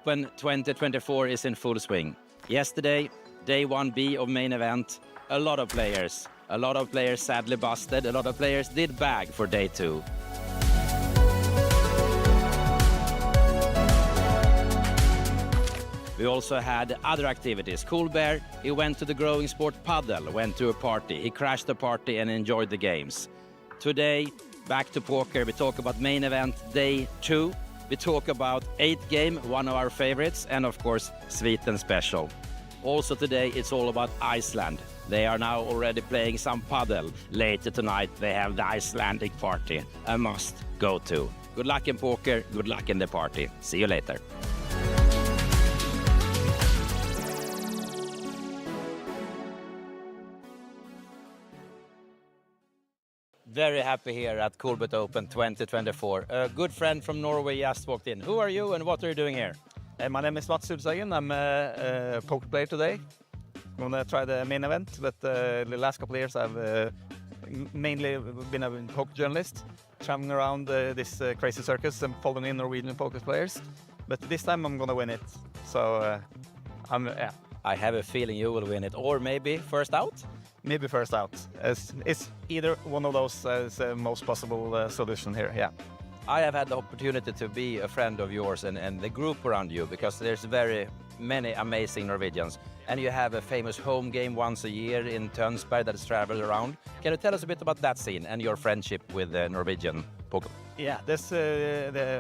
Open 2024 is in full swing. Yesterday, day 1B of main event, a lot of players sadly busted, a lot of players did bag for day 2. We also had other activities. Coolbet, he went to the growing sport paddle, went to a party. He crashed the party and enjoyed the games. Today, back to poker. We talk about main event day 2. We talk about 8th game, one of our favorites, and of course, Sweden special. Also today, it's all about Iceland. They are now already playing some paddle. Later tonight, they have the Icelandic party. A must go to. Good luck in poker, good luck in the party. See you later. Very happy here at Coolbet Open 2024. A good friend from Norway just walked in. Who are you and what are you doing here? My name is Mats Sulsagen. I'm a poker player today. I'm going to try the main event, but the last couple of years I've mainly been a poker journalist, traveling around this crazy circus and following in Norwegian poker players. But this time I'm going to win it. So yeah. I have a feeling you will win it, or maybe first out? Maybe first out. It's either one of those is the most possible solution here, yeah. I have had the opportunity to be a friend of yours and the group around you, because there's very many amazing Norwegians. And you have a famous home game once a year in Tønsberg that is traveled around. Can you tell us a bit about that scene and your friendship with the Norwegian poker? Yeah, there's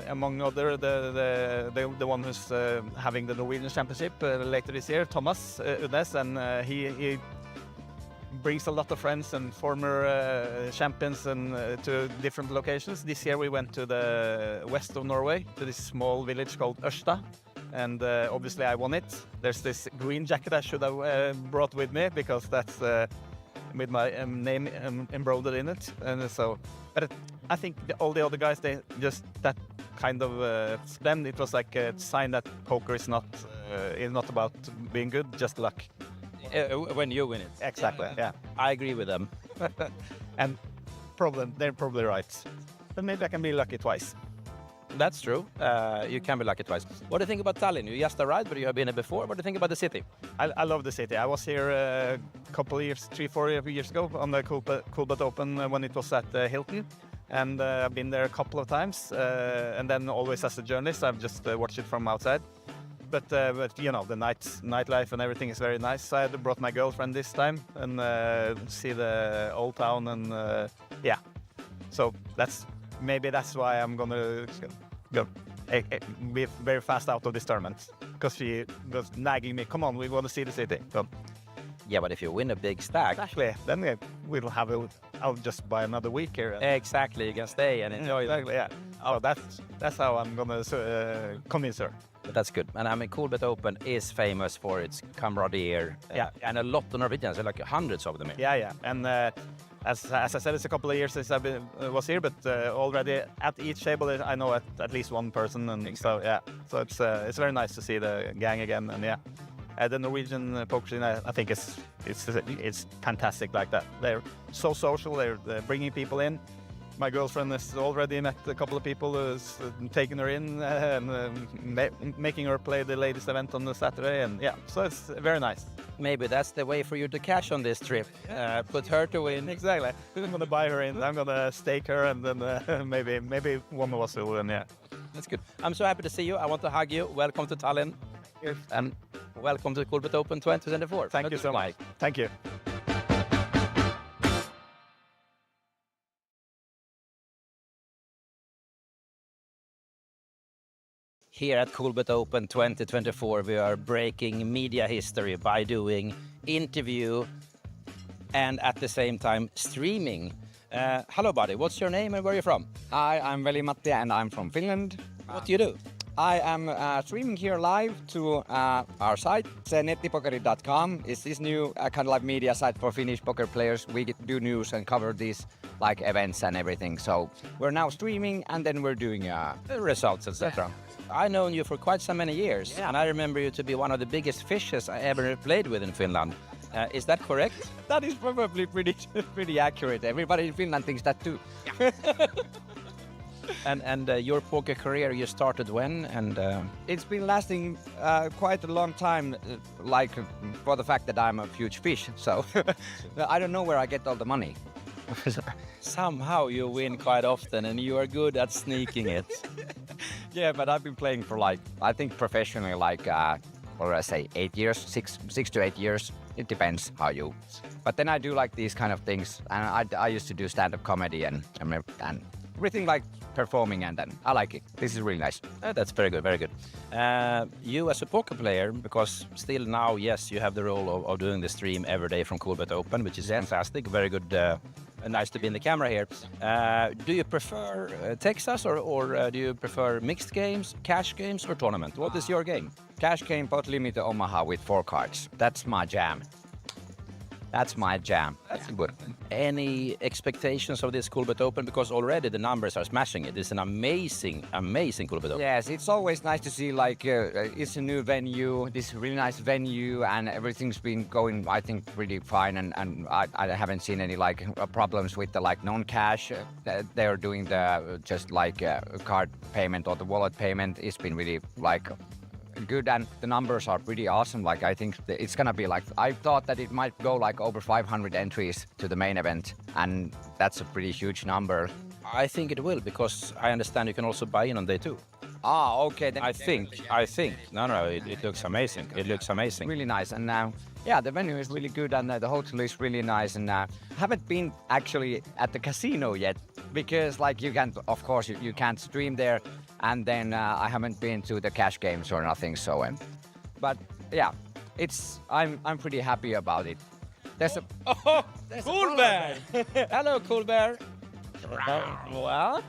among other the one who's having the Norwegian Championship later this year, Thomas Udnes, and he brings a lot of friends and former champions and to different locations. This year we went to the west of Norway, to this small village called Ørsta, and obviously I won it. There's this green jacket I should have brought with me, because that's with my name embroidered in it, and so. But I think all the other guys, they just that kind of them. It was like a sign that poker is not about being good, just luck. When you win it. Exactly, yeah. I agree with them. And they're probably right. But maybe I can be lucky twice. That's true. You can be lucky twice. What do you think about Tallinn? You just arrived, but you have been here before. What do you think about the city? I love the city. I was here a couple of years, 3-4 years ago on the Coolbet Open when it was at Hilton. And I've been there a couple of times. And then always as a journalist, I've just watched it from outside. But you know, the nightlife and everything is very nice. I brought my girlfriend this time and see the old town, and yeah. So maybe that's why I'm gonna go be very fast out of this tournament, because she was nagging me. Come on, we want to see the city. Come. Yeah, but if you win a big stack, exactly, then we'll have I'll just buy another week here. Exactly, you can stay and enjoy. Exactly, yeah. Oh, that's how I'm gonna convince her. But that's good. And I mean, Coolbet Open is famous for its camaraderie. Yeah, and a lot of Norwegians, like hundreds of them here. Yeah. And as I said, it's a couple of years since I was here, but already at each table I know at least one person, and so yeah. So it's very nice to see the gang again, and yeah. The Norwegian poker scene, I think it's fantastic like that. They're so social. They're bringing people in. My girlfriend has already met a couple of people who's taken her in and making her play the latest event on the Saturday, and yeah, so it's very nice. Maybe that's the way for you to cash on this trip. Put her to win. Exactly. I'm gonna buy her in. I'm gonna stake her, and then maybe one of us will win. Yeah, that's good. I'm so happy to see you. I want to hug you. Welcome to Tallinn. Yes. And welcome to Coolbet Open 2024. Thank you so much. Thank you. Here at Coolbet Open 2024, we are breaking media history by doing interview and at the same time streaming. Hello, buddy. What's your name and where are you from? Hi, I'm Val-Matti and I'm from Finland. What do you do? I am streaming here live to our site. Nettipokeri.com is this new kind of like media site for Finnish poker players. We do news and cover these like events and everything. So we're now streaming and then we're doing results, etc. I've known you for quite so many years, and I remember you to be one of the biggest fishes I ever played with in Finland. Is that correct? That is probably pretty accurate. Everybody in Finland thinks that too. And your poker career, you started when? And It's been lasting quite a long time, for the fact that I'm a huge fish. So I don't know where I get all the money. somehow you win quite often, and you are good at sneaking it. Yeah, but I've been playing for I think professionally, what do I say, 8 years, 6 to 8 years. It depends how you. But then I do like these kind of things, and I used to do stand-up comedy and everything like performing, and then I like it. This is really nice. That's very good, very good. You as a poker player, because still now, yes, you have the role of doing the stream every day from Coolbet Open, which is fantastic. Very good. Nice to be in the camera here. Do you prefer Texas or do you prefer mixed games, cash games, or tournament? What is your game? Cash game, pot limit Omaha with 4 cards. That's my jam. That's my jam. That's good. Any expectations of this Coolbet Open? Because already the numbers are smashing it. It's an amazing, amazing Coolbet Open. Yes, it's always nice to see it's a new venue, this really nice venue, and everything's been going, I think, really fine. And I haven't seen any problems with the non-cash. They're doing the just card payment or the wallet payment. It's been really good, and the numbers are pretty awesome. I think it's gonna be I thought that it might go over 500 entries to the main event, and that's a pretty huge number. I think it will, because I understand you can also buy in on day 2. Ah, okay. Then I think. No, it looks amazing. It looks amazing. Really nice, and yeah, the venue is really good, and the hotel is really nice. And haven't been actually at the casino yet, because you can't, of course, you can't stream there. And then I haven't been to the cash games or nothing. So, but yeah, I'm pretty happy about it. There's Cool Bear! Hello, Cool Bear. Well,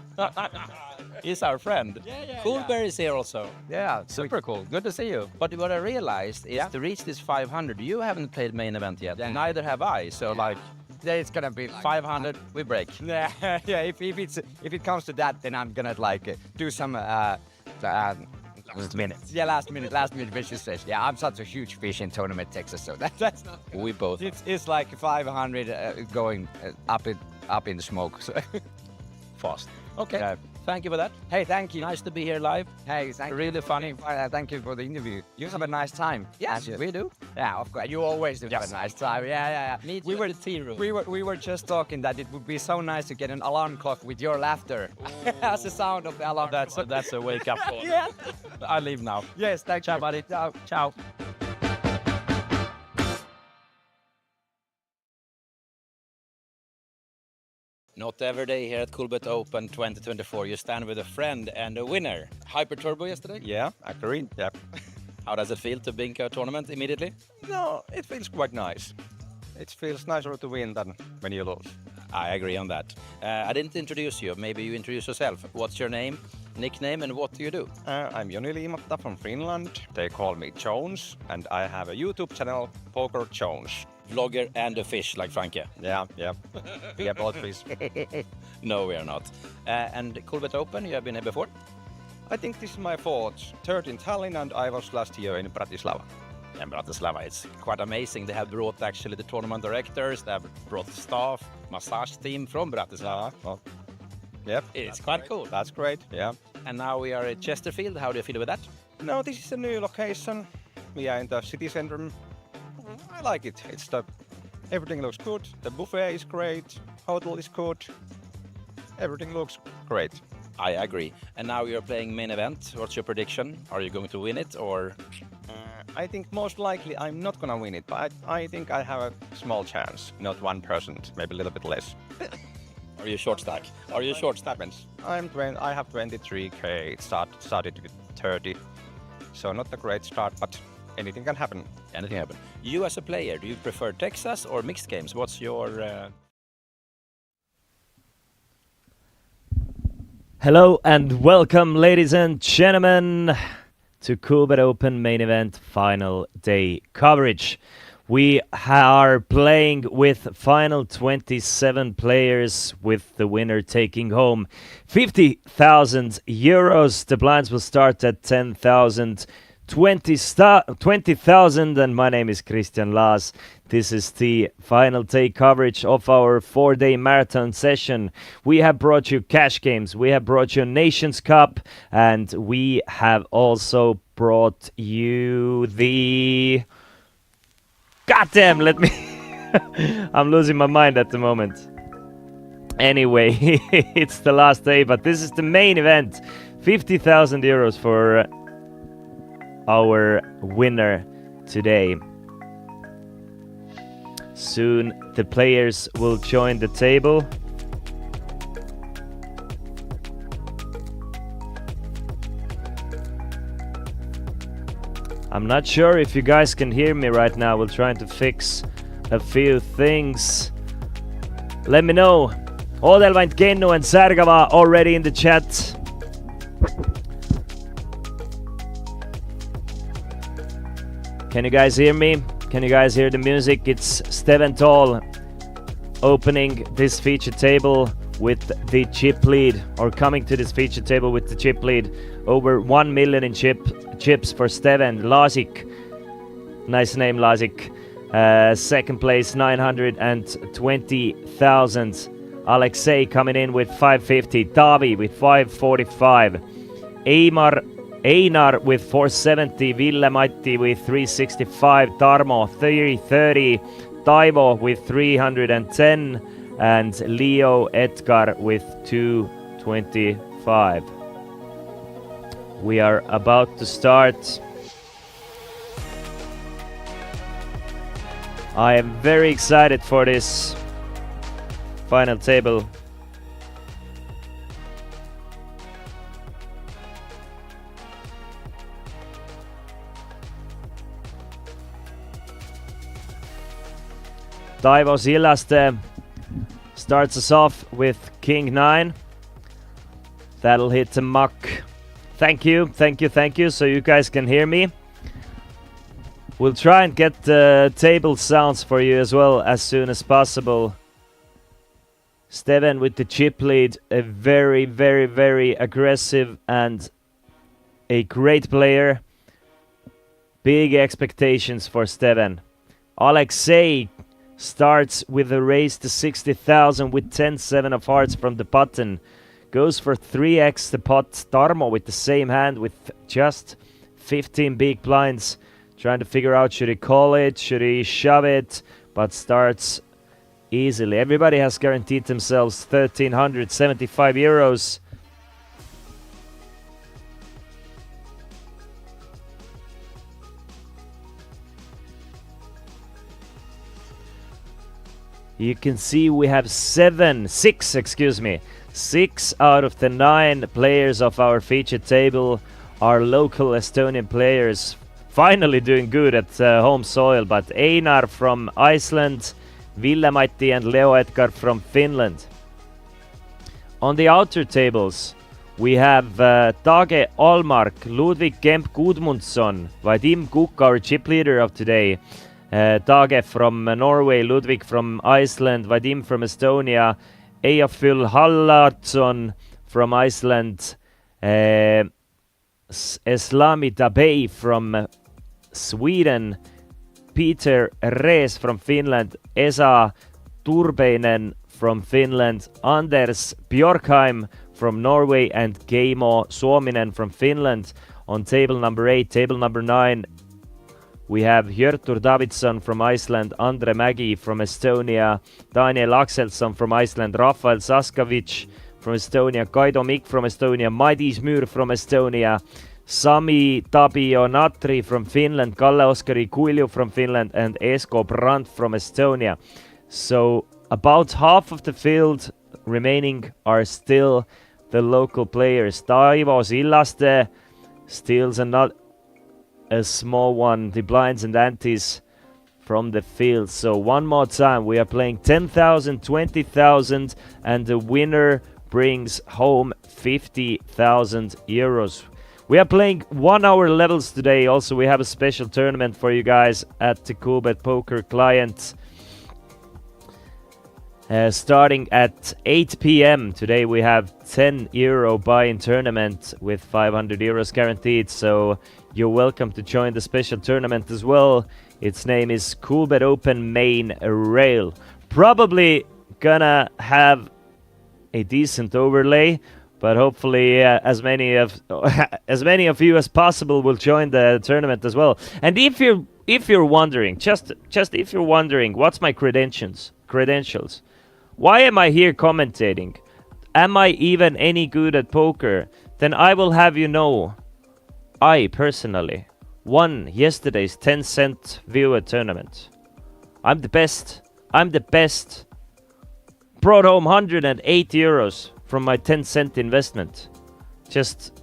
he's our friend. Yeah. Cool Bear is here also. Yeah, Super cool. Good to see you. But what I realized is to reach this 500, you haven't played main event yet. Yeah. Neither have I. So yeah, it's gonna be 500, we break. Yeah. If it comes to that, then I'm gonna do some last minutes. Yeah, last minute vicious session. Yeah, I'm such a huge fish in tournament Texas, so that's not. We both. It's 500 going up in the smoke. So. Fast. Okay. Thank you for that. Hey, thank you. Nice to be here live. Hey, thank you. Really funny. Thank you for the interview. You have a nice time. Yes, we do. Yeah, of course. You always do have a nice time. Yeah. We were the tea room. We were just talking that it would be so nice to get an alarm clock with your laughter as the sound of the alarm. That's a wake up call. Yeah. I leave now. Yes, thank you. Ciao, buddy. Ciao. Ciao. Not every day here at Coolbet Open 2024 you stand with a friend and a winner. Hyper Turbo yesterday? Yeah, agreed. Yeah. How does it feel to bink a tournament immediately? No, it feels quite nice. It feels nicer to win than when you lose. I agree on that. I didn't introduce you. Maybe you introduce yourself. What's your name, nickname, and what do you do? I'm Joni Liimatta from Finland. They call me Jones, and I have a YouTube channel, Poker Jones. Vlogger and a fish like Franke. Yeah. We are both fish. No, we are not. And Coolbet Open, you have been here before? I think this is my fourth, third in Tallinn, and I was last year in Bratislava. And Bratislava, it's quite amazing. They have brought actually the tournament directors, they have brought staff, massage team from Bratislava. Well, yep. It's quite cool. That's great, yeah. And now we are at Chesterfield. How do you feel with that? No, this is a new location. We are in the city center. I like it. Everything looks good. The buffet is great. Hotel is good. Everything looks great. I agree. And now you're playing main event. What's your prediction? Are you going to win it or? I think most likely I'm not gonna win it, but I think I have a small chance. Not 1%, maybe a little bit less. Are you short stack? Are you short stack? I have 23k. It started with 30, so not a great start, but anything can happen. Anything happen. You as a player, do you prefer Texas or mixed games? What's your? Hello and welcome, ladies and gentlemen, to Coolbet Open main event final day coverage. We are playing with final 27 players, with the winner taking home 50,000 euros. The blinds will start at 10,000, 20,000, and my name is Christian Laas. This is the final day coverage of our 4-day marathon session. We have brought you cash games, we have brought you Nations Cup, and we have also brought you the... Goddamn, let me... I'm losing my mind at the moment. Anyway, it's the last day, but this is the main event. 50,000 euros for our winner today. Soon the players will join the table. I'm not sure if you guys can hear me right now. We're trying to fix a few things. Let me know. Odelvaint, Kennu and Särgava already in the chat. Can you guys hear me? Can you guys hear the music? It's Steven Tall opening this feature table with the chip lead, or coming to this feature table with the chip lead. Over 1 million in chips for Steven. Lasik, nice name Lasik. Second place, 920,000. Alexei coming in with 550. Tavi with 545. Einar with 470, Val-Matti with 365, Tarmo 330, Taivo with 310, and Leo Edgar with 225. We are about to start. I am very excited for this final table. Taivo Silaste starts us off with King 9. That'll hit the muck. Thank you. So you guys can hear me. We'll try and get the table sounds for you as well as soon as possible. Steven with the chip lead, a very, very, very aggressive and a great player. Big expectations for Steven. Alexei starts with a race to 60,000 with 10-7 of hearts from the button. Goes for 3x the pot. Tarmo with the same hand with just 15 big blinds. Trying to figure out, should he call it, should he shove it, but starts easily. Everybody has guaranteed themselves 1,375 euros. You can see we have 6 out of the 9 players of our featured table are local Estonian players. Finally doing good at home soil, but Einar from Iceland, Val-Matti and Leo Edgar from Finland. On the outer tables, we have Tage Almark, Ludvig Kemp Gudmundsson, Vadim Kuk, our chip leader of today, Tage from Norway, Ludvig from Iceland, Vadim from Estonia, Eyjafjall Hallardsson from Iceland, Eslami Dabei from Sweden, Peter Rees from Finland, Esa Turbeinen from Finland, Anders Bjorkheim from Norway, and Keimo Suominen from Finland. On table number 8, table number 9, we have Hjörtur Davidsson from Iceland, Andre Mägi from Estonia, Daniel Axelsson from Iceland, Rafael Saskovic from Estonia, Kaido Mikk from Estonia, Madis Müür from Estonia, Sami Tabionatri from Finland, Kalle-Oskari Kuilju from Finland, and Esko Brandt from Estonia. So about half of the field remaining are still the local players. Taivo Sillaste steals a small one, the blinds and antes from the field. So one more time, we are playing 10,000, 20,000, and the winner brings home 50,000 euros. We are playing 1 hour levels today. Also, we have a special tournament for you guys at the Coolbet Poker client. Starting at 8 p.m. today, we have €10 buy-in tournament with 500 euros guaranteed. So you're welcome to join the special tournament as well. Its name is Coolbet Open Main Rail. Probably gonna have a decent overlay, but hopefully as many of you as possible will join the tournament as well. And if you're wondering, just if you're wondering, what's my credentials? Why am I here commentating? Am I even any good at poker? Then I will have you know, I personally won yesterday's 10-cent viewer tournament. I'm the best. Brought home 108 euros from my 10-cent investment. Just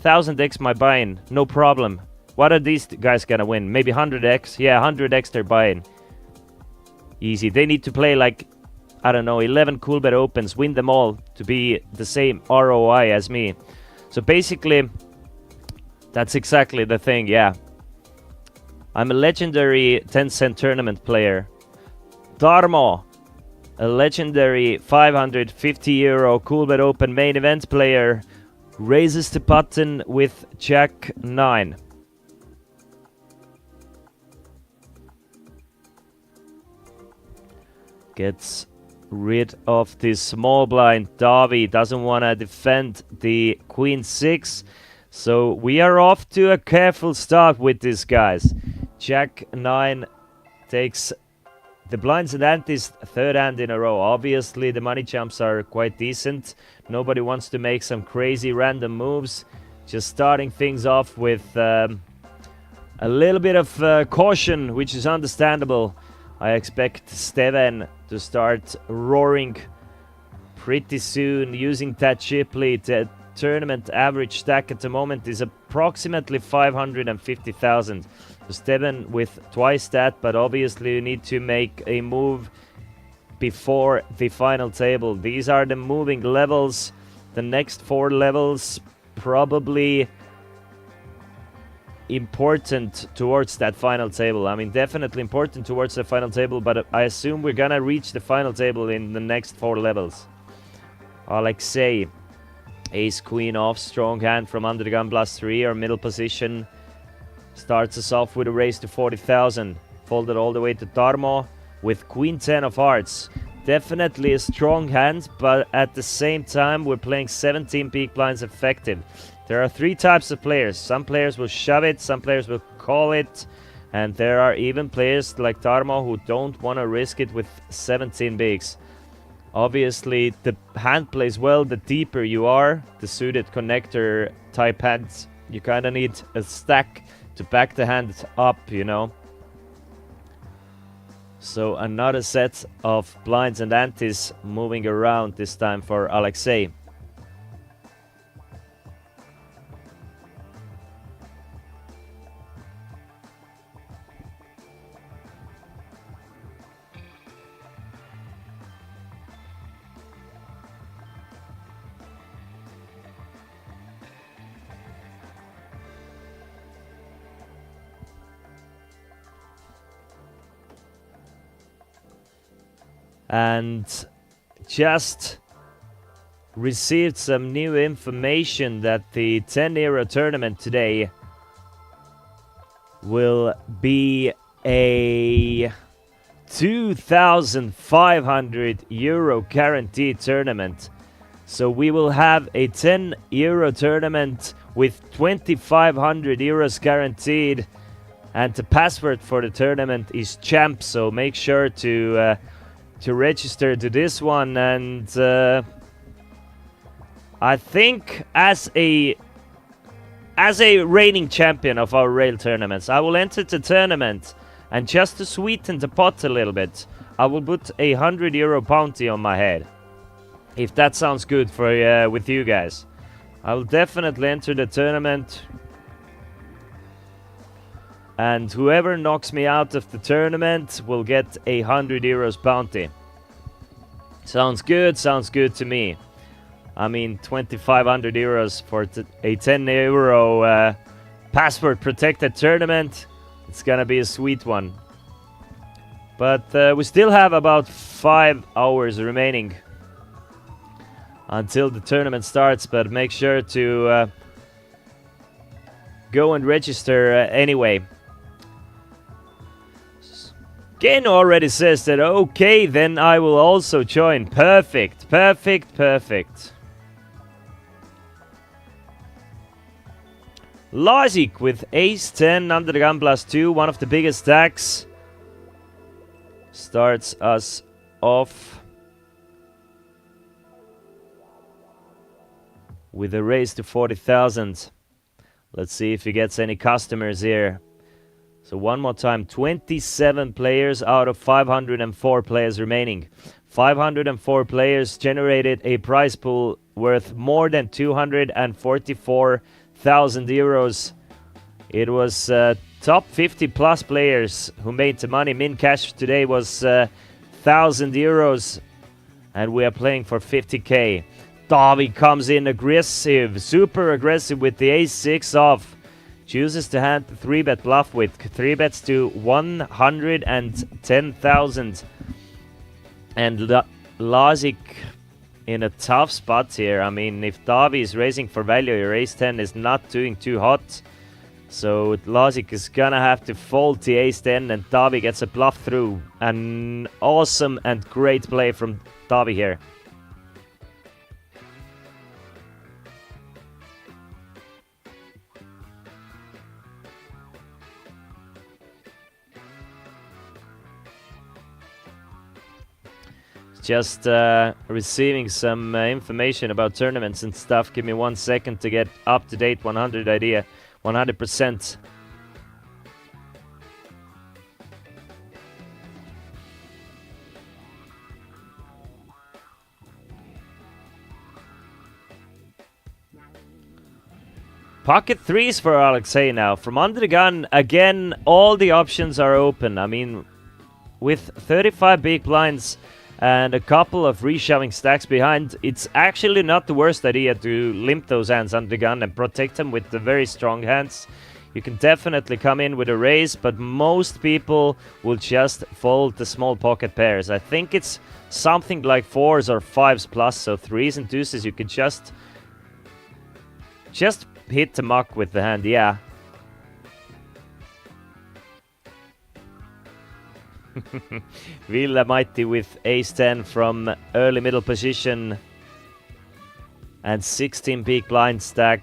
1000x my buy-in, no problem. What are these guys gonna win? Maybe 100x? Yeah, 100x they're buying. Easy. They need to play like, I don't know, 11 Coolbet Opens, win them all to be the same ROI as me. So basically, that's exactly the thing, yeah. I'm a legendary 10-cent tournament player. Tarmo, a legendary 550 euro Coolbet Open main event player, raises the button with Jack 9. Gets rid of this small blind. Davi doesn't want to defend the Queen 6. So we are off to a careful start with this, guys. Jack 9 takes the blinds and antes, third hand in a row. Obviously, the money jumps are quite decent. Nobody wants to make some crazy random moves. Just starting things off with a little bit of caution, which is understandable. I expect Steven to start roaring pretty soon using that Shipley. The tournament average stack at the moment is approximately 550,000. So Steven with twice that, but obviously you need to make a move before the final table. These are the moving levels. The next 4 levels probably important towards that final table. I mean, definitely important towards the final table, but I assume we're gonna reach the final table in the next 4 levels. Alexei, ace queen off, strong hand from under the gun +3 or middle position. Starts us off with a raise to 40,000. Folded all the way to Tarmo with queen 10 of hearts. Definitely a strong hand, but at the same time we're playing 17 big blinds effective. There are 3 types of players. Some players will shove it, some players will call it, and there are even players like Tarmo who don't want to risk it with 17 bigs. Obviously, the hand plays well the deeper you are. The suited connector type hands, you kind of need a stack to back the hand up, you know. So another set of blinds and antes moving around this time for Alexei. And just received some new information that the 10 euro tournament today will be a 2,500 euro guaranteed tournament. So we will have a 10 euro tournament with 2,500 euros guaranteed, and the password for the tournament is champ. So make sure to register to this one. And I think as a reigning champion of our rail tournaments, I will enter the tournament, and just to sweeten the pot a little bit, I will put a 100 euro bounty on my head. If that sounds good for with you guys, I will definitely enter the tournament, and whoever knocks me out of the tournament will get a 100 euros bounty. Sounds good to me. I mean, 2,500 euros for a 10 euro password protected tournament. It's gonna be a sweet one. But we still have about 5 hours remaining until the tournament starts, but make sure to go and register anyway. Ken already says that, okay, then I will also join. Perfect, perfect, perfect. Logic with ace 10 under the gun +2, one of the biggest stacks. Starts us off with a raise to 40,000. Let's see if he gets any customers here. So one more time, 27 players out of 504 players remaining. 504 players generated a prize pool worth more than 244,000 euros. It was top 50 plus players who made the money. Min cash today was 1,000 euros, and we are playing for 50k. Davi comes in aggressive, super aggressive with the ace-6 off. Chooses to hand the 3-bet bluff with 3 bets to 110,000. And Logic in a tough spot here. I mean, if Davi is raising for value, your ace-10 is not doing too hot. So Logic is gonna have to fold the ace-10 and Davi gets a bluff through. An awesome and great play from Davi here. Just receiving some information about tournaments and stuff. Give me 1 second to get up to date 100%. Pocket threes for Alexei now. From under the gun, again, all the options are open. I mean, with 35 big blinds and a couple of reshoving stacks behind, it's actually not the worst idea to limp those hands under the gun and protect them with the very strong hands. You can definitely come in with a raise, but most people will just fold the small pocket pairs. I think it's something like 4s or 5s plus, so 3s and 2s you can just hit the muck with the hand, yeah. Val-Matti with ace-10 from early middle position and 16 big blind stack.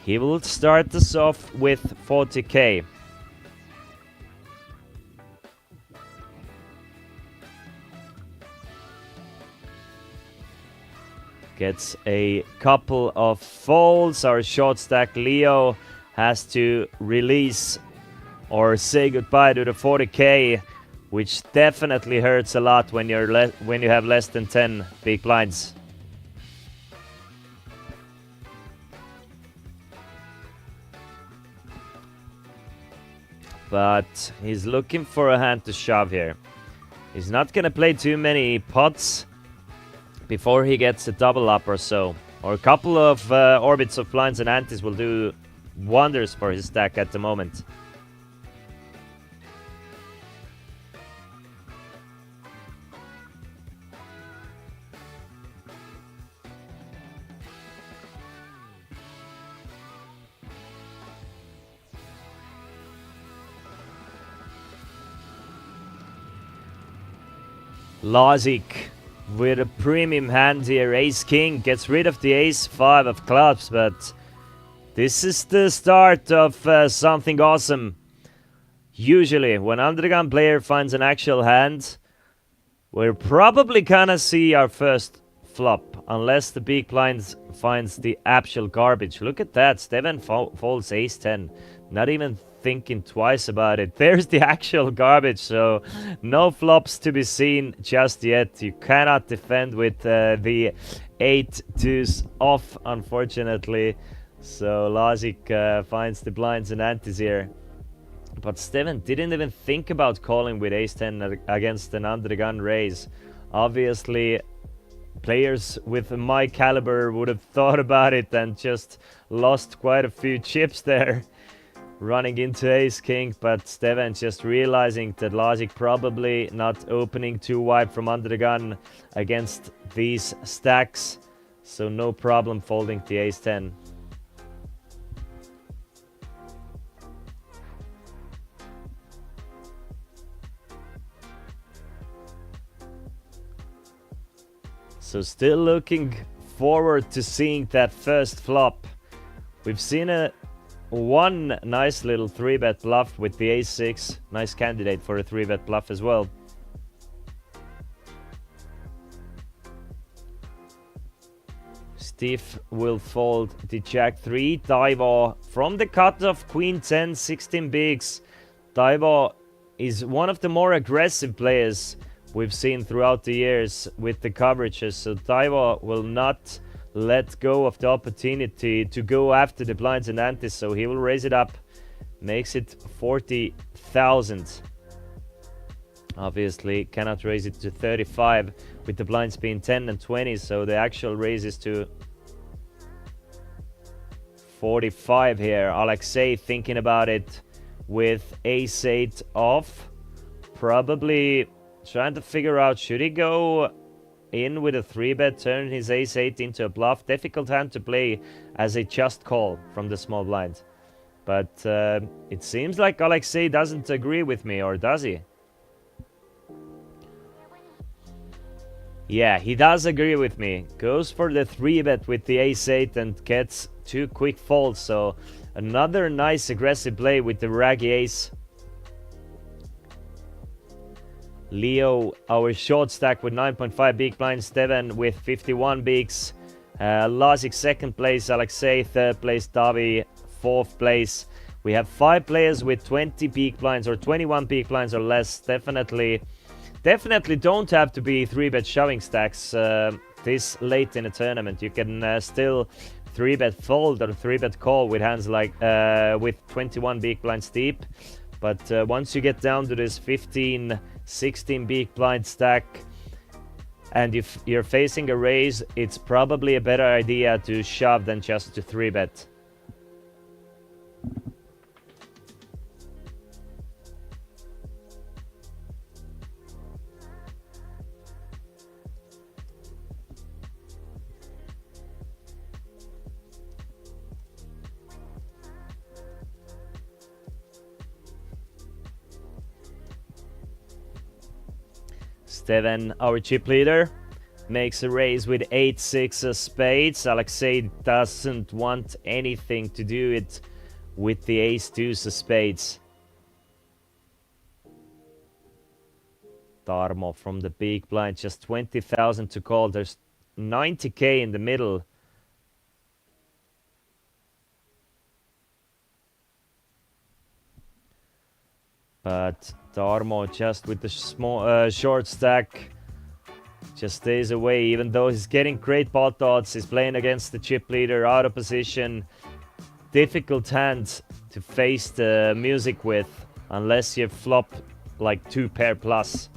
He will start us off with 40k. Gets a couple of folds. Our short stack Leo has to release or say goodbye to the 40k, which definitely hurts a lot when you have less than 10 big blinds. But he's looking for a hand to shove here. He's not gonna play too many pots before he gets a double up or so. Or a couple of orbits of blinds and antes will do wonders for his stack at the moment. Logic with a premium hand here. Ace-King gets rid of the ace-5 of clubs, but this is the start of something awesome. Usually, when under the gun player finds an actual hand, we're probably gonna see our first flop, unless the big blinds finds the actual garbage. Look at that, Steven folds ace-10. Not even thinking twice about it. There's the actual garbage, so no flops to be seen just yet. You cannot defend with the 8-2s off, unfortunately. So Logic finds the blinds and antes here. But Steven didn't even think about calling with ace-10 against an under the gun raise. Obviously, players with my caliber would have thought about it and just lost quite a few chips there. Running into ace-king, but Steven just realizing that Logic probably not opening too wide from under the gun against these stacks, so no problem folding the ace-10. So still looking forward to seeing that first flop. We've seen one nice little 3-bet bluff with the ace-6. Nice candidate for a 3-bet bluff as well. Steve will fold the jack-3. Taivo from the cutoff, queen-10, 16 bigs. Taivo is one of the more aggressive players we've seen throughout the years with the coverages. So Taivo will not let go of the opportunity to go after the blinds and antes. So he will raise it up, makes it 40,000. Obviously cannot raise it to 35 with the blinds being 10 and 20. So the actual raise is to 45 here. Alexei thinking about it with ace-8 off. Probably trying to figure out, should he go in with a 3-bet, turn his ace-8 into a bluff? Difficult hand to play as a just call from the small blind. But it seems like Alexei doesn't agree with me, or does he? Yeah, he does agree with me. Goes for the 3-bet with the ace-8 and gets 2 quick folds. So another nice aggressive play with the raggy ace. Leo, our short stack with 9.5 big blinds. Steven with 51 bigs. Lasik second place. Alexei third place. Davi fourth place. We have 5 players with 20 big blinds or 21 big blinds or less. Definitely don't have to be 3-bet shoving stacks this late in a tournament. You can still 3-bet fold or 3-bet call with hands like with 21 big blinds deep. But once you get down to this 15, 16 big blind stack, and if you're facing a raise, it's probably a better idea to shove than just to 3-bet. Steven, our chip leader, makes a raise with 8-6 of spades. Alexei doesn't want anything to do it with the ace-2 of spades. Tarmo from the big blind, just 20,000 to call. There's 90k in the middle. But Tarmo just with the small short stack just stays away, even though he's getting great pot odds. He's playing against the chip leader, out of position. Difficult hand to face the music with unless you flop like 2 pair plus.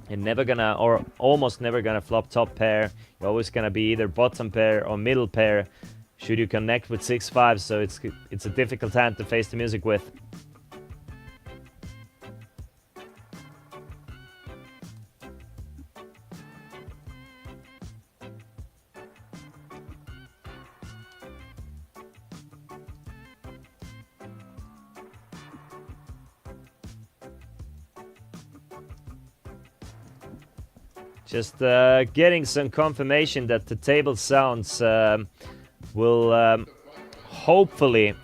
You're never gonna, or almost never gonna flop top pair. You're always gonna be either bottom pair or middle pair should you connect with 6-5. So it's a difficult hand to face the music with. Just getting some confirmation that the table sounds will hopefully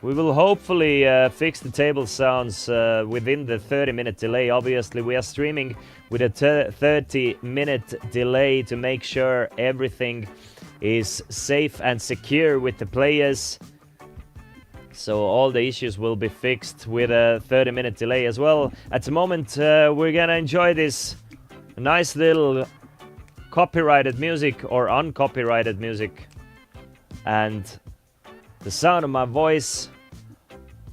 fix the table sounds within the 30-minute delay. Obviously, we are streaming with a 30-minute delay to make sure everything is safe and secure with the players. So all the issues will be fixed with a 30-minute delay as well. At the moment, we're gonna enjoy this nice little copyrighted music or uncopyrighted music, and the sound of my voice.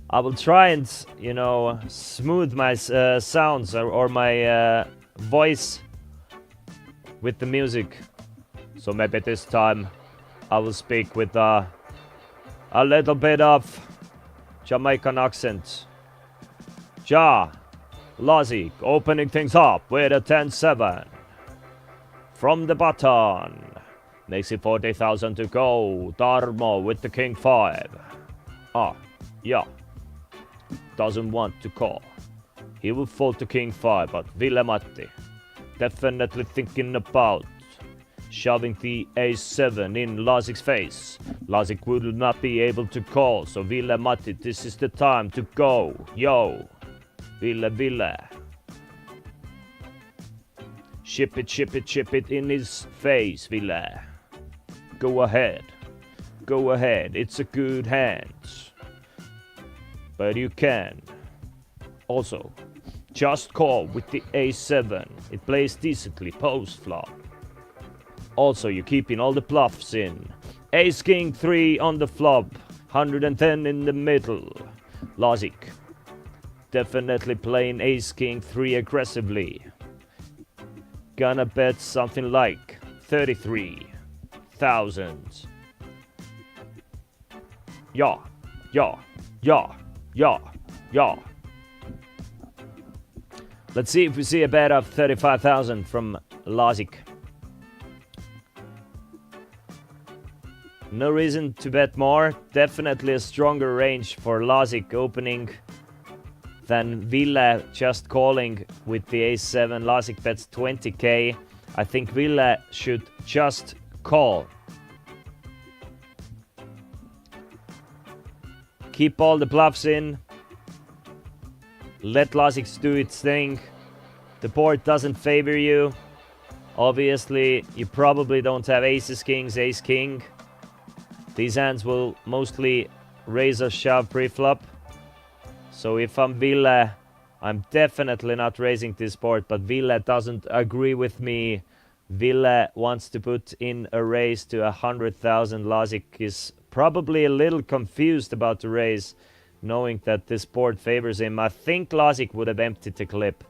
I will try and, you know, smooth my sounds or my voice with the music. So maybe this time I will speak with a little bit of Jamaican accent. Ja. Lasik opening things up with a 10-7. From the button. Makes it 40,000 to go. Tarmo with the king 5. Yeah. Doesn't want to call. He will fold to king 5, but Val-Matti definitely thinking about shoving the ace-7 in Lasic's face. Lasic will not be able to call, so Val-Matti, this is the time to go. Yo, Ville. Chip it in his face, Ville. Go ahead, it's a good hand. But you can also just call with the ace-7. It plays decently post-flop. Also, you're keeping all the bluffs in. Ace-King 3 on the flop. 110 in the middle. Lasic definitely playing Ace-King 3 aggressively. Gonna bet something like 33,000. Yeah. Let's see if we see a bet of 35,000 from Lasic. No reason to bet more. Definitely a stronger range for Lasic opening than Ville just calling with the ace-7. Lasic bets 20k. I think Ville should just call. Keep all the bluffs in. Let Lasic do its thing. The board doesn't favor you. Obviously, you probably don't have aces, kings, ace-king. These hands will mostly raise or shove pre-flop. So if I'm Ville, I'm definitely not raising this board, but Ville doesn't agree with me. Ville wants to put in a raise to 100,000. Lasic is probably a little confused about the raise, knowing that this board favors him. I think Lasic would have emptied the clip.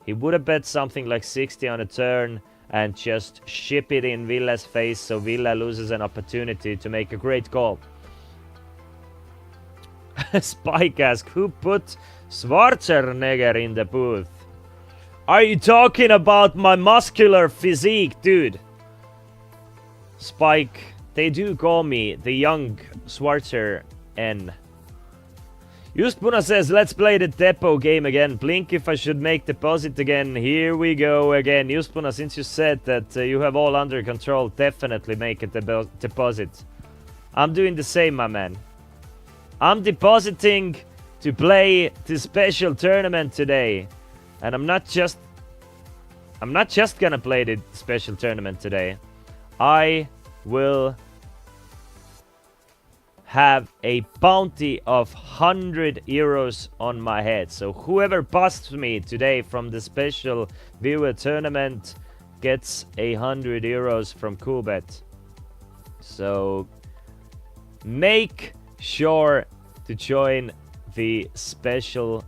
He would have bet something like 60 on a turn and just ship it in Ville's face, so Ville loses an opportunity to make a great call. Spike asks, who put Schwarzenegger in the booth? Are you talking about my muscular physique, dude? Spike, they do call me the young Schwarzer N. Justbuna says, let's play the depot game again. Blink if I should make deposit again. Here we go again. Justbuna, since you said that you have all under control, definitely make a deposit. I'm doing the same, my man. I'm depositing to play the special tournament today. And I'm not just gonna play the special tournament today. I will have a bounty of 100 euros on my head. So whoever busts me today from the special viewer tournament gets 100 euros from Coolbet. So make sure to join the special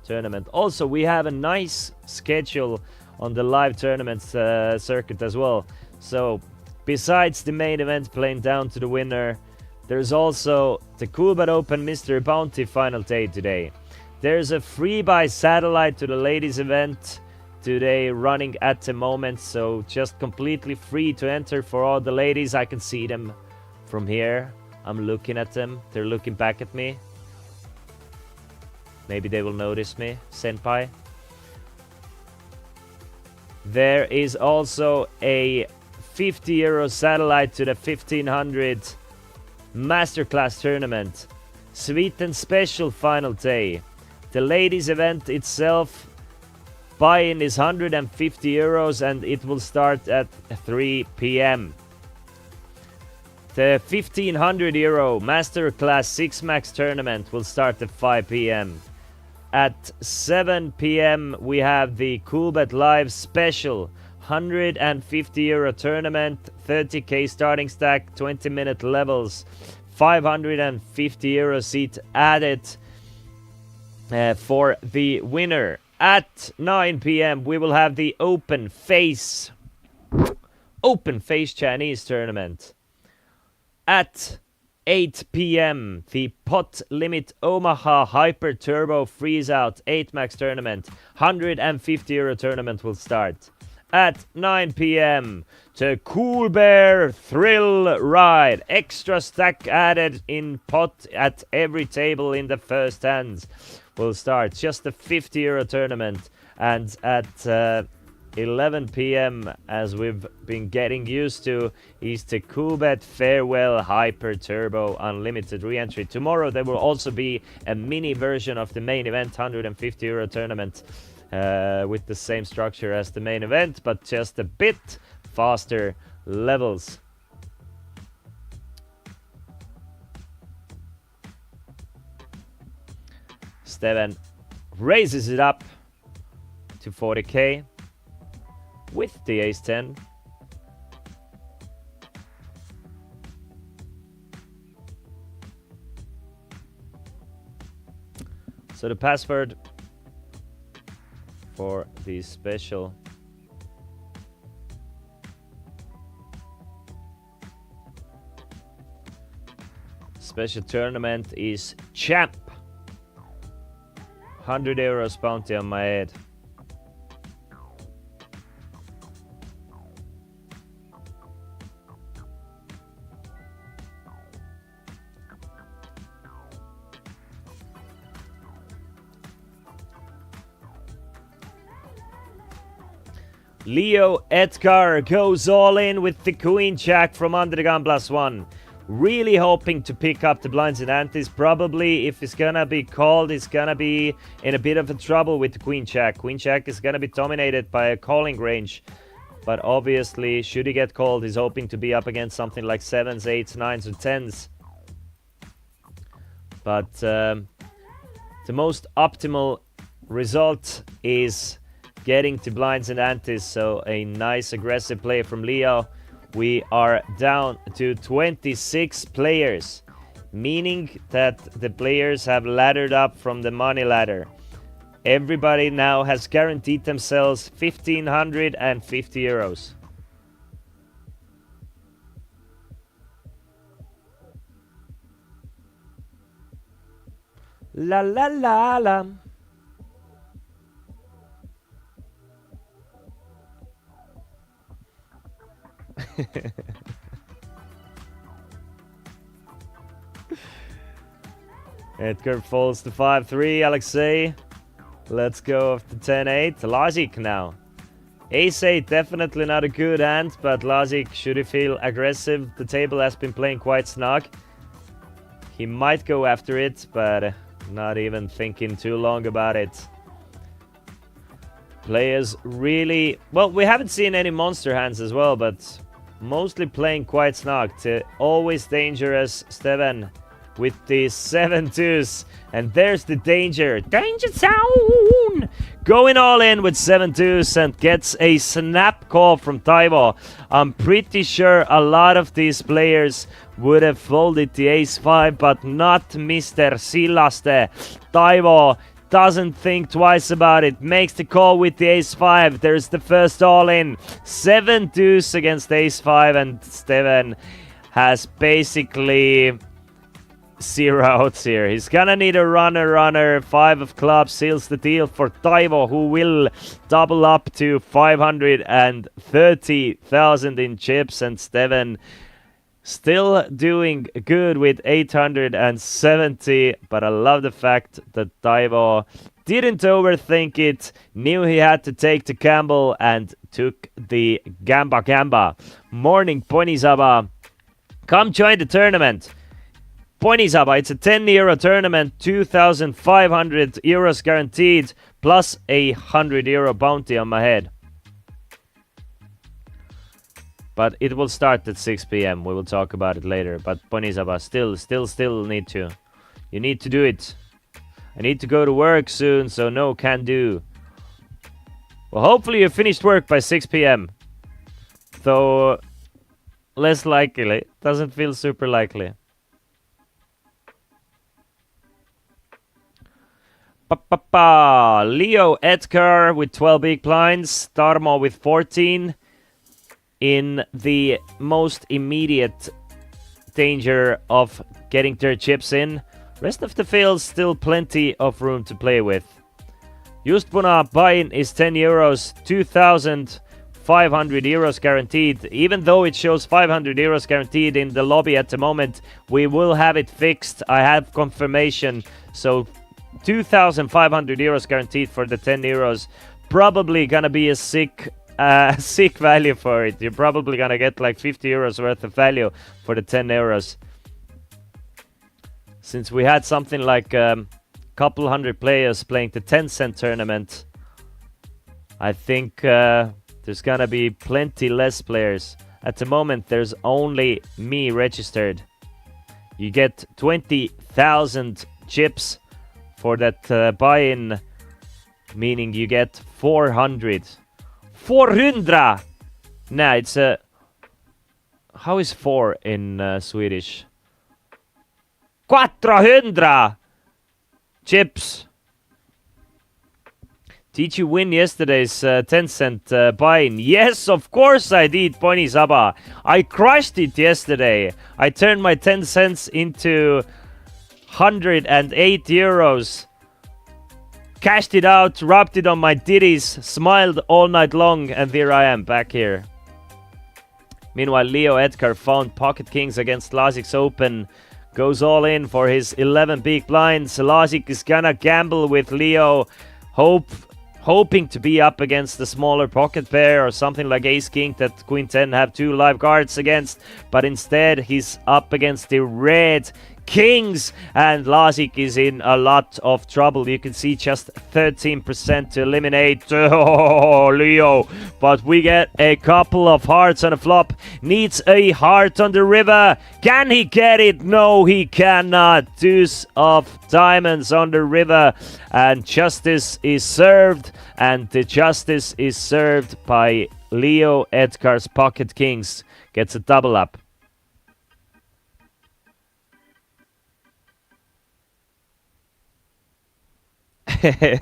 tournament. Also, we have a nice schedule on the live tournament circuit as well. So besides the main event playing down to the winner, there's also the Coolbet Open Mystery Bounty final day today. There's a free buy satellite to the ladies event today running at the moment, so just completely free to enter for all the ladies. I can see them from here. I'm looking at them. They're looking back at me. Maybe they will notice me. Senpai. There is also a 50 euro satellite to the 1500 Masterclass tournament. Sweet and special final day. The ladies event itself, buy-in is 150 euros and it will start at 3 p.m. The 1500 euro Masterclass 6 Max tournament will start at 5 p.m. At 7 p.m. we have the Coolbet Live special 150 euro tournament, 30k starting stack, 20-minute levels, 550 euro seat added for the winner. At 9 p.m. we will have the Open Face Chinese tournament. At 8 p.m. the Pot Limit Omaha Hyper Turbo Freeze Out 8 Max tournament, 150 euro tournament will start. At 9 p.m. the Cool Bear Thrill Ride, extra stack added in pot at every table in the first hands will start. Just a 50 euro tournament. And at 11 p.m. as we've been getting used to is the Coolbet Farewell Hyper Turbo Unlimited Re-Entry. Tomorrow there will also be a mini version of the main event, €150 tournament, with the same structure as the main event, but just a bit faster levels. Steven raises it up to 40k with the ace-10. So the password for the special tournament is champ. €100 bounty on my head. Leo Edgar goes all in with the queen jack from under the gun +1. Really hoping to pick up the blinds and antes. Probably if it's gonna be called, it's gonna be in a bit of a trouble with the queen jack. Queen jack is gonna be dominated by a calling range. But obviously, should he get called, he's hoping to be up against something like 7s, 8s, 9s, or 10s. But the most optimal result is getting to blinds and antes. So a nice aggressive play from Leo. We are down to 26 players, meaning that the players have laddered up from the money ladder. Everybody now has guaranteed themselves €1,550. La la la la. Edgar falls to 5-3. Alexei, let's go off to 10-8. Lazik now. Ace-8, definitely not a good hand, but Lazik, should he feel aggressive, the table has been playing quite snug. He might go after it, but not even thinking too long about it. Players really... Well, we haven't seen any monster hands as well, but mostly playing quite snug. Always dangerous, Steven, with the 7-2s. And there's the danger. Danger zone! Going all in with 7-2s and gets a snap call from Taivo. I'm pretty sure a lot of these players would have folded the ace-5, but not Mr. Sillaste. Taivo doesn't think twice about it. Makes the call with the ace-5. There's the first all-in. 7-2s against ace-5, and Steven has basically 0 outs here. He's gonna need a runner. 5 of clubs seals the deal for Taivo, who will double up to 530,000 in chips, and Steven still doing good with 870, but I love the fact that Taivo didn't overthink it, knew he had to take the gamble, and took the gamba. Morning, Ponisaba. Come join the tournament. Ponisaba, it's a €10 tournament, €2,500 guaranteed, plus a €100 bounty on my head. But it will start at 6 p.m. We will talk about it later. But Ponisaba, still need to. You need to do it. I need to go to work soon, so no can do. Well, hopefully you finished work by 6 p.m. Though, less likely. Doesn't feel super likely. Leo Edgar with 12 big blinds. Tarmo with 14. In the most immediate danger of getting their chips in. Rest of the field, still plenty of room to play with. Justpuna buy-in is €10, €2,500 guaranteed. Even though it shows €500 guaranteed in the lobby at the moment, we will have it fixed. I have confirmation. So €2,500 guaranteed for the €10. Probably gonna be a sick sick value for it. You're probably gonna get like 50 euros worth of value for the 10 euros. Since we had something like couple hundred players playing the 10-cent tournament, I think there's gonna be plenty less players. At the moment, there's only me registered. You get 20,000 chips for that buy-in, meaning you get 400. 400! Nah, it's a... How is 4 in Swedish? 400 chips. Did you win yesterday's 10-cent buy-in? Yes, of course I did, Pony Saba. I crushed it yesterday. I turned my 10 cents into 108 euros. Cashed it out, rubbed it on my titties, smiled all night long, and here I am, back here. Meanwhile, Leo Edgar found Pocket Kings against Lasic's Open. Goes all in for his 11 big blinds. Lasic is gonna gamble with Leo, hoping to be up against the smaller pocket pair or something like Ace King that Queen 10 have 2 live guards against, but instead he's up against the red Kings, and Lasic is in a lot of trouble. You can see just 13% to eliminate Leo, but we get a couple of hearts on a flop. Needs a heart on the river. Can he get it? No, he cannot. Deuce of diamonds on the river, and justice is served, and the justice is served by Leo Edgar's Pocket Kings. Gets a double up.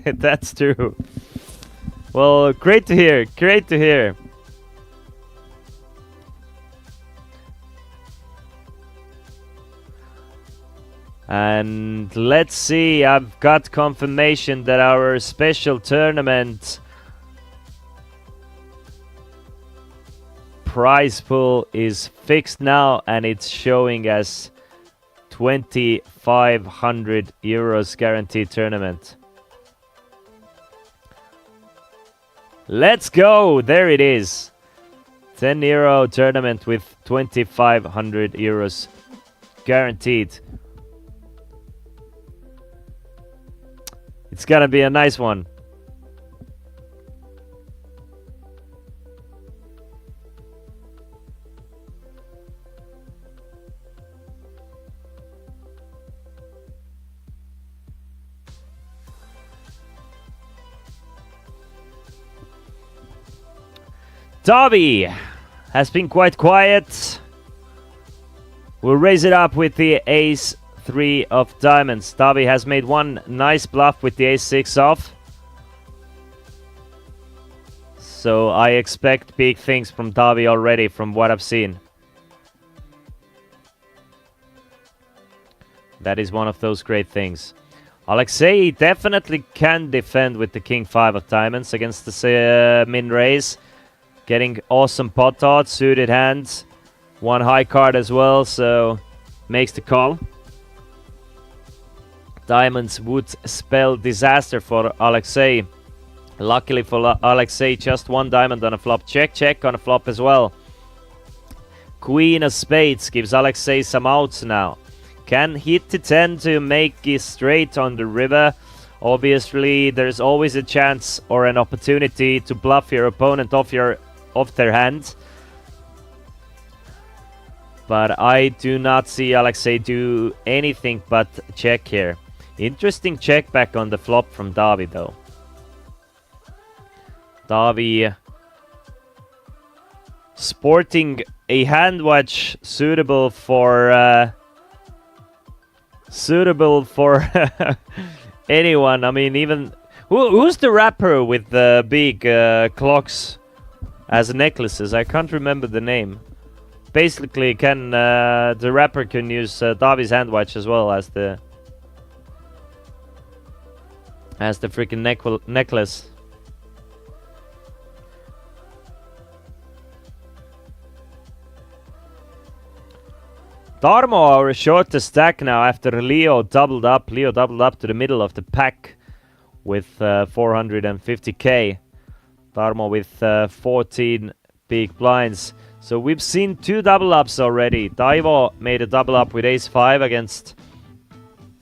That's true. Well, great to hear. Great to hear. And let's see. I've got confirmation that our special tournament prize pool is fixed now, and it's showing as 2,500 euros guaranteed tournament. Let's go! There it is. 10 euro tournament with 2,500 euros guaranteed. It's gonna be a nice one. Dobby has been quite quiet. We'll raise it up with the ace 3 of diamonds. Dobby has made one nice bluff with the ace 6 off. So I expect big things from Dobby already from what I've seen. That is one of those great things. Alexei definitely can defend with the king 5 of diamonds against the min raise. Getting awesome pot odds, suited hands. One high card as well, so makes the call. Diamonds would spell disaster for Alexei. Luckily for Alexei, just one diamond on a flop. Check, check on a flop as well. Queen of spades gives Alexei some outs now. Can hit the 10 to make it straight on the river. Obviously, there's always a chance or an opportunity to bluff your opponent off their hand. But I do not see Alexei do anything but check here. Interesting check back on the flop from Davi though. Davi sporting a hand watch suitable for anyone. I mean, even who's the rapper with the big clocks as necklaces? I can't remember the name. Basically, the rapper can use Davi's hand watch as well as the freaking necklace. Darmo, our shortest stack now after Leo doubled up. Leo doubled up to the middle of the pack with 450k. Tarmo with 14 big blinds. So we've seen 2 double ups already. Taivo made a double up with ace-5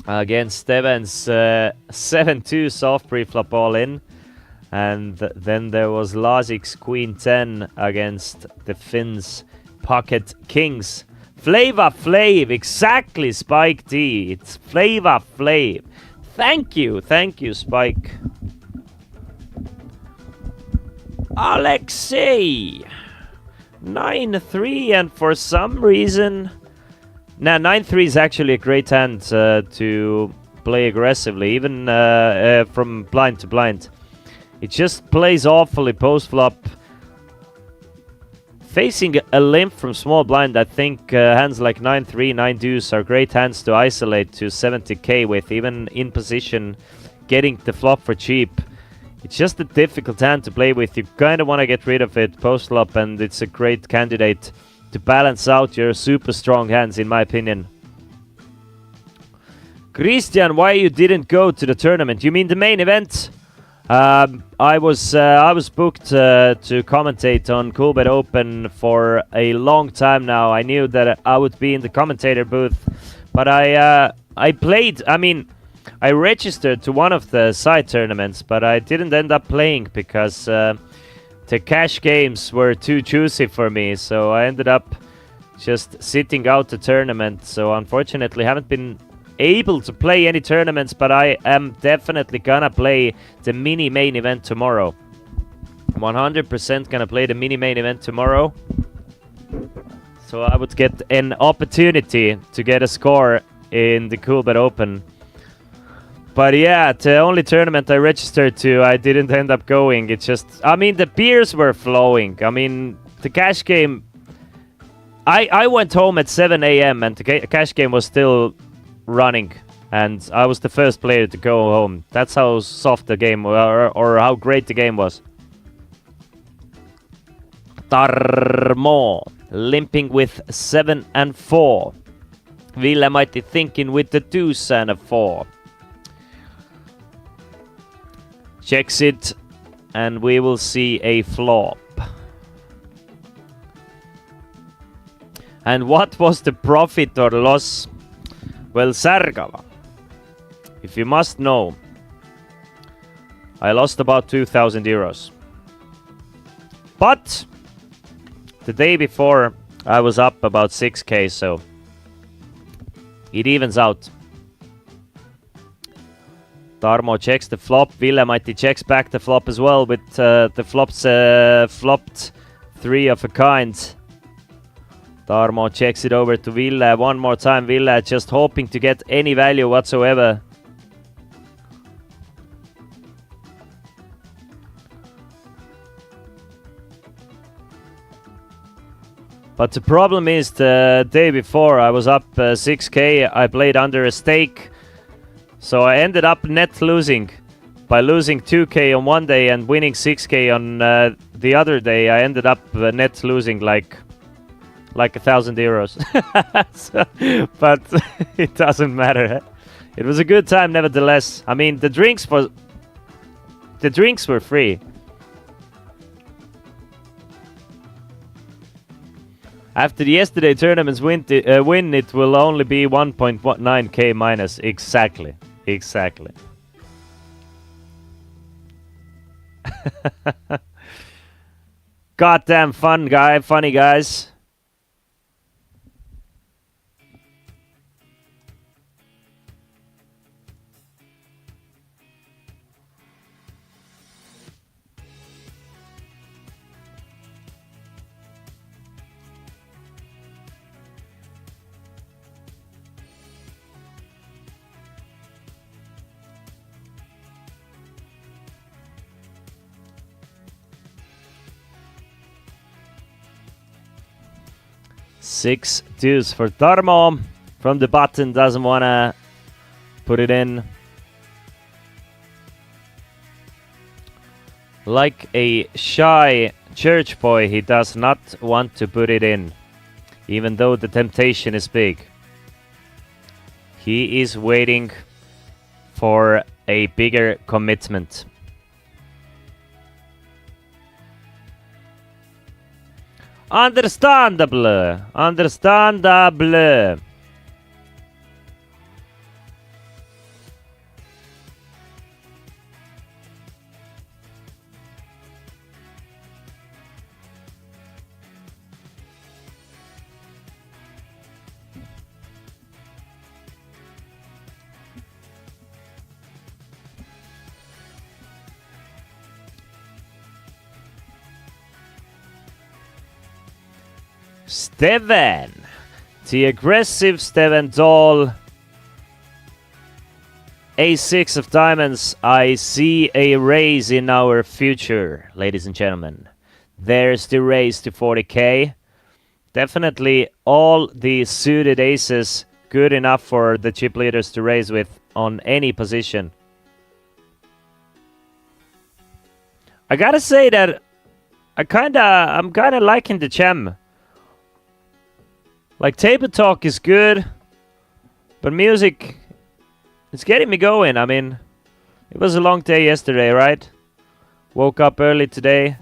against Evans. 7-2 soft pre-flop all in. And then there was Lasik's queen-10 against the Finns pocket kings. Flava Flav, exactly, Spike D. It's Flava Flav. Thank you, Spike. Alexei, 9-3, and for some reason, now 9-3 is actually a great hand to play aggressively, even from blind to blind. It just plays awfully post flop. Facing a limp from small blind, I think hands like 9-3, 9-deuce are great hands to isolate to 70k with, even in position, getting the flop for cheap. It's just a difficult hand to play with. You kind of want to get rid of it post flop, and it's a great candidate to balance out your super strong hands, in my opinion. Christian, why you didn't go to the tournament? You mean the main event? I was booked to commentate on Coolbet Open for a long time now. I knew that I would be in the commentator booth, but I played. I mean, I registered to one of the side tournaments, but I didn't end up playing because the cash games were too juicy for me. So I ended up just sitting out the tournament. So unfortunately, haven't been able to play any tournaments, but I am definitely gonna play the mini main event tomorrow. 100% gonna play the mini main event tomorrow, so I would get an opportunity to get a score in the Coolbet Open. But yeah, the only tournament I registered to, I didn't end up going. It's just, I mean, the beers were flowing. I mean, the cash game, I went home at 7 a.m. and the cash game was still running, and I was the first player to go home. That's how soft the game, or how great the game was. Tarmo limping with 7 and 4. Val-Matti thinking with the 2s and a 4. Checks it, and we will see a flop. And what was the profit or loss? Well, Särgava, if you must know, I lost about 2,000 euros. But the day before, I was up about 6k, so it evens out. Tarmo checks the flop. Val-Matti checks back the flop as well with the flops flopped 3 of a kind. Tarmo checks it over to Ville one more time. Ville just hoping to get any value whatsoever. But the problem is the day before I was up 6k. I played under a stake. So I ended up net losing. By losing 2k on one day and winning 6k on the other day, I ended up net losing like 1,000 euros. But it doesn't matter. It was a good time nevertheless. I mean, the drinks were free. After yesterday tournament's win, it will only be 1.9k minus. Exactly. Goddamn funny guys. Six deuce for Tarmo. From the button, doesn't want to put it in. Like a shy church boy, he does not want to put it in, even though the temptation is big. He is waiting for a bigger commitment. Understandable. Understandable. Steven. The aggressive Steven Dahl. A6 of diamonds. I see a raise in our future, ladies and gentlemen. There's the raise to 40k. Definitely all the suited aces good enough for the chip leaders to raise with on any position. I gotta say that I'm kinda liking the gem. Like, table talk is good, but music, it's getting me going. I mean, it was a long day yesterday, right? Woke up early today.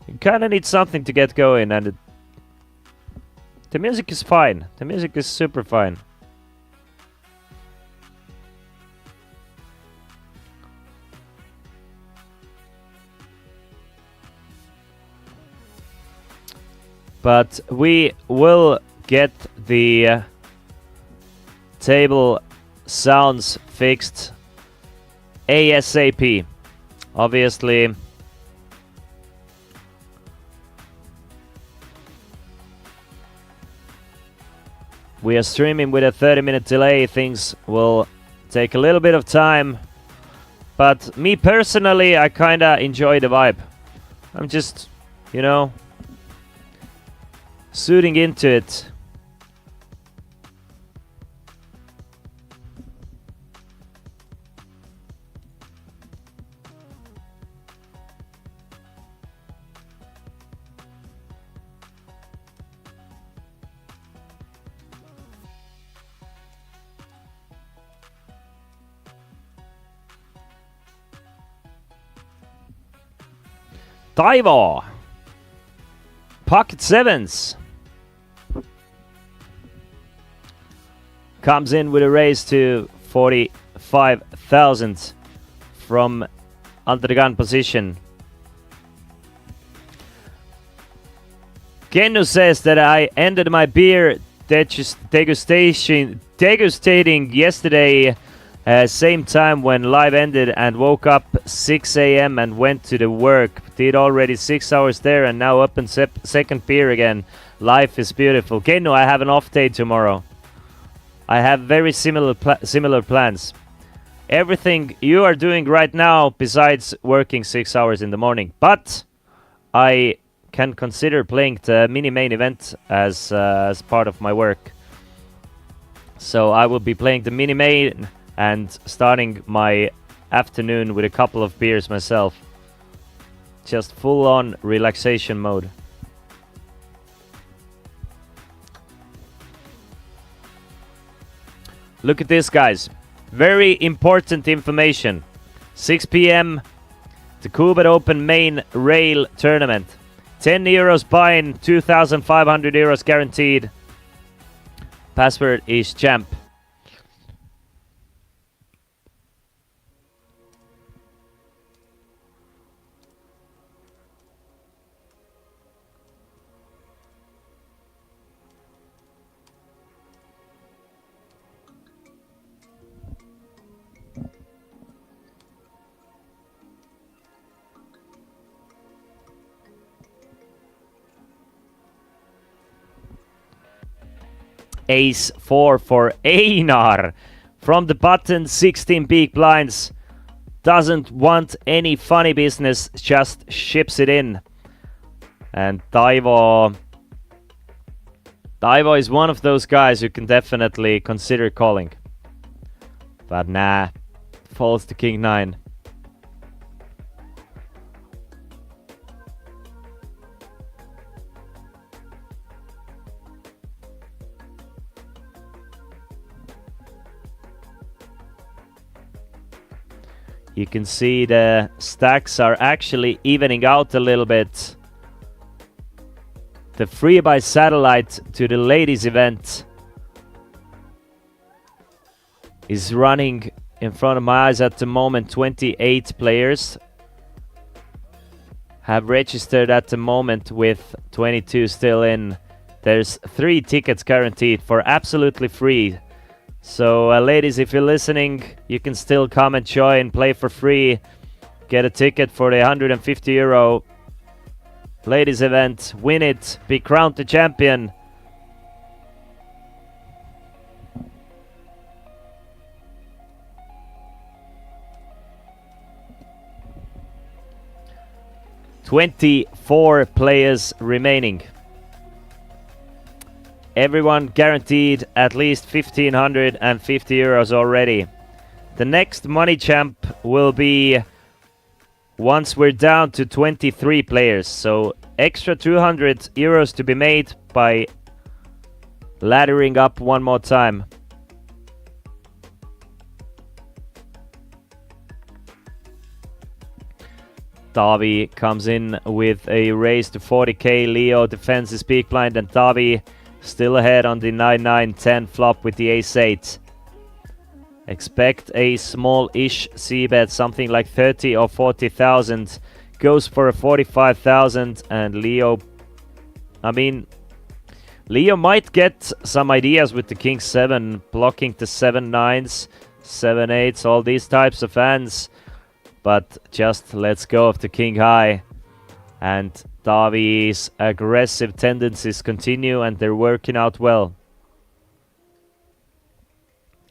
You kind of need something to get going, and the music is fine. The music is super fine. But we will get the table sounds fixed ASAP. Obviously, we are streaming with a 30-minute delay. Things will take a little bit of time. But me personally, I kinda enjoy the vibe. I'm just, you know, suiting into it. Taivo. Pocket sevens. Comes in with a raise to 45,000 from under the gun position. Kennu says that I ended my beer degustating yesterday same time when live ended and woke up 6 a.m. and went to the work. Did already 6 hours there and now up in second beer again. Life is beautiful. Kennu, I have an off day tomorrow. I have very similar plans. Everything you are doing right now besides working 6 hours in the morning. But I can consider playing the mini main event as part of my work. So I will be playing the mini main and starting my afternoon with a couple of beers myself. Just full on relaxation mode. Look at this, guys. Very important information. 6 p.m. the Coolbet Open main rail tournament. 10 euros buy-in, 2,500 euros guaranteed. Password is champ. Ace 4 for Einar. From the button, 16 big blinds. Doesn't want any funny business, just ships it in. And Taivo is one of those guys who can definitely consider calling. But nah, falls to King 9. You can see the stacks are actually evening out a little bit. The free by satellite to the ladies event is running in front of my eyes at the moment. 28 players have registered at the moment, with 22 still in. There's 3 tickets guaranteed for absolutely free. So ladies, if you're listening, you can still come and join, play for free, get a ticket for the €150 ladies event, win it, be crowned the champion. "24 players remaining. Everyone guaranteed at least €1,550 already. The next money champ will be once we're down to 23 players. So extra €200 to be made by laddering up one more time. Tavi comes in with a raise to 40k. Leo defends his big blind, and Tavi still ahead on the 9-9-10 flop with the ace-8. Expect a small-ish c-bet, something like 30 or 40,000. Goes for a 45,000, and Leo might get some ideas with the king 7, blocking the 7-9s, 7-8s, all these types of hands. But just let's go of the king high. And Davi's aggressive tendencies continue, and they're working out well.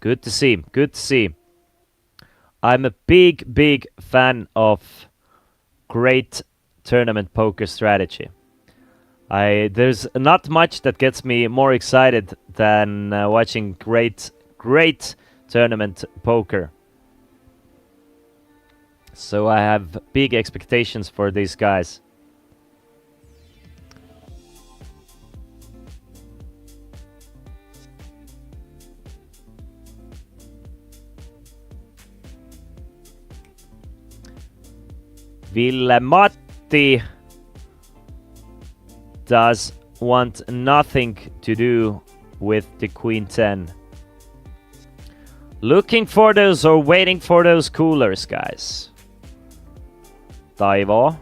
Good to see, good to see. I'm a big fan of great tournament poker strategy. There's not much that gets me more excited than watching great tournament poker. So I have big expectations for these guys. Val-Matti does want nothing to do with the queen 10. Looking for those or waiting for those coolers, guys. Taivo.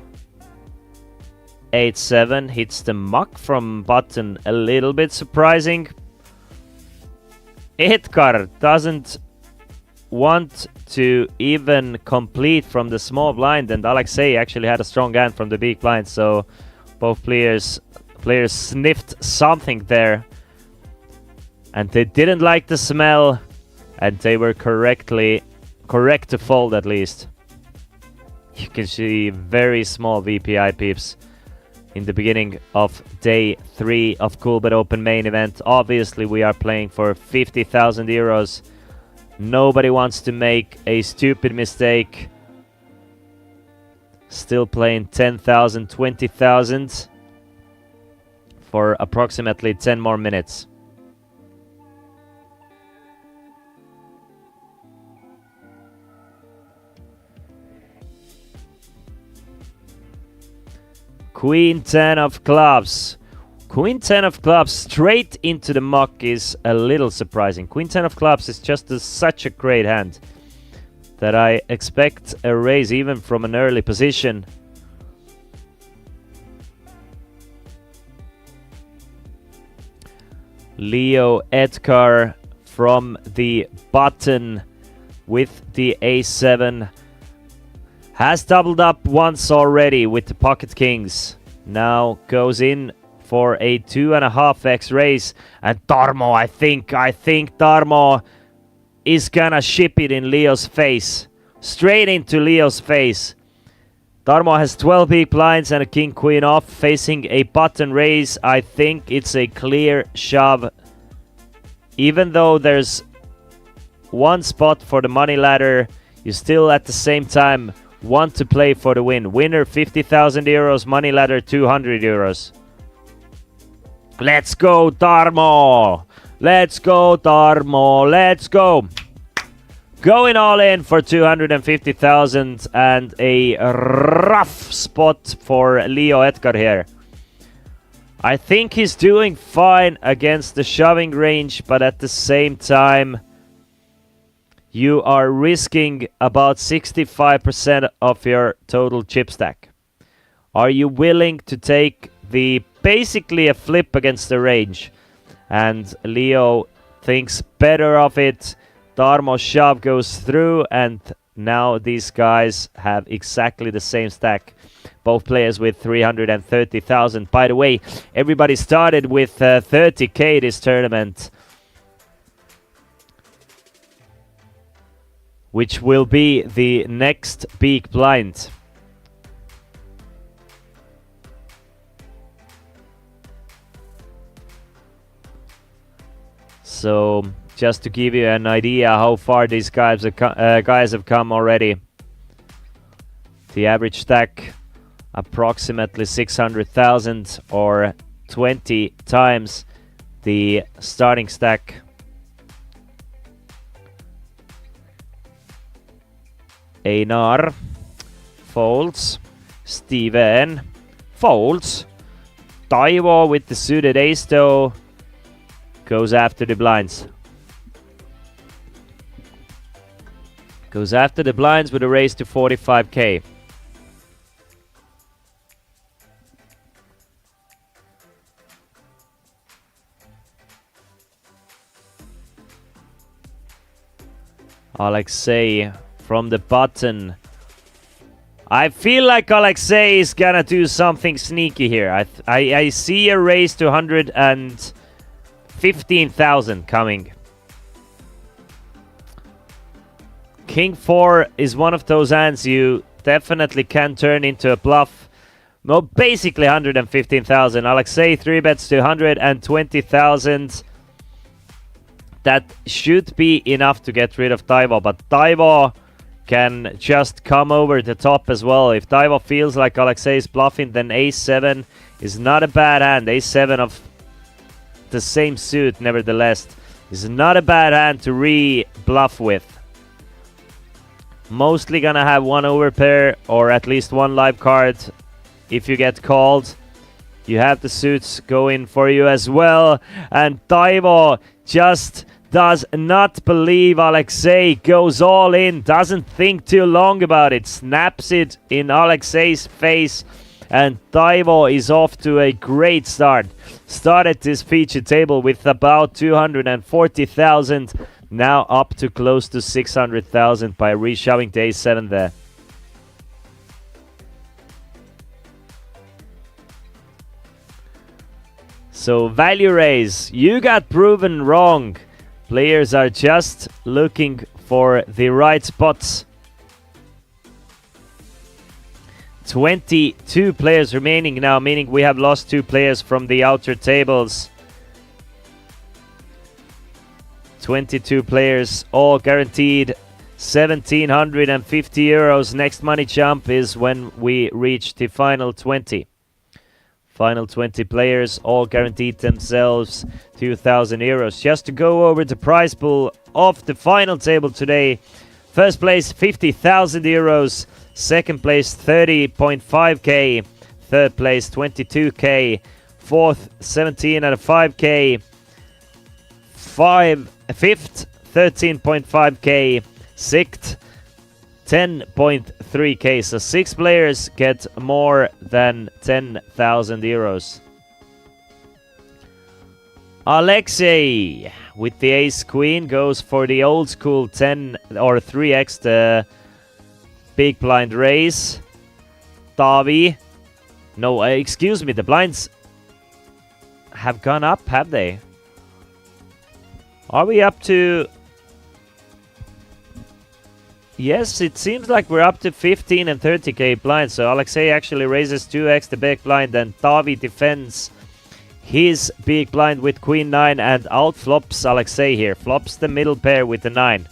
8-7 hits the muck from button, a little bit surprising. Edgar doesn't want to even complete from the small blind, and Alexei actually had a strong hand from the big blind, so both players sniffed something there, and they didn't like the smell, and they were correct to fold at least. You can see very small VPI peeps in the beginning of day 3 of Coolbet Open main event. Obviously we are playing for €50,000. Nobody wants to make a stupid mistake. Still playing 10,000, 20,000 for approximately 10 more minutes. Queen 10 of clubs. Queen 10 of clubs straight into the muck is a little surprising. Queen 10 of clubs is just such a great hand that I expect a raise even from an early position. Leo Edgar from the button with the A7 has doubled up once already with the pocket kings. Now goes in for a 2.5x raise, and Tarmo, I think Tarmo is gonna ship it in Leo's face. Straight into Leo's face. Tarmo has 12 big blinds and a king queen off, facing a button raise. I think it's a clear shove. Even though there's one spot for the money ladder, you still at the same time want to play for the win. Winner €50,000, money ladder €200. Let's go, Tarmo! Let's go, Tarmo! Let's go! Going all in for 250,000, and a rough spot for Leo Edgar here. I think he's doing fine against the shoving range, but at the same time, you are risking about 65% of your total chip stack. Are you willing to take the basically a flip against the range? And Leo thinks better of it. Tarmo's shove goes through, and now these guys have exactly the same stack. Both players with 330,000. By the way, everybody started with 30k this tournament, which will be the next big blind. So, just to give you an idea how far these guys have come already. The average stack approximately 600,000, or 20 times the starting stack. Einar folds. Steven folds. Taivo with the suited ace though goes after the blinds. Goes after the blinds with a raise to 45k. Alexei from the button. I feel like Alexei is gonna do something sneaky here. I see a raise to 115,000 coming. King 4 is one of those hands you definitely can turn into a bluff. No, basically 115,000. Alexei 3-bets to 120,000. That should be enough to get rid of Taivo, but Taivo can just come over the top as well. If Taivo feels like Alexei is bluffing, then Ace-7 is not a bad hand. Ace-7 of the same suit, nevertheless, is not a bad hand to re-bluff with. Mostly gonna have one overpair or at least one live card. If you get called, you have the suits going for you as well. And Taivo just does not believe Alexei, goes all in, doesn't think too long about it, snaps it in Alexei's face, and Taivo is off to a great start. Started this feature table with about 240,000, now up to close to 600,000 by reshoving to Ace-7 there. So value raise, you got proven wrong. Players are just looking for the right spots. 22 players remaining now, meaning we have lost 2 players from the outer tables. 22 players, all guaranteed 1,750 euros. Next money jump is when we reach the final 20. Final 20 players all guaranteed themselves 2,000 euros. Just to go over the prize pool of the final table today. First place 50,000 euros. Second place 30.5k. Third place 22k. Fourth 17.5k. Fifth 13.5k. Sixth 10.3k. So 6 players get more than 10,000 euros. Alexei with the ace queen goes for the old school 10 or 3x the big blind raise. Tavi. No, excuse me, the blinds have gone up, have they? Are we up to... Yes, it seems like we're up to 15 and 30k blinds. So Alexei actually raises 2x the big blind, and Tavi defends his big blind with queen 9 and outflops Alexei here. Flops the middle pair with the 9.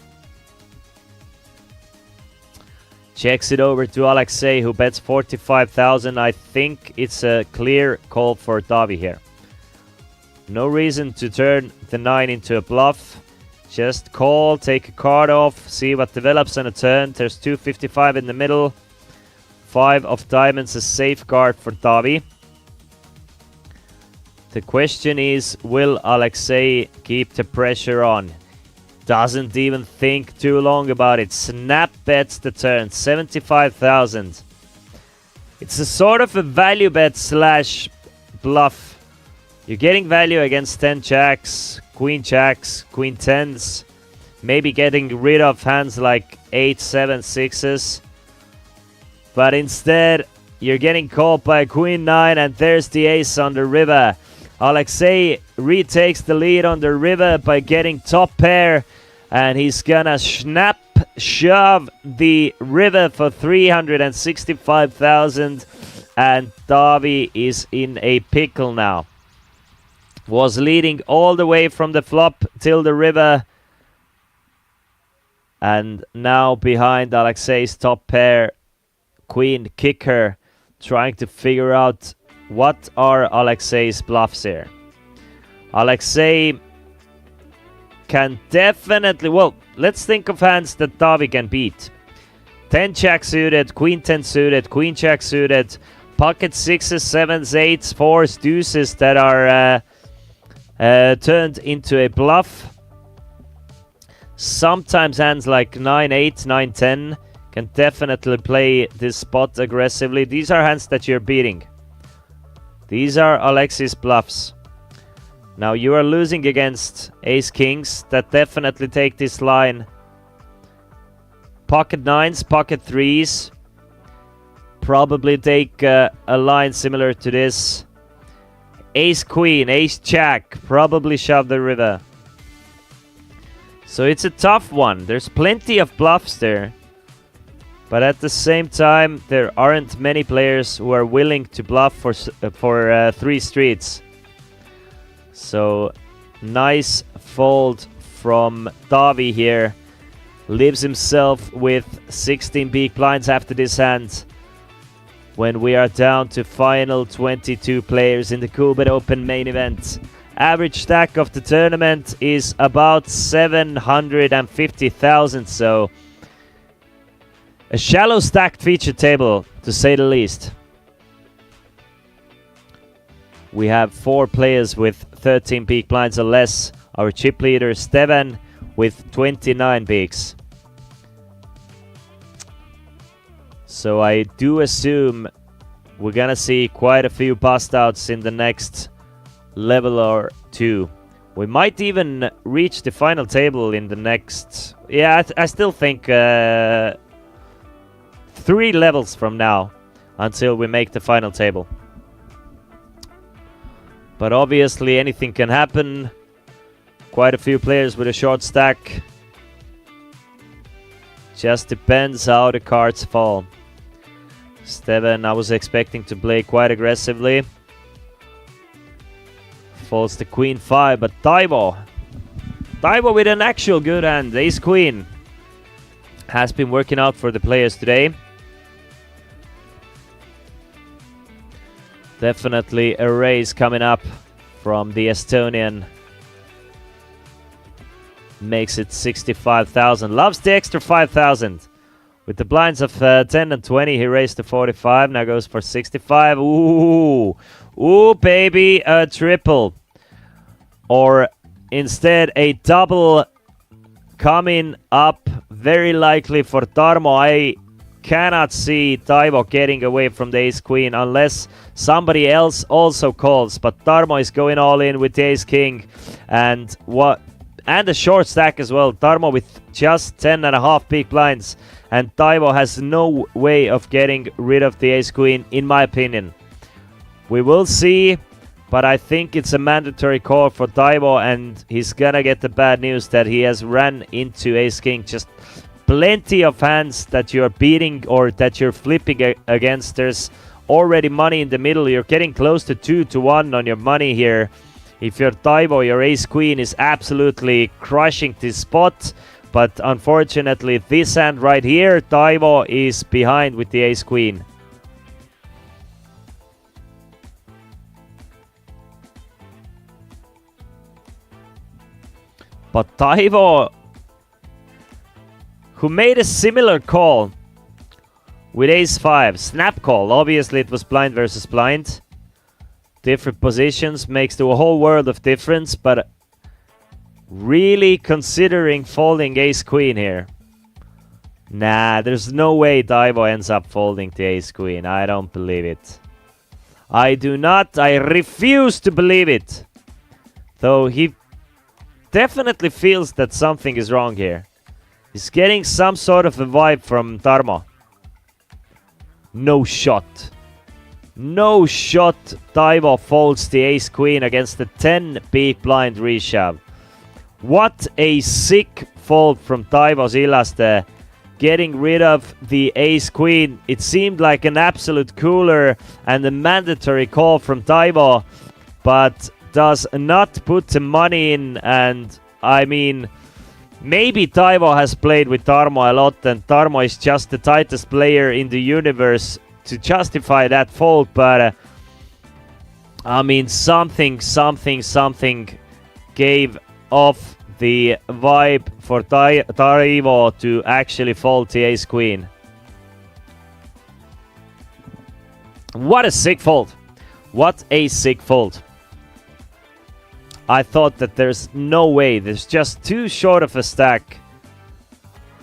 Checks it over to Alexei, who bets 45,000. I think it's a clear call for Tavi here. No reason to turn the 9 into a bluff. Just call, take a card off, see what develops on a turn. There's 255 in the middle. 5 of diamonds, a safeguard for Tavi. The question is, will Alexei keep the pressure on? Doesn't even think too long about it. Snap bets the turn, 75,000. It's a sort of a value bet slash bluff. You're getting value against 10 jacks, queen 10s, maybe getting rid of hands like 8, 7, 6s. But instead, you're getting called by queen 9, and there's the ace on the river. Alexei retakes the lead on the river by getting top pair, and he's gonna shove the river for 365,000, and Davi is in a pickle now. Was leading all the way from the flop till the river, and now behind Alexei's top pair, queen kicker, trying to figure out what are Alexei's bluffs here. Alexei can definitely, well, let's think of hands that Davi can beat. 10 jack suited, queen 10 suited, queen jack suited, pocket 6s, 7s, 8s, 4s, deuces that are turned into a bluff. Sometimes hands like 9-8, 9-10 can definitely play this spot aggressively. These are hands that you're beating. These are Alexei's bluffs. Now you are losing against ace-kings that definitely take this line. Pocket 9s, pocket 3s probably take a line similar to this. Ace-queen, ace-jack probably shove the river. So it's a tough one. There's plenty of bluffs there. But at the same time, there aren't many players who are willing to bluff for 3 streets. So nice fold from Davi here. Leaves himself with 16 big blinds after this hand, when we are down to final 22 players in the Coolbet Open main event. Average stack of the tournament is about 750,000, so a shallow stacked feature table, to say the least. We have 4 players with 13 big blinds or less. Our chip leader, Steven, with 29 bigs. So I do assume we're gonna see quite a few bust outs in the next level or 2. We might even reach the final table in the next... Yeah, I still think 3 levels from now until we make the final table. But obviously anything can happen. Quite a few players with a short stack. Just depends how the cards fall. Steven, I was expecting to play quite aggressively. Falls the queen 5, but Taivo with an actual good hand. Ace queen has been working out for the players today. Definitely a raise coming up from the Estonian. Makes it 65,000. Loves the extra 5,000. With the blinds of 10 and 20, he raised to 45. Now goes for 65. Ooh. Ooh, baby. A triple. Or instead, a double coming up. Very likely for Tarmo. I cannot see Taivo getting away from the ace-queen unless somebody else also calls. But Tarmo is going all in with the ace-king. And a short stack as well. Tarmo with just 10.5 big blinds. And Taivo has no way of getting rid of the ace-queen, in my opinion. We will see, but I think it's a mandatory call for Taivo, and he's gonna get the bad news that he has ran into ace-king. Just plenty of hands that you're beating or that you're flipping against. There's already money in the middle. You're getting close to 2-1 on your money here. If you're Taivo, your ace-queen is absolutely crushing this spot. But unfortunately, this hand right here, Taivo is behind with the ace-queen. But Taivo, who made a similar call with ace-5, snap call. Obviously, it was blind versus blind. different positions makes the whole world of difference, but really considering folding ace-queen here. Nah, there's no way Taivo ends up folding to ace-queen. I don't believe it. I do not. I refuse to believe it. Though he definitely feels that something is wrong here. He's getting some sort of a vibe from Tarmo. No shot. No shot. Taivo folds the ace-queen against the 10 big blind reshove. What a sick fold from Taivo Sillaste. Getting rid of the ace-queen. It seemed like an absolute cooler and a mandatory call from Taivo, but does not put the money in. And I mean, maybe Taivo has played with Tarmo a lot, and Tarmo is just the tightest player in the universe to justify that fold, but I mean, something gave off the vibe for Taivo to actually fold the ace-queen. What a sick fold. What a sick fold. I thought that there's no way. There's just too short of a stack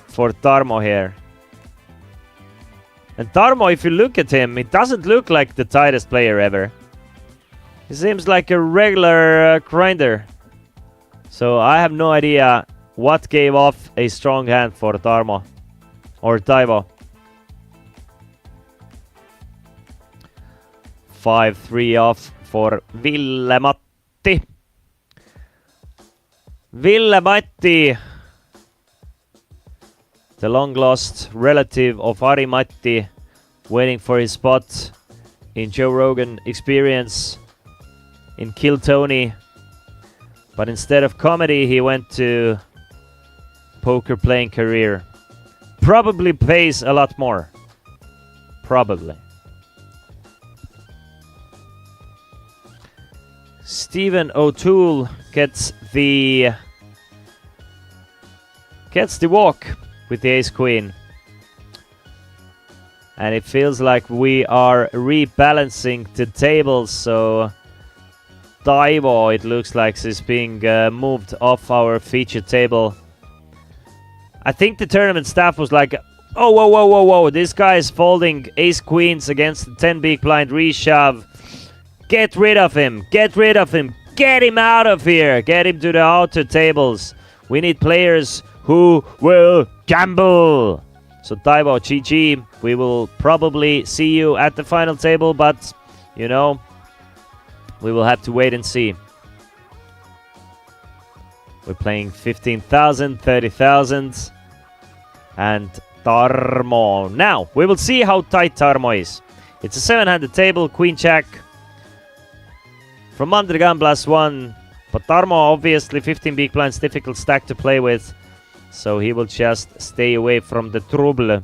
for Tarmo here. And Tarmo, if you look at him, it doesn't look like the tightest player ever. He seems like a regular grinder. So I have no idea what gave off a strong hand for Tarmo or Taivo. 5-3 off for Val-Matti. Val-Matti, the long lost relative of Ari-Matti, waiting for his spot in Joe Rogan Experience in Kill Tony. But instead of comedy, he went to poker playing career. Probably pays a lot more. Probably. Stephen O'Toole gets the walk with the ace-queen. And it feels like we are rebalancing the tables, so Taivo, it looks like, is being moved off our feature table. I think the tournament staff was like, oh, whoa, this guy is folding ace-queens against the 10 big blind reshove. Get rid of him, get him out of here, get him to the outer tables. We need players who will gamble. So Taivo, GG, we will probably see you at the final table, but, you know, we will have to wait and see. We're playing 15,000, 30,000, and Tarmo. Now, we will see how tight Tarmo is. It's a 7-handed table, queen jack. From under the gun +1, but Tarmo obviously 15 big blinds, difficult stack to play with, so he will just stay away from the trouble.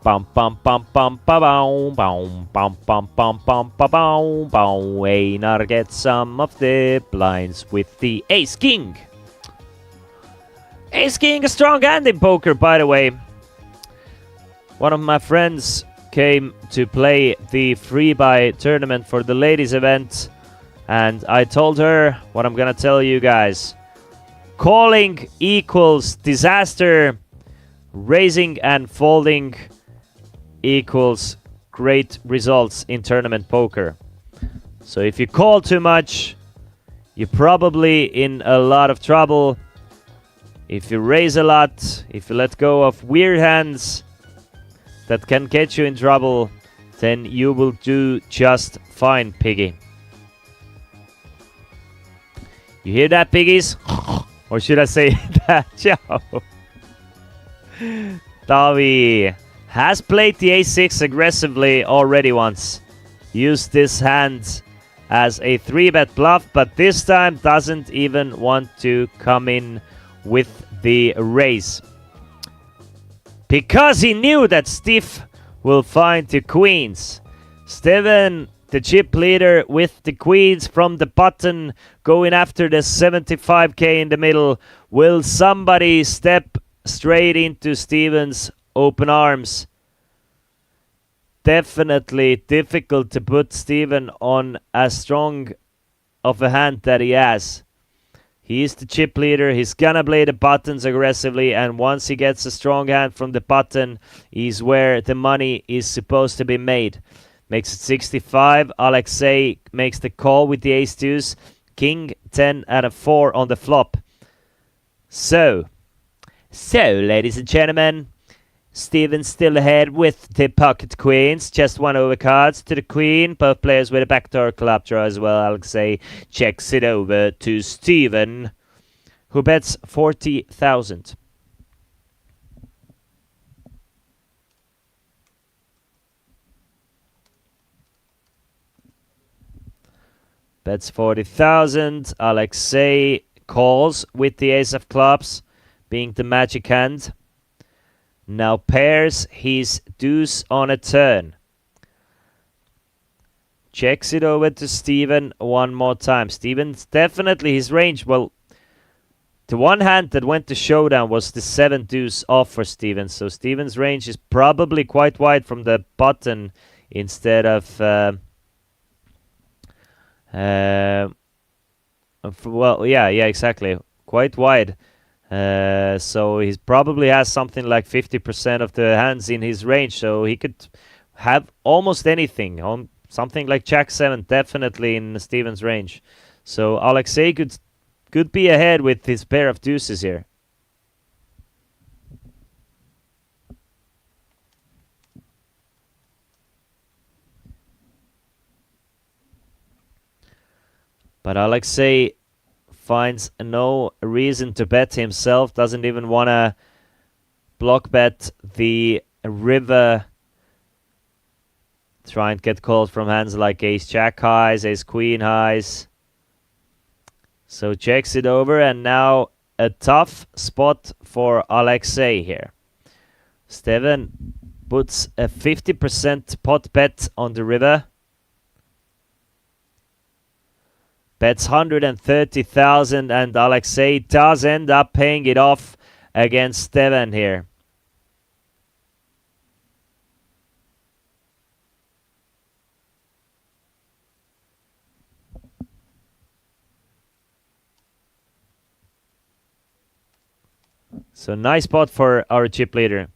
Bum bum bum bum ba bow bum bum bum bum bum ba bow bow. Einar gets some of the blinds with the ace king. Ace king, a strong hand in poker, by the way. One of my friends came to play the free buy tournament for the ladies event, and I told her what I'm gonna tell you guys. Calling equals disaster. Raising and folding equals great results in tournament poker. So if you call too much, you're probably in a lot of trouble. If you raise a lot, if you let go of weird hands that can get you in trouble, then you will do just fine, piggy. You hear that, piggies? Or should I say that? Ciao. Tavi has played the a6 aggressively already once. Used this hand as a 3-bet bluff, but this time doesn't even want to come in with the raise. Because he knew that Steve will find the queens. Steven the chip leader with the queens from the button going after the 75k in the middle. Will somebody step straight into Steven's open arms? Definitely difficult to put Steven on as strong of a hand that he has. He is the chip leader. He's gonna play the buttons aggressively, and once he gets a strong hand from the button, is where the money is supposed to be made. Makes it 65. Alexei makes the call with the ace deuce. King 10 and a 4 on the flop. So, ladies and gentlemen, Steven's still ahead with the pocket queens. Just one over cards to the queen. Both players with a backdoor club draw as well. Alexei checks it over to Steven, who bets 40,000. Bets 40,000. Alexei calls with the ace of clubs, being the magic hand. Now pairs his deuce on a turn. Checks it over to Steven one more time. Steven's definitely his range. Well, the one hand that went to showdown was the 7 deuce off for Steven. So Steven's range is probably quite wide from the button instead of... well, yeah, exactly. Quite wide. So he probably has something like 50% of the hands in his range, so he could have almost anything. On something like Jack 7, definitely in Steven's range. So Alexei could be ahead with his pair of deuces here. But Alexei finds no reason to bet himself, doesn't even want to block bet the river. Try and get called from hands like ace jack highs, ace queen highs. So checks it over, and now a tough spot for Alexei here. Steven puts a 50% pot bet on the river. Bets 130,000, and Alexei does end up paying it off against Steven here. So nice spot for our chip leader.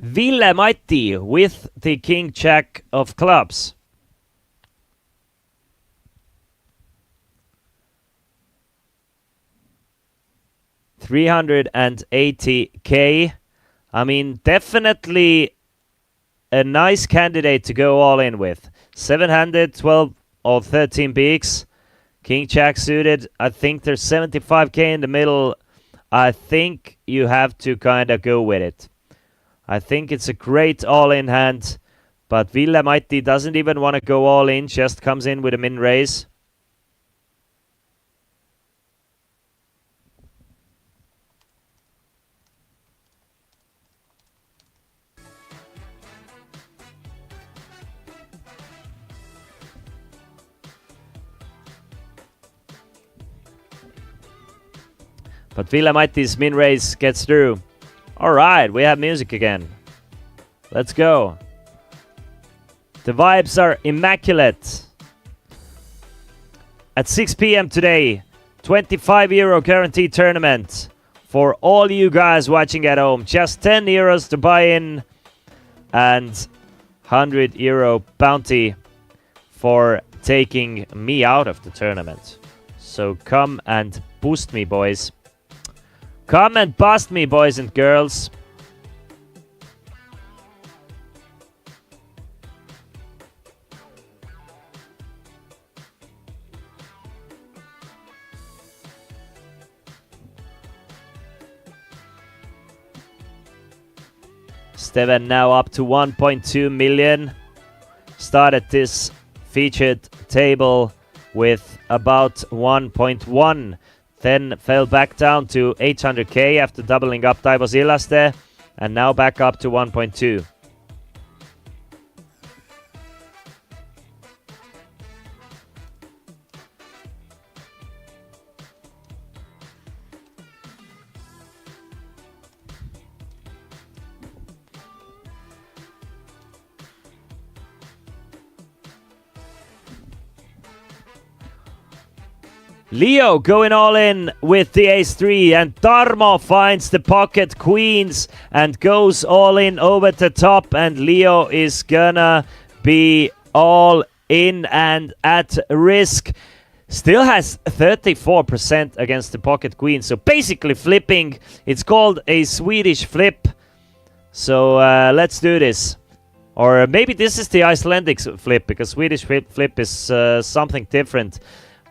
Val-Matti with the king jack of clubs. $380K. I mean, definitely a nice candidate to go all in with. 700, 12 or 13 bigs. King jack suited. I think there's 75K in the middle. I think you have to kind of go with it. I think it's a great all-in hand, but Val-Matti doesn't even want to go all in, just comes in with a min raise. But Val-Matti's min raise gets through. All right, we have music again. Let's go. The vibes are immaculate. At 6 p.m. today, €25 guaranteed tournament for all you guys watching at home. Just €10 to buy in and €100 bounty for taking me out of the tournament. So come and boost me, boys. Come and bust me, boys and girls. Steven now up to 1.2 million. Started this featured table with about 1.1. Then fell back down to 800k after doubling up Taivo Sillaste. And now back up to 1.2. Leo going all in with the ace-3, and Tarmo finds the pocket queens and goes all in over the top, and Leo is gonna be all in and at risk. Still has 34% against the pocket queen, so basically flipping. It's called a Swedish flip. So let's do this. Or maybe this is the Icelandic flip, because Swedish flip is something different.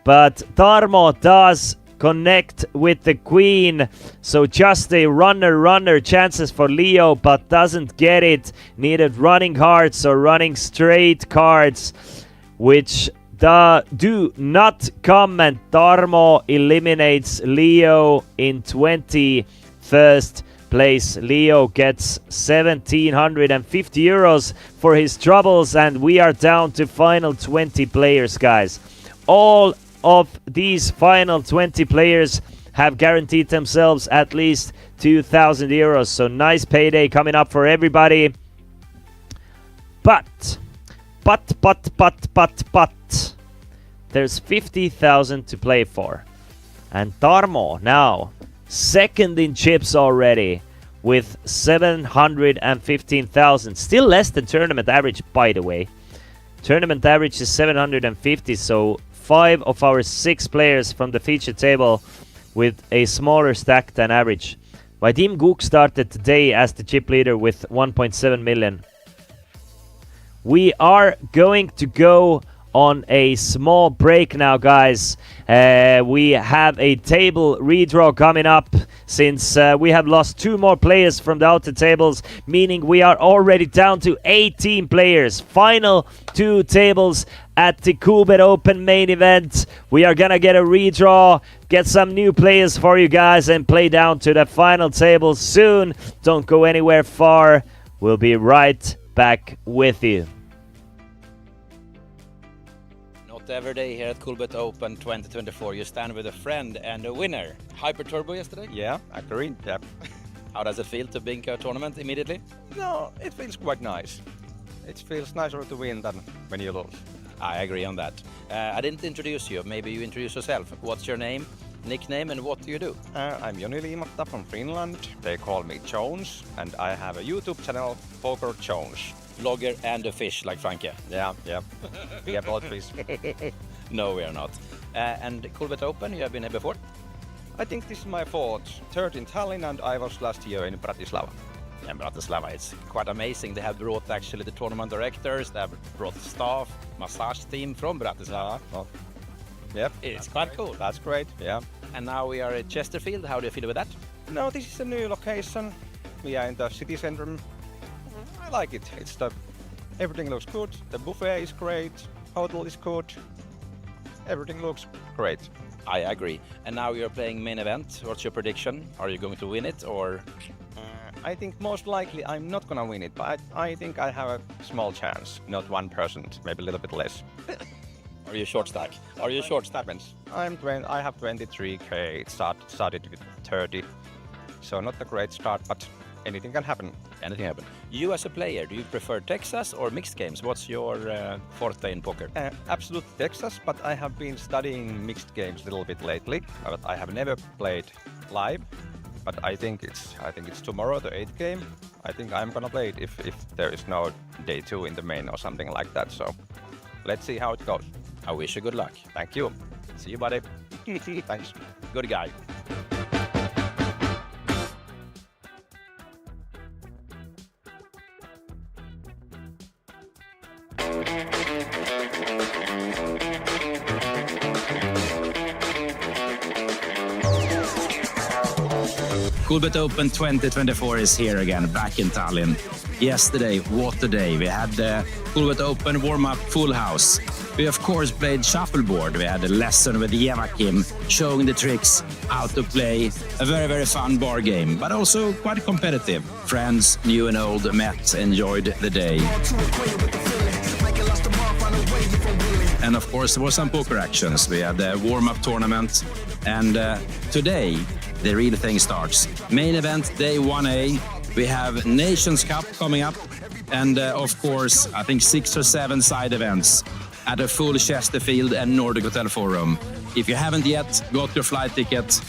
But Tarmo does connect with the queen, so just a runner chances for Leo, but doesn't get it. Needed running hearts or running straight cards, which do not come, and Tarmo eliminates Leo in 21st place. Leo gets 1,750 euros for his troubles, and we are down to final 20 players, guys. All of these final 20 players have guaranteed themselves at least 2,000 euros. So nice payday coming up for everybody. But, there's 50,000 to play for. And Tarmo now second in chips already with 715,000. Still less than tournament average, by the way. Tournament average is 750, so 5 of our 6 players from the feature table with a smaller stack than average. Vadim Guk started today as the chip leader with 1.7 million. We are going to go on a small break now, guys. We have a table redraw coming up, since we have lost 2 more players from the outer tables, meaning we are already down to 18 players. Final 2 tables at the Coolbet Open main event. We are gonna get a redraw, get some new players for you guys, and play down to the final table soon. Don't go anywhere far. We'll be right back with you. Every day here at Coolbet Open 2024, you stand with a friend and a winner. Hyper Turbo yesterday? Yeah, agreed. Yeah. How does it feel to bink a tournament immediately? No, it feels quite nice. It feels nicer to win than when you lose. I agree on that. I didn't introduce you. Maybe you introduce yourself. What's your name, nickname, and what do you do? I'm Joni Liimatta from Finland. They call me Jones, and I have a YouTube channel, Poker Jones. Blogger and a fish like Franke. Yeah. We are both fish. No, we are not. And Coolbet Open, you have been here before? I think this is my 4th. 3rd in Tallinn, and I was last year in Bratislava. And Bratislava, it's quite amazing. They have brought actually the tournament directors, they have brought staff, massage team from Bratislava. Well, yep. It's quite cool. That's great, yeah. And now we are at Chesterfield. How do you feel with that? No, this is a new location. We are in the city center. I like it. Everything looks good. The buffet is great. Hotel is good. Everything looks great. I agree. And now you're playing main event. What's your prediction? Are you going to win it, or? I think most likely I'm not gonna win it, but I think I have a small chance. Not 1%, maybe a little bit less. Are you short stack? Are you short stack? I have 23k. It started with 30, so not a great start, but anything can happen. Anything happen. You as a player, do you prefer Texas or mixed games? What's your forte in poker? Absolutely Texas, but I have been studying mixed games a little bit lately. But I have never played live. But I think it's tomorrow, the 8th game. I think I'm gonna play it if there is no day 2 in the main or something like that. So let's see how it goes. I wish you good luck. Thank you. See you, buddy. Thanks. Good guy. Coolbet Open 2024 is here again, back in Tallinn. Yesterday, what a day. We had the Coolbet Open warm-up full house. We, of course, played shuffleboard. We had a lesson with Kim showing the tricks, how to play. A very, very fun bar game, but also quite competitive. Friends, new and old, met, enjoyed the day. And of course, there were some poker actions. We had a warm-up tournament. And today, the real thing starts. Main event, day 1A. We have Nations Cup coming up. And of course, I think 6 or 7 side events at a full Chesterfield and Nordic Hotel Forum. If you haven't yet got your flight ticket,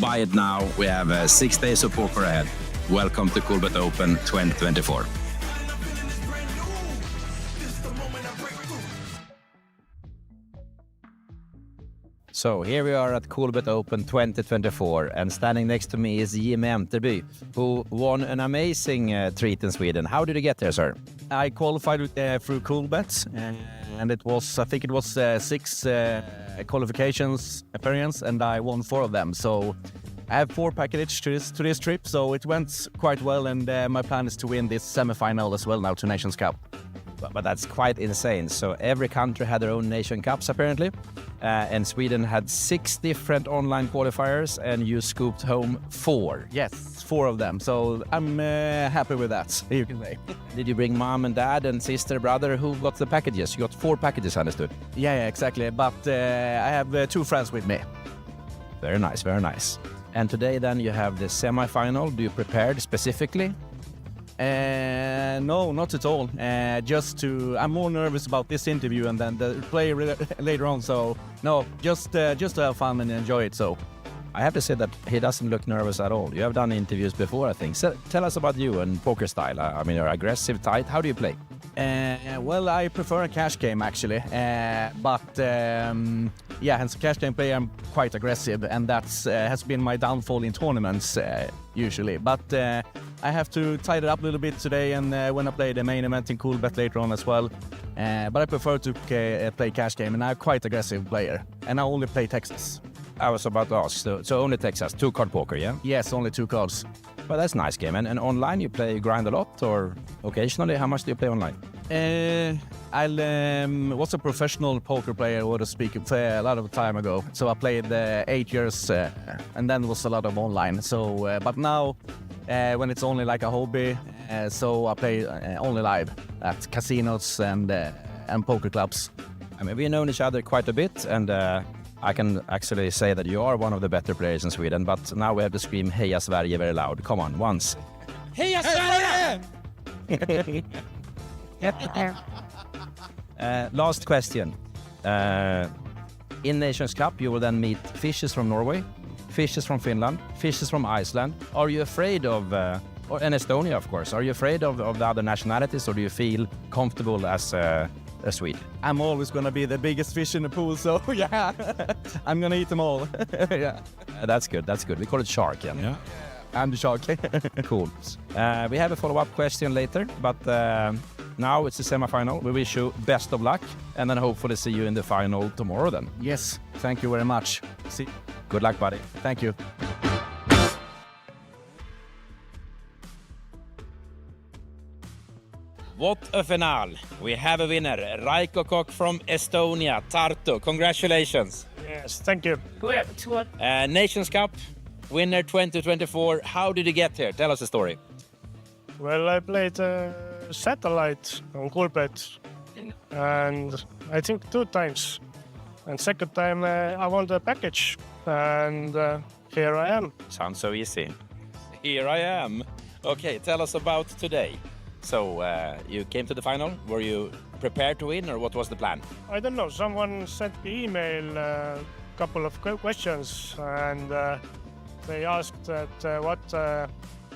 buy it now. We have 6 days of poker ahead. Welcome to Coolbet Open 2024. So here we are at Coolbet Open 2024, and standing next to me is Jim Enterby, who won an amazing treat in Sweden. How did you get there, sir? I qualified through Coolbet, and it was, I think it was 6 qualifications appearance, and I won 4 of them. So I have 4 packages to this trip, so it went quite well, and my plan is to win this semi-final as well now to Nations Cup. But that's quite insane. So every country had their own Nation Cups, apparently. And Sweden had 6 different online qualifiers, and you scooped home 4. Yes, 4 of them. So I'm happy with that, you can say. Did you bring mom and dad and sister, brother? Who got the packages? You got 4 packages, I understood. Yeah, exactly. But I have 2 friends with me. Very nice, very nice. And today then you have the semi-final. Do you prepared specifically? No, not at all. I'm more nervous about this interview and then the play later on. So no, just to have fun and enjoy it. So I have to say that he doesn't look nervous at all. You have done interviews before, I think. So tell us about you and poker style. I mean, you're aggressive, tight. How do you play? Well, I prefer a cash game actually, but as a cash game player, I'm quite aggressive, and that's has been my downfall in tournaments usually. But I have to tidy it up a little bit today, and when I play the main event in Coolbet later on as well. But I prefer to play cash game, and I'm quite aggressive player, and I only play Texas. I was about to ask, so only Texas, 2-card poker, yeah? Yes, only 2 cards. Well, that's a nice game. And online, you play grind a lot, or occasionally? How much do you play online? I was a professional poker player, so to speak, a lot of time ago. So I played 8 years, and then was a lot of online. So, but now, when it's only like a hobby, so I play only live at casinos and poker clubs. I mean, we've known each other quite a bit, and I can actually say that you are one of the better players in Sweden, but now we have to scream Heja Sverige very loud. Come on, once. Heja Sverige! Last question. In Nations Cup, you will then meet fishes from Norway, fishes from Finland, fishes from Iceland. Are you afraid of, and Estonia, of course, are you afraid of the other nationalities, or do you feel comfortable as a Swede? I'm always going to be the biggest fish in the pool, so yeah, I'm going to eat them all. Yeah. That's good, that's good. We call it shark, yeah? I'm the shark. Cool. We have a follow-up question later, but now it's the semi-final. We wish you best of luck, and then hopefully see you in the final tomorrow then. Yes, thank you very much. Good luck, buddy. Thank you. What a finale. We have a winner, Raiko Kok from Estonia, Tartu. Congratulations. Yes, thank you. Nations Cup, winner 2024. How did you get here? Tell us the story. Well, I played Satellite on Coolbet, and I think 2 times. And second time I won the package, and here I am. Sounds so easy. Here I am. Okay, tell us about today. So you came to the final. Were you prepared to win, or what was the plan? I don't know. Someone sent me email a couple of questions, and they asked that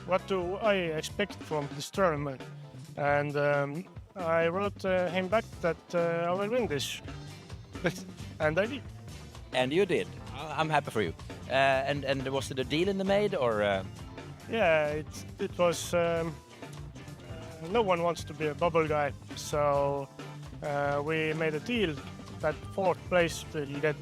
what do I expect from this tournament, and I wrote him back that I will win this, and I did. And you did. I'm happy for you. And was it a deal in the made, or? Yeah, it was. No one wants to be a bubble guy, so we made a deal, that fourth place will get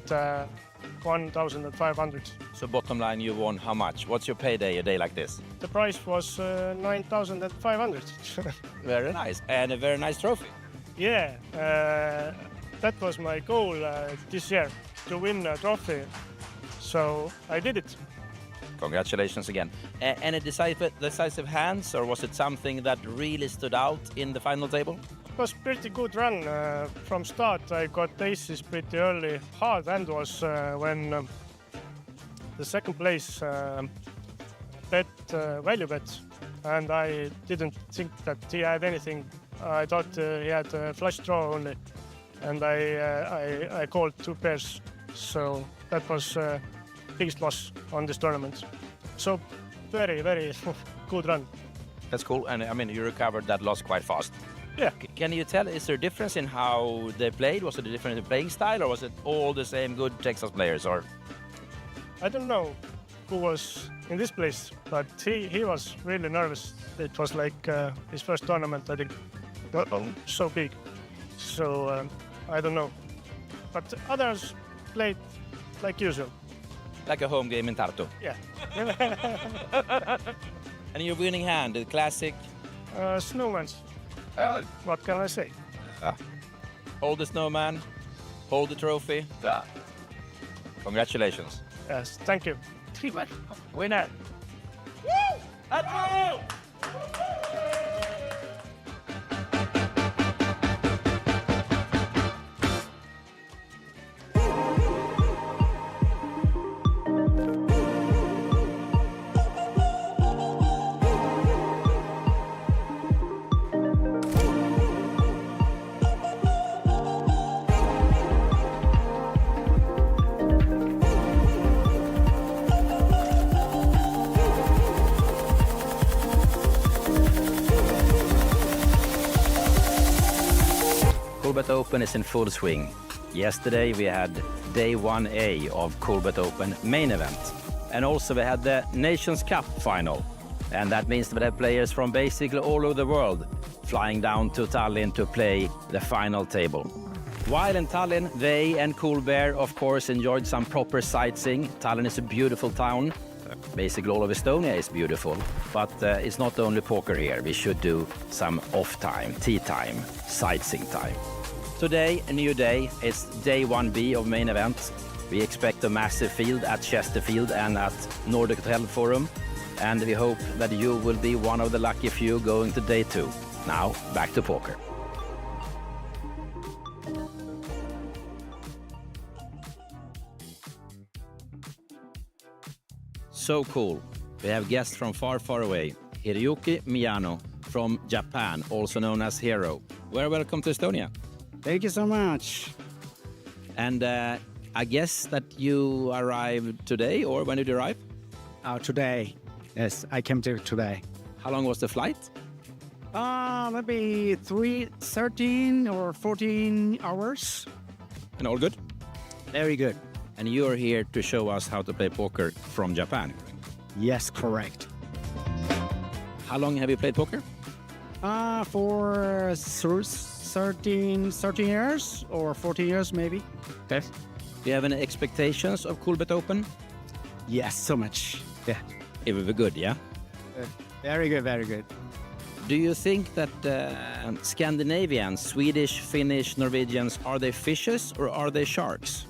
1,500. So bottom line, you won how much? What's your payday a day like this? The price was 9,500. Very nice. And a very nice trophy. Yeah, that was my goal this year, to win a trophy. So I did it. Congratulations again. Any decisive hands, or was it something that really stood out in the final table? It was pretty good run from start. I got aces pretty early. Hard hand was when the second place bet value bet, and I didn't think that he had anything. I thought he had a flush draw only, and I called two pairs. So that was biggest loss on this tournament. So very, very good run. That's cool. And I mean, you recovered that loss quite fast. Yeah. Can you tell, is there a difference in how they played? Was it a difference in playing style, or was it all the same good Texas players? Or I don't know who was in this place, but he was really nervous. It was like his first tournament, I think, so big. So I don't know. But others played like usual. like a home game in Tartu? Yeah. And your winning hand, the classic? Snowmans. What can I say? Hold the snowman, hold the trophy. Congratulations. Yes, thank you. Winner. Coolbet Open is in full swing. Yesterday we had day 1A of Coolbet Open main event. And also we had the Nations Cup final. And that means that we have players from basically all over the world flying down to Tallinn to play the final table. While in Tallinn, they and Coolbet, of course, enjoyed some proper sightseeing. Tallinn is a beautiful town. Basically all of Estonia is beautiful, but it's not only poker here. We should do some off time, tea time, sightseeing time. Today, a new day. It's day 1B of main event. We expect a massive field at Chesterfield and at Nordic Hotel Forum, and we hope that you will be one of the lucky few going to day 2. Now, back to poker. So cool. We have guests from far, far away. Hiroyuki Miyano from Japan, also known as Hero. Very welcome to Estonia. Thank you so much. And I guess that you arrived today, or when did you arrive? Today. Yes, I came to today. How long was the flight? Maybe 13 or 14 hours. And all good? Very good. And you are here to show us how to play poker from Japan. Yes, correct. How long have you played poker? For 13 years or 14 years maybe. Okay. Do you have any expectations of Coolbet Open? Yes, so much. Yeah. It will be good, yeah? Very good, very good. Do you think that Scandinavians, Swedish, Finnish, Norwegians, are they fishes or are they sharks?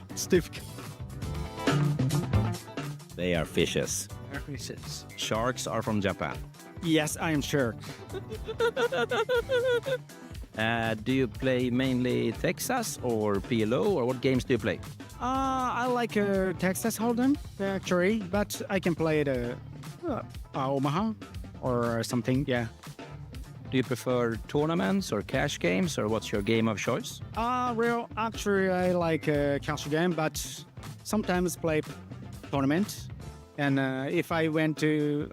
It's difficult. They are fishes. Sharks are from Japan. Yes, I am sure. Do you play mainly Texas or PLO, or what games do you play? I like Texas Hold'em actually, but I can play the Omaha or something. Yeah. Do you prefer tournaments or cash games, or what's your game of choice? Well, actually, I like cash game, but sometimes play tournament. And if I went to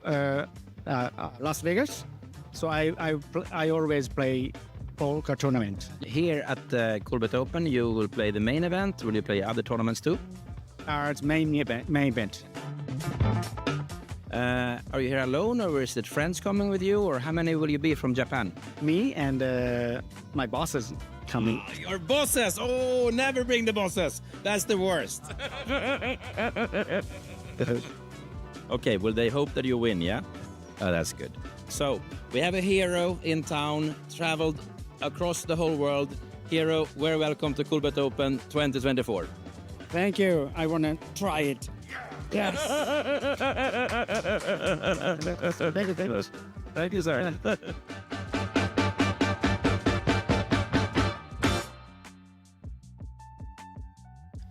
Las Vegas, so I always play poker tournament. Here at the Coolbet Open, you will play the main event. Will you play other tournaments too? It's main event. Are you here alone, or is it friends coming with you, or how many will you be from Japan? Me and my bosses coming. Your bosses! Oh, never bring the bosses. That's the worst. Okay, well, they hope that you win, yeah? Oh, that's good. So, we have a hero in town, traveled across the whole world. Hero, very welcome to Coolbet Open 2024. Thank you. I want to try it. Yes. Thank you, sir.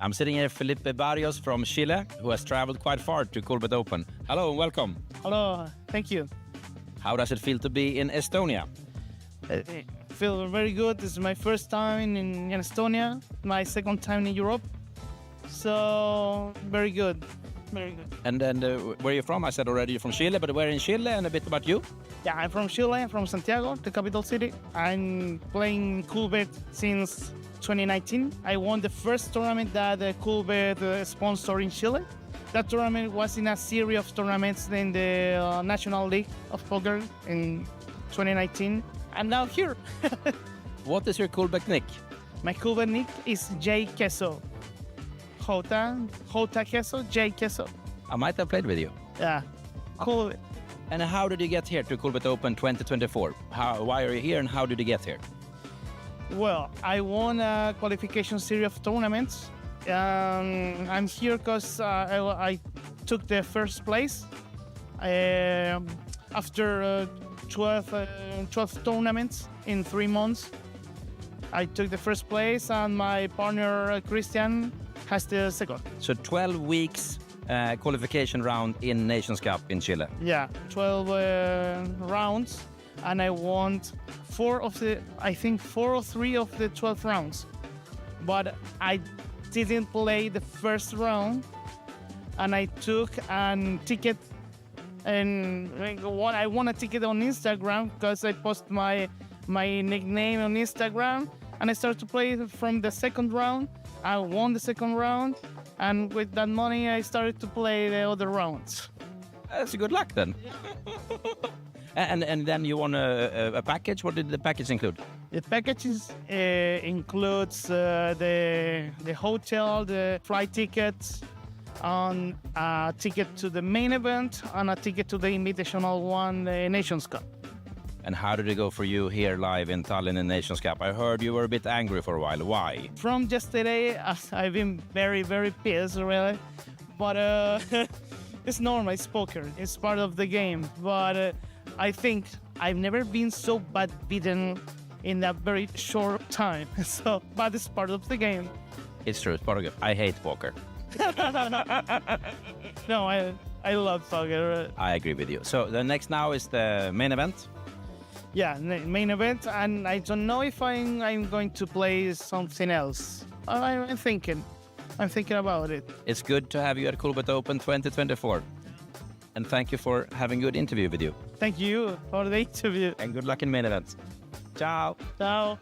I'm sitting here with Felipe Barrios from Chile, who has traveled quite far to Coolbet Open. Hello and welcome. Hello, thank you. How does it feel to be in Estonia? I feel very good. This is my first time in Estonia, my second time in Europe. So, very good. Very good. And then where are you from? I said already you're from Chile, but where in Chile and a bit about you? Yeah, I'm from Chile, from Santiago, the capital city. I'm playing Coolbet since 2019. I won the first tournament that Coolbet sponsored in Chile. That tournament was in a series of tournaments in the National League of Poker in 2019. And now here. What is your Coolbet nick? My Coolbet nick is J Queso. Jota Queso, J Queso. I might have played with you. Yeah, cool. And how did you get here to Coolbet Open 2024? Why are you here and how did you get here? Well, I won a qualification series of tournaments. I'm here because I took the first place after 12 tournaments in 3 months. I took the first place and my partner Christian has the second. So 12 weeks qualification round in Nations Cup in Chile. Yeah, 12 rounds, and I won 4 or 3 of the 12 rounds. But I didn't play the first round, and I took a ticket, and I won a ticket on Instagram because I posted my nickname on Instagram, and I started to play from the second round. I won the second round, and with that money, I started to play the other rounds. That's good luck then. and then you won a package. What did the package include? The packages includes the hotel, the flight tickets, and a ticket to the main event, and a ticket to the Invitational one, the Nations Cup. And how did it go for you here live in Tallinn in Nations Cup? I heard you were a bit angry for a while. Why? From yesterday, I've been very, very pissed, really. But it's normal, it's poker. It's part of the game. But I think I've never been so bad beaten in that very short time. But it's part of the game. It's true, it's part of it. I hate poker. No, I love poker. I agree with you. So the next now is the main event. Yeah, main event, and I don't know if I'm going to play something else. I'm thinking about it. It's good to have you at Coolbet Open 2024. And thank you for having a good interview with you. Thank you for the interview. And good luck in main events. Ciao. Ciao.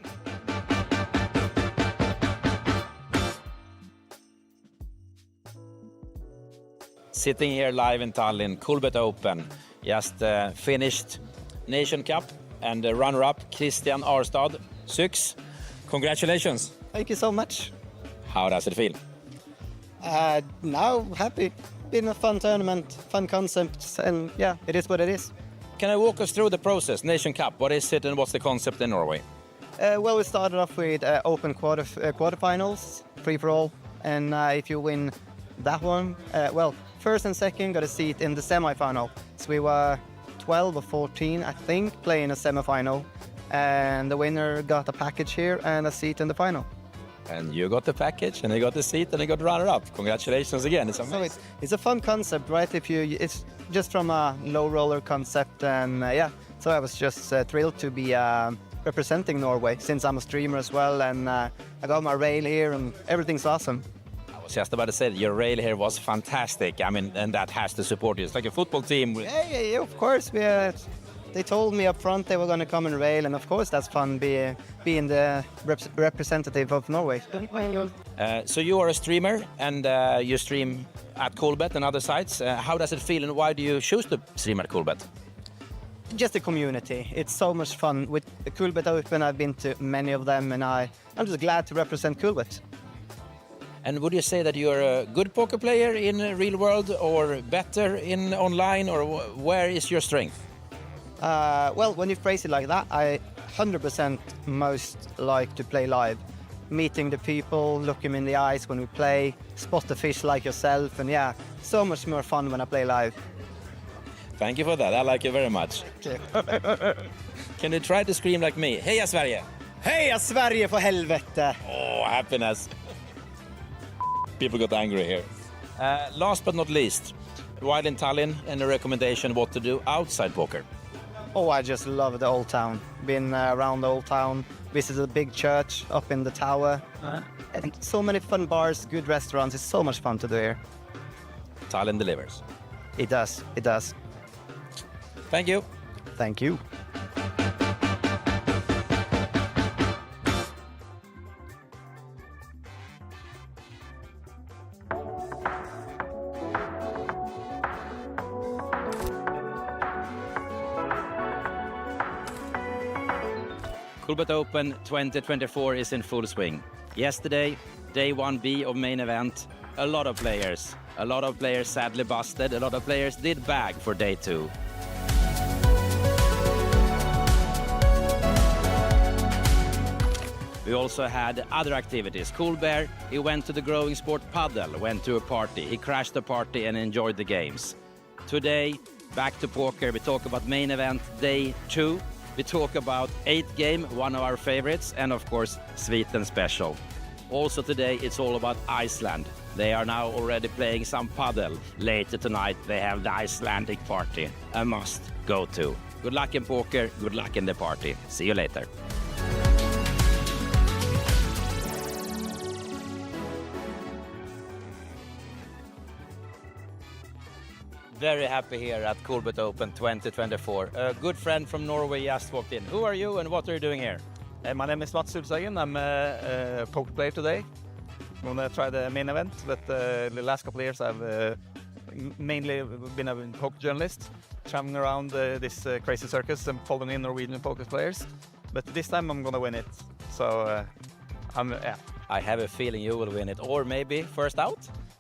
Sitting here live in Tallinn, Coolbet Open. Just finished Nation Cup. And the runner-up, Christian Arstad, 6. Congratulations. Thank you so much. How does it feel? Now happy. Been a fun tournament, fun concepts, and yeah, it is what it is. Can I walk us through the process? Nation Cup, what is it and what's the concept in Norway? Well, we started off with open quarterfinals, free for all, and if you win that one, well, first and second got a seat in the semi-final. So we were 12 or 14, I think, playing a semi-final, and the winner got a package here and a seat in the final. And you got the package, and you got the seat, and you got runner-up. Congratulations again. It's amazing. So it's a fun concept, right? It's just from a low roller concept, and yeah. So I was just thrilled to be representing Norway, since I'm a streamer as well, and I got my rail here, and everything's awesome. I was just about to say, your rail here was fantastic. I mean, and that has to support you. It's like a football team. Yeah, of course. They told me up front they were going to come and rail, and of course that's fun being the representative of Norway. So you are a streamer, and you stream at Coolbet and other sites. How does it feel, and why do you choose to stream at Coolbet? just a community. It's so much fun. With Coolbet Open, I've been to many of them, and I'm just glad to represent Coolbet. And would you say that you're a good poker player in real world or better in online, or where is your strength? Well, when you phrase it like that, I 100% most like to play live. Meeting the people, look them in the eyes when we play, spot the fish like yourself, and yeah, so much more fun when I play live. Thank you for that. I like you very much. Can you try to scream like me? Heja Sverige! Heja Sverige för helvete! Oh, happiness. People got angry here. Last but not least, while in Tallinn, any recommendation what to do outside poker? Oh, I just love the old town. Been around the old town, visited a big church up in the tower. And so many fun bars, good restaurants. It's so much fun to do here. Tallinn delivers. It does, it does. Thank you. Thank you. Coolbet Open 2024 is in full swing. Yesterday, day 1B of main event, a lot of players sadly busted, a lot of players did bag for day 2. We also had other activities. Coolbet, he went to the growing sport paddle, went to a party. He crashed the party and enjoyed the games. Today, back to poker. We talk about main event day 2. We talk about 8th game, one of our favorites, and of course, Sweden special. Also today, it's all about Iceland. They are now already playing some paddle. Later tonight, they have the Icelandic party. A must go to. Good luck in poker, good luck in the party. See you later. Very happy here at Coolbet Open 2024. A good friend from Norway just walked in. Who are you and what are you doing here? My name is Mats Sulsagen. I'm a poker player today. I'm gonna try the main event, but the last couple of years I've mainly been a poker journalist, traveling around this crazy circus and following in Norwegian poker players. But this time I'm gonna win it. So I have a feeling you will win it, or maybe first out?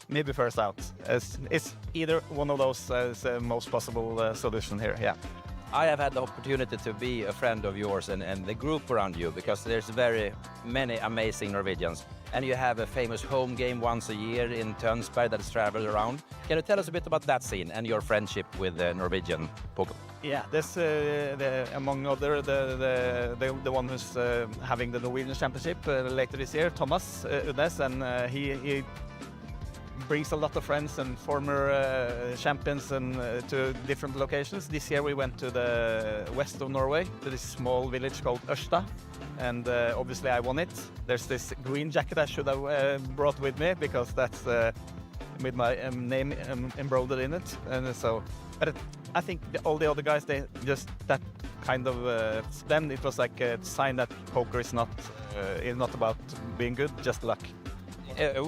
Maybe first out. It's either one of those as the most possible solution here, yeah. I have had the opportunity to be a friend of yours and the group around you, because there's very many amazing Norwegians. And you have a famous home game once a year in Tønsberg that's traveled around. Can you tell us a bit about that scene and your friendship with Norwegian poker? Yeah, there's among other the one who's having the Norwegian Championship later this year, Thomas Udnes, and he brings a lot of friends and former champions and to different locations. This year we went to the west of Norway, to this small village called Ørsta, and obviously I won it. There's this green jacket I should have brought with me, because that's with my name embroidered in it. And so, but I think all the other guys, they just that kind of then it was like a sign that poker is not about being good, just luck.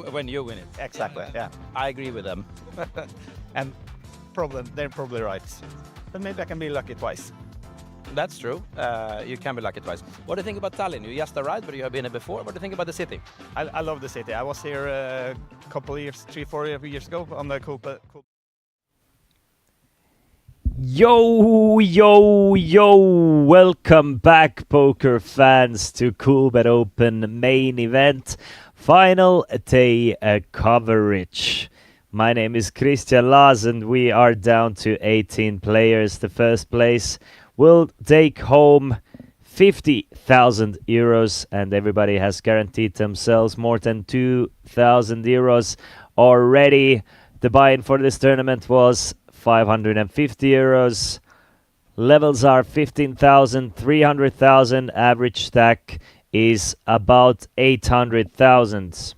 When you win it. Exactly, yeah. I agree with them. And they're probably right. But maybe I can be lucky twice. That's true. You can be lucky twice. What do you think about Tallinn? You just arrived, but you have been here before. What do you think about the city? I love the city. I was here a couple of years, 3-4 years ago on the Coolbet. Yo, welcome back, poker fans, to Coolbet Open main event. Final day coverage. My name is Christian Laz and we are down to 18 players. The first place will take home 50,000 euros and everybody has guaranteed themselves more than 2,000 euros already. The buy-in for this tournament was 550 euros. Levels are 15,000, 300,000. Average stack is about 800,000.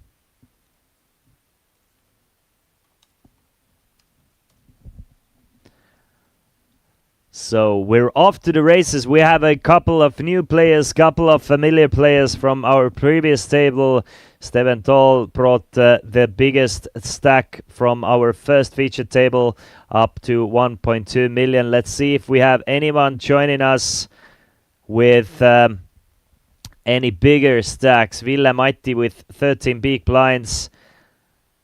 So we're off to the races. We have a couple of new players, couple of familiar players from our previous table. Steven Toll brought the biggest stack from our first featured table up to 1.2 million. Let's see if we have anyone joining us with any bigger stacks. Val-Matti with 13 big blinds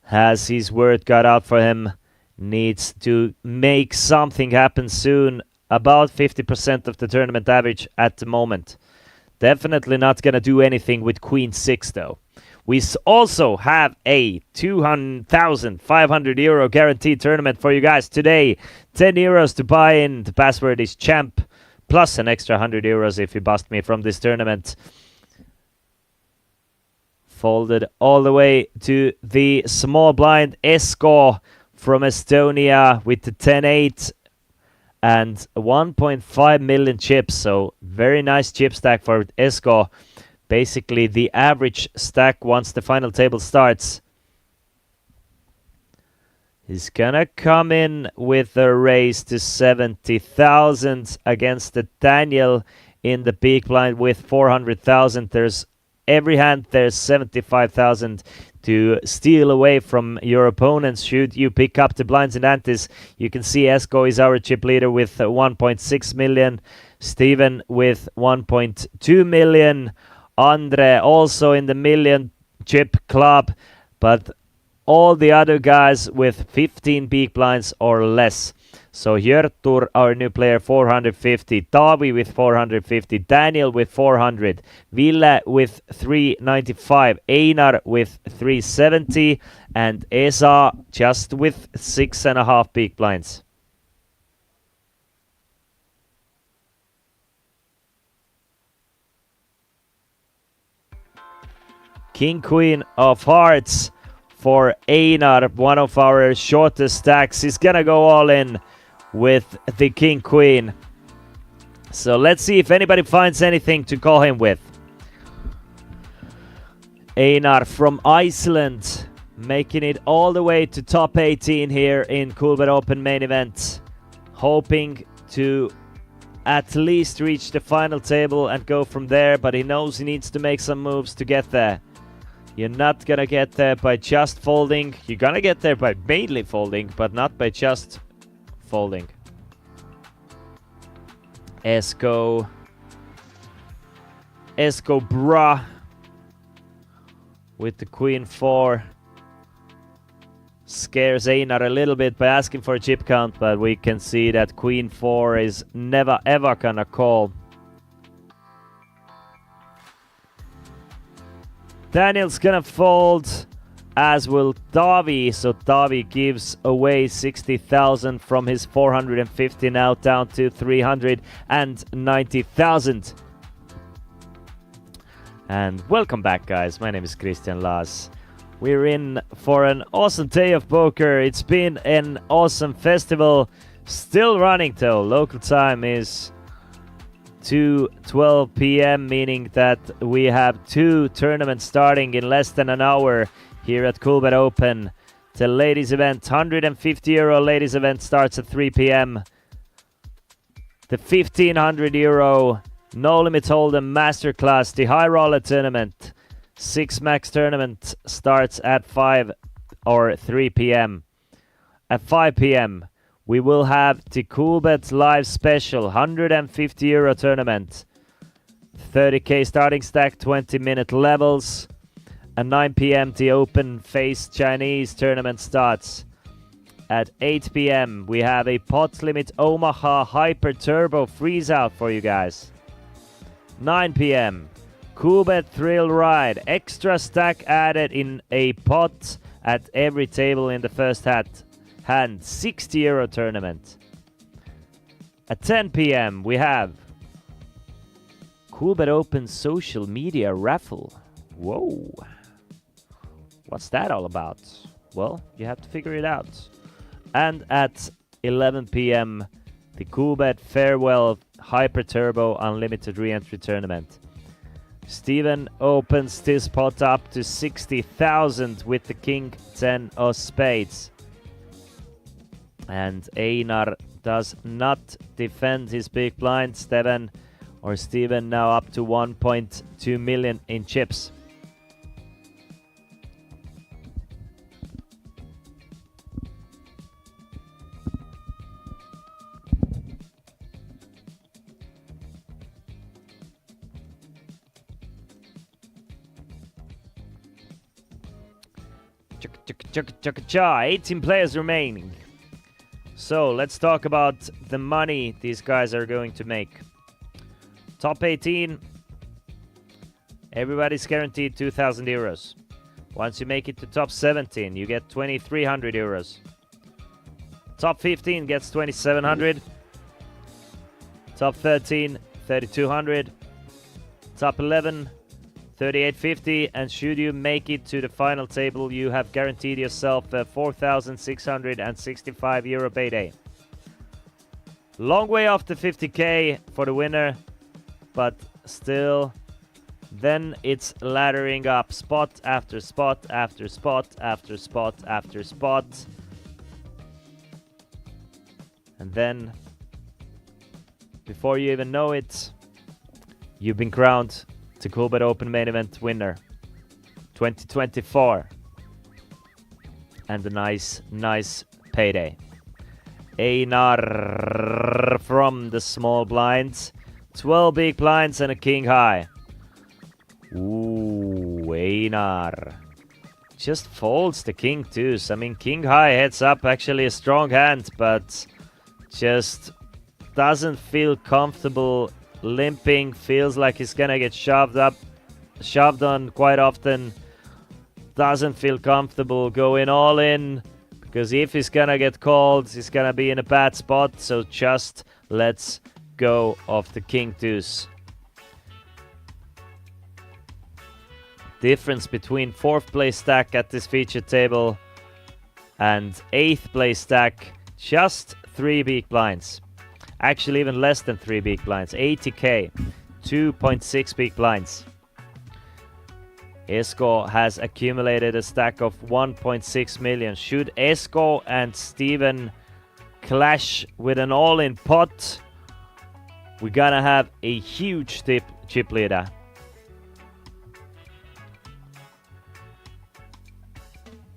has his word cut out for him. Needs to make something happen soon. About 50% of the tournament average at the moment. Definitely not going to do anything with Queen 6 though. We also have a 200,500 euro guaranteed tournament for you guys today. 10 euros to buy in. The password is champ, plus an extra 100 euros if you bust me from this tournament. Folded all the way to the small blind. Esko from Estonia with the 10-8 and 1.5 million chips. So very nice chip stack for Esko. Basically the average stack once the final table starts. He's gonna come in with a raise to 70,000 against the Daniel in the big blind with 400,000. There's every hand there's 75,000 to steal away from your opponents should you pick up the blinds and antes. You can see Esko is our chip leader with 1.6 million. Steven with 1.2 million. Andre also in the million chip club, but all the other guys with 15 big blinds or less. So Hjörtur, our new player, 450. Tavi with 450. Daniel with 400. Ville with 395. Einar with 370. And Esa just with 6.5 big blinds. King Queen of Hearts for Einar, one of our shortest stacks. He's gonna go all in with the King Queen. So let's see if anybody finds anything to call him with. Einar from Iceland making it all the way to top 18 here in Coolbet Open main event. Hoping to at least reach the final table and go from there, but he knows he needs to make some moves to get there. You're not gonna get there by just folding. You're gonna get there by mainly folding, but not by just folding. Esko Bra with the Queen 4. Scares Einar a little bit by asking for a chip count, but we can see that Queen 4 is never ever gonna call. Daniel's gonna fold, as will Davi. So Davi gives away 60,000 from his 450, now down to 390,000. And welcome back, guys. My name is Christian Laas. We're in for an awesome day of poker. It's been an awesome festival. Still running though. Local time is 2:12 p.m., meaning that we have 2 tournaments starting in less than an hour here at Coolbet Open. The ladies event, 150 euro ladies event, starts at 3 p.m. The 1500 euro No Limit Hold'em Masterclass, the High Roller Tournament, 6 Max Tournament starts at 5 or 3 p.m. At 5 p.m. we will have the Coolbet Live Special 150 euro tournament. 30k starting stack, 20-minute levels. At 9 p.m. the Open Face Chinese tournament starts. At 8 p.m. we have a pot limit Omaha Hyper Turbo freeze out for you guys. 9 p.m. Coolbet Thrill Ride, extra stack added in a pot at every table in the first hand, 60 euro tournament. At 10 p.m. we have Coolbet Open social media raffle. Whoa. What's that all about? Well, you have to figure it out. And at 11 p.m. the Coolbet Farewell Hyper Turbo Unlimited Re-Entry Tournament. Steven opens this pot up to 60,000 with the King 10 of Spades. And Einar does not defend his big blind. Steven now up to 1.2 million in chips. Chaka 18 players remaining. So let's talk about the money these guys are going to make. Top 18, everybody's guaranteed 2,000 euros. Once you make it to top 17, you get 2,300 euros. Top 15 gets 2,700. Top 13, 3,200. Top 11, 3,850. And should you make it to the final table, you have guaranteed yourself a 4,665 euro payday. Long way off the 50k for the winner, but still, then it's laddering up spot after spot after spot after spot after spot. And then, before you even know it, you've been crowned the Coolbet Open Main Event winner 2024. And a nice payday. Einar from the small blinds. 12 big blinds and a king high. Ooh, Einar. Just folds the king deuce. I mean, king high heads up, actually a strong hand, but just doesn't feel comfortable limping. Feels like he's gonna get shoved on quite often. Doesn't feel comfortable going all in, because if he's gonna get called, he's gonna be in a bad spot. So just let's go of the king deuce. Difference between 4th place stack at this featured table and 8th place stack, just 3 big blinds. Actually even less than 3 big blinds. 80k, 2.6 big blinds. Esko has accumulated a stack of 1.6 million. Should Esko and Steven clash with an all-in pot, we're gonna have a huge chip leader.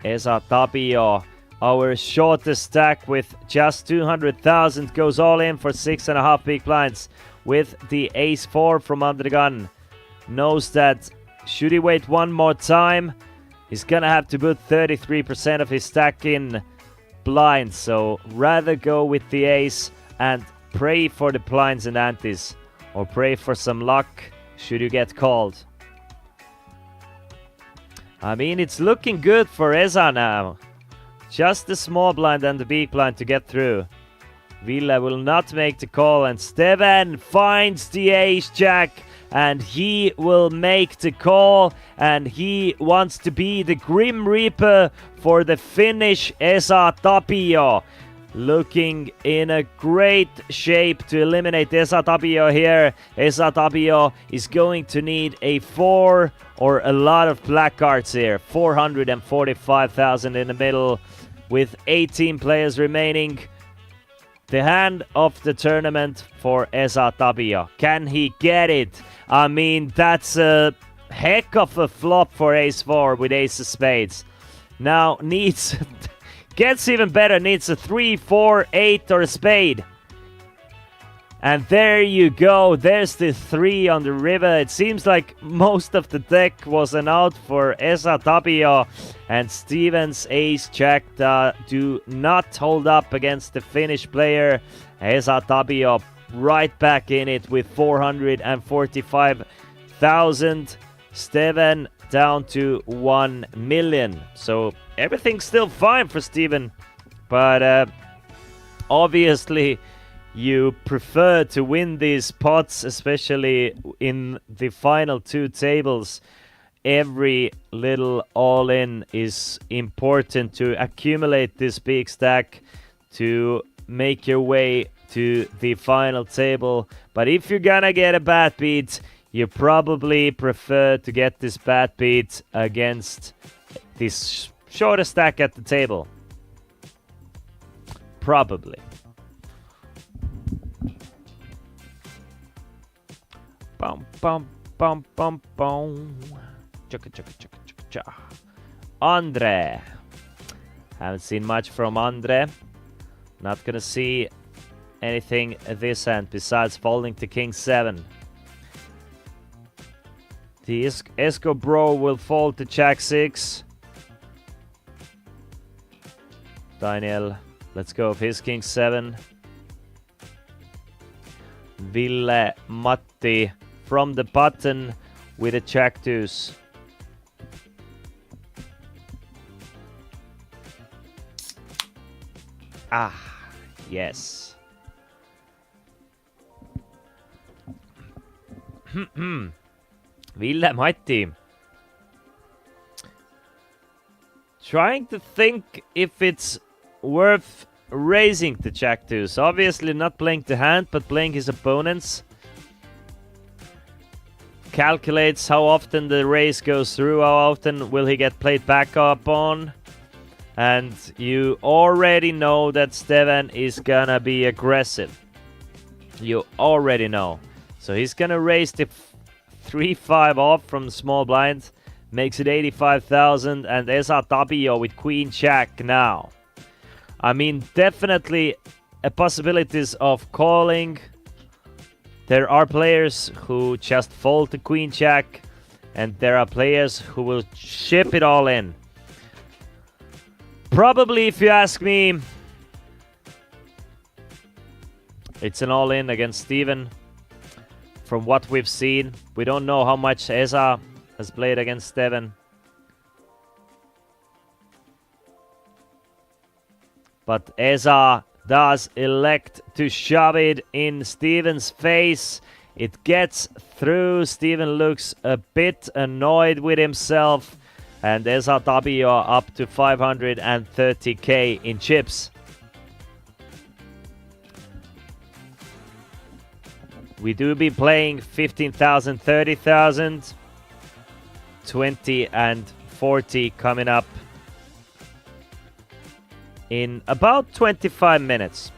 Esa Tapio, our shortest stack with just 200,000, goes all in for 6.5 big blinds with the ace 4 from under the gun. Knows that should he wait one more time, he's gonna have to put 33% of his stack in blinds. So rather go with the ace and pray for the blinds and antes, or pray for some luck should you get called. I mean, it's looking good for Esa now. Just the small blind and the big blind to get through. Ville will not make the call, and Steven finds the ace jack, and he will make the call, and he wants to be the Grim Reaper for the Finnish Esa Tapio. Looking in a great shape to eliminate Esa Tapio here. Esa Tapio is going to need a 4 or a lot of black cards here. 445,000 in the middle with 18 players remaining. The hand of the tournament for Esa Tapio. Can he get it? I mean, that's a heck of a flop for ace 4 with ace of spades. Now needs... Gets even better, needs a 3, 4, 8 or a spade. And there you go, there's the 3 on the river. It seems like most of the deck was an out for Esa Tapio, and Steven's ace jack do not hold up against the Finnish player. Esa Tapio right back in it with 445,000. Steven down to 1 million. So everything's still fine for Steven, but obviously you prefer to win these pots, especially in the final 2 tables. Every little all-in is important to accumulate this big stack to make your way to the final table. But if you're gonna get a bad beat, you probably prefer to get this bad beat against this shorter stack at the table. Probably. Bum, bum, bum, bum, bum. Chugga, chugga, chugga, chugga, chugga. Andre. Haven't seen much from Andre. Not gonna see anything at this end besides folding to King 7. The Esco Bro will fold to Jack 6. Daniel, let's go with his King 7. Val-Matti from the button with a Jack deuce. Ah, yes. Val-Matti. Trying to think if it's worth raising the Jack deuce. Obviously not playing the hand, but playing his opponents. Calculates how often the raise goes through, how often will he get played back up on. And you already know that Steven is gonna be aggressive. You already know. So he's gonna raise the 3-5 off from the small blind. Makes it 85,000, and Esa Tapio with Queen Jack now. I mean, definitely a possibilities of calling. There are players who just fold to Queen Jack, and there are players who will ship it all in. Probably, if you ask me, it's an all-in against Steven. From what we've seen, we don't know how much Esa has played against Steven. But Esa does elect to shove it in Steven's face. It gets through. Steven looks a bit annoyed with himself. And Esa Tapio up to 530k in chips. We do be playing 15,000, 30,000. 20 and 40 coming up in about 25 minutes.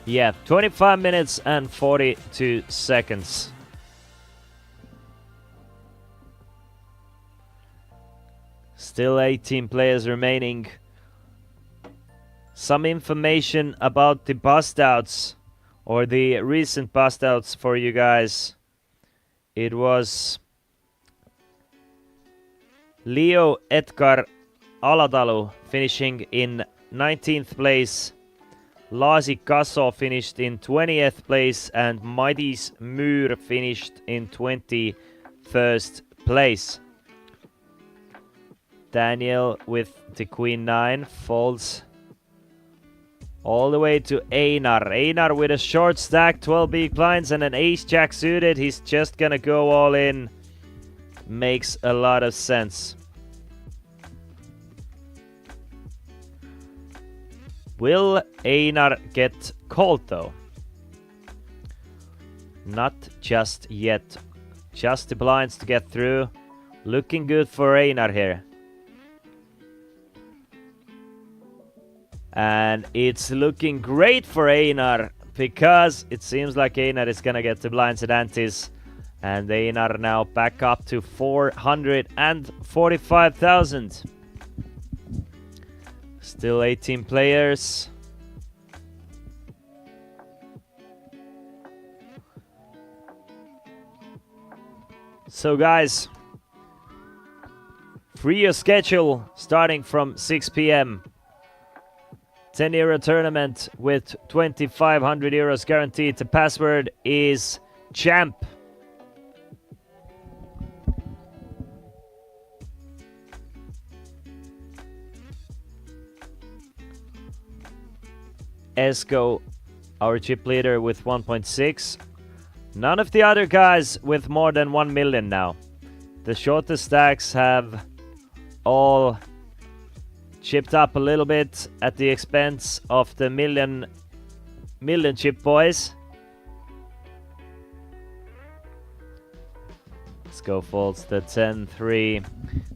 Yeah, 25 minutes and 42 seconds. Still 18 players remaining. Some information about the bust outs, or the recent bust outs for you guys. It was Leo Edgar Alatalu finishing in 19th place. Laasi Kasso finished in 20th place, and Madis Myhr finished in 21st place. Daniel with the Queen 9 folds all the way to Einar. Einar with a short stack, 12 big blinds and an ace-jack suited. He's just gonna go all in. Makes a lot of sense. Will Einar get called though? Not just yet. Just the blinds to get through. Looking good for Einar here. And it's looking great for Einar, because it seems like Einar is gonna get the blinds at antes. And Einar now back up to 445,000. Still 18 players. So guys, free your schedule starting from 6 p.m. 10 euro tournament with 2,500 euros guaranteed. The password is CHAMP. Esco, our chip leader, with 1.6. None of the other guys with more than 1 million now. The shortest stacks have all chipped up a little bit at the expense of the million chip boys. Let's go folds the 10-3.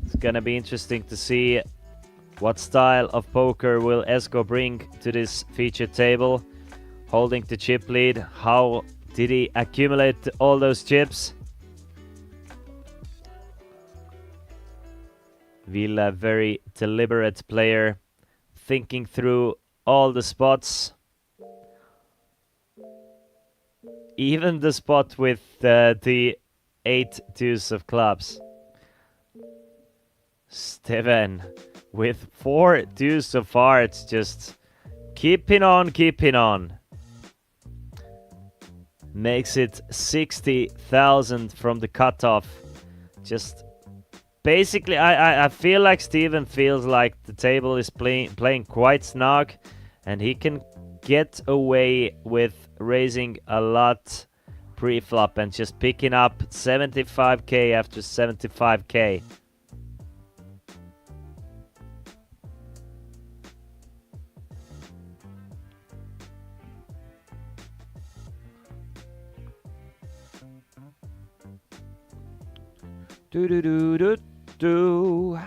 It's gonna be interesting to see What style of poker will Esko bring to this featured table? Holding the chip lead. How did he accumulate all those chips? Ville, very deliberate player, thinking through all the spots. Even the spot with the 8 deuce of clubs. Steven with 4 deuce of hearts, just keeping on, keeping on. Makes it 60,000 from the cutoff. Just basically, I feel like Steven feels like the table is playing quite snug, and he can get away with raising a lot pre-flop and just picking up 75k after 75k. Do do do do do.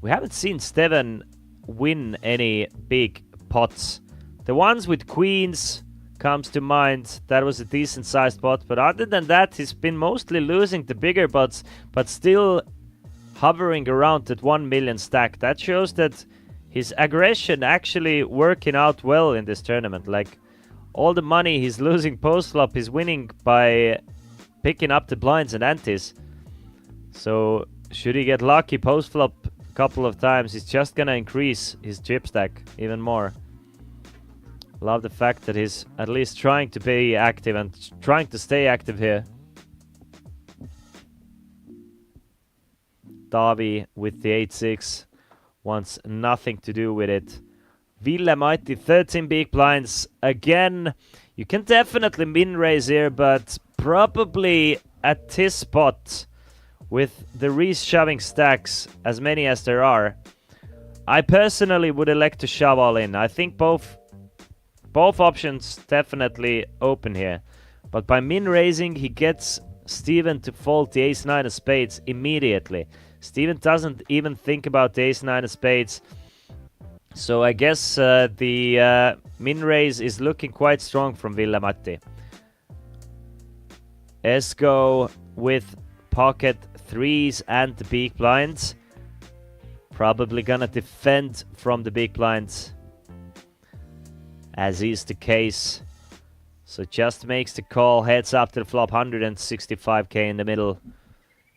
We haven't seen Steven win any big pots. The ones with queens comes to mind. That was a decent sized pot, but other than that, he's been mostly losing the bigger pots, but still hovering around that 1 million stack. That shows that his aggression actually working out well in this tournament. Like, all the money he's losing post-flop, he's winning by picking up the blinds and antes. So should he get lucky post-flop a couple of times, he's just gonna increase his chip stack even more. Love the fact that he's at least trying to be active and trying to stay active here. Davi with the 8-6 wants nothing to do with it. Val-Matti 13 big blinds again. You can definitely min raise here, but probably at this spot with the re-shoving stacks, as many as there are, I personally would elect to shove all in. I think both options definitely open here, but by min raising he gets Steven to fold the ace-9 of spades immediately. Steven doesn't even think about the ace-9 of spades. So I guess the min raise is looking quite strong from Val-Matti. Esko with pocket threes and the big blinds. Probably gonna defend from the big blinds, as is the case. So just makes the call, heads up to the flop, 165k in the middle.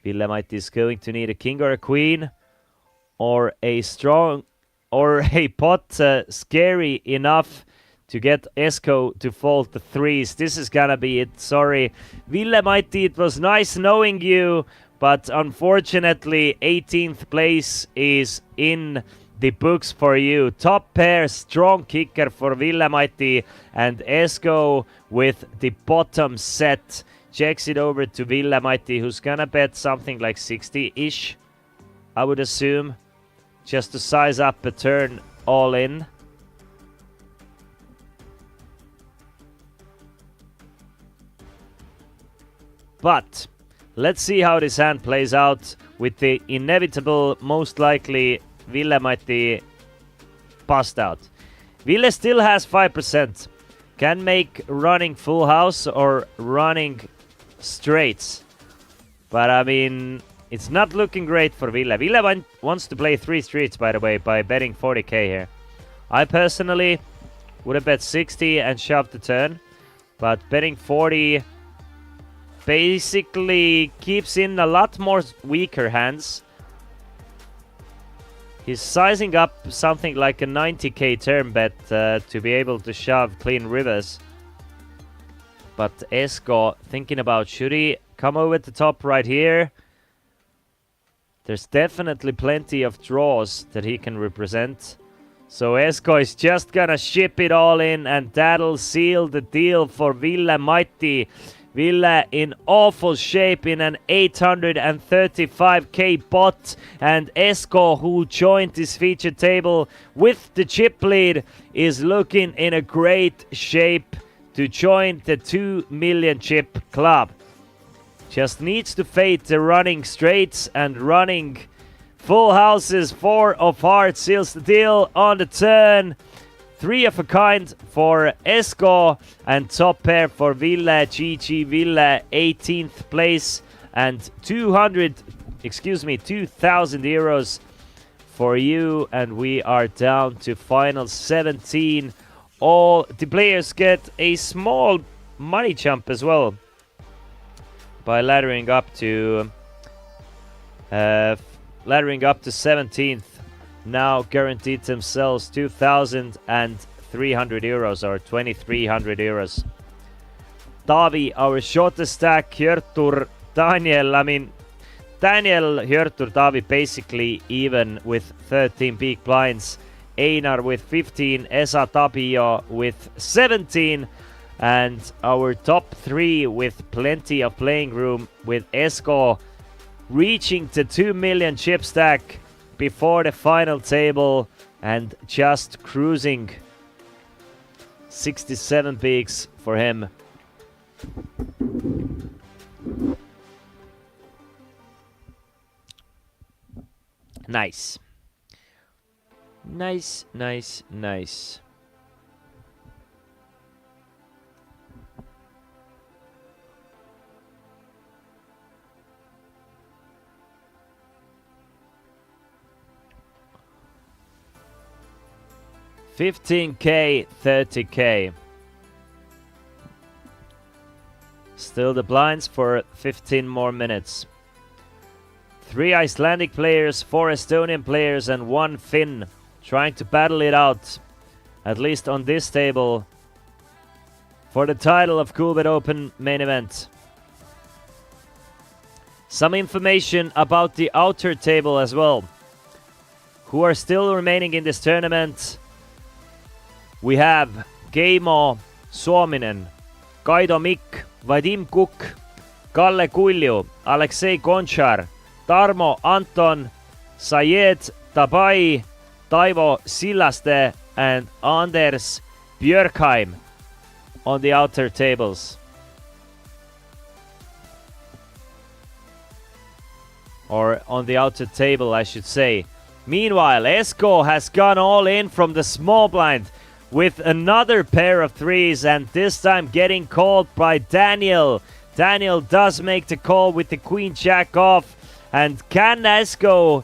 Val-Matti is going to need a king or a queen, or a strong, or a pot scary enough to get Esko to fold the threes. This is gonna be it. Sorry, Val-Matti, it was nice knowing you, but unfortunately 18th place is in the books for you. Top pair, strong kicker for Val-Matti, and Esko with the bottom set checks it over to Val-Matti, who's gonna bet something like 60-ish, I would assume, just to size up a turn all in. But let's see how this hand plays out with the inevitable, most likely, Val-Matti bust out. Ville still has 5%. Can make running full house or running straights. But I mean, it's not looking great for Ville. Ville wants to play 3 streets, by the way, by betting 40k here. I personally would have bet 60 and shoved the turn, but betting 40 basically keeps in a lot more weaker hands. He's sizing up something like a 90k turn bet to be able to shove clean rivers. But Esko thinking about, should he come over the top right here? There's definitely plenty of draws that he can represent. So Esko is just gonna ship it all in, and that'll seal the deal for Val-Matti. Ville in awful shape in an 835k pot, and Esko, who joined this featured table with the chip lead, is looking in a great shape to join the 2 million chip club. Just needs to fade the running straights and running full houses. 4 of hearts seals the deal on the turn. 3 of a kind for Esko and top pair for Ville. GG Ville, 18th place and 2,000 euros for you. And we are down to final 17. All the players get a small money jump as well by laddering up to 17th. Now guaranteed themselves 2,300 euros or 2,300 euros. Taavi, our shortest stack, Hjörtur, Daniel. Daniel, Hjörtur, Taavi basically even with 13 big blinds. Einar with 15, Esa Tapio with 17. And our top 3 with plenty of playing room, with Esko reaching the 2 million chip stack before the final table and just cruising. 67 bigs for him. Nice. Nice, nice, nice. $15K, $30K. Still the blinds for 15 more minutes. 3 Icelandic players, 4 Estonian players, and 1 Finn trying to battle it out, at least on this table, for the title of Coolbet Open main event. Some information about the outer table as well. Who are still remaining in this tournament? We have Keimo Suominen, Kaido Mikk, Vadim Kukk, Kalle Kulju, Aleksei Konchar, Tarmo Anton, Sayed Tabai, Taivo Sillaste, and Anders Björkheim on the outer tables. Or on the outer table, I should say. Meanwhile, Esko has gone all in from the small blind with another pair of threes, and this time getting called by Daniel. Daniel does make the call with the queen jack off, and can Esko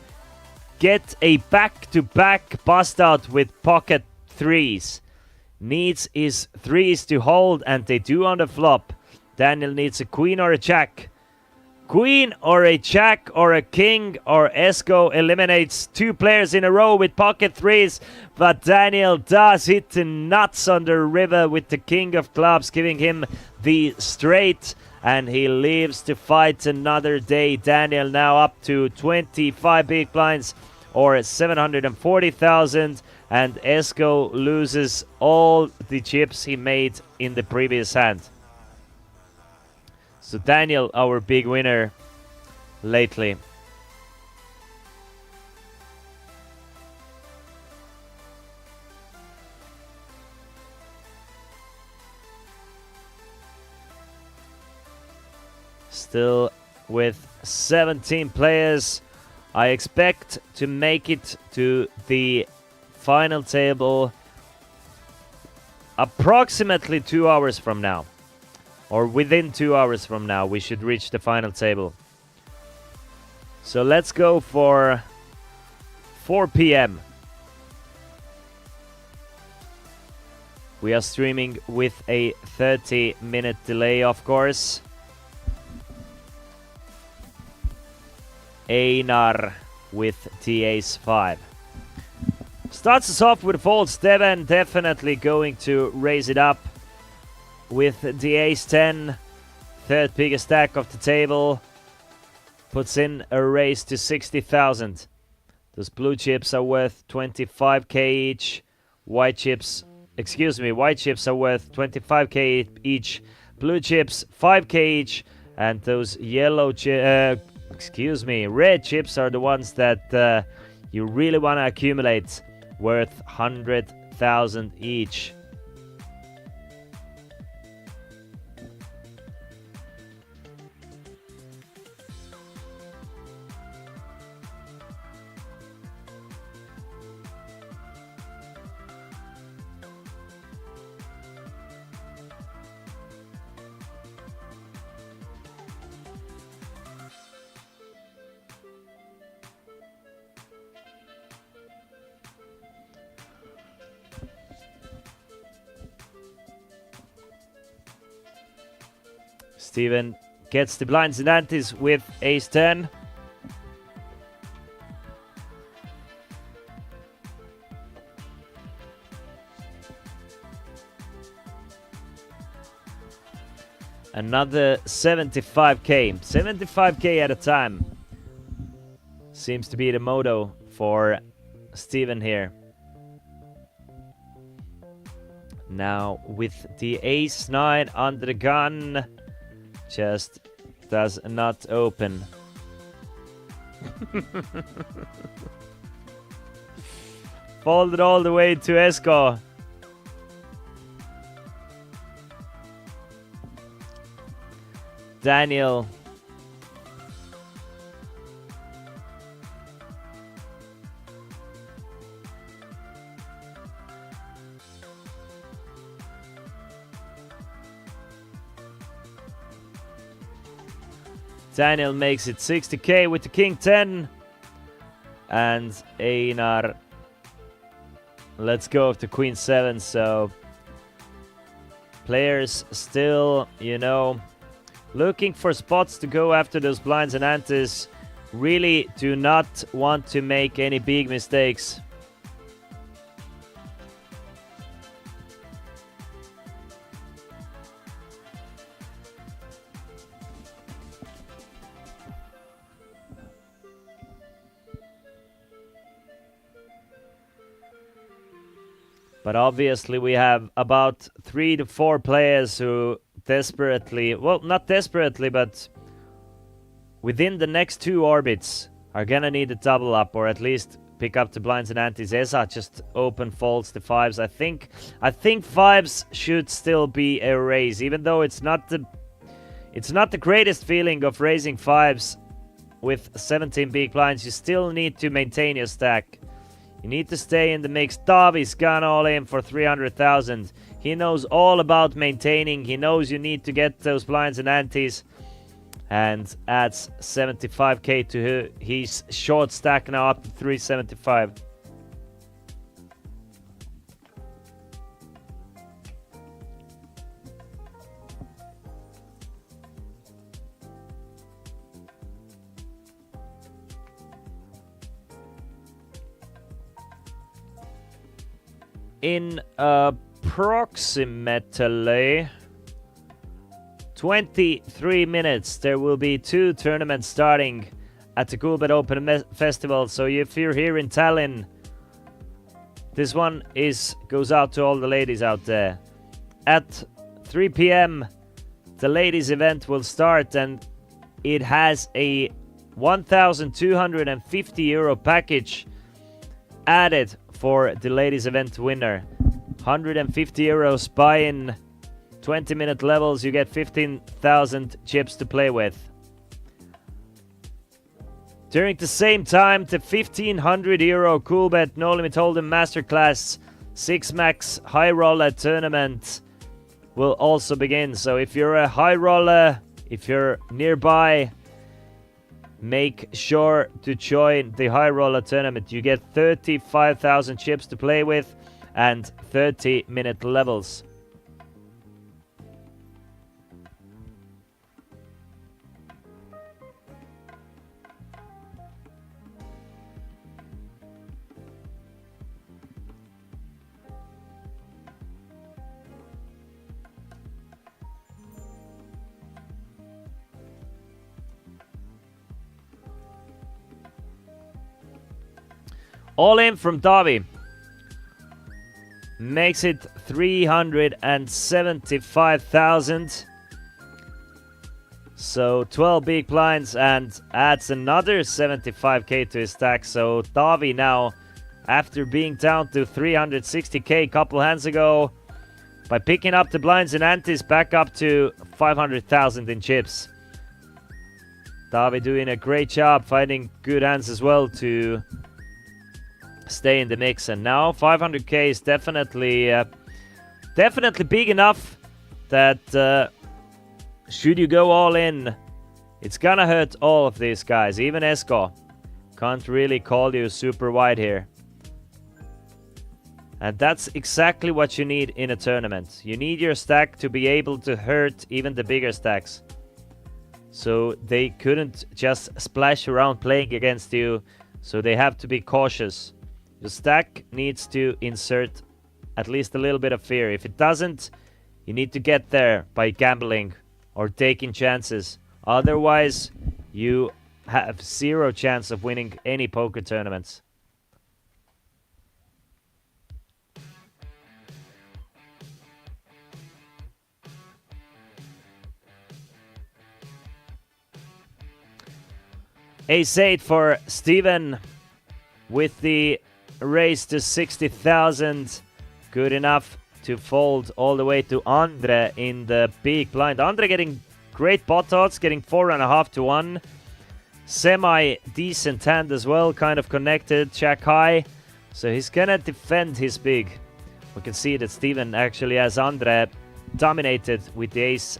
get a back-to-back bust out with pocket threes? Needs his threes to hold, and they do on the flop. Daniel needs a queen or a jack. Queen or a jack or a king, or Esko eliminates 2 players in a row with pocket threes, but Daniel does hit the nuts on the river with the king of clubs, giving him the straight, and he leaves to fight another day. Daniel now up to 25 big blinds or 740,000, and Esko loses all the chips he made in the previous hand. So Daniel, our big winner lately. Still with 17 players. I expect to make it to the final table approximately 2 hours from now. Or within 2 hours from now, we should reach the final table. So let's go for 4 p.m. We are streaming with a 30-minute delay, of course. Einar with the ace-5. Starts us off with folds. Devon definitely going to raise it up with the ace-10, third biggest stack of the table. Puts in a raise to 60,000. Those blue chips are worth 25k each. White chips are worth 25k each. Blue chips 5k each, and those red chips are the ones that you really want to accumulate, worth 100,000 each. Steven gets the blinds and antes with ace 10. Another 75k. 75k at a time. Seems to be the motto for Steven here. Now with the ace 9 under the gun. Just does not open. Folded all the way to Esko. Daniel. Daniel makes it 60k with the king 10. And Einar lets go of the queen 7. So players still, you know, looking for spots to go after those blinds and antes. Really do not want to make any big mistakes. But obviously we have about 3 to 4 players who desperately, well, not desperately, but within the next 2 orbits are gonna need a double up or at least pick up the blinds and antes. Esa just open folds the 5s. I think 5s should still be a raise, even though it's not the greatest feeling of raising 5s with 17 big blinds. You still need to maintain your stack. You need to stay in the mix. Davi's gone all in for 300,000. He knows all about maintaining. He knows you need to get those blinds and antes. And adds 75k to his short stack now up to 375. In approximately 23 minutes, there will be 2 tournaments starting at the Coolbet Open Festival. So if you're here in Tallinn, this one goes out to all the ladies out there. At 3 p.m., the ladies event will start, and it has a 1,250 euro package added for the ladies event winner. 150 euros buy-in, 20-minute levels, you get 15,000 chips to play with. During the same time, the 1,500 euro Coolbet No Limit Hold'em Masterclass 6-Max High Roller Tournament will also begin. So if you're a high roller, if you're nearby, make sure to join the High Roller Tournament. You get 35,000 chips to play with and 30-minute levels. All in from Davi. Makes it 375,000. So 12 big blinds and adds another 75k to his stack. So Davi now, after being down to 360k a couple hands ago, by picking up the blinds and antes, back up to 500,000 in chips. Davi doing a great job, finding good hands as well to stay in the mix. And now 500k is definitely big enough that should you go all in, it's gonna hurt all of these guys. Even Esko can't really call you super wide here. And that's exactly what you need in a tournament. You need your stack to be able to hurt even the bigger stacks. so they couldn't just splash around playing against you, so they have to be cautious. The stack needs to insert at least a little bit of fear. If it doesn't, you need to get there by gambling or taking chances. Otherwise, you have zero chance of winning any poker tournaments. Ace-8 for Steven with the raise to 60,000. Good enough to fold all the way to Andre in the big blind. Andre getting great pot odds, getting 4.5 to 1. Semi-decent hand as well, kind of connected, jack high. So he's gonna defend his big. We can see that Steven actually has Andre dominated with the ace.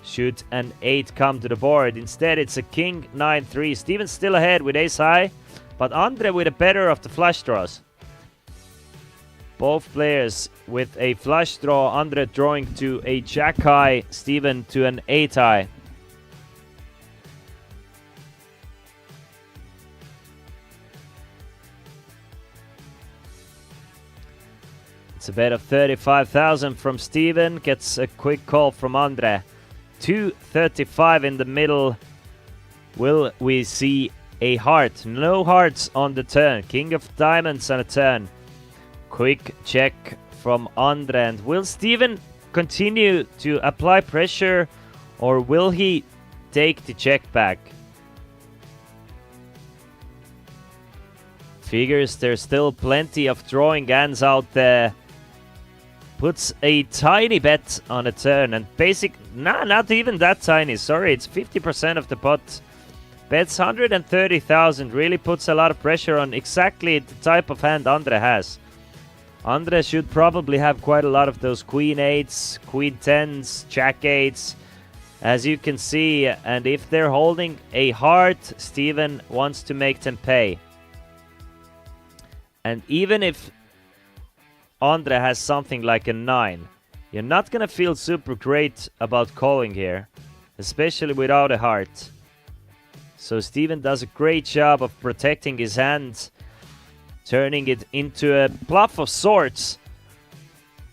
Should an 8 come to the board. Instead, it's a king 9-3. Steven's still ahead with ace high, but Andre with a better of the flush draws. Both players with a flush draw. Andre drawing to a jack high, Steven to an 8 high. It's a bet of 35,000 from Steven. Gets a quick call from Andre. 235 in the middle. Will we see a heart? No hearts on the turn. King of diamonds on a turn. Quick check from Andre. And will Steven continue to apply pressure, or will he take the check back? Figures there's still plenty of drawing hands out there. Puts a tiny bet on a turn, and not even that tiny, sorry, it's 50% of the pot. Bets 130,000, really puts a lot of pressure on exactly the type of hand Andre has. Andre should probably have quite a lot of those queen 8s, queen 10s, jack 8s, as you can see, and if they're holding a heart, Steven wants to make them pay. And even if Andre has something like a 9, you're not gonna feel super great about calling here, especially without a heart. So Steven does a great job of protecting his hand, turning it into a bluff of sorts.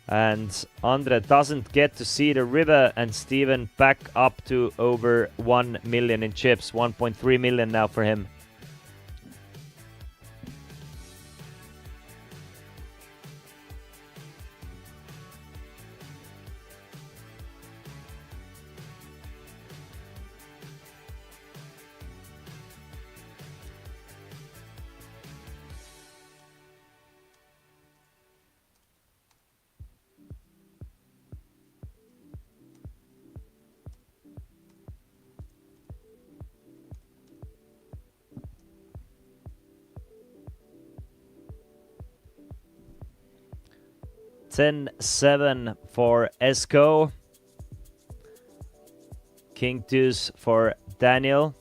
And Andre doesn't get to see the river, and Steven back up to over 1 million in chips, 1.3 million now for him. $10-7 for Esko. King deuce for Daniel.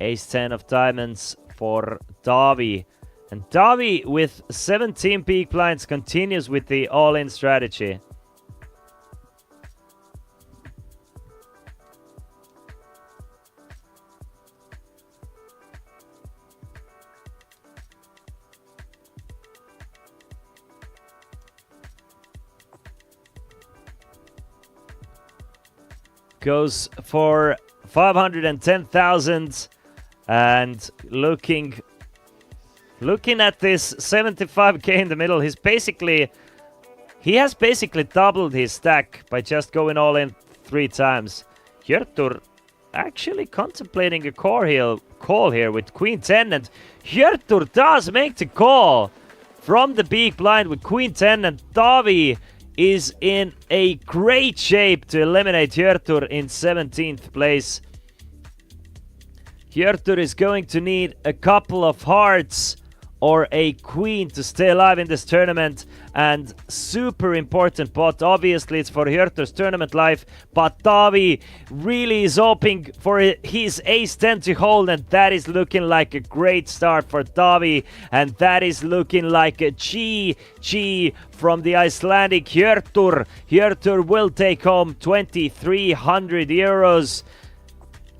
Ace-10 of diamonds for Davi. And Davi with 17 big blinds continues with the all-in strategy. Goes for 510,000, and looking at this 75k in the middle, he has basically doubled his stack by just going all in 3 times. Hjörtur actually contemplating a call here with queen 10, and Hjörtur does make the call from the big blind with queen 10, and Davi is in a great shape to eliminate Hjörtur in 17th place. Hjörtur is going to need a couple of hearts or a queen to stay alive in this tournament, and super important pot. Obviously it's for Hjörtur's tournament life, but Tavi really is hoping for his ace-10 to hold, and that is looking like a great start for Tavi, and that is looking like a GG from the Icelandic Hjörtur. Hjörtur will take home 2,300 euros.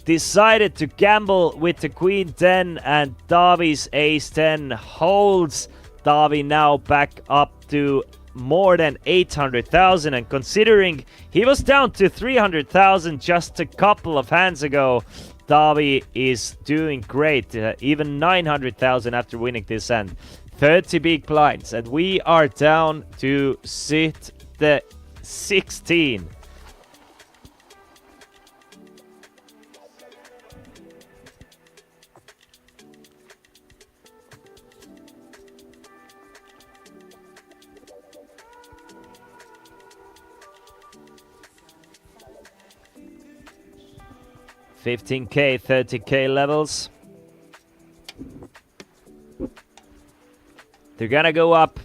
Decided to gamble with the queen 10, and Tavi's ace 10 holds. Tavi now back up to more than 800,000, and considering he was down to 300,000 just a couple of hands ago, Tavi is doing great. Even 900,000 after winning this hand. 30 big blinds, and we are down to sit the 16. $15K, $30K levels. They're gonna go up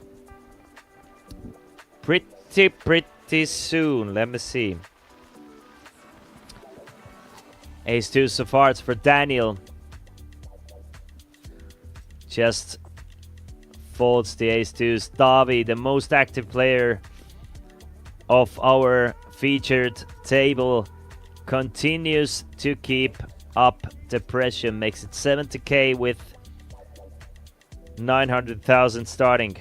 pretty soon. Let me see. Ace-2 so far, it's for Daniel. Just folds the ace-2s. Tavi, the most active player of our featured table, continues to keep up the pressure. Makes it 70K with 900,000 starting.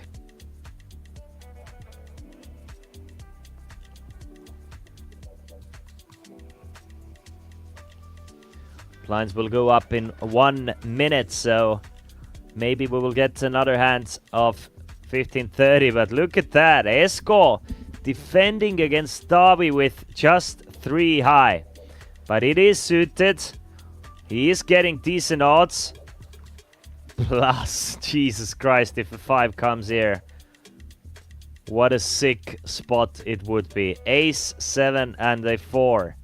Blinds will go up in 1 minute, so maybe we will get another hand of 15-30, but look at that. Esko defending against Tavi with just 3 high. But it is suited. He is getting decent odds. Plus, Jesus Christ, if a 5 comes here, what a sick spot it would be. Ace, 7 and a 4.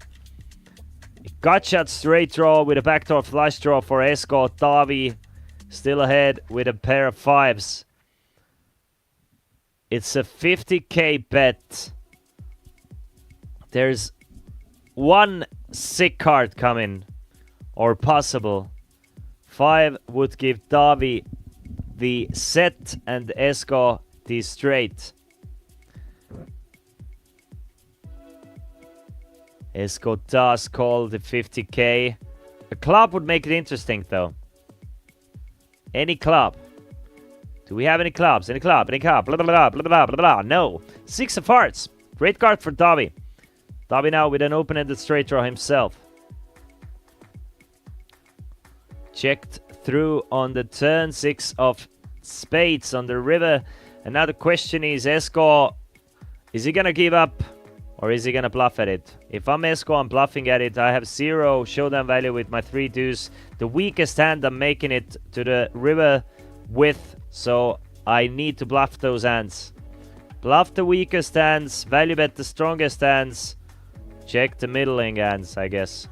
Gut shot straight draw with a backdoor flush draw for Esko. Tavi still ahead with a pair of 5s. It's a 50K bet. There's one sick card coming, or possible. 5 would give Tavi the set and Esko the straight. Esko does call the 50K. A club would make it interesting though. Any club. Do we have any clubs? Any club? Any club? Blah blah blah blah blah blah blah. No. 6 of hearts. Great card for Tavi. Tavi now with an open-ended straight draw himself. Checked through on the turn. 6 of spades on the river. And now the question is, Esko, is he gonna give up or is he gonna bluff at it? If I'm Esko, I'm bluffing at it. I have 0 showdown value with my 3 deuce. The weakest hand I'm making it to the river with, so I need to bluff those hands. Bluff the weakest hands, value bet the strongest hands. Check the middling hands, I guess.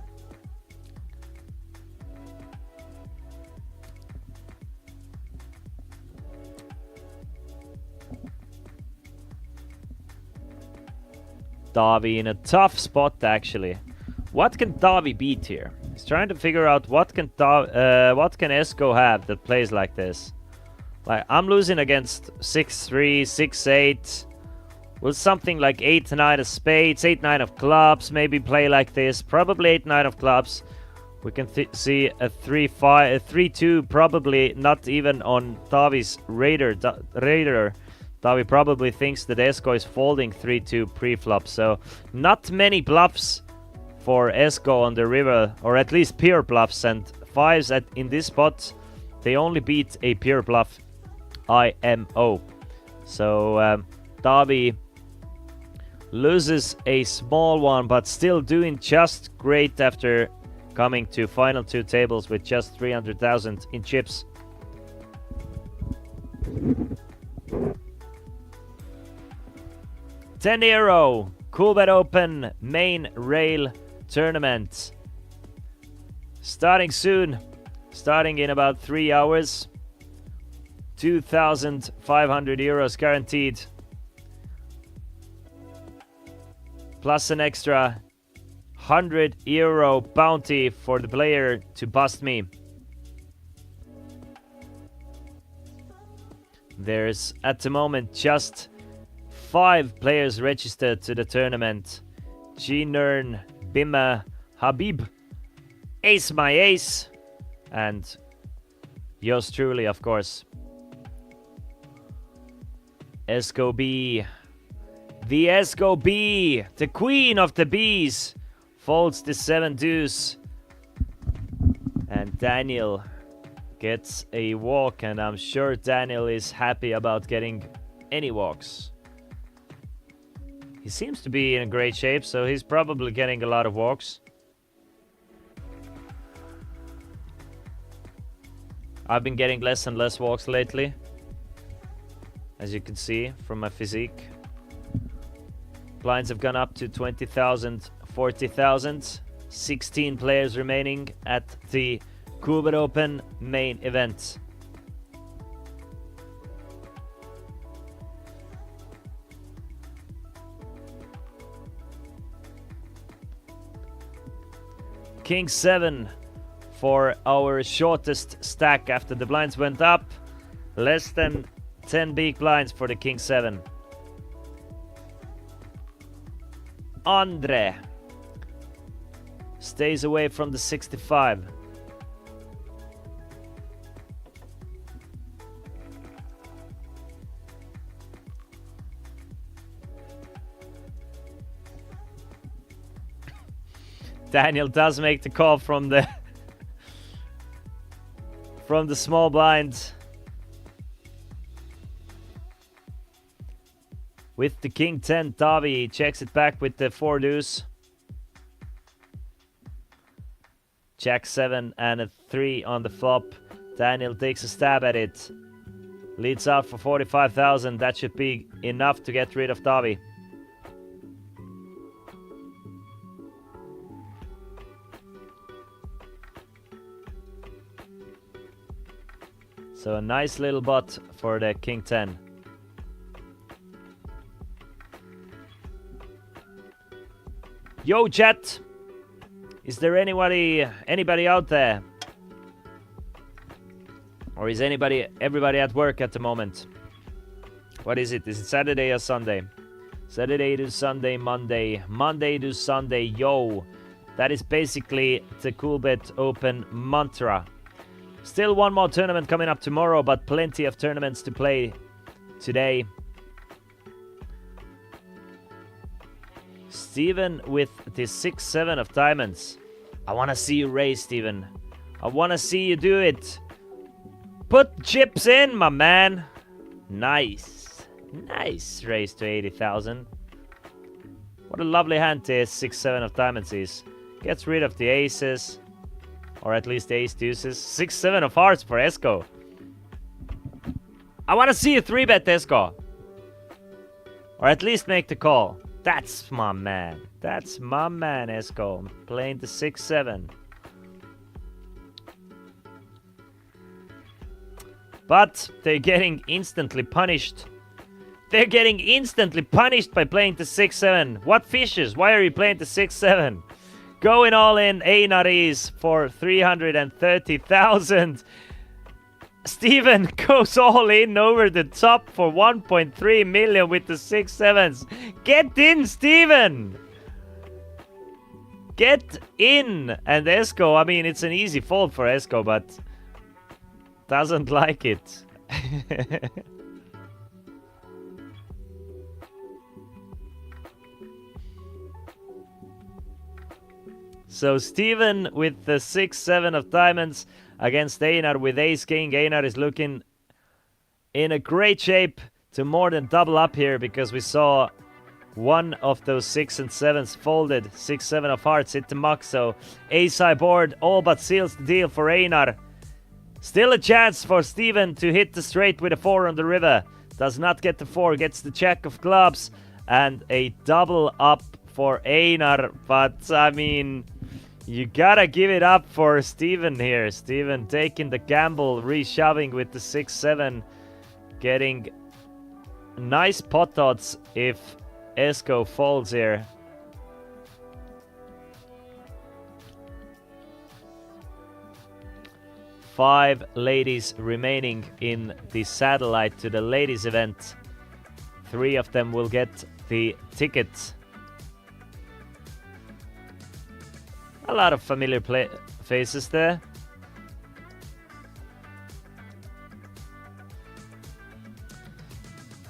Tavi in a tough spot, actually. What can Tavi beat here? He's trying to figure out what can Esko have that plays like this. Like, I'm losing against 6-3, 6-8. Will something like 8-9 of spades, 8-9 of clubs maybe play like this? Probably 8-9 of clubs. We can see a 3-5, a 3-2, probably not even on Tavi's radar. Tavi probably thinks that Esko is folding 3-2 pre-flop, so not many bluffs for Esko on the river, or at least pure bluffs, and 5s in this spot, they only beat a pure bluff IMO. So Tavi loses a small one, but still doing just great after coming to final 2 tables with just 300,000 in chips. €10 Coolbet Open main rail tournament. Starting soon. Starting in about 3 hours. 2,500 euros guaranteed. Plus an extra 100 euro bounty for the player to bust me. There's at the moment just 5 players registered to the tournament. G-Nern, Bimma, Habib, Ace My Ace, and yours truly, of course. Esco B. The Esco B, the queen of the bees, folds the 7 deuce. And Daniel gets a walk, and I'm sure Daniel is happy about getting any walks. He seems to be in great shape, so he's probably getting a lot of walks. I've been getting less and less walks lately, as you can see from my physique. Blinds have gone up to 20,000, 40,000. 16 players remaining at the Coolbet Open main event. King 7 for our shortest stack after the blinds went up. Less than 10 big blinds for the King 7. Andre stays away from the 65. Daniel does make the call from the from the small blind. With the King 10, Tavi checks it back with the 4 deuce. Jack 7 and a 3 on the flop. Daniel takes a stab at it. Leads out for 45,000. That should be enough to get rid of Tavi. So a nice little bot for the King 10. Yo, chat! Is there anybody out there? Or is everybody at work at the moment? What is it? Is it Saturday or Sunday? Saturday to Sunday, Monday to Sunday, yo! That is basically the Coolbet Open mantra. Still one more tournament coming up tomorrow, but plenty of tournaments to play today. Steven with the 6-7 of diamonds. I want to see you raise, Steven. I want to see you do it. Put chips in, my man. Nice. Nice raise to 80,000. What a lovely hand this 6-7 of diamonds is. Gets rid of the aces. Or at least ace deuces. 6-7 of hearts for Esco. I want to see you 3-bet Esco. Or at least make the call. That's my man. That's my man, Esco. Playing the 6-7. But they're getting instantly punished. They're getting instantly punished by playing the 6-7. What fishes? Why are you playing the 6-7? Going all in, Einar is for 330,000. Steven goes all in over the top for 1.3 million with the 6-7s. Get in, Steven! Get in! And Esco, I mean, it's an easy fold for Esco, but doesn't like it. So Steven with the 6-7 of diamonds against Einar with ace-king. Einar is looking in a great shape to more than double up here, because we saw one of those 6 and 7s folded. 6-7 of hearts hit the muck, so ace-high board all but seals the deal for Einar. Still a chance for Steven to hit the straight with a 4 on the river. Does not get the 4, gets the jack of clubs and a double up for Einar. But I mean, you gotta give it up for Steven here. Steven taking the gamble, reshoving with the 6-7 getting nice pot odds if Esko folds here. Five ladies remaining in the satellite to the ladies event. 3 of them will get the tickets. A lot of familiar faces there.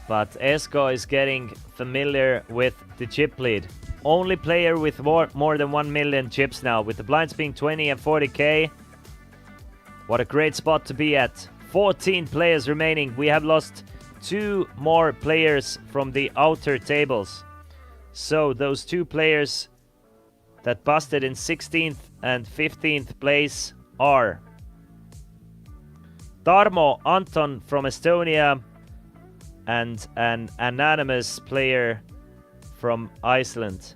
But Esko is getting familiar with the chip lead. Only player with more than 1 million chips now, with the blinds being 20 and 40k. What a great spot to be at. 14 players remaining. We have lost 2 more players from the outer tables. So those 2 players that busted in 16th and 15th place are Tarmo Anton from Estonia and an anonymous player from Iceland.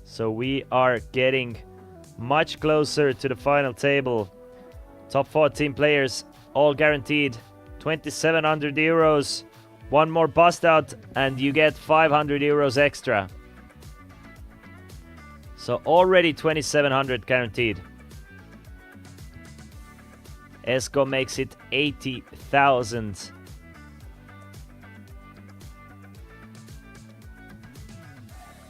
So we are getting much closer to the final table. Top 14 players, all guaranteed 2,700 euros. One more bust out and you get 500 euros extra. So already 2,700 guaranteed. Esko makes it 80,000.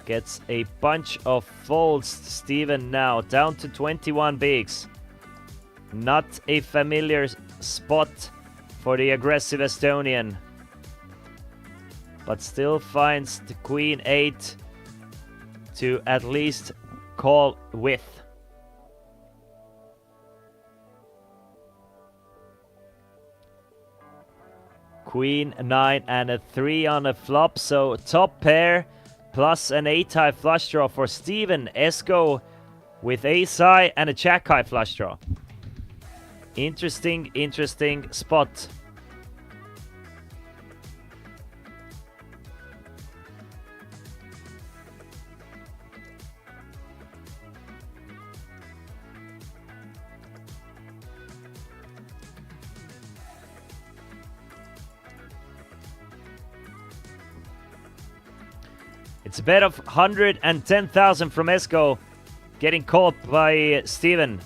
Gets a bunch of folds. Steven now down to 21 bigs. Not a familiar spot for the aggressive Estonian. But still finds the Queen 8 to at least call with. Queen 9 and a 3 on a flop, so top pair plus an 8-high flush draw for Steven. Esko with ace-high and a jack-high flush draw. Interesting spot. It's a bet of 110,000 from Esko. Getting caught by Steven.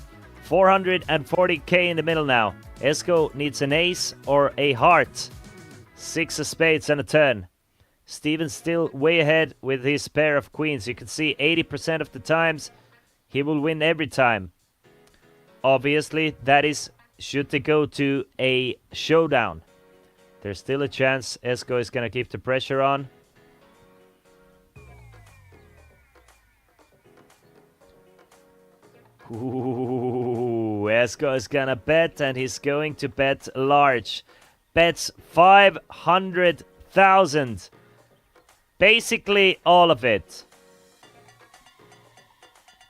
440k in the middle now. Esko needs an ace or a heart. 6 of spades and a turn. Steven's still way ahead with his pair of queens. You can see 80% of the times he will win every time. Obviously, that is should they go to a showdown. There's still a chance Esko is going to keep the pressure on. Ooh, Esko is gonna bet, and he's going to bet large. Bets 500,000. Basically all of it.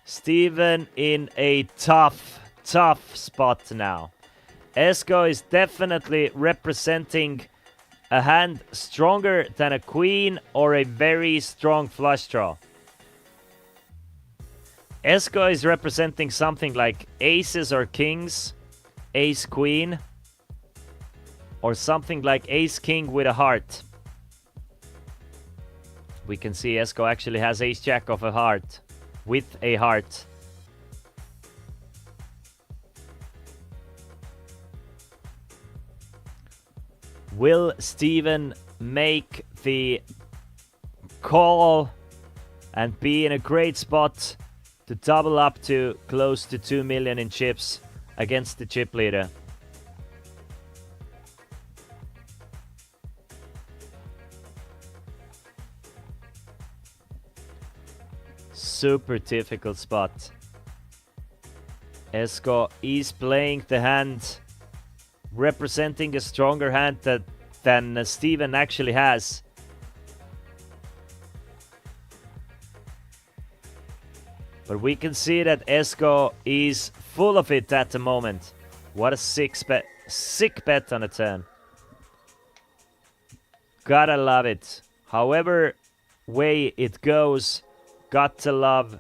Steven in a tough spot now. Esko is definitely representing a hand stronger than a queen or a very strong flush draw. Esko is representing something like aces or kings, ace queen, or something like ace king with a heart. We can see Esko actually has ace jack of a heart, with a heart. Will Steven make the call and be in a great spot to double up to close to 2 million in chips against the chip leader? Super difficult spot. Esko is playing the hand, representing a stronger hand than Steven actually has. But we can see that Esko is full of it at the moment. What a sick bet on a turn. Gotta love it. However way it goes, got to love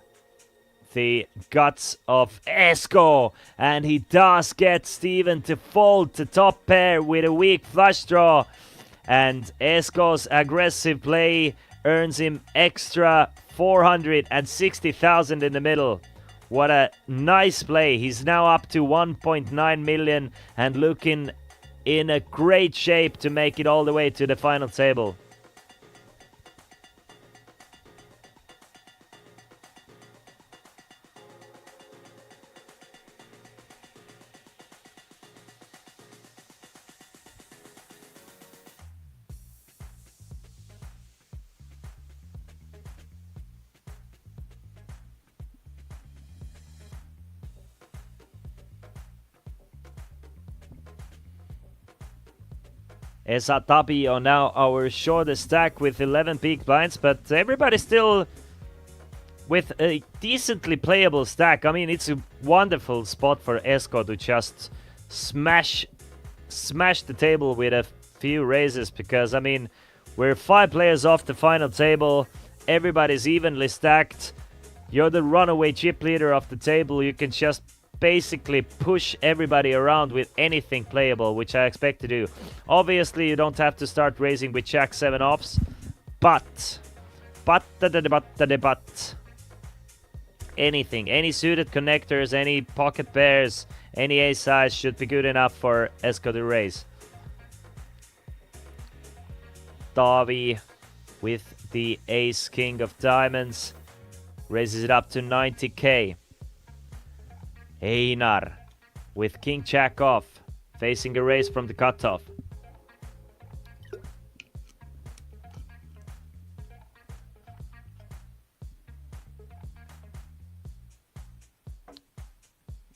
the guts of Esko, and he does get Steven to fold the top pair with a weak flush draw, and Esko's aggressive play earns him extra 460,000 in the middle. What a nice play. He's now up to 1.9 million and looking in a great shape to make it all the way to the final table. Esa Tapio now our shortest stack with 11 big blinds, but everybody's still with a decently playable stack. I mean, it's a wonderful spot for Esko to just smash the table with a few raises, because, I mean, we're 5 players off the final table. Everybody's evenly stacked. You're the runaway chip leader of the table. You can just basically push everybody around with anything playable, which I expect to do. Obviously, you don't have to start raising with Jack 7 offs, but anything, any suited connectors, any pocket pairs, any ace size should be good enough for Esko to raise. Tavi with the ace king of diamonds raises it up to 90k. Einar with king jack off, facing a raise from the cutoff.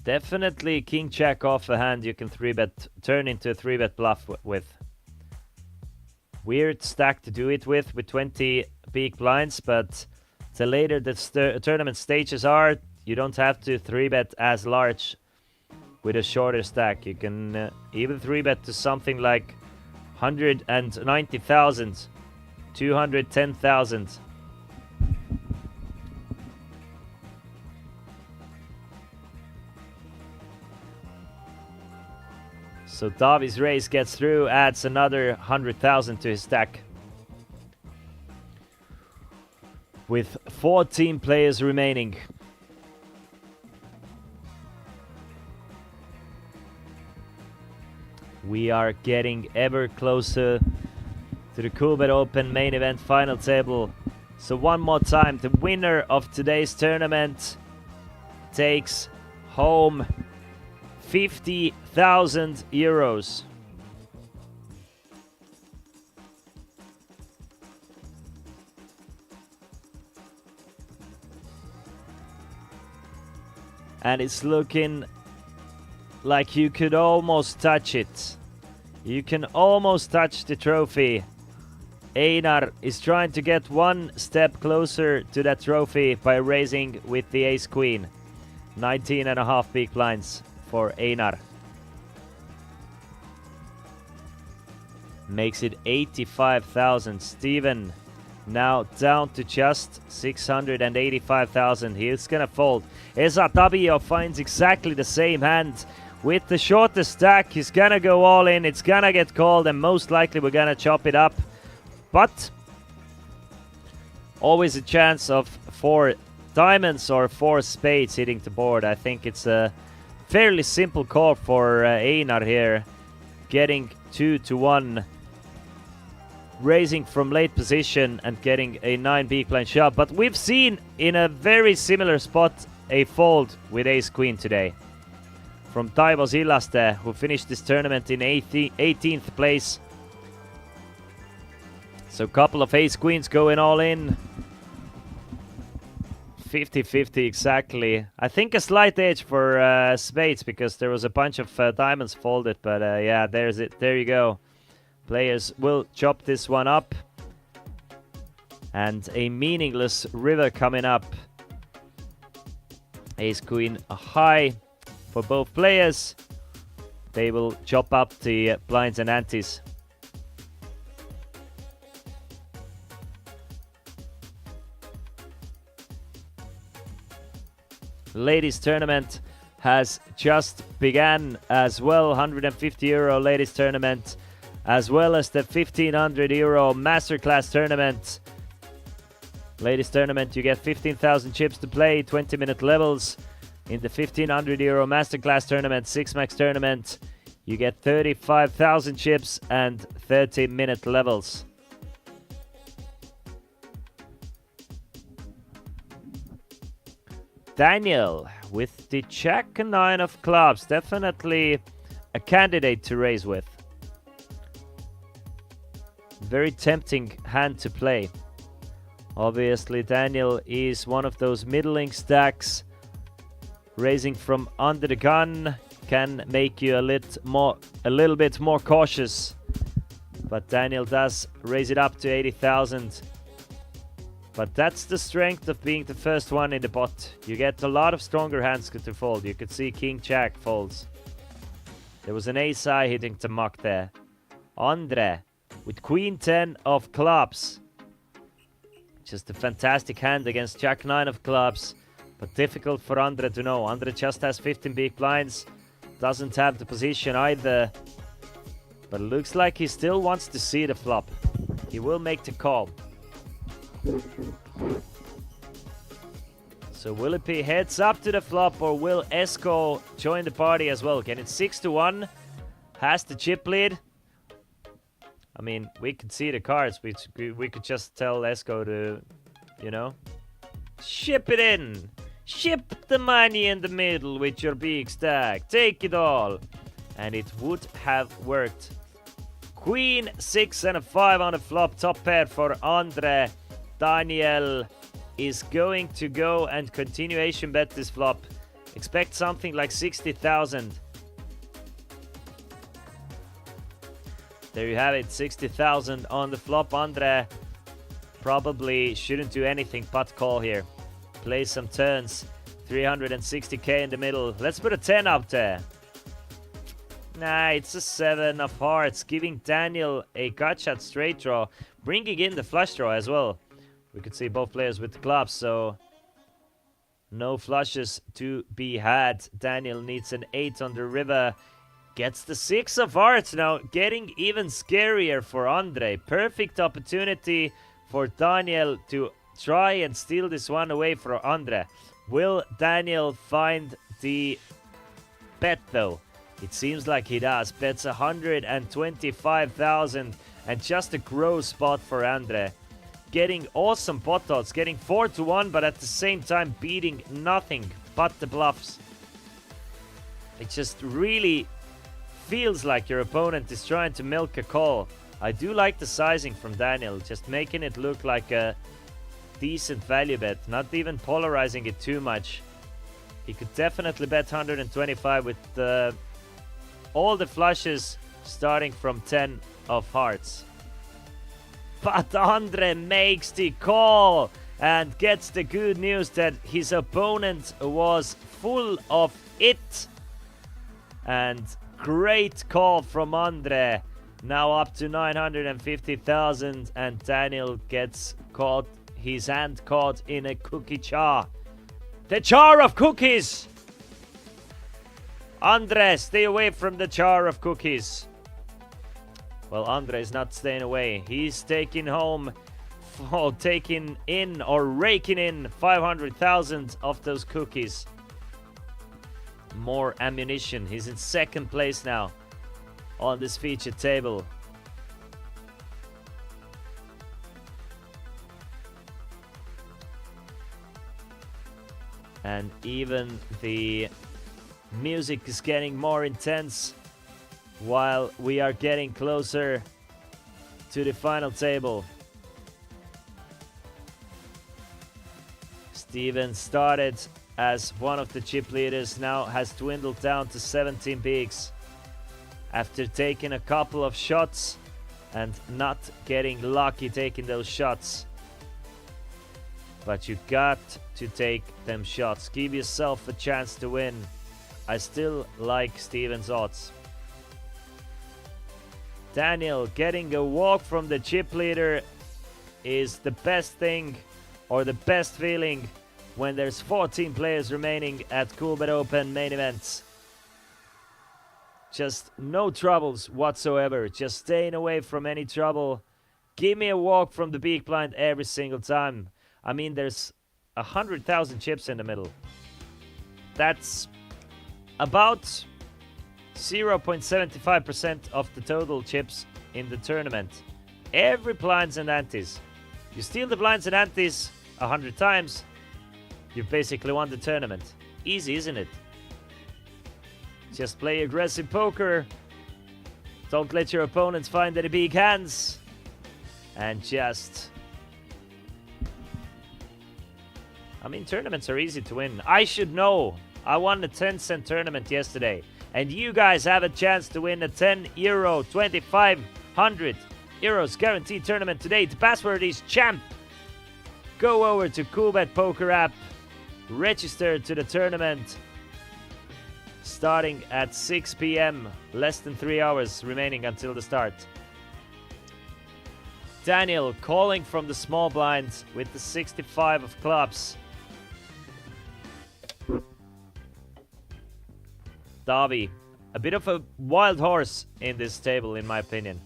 Definitely king jack off a hand you can 3-bet, turn into a 3-bet bluff with. Weird stack to do it with 20 big blinds, but the later the tournament stages are, you don't have to 3-bet as large with a shorter stack. You can even 3-bet to something like 190,000, 210,000. So Davi's raise gets through, adds another 100,000 to his stack. With 14 players remaining. We are getting ever closer to the Coolbet Open main event final table. So one more time, the winner of today's tournament takes home 50,000 euros. And it's looking like you could almost touch it. You can almost touch the trophy. Einar is trying to get one step closer to that trophy by raising with the ace queen. 19.5 big blinds for Einar. Makes it 85,000. Steven now down to just 685,000. He's gonna fold. Esa Tabio finds exactly the same hand. With the shortest stack, he's gonna go all in. It's gonna get called, and most likely we're gonna chop it up. But always a chance of 4 diamonds or 4 spades hitting the board. I think it's a fairly simple call for Einar here. Getting 2-1. Raising from late position and getting a 9 big blind shove. But we've seen in a very similar spot a fold with ace queen today. From Taivo Sillaste, who finished this tournament in 18th place. So a couple of ace queens going all in. 50-50 exactly. I think a slight edge for spades because there was a bunch of diamonds folded. But yeah, there's it. There you go. Players will chop this one up. And a meaningless river coming up. Ace queen high for both players. They will chop up the blinds and antes. ladies tournament has just begun as well. €150 ladies tournament, as well as the €1,500 masterclass tournament. Ladies tournament, you get 15,000 chips to play, 20-minute levels. In the €1,500 masterclass tournament, 6-max tournament, you get 35,000 chips and 30-minute levels. Daniel with the Jack 9 of clubs, definitely a candidate to raise with. Very tempting hand to play. Obviously, Daniel is one of those middling stacks. Raising from under the gun can make you a little bit more cautious. But Daniel does raise it up to 80,000. But that's the strength of being the first one in the pot. You get a lot of stronger hands to fold. You could see King Jack folds. There was an ace-high hitting the muck there. Andre with Queen 10 of clubs. Just a fantastic hand against Jack 9 of clubs. But difficult for Andre to know. Andre just has 15 big blinds. Doesn't have the position either. But it looks like he still wants to see the flop. He will make the call. So will it be heads up to the flop, or will Esko join the party as well? Getting 6-1. Has the chip lead. I mean, we could see the cards. We could just tell Esko to, you know, ship it in. Ship the money in the middle with your big stack. Take it all. And it would have worked. Queen 6 and a 5 on the flop. Top pair for Andre. Daniel is going to go and continuation bet this flop. Expect something like 60,000. There you have it, 60,000 on the flop. Andre probably shouldn't do anything but call here. Play some turns. 360k in the middle. Let's put a 10 up there. Nah, it's a 7 of hearts, giving Daniel a gut shot straight draw, bringing in the flush draw as well. We could see both players with the clubs, so no flushes to be had. Daniel needs an 8 on the river. Gets the 6 of hearts now, getting even scarier for Andre. Perfect opportunity for Daniel to try and steal this one away from Andre. Will Daniel find the bet though? It seems like he does. Bets 125,000 and just a gross spot for Andre. Getting awesome pot odds, getting 4-1, but at the same time beating nothing but the bluffs. It just really feels like your opponent is trying to milk a call. I do like the sizing from Daniel, just making it look like a decent value bet, not even polarizing it too much. He could definitely bet 125 with all the flushes starting from 10 of hearts. But Andre makes the call and gets the good news that his opponent was full of it. And great call from Andre. Now up to 950,000, and Daniel gets caught, his hand caught in a cookie jar. The jar of cookies! Andre, stay away from the jar of cookies. Well, Andre is not staying away. He's taking home, taking in or raking in 500,000 of those cookies. More ammunition. He's in second place now on this feature table. And even the music is getting more intense while we are getting closer to the final table. Steven started as one of the chip leaders, now has dwindled down to 17 bigs after taking a couple of shots and not getting lucky taking those shots. But you got to take them shots. Give yourself a chance to win. I still like Steven's odds. Daniel getting a walk from the chip leader is the best thing or the best feeling when there's 14 players remaining at Coolbet Open main events. Just no troubles whatsoever. Just staying away from any trouble. Give me a walk from the big blind every single time. I mean, there's 100,000 chips in the middle. That's about 0.75% of the total chips in the tournament. Every blinds and antes. You steal the blinds and antes 100 times, you've basically won the tournament. Easy, isn't it? Just play aggressive poker. Don't let your opponents find any big hands. And just... I mean, tournaments are easy to win. I should know. I won a 10-cent tournament yesterday. And you guys have a chance to win a 10 euro, 2,500 euros guaranteed tournament today. The password is CHAMP. Go over to Coolbet Poker app. Register to the tournament. Starting at 6 p.m. Less than 3 hours remaining until the start. Daniel calling from the small blind with the 65 of clubs. Davi, a bit of a wild horse in this table in my opinion.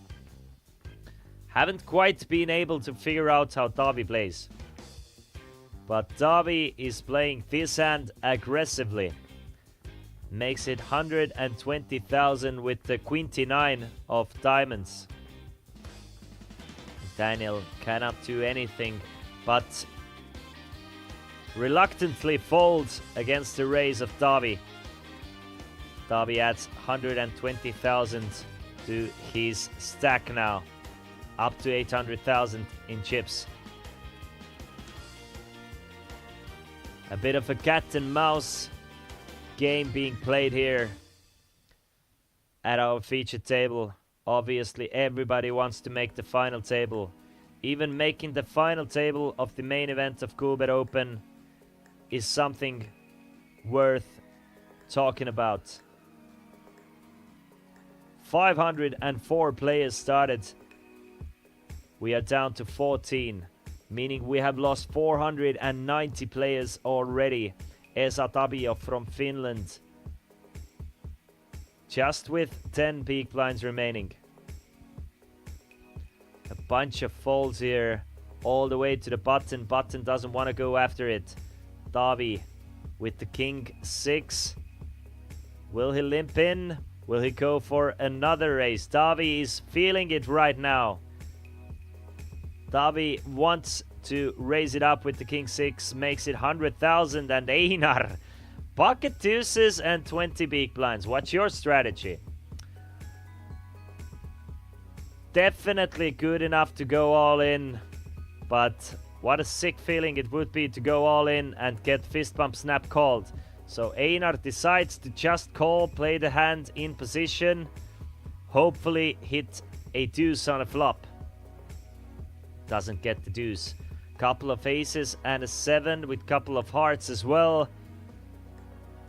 Haven't quite been able to figure out how Davi plays. But Davi is playing this hand aggressively. Makes it 120,000 with the 29 of diamonds. Daniel cannot do anything but reluctantly folds against the raise of Davi. Davi adds 120,000 to his stack now. Up to 800,000 in chips. A bit of a cat and mouse game being played here at our featured table. Obviously everybody wants to make the final table. Even making the final table of the main event of Coolbet Open is something worth talking about. 504 players started. We are down to 14, meaning we have lost 490 players already. Esa Tabio from Finland. Just with 10 big blinds remaining. A bunch of folds here. All the way to the button. Button doesn't want to go after it. Davi with the king 6. Will he limp in? Will he go for another raise? Davi is feeling it right now. Davi wants to raise it up with the king 6. Makes it 100,000 and Einar. Pocket deuces and 20 big blinds. What's your strategy? Definitely good enough to go all in. But what a sick feeling it would be to go all in and get fist bump snap called. So Einar decides to just call, play the hand in position. Hopefully hit a deuce on a flop. Doesn't get the deuce. Couple of aces and a 7 with couple of hearts as well.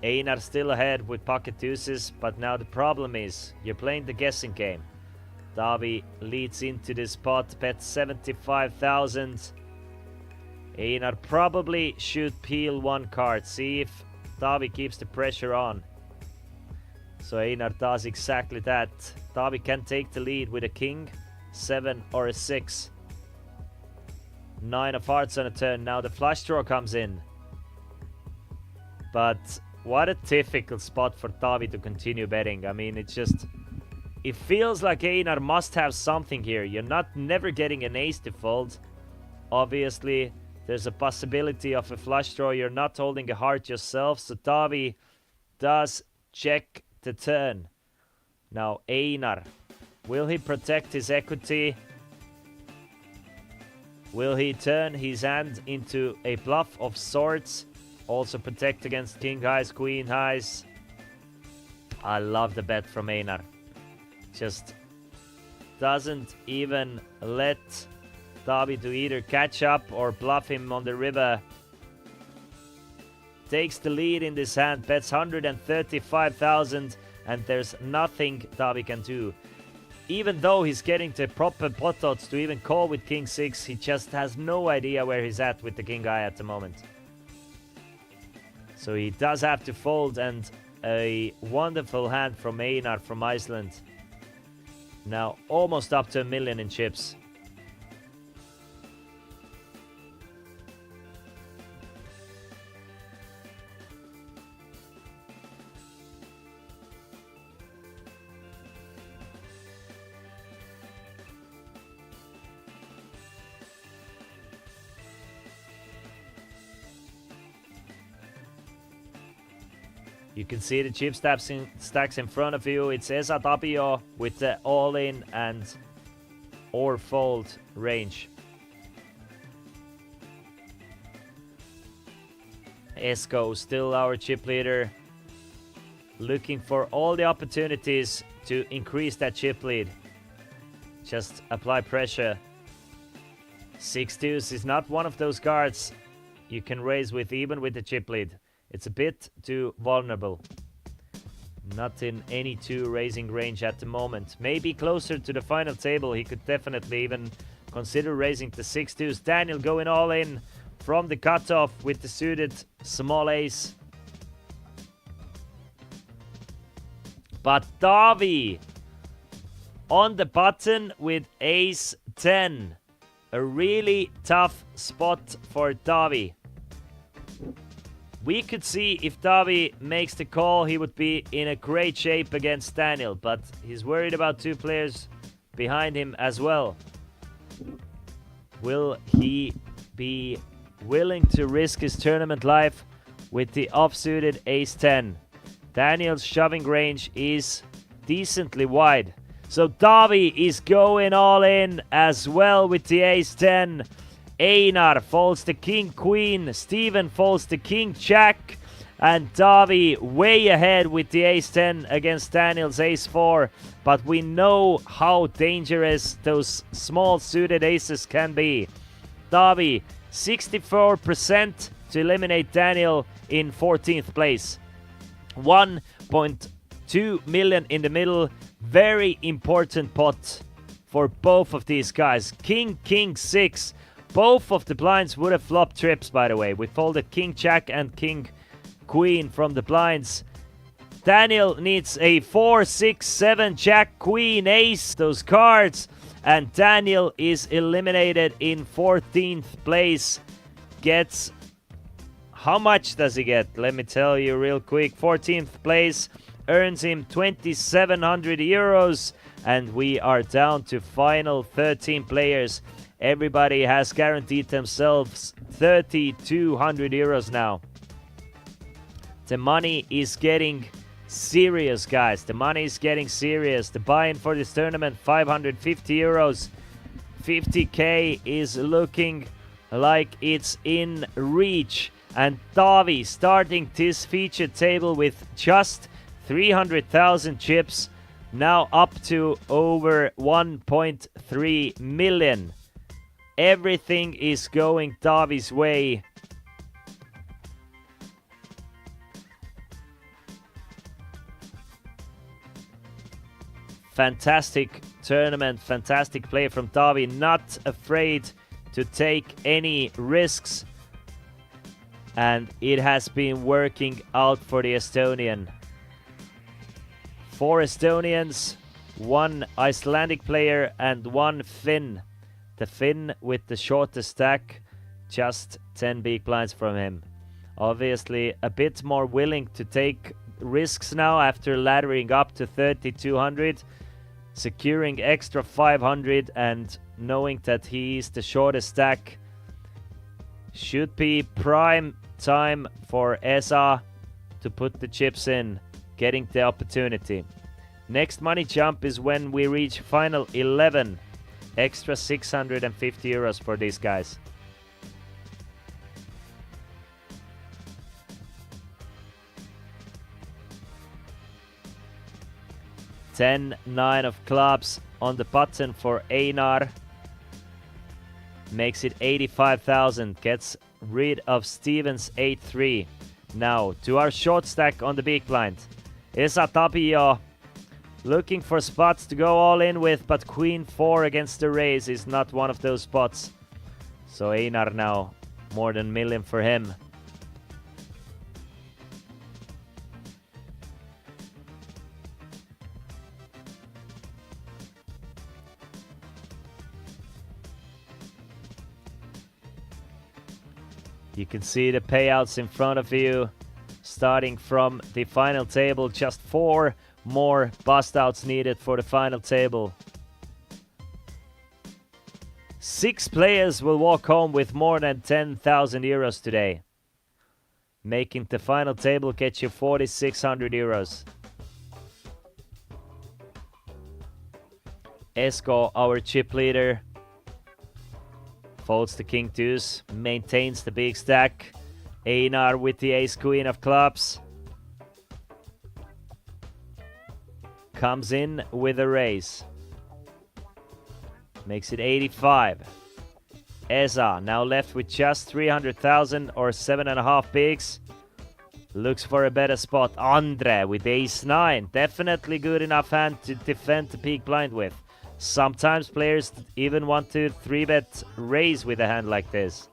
Einar still ahead with pocket deuces, but now the problem is you're playing the guessing game. Davi leads into this pot, bet 75,000. Einar probably should peel one card, see if Davi keeps the pressure on. So Einar does exactly that. Davi can take the lead with a king, 7 or a 6. 9 of hearts on a turn. Now the flush draw comes in. But what a difficult spot for Davi to continue betting. I mean, it's just... It feels like Einar must have something here. You're never getting an ace to fold. Obviously, there's a possibility of a flush draw. You're not holding a heart yourself. So Davi does check the turn. Now Einar. Will he protect his equity? Will he turn his hand into a bluff of sorts? Also protect against king highs, queen highs. I love the bet from Einar. Just doesn't even let Davi to either catch up or bluff him on the river. Takes the lead in this hand, bets 135,000, and there's nothing Davi can do. Even though he's getting the proper pot odds to even call with king 6, he just has no idea where he's at with the king high at the moment. So he does have to fold, and a wonderful hand from Einar from Iceland. Now almost up to 1 million in chips. You can see the chip stacks in front of you. It's Esa Tapio with the all-in and or fold range. Esko, still our chip leader, looking for all the opportunities to increase that chip lead. Just apply pressure. 6 deuce is not one of those cards you can raise with even with the chip lead. It's a bit too vulnerable. Not in any 2 raising range at the moment. Maybe closer to the final table, he could definitely even consider raising the 6 deuce. Daniel going all in from the cutoff with the suited small ace. But Davi on the button with ace 10. A really tough spot for Davi. We could see if Davi makes the call, he would be in a great shape against Daniel, but he's worried about 2 players behind him as well. Will he be willing to risk his tournament life with the offsuited ace-10? Daniel's shoving range is decently wide. So Davi is going all in as well with the ace-10. Einar folds the king-queen, Steven folds the king-jack, and Davi way ahead with the ace-10 against Daniel's ace-4. But we know how dangerous those small suited aces can be. Davi, 64% to eliminate Daniel in 14th place. 1.2 million in the middle. Very important pot for both of these guys. King, king, 6. Both of the blinds would have flopped trips, by the way. We folded king, jack, and king, queen from the blinds. Daniel needs a 4, 6, 7, jack, queen, ace, those cards. And Daniel is eliminated in 14th place. Gets... How much does he get? Let me tell you real quick. 14th place earns him 2,700 euros. And we are down to final 13 players. Everybody has guaranteed themselves 3,200 euros now. The money is getting serious, guys. The money is getting serious. The buy-in for this tournament, 550 euros. 50k is looking like it's in reach. And Davi starting this featured table with just 300,000 chips. Now up to over 1.3 million. Everything is going Davi's way. Fantastic tournament, fantastic play from Davi. Not afraid to take any risks. And it has been working out for the Estonian. 4 Estonians, 1 Icelandic player and 1 Finn. The Finn with the shortest stack, just 10 big blinds from him. Obviously a bit more willing to take risks now after laddering up to 3,200. Securing extra 500 and knowing that he is the shortest stack. Should be prime time for Esa to put the chips in, getting the opportunity. Next money jump is when we reach final 11. Extra 650 euros for these guys. Ten, 9 of clubs on the button for Einar. Makes it 85,000. Gets rid of Stevens 8-3. Now to our short stack on the big blind. Esa Tapio looking for spots to go all in with, but Queen 4 against the raise is not one of those spots. So Einar now more than million for him. You can see the payouts in front of you. Starting from the final table, just 4 more bust outs needed for the final table. 6 players will walk home with more than 10,000 euros today. Making the final table get you 4,600 euros. Esko, our chip leader, folds the king deuce, maintains the big stack. Einar with the ace queen of clubs. Comes in with a raise. Makes it 85. Esa now left with just 300,000 or 7.5 bigs. Looks for a better spot. Andre with ace 9. Definitely good enough hand to defend the peak blind with. Sometimes players even want to 3-bet raise with a hand like this.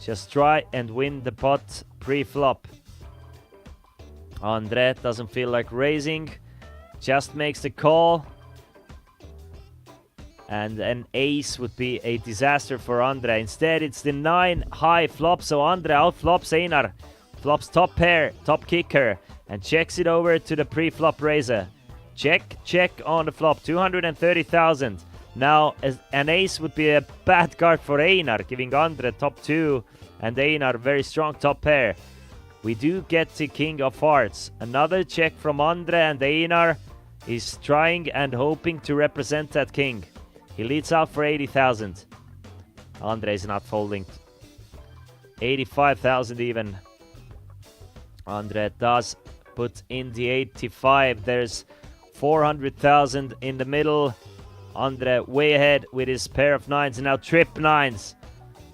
Just try and win the pot pre-flop. Andre doesn't feel like raising. Just makes the call. And an ace would be a disaster for Andre. Instead, it's the 9 high flop. So Andre outflops Einar. Flops top pair, top kicker. And checks it over to the pre-flop raiser. Check, check on the flop. 230,000. Now, an ace would be a bad card for Einar, giving Andre top 2 and Einar very strong top pair. We do get the king of hearts. Another check from Andre, and Einar is trying and hoping to represent that king. He leads out for 80,000. Andre is not folding. 85,000 even. Andre does put in the 85. There's 400,000 in the middle. Andre way ahead with his pair of 9s, and now trip 9s.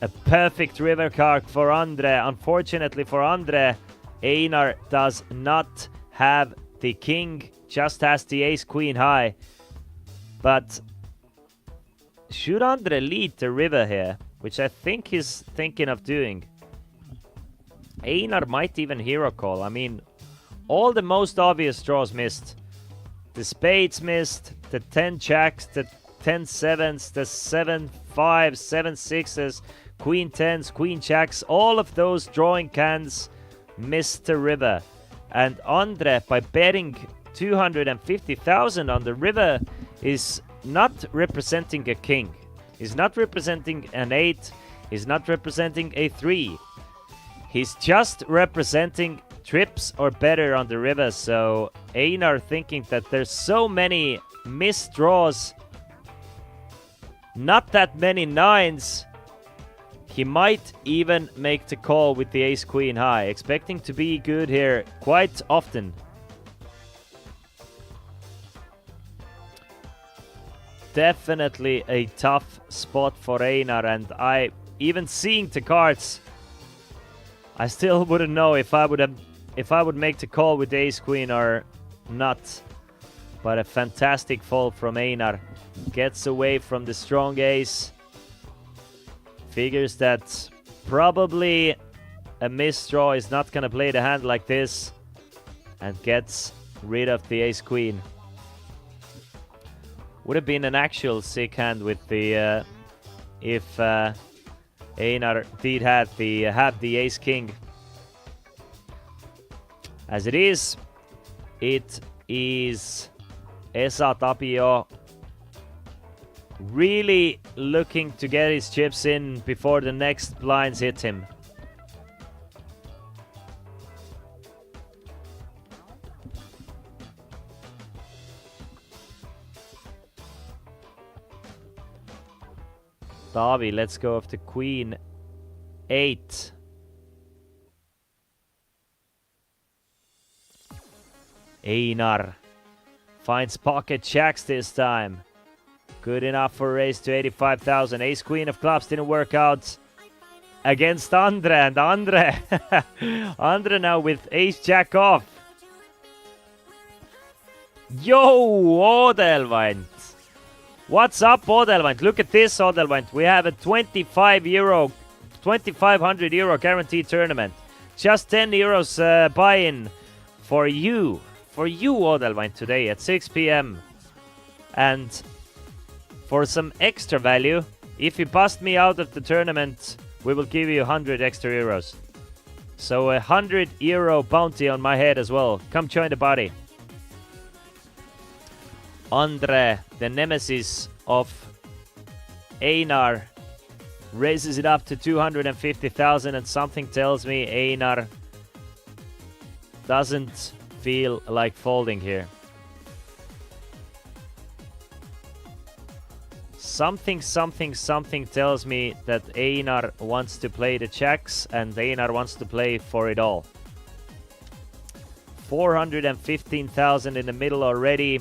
A perfect river card for Andre. Unfortunately for Andre, Einar does not have the king, just has the ace queen high. But should Andre lead the river here, which I think he's thinking of doing, Einar might even hero call. I mean, all the most obvious draws missed. The spades missed, the 10 jacks, the 10 sevens, the 7 5s, 7 6s, queen 10s, queen jacks, all of those drawing cans missed the river. And Andre, by betting 250,000 on the river, is not representing a king. He's not representing an 8. He's not representing a 3. He's just representing trips or better on the river. So Einar thinking that there's so many missed draws, not that many 9s. He might even make the call with the ace queen high, expecting to be good here quite often. Definitely a tough spot for Einar, and even seeing the cards, I still wouldn't know if I would make the call with the ace queen or not. But a fantastic fold from Einar. Gets away from the strong ace. Figures that probably a misdraw is not gonna play the hand like this, and gets rid of the ace queen. Would have been an actual sick hand with the if Einar did have the ace king. As it is Esa Tapio really looking to get his chips in before the next blinds hit him. Davi, let's go of the queen 8. Einar finds pocket jacks this time. Good enough for a raise to 85,000. Ace queen of clubs didn't work out against Andre, and Andre now with ace jack off. Yo, Odelvant. What's up, Odelvant? Look at this, Odelvant. We have a 2,500 euro guaranteed tournament. Just 10 euros buy-in for you, Odelvant, today at 6 p.m. And for some extra value, if you bust me out of the tournament we will give you 100 extra euros. So a 100 euro bounty on my head as well. Come join the party. Andre, the nemesis of Einar, raises it up to 250,000, and something tells me Einar doesn't feel like folding here. Something tells me that Einar wants to play the jacks and Einar wants to play for it all. 415,000 in the middle already.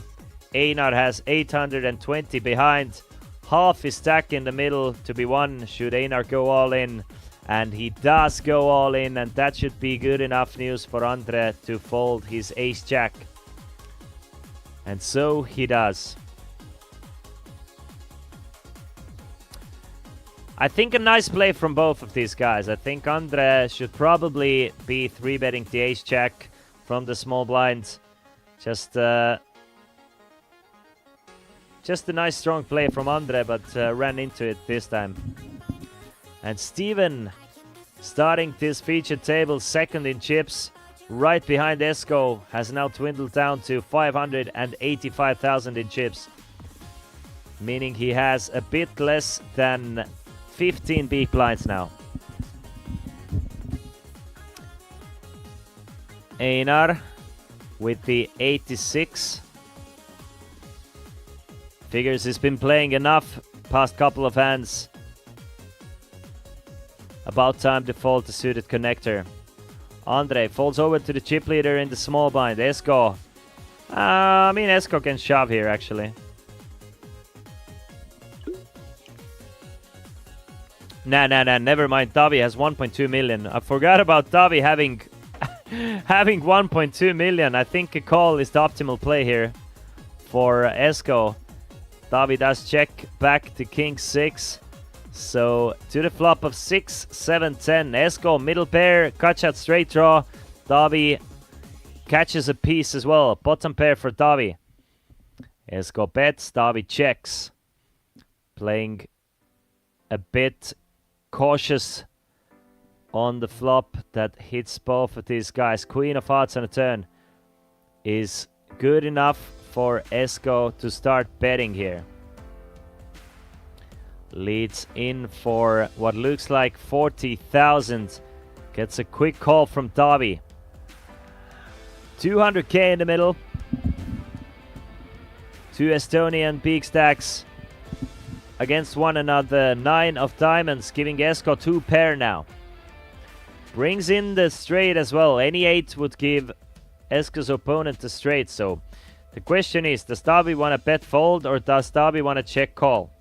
Einar has 820 behind. Half his stack in the middle to be won should Einar go all in. And he does go all in, and that should be good enough news for Andre to fold his ace-jack. And so he does. I think a nice play from both of these guys. I think Andre should probably be 3-betting the ace-jack from the small blind. Just a nice strong play from Andre, but ran into it this time. And Steven, starting this featured table second in chips, right behind Esko, has now dwindled down to 585,000 in chips. Meaning he has a bit less than 15 big blinds now. Einar with the 86. Figures he's been playing enough past couple of hands. About time to fold the suited connector. Andre folds over to the chip leader in the small blind. Esko. Esko can shove here actually. Nah, never mind. Davi has 1.2 million. I forgot about Davi having 1.2 million. I think a call is the optimal play here for Esko. Davi does check back to king 6. So to the flop of 6, 7, 10. Esko middle pair, catch out straight draw. Davi catches a piece as well. Bottom pair for Davi. Esko bets, Davi checks. Playing a bit cautious on the flop that hits both of these guys. Queen of hearts on a turn is good enough for Esko to start betting here. Leads in for what looks like 40,000. Gets a quick call from Davi. 200k in the middle. Two Estonian big stacks against one another. 9 of diamonds, giving Esko 2 pair now. Brings in the straight as well. Any 8 would give Esko's opponent the straight. So the question is, does Davi want to bet fold or does Davi want to check call?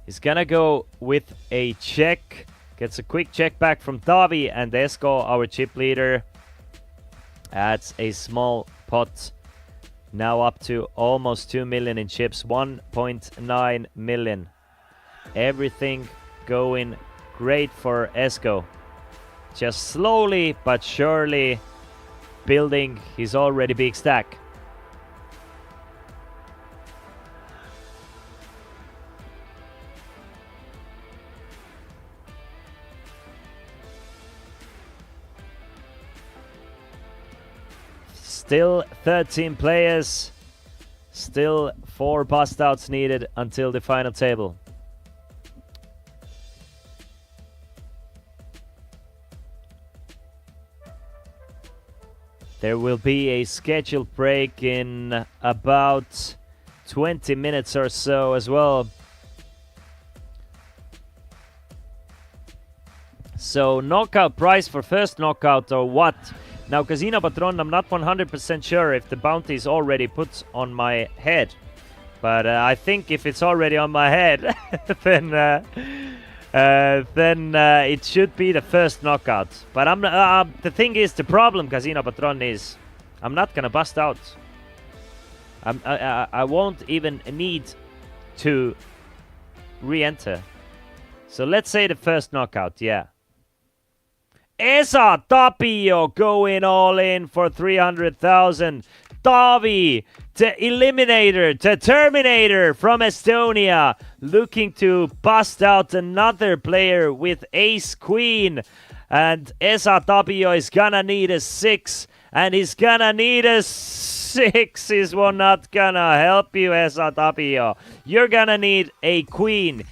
He's gonna go with a check. Gets a quick check back from Davi, and Esko, our chip leader, adds a small pot. Now up to almost 2 million in chips. 1.9 million. Everything going great for Esko. Just slowly but surely building his already big stack. Still 13 players. Still 4 bust outs needed until the final table. There will be a scheduled break in about 20 minutes or so as well. So knockout prize for first knockout or what? Now Casino Patron, I'm not 100% sure if the bounty is already put on my head. But I think if it's already on my head, then it should be the first knockout. But the thing is, the problem, Casino Patron, is I'm not gonna bust out. I won't even need to re-enter. So let's say the first knockout, yeah. Esa Tapio going all in for 300,000. Davi The Eliminator, the Terminator from Estonia, looking to bust out another player with Ace Queen. And Esa Tapio is gonna need a 6, and he's gonna need a 6. Is one not gonna help you, Esa Tapio. You're gonna need a queen.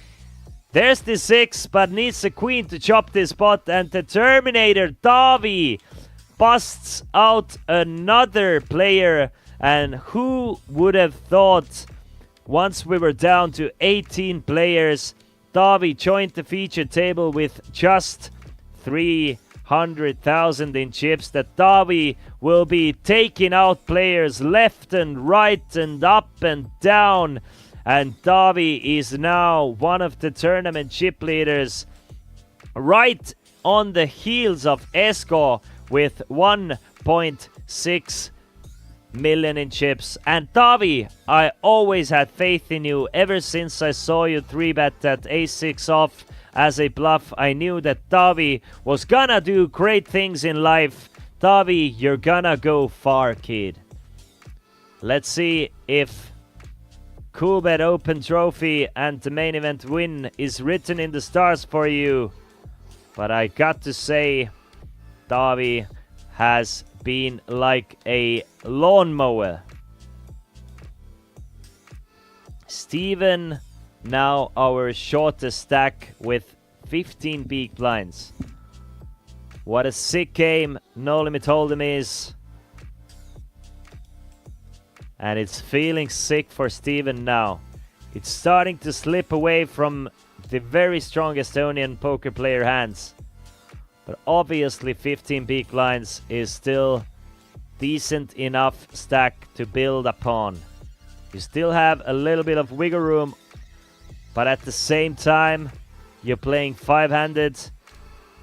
There's the 6, but needs a queen to chop this spot, and the Terminator, Tavi, busts out another player. And who would have thought, once we were down to 18 players, Tavi joined the feature table with just 300,000 in chips, that Tavi will be taking out players left and right and up and down. And Tavi is now one of the tournament chip leaders, right on the heels of Esko with 1.6 million in chips. And Tavi, I always had faith in you. Ever since I saw you 3-bet that a6 off as a bluff, I knew that Tavi was gonna do great things in life. Tavi, you're gonna go far, kid. Let's see if Coolbet Open Trophy and the main event win is written in the stars for you. But I got to say, Tavi has been like a lawnmower. Steven, now our shortest stack with 15 big blinds. What a sick game No Limit Hold'em is. And it's feeling sick for Steven now. It's starting to slip away from the very strong Estonian poker player hands. But obviously 15 big blinds is still decent enough stack to build upon. You still have a little bit of wiggle room, but at the same time you're playing 5-handed.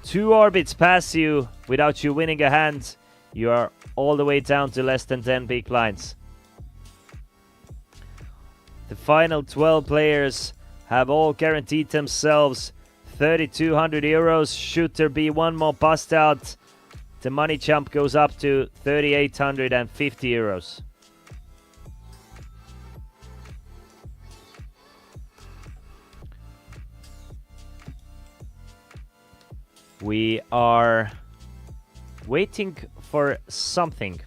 2 orbits pass you without you winning a hand. You are all the way down to less than 10 big blinds. The final 12 players have all guaranteed themselves 3,200 euros. Should there be one more bust out, the money jump goes up to 3,850 euros. We are waiting for something.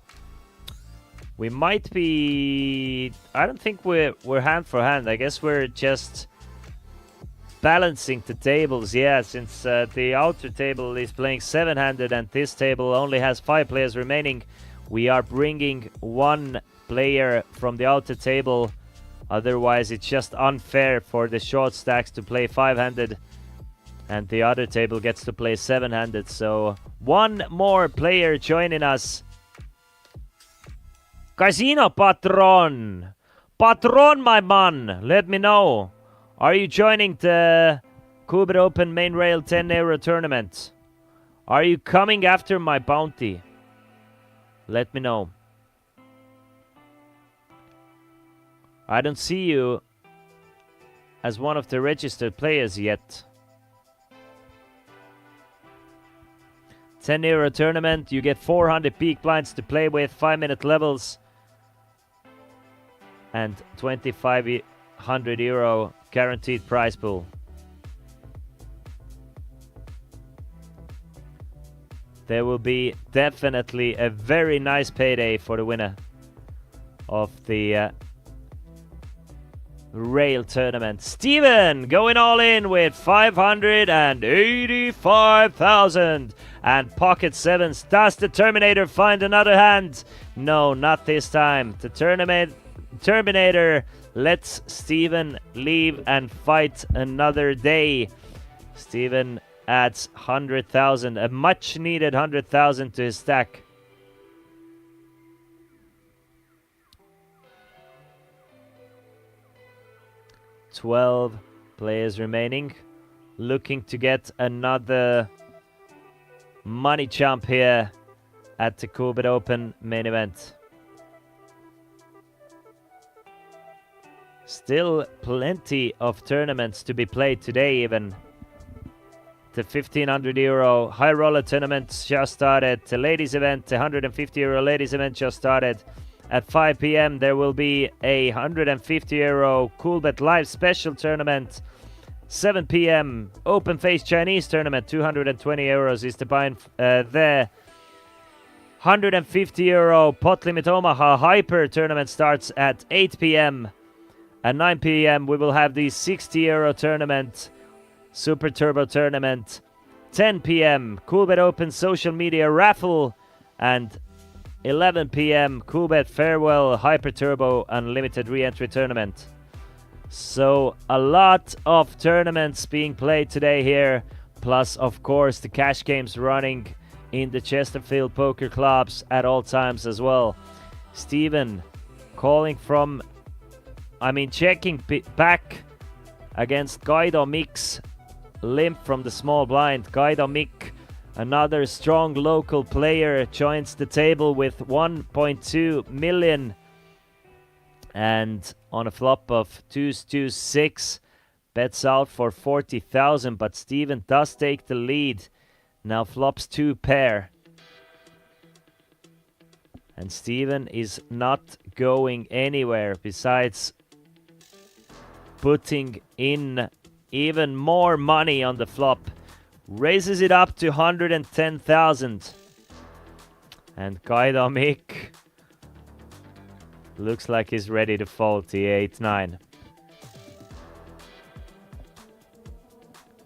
We might be... I don't think we're hand for hand. I guess we're just balancing the tables. Yeah, since the outer table is playing 7-handed and this table only has 5 players remaining, we are bringing 1 player from the outer table. Otherwise, it's just unfair for the short stacks to play 5-handed and the other table gets to play 7-handed. So 1 more player joining us. Casino Patron! Patron, my man! Let me know. Are you joining the Coolbet Open Main Rail 10 Euro tournament? Are you coming after my bounty? Let me know. I don't see you as one of the registered players yet. 10 Euro tournament, you get 400 peak blinds to play with, 5-minute levels, and 2,500 euro guaranteed prize pool. There will be definitely a very nice payday for the winner of the Rail tournament. Steven going all in with 585,000 and pocket sevens. Does the Terminator find another hand? No, not this time. The Terminator lets Steven leave and fight another day. Steven adds 100,000, a much needed 100,000 to his stack. $12 players remaining, looking to get another money jump here at the Coolbet Open main event. Still plenty of tournaments to be played today even. The 1,500 euro high roller tournament just started. The ladies event, the 150 euro ladies event just started. at 5 p.m. there will be a €150 Coolbet Live special tournament. 7 p.m. Open Face Chinese tournament, €220 is the buy-in there. €150 Pot Limit Omaha Hyper tournament starts at 8 p.m. At 9 p.m. we will have the €60 tournament, Super Turbo tournament. 10 p.m. Coolbet Open social media raffle, and 11 p.m. Coolbet Farewell Hyper Turbo Unlimited Re-Entry Tournament. So a lot of tournaments being played today here, plus of course the cash games running in the Chesterfield poker clubs at all times as well. Steven calling from, checking back against Guido Mix, limp from the small blind. Guido Mick, another strong local player, joins the table with 1.2 million. And on a flop of 2-2-6, bets out for 40,000, but Steven does take the lead. Now flops 2 pair. And Steven is not going anywhere besides putting in even more money on the flop. Raises it up to 110,000. And Guido Mick looks like he's ready to fold the 8-9.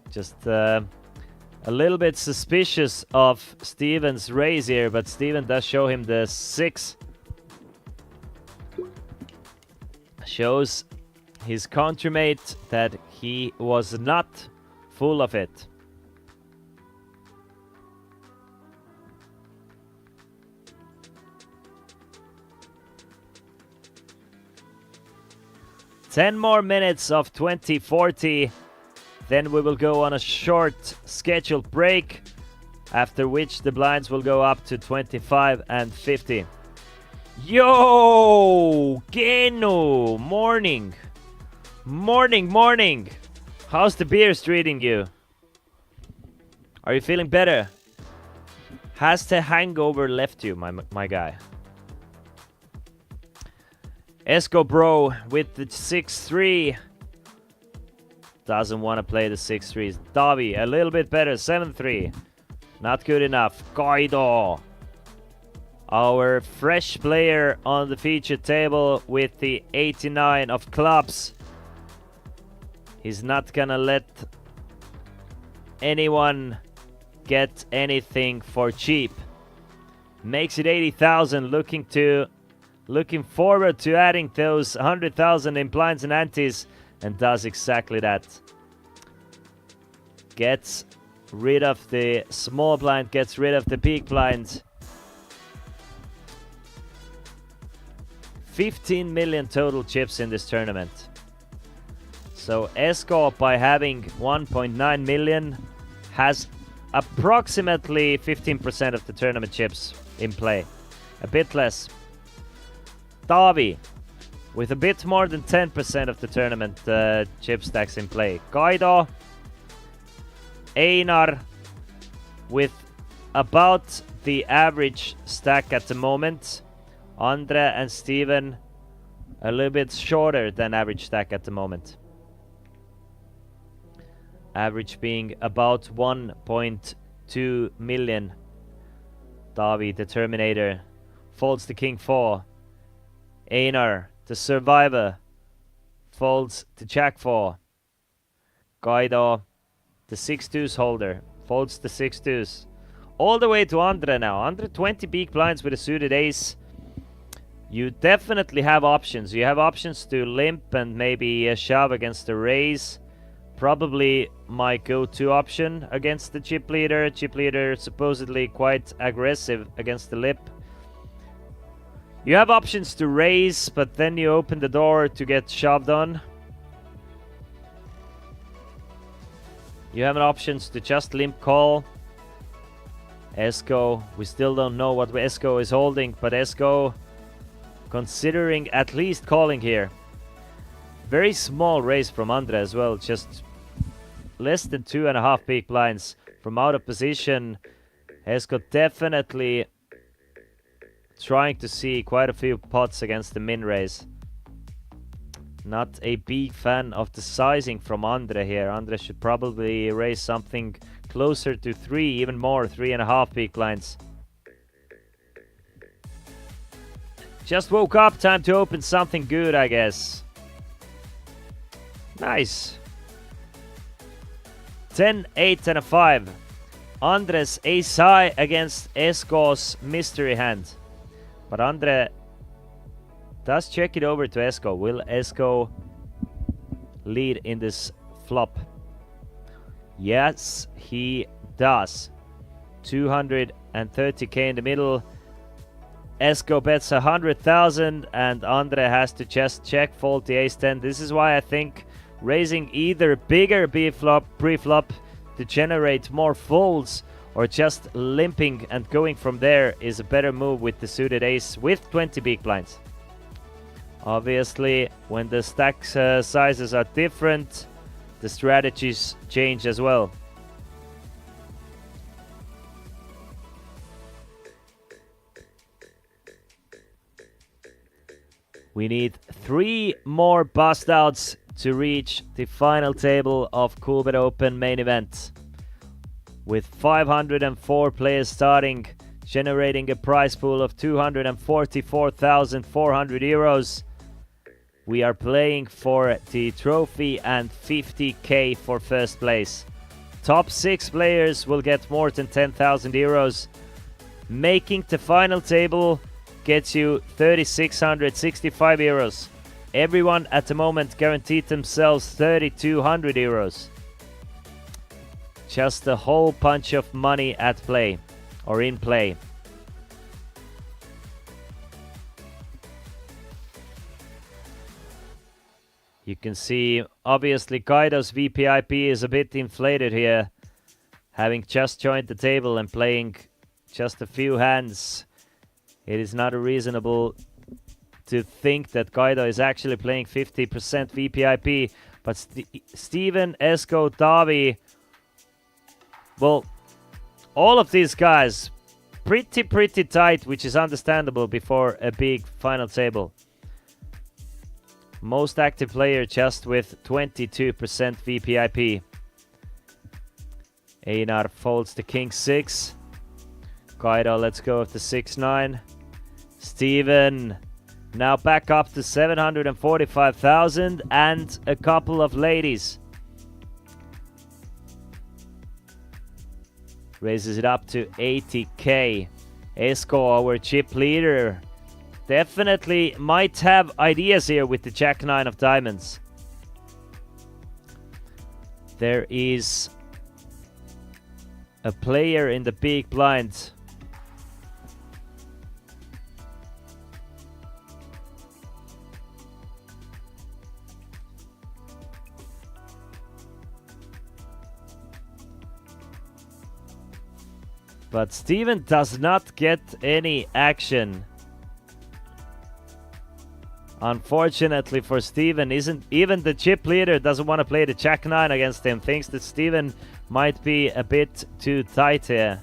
Just a little bit suspicious of Steven's raise here, but Steven does show him the 6. Shows his countermate that he was not full of it. Ten more minutes of 2040. Then we will go on a short scheduled break, after which the blinds will go up to 25 and 50. Yo, Geno, morning. Morning. How's the beers treating you? Are you feeling better? Has the hangover left you, my guy? Esco Bro with the 6-3. Doesn't want to play the 6-3s. Davi, a little bit better, 7-3. Not good enough. Guido, our fresh player on the feature table with the 89 of clubs. He's not gonna let anyone get anything for cheap. Makes it 80,000, looking forward to adding those 100,000 in blinds and antes, and does exactly that. Gets rid of the small blind, gets rid of the big blind. 15 million total chips in this tournament. So Esco, by having 1.9 million, has approximately 15% of the tournament chips in play. A bit less. Davi, with a bit more than 10% of the tournament chip stacks in play. Guido, Einar, with about the average stack at the moment. Andre and Steven, a little bit shorter than average stack at the moment. Average being about 1.2 million. Davi, the Terminator, folds the King 4. Einar, the Survivor, folds the Jack 4. Guido, the 6-2s holder, folds the 6-2s. All the way to Andre now. Andre 20 big blinds with a suited ace. You definitely have options. You have options to limp and maybe shove against the raise. Probably my go-to option against the chip leader. Chip leader supposedly quite aggressive against the lip. You have options to raise, but then you open the door to get shoved on. You have options to just limp call. Esco, we still don't know what Esco is holding, but Esco considering at least calling here. Very small raise from Andre as well, just less than 2.5 big blinds from out of position. Esco definitely trying to see quite a few pots against the min raise. Not a big fan of the sizing from Andre here. Andre should probably raise something closer to 3, even more, 3.5 big blinds. Just woke up, time to open something good, I guess. Nice. 10, 8 and a 5. Andres ace high against Esko's mystery hand. But Andre does check it over to Esko. Will Esko lead in this flop? Yes, he does. 230k in the middle. Esko bets 100,000 and Andre has to just check fold the ace-10. This is why I think raising either bigger B-flop, pre-flop to generate more folds or just limping and going from there is a better move with the suited ace with 20 big blinds. Obviously, when the stack sizes are different, the strategies change as well. We need 3 more bust outs to reach the final table of Coolbet Open main event. With 504 players starting, generating a prize pool of 244,400 euros. We are playing for the trophy and 50k for first place. Top 6 players will get more than 10,000 euros. Making the final table gets you 3,665 euros. Everyone at the moment guaranteed themselves 3,200 euros. Just a whole bunch of money at play, or in play. You can see, obviously, Kaido's VPIP is a bit inflated here, having just joined the table and playing just a few hands. It is not reasonable to think that Kaido is actually playing 50% VPIP, but Steven, Esko, Davi, well, all of these guys pretty tight, which is understandable before a big final table. Most active player just with 22% VPIP. Einar folds the king 6. Kaido lets go of the 6-9. Steven now back up to 745,000 and a couple of ladies. Raises it up to 80k. Esko, our chip leader, definitely might have ideas here with the Jack-9 of diamonds. There is a player in the big blind. But Steven does not get any action. Unfortunately for Steven, even the chip leader doesn't want to play the Jack-9 against him. Thinks that Steven might be a bit too tight here.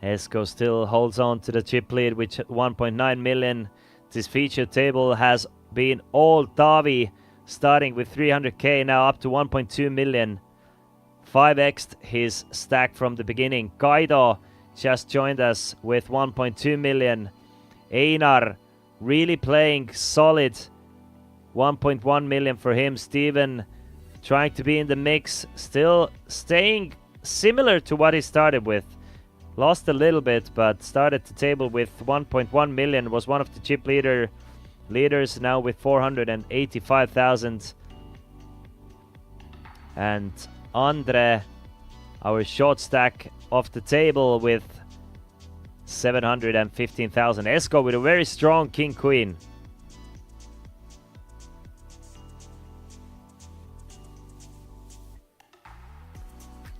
Esko still holds on to the chip lead with 1.9 million. This featured table has been all Davi, starting with 300k, now up to 1.2 million. 5x'd his stack from the beginning. Kaido just joined us with 1.2 million. Einar really playing solid. 1.1 million for him. Steven trying to be in the mix, still staying similar to what he started with. Lost a little bit, but started the table with 1.1 million. Was one of the chip leaders, now with 485,000. And Andre, our short stack off the table with 715,000. Esko with a very strong king queen.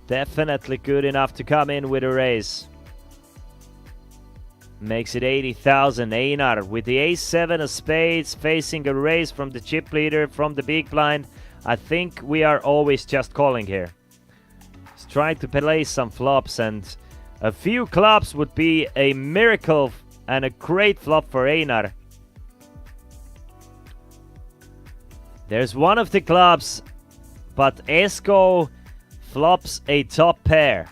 Definitely good enough to come in with a raise. makes it 80,000. Einar with the ace-7 of spades, facing a raise from the chip leader from the big blind. I think we are always just calling here. He's trying to play some flops, and a few clubs would be a miracle and a great flop for Einar. There's one of the clubs, but Esko flops a top pair.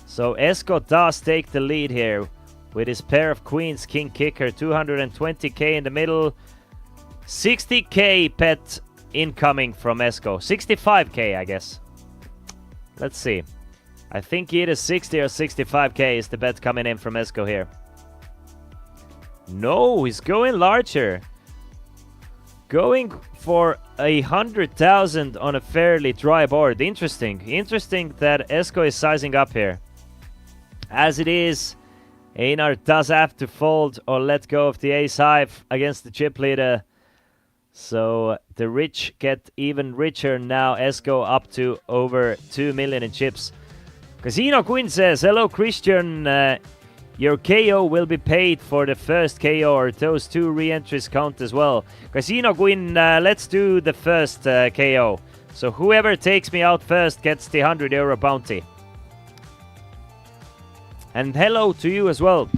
So Esko does take the lead here with his pair of queens, king kicker, 220k in the middle. 60k bet incoming from Esko. 65k, I guess. Let's see. I think either 60 or 65k is the bet coming in from Esko here. No, he's going larger. Going for 100,000 on a fairly dry board. Interesting. Interesting that Esko is sizing up here. As it is, Einar does have to fold or let go of the ace-high against the chip leader. So the rich get even richer now. Esko up to over 2 million in chips. Casino Queen says, hello Christian, your KO will be paid for the first KO, or those 2 re-entries count as well. Casino Queen, let's do the first KO. So whoever takes me out first gets the €100 bounty. And hello to you as well.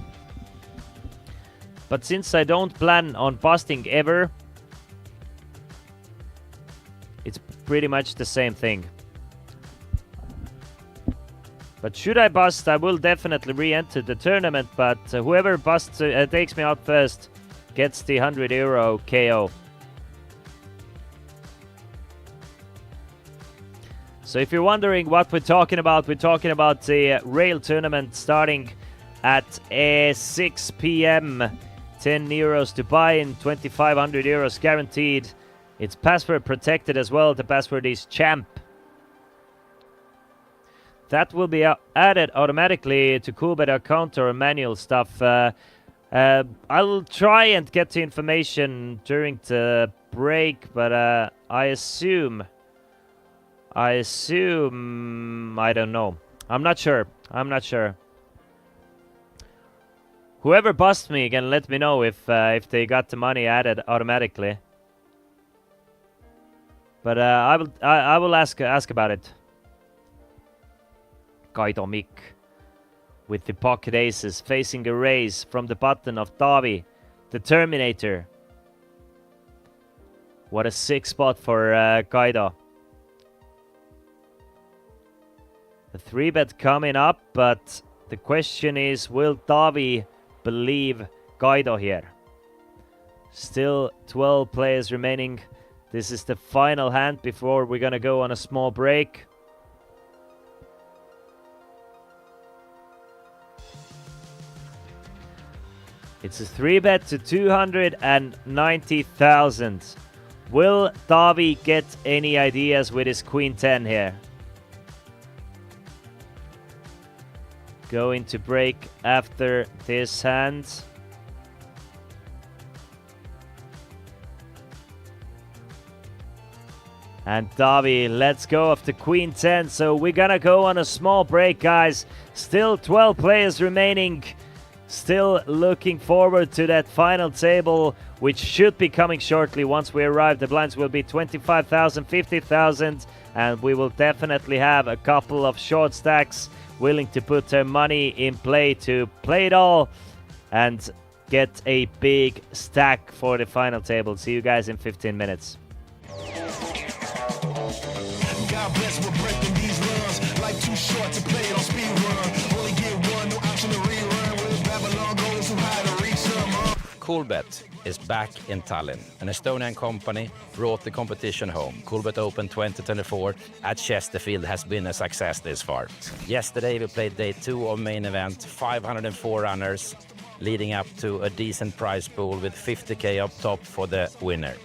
But since I don't plan on busting ever, it's pretty much the same thing. But should I bust, I will definitely re-enter the tournament, but whoever busts takes me out first gets the €100 KO. So if you're wondering what we're talking about the rail tournament starting at 6 p.m. 10 euros to buy in, 2,500 euros guaranteed. It's password protected as well. The password is CHAMP. That will be added automatically to Coolbet account or manual stuff. I'll try and get the information during the break, but I assume, I don't know. I'm not sure. Whoever busts me can let me know if they got the money added automatically. But I will ask about it. Kaido Mick with the pocket aces, facing a raise from the button of Tavi, the Terminator. What a sick spot for Kaido. The 3-bet coming up, but the question is, will Tavi believe Kaido here? Still 12 players remaining. This is the final hand before we're gonna go on a small break. It's a 3-bet to 290,000. Will Tavi get any ideas with his Queen 10 here? Going to break after this hand. And Tavi lets go of the Queen 10. So we're gonna go on a small break, guys. Still 12 players remaining. Still looking forward to that final table, which should be coming shortly once we arrive. The blinds will be 25,000, 50,000, and we will definitely have a couple of short stacks willing to put their money in play to play it all and get a big stack for the final table. See you guys in 15 minutes. God bless, we're breaking these runs. Life too short to play it on speed run. Only get one, no option to rerun. With Babylon goes too high to reach some. Coolbet is back in Tallinn. An Estonian company brought the competition home. Coolbet Open 2024 at Chesterfield has been a success this far. Yesterday we played day 2 of main event, 504 runners, leading up to a decent prize pool with 50k up top for the winner.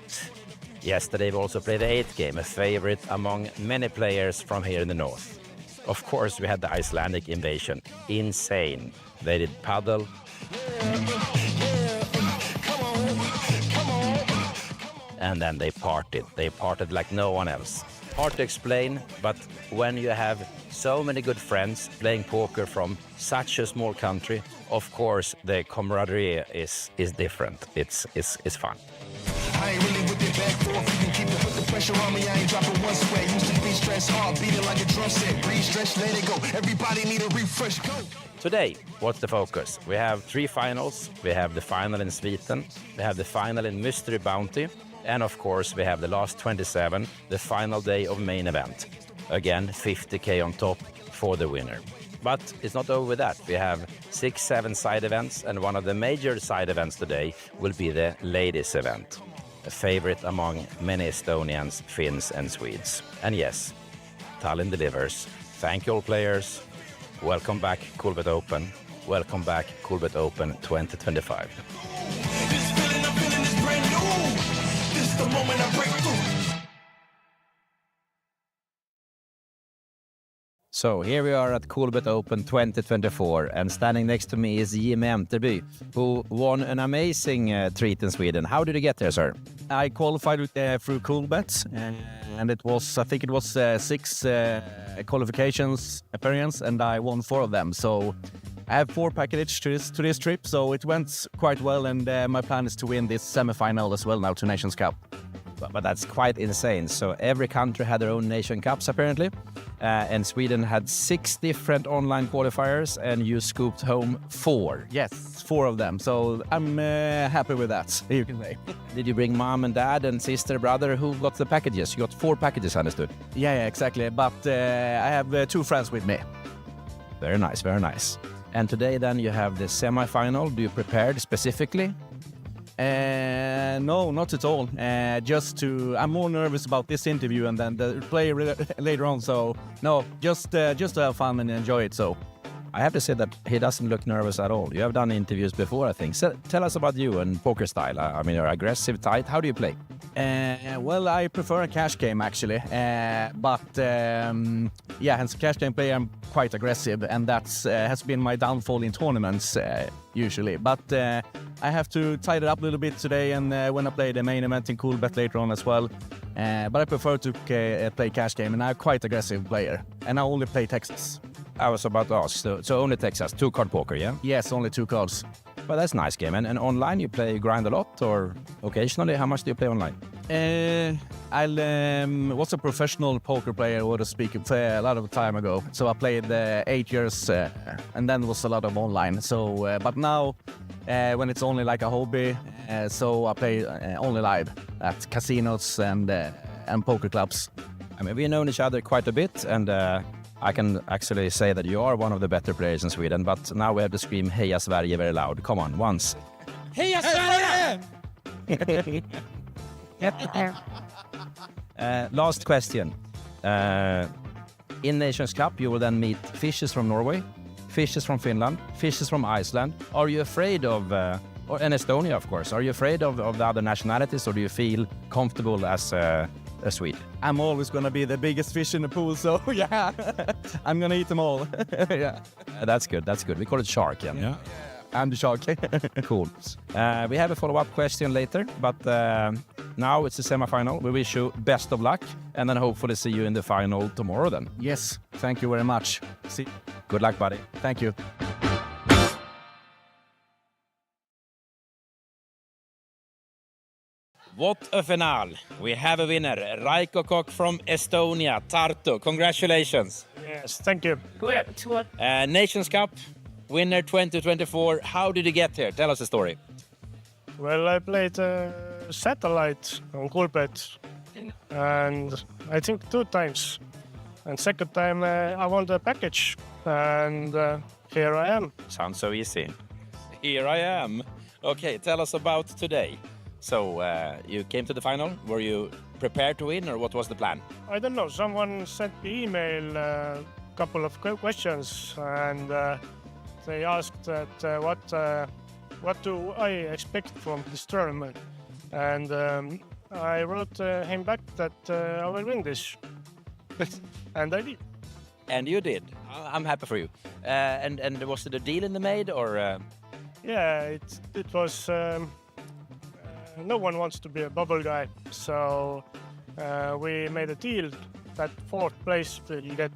Yesterday we also played the 8th game, a favorite among many players from here in the north. Of course we had the Icelandic invasion. Insane. They did paddle. And then they partied. They partied like no one else. Hard to explain, but when you have so many good friends playing poker from such a small country, of course the camaraderie is different. It's fun. I ain't really with it back forth. You can keep it, put the pressure on me. I ain't dropping one sweat. Used to be stressed hard, beating like a drum set. Breathe, stretch, let it go. Everybody need a refresh. Go. Today, what's the focus? We have 3 finals. We have the final in Sweden. We have the final in Mystery Bounty. And of course, we have the last 27, the final day of main event. Again, 50K on top for the winner. But it's not over with that. We have 6, 7 side events, and one of the major side events today will be the ladies event. A favorite among many Estonians, Finns and Swedes. And yes, Tallinn delivers. Thank you all players. Welcome back Coolbet Open. Welcome back Coolbet Open 2025. This feeling I'm feeling is brand new. This is the moment I break through. So here we are at Coolbet Open 2024, and standing next to me is Jimmy Enterby, who won an amazing treat in Sweden. How did you get there, sir? I qualified through Coolbet, and it was, I think it was 6 qualifications appearance, and I won 4 of them. So I have 4 packages to this trip, so it went quite well, and my plan is to win this semi-final as well now to Nations Cup. But that's quite insane. So every country had their own Nation Cups, apparently. And Sweden had 6 different online qualifiers, and you scooped home 4. Yes, 4 of them. So I'm happy with that, you can say. Did you bring mom and dad and sister, brother? Who got the packages? You got 4 packages, I understood. Yeah, exactly. But I have 2 friends with me. Very nice, very nice. And today then you have the semi-final. Do you prepare specifically? No, not at all. I'm more nervous about this interview and then the play later on. So no, just to have fun and enjoy it. So I have to say that he doesn't look nervous at all. You have done interviews before, I think. So tell us about you and poker style. I mean, you're aggressive, tight. How do you play? Well, I prefer a cash game actually. But as a cash game player, I'm quite aggressive, and that's has been my downfall in tournaments usually. But I have to tighten it up a little bit today, and when I play the main event in Coolbet later on as well. But I prefer to play cash game, and I'm quite aggressive player, and I only play Texas. I was about to ask, so only Texas, 2-card poker, yeah? Yes, only 2 cards. Well, that's a nice game. And online, you grind a lot, or occasionally? How much do you play online? I was a professional poker player, so to speak, a lot of time ago. So I played 8 years, and then was a lot of online. So, but now, when it's only like a hobby, so I play only live at casinos and poker clubs. I mean, we've known each other quite a bit, and I can actually say that you are one of the better players in Sweden, but now we have to scream Heja Sverige very loud. Come on, once. Heja Sverige! Last question. In Nations Cup, you will then meet fishes from Norway, fishes from Finland, fishes from Iceland. Are you afraid of, and Estonia, of course, are you afraid of the other nationalities, or do you feel comfortable as a Swede? I'm always going to be the biggest fish in the pool, so yeah, I'm going to eat them all. Yeah. That's good, that's good. We call it shark, yeah? I'm the shark. Cool. We have a follow-up question later, but now it's the semi-final. We wish you best of luck, and then hopefully see you in the final tomorrow then. Yes, thank you very much. See. Good luck, buddy. Thank you. What a finale. We have a winner, Raiko Kok from Estonia, Tartu. Congratulations. Yes, thank you. Nations Cup, winner 2024. How did you get here? Tell us the story. Well, I played satellite on Coolbet, and I think 2 times. And second time I won the package, and here I am. Sounds so easy. Here I am. Okay, tell us about today. So you came to the final. Were you prepared to win, or what was the plan? I don't know. Someone sent me email a couple of questions, and they asked that what do I expect from this tournament, and I wrote him back that I will win this, and I did. And you did. I'm happy for you. And was it a deal in the made, or? Yeah, it was. No one wants to be a bubble guy, so we made a deal, that fourth place will get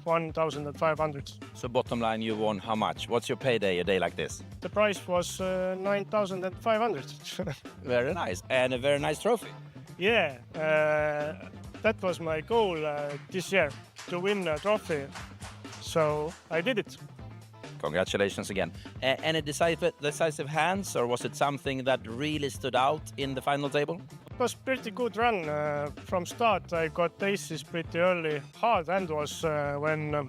1,500. So bottom line, you won how much? What's your payday a day like this? The price was 9,500. Very nice. And a very nice trophy. Yeah, that was my goal this year, to win a trophy. So I did it. Congratulations again. Any decisive hands, or was it something that really stood out in the final table? It was pretty good run from start. I got aces pretty early. Hard hand was when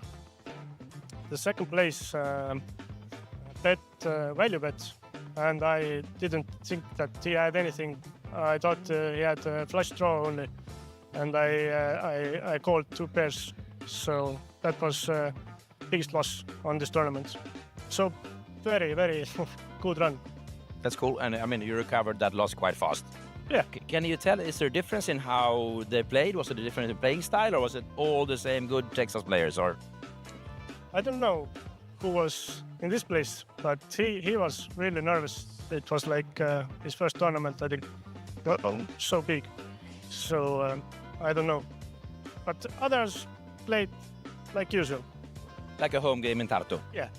the second place bet value bet, and I didn't think that he had anything. I thought he had a flush draw only, and I called two pairs. So that was biggest loss on this tournament. So very, very good run. That's cool. And I mean, you recovered that loss quite fast. Yeah. Can you tell, is there a difference in how they played? Was it a difference in playing style, or was it all the same good Texas players? Or I don't know who was in this place, but he was really nervous. It was like his first tournament, I think, so big. So I don't know. But others played like usual. like a home game in Tartu? Yeah.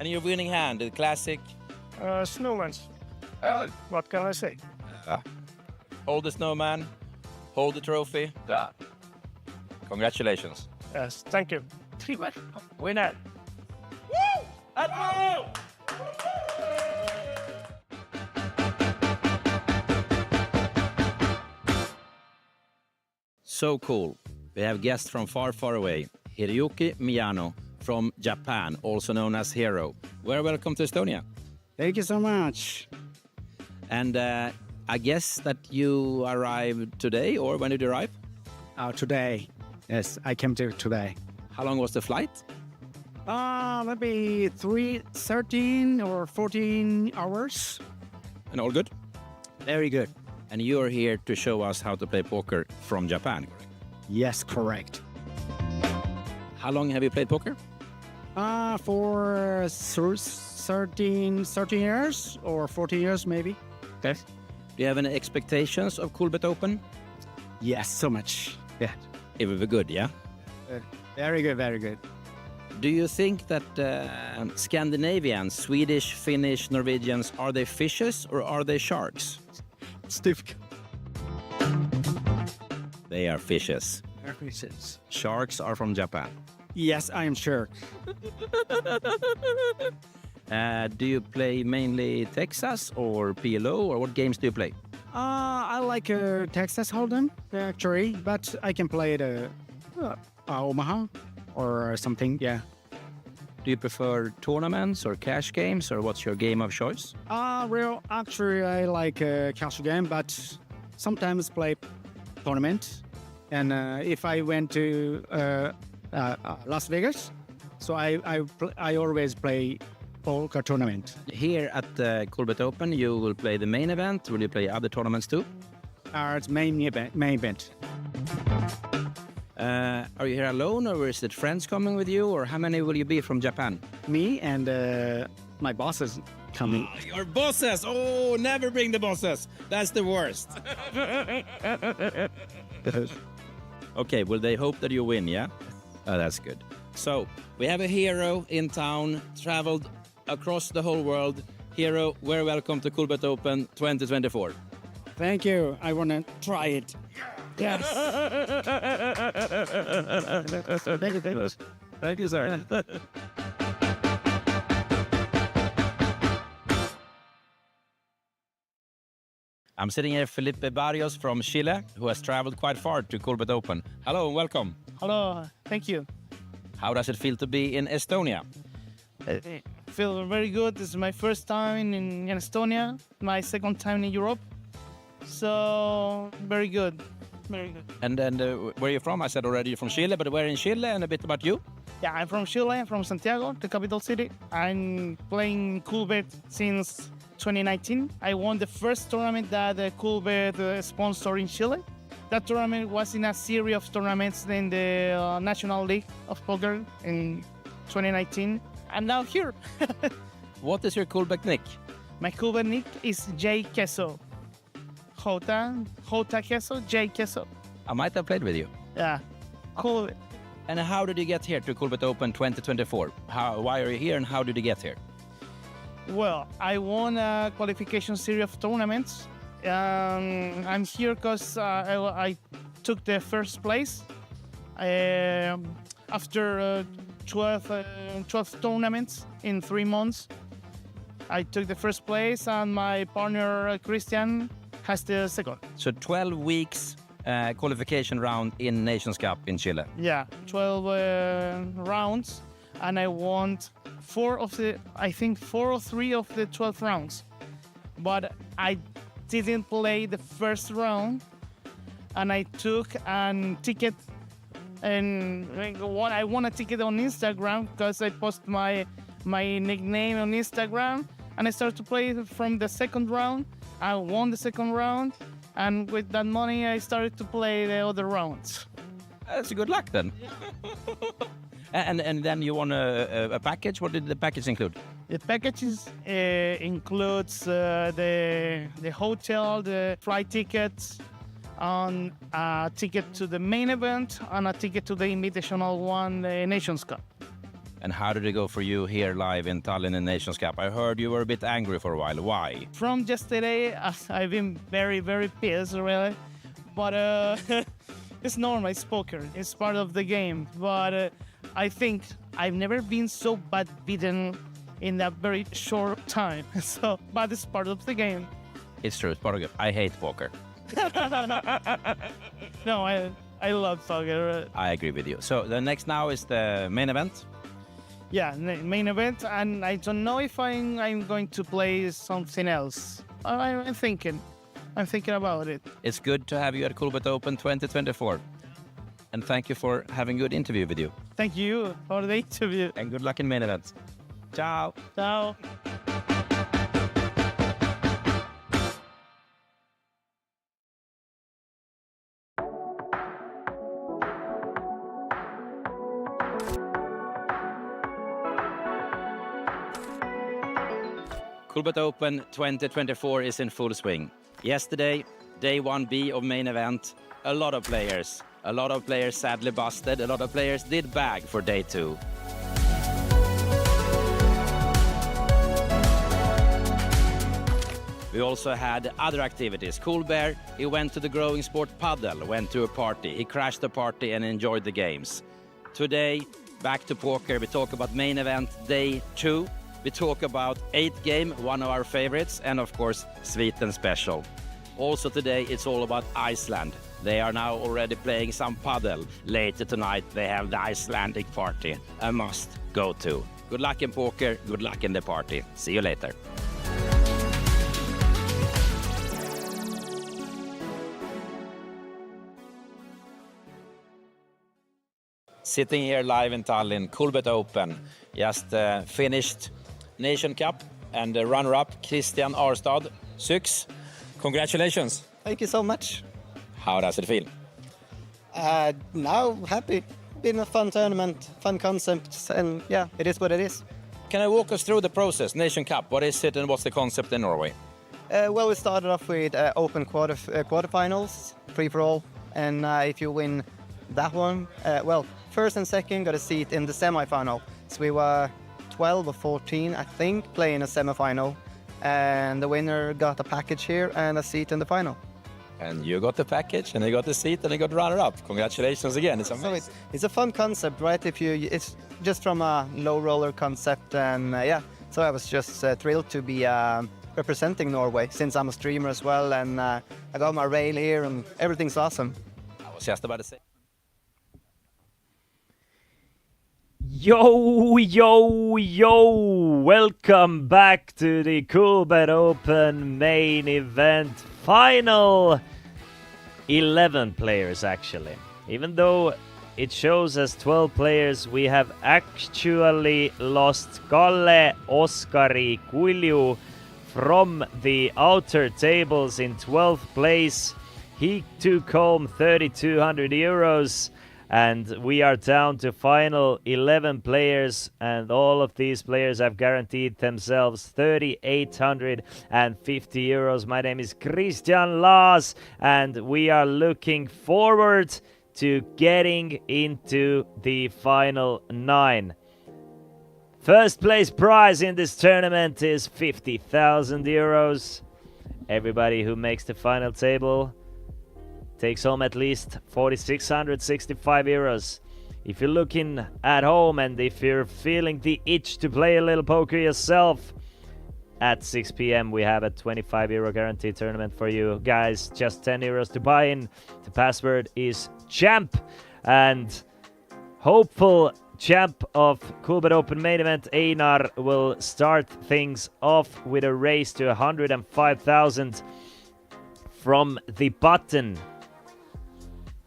And your winning hand, the classic? Snowman's. What can I say? Hold the snowman, hold the trophy. Congratulations. Yes, thank you. Winner. Woo! Let's go! So cool. We have guests from far, far away. Hiroyuki Miyano from Japan, also known as Hero. Very welcome to Estonia. Thank you so much. And I guess that you arrived today, or when did you arrive? Today. Yes, I came to today. How long was the flight? Maybe 13 or 14 hours. And all good? Very good. And you're here to show us how to play poker from Japan, correct? Yes, correct. How long have you played poker? For 13 years or 14 years maybe. Okay. Do you have any expectations of Coolbet Open? Yes, so much. Yeah. It will be good, yeah? Very good, very good. Do you think that Scandinavians, Swedish, Finnish, Norwegians, are they fishes or are they sharks? It's difficult. They are fishes. Sharks are from Japan. Yes, I am sure. Do you play mainly Texas or PLO, or what games do you play? I like Texas Hold'em actually, but I can play the Omaha or something. Yeah. Do you prefer tournaments or cash games, or what's your game of choice? Actually, I like cash game, but sometimes play tournament. And if I went to Las Vegas, so I always play poker tournament. Here at the Coolbet Open, you will play the main event. Will you play other tournaments too? It's main event. Are you here alone, or is it friends coming with you, or how many will you be from Japan? Me and my bosses coming. Your bosses! Oh, never bring the bosses. That's the worst. Okay, well, they hope that you win, yeah? Oh, that's good. So, we have a hero in town, traveled across the whole world. Hero, very welcome to Coolbet Open 2024. Thank you. I want to try it. Yes. Thank you, sir. I'm sitting here with Felipe Barrios from Chile, who has traveled quite far to Coolbet Open. Hello and welcome. Hello, thank you. How does it feel to be in Estonia? I feel very good. This is my first time in Estonia, my second time in Europe. So, very good. Very good. And where are you from? I said already you're from Chile, but where in Chile, and a bit about you? Yeah, I'm from Chile, I'm from Santiago, the capital city. I'm playing Coolbet since 2019. I won the first tournament that Coolbet sponsored in Chile. That tournament was in a series of tournaments in the National League of Poker in 2019. I'm now here. What is your Coolbet nick? My Coolbet nick is J Queso. Jota Queso, J Queso. I might have played with you. Yeah, cool. And how did you get here to Coolbet Open 2024? Why are you here and how did you get here? Well, I won a qualification series of tournaments. I'm here because I took the first place after 12 tournaments in 3 months. I took the first place and my partner Christian has the second. So 12 weeks qualification round in Nations Cup in Chile. Yeah, 12 rounds, and I won 4 or 3 of the 12 rounds. But I didn't play the first round, and I took a ticket, and I won a ticket on Instagram because I posted my nickname on Instagram, and I started to play from the second round. I won the second round, and with that money, I started to play the other rounds. That's a good luck then. and then you won a package. What did the package include? The packages includes the hotel, the flight tickets, and a ticket to the main event, and a ticket to the Invitational one, the Nations Cup. And how did it go for you here live in Tallinn in Nations Cup? I heard you were a bit angry for a while. Why? From yesterday, I've been very, very pissed, really. But it's normal, it's poker. It's part of the game. But I think I've never been so bad beaten in that very short time. But it's part of the game. It's true, it's part of it. I hate poker. No, I love poker. I agree with you. So the next now is the main event. Yeah, main event, and I don't know if I'm going to play something else. I'm thinking about it. It's good to have you at Coolbet Open 2024. And thank you for having a good interview with you. Thank you for the interview. And good luck in main events. Ciao. Ciao. Coolbet Open 2024 is in full swing. Yesterday, day 1B of main event, a lot of players sadly busted, a lot of players did bag for day 2. We also had other activities. Coolbet, he went to the growing sport paddle, went to a party. He crashed the party and enjoyed the games. Today, back to poker. We talk about main event day 2. We talk about 8 game, one of our favorites, and of course, Sweden special. Also today, it's all about Iceland. They are now already playing some paddle. Later tonight, they have the Icelandic party. A must go to. Good luck in poker, good luck in the party. See you later. Sitting here live in Tallinn, Coolbet Open. Just finished Nation Cup and the runner-up, Christian Arstad, 6. Congratulations. Thank you so much. How does it feel? Now happy. Been a fun tournament, fun concepts, and yeah, it is what it is. Can I walk us through the process? Nation Cup, what is it and what's the concept in Norway? Well, we started off with open quarterfinals, free-for-all, and if you win that one, well, first and second got a seat in the semi-final. So we were 12 or 14, I think, playing a semi-final, and the winner got a package here and a seat in the final. And you got the package, and you got the seat, and you got runner-up. Congratulations again, it's amazing. So it's a fun concept, right? It's just from a low roller concept, and yeah, so I was just thrilled to be representing Norway, since I'm a streamer as well, and I got my rail here, and everything's awesome. I was just about to say. Yo, yo, yo! Welcome back to the Coolbet Open main event final. 11 players actually. Even though it shows as 12 players, we have actually lost Kalle Oskari Kulju from the outer tables in 12th place. He took home 3,200 euros. and we are down to final 11 players, and all of these players have guaranteed themselves 3,850 euros. My name is Christian Laas, and we are looking forward to getting into the final 9. First place prize in this tournament is 50,000 euros. Everybody who makes the final table takes home at least 4,665 euros. If you're looking at home and if you're feeling the itch to play a little poker yourself, at 6 p.m. we have a 25 euro guarantee tournament for you guys. Just 10 euros to buy in. The password is CHAMP, and hopeful champ of Coolbet Open main event Einar will start things off with a race to 105,000 from the button.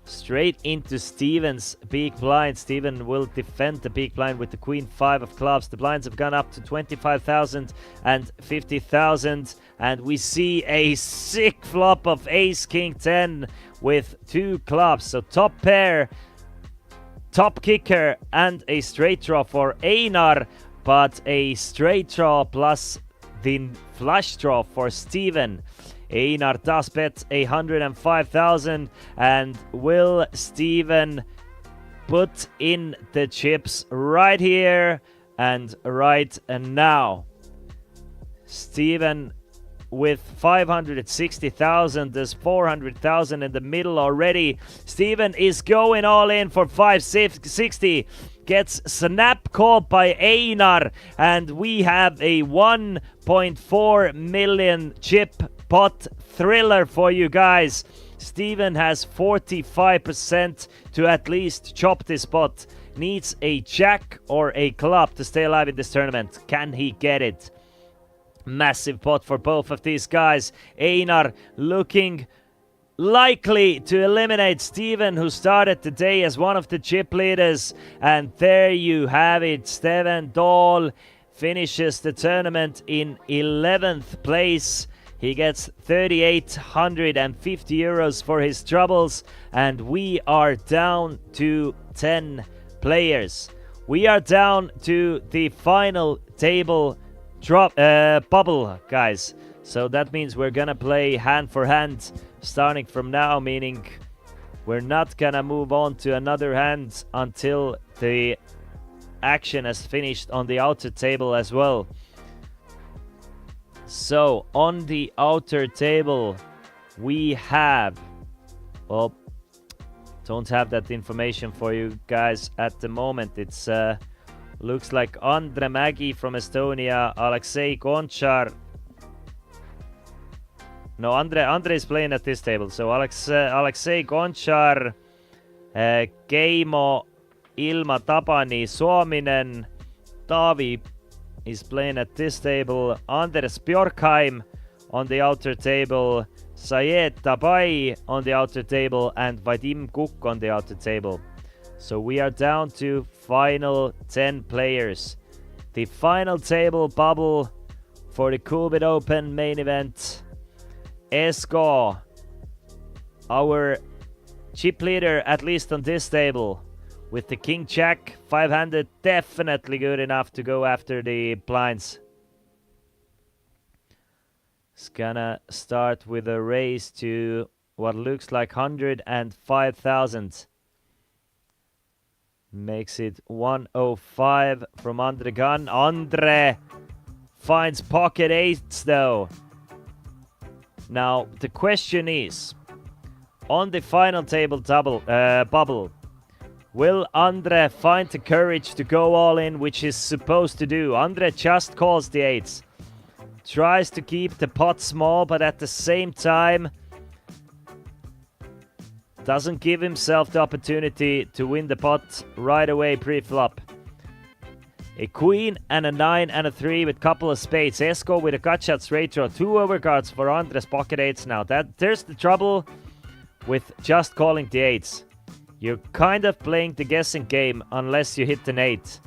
Straight into Steven's big blind. Steven will defend the big blind with the Queen 5 of clubs. The blinds have gone up to 25,000 and 50,000. And we see a sick flop of Ace King 10 with 2 clubs. So top pair, top kicker, and a straight draw for Einar. But a straight draw plus the flush draw for Steven. Einar does bet 105,000, and will Steven put in the chips right here and right now? Steven with 560,000, there's 400,000 in the middle already. Steven is going all in for 560, gets snap called by Einar, and we have a 1.4 million chip pot thriller for you guys. Steven has 45% to at least chop this pot. Needs a jack or a club to stay alive in this tournament. Can he get it? Massive pot for both of these guys. Einar looking likely to eliminate Steven, who started the day as one of the chip leaders. And there you have it. Steven Dahl finishes the tournament in 11th place. He gets 3,850 euros for his troubles, and we are down to 10 players. We are down to the final table bubble, guys. So that means we're gonna play hand for hand starting from now, meaning we're not gonna move on to another hand until the action has finished on the outer table as well. So on the outer table we have, well, don't have that information for you guys at the moment. It's looks like Andre Mägi from Estonia, Alexei Gonchar. No, Andre is playing at this table. So Alexei Gonchar, Keimo, Ilma Tabani, Suominen, Taavi is playing at this table. Anders Bjorkheim on the outer table. Syed Tabai on the outer table. And Vadim Kuk on the outer table. So we are down to final 10 players. The final table bubble for the Coolbet Open main event. Esko, our chip leader, at least on this table, with the King Jack 500, definitely good enough to go after the blinds. It's gonna start with a race to what looks like 105,000. Makes it 105 from Andre Gunn. Andre finds pocket eights though. Now the question is, on the final table bubble, will Andre find the courage to go all in, which he's supposed to do? Andre just calls the eights. Tries to keep the pot small, but at the same time doesn't give himself the opportunity to win the pot right away pre-flop. A queen and a 9 and a 3 with couple of spades. Esko with a gut shot straight draw. 2 overcards for Andres pocket eights now. There's the trouble with just calling the eights. You're kind of playing the guessing game unless you hit an 8.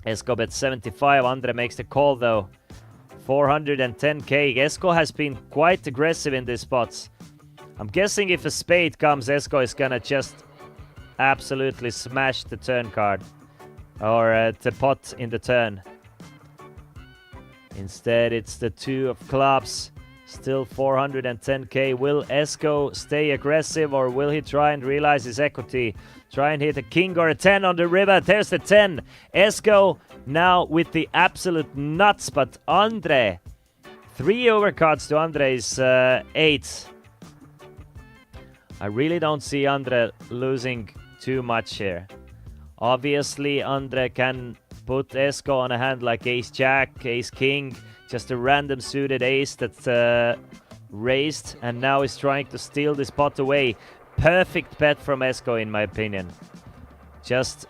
Esko bets 75. Andre makes the call though. 410k. Esko has been quite aggressive in these spots. I'm guessing if a spade comes, Esko is gonna just absolutely smashed the turn card. Or the pot in the turn. Instead, it's the 2 of clubs. Still 410k. Will Esko stay aggressive or will he try and realize his equity? Try and hit a king or a 10 on the river. There's the 10. Esko now with the absolute nuts, but Andre. 3 overcards to Andre's 8. I really don't see Andre losing too much here. Obviously, Andre can put Esko on a hand like ace-jack, ace-king, just a random suited ace that raised, and now is trying to steal this pot away. Perfect bet from Esko, in my opinion. Just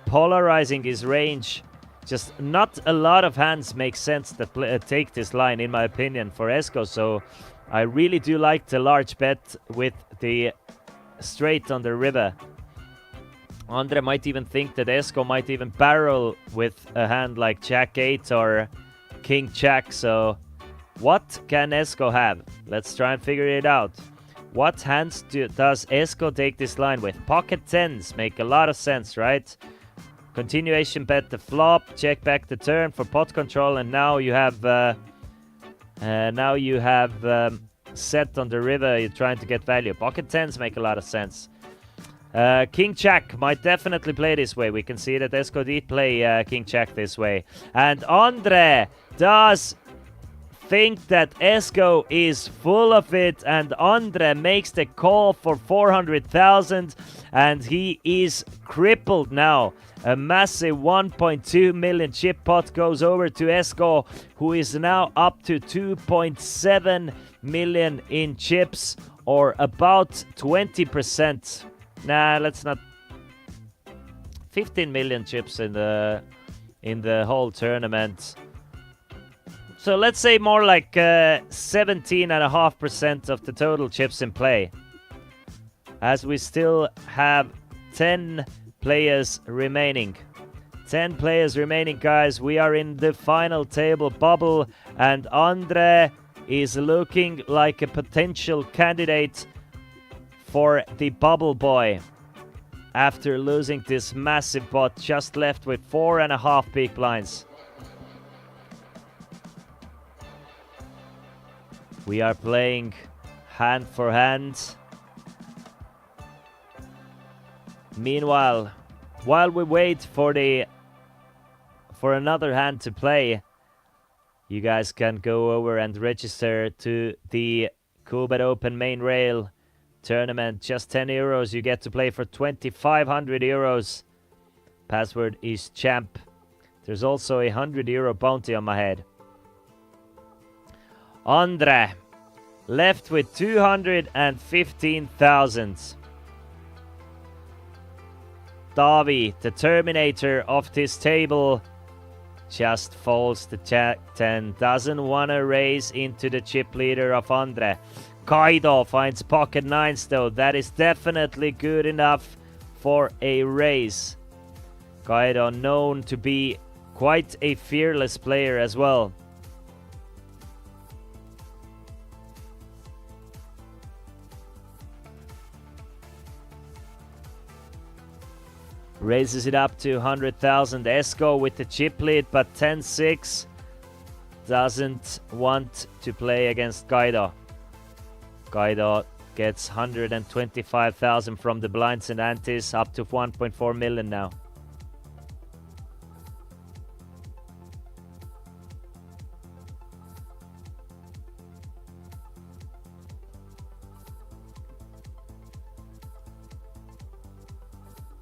polarizing his range. Just not a lot of hands make sense that take this line, in my opinion, for Esko. So I really do like the large bet with the straight on the river. Andre might even think that Esko might even barrel with a hand like Jack-8 or King-Jack. So what can Esko have? Let's try and figure it out. What hands does Esko take this line with? Pocket 10s make a lot of sense, right? Continuation bet the flop, check back the turn for pot control, and now you have set on the river. You're trying to get value. Pocket 10s make a lot of sense. King-Jack might definitely play this way. We can see that Esko did play King-Jack this way. And Andre does think that Esko is full of it, and Andre makes the call for 400,000, and he is crippled now. A massive 1.2 million chip pot goes over to Esko, who is now up to 2.7 million in chips, or about 20%. Nah, let's not. 15 million chips in the whole tournament. So let's say more like 17.5% of the total chips in play. As we still have 10 players remaining. 10 players remaining, guys. We are in the final table bubble, and Andre is looking like a potential candidate for the bubble boy after losing this massive pot, just left with 4.5 big blinds. We are playing hand for hand. Meanwhile, while we wait for another hand to play, you guys can go over and register to the Coolbet Open main rail tournament. Just 10 euros. You get to play for 2,500 euros. Password is champ. There's also a 100 euro bounty on my head. Andre left with 215,000. Davi, the Terminator of this table, just folds the Jack 10. Doesn't want to raise into the chip leader of Andre. Kaido finds pocket 9s though. That is definitely good enough for a raise. Kaido known to be quite a fearless player as well. Raises it up to 100,000. Esko with the chip lead, but 10-6 doesn't want to play against Kaido. Kaido gets 125,000 from the blinds and antes, up to 1.4 million now.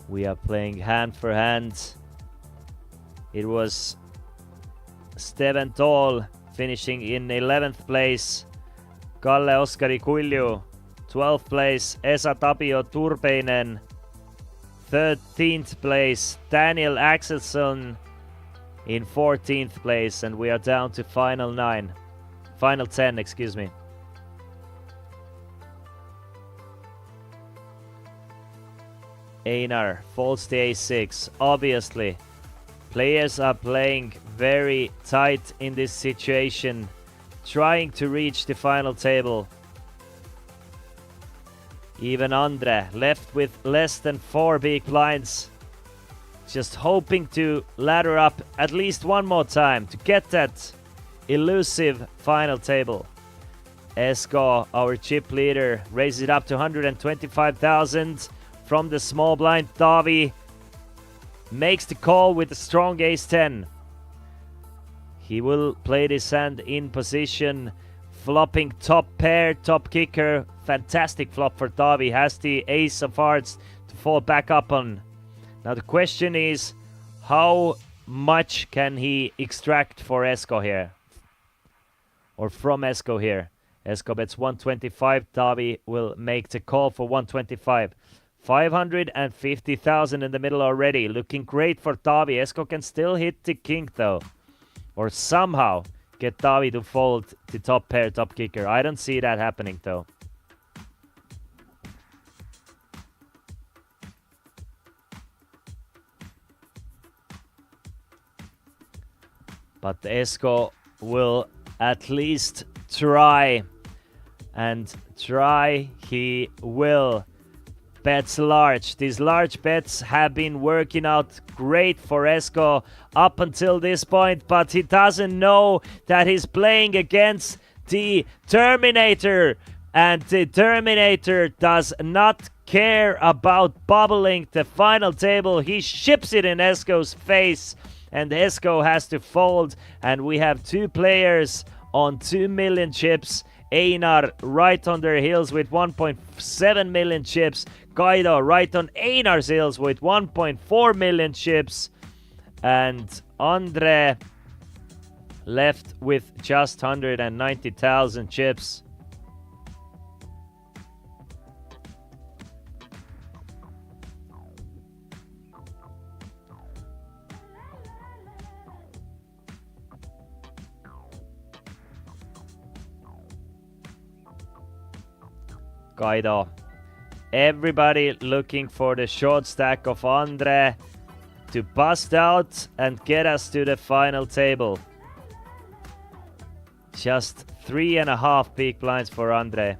We are playing hand for hand. It was Steven Toll finishing in 11th place. Kalle Oskari Kulju, 12th place. Esa Tapio Turpeinen, 13th place. Daniel Axelsson in 14th place. And we are down to final 10, excuse me. Einar folds the a6. Obviously, players are playing very tight in this situation, trying to reach the final table. Even Andre left with less than 4 big blinds. Just hoping to ladder up at least one more time to get that elusive final table. Esko, our chip leader, raises it up to 125,000 from the small blind. Davi makes the call with a strong ace-10. He will play this hand in position, flopping top pair, top kicker. Fantastic flop for Davi. Has the ace of hearts to fall back up on. Now the question is, how much can he extract for Esko here? Or from Esko here? Esko bets 125. Davi will make the call for 125. 550,000 in the middle already. Looking great for Davi. Esko can still hit the king though. Or somehow get Davi to fold the top pair, top kicker. I don't see that happening though. But Esko will at least try. And try he will. Bets large. These large bets have been working out great for Esko up until this point, but he doesn't know that he's playing against the Terminator, and the Terminator does not care about bubbling the final table. He ships it in Esko's face, and Esko has to fold, and we have two players on 2 million chips. Einar right on their heels with 1.7 million chips. Kaido right on Einar's heels with 1.4 million chips. And Andre left with just 190,000 chips. Kaido. Everybody looking for the short stack of Andre to bust out and get us to the final table. Just 3.5 big blinds for Andre.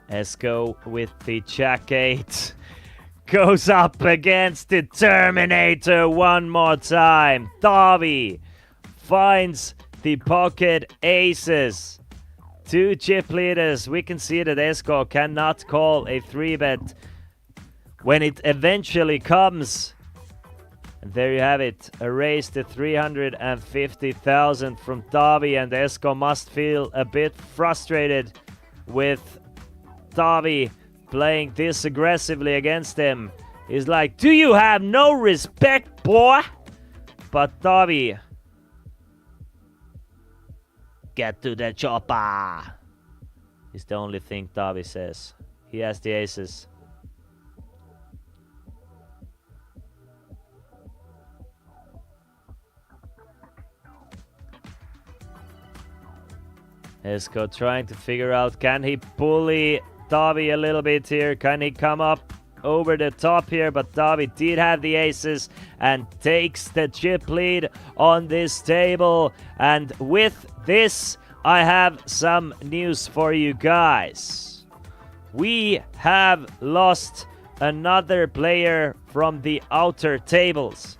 Esko with the Jack 8 goes up against the Terminator one more time. Davi finds the pocket aces. Two chip leaders. We can see that Esko cannot call a 3-bet when it eventually comes. And there you have it. A raise to 350,000 from Davi, and Esko must feel a bit frustrated with Davi playing this aggressively against him. He's like, do you have no respect, boy? But Davi, get to the chopper, is the only thing Davi says. He has the aces. Esko trying to figure out, can he bully Davi a little bit here? Can he come up over the top here? But Davi did have the aces and takes the chip lead on this table. And with this, I have some news for you guys. We have lost another player from the outer tables.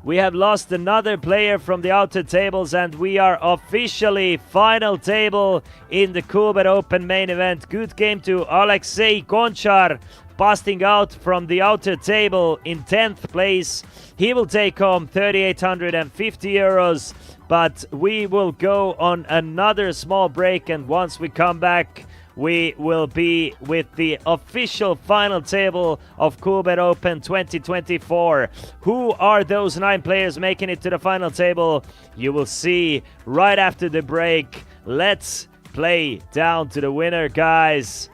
We have lost another player from the outer tables, and we are officially final table in the Coolbet Open main event. Good game to Alexei Gonchar, busting out from the outer table in 10th place. He will take home 3,850 euros, but we will go on another small break, and once we come back, we will be with the official final table of Coolbet Open 2024. Who are those 9 players making it to the final table? You will see right after the break. Let's play down to the winner, guys.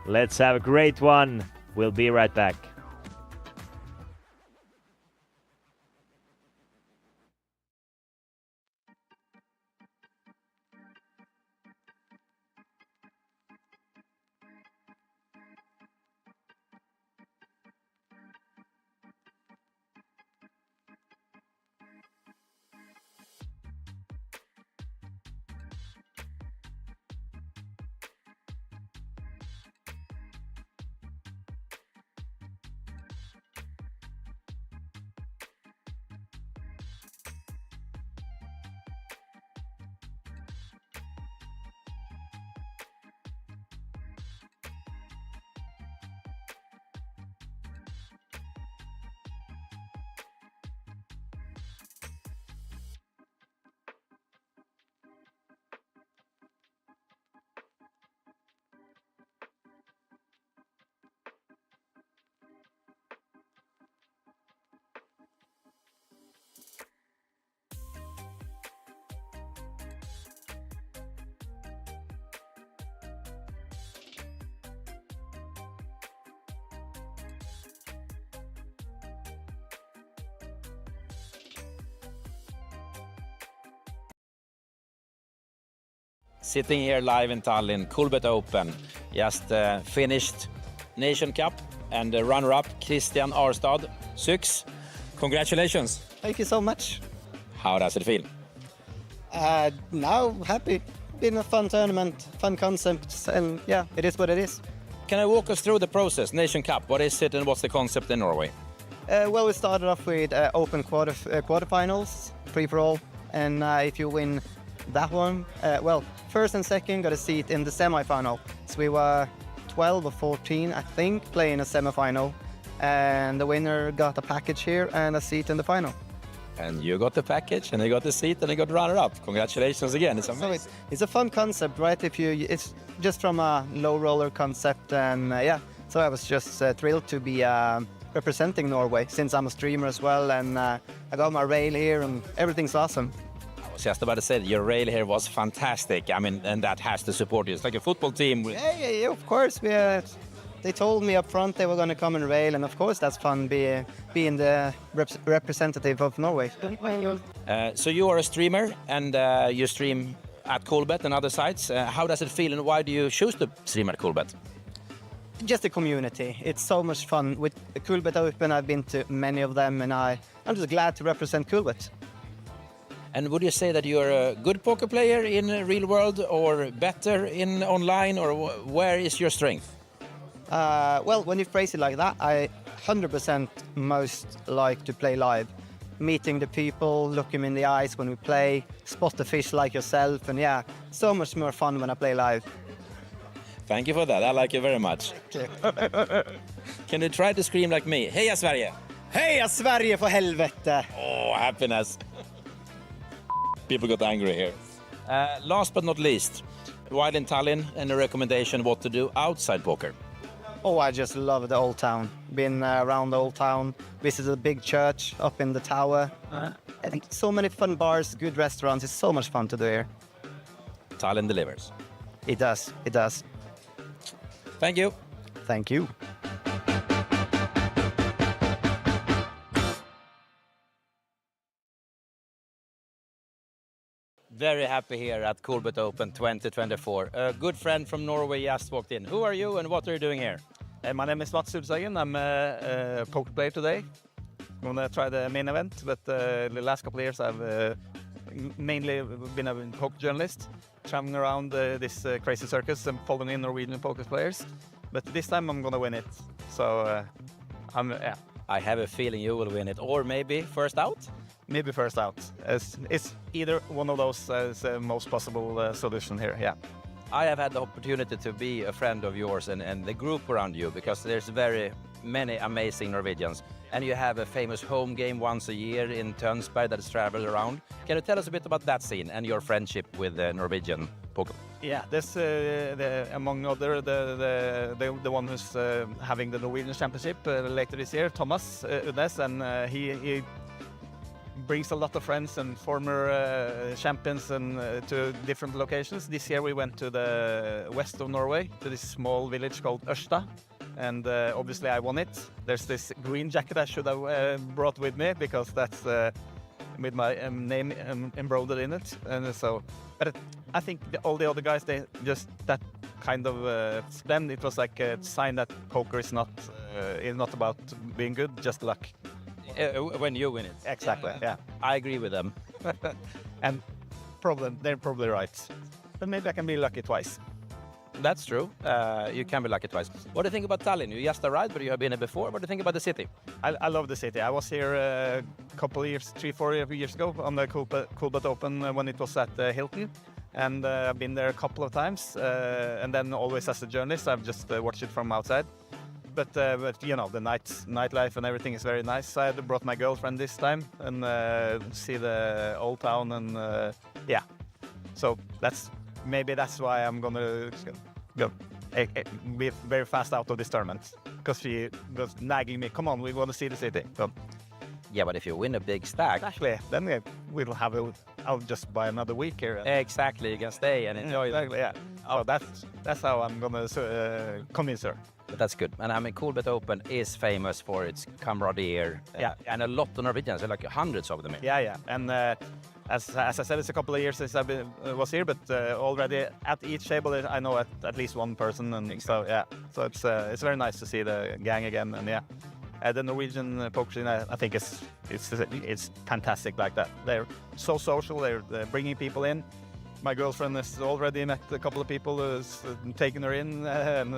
Let's have a great one. We'll be right back. sitting here live in Tallinn, Coolbet Open. Just finished Nation Cup and the runner-up, Christian Arstad, Syx. Congratulations. Thank you so much. How does it feel? Now happy. Been a fun tournament, fun concepts, and yeah, it is what it is. Can I walk us through the process, Nation Cup? What is it and what's the concept in Norway? Well, we started off with open quarterfinals, free-for-all, and if you win that one, well, first and second got a seat in the semi-final. So we were 12 or 14, I think, playing a semi-final, and the winner got a package here and a seat in the final. And you got the package, and you got the seat, and you got runner-up. Congratulations again. It's amazing. So it's a fun concept, right? It's just from a low roller concept, and yeah. So I was just thrilled to be representing Norway, since I'm a streamer as well, and I got my rail here, and everything's awesome. I was just about to say, your rail here was fantastic. I mean, and that has to support you. It's like a football team. Yeah, of course. They told me up front they were going to come and rail, and of course that's fun, being the representative of Norway. So you are a streamer, and you stream at Coolbet and other sites. How does it feel, and why do you choose to stream at Coolbet? Just the community. It's so much fun. With Coolbet Open, I've been to many of them, and I'm just glad to represent Coolbet. And would you say that you're a good poker player in the real world, or better in online, or where is your strength? Well, when you phrase it like that, I 100% most like to play live. Meeting the people, look them in the eyes when we play, spot the fish like yourself, and yeah, so much more fun when I play live. Thank you for that. I like you very much. Can you try to scream like me? Heja Sverige! Heja Sverige för helvete! Oh, happiness. People got angry here. Last but not least, while in Tallinn, any recommendation what to do outside poker? Oh, I just love the old town. Been around the old town, visited a big church up in the tower. I think so many fun bars, good restaurants. It's so much fun to do here. Tallinn delivers. It does, it does. Thank you. Thank you. Very happy here at Coolbet Open 2024. A good friend from Norway just walked in. Who are you and what are you doing here? My name is Mats Sulsagen. I'm a poker player today. I'm gonna try the main event, but the last couple of years I've mainly been a poker journalist, traveling around this crazy circus and following in Norwegian poker players. But this time I'm gonna win it. So yeah. I have a feeling you will win it, or maybe first out? Maybe first out. It's either one of those as the most possible solution here, yeah. I have had the opportunity to be a friend of yours and the group around you, because there's very many amazing Norwegians. And you have a famous home game once a year in Tønsberg that is traveled around. Can you tell us a bit about that scene and your friendship with Norwegian poker? Yeah, there's among other the one who's having the Norwegian Championship later this year, Thomas Udnes, and he brings a lot of friends and former champions and to different locations. This year we went to the west of Norway, to this small village called Ørsta, and obviously I won it. There's this green jacket I should have brought with me, because that's with my name embroidered in it. And so, but I think all the other guys, they just that kind of then it was like a sign that poker is not about being good, just luck. When you win it. Exactly, yeah. I agree with them. And they're probably right. But maybe I can be lucky twice. That's true. You can be lucky twice. What do you think about Tallinn? You just arrived, but you have been here before. What do you think about the city? I love the city. I was here a couple of years, 3-4 years ago on the Coolbet Open when it was at Hilton. And I've been there a couple of times. And then always as a journalist, I've just watched it from outside. But you know, the nightlife and everything is very nice. I brought my girlfriend this time and see the old town, and yeah. So maybe that's why I'm gonna go be very fast out of this tournament, because she was nagging me. Come on, we want to see the city. So, yeah, but if you win a big stack, exactly, then we'll have it. I'll just buy another week here. Exactly, you can stay and enjoy. Exactly, yeah. Oh, that's how I'm gonna convince her. But that's good. And I mean, Coolbet Open is famous for its camaraderie. Yeah. And a lot of Norwegians, like hundreds of them. Yeah. And as I said, it's a couple of years since I was here, but already at each table I know at least one person, and so yeah, so it's very nice to see the gang again, and yeah. The Norwegian poker scene, I think it's fantastic like that. They're so social. They're bringing people in. My girlfriend has already met a couple of people who's taken her in and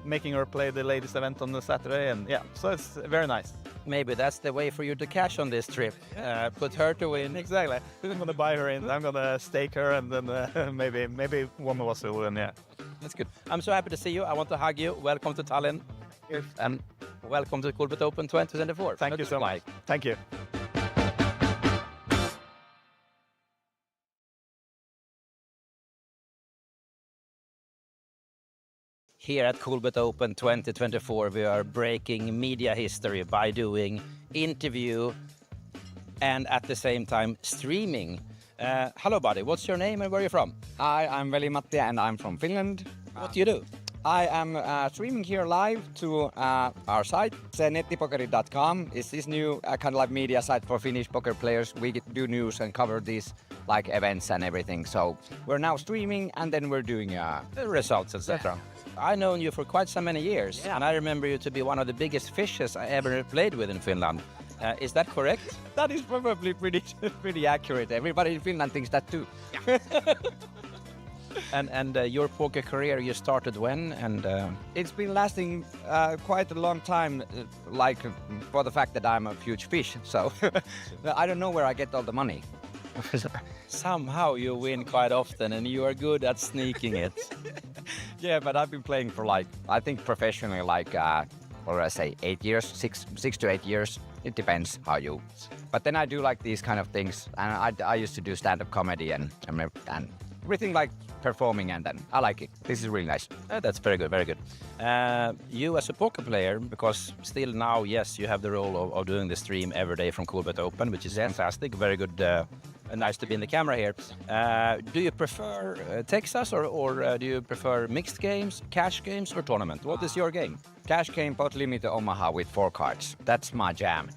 making her play the latest event on the Saturday, and yeah, so it's very nice. Maybe that's the way for you to cash on this trip. Put her to win. Exactly. I'm gonna buy her in. I'm gonna stake her, and then maybe one of us will win. Yeah, That's good. I'm so happy to see you. I want to hug you. Welcome to Tallinn. Yes. And welcome to Coolbet Open 2024. Thank you so much. Thank you. Here at Coolbet Open 2024, we are breaking media history by doing interview and at the same time streaming. Hello, buddy. What's your name and where are you from? Hi, I'm Val-Matti and I'm from Finland. What do you do? I am streaming here live to our site. Nettipokeri.com is this new kind of like media site for Finnish poker players. We do news and cover these like events and everything. So we're now streaming and then we're doing Results, etc. I've known you for quite so many years, and I remember you to be one of the biggest fishes I ever played with in Finland. Is that correct? That is probably pretty accurate. Everybody in Finland thinks that too. And your poker career, you started when? And It's been lasting quite a long time, for the fact that I'm a huge fish. So I don't know where I get all the money. somehow you win quite often, and you are good at sneaking it. Yeah, but I've been playing for I think professionally what do I say, 8 years, 6 to 8 years. It depends how you. But then I do like these kind of things, and I used to do stand-up comedy and everything like performing, and then I like it. This is really nice. That's very good, very good. You as a poker player, because still now, yes, you have the role of doing the stream every day from Coolbet Open, which is fantastic, very good. Nice to be in the camera here. Do you prefer Texas or do you prefer mixed games, cash games, or tournament? What is your game? Cash game, pot limit Omaha with 4 cards. That's my jam.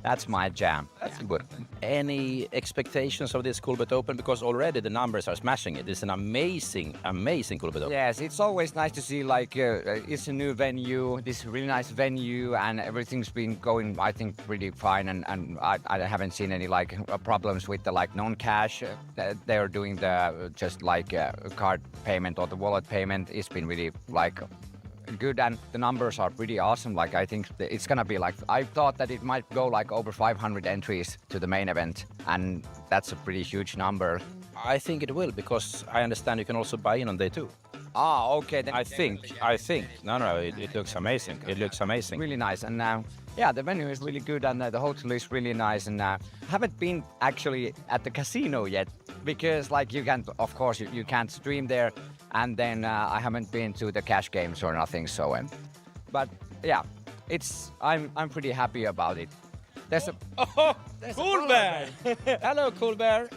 That's my jam. That's good. Any expectations of this Coolbet Open? Because already the numbers are smashing it. It's an amazing, amazing Coolbet Open. Yes, it's always nice to see it's a new venue, this really nice venue, and everything's been going, I think, pretty fine. And I haven't seen any problems with the non-cash. They're doing the just card payment or the wallet payment. It's been really good, and the numbers are pretty awesome. I think it's gonna be I thought that it might go over 500 entries to the main event, and that's a pretty huge number. I think it will, because I understand you can also buy in on day 2. Ah, okay. Then I think. No, it looks amazing. It looks amazing. Really nice, and yeah, the venue is really good, and the hotel is really nice, and I haven't been actually at the casino yet, because you can't, of course, you can't stream there, and then I haven't been to the cash games or nothing, so but yeah, I'm pretty happy about it. There's Coolbet! Hello, Coolbet.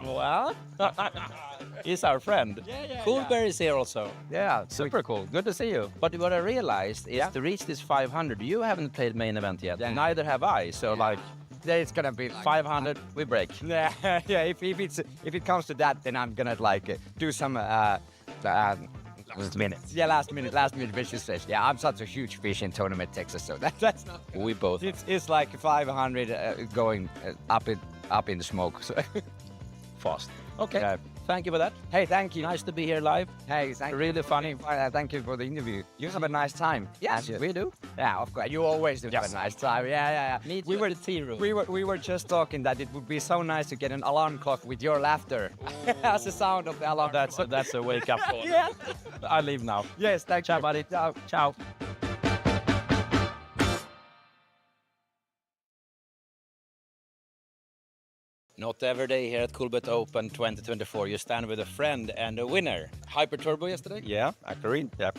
Well, he's our friend. Coolbet is here also. Yeah, Super cool. Good to see you. But what I realized is to reach this 500, you haven't played main event yet. Yeah. Neither have I. So yeah, it's gonna be 500, we break. Yeah, yeah. If it comes to that, then I'm gonna do some Last minute. Yeah, last minute vicious fish. Yeah, I'm such a huge fish in tournament Texas, so that's not. We both. It's 500 going up in the smoke. So. Fast. Okay. Thank you for that. Hey, thank you. Nice to be here live. Hey, thank you. Really funny. Thank you for the interview. You have a nice time. Yes, we do. Yeah, of course. You always do have a nice time. Yeah. We were the tea room. We were just talking that it would be so nice to get an alarm clock with your laughter as the sound of the alarm. That's a wake up call. Yeah. I leave now. Yes, thank you. Ciao, buddy. Ciao. Ciao. Not every day here at Coolbet Open 2024 you stand with a friend and a winner. Hyper Turbo yesterday? Yeah, agree. Yeah.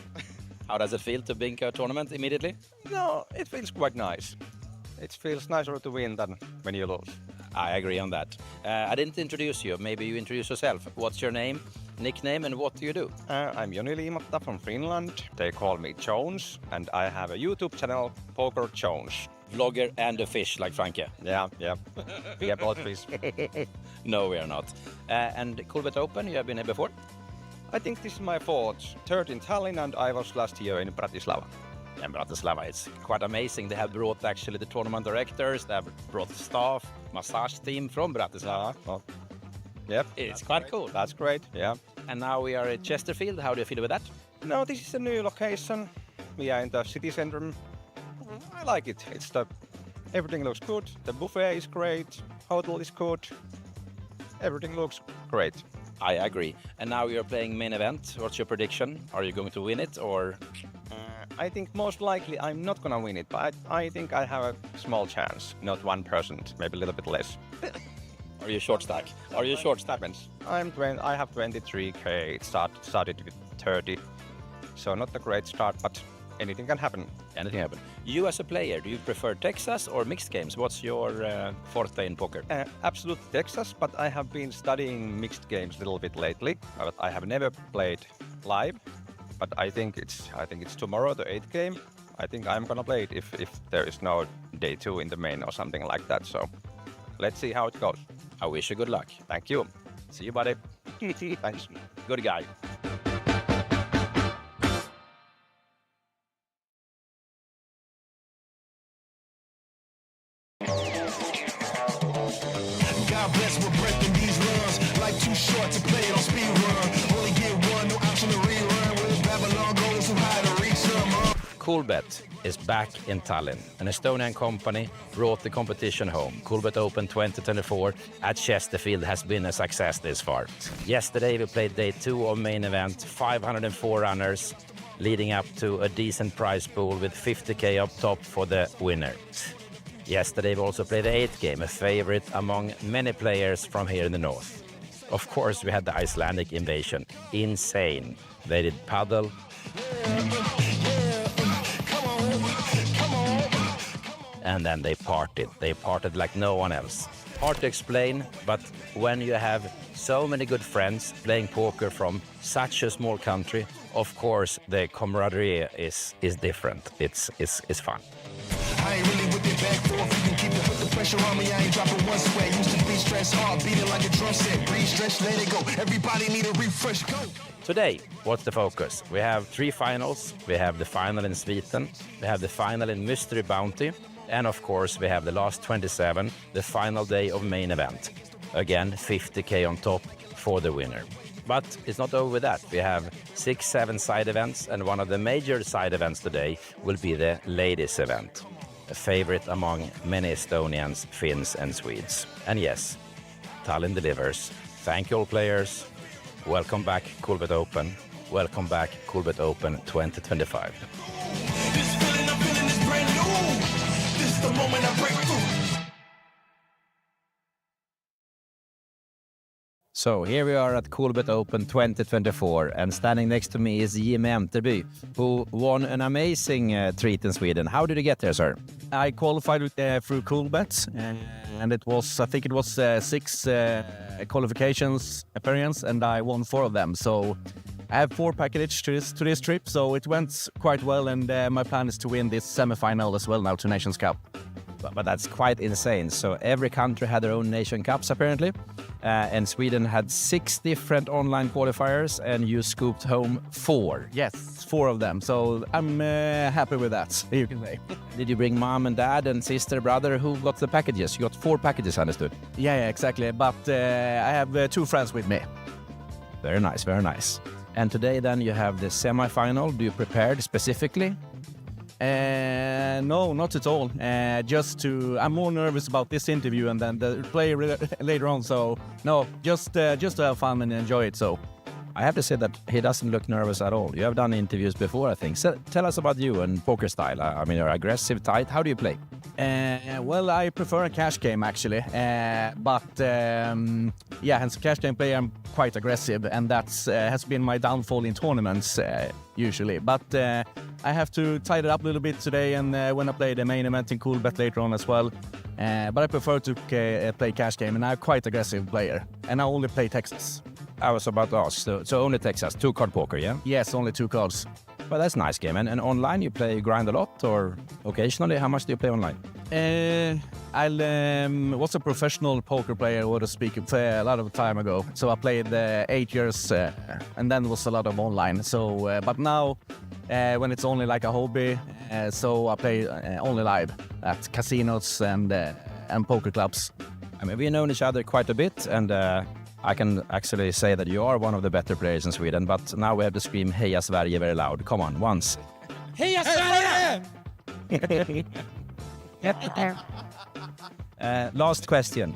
How does it feel to bink a tournament immediately? No, it feels quite nice. It feels nicer to win than when you lose. I agree on that. I didn't introduce you. Maybe you introduce yourself. What's your name, nickname, and what do you do? I'm Joni Liimatta from Finland. They call me Jones, and I have a YouTube channel, Poker Jones. vlogger and a fish like Franke. Yeah. We are both please. No, we are not. And Coolbet Open, you have been here before? I think this is my fourth, third in Tallinn, and I was last year in Bratislava. And Bratislava, it's quite amazing. They have brought actually the tournament directors, they have brought staff, massage team from Bratislava. Well, yep. It's quite cool. That's great, yeah. And now we are at Chesterfield. How do you feel with that? No, this is a new location. We are in the city center. I like it. Everything looks good. The buffet is great. Hotel is good. Everything looks great. I agree. And now you're playing main event. What's your prediction? Are you going to win it or? I think most likely I'm not gonna win it, but I think I have a small chance. Not 1%, maybe a little bit less. Are you short stack? Are you short stack? I have 23k. It started with 30, so not a great start, but anything can happen. Anything happen. You as a player, do you prefer Texas or mixed games? What's your forte in poker? Absolutely Texas, but I have been studying mixed games a little bit lately. But I have never played live. But I think it's tomorrow, the 8th game. I think I'm gonna play it if there is no day 2 in the main or something like that. So let's see how it goes. I wish you good luck. Thank you. See you, buddy. Thanks. Good guy. God bless, we're breaking these runs. Life too short to play it on speed run. Only get one, no option to rerun. Where Babylon goes, too high to reach some. Coolbet is back in Tallinn. An Estonian company brought the competition home. Coolbet Open 2024 at Chesterfield has been a success this far. Yesterday we played day 2 of main event, 504 runners, leading up to a decent prize pool with 50k up top for the winner. Yesterday we also played the 8th game, a favorite among many players from here in the north. Of course we had the Icelandic invasion. Insane. They did paddle. And then they partied. They partied like no one else. Hard to explain, but when you have so many good friends playing poker from such a small country, of course the camaraderie is different. It's fun. I ain't really with it back forth. You can keep it, put the pressure on me. I ain't dropping one sweat. Used to be stressed hard, beating like a drum set. Breathe, stretch, let it go. Everybody need a refresh. Go. Today, what's the focus? We have 3 finals. We have the final in Sweden. We have the final in Mystery Bounty. And of course, we have the last 27, the final day of main event. Again, 50k on top for the winner. But it's not over with that. We have 6-7 side events, and one of the major side events today will be the ladies event. A favorite among many Estonians, Finns and Swedes. And yes, Tallinn delivers. Thank you all players. Welcome back Coolbet Open. Welcome back Coolbet Open 2025. This feeling I'm feeling is brand new. This is the moment I break through. So here we are at Coolbet Open 2024, and standing next to me is Jimmy Enterby, who won an amazing treat in Sweden. How did you get there, sir? I qualified through Coolbet, and I think it was 6 qualifications appearance, and I won 4 of them. So I have 4 packages to this trip, so it went quite well, and my plan is to win this semi-final as well now to Nations Cup. But that's quite insane. So every country had their own Nation Cups, apparently. And Sweden had 6 different online qualifiers, and you scooped home 4. Yes, 4 of them. So I'm happy with that, you can say. Did you bring mom and dad and sister, brother? Who got the packages? You got 4 packages, understood? Yeah, exactly. But I have 2 friends with me. Very nice, very nice. And today then you have the semi-final. Do you prepare specifically? No, not at all. I'm more nervous about this interview and then the play later on. So no, just to have fun and enjoy it. So I have to say that he doesn't look nervous at all. You have done interviews before, I think. So tell us about you and poker style. I mean, you're aggressive, tight. How do you play? Well, I prefer a cash game actually. But as a cash game player, I'm quite aggressive, and that's has been my downfall in tournaments usually. But I have to tidy it up a little bit today, and when I play the main event in Coolbet later on as well. But I prefer to play cash game, and I'm quite aggressive player, and I only play Texas. I was about to ask, so only Texas, 2-card poker, yeah? Yes, only 2 cards. Well, that's a nice game. And online, you play grind a lot, or occasionally? How much do you play online? I was a professional poker player, so to speak, a lot of time ago. So I played 8 years, and then was a lot of online. So, but now, when it's only like a hobby, so I play only live at casinos and poker clubs. I mean, we've known each other quite a bit, and I can actually say that you are one of the better players in Sweden. But now we have to scream "Heja Sverige" very loud. Come on, once. Heja Sverige! Last question.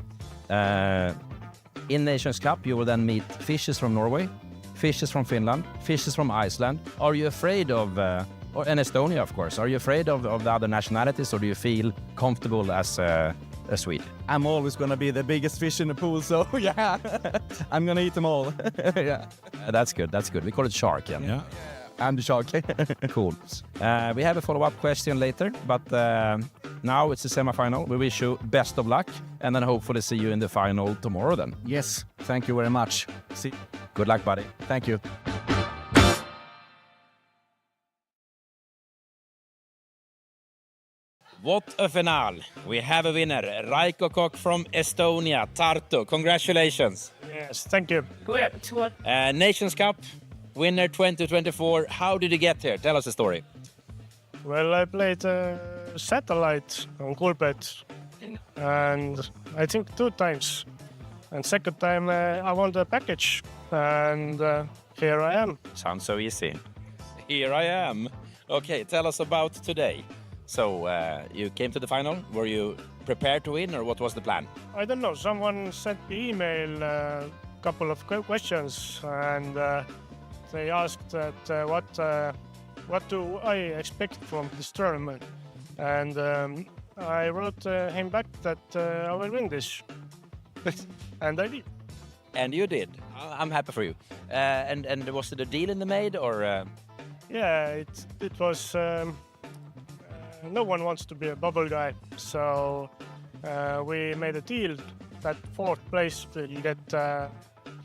In Nations Cup, you will then meet fishes from Norway, fishes from Finland, fishes from Iceland. Are you afraid of, and Estonia, of course, are you afraid of the other nationalities, or do you feel comfortable as a Swede? I'm always gonna be the biggest fish in the pool, so yeah, I'm gonna eat them all. Yeah. That's good, that's good. We call it shark, yeah? I'm the shark. Cool. We have a follow-up question later, but now it's the semi-final. We wish you best of luck, and then hopefully see you in the final tomorrow then. Yes, thank you very much. See. Good luck, buddy. Thank you. What a finale. We have a winner, Raiko Kok from Estonia, Tartu. Congratulations. Yes, thank you. Nations Cup, winner 2024. How did you get here? Tell us the story. Well, I played satellite on Coolbet, and I think 2 times. And second time I won the package, and here I am. Sounds so easy. Here I am. Okay, tell us about today. So you came to the final. Were you prepared to win, or what was the plan? I don't know. Someone sent me email a couple of questions, and they asked that what do I expect from this tournament, and I wrote him back that I will win this, and I did. And you did. I'm happy for you. And was it a deal in the made, or? Yeah, it was. No one wants to be a bubble guy, so we made a deal that 4th place will get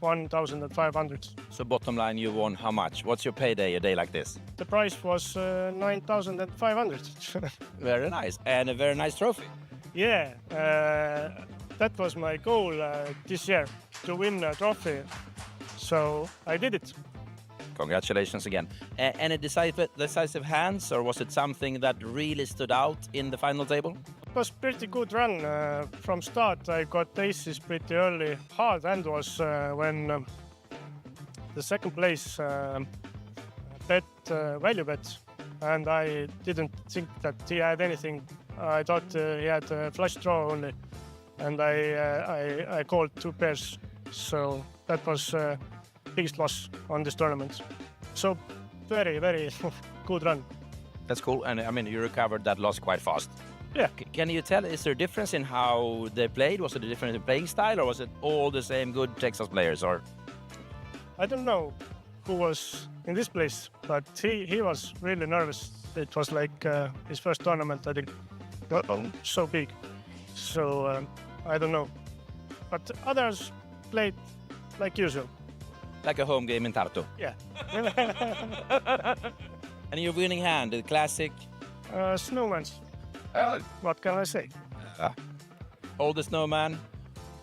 1,500. So bottom line, you won how much? What's your payday a day like this? The price was 9,500. Very nice. And a very nice trophy. Yeah, that was my goal this year, to win a trophy. So I did it. Congratulations again. Any decisive hands, or was it something that really stood out in the final table? It was pretty good run from start. I got aces pretty early. Hard hand was when the second place bet value bet, and I didn't think that he had anything. I thought he had a flush draw only, and I called 2 pairs. So that was biggest loss on this tournament. So very, very good run. That's cool. And I mean, you recovered that loss quite fast. Yeah. Can you tell, is there a difference in how they played? Was it a difference in playing style, or was it all the same good Texas players? Or I don't know who was in this place, but he was really nervous. It was like his first tournament, I think, so big. So I don't know. But others played like usual. like a home game in Tartu? Yeah. And your winning hand, the classic? Snowman's. What can I say? Hold the snowman,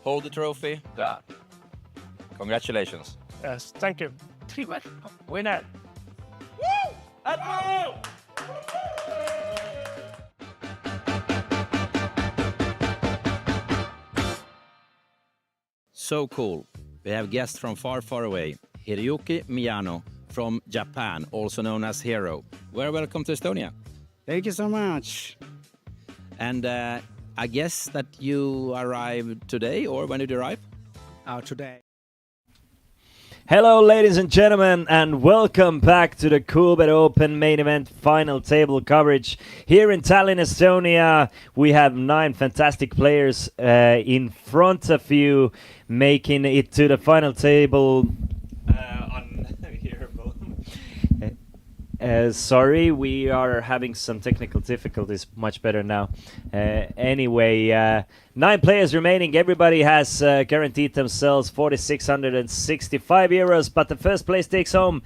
hold the trophy. Congratulations. Yes, thank you. Winner. Woo! Admiral! So cool. We have guests from far, far away. Hiroyuki Miyano from Japan, also known as Hero. Very welcome to Estonia. Thank you so much. And I guess that you arrived today, or when did you arrive? Today. Hello, ladies and gentlemen, and welcome back to the Coolbet Open main event final table coverage. Here in Tallinn, Estonia, we have 9 fantastic players in front of you, making it to the final table. Sorry, we are having some technical difficulties. Much better now. Anyway, 9 players remaining. Everybody has guaranteed themselves 4,665 euros, but the first place takes home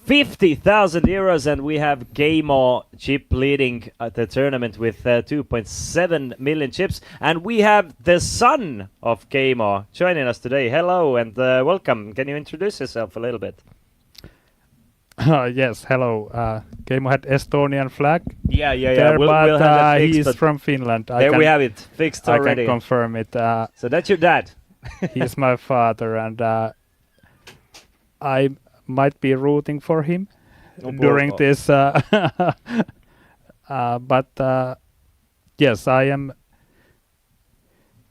50,000 euros, and we have Keimo chip leading the tournament with 2.7 million chips, and we have the son of Keimo joining us today. Hello and welcome. Can you introduce yourself a little bit? Yes, hello. Keimo had Estonian flag. Yeah. There, We'll have that fixed, he's but from Finland. we have it fixed already. I can confirm it. So that's your dad. He's my father, and I might be rooting for him during this. But yes, I am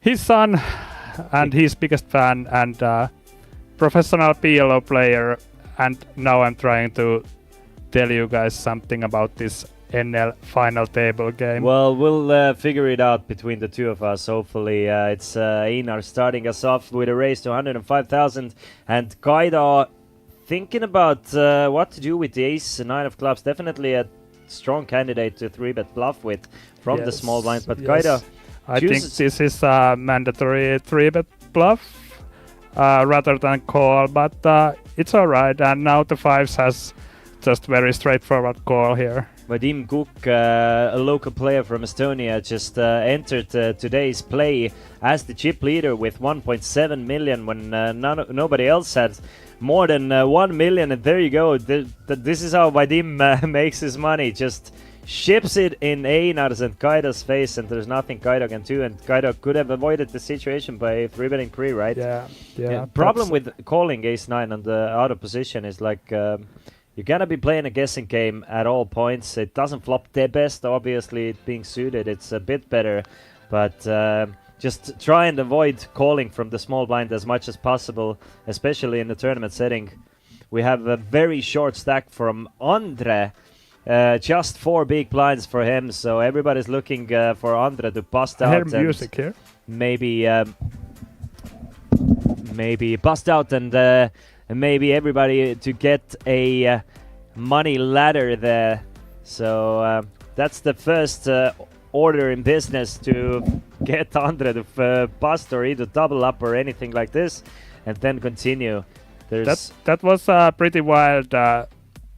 his son and his biggest fan and professional PLO player. And now I'm trying to tell you guys something about this NL final table game. Well, we'll figure it out between the two of us. Hopefully, it's Einar starting us off with a raise to 105,000, and Kaido thinking about what to do with the ace 9 of clubs. Definitely a strong candidate to 3-bet bluff with from the small blind, but Kaido I think this is a mandatory 3-bet bluff rather than call, but it's alright. And now the 5s has just very straightforward call here. Vadim Kuk, a local player from Estonia, just entered today's play as the chip leader with 1.7 million when nobody else had more than 1 million. And there you go. This is how Vadim makes his money. Just ships it in Einar's and Kaido's face, and there's nothing Kaido can do. And Kaido could have avoided the situation by 3-betting pre, right? Yeah. Problem with calling ace 9 on the out of position is like... you're gonna be playing a guessing game at all points. It doesn't flop the best, obviously. It being suited, it's a bit better, but just try and avoid calling from the small blind as much as possible, especially in the tournament setting. We have a very short stack from Andre, just 4 big blinds for him, so everybody's looking for Andre to bust out. I hear music here. Maybe bust out and maybe everybody to get a money ladder there. So that's the first order in business, to get Andre to bust or either double up or anything like this, and then continue. That was a pretty wild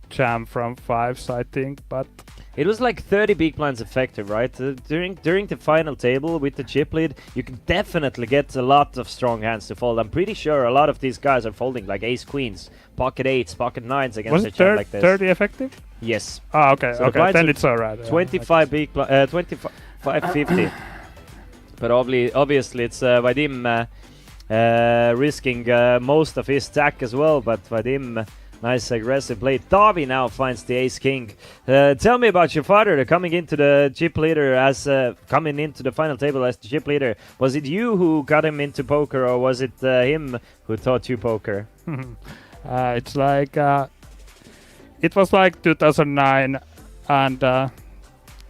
jam from 5s, I think, but... It was like 30 big blinds effective, right? During the final table with the chip lead, you can definitely get a lot of strong hands to fold. I'm pretty sure a lot of these guys are folding like ace queens, pocket 8s, pocket 9s against a jam like this. 30 effective? Yes. Ah, okay, so okay, then it's alright. 25 big 25.50. But obviously it's Vadim risking most of his stack as well, but Vadim... Nice aggressive play. Tavi now finds the ace king. Tell me about your father coming into the chip leader coming into the final table as the chip leader. Was it you who got him into poker, or was it him who taught you poker? It's like it was like 2009, and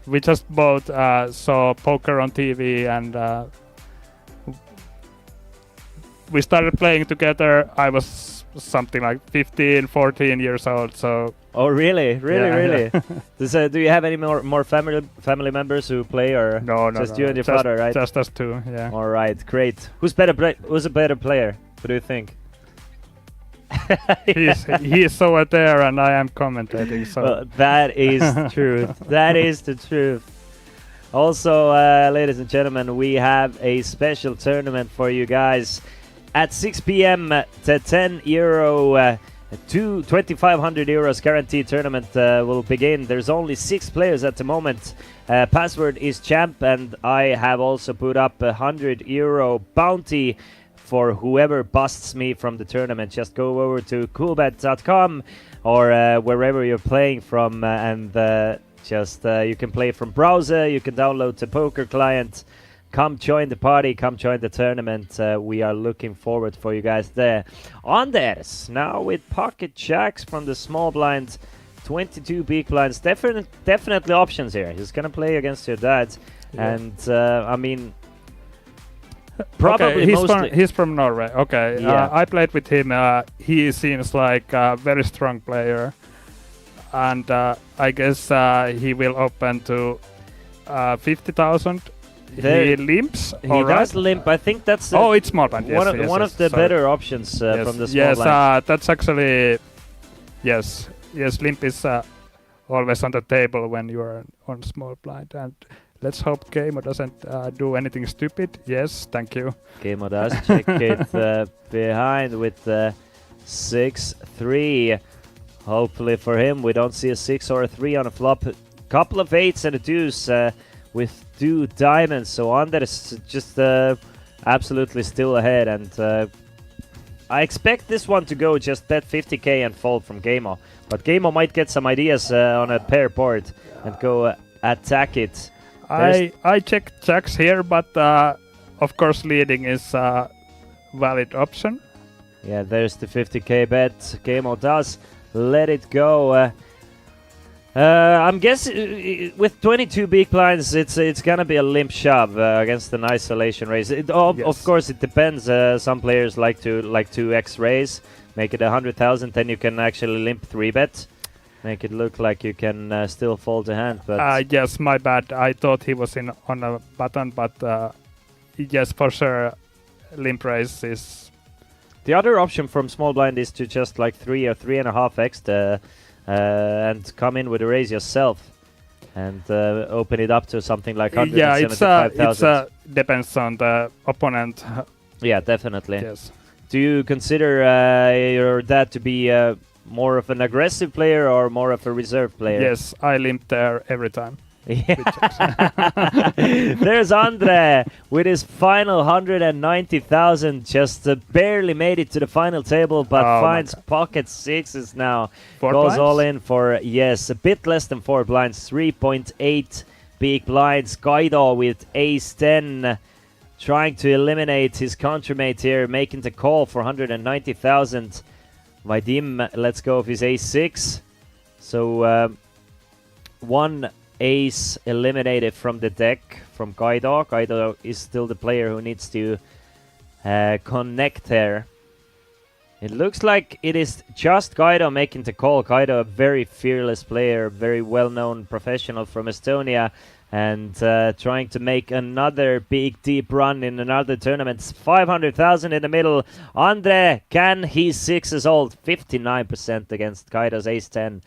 we just both saw poker on TV, and we started playing together. I was something like 15, 14 years old. So. Oh really? Really? Yeah. Do you have any more family members who play, or no, just you and your father, right? Just us two. Yeah. All right, great. Who's a better player? What do you think? He's so there, and I am commentating. So well, that is the truth. That is the truth. Also, ladies and gentlemen, we have a special tournament for you guys. At 6 p.m., the 10 euro to 2,500 euros guaranteed tournament will begin. There's only 6 players at the moment. Password is champ, and I have also put up a 100 euro bounty for whoever busts me from the tournament. Just go over to coolbet.com or wherever you're playing from, and you can play from browser. You can download the poker client. Come join the party, come join the tournament. We are looking forward for you guys there. Anders, now with pocket jacks from the small blinds, 22 big blinds. Definitely options here. He's going to play against your dad. Yeah. And, I mean, probably he's from Norway. Okay, yeah. I played with him. He seems like a very strong player. And I guess he will open to 50,000. He limps. He does limp. I think that's it's small blind. Yes, one of the better options from the small blind. That's actually yes, limp is always on the table when you are on small blind, and let's hope Keimo doesn't do anything stupid. Yes, thank you. Keimo does check it behind with 6-3. Hopefully for him, we don't see a 6 or a 3 on a flop. Couple of 8s and a deuce with 2 diamonds. So Ander is just absolutely still ahead, and I expect this one to go just bet 50k and fold from Keimo. But Keimo might get some ideas on a pair board and go attack it. I checked jacks here, but of course leading is a valid option. Yeah, there's the 50k bet. Keimo does let it go. I'm guessing with 22 big blinds, it's gonna be a limp shove against an isolation raise. Of course, it depends. Some players like to 2x raise, make it 100,000, then you can actually limp 3-bet, make it look like you can still fold the hand. But yes, my bad. I thought he was on a button, but yes, for sure, limp raise is. The other option from small blind is to just like 3 or 3.5x and come in with a raise yourself and open it up to something like 175,000. Yeah, it depends on the opponent. Yeah, definitely. Yes. Do you consider your dad to be more of an aggressive player or more of a reserve player? Yes, I limp there every time. There's Andre with his final 190,000. Just barely made it to the final table, but finds pocket sixes now. 4 Goes blinds? all in for, yes, a bit less than 4 blinds. 3.8 big blinds. Guido with ace 10. Trying to eliminate his countermate here, making the call for 190,000. Vadim lets go of his ace 6. So 1 ace eliminated from the deck from Guido. Guido is still the player who needs to connect there. It looks like it is just Guido making the call. Guido, a very fearless player, very well-known professional from Estonia, and trying to make another big deep run in another tournament. 500,000 in the middle. Andre, can he 6s old? 59% against Guido's ace 10.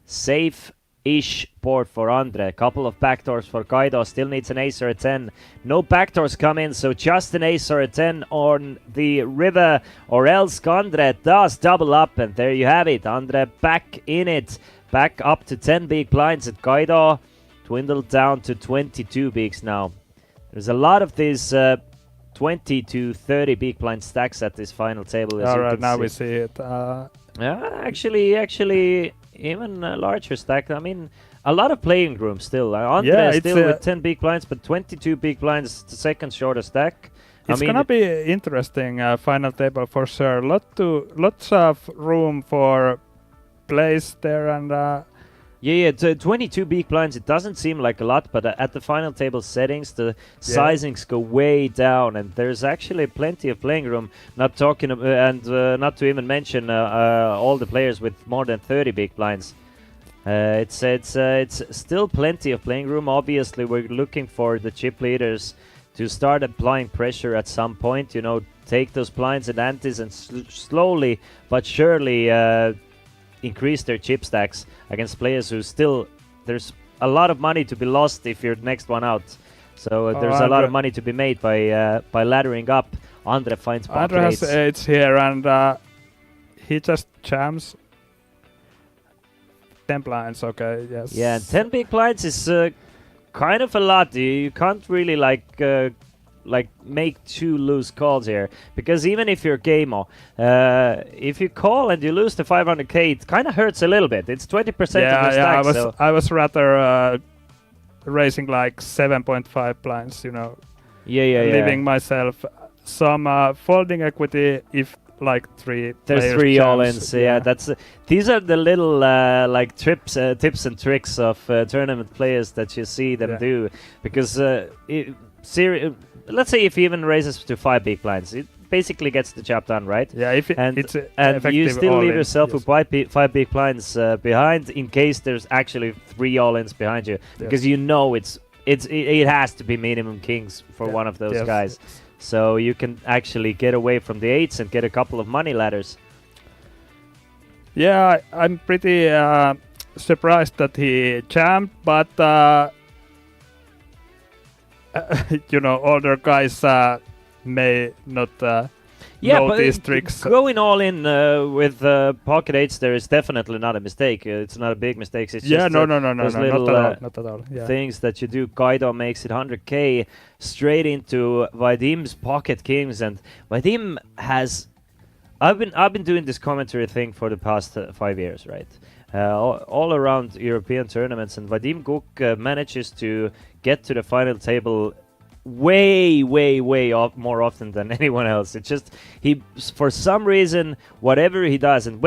Safe-ish board for Andre. Couple of backdoors for Guido. Still needs an ace or a 10. No backdoors come in, so just an ace or a 10 on the river, or else Andre does double up, and there you have it. Andre back in it. Back up to 10 big blinds at Guido. Dwindled down to 22 bigs now. There's a lot of these 20 to 30 big blind stacks at this final table. All right, now we see it. Actually, even a larger stack. I mean, a lot of playing room still. Andre still with 10 big blinds, but 22 big blinds, the second shortest stack. It's gonna be interesting final table for sure. Lots of room for plays there, and yeah, 22 big blinds. It doesn't seem like a lot, but at the final table settings, the sizings go way down, and there's actually plenty of playing room. Not talking not to even mention all the players with more than 30 big blinds. It's still plenty of playing room. Obviously, we're looking for the chip leaders to start applying pressure at some point. You know, take those blinds and antes and slowly but surely increase their chip stacks against players who still, there's a lot of money to be lost if you're the next one out. So there's a lot of money to be made by laddering up. Andre finds pocket Andre has eights here, and he just jams 10 blinds. Okay, yes. Yeah, and 10 big blinds is kind of a lot. You can't really like make too loose calls here, because even if you're Keimo, if you call and you lose the 500k, it kind of hurts a little bit. It's 20% of your stack. I was rather raising like 7.5 blinds, you know. Leaving myself some folding equity if like 3 there's 3 all-ins. That's these are the little like tips and tricks of tournament players that you see them do, because let's say if he even raises to 5 big blinds, it basically gets the job done, right? Yeah, if it's and you still leave yourself with 5 big blinds behind in case there's actually 3 all-ins behind you, because you know it has to be minimum kings for one of those guys. So you can actually get away from the 8s and get a couple of money ladders. Yeah, I'm pretty surprised that he jammed, but older guys may not know these tricks. Going all in with pocket eights there is definitely not a mistake. It's not a big mistake. It's just no, those little not at all. Yeah. things that you do. Kaido makes it 100k straight into Vadim's pocket kings, and Vadim has. I've been doing this commentary thing for the past 5 years, right? All around European tournaments, and Vadim Guk manages to get to the final table way more often than anyone else. It's just he, for some reason, whatever he does, and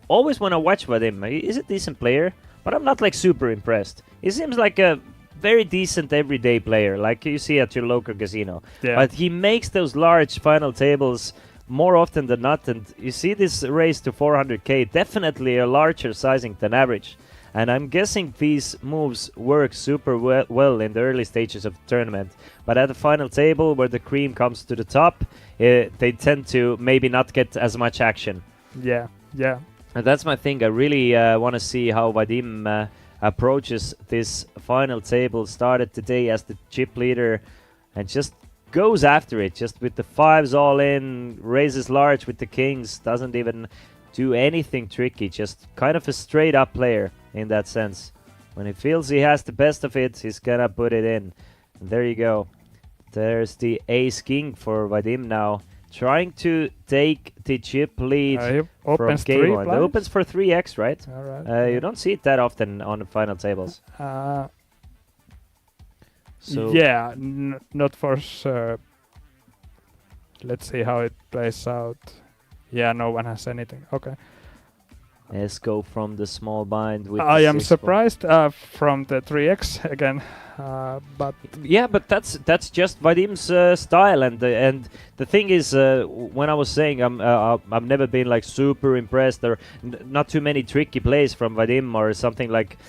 always when I watch Vadim, he's a decent player, but I'm not like super impressed. He seems like a very decent everyday player, like you see at your local casino. Yeah. But he makes those large final tables more often than not, and you see this raise to 400k, definitely a larger sizing than average. And I'm guessing these moves work super well in the early stages of the tournament. But at the final table, where the cream comes to the top, they tend to maybe not get as much action. Yeah. And that's my thing. I really want to see how Vadim approaches this final table. Started today as the chip leader and just goes after it, just with the fives all in, raises large with the kings, doesn't even do anything tricky, just kind of a straight up player in that sense. When he feels he has the best of it, he's gonna put it in. And there you go. There's the ace king for Vadim now, trying to take the chip lead from game one. It opens for 3x, right? All right. You don't see it that often on the final tables. So yeah, not for sure. Let's see how it plays out. Yeah, no one has anything. Okay. Let's go from the small bind. With I the am 6 surprised from the 3x again, but yeah, but that's just Vadim's style, and the thing is, when I was saying I've never been like super impressed, or not too many tricky plays from Vadim or something like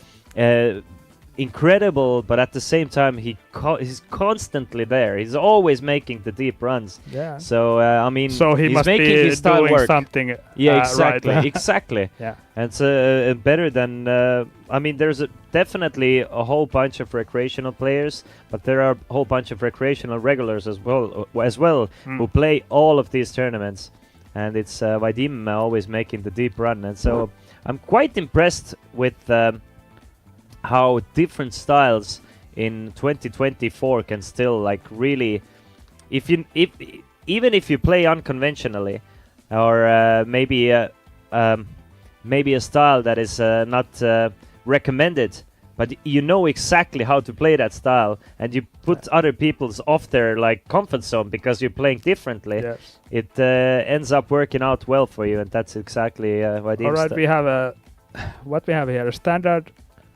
incredible, but at the same time he's constantly there. He's always making the deep runs. Yeah. So I mean, so he he's must making be his style doing work. something. Yeah, exactly, right. exactly. Yeah. And it's better than. I mean, there's definitely a whole bunch of recreational players, but there are a whole bunch of recreational regulars as well, who play all of these tournaments, and it's Vadim always making the deep run, and so I'm quite impressed with. How different styles in 2024 can still like really, even if you play unconventionally, or maybe a style that is not recommended, but you know exactly how to play that style, and you put other people's off their like comfort zone because you're playing differently. Yes. It ends up working out well for you, and that's exactly what. All right, we have what we have here: standard,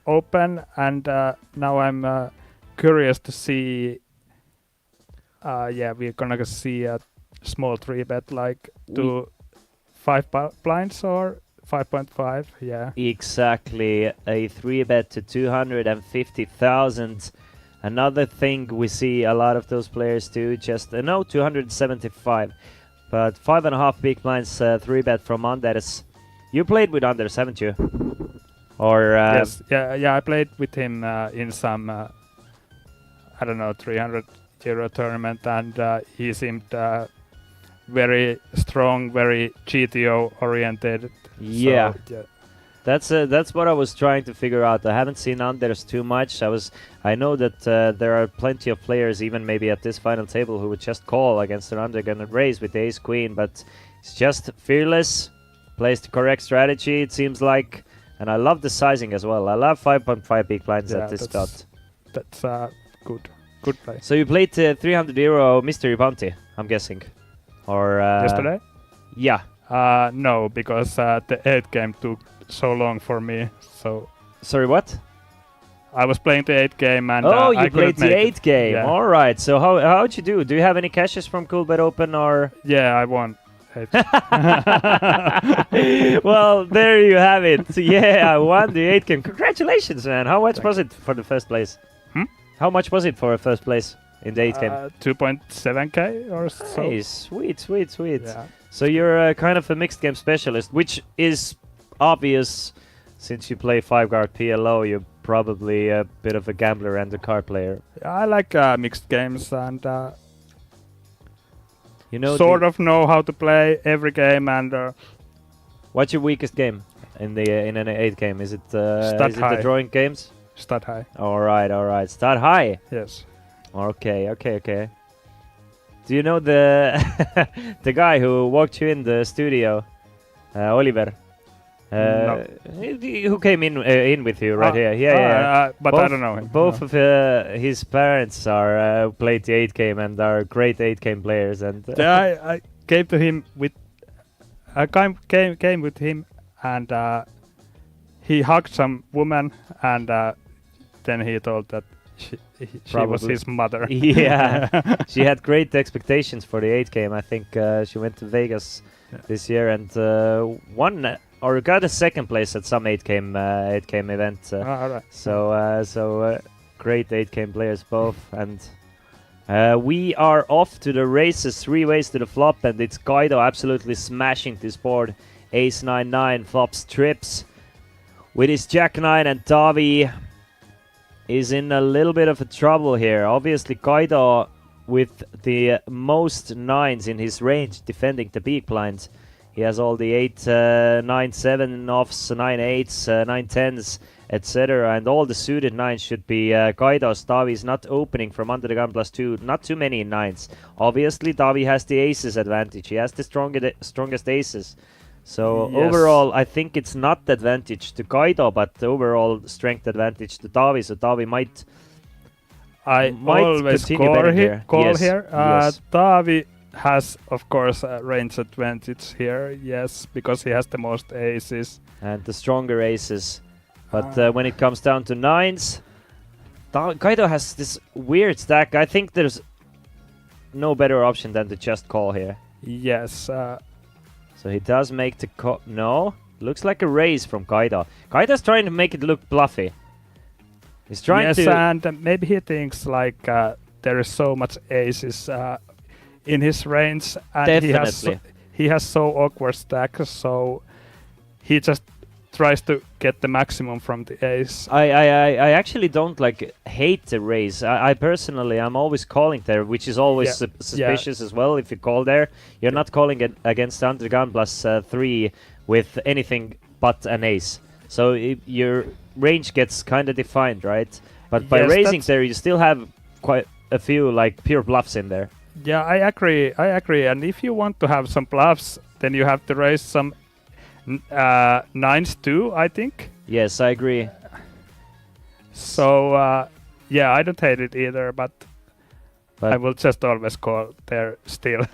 open, and now I'm curious to see. Yeah, we're gonna see a small 3-bet, like to 5 blinds or 5.5. Yeah, exactly, a 3-bet to 250,000. Another thing we see a lot of those players do. Just no 275, but 5.5 big blinds 3-bet from Anders. You played with Anders, haven't you? Or yes, yeah, I played with him in some I don't know, 300 euro tournament, and he seemed very strong, very GTO oriented. Yeah. So, yeah. That's what I was trying to figure out. I haven't seen Anders too much. I know that there are plenty of players, even maybe at this final table, who would just call against an undergun and raise with ace queen, but it's just fearless, plays the correct strategy, it seems like. And I love the sizing as well. I love 5.5 big blinds at this spot. That's good play. So you played 300 euro mystery bounty, I'm guessing, or yesterday? Yeah. No, because the 8 game took so long for me. So sorry, what? I was playing the 8 game and you played the 8 game. Yeah. All right. So how'd you do? Do you have any cashes from Coolbet Open or? Yeah, I won. Well, there you have it. Yeah, I won the 8 game. Congratulations, man. How much was it for the first place? How much was it for a first place in the 8 game? 2.7k or so. Nice. Sweet. Yeah. So you're kind of a mixed game specialist, which is obvious. Since you play 5-card PLO, you're probably a bit of a gambler and a card player. I like mixed games and You know, sort of know how to play every game and what's your weakest game in an 8 game? Is it Stat the high. drawing games? stat high. All right. Start high. Yes. Okay. Do you know the the guy who walked you in the studio, Oliver? No. Who came in with you right here? Yeah. But I don't know him. Both No. of his parents are played the 8 game and are great 8 game players. And Yeah, I came to him with. I came with him and he hugged some woman and then he told that she was Probably. his mother. Yeah, she had great expectations for the 8 game. I think she went to Vegas this year and won or got a second place at some 8 game event. All right. So great 8 game players both, and we are off to the races. 3 ways to the flop, and it's Kaido absolutely smashing this board. Ace 9-9 flops trips with his Jack 9, and Tavi is in a little bit of a trouble here. Obviously, Kaido with the most 9s in his range defending the big blinds. He has all the 8, 9, 7 offs, 9 8s, 9 10s, etc. And all the suited 9s should be Kaido's. Tavi is not opening from under the gun +2. Not too many 9s. Obviously, Tavi has the aces advantage. He has the strongest aces. So Yes. overall, I think it's not advantage to Kaido, but overall strength advantage to Tavi. So Tavi might I always continue betting here. call Yes, here. yes. Tavi has, of course, a range advantage here. Yes, because he has the most aces. and the stronger aces. But when it comes down to 9s, Kaido has this weird stack. I think there's no better option than to just call here. Yes. So he does make the call. No, looks like a raise from Kaido. Kaido's trying to make it look bluffy. He's trying yes, to. and maybe he thinks like there is so much aces in his range, and Definitely. he has so awkward stacks, so he just tries to get the maximum from the ace. I actually don't hate the raise. I personally, I'm always calling there, which is always suspicious as well. If you call there, you're not calling it against under gun +3 with anything but an ace. So your range gets kind of defined, right? But by Yes, raising that's- there, you still have quite a few pure bluffs in there. Yeah, I agree. And if you want to have some bluffs, then you have to raise some 9s too, I think. Yes, I agree. So yeah, I don't hate it either, but I will just always call there still.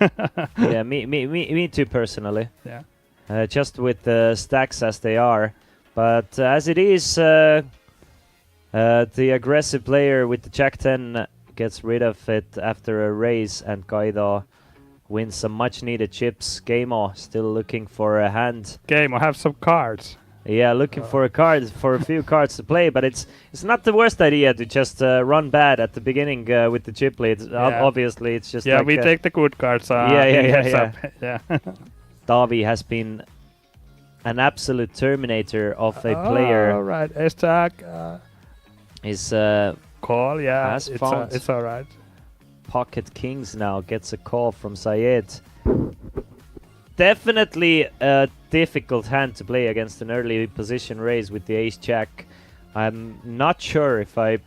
Yeah, me too personally. Yeah. Just with the stacks as they are. But as it is, the aggressive player with the Jack 10 gets rid of it after a raise, and Kaido wins some much needed chips. Gameo still looking for a hand. Game, I have some cards. Yeah, looking for a few cards to play, but it's not the worst idea to just run bad at the beginning with the chip lead. Obviously, it's just we take the good cards. Yeah. Tavi has been an absolute terminator of a player. All right, ace jack. Is call, yeah. has found It's all right. pocket kings now. Gets a call from Syed. Definitely a difficult hand to play against an early position raise with the ace jack. I'm not sure if I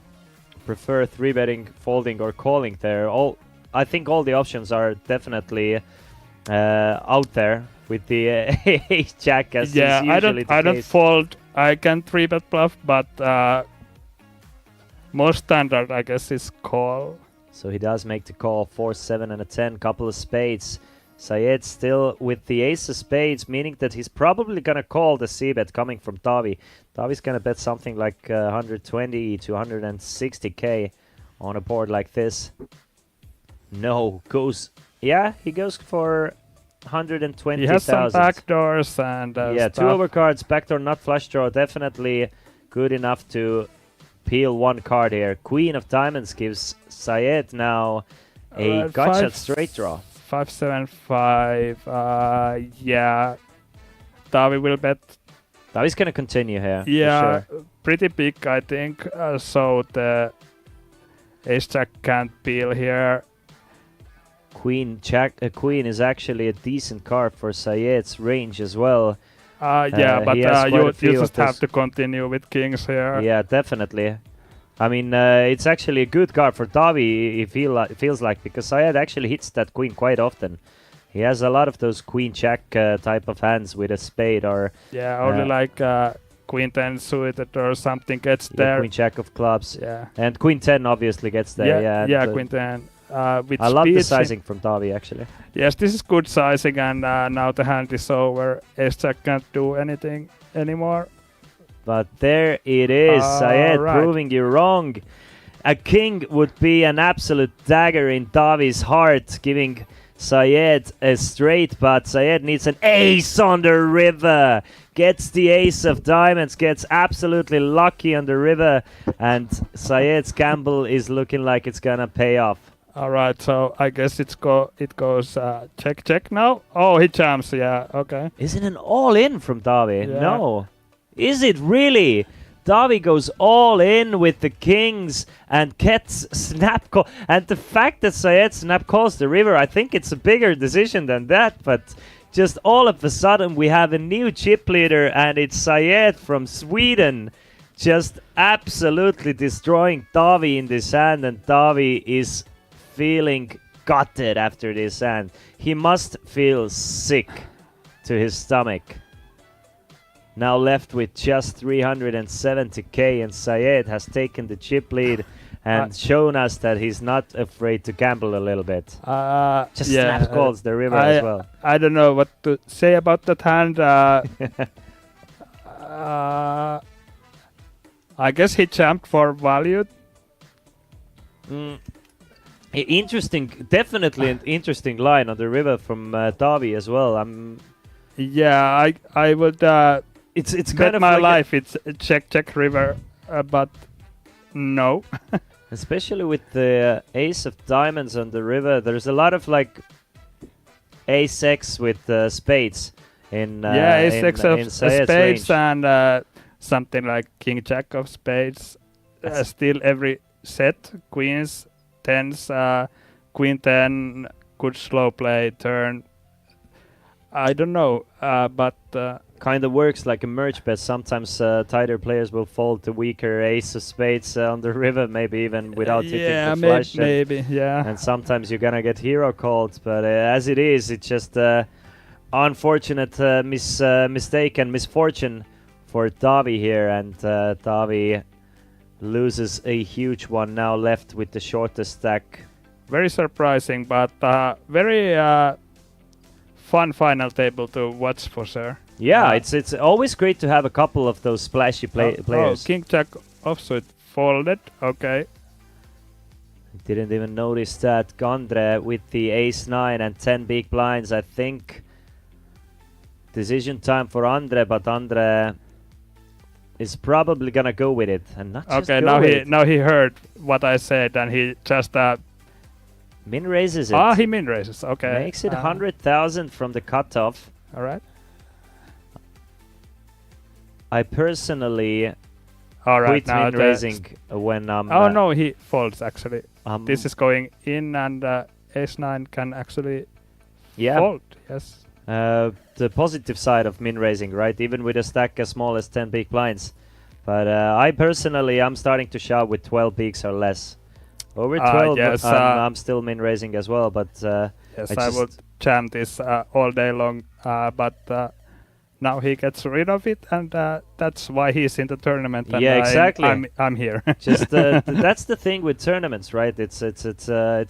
prefer 3-betting, folding, or calling there. I think all the options are definitely out there with the ace jack, as is usually the I don't case. fold. I can 3-bet bluff, but most standard, I guess, is call. So he does make the call. 4, 7, and a 10. Couple of spades. Syed still with the ace of spades, meaning that he's probably gonna call the c-bet coming from Tavi. Tavi's gonna bet something like 120 to 160k on a board like this. No, he goes for 120,000. He has some backdoors and yeah, stuff. 2 overcards, backdoor, not flush draw. Definitely good enough to peel 1 card here. Queen of diamonds gives Syed now a gutshot straight draw. 5, 7, 5. Yeah. Tavi will bet Tavi's gonna continue here. Yeah, for sure. pretty big, I think. So the ace jack can't peel here. Queen is actually a decent card for Sayed's range as well. Yeah, but he has quite a you few just of have to continue with kings here. Yeah, definitely. I mean, it's actually a good card for Tavi, if he feels like, because Sayed actually hits that queen quite often. He has a lot of those queen jack type of hands with a spade or... Yeah, only like queen 10 suited or something gets yeah, there. queen jack of clubs. Yeah. And queen 10 obviously gets there. Yeah, queen 10. With I love the speed, sizing from Tavi, actually. Yes, this is good sizing, and now the hand is over. Ace jack can't do anything anymore. But there it is, Sayed right. proving you wrong. A king would be an absolute dagger in Tavi's heart, giving Sayed a straight, but Sayed needs an ace on the river. Gets the ace of diamonds, gets absolutely lucky on the river, and Sayed's gamble is looking like it's gonna pay off. All right, so I guess it goes check now. Oh, he jumps. Yeah, okay. Is it an all-in from Tavi? Yeah. No. Is it really? Tavi goes all in with the kings and gets snap call. And the fact that Sayed snap calls the river, I think it's a bigger decision than that. But just all of a sudden we have a new chip leader, and it's Sayed from Sweden just absolutely destroying Tavi in this hand. And Tavi is feeling gutted after this hand. He must feel sick to his stomach. Now left with just 370k, and Sayed has taken the chip lead and shown us that he's not afraid to gamble a little bit. Just snap calls the river as well. I don't know what to say about that hand. I guess he jumped for value. Interesting, definitely an interesting line on the river from Tavi as well. Yeah, I would. It's bet kind of my like life. It's check river, but no. Especially with the ace of diamonds on the river, there's a lot of like ace x with spades in ace x of Sayed's spades range. and something like king jack of spades. Still every set queens, tens, queen 10, good slow play turn. I don't know, but kind of works like a merge bet. Sometimes tighter players will fold the weaker ace of spades on the river, maybe even without hitting the flush. Maybe, yeah. And sometimes you're gonna get hero called, but as it is, it's just unfortunate mistake and misfortune for Tavi here, and Tavi loses a huge one now, left with the shortest stack. Very surprising, but very fun final table to watch for sure. Yeah, it's always great to have a couple of those splashy players. Oh, king jack offsuit folded. Okay. Didn't even notice that. Gondre with the ace 9 and 10 big blinds. I think decision time for Andre, but Andre is probably gonna go with it and not just okay. Now he heard what I said and he just min raises it. He min raises. Okay. Makes it 100,000 from the cutoff. All right. I personally quit min raising when I'm. Oh no, he folds actually. This is going in, and ace 9 can actually fold. Yes. The positive side of min raising, right? Even with a stack as small as 10 big blinds. But I personally, I'm starting to shove with 12 bigs or less. Over 12, yes, I'm still min raising as well. But yes, I would jam this all day long. But now he gets rid of it, and that's why he's in the tournament. And yeah, exactly. I'm here. Just that's the thing with tournaments, right? It's a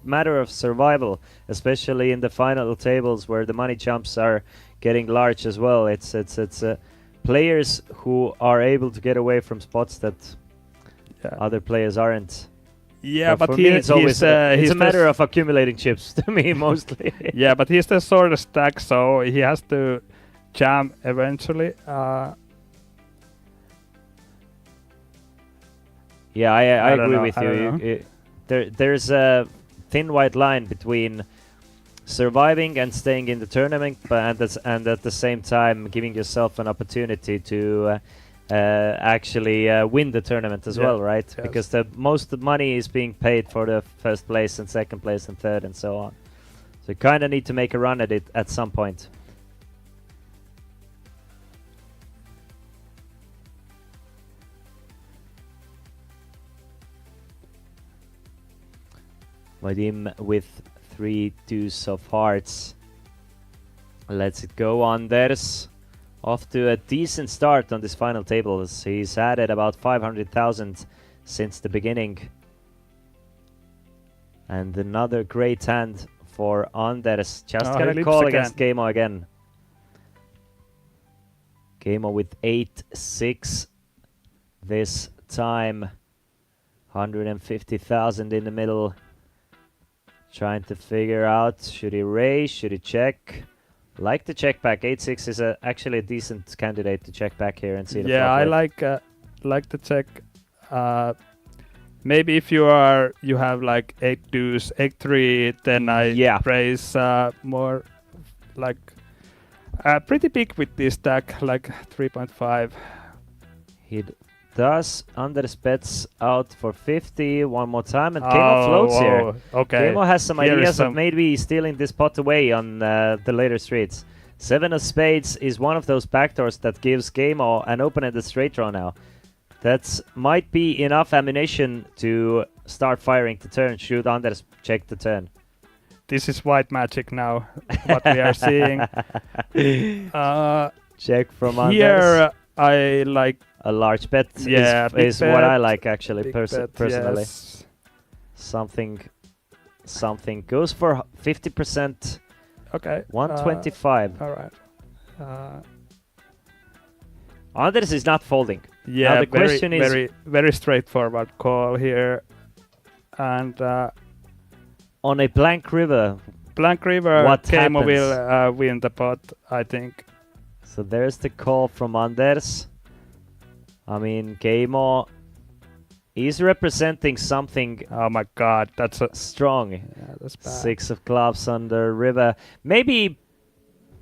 matter of survival, especially in the final tables where the money jumps are getting large as well. It's players who are able to get away from spots that other players aren't. Yeah, but for me, it's always it's a matter of accumulating chips to me mostly. Yeah, but he's the shortest stack, so he has to jam eventually. Yeah, I agree know, with you. There's a thin white line between surviving and staying in the tournament, but and at the same time giving yourself an opportunity to actually win the tournament as well, right? Yes. Because the most money is being paid for the first place and second place and third and so on. So you kind of need to make a run at it at some point. Vadim with 3 deuce of hearts. Lets it go. Anders off to a decent start on this final table. He's added about 500,000 since the beginning. And another great hand for Anders. Just gonna call against Keimo again. Keimo with 8-6 this time. 150,000 in the middle. Trying to figure out, should he raise, should he check? Like the check back. 8-6 is actually a decent candidate to check back here and see the flop. Yeah, I like the check. Maybe if you have like 8 deuce, 8-3, then I raise more like pretty big with this stack, like 3.5. He does. Anders bets out for 50 one more time, and Keimo floats here. Okay. Keimo has some ideas of maybe stealing this pot away on the later streets. 7 of spades is one of those backdoors that gives Keimo an open-ended straight draw now. That might be enough ammunition to start firing the turn. Should Anders check the turn? This is white magic now, what we are seeing. Check from Anders. Here I like a large bet. Yeah, is what I like actually personally. Yes. Something goes for 50%. Okay. 125. All right. Anders is not folding. Yeah, now the question is very straightforward call here, and on a blank river. Blank river. What Keimo happens? will win the pot, I think. So there's the call from Anders. I mean, Keimo is representing something. Oh my God, that's strong. Yeah, that's bad. 6 of clubs on the river. Maybe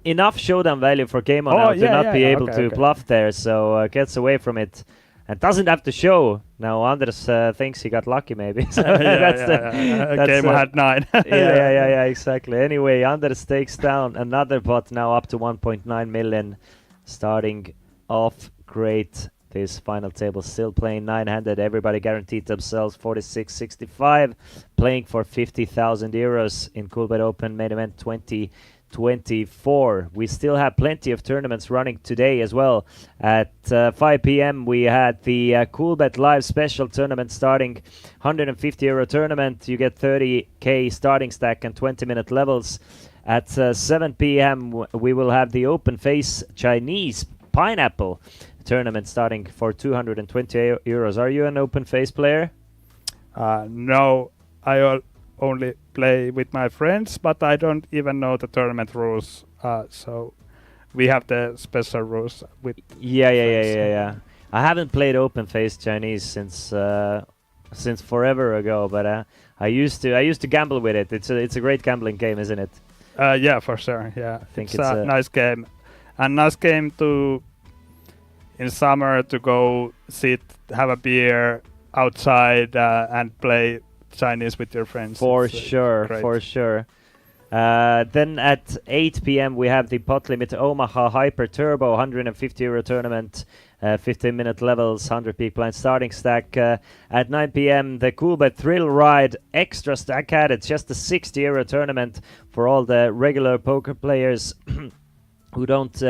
enough showdown value for Keimo now to not be able to bluff there. So gets away from it and doesn't have to show. Now Anders thinks he got lucky maybe. So Keimo had 9. yeah, exactly. Anyway, Anders takes down another pot now up to 1.9 million. Starting off great. This final table still playing 9-handed. Everybody guaranteed themselves 46.65. Playing for 50,000 euros in Coolbet Open Main Event 2024. We still have plenty of tournaments running today as well. At 5 p.m. we had the Coolbet Live Special Tournament starting. 150 euro tournament. You get 30k starting stack and 20-minute levels. At 7 p.m. we will have the Open Face Chinese Pineapple tournament starting for 220 euros. Are you an open face player? No, I only play with my friends, but I don't even know the tournament rules. So we have the special rules with. Yeah. I haven't played open face Chinese since forever ago, but I used to gamble with it. It's a great gambling game, isn't it? Yeah, for sure. Yeah, I think it's a nice game, and nice game to. In summer to go sit, have a beer outside and play Chinese with your friends. For sure. Then at 8 p.m. we have the pot limit Omaha Hyper Turbo 150 euro tournament, 15-minute levels, 100 big blind starting stack. At 9 p.m. the Coolbet Thrill Ride extra stack added, just a 60 euro tournament for all the regular poker players who don't.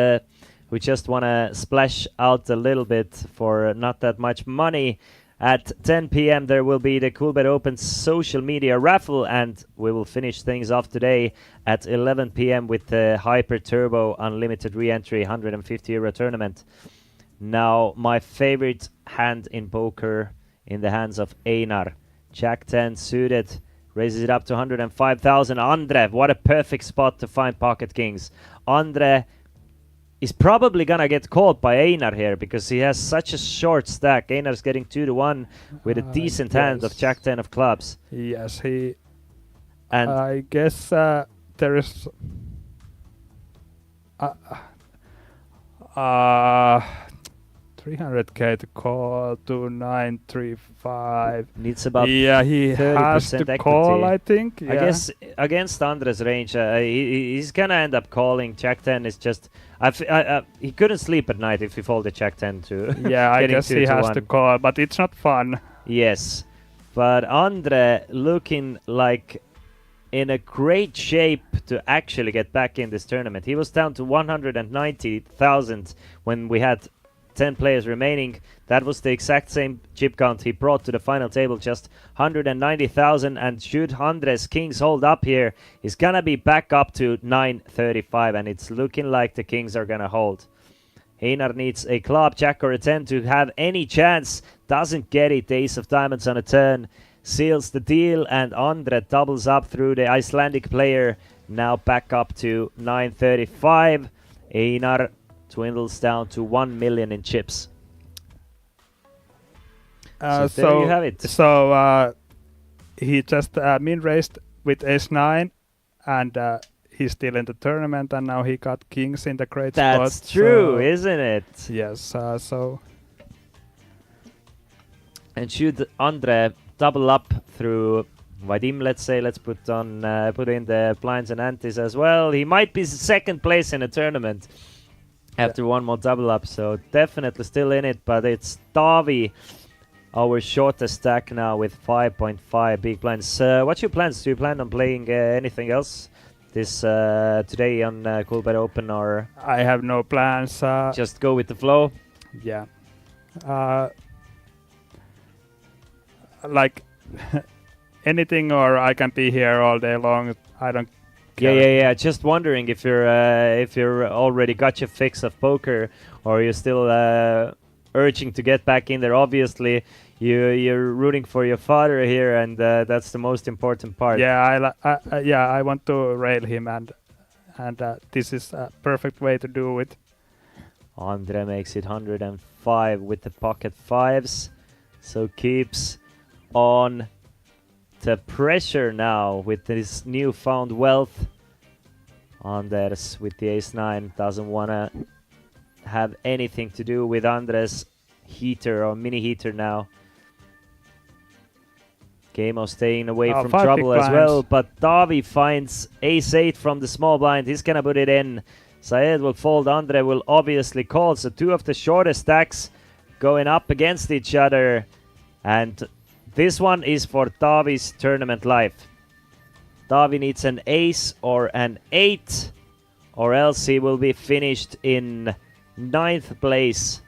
We just want to splash out a little bit for not that much money. At 10 p.m. there will be the Coolbet Open social media raffle, and we will finish things off today at 11 p.m. with the Hyper Turbo Unlimited Re-Entry 150 euro tournament. Now, my favorite hand in poker in the hands of Einar. Jack 10 suited, raises it up to 105,000. Andre, what a perfect spot to find pocket kings. Andre is probably gonna get called by Einar here because he has such a short stack. Einar's getting 2-1 with a decent hand of Jack 10 of clubs. Yes, he. And I guess there is 300k to call to 935. Needs about Yeah, he has 30% to equity. call, I think. I Yeah. guess against Andres' range, he's gonna end up calling. Jack 10 is just. He couldn't sleep at night if he folded Jack 10 to. Yeah, I getting guess 2 he to has 1. to call, but it's not fun. Yes, but Andre looking like in a great shape to actually get back in this tournament. He was down to 190,000 when we had 10 players remaining. That was the exact same chip count he brought to the final table, just 190,000. And should Andres Kings hold up here, he's gonna be back up to 935, and it's looking like the Kings are gonna hold. Einar needs a club, jack, or a 10 to have any chance. Doesn't get it. The ace of diamonds on a turn seals the deal, and Andre doubles up through the Icelandic player. Now back up to 935. Einar dwindles down to 1 million in chips. So there you have it. So he just min-raised with ace-9, and he's still in the tournament, and now he got kings in the great spot. That's true, so isn't it? Yes, so... And should Andre double up through Vadim, let's say, let's put in the blinds and antes as well. He might be second place in a tournament after one more double up, so definitely still in it. But it's Tavi, our shortest stack now with 5.5 big blinds. What's your plans? Do you plan on playing anything else this today on Coolbet Open, or I have no plans. Just go with the flow? Yeah. Like anything, or I can be here all day long. I don't care. Yeah. Just wondering if you're already got your fix of poker, or you're still urging to get back in there. Obviously, you're rooting for your father here, and that's the most important part. Yeah, I want to rail him, and this is a perfect way to do it. Andre makes it 105 with the pocket fives, so keeps on the pressure now with this newfound wealth. Anders with the ace-9 doesn't want to have anything to do with Andres' heater or mini heater now. Gamo staying away from trouble as well, but Davi finds ace-8 from the small blind. He's gonna put it in. Syed will fold, Andre will obviously call, so two of the shortest stacks going up against each other, and this one is for Davi's tournament life. Davi needs an ace or an 8, or else he will be finished in 9th place.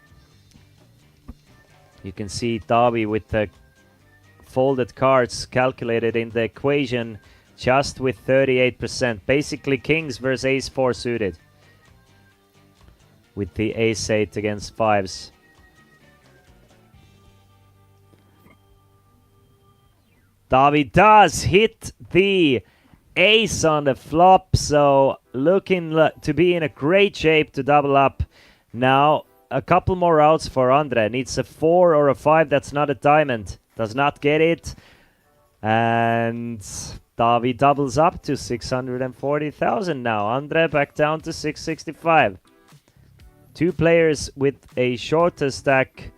You can see Davi with the folded cards calculated in the equation, just with 38%. Basically kings versus ace-4 suited, with the ace-8 against 5s. Davi does hit the ace on the flop, so looking to be in a great shape to double up. Now, a couple more outs for Andre. Needs a 4 or a 5, that's not a diamond. Does not get it. And Davi doubles up to 640,000 now. Andre back down to 665. Two players with a shorter stack,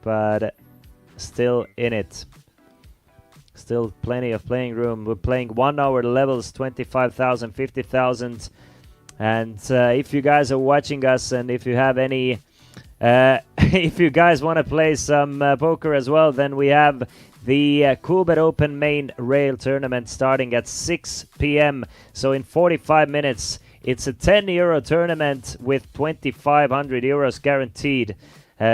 but still in it. Still plenty of playing room. We're playing 1 hour levels, 25,000, 50,000. And if you guys are watching us, and if you have any, if you guys want to play some poker as well, then we have the Coolbet Open main rail tournament starting at 6 p.m. So in 45 minutes, it's a 10 euro tournament with 2,500 euros guaranteed.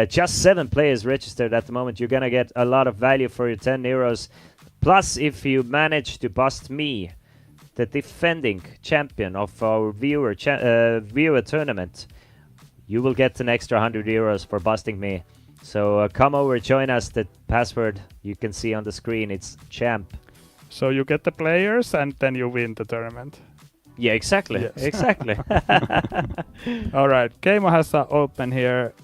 Just 7 players registered at the moment. You're going to get a lot of value for your 10 euros. Plus, if you manage to bust me, the defending champion of our viewer tournament, you will get an extra 100 euros for busting me. So come over, join us. The password you can see on the screen, it's champ. So you get the players and then you win the tournament. Yeah, exactly. Yes. Exactly. All right, Keimo has open here.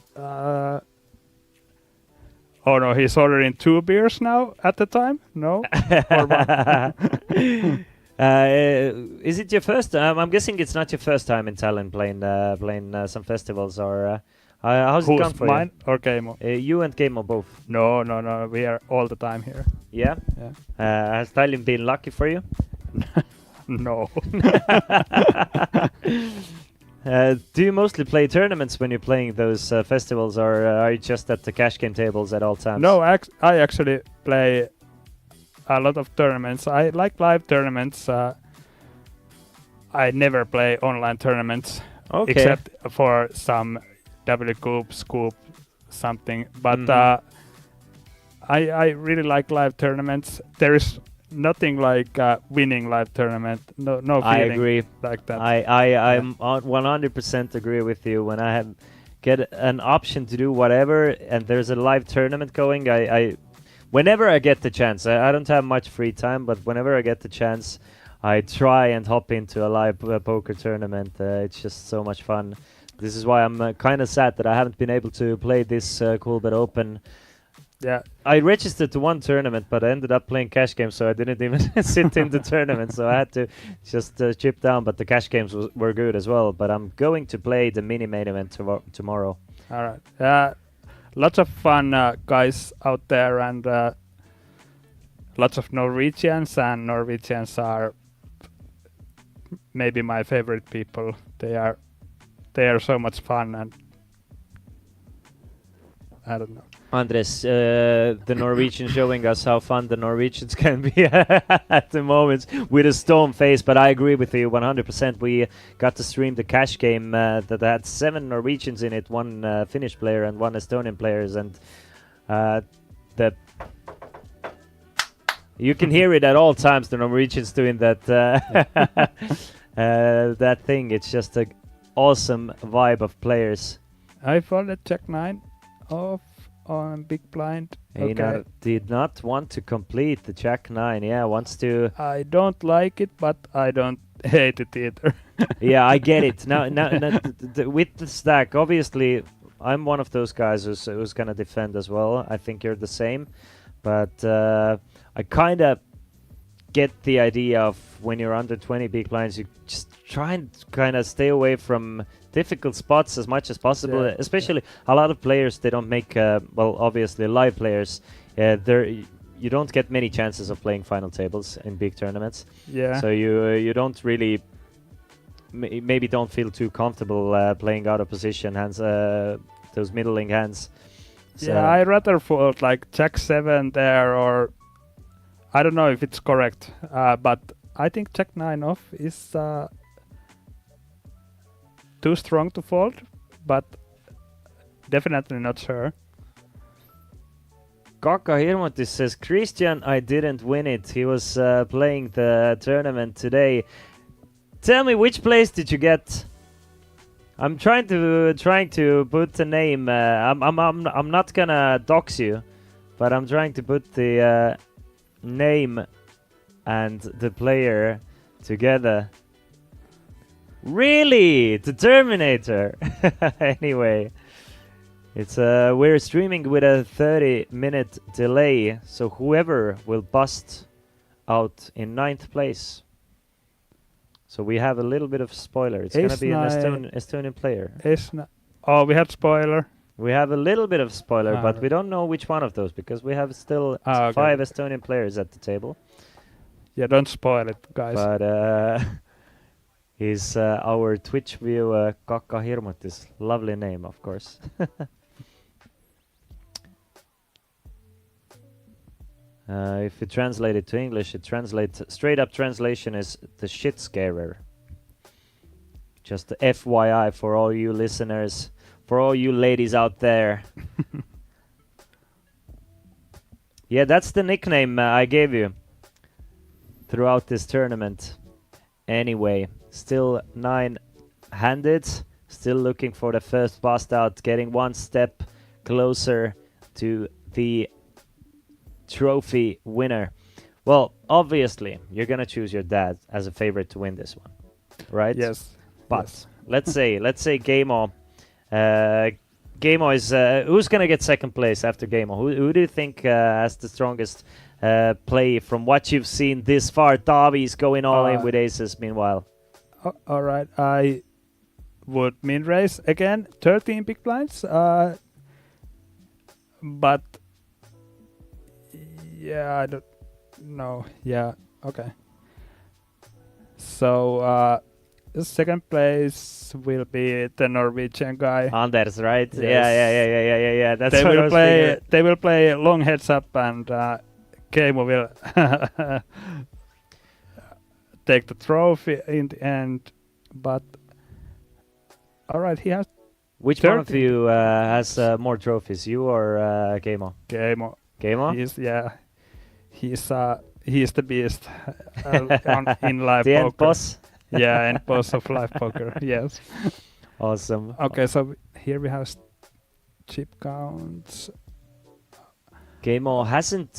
Oh no, he's ordering 2 beers now at the time? No? Or one? Is it your first? I'm guessing it's not your first time in Tallinn playing some festivals, or how's it gone for mine or Game? you and Game both? No. We are all the time here. Yeah. Yeah. Has Tallinn been lucky for you? No. Do you mostly play tournaments when you're playing those festivals, or are you just at the cash game tables at all times? No, I actually play a lot of tournaments. I like live tournaments. I never play online tournaments, Okay. except for some W Coop, Scoop, something. But I really like live tournaments. There is nothing like winning live tournament. No feeling I agree. like that. I'm 100% agree with you. When I get an option to do whatever, and there's a live tournament going, I whenever I get the chance, I don't have much free time, but whenever I get the chance, I try and hop into a live poker tournament. It's just so much fun. This is why I'm kind of sad that I haven't been able to play this Coolbet Open. Yeah, I registered to one tournament, but I ended up playing cash games, so I didn't even sit in the tournament. So I had to just chip down. But the cash games were good as well. But I'm going to play the mini main event tomorrow. all right. Lots of fun guys out there, and lots of Norwegians, and Norwegians are maybe my favorite people. They are so much fun, and I don't know. Andres, the Norwegian showing us how fun the Norwegians can be at the moment with a stone face, but I agree with you 100%. We got to stream the cash game that had 7 Norwegians in it, 1 Finnish player and 1 Estonian players, and you can hear it at all times, the Norwegians doing that that thing. It's just an awesome vibe of players. I folded check 9 off on big blind. Einar did not want to complete the Jack 9. Yeah, wants to. I don't like it, but I don't hate it either. Yeah, I get it. Now with the stack, obviously, I'm one of those guys who's gonna defend as well. I think you're the same, but I kind of get the idea of when you're under 20 big blinds, you just try and kind of stay away from difficult spots as much as possible. Yeah, especially a lot of players, they don't make well, obviously live players, you don't get many chances of playing final tables in big tournaments. Yeah. So you don't really maybe don't feel too comfortable playing out of position hands, those middling hands. So Yeah, I rather fold like Jack 7 there, or I don't know if it's correct, but I think Jack 9 off is too strong to fold, but definitely not sure. Kaka Hirmutis says, Christian, I didn't win it. He was playing the tournament today. Tell me, which place did you get? I'm trying to put the name. I'm not gonna dox you, but I'm trying to put the name and the player together. Really, the Terminator. Anyway. It's we're streaming with a 30-minute delay, so whoever will bust out in 9th place. So we have a little bit of spoiler. It's gonna be an Estonian player. Oh, we have spoiler. We have a little bit of spoiler, but right. we don't know which one of those because we have still Okay. 5 Estonian players at the table. Yeah, don't spoil it, guys. But he's our Twitch viewer, Kaka Hirmutis. Lovely name, of course. If you translate it to English, it translates straight up translation is the shit scarer. Just FYI for all you listeners, for all you ladies out there. Yeah, that's the nickname I gave you throughout this tournament. Anyway, still 9-handed, still looking for the first bust out, getting one step closer to the trophy winner. Well, obviously, you're gonna choose your dad as a favorite to win this one, right? Yes. But yes. let's say Game-O. Game-O is who's gonna get second place after Game-O? Who do you think has the strongest play from what you've seen this far? Tavi's going all in with aces meanwhile. All right, I would min raise again 13 big blinds, but yeah, I don't know. Yeah, okay. So the second place will be the Norwegian guy. Anders, right? Yes. Yeah. That's what I was figuring. They will play long heads up, and Keimo will take the trophy in the end. But all right, he has. Which 13. one of you has more trophies, you or Keimo? Keimo. Keimo? He's the beast in live the poker. end boss? Yeah, end boss of live poker, yes. Awesome. Okay, so here we have chip counts. Keimo hasn't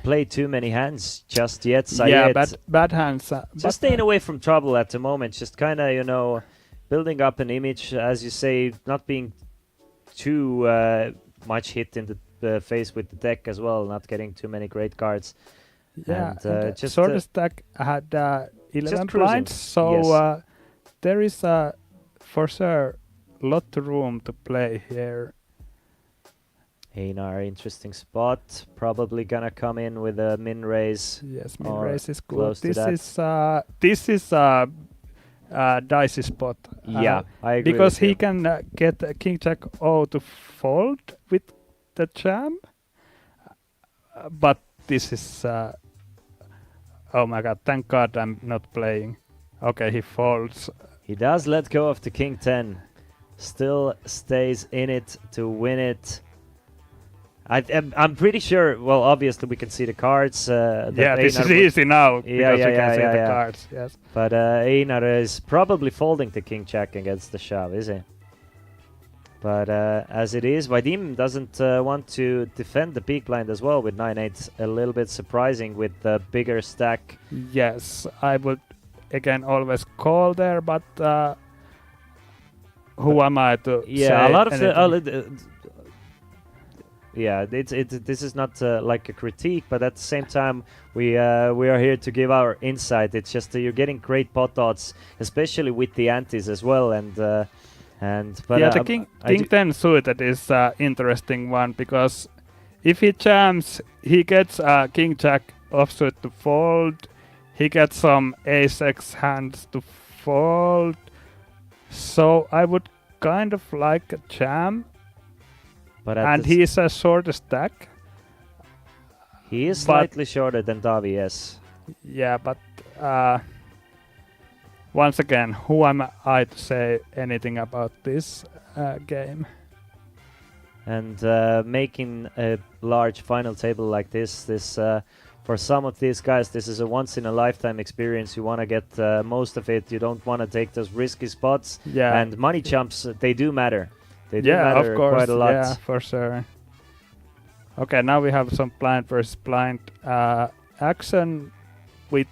played too many hands just yet. Yeah, bad hands. Just staying away from trouble at the moment. Just kind of, building up an image, as you say, not being too much hit in the face with the deck as well, not getting too many great cards. Yeah, and just sort of stack had 11 blinds, so yes. There is for sure lot of room to play here. Einar, interesting spot. Probably gonna come in with a min raise. Yes, min raise is good. Close to that. This is dicey spot. Yeah, I agree. Because with he you. can get King Jack O to fold with the jam, but this is. Oh my god! Thank God I'm not playing. Okay, he folds. He does let go of the King 10. Still stays in it to win it. I'm pretty sure. Well, obviously we can see the cards. Yeah, this is easy now because we can see the cards. Yes. But Einar is probably folding the King Jack against the shove, is he? But as it is, Vadim doesn't want to defend the big blind as well with 9-8. A little bit surprising with the bigger stack. Yes, I would again always call there, but who am I to say a lot anything? of this is not like a critique, but at the same time we are here to give our insight. It's just you're getting great pot odds, especially with the antes as well, but the King 10 suited is interesting one, because if he jams, he gets King Jack offsuit to fold. He gets some ace-x hands to fold. So I would kind of like a jam. And he is a shorter stack. He is slightly shorter than Davi, yes. Yeah, but once again, who am I to say anything about this game? And making a large final table like this for some of these guys, this is a once-in-a-lifetime experience. You want to get most of it. You don't want to take those risky spots. Yeah. And money jumps, they do matter. They do yeah, matter of course. quite a lot. Yeah, for sure. Okay, now we have some blind versus blind action with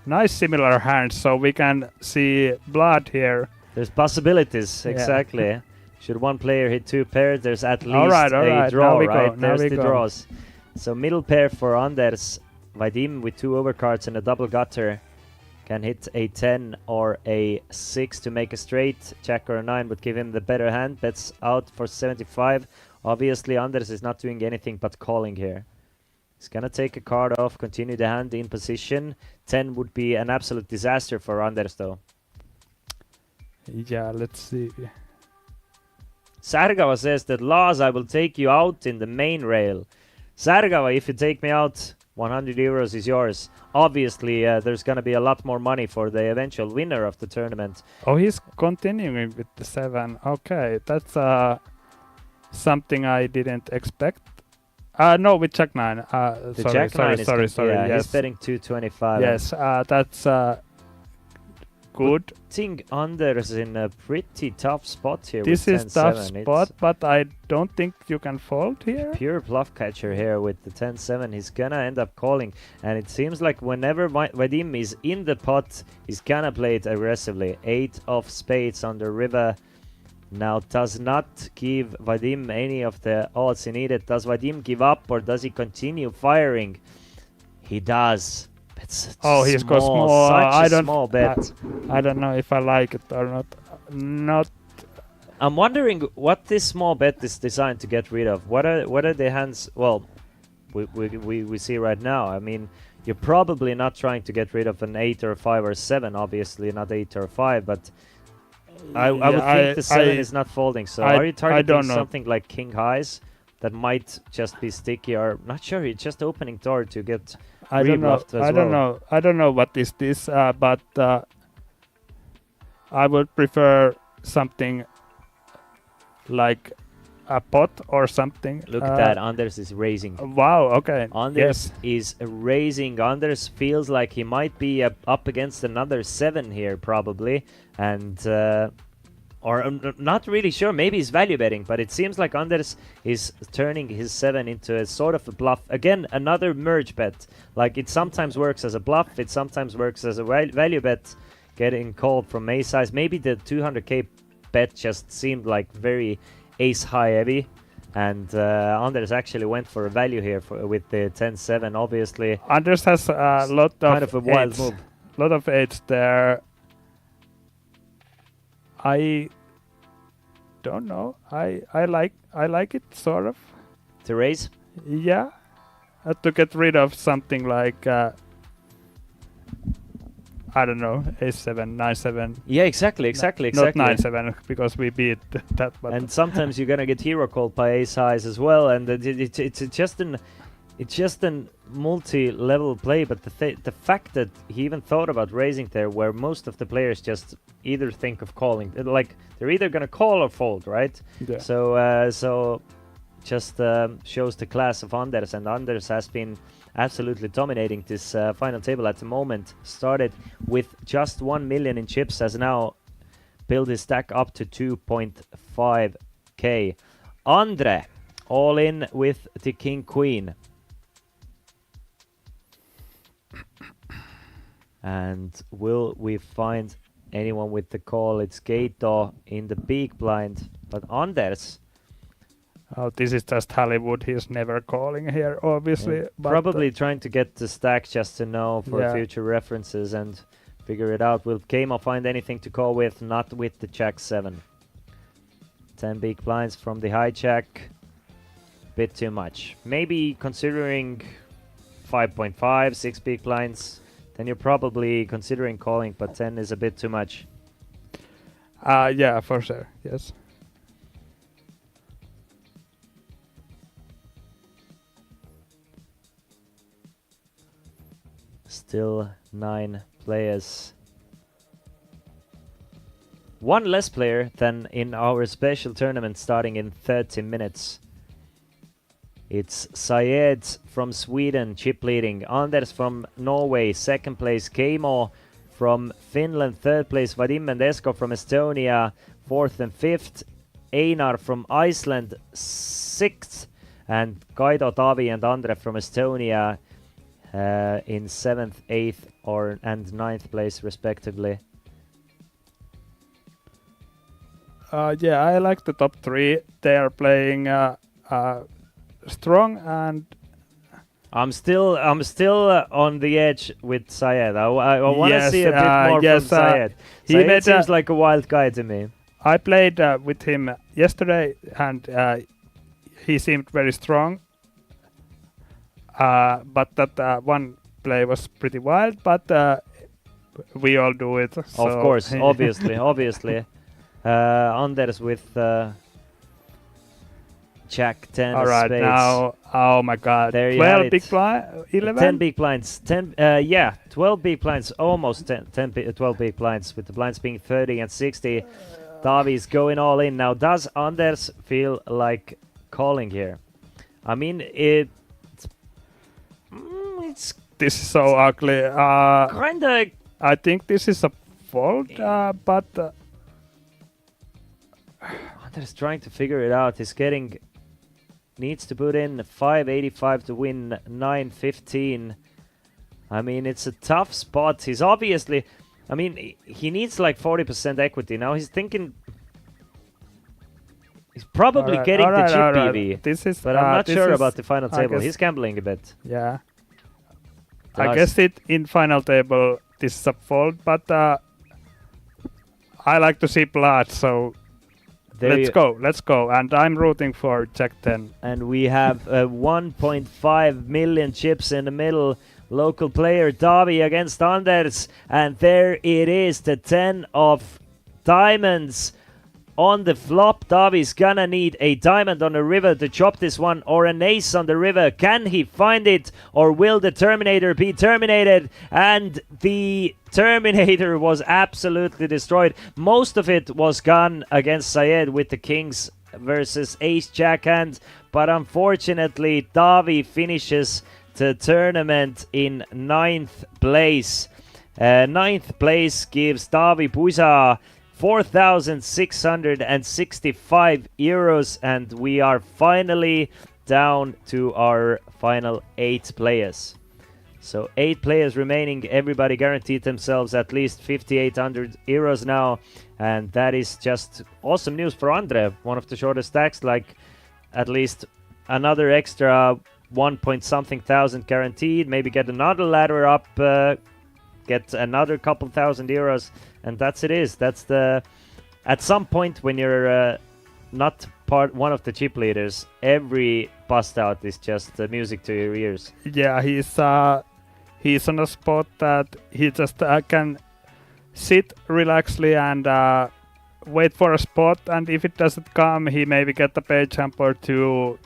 nice similar hands, so we can see blood here. There's possibilities, exactly. Should one player hit two pairs, there's at least all right. a draw, right? There's the draws. So middle pair for Anders. Vadim with two overcards and a double gutter can hit a 10 or a 6 to make a straight. Jack or a 9 would give him the better hand. Bets out for 75. Obviously, Anders is not doing anything but calling here. He's gonna take a card off, continue the hand in position. 10 would be an absolute disaster for Anders, though. Yeah, let's see. Sargava says that, Lars, I will take you out in the main rail. Sargava, if you take me out, 100 euros is yours. Obviously, there's going to be a lot more money for the eventual winner of the tournament. Oh, he's continuing with the 7. Okay, that's something I didn't expect. No, with Jack 9. Sorry. Yeah, yes. He's betting 225. Yes, that's good. Putting Anders in a pretty tough spot here. This with is tough 10-7. spot, but I don't think you can fold here. Pure bluff catcher here with the 10-7. He's gonna end up calling, and it seems like whenever Vadim is in the pot, he's gonna play it aggressively. 8 of spades on the river. Now does not give Vadim any of the odds he needed. Does Vadim give up or does he continue firing? He does. It's he's got small. Such a small bet. I don't know if I like it or not. Not. I'm wondering what this small bet is designed to get rid of. What are the hands? Well, we see right now. I mean, you're probably not trying to get rid of an 8 or a 5 or a 7. Obviously, not 8 or 5, but I would think the 7 is not folding. So are you targeting something like king highs that might just be sticky, or not sure? You're just opening door to get. I don't know. I don't know what is this, but I would prefer something like a pot or something. Look at that. Anders is raising. Wow. Okay. Anders is raising. Anders feels like he might be up against another 7 here, probably, and or I'm not really sure. Maybe he's value betting, but it seems like Anders is turning his 7 into a sort of a bluff. Again, another merge bet. Like, it sometimes works as a bluff, it sometimes works as a value bet, getting called from ace size. Maybe the 200k bet just seemed like very ace high heavy, and Anders actually went for a value here with the 10-7. Obviously, Anders has a lot of kind of a wild move. Lot of 8s there. I don't know. I like it, sort of. To raise? Yeah. To get rid of something like I don't know, ace-7, 9-7. Yeah, exactly. Not 9-7 because we beat that. But and sometimes you're gonna get hero called by ace highs as well, and it's just an multi-level play. But the fact that he even thought about raising there, where most of the players just either think of calling, like they're either gonna call or fold, right? Yeah. So just shows the class of Anders, and Anders has been absolutely dominating this final table at the moment. Started with just 1 million in chips, has now built his stack up to 2.5k. Andre, all in with the king queen. And will we find anyone with the call? It's Gato in the big blind, but Anders. Oh, this is just Hollywood. He's never calling here, obviously. Yeah. But probably trying to get the stack just to know for future references and figure it out. Will Kamo find anything to call with? Not with the Jack 7. 10 big blinds from the hijack. Bit too much. Maybe considering 5.5, 6 big blinds. Then you're probably considering calling, but 10 is a bit too much. Yeah, for sure. Yes. Still 9 players. One less player than in our special tournament starting in 30 minutes. It's Syed from Sweden, chip leading. Anders from Norway, second place. Keimo from Finland, third place. Vadim and Esko from Estonia, fourth and fifth. Einar from Iceland, sixth. And Kaido, Tavi and Andre from Estonia in 7th, 8th and 9th place respectively. Yeah, I like the top 3. They are playing strong, and I'm still on the edge with Syed. I want to see a bit more from Syed. Syed seems like a wild guy to me. I played with him yesterday, and he seemed very strong. But that one play was pretty wild, but we all do it. So of course, obviously. Anders with Jack 10 all right, spades. now, oh my god. There 12 big blinds, 11? 10 big blinds. 12 big blinds, almost 12 big blinds, with the blinds being 30 and 60. Tavi's going all in. Now, does Anders feel like calling here? I mean, this is so ugly. Kinda. I think this is a fold, but Anders trying to figure it out. He's needs to put in 585 to win 915. I mean, it's a tough spot. He's obviously, I mean, he needs like 40% equity. Now he's thinking He's probably getting the chip PV. This is, but I'm not this sure is, about the final I table. guess- He's gambling a bit. Yeah. Does. I guess it in final table this is a fold, but I like to see blood, so There let's go. And I'm rooting for Jack 10. And we have 1.5 million chips in the middle. Local player Davi against Anders. And there it is, the 10 of diamonds on the flop. Davi's gonna need a diamond on the river to chop this one, or an ace on the river. Can he find it, or will the Terminator be terminated? And the Terminator was absolutely destroyed. Most of it was gone against Syed with the kings versus ace jack hand, but unfortunately Davi finishes the tournament in 9th place. 9th place gives Davi Pusa 4,665 euros, and we are finally down to our final 8 players. So 8 players remaining. Everybody guaranteed themselves at least 5,800 euros now, and that is just awesome news for Andre. One of the shortest stacks, like at least another extra 1 point something thousand guaranteed. Maybe get another ladder up, get another couple thousand euros, and that's it is. That's the at some point when you're not one of the chip leaders, every bust out is just music to your ears. Yeah, he's on a spot that he just can sit relaxedly and wait for a spot, and if it doesn't come, he maybe get a pay jump or two.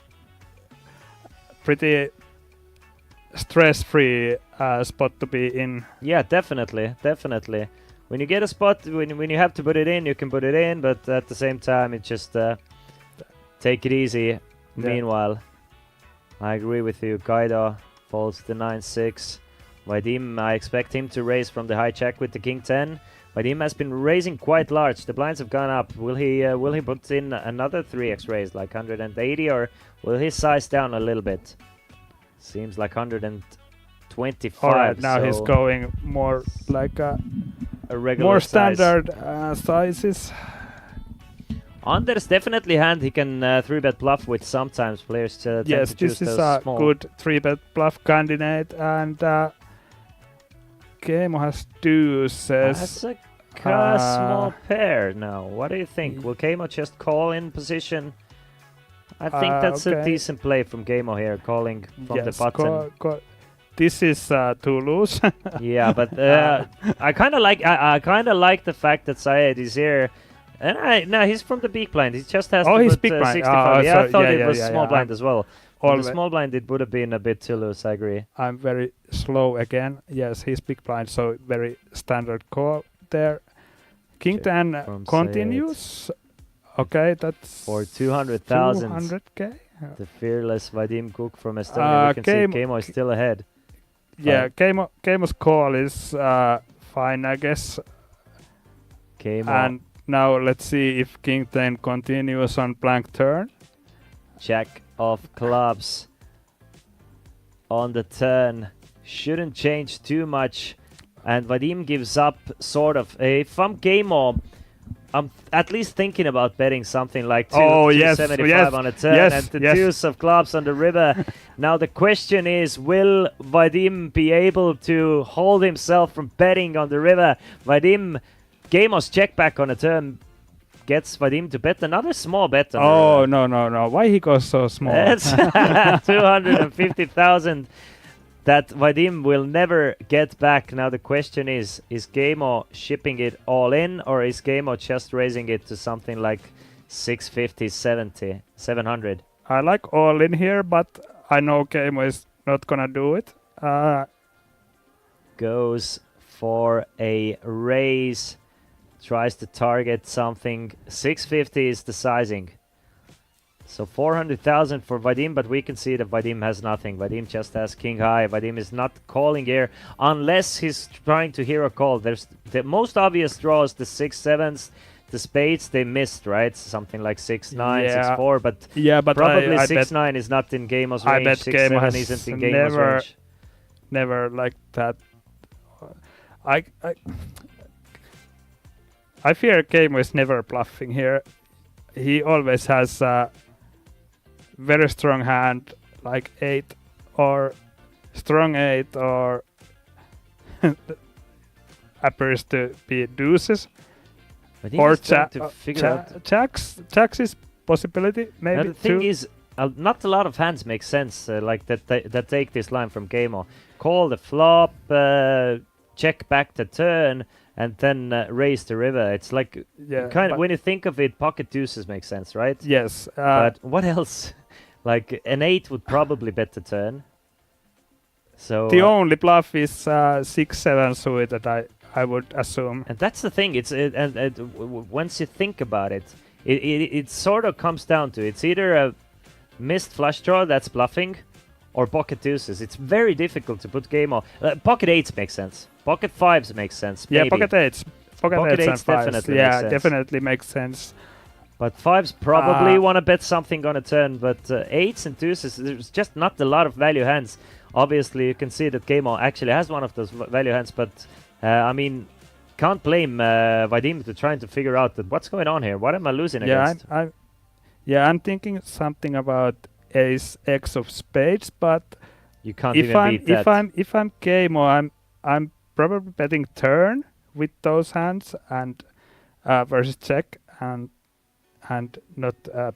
Pretty stress-free spot to be in. Yeah, definitely. When you get a spot, when you have to put it in, you can put it in, but at the same time, it just take it easy. Yeah. Meanwhile, I agree with you. Kaido falls to 9-6. Vadim, I expect him to raise from the high check with the king 10. Vadim has been raising quite large. The blinds have gone up. Will he put in another 3x raise, like 180, or will he size down a little bit? Seems like 125. Alright, now so he's going more like a regular more size. standard sizes. Anders definitely hand he can 3-bet bluff with sometimes players tend Yes, to choose this is those a small. good 3-bet bluff candidate, and Keimo has deuces. That's a small pair now. What do you think? Will Keimo just call in position? I think that's a okay. decent play from Keimo here, calling from the button. This is too loose. Yeah, but I kind of like the fact that Syed is here. And he's from the big blind. He just has to he's put big blind. 65. Yeah, I sorry. thought Yeah, it yeah, was yeah, small yeah. blind as well. From the Alwa- small blind, it would have been a bit too loose. I agree. I'm very slow again. Yes, he's big blind, so very standard call there. King 10 from continues. Okay, that's For 200,000. 200k. The fearless Vadim Cook from Estonia. We can see Keimo is still ahead. Yeah, Keimo's call is fine, I guess. Keimo. And now let's see if King 10 continues on blank turn. Jack of clubs on the turn. Shouldn't change too much. And Vadim gives up, sort of. If I'm Keimo, I'm at least thinking about betting something like 275 on a turn and the deuce of clubs on the river. Now the question is, will Vadim be able to hold himself from betting on the river? Vadim, Keimo's check back on a turn gets Vadim to bet another small bet on the river. No. Why he goes so small? That's 250,000 that Vadim will never get back. Now the question is Keimo shipping it all in, or is Keimo just raising it to something like 650, 70, 700? I like all in here, but I know Keimo is not gonna do it. Goes for a raise, tries to target something. 650 is the sizing. So 400,000 for Vadim, but we can see that Vadim has nothing. Vadim just has king high. Vadim is not calling here unless he's trying to hero call. There's the most obvious draws, the 6-7s, the spades, they missed, right? Something like 6-9, 6-4, but probably 6-9 is not in Keimo's range. I bet Keimo has isn't in Keimo's range. Never like that. I fear Keimo is never bluffing here. he always has a very strong hand, like 8 or strong 8 or appears to be deuces. I think Or he's trying to figure out. jacks is possibility, maybe. Now, the thing too. is, not a lot of hands make sense like that take this line from Game-O. Call the flop, check back the turn, and then raise the river. It's like kind of when you think of it, pocket deuces make sense, right? Yes. But what else? Like an 8 would probably bet the turn. So the only bluff is 6-7 suited, I would assume. And that's the thing. Once you think about it, it sort of comes down to it's either a missed flush draw that's bluffing, or pocket deuces. It's very difficult to put Game-O. Pocket 8s make sense. Pocket 5s make sense. Yeah, maybe. pocket 8s. Pocket 8s and 5s. Definitely yeah, makes sense. definitely makes sense. But 5s probably want to bet something on a turn, but 8s and deuces, there's just not a lot of value hands. Obviously, you can see that Game-O actually has one of those value hands, but I mean, can't blame Vadim to trying to figure out that what's going on here. What am I losing against? I'm thinking something about Ace X of spades, but you can't even beat that. If I'm Game-O, I'm probably betting turn with those hands and versus check and not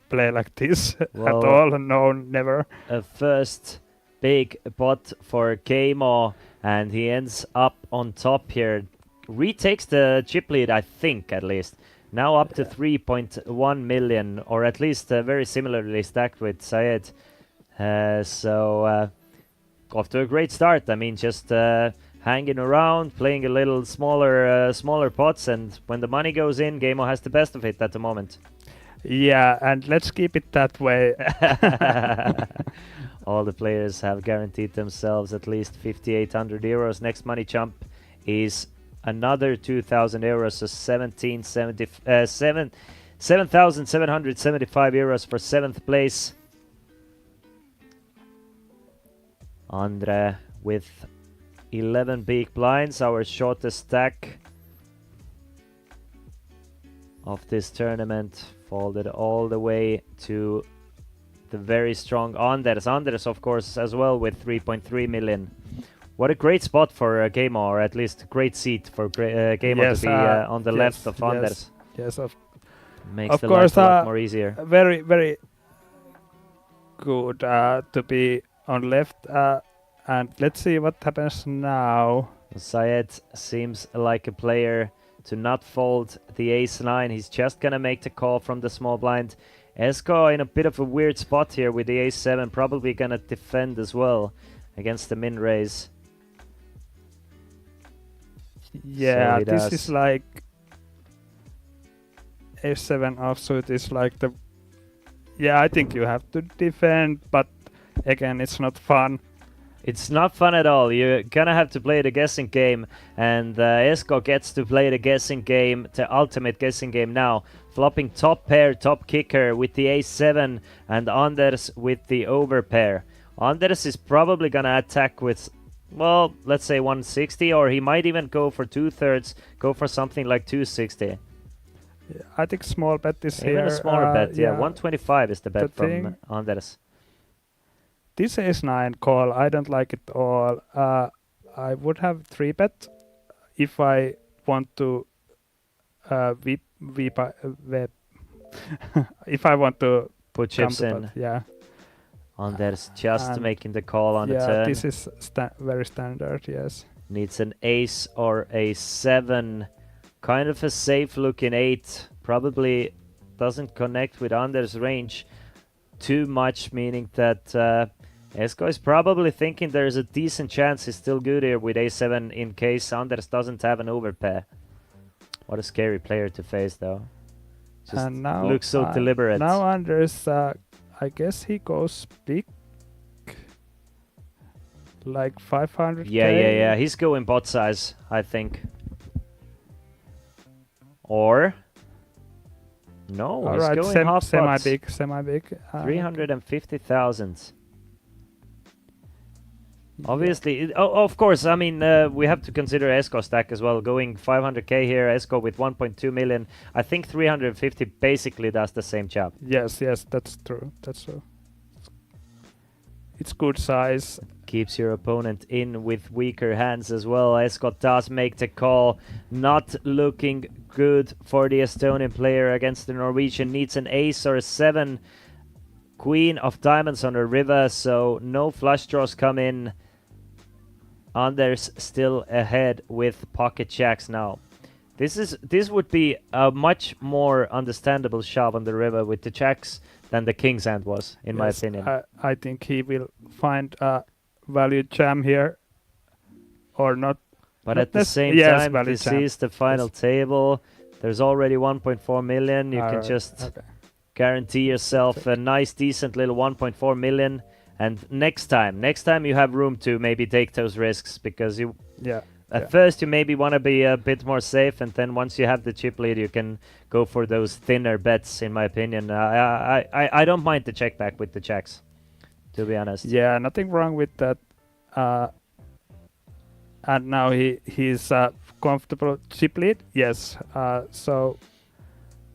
play like this at all. No, never. First big pot for Game-O, and he ends up on top here. Retakes the chip lead, I think, at least. Now up to 3.1 million, or at least very similarly stacked with Syed. So off to a great start. I mean, just hanging around, playing a little smaller pots, and when the money goes in, Game-O has the best of it at the moment. Yeah, and let's keep it that way. All the players have guaranteed themselves at least 5,800 euros. Next money jump is another 2,000 euros, so 7,775 euros for 7th place. Andre with 11 big blinds, our shortest stack of this tournament, folded all the way to the very strong Anders. Anders, of course, as well with 3.3 million. What a great spot for Game-O, or at least a great seat for Game-O to be on the left of Anders. Yes, makes the life a lot more easier. Very, very good to be on left. And let's see what happens now. Syed seems like a player to not fold the ace-9. He's just gonna make the call from the small blind. Esko in a bit of a weird spot here with the ace-7, probably gonna defend as well against the min raise. Yeah, so this is like ace-7 offsuit is like the... Yeah, I think you have to defend, but again, it's not fun. It's not fun at all. You're gonna have to play the guessing game, and Esko gets to play the guessing game, the ultimate guessing game now. Flopping top pair, top kicker with the ace-7, and Anders with the overpair. Anders is probably gonna attack with, well, let's say 160, or he might even go for 2/3, go for something like 260. Yeah, I think small bet is even here. A smaller bet, yeah. 125 is the bet from Anders. This ace-9 call, I don't like it all. I would have 3-bet if I want to if I want to put chips in. Yeah. Anders just making the call on the turn. Yeah, this is very standard, yes. Needs an ace or a 7. Kind of a safe looking 8. Probably doesn't connect with Anders' range too much, meaning that Esko is probably thinking there's a decent chance he's still good here with a7 in case Anders doesn't have an overpair. What a scary player to face, though. Just and now, looks so deliberate. Now Anders, I guess he goes big, like 500. Yeah. He's going bot size, I think. Or no, all he's right, going half semi-big. 350,000. Obviously, of course. I mean, we have to consider Esko stack as well. Going 500k here, Esko with 1.2 million. I think 350 basically does the same job. Yes, that's true. That's true. It's good size. Keeps your opponent in with weaker hands as well. Esko does make the call. Not looking good for the Estonian player against the Norwegian. Needs an ace or a 7. Queen of diamonds on the river, so no flush draws come in. Anders still ahead with pocket jacks now. This would be a much more understandable shove on the river with the jacks than the king's hand was, in my opinion. I think he will find a value jam here, or not. But not at the same time, this is the final table. There's already 1.4 million. You can just guarantee yourself a nice, decent little 1.4 million. And next time you have room to maybe take those risks, because you at first you maybe want to be a bit more safe, and then once you have the chip lead, you can go for those thinner bets. In my opinion, I don't mind the check back with the jacks, to be honest. Yeah, nothing wrong with that. And now he's comfortable chip lead. Yes. So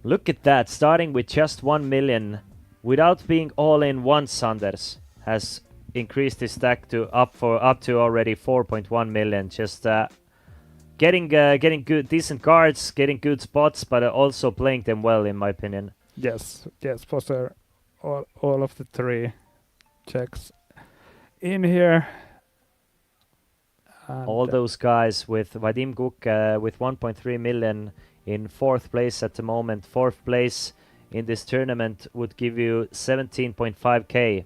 look at that, starting with just 1 million, without being all in once. Anders has increased his stack to up to already 4.1 million. Just getting good, decent cards, getting good spots, but also playing them well, in my opinion. Yes, for sure. All of the 3 checks in here. And all those guys with Vadim Kuk with 1.3 million in 4th place at the moment. 4th place in this tournament would give you 17.5k.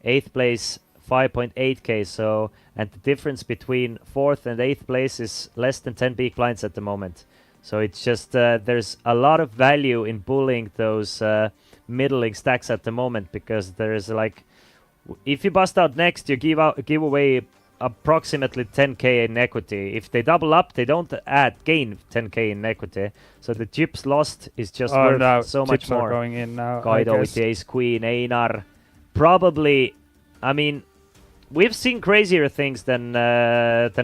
8th place 5.8k. So, and the difference between 4th and 8th place is less than 10 big blinds at the moment. So it's just there's a lot of value in bullying those middling stacks at the moment, because there's like, if you bust out next, you give away approximately 10k in equity. If they double up, they don't gain 10k in equity. So the chips lost is just worth so much more. Going in now. Kaido with the ace queen, Einar. Probably, I mean, we've seen crazier things than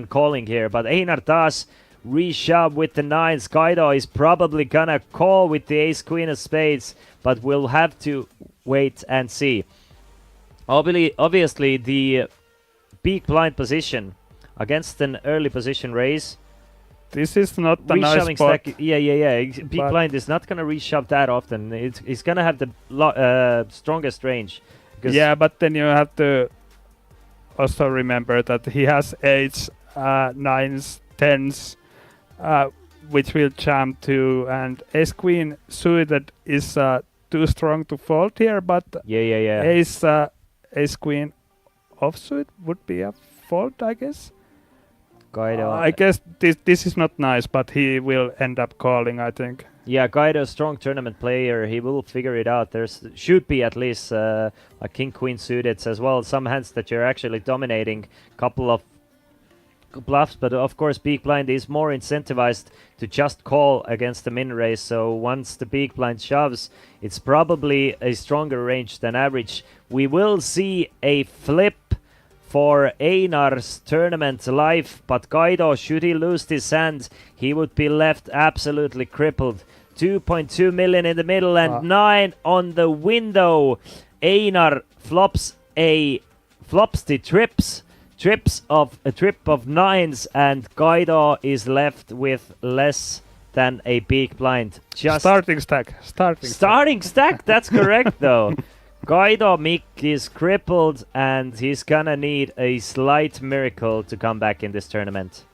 calling here, but Einar does reshove with the 9s. Kaido is probably gonna call with the ace queen of spades, but we'll have to wait and see. Obviously, the big blind position against an early position raise. This is not a nice spot. Stack, yeah. Big blind is not gonna reshove that often. It's gonna have the strongest range. Yeah, but then you have to also remember that he has 8s, 9s, 10s, which will jam too, and ace queen suited is too strong to fold here, but ace queen offsuit would be a fold, I guess. Kaido. I guess this is not nice, but he will end up calling, I think. Yeah, Kaido, strong tournament player. He will figure it out. Should be at least a king-queen suited as well. Some hands that you're actually dominating. Couple of bluffs, but of course big blind is more incentivized to just call against the min raise. So once the big blind shoves, it's probably a stronger range than average. We will see a flip for Einar's tournament life, but Kaido, should he lose this hand, he would be left absolutely crippled. 2.2 million in the middle and 9 on the window. Einar flops the trips of a trip of 9s, and Kaido is left with less than a big blind. Just starting stack. That's correct though. Kaido Mick is crippled, and he's gonna need a slight miracle to come back in this tournament.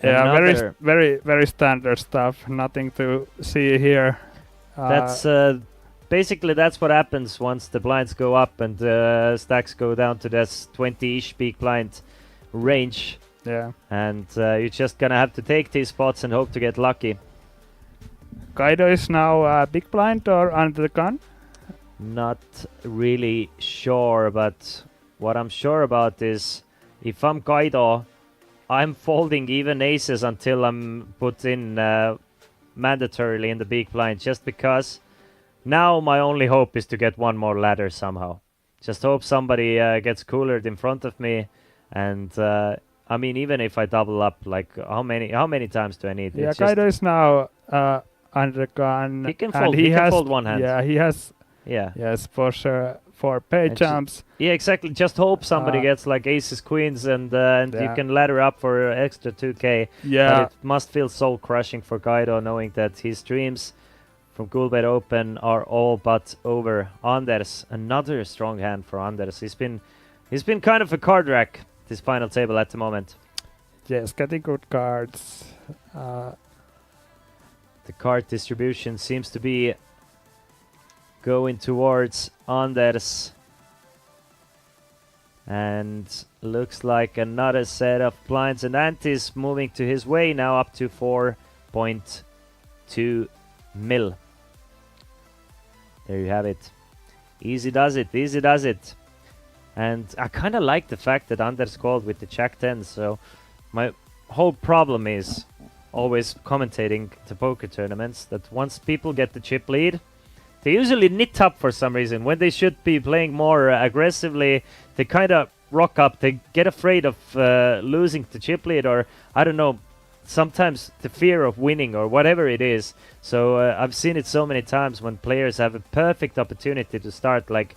Yeah, very standard stuff. Nothing to see here. That's basically that's what happens once the blinds go up and stacks go down to this 20-ish big blind range. Yeah. And you're just gonna have to take these spots and hope to get lucky. Kaido is now big blind or under the gun? Not really sure, but what I'm sure about is if I'm Kaido, I'm folding even aces until I'm put in mandatorily in the big blind, just because now my only hope is to get one more ladder somehow. Just hope somebody gets coolered in front of me, and I mean, even if I double up, like how many times do I need? Yeah, It's just- Kaido is now under gun. He can and fold. He can fold one hand. Yeah, he has. Yeah. Yes, for sure. For pay And just- jumps. Yeah, exactly. Just hope somebody gets like aces, queens, and you Yeah. can ladder up for extra 2k. Yeah. But it must feel soul crushing for Kaido knowing that his dreams from Coolbet Open are all but over. Anders, another strong hand for Anders. He's been kind of a card rack this final table at the moment. Yes, getting good cards. The card distribution seems to be going towards Anders. And looks like another set of blinds and antes moving to his way now, up to 4.2 mil. There you have it. Easy does it, easy does it. And I kind of like the fact that Anders called with the Jack 10, so my whole problem is always commentating the poker tournaments that once people get the chip lead, they usually knit up for some reason. When they should be playing more aggressively, they kind of rock up. They get afraid of losing the chip lead, or I don't know, sometimes the fear of winning or whatever it is. So I've seen it so many times when players have a perfect opportunity to start like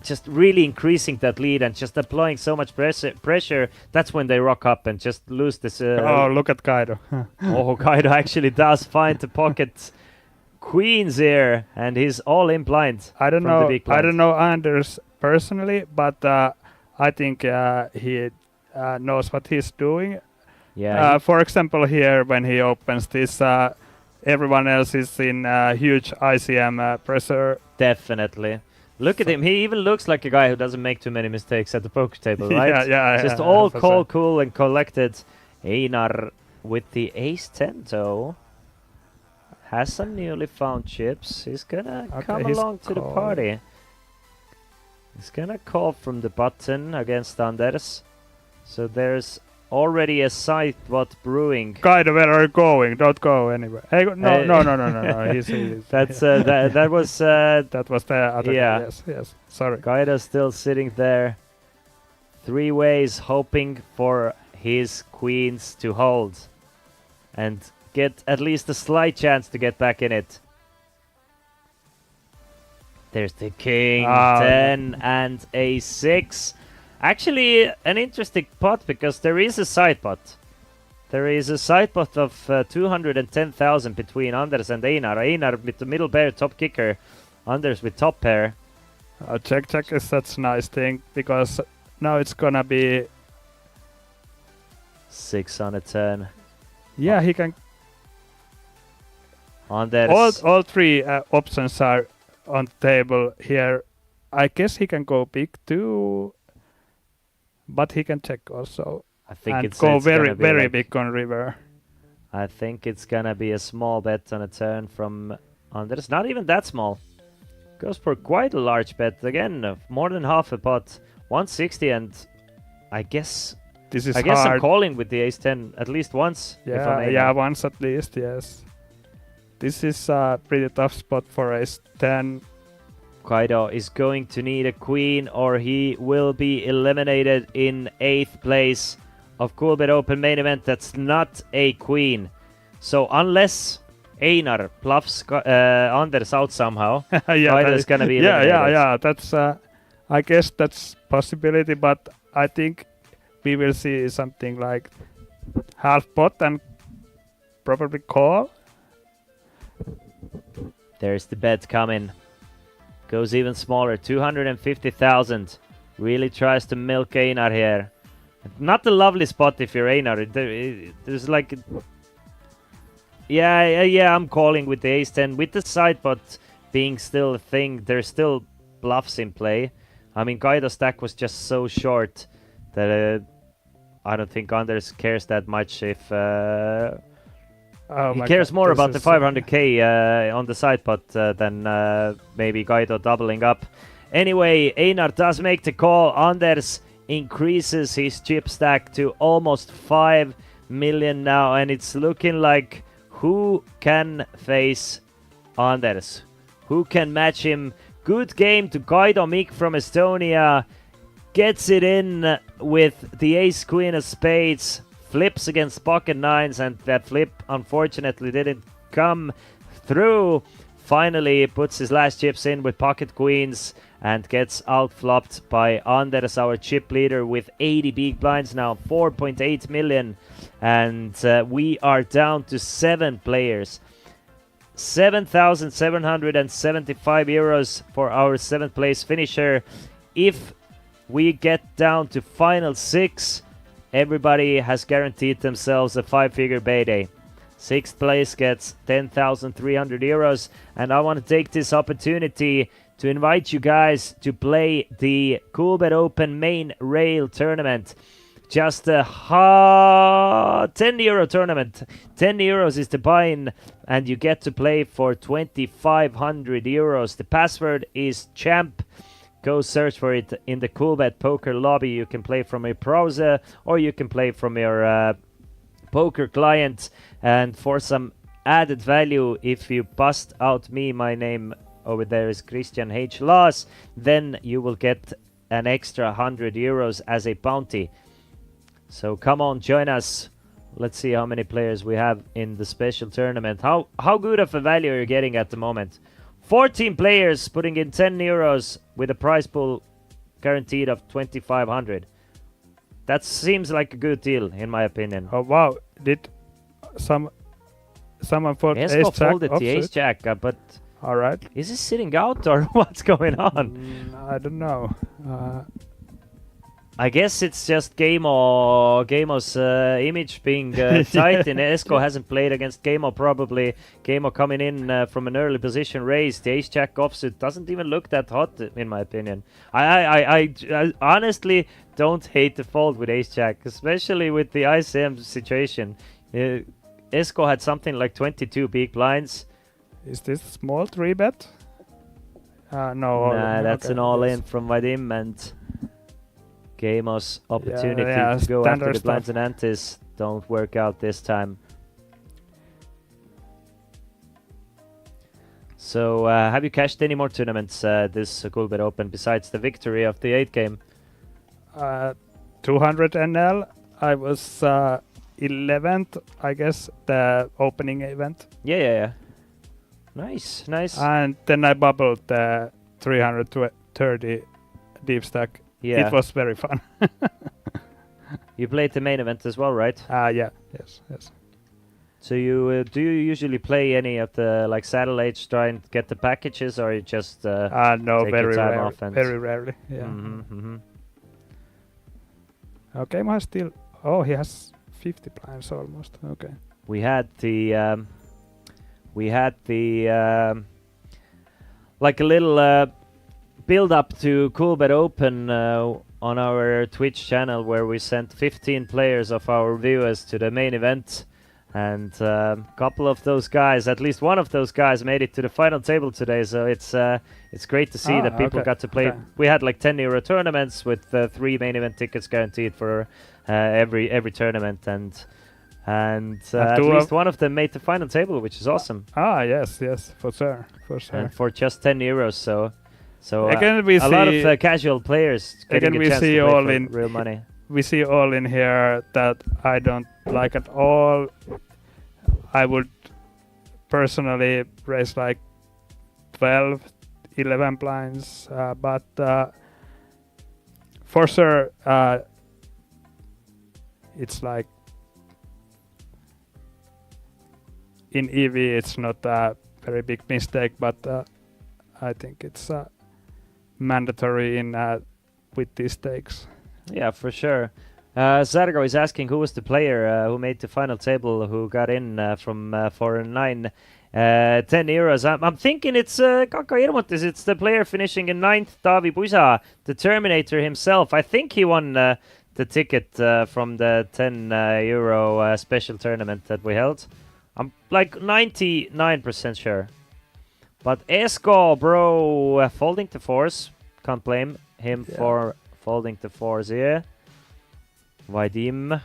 just really increasing that lead and just applying so much pressure. That's when they rock up and just lose this. Oh, look at Kaido. Oh, Kaido actually does find the pocket queens here, and he's all in blind. I don't from know. the big blind. I don't know Anders personally, but I think he knows what he's doing. Yeah. For example, here when he opens this, everyone else is in huge ICM pressure. Definitely. Look at him. He even looks like a guy who doesn't make too many mistakes at the poker table, right? yeah. Just all for cool, sure. cool and collected. Einar with the ace 10 though has some newly found chips. He's gonna come he's along to the calling. party. He's gonna call from the button against Anders. So there's already a sight what brewing. Kaido, where are you going? Don't go anywhere. Hey, no. He's That's that was that was the other. Yeah. Yes. Sorry. Kaido's still sitting there. 3 ways hoping for his queens to hold and get at least a slight chance to get back in it. There's the king, 10 and a 6. Actually, an interesting pot because there is a side pot. There is a side pot of 210,000 between Anders and Einar. Einar with the middle pair, top kicker. Anders with top pair. Check is such a nice thing because now it's gonna be 6 on a turn. Yeah, he can. Anders. All three options are on the table here. I guess he can go big too, but he can check also. I think and it's go it's gonna be very like- big on river. I think it's gonna be a small bet on a turn from Anders. Not even that small. Goes for quite a large bet. Again, more than half a pot. 160, and I guess This is I'm hard. calling with the ace 10 at least once. if I'm Einar. Yeah, once at least, yes. This is a pretty tough spot for ace 10. Kaido is going to need a queen or he will be eliminated in 8th place of Coolbet Open main event. That's not a queen. So unless Einar bluffs Anders out somehow, Kaido's gonna be eliminated. Yeah. That's I guess that's possibility, but I think we will see something like half pot and probably call. There's the bet coming. Goes even smaller, 250,000. Really tries to milk Einar here. Not the lovely spot if you're Einar. There's like... Yeah, I'm calling with the ace 10. With the side pot being still a thing, there's still bluffs in play. I mean, Kaido's stack was just so short that I don't think Anders cares that much if... Oh he my cares God, more this about the is- 500k on the side pot than maybe Kaido doubling up. Anyway, Einar does make the call. Anders increases his chip stack to almost 5 million now, and it's looking like who can face Anders? Who can match him? Good game to Kaido Mikk from Estonia. Gets it in with the ace queen of spades. Flips against pocket nines, and that flip unfortunately didn't come through. Finally puts his last chips in with pocket queens and gets outflopped by Anders, our chip leader, with 80 big blinds now, 4.8 million. And we are down to 7 players. 7,775 euros for our 7th place finisher. If we get down to final 6, everybody has guaranteed themselves a 5-figure payday. 6th place gets 10,300 euros. And I want to take this opportunity to invite you guys to play the Coolbet Open main rail tournament. Just a 10 euro tournament. 10 euros is the buy-in, and you get to play for 2,500 euros. The password is champ. Go search for it in the Coolbet poker lobby. You can play from your browser, or you can play from your poker client. And for some added value, if you bust out me, my name over there is Christian H. Laas, then you will get an extra 100 euros as a bounty. So come on, join us. Let's see how many players we have in the special tournament. How good of a value are you getting at the moment? 14 players putting in 10 euros with a prize pool guaranteed of 2,500. That seems like a good deal, in my opinion. Oh wow! Did someone fold Esko ace jack folded the ace jack, but all right. Is he sitting out or what's going on? I don't know. I guess it's just Gamo's image being tight, and Esko hasn't played against Gamo probably. Gamo coming in from an early position raised. The ace jack offsuit doesn't even look that hot, in my opinion. I honestly don't hate the fold with ace jack, especially with the ICM situation. Esko had something like 22 big blinds. Is this small 3-bet? No. Nah, that's okay, an all-in from Vadim, and Gamo's opportunity to go after the blinds and antes don't work out this time. So, have you cashed any more tournaments this Coolbet Open besides the victory of the 8th game? 200 NL. I was 11th, I guess, the opening event. Yeah. Nice. And then I bubbled the 330 deep stack. Yeah. It was very fun. You played the main event as well, right? Yeah. Yes. So you do you usually play any of the like satellites, try and get the packages, or you just no, take very your time rarely. off? And Very rarely. Yeah. Okay, Game has still. Oh, he has 50 blinds almost. Okay. We had the like a little build up to Coolbet Open on our Twitch channel, where we sent 15 players of our viewers to the main event, and a couple of those guys, at least one of those guys, made it to the final table today. So it's great to see that people got to play. We had like 10 euro tournaments with 3 main event tickets guaranteed for every tournament, and at least one of them made the final table, which is awesome. Yes, for sure. And for just 10 euros, so again, we a see lot of casual players getting a chance to play all for in real money. We see all in here that I don't like at all. I would personally raise like 12, 11 blinds, but for sure it's like in EV it's not a very big mistake, but I think it's mandatory in with these stakes. Yeah, for sure. Zargo is asking who was the player who made the final table, who got in from 4 and 9. 10 euros. I'm thinking it's Kaka Irmotis. It's the player finishing in 9th, Taavi Puisa, the Terminator himself. I think he won the ticket from the 10 euro special tournament that we held. I'm like 99% sure. But Esko, bro, folding to 4s. Can't blame him for folding to 4s here. Vadim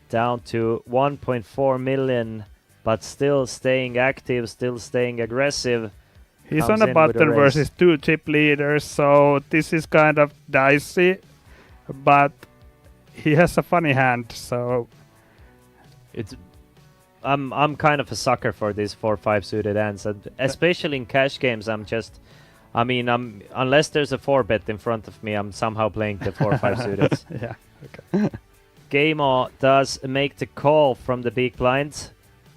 down to 1.4 million, but still staying active, still staying aggressive. He's comes on a in with button raise. versus 2 chip leaders, so this is kind of dicey, but he has a funny hand, so It's I'm kind of a sucker for these 4-5 suited hands, and especially in cash games. I'm unless there's a 4-bet in front of me, I'm somehow playing the 4-5 suited. yeah, okay. Gamo does make the call from the big blind.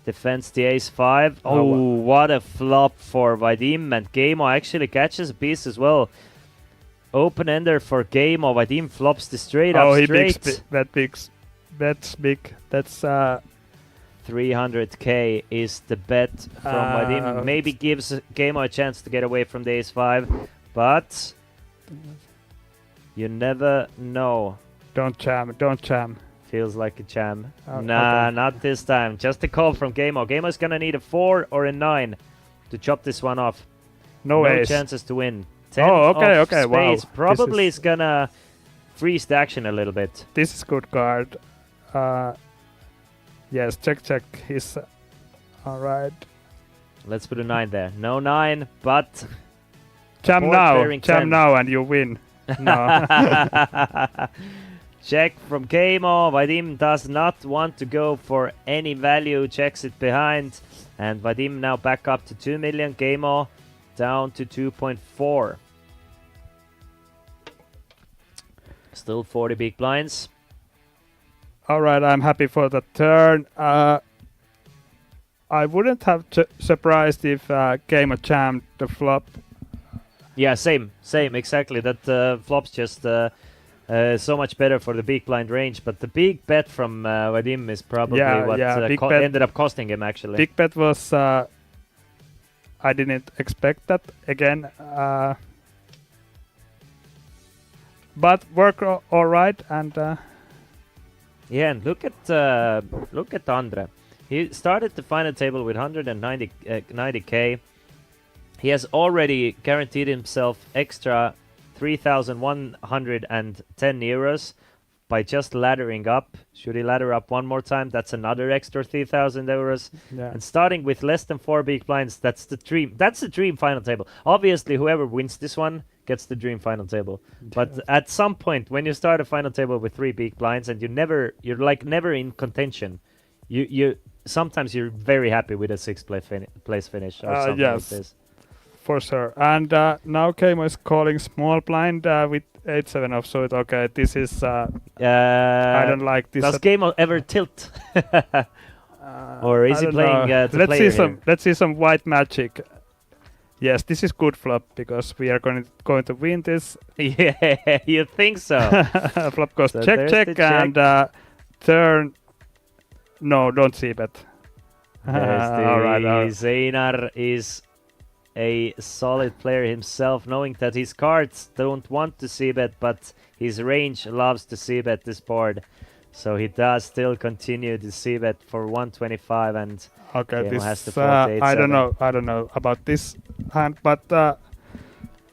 Defends the ace-5. Oh, what a flop for Vadim, and Gamo actually catches a piece as well. Open ender for Gamo. Vadim flops the straight up straight. That's big. That's 300k is the bet from Vadim. Maybe gives Gamo a chance to get away from the ace-5, but you never know. Don't jam. Feels like a jam. Okay. Not this time. Just a call from Gamo. Gamo's gonna need a 4 or a 9 to chop this one off. No ace. chances to win. 10 okay, of okay, wow. spades probably This is gonna freeze the action a little bit. This is good card. Yes, check. He's all right. Let's put a 9 there. No 9, but Jam board now, clearing 10. and you win. No. Check from Gamo. Vadim does not want to go for any value. Checks it behind. And Vadim now back up to 2 million. Gamo down to 2.4. Still 40 big blinds. All right, I'm happy for the turn. I wouldn't have surprised if Gamo jammed the flop. Yeah, same, exactly. That flop's just so much better for the big blind range. But the big bet from Vadim is probably what ended up costing him, actually. Big bet was... I didn't expect that again. But worked all right, and... Yeah, and look at Andre. He started the final table with 90k. He has already guaranteed himself extra 3,110 euros by just laddering up. Should he ladder up one more time, that's another extra 3,000 euros. Yeah. And starting with less than 4 big blinds, that's the dream. That's the dream final table. Obviously, whoever wins this one gets the dream final table. But at some point, when you start a final table with 3 big blinds and you're like never in contention, you sometimes you're very happy with a 6th place finish or something like this. For sure. And now Gamo is calling small blind with 8-7 offsuit. Okay, this is... I don't like this. Does Gamo ever tilt? Or is he playing Let's see some white magic. Yes, this is good flop because we are going to win this. Yeah, you think so? Flop goes so check, and turn... No, don't see bet. Einar is a solid player himself, knowing that his cards don't want to c-bet, but his range loves to c-bet this board. So he does still continue to c-bet for 125, and okay, this has to I don't know about this hand, but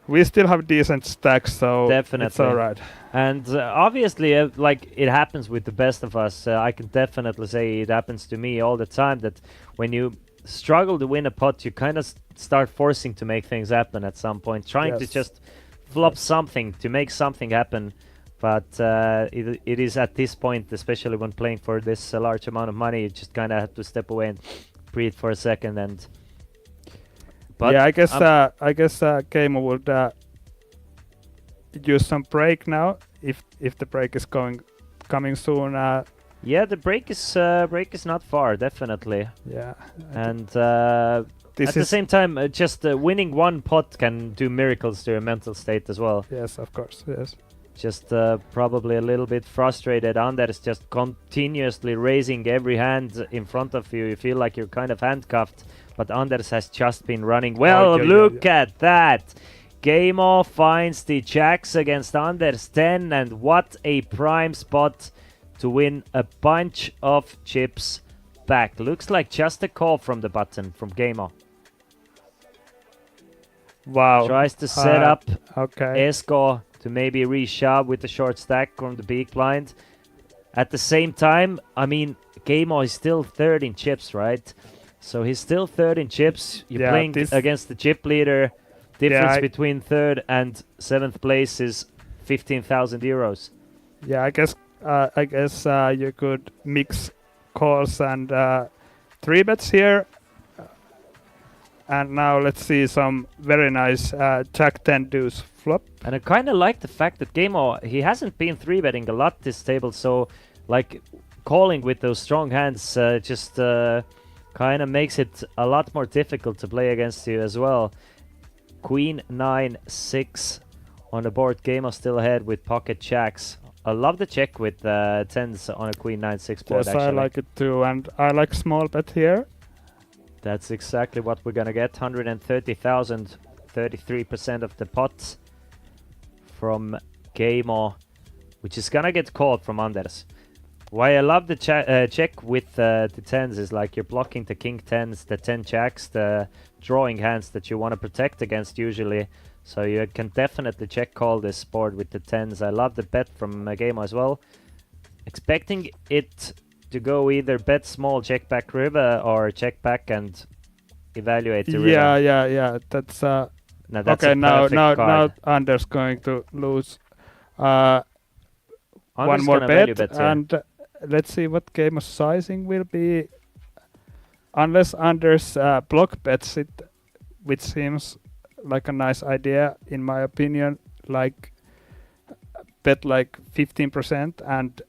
we still have decent stacks, so definitely it's all right. And obviously, like it happens with the best of us, I can definitely say it happens to me all the time that when you struggle to win a pot, you kind of start forcing to make things happen at some point, trying to just flop something to make something happen. But it is at this point, especially when playing for this large amount of money, you just kind of have to step away and breathe for a second. But yeah, I guess Gamo would use some break now if the break is coming soon. Yeah, the break is not far, definitely. Yeah, and at the same time, just winning one pot can do miracles to your mental state as well. Yes, of course. Yes. Just probably a little bit frustrated. Anders just continuously raising every hand in front of you. You feel like you're kind of handcuffed, but Anders has just been running. Well, look at that. Gamo finds the jacks against Anders 10, and what a prime spot to win a bunch of chips back. Looks like just a call from the button from Gamo. Wow. Tries to set up okay. Esko to maybe re-shove with the short stack from the big blind. At the same time, I mean, Gamo is still third in chips, right? So he's still third in chips. You're Yeah, playing this- against the chip leader. Difference I- between third and seventh place is 15,000 euros. Yeah, I guess you could mix calls and 3-bets here. And now let's see some very nice Jack 10 deuce flop. And I kind of like the fact that Gamo, he hasn't been 3-betting a lot this table, so like calling with those strong hands just kind of makes it a lot more difficult to play against you as well. Queen 9-6 on the board. Gamo still ahead with pocket jacks. I love the check with tens on a Queen 9-6 board. Yes, actually. I like it too, and I like small bet here. That's exactly what we're gonna get. 130,000, 33% of the pot from Gamo, which is gonna get called from Anders. Why I love the check with the tens is like you're blocking the king tens, the 10 jacks, the drawing hands that you want to protect against usually. So you can definitely check call this board with the tens. I love the bet from Gamo as well. Expecting it to go either bet small, check back river, or check back and evaluate the river. Yeah. That's Now that's okay. a Now perfect card. Anders going to lose Anders one more gonna value bet, bet here. and let's see what game of sizing will be. Unless Anders block bets it, which seems like a nice idea in my opinion. Like bet like 15% and.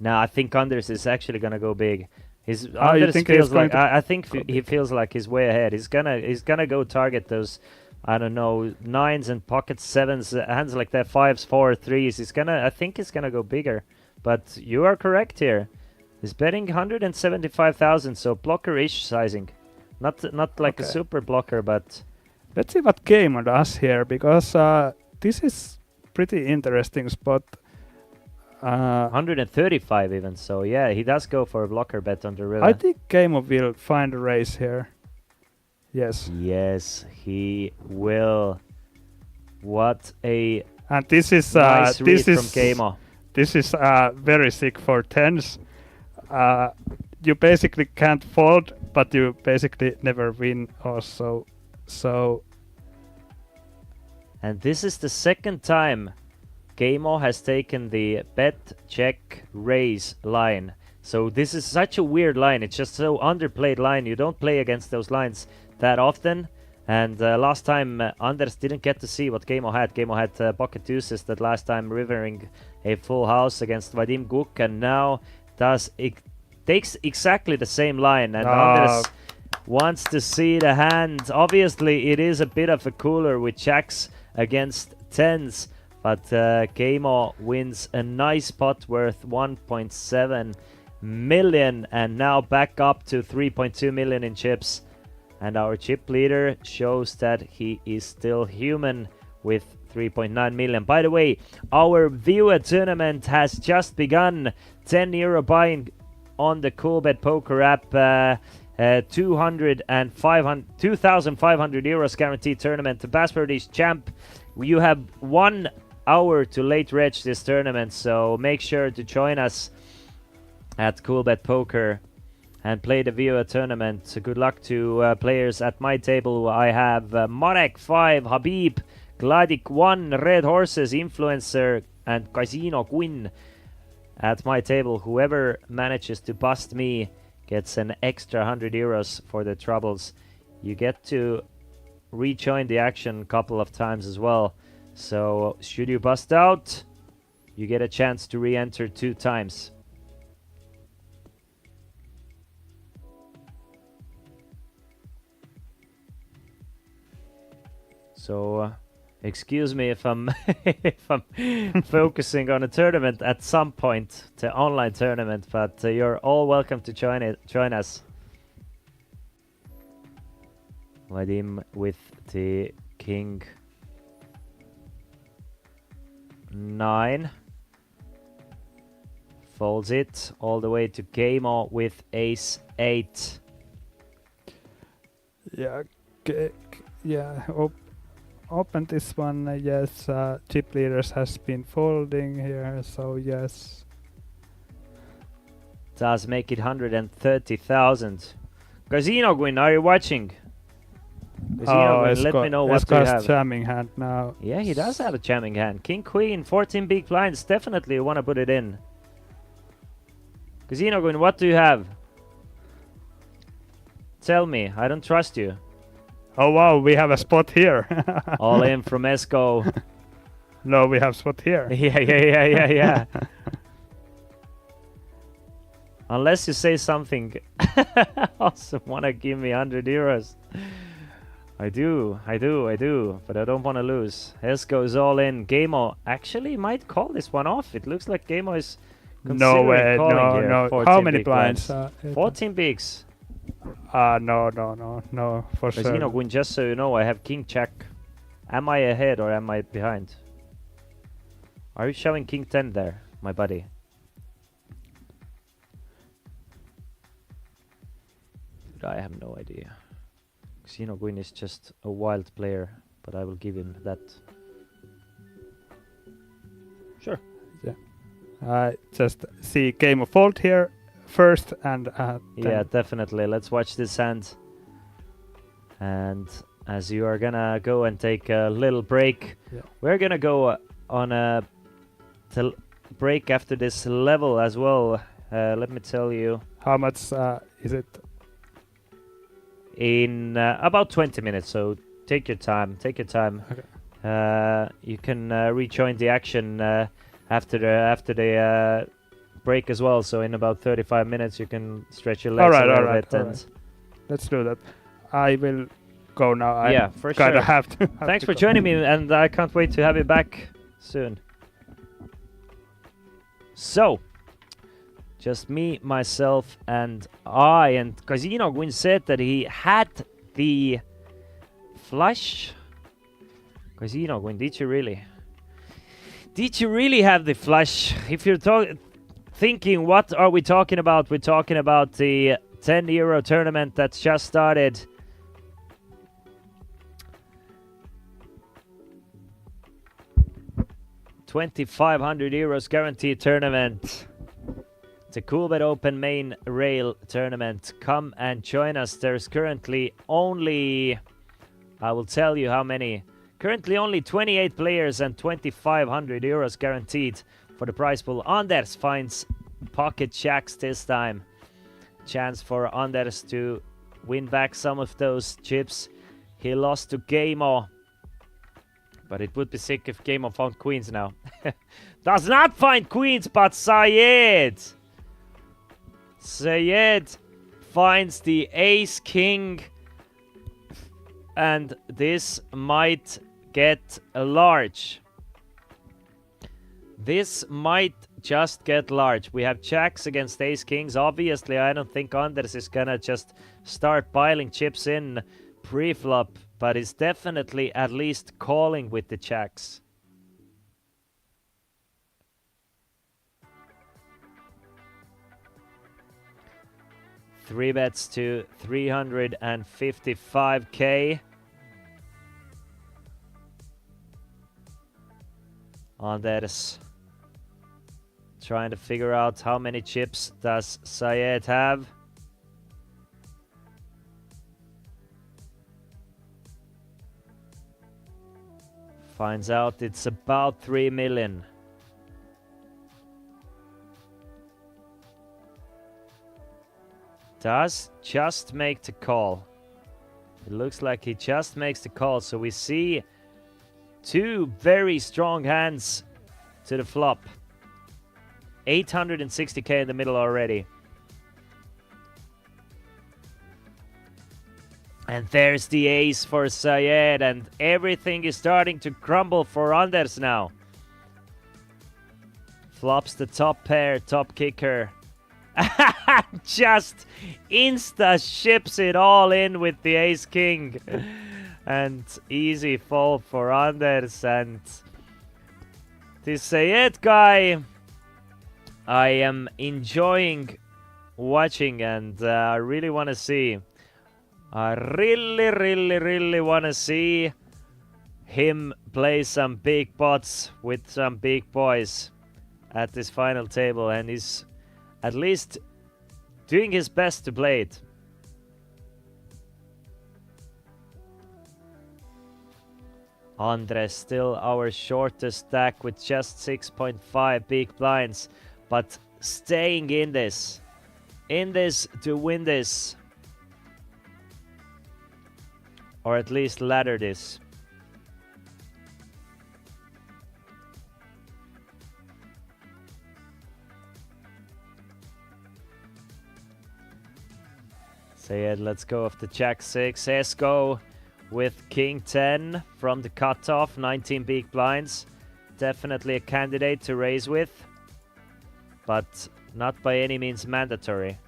No, I think Anders is actually gonna go big. You Anders think he's feels going like to I think he feels like he's way ahead. He's gonna go target those, I don't know, nines and pocket sevens, hands like that, fives, four, threes. I think he's gonna go bigger. But you are correct here. He's betting 175,000, so blocker-ish sizing, not like a Okay. super blocker, but Let's see what Gamo does here, because this is pretty interesting spot. 135 even. So yeah, he does go for a blocker bet on the river. I think Gamo will find a race here. Yes. Yes, he will. What a And this is nice read this from is Gamo. this is very sick for tens. You basically can't fold, but you basically never win also. So And this is the second time Gamo has taken the bet, check, raise line. So this is such a weird line. It's just so underplayed line. You don't play against those lines that often. And last time Anders didn't get to see what Gamo had. Gamo had pocket deuces that last time rivering a full house against Vadim Guk, and now takes exactly the same line. And Anders wants to see the hand. Obviously, it is a bit of a cooler with jacks against tens, but Gamo wins a nice pot worth 1.7 million, and now back up to 3.2 million in chips. And our chip leader shows that he is still human with 3.9 million. By the way, our viewer tournament has just begun. €10 buy-in on the Coolbet Poker app. 2,500 euros guaranteed tournament. The password is champ. You have 1 hour to late reg this tournament, so make sure to join us at Coolbet Poker and play the viewer tournament. So good luck to players at my table. I have Marek 5, Habib, Gladik 1, Red Horses, Influencer, and Casino Quinn at my table. Whoever manages to bust me gets an extra 100 euros for the troubles. You get to rejoin the action a couple of times as well. So should you bust out, you get a chance to re-enter 2 times. So excuse me if I'm if I'm focusing on a tournament at some point, the online tournament, but you're all welcome to join us. Vadim with the king 9 folds it all the way to Gamo with ace 8. yeah, open this one. Yes, chip leaders has been folding here, so yes. Does make it 130,000. Casino Queen, are you watching? Casino Queen, let me know what Esko you has have. jamming hand now. Yeah, he does have a jamming hand. King Queen, 14 big blinds. Definitely you want to put it in. Casino Queen, what do you have? Tell me, I don't trust you. Oh wow, we have a spot here. All in from Esko. No, we have spot here. Yeah. Unless you say something awesome, wanna give me 100 euros. I do, but I don't want to lose. Esko is all in. Gamo actually might call this one off. It looks like Gamo is No way, calling here. no. 14 How many big blinds? 14 bigs. No, for Casino sure. Queen, just so you know, I have King Jack. Am I ahead or am I behind? Are you showing King 10 there, my buddy? I have no idea. Casino Queen is just a wild player, but I will give him that. Sure. Yeah. Just see game of fold here first, and yeah, definitely. Let's watch this hand. And as you are gonna go and take a little break, we're gonna go on a break after this level as well. Let me tell you. How much is it? In about 20 minutes, so take your time. Okay. You can rejoin the action after the break as well. So in about 35 minutes, you can stretch your legs a little bit. All right. Let's do that. I will go now. Yeah, for sure. Thanks for joining me, and I can't wait to have you back soon. So, just me, myself, and I. And Casino Queen said that he had the flush. Casino Queen, did you really? Did you really have the flush? If you're thinking, what are we talking about? We're talking about the 10 euro tournament that's just started. €2,500 guaranteed tournament. It's a Coolbet Open main rail tournament. Come and join us. There's currently only, I will tell you how many. Currently only 28 players and €2,500 guaranteed for the prize pool. Anders finds pocket jacks this time. Chance for Anders to win back some of those chips. He lost to Gamo. But it would be sick if Gamo found queens now. Does not find queens, but Syed finds the ace king. And this might get large. This might just get large. We have jacks against ace kings. Obviously, I don't think Anders is gonna just start piling chips in pre-flop, but is definitely at least calling with the jacks. Three bets to 355k. Anders trying to figure out how many chips does Syed have. Finds out it's about 3 million. Does just make the call. It looks like he just makes the call. So we see two very strong hands to the flop. 860k in the middle already. And there's the ace for Syed, and everything is starting to crumble for Anders now. Flops the top pair, top kicker. Just insta ships it all in with the ace king. And easy fold for Anders. And this Syed guy, I am enjoying watching, and I really want to see. I really want to see him play some big pots with some big boys at this final table, and he's at least doing his best to play it. Andres still our shortest stack with just 6.5 big blinds, but staying in this to win this, or at least ladder this. So yeah, let's go off the Jack 6. Esko with King 10 from the cutoff, 19 big blinds. Definitely a candidate to raise with, but not by any means mandatory.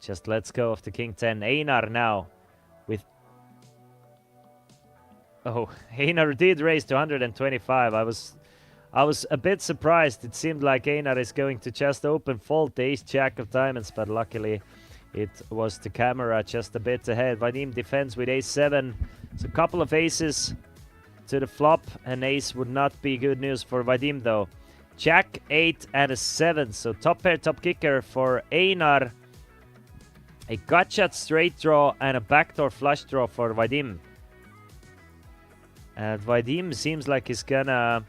Just let's go off the King 10. Einar now with... Oh, Einar did raise to 125. I was a bit surprised. It seemed like Einar is going to just open fold the ace jack of diamonds, but luckily it was the camera just a bit ahead. Vadim defends with ace 7. So a couple of aces to the flop. An ace would not be good news for Vadim though. Jack 8 and a 7. So top pair, top kicker for Einar. A gut shot straight draw and a backdoor flush draw for Vadim. And Vadim seems like he's gonna...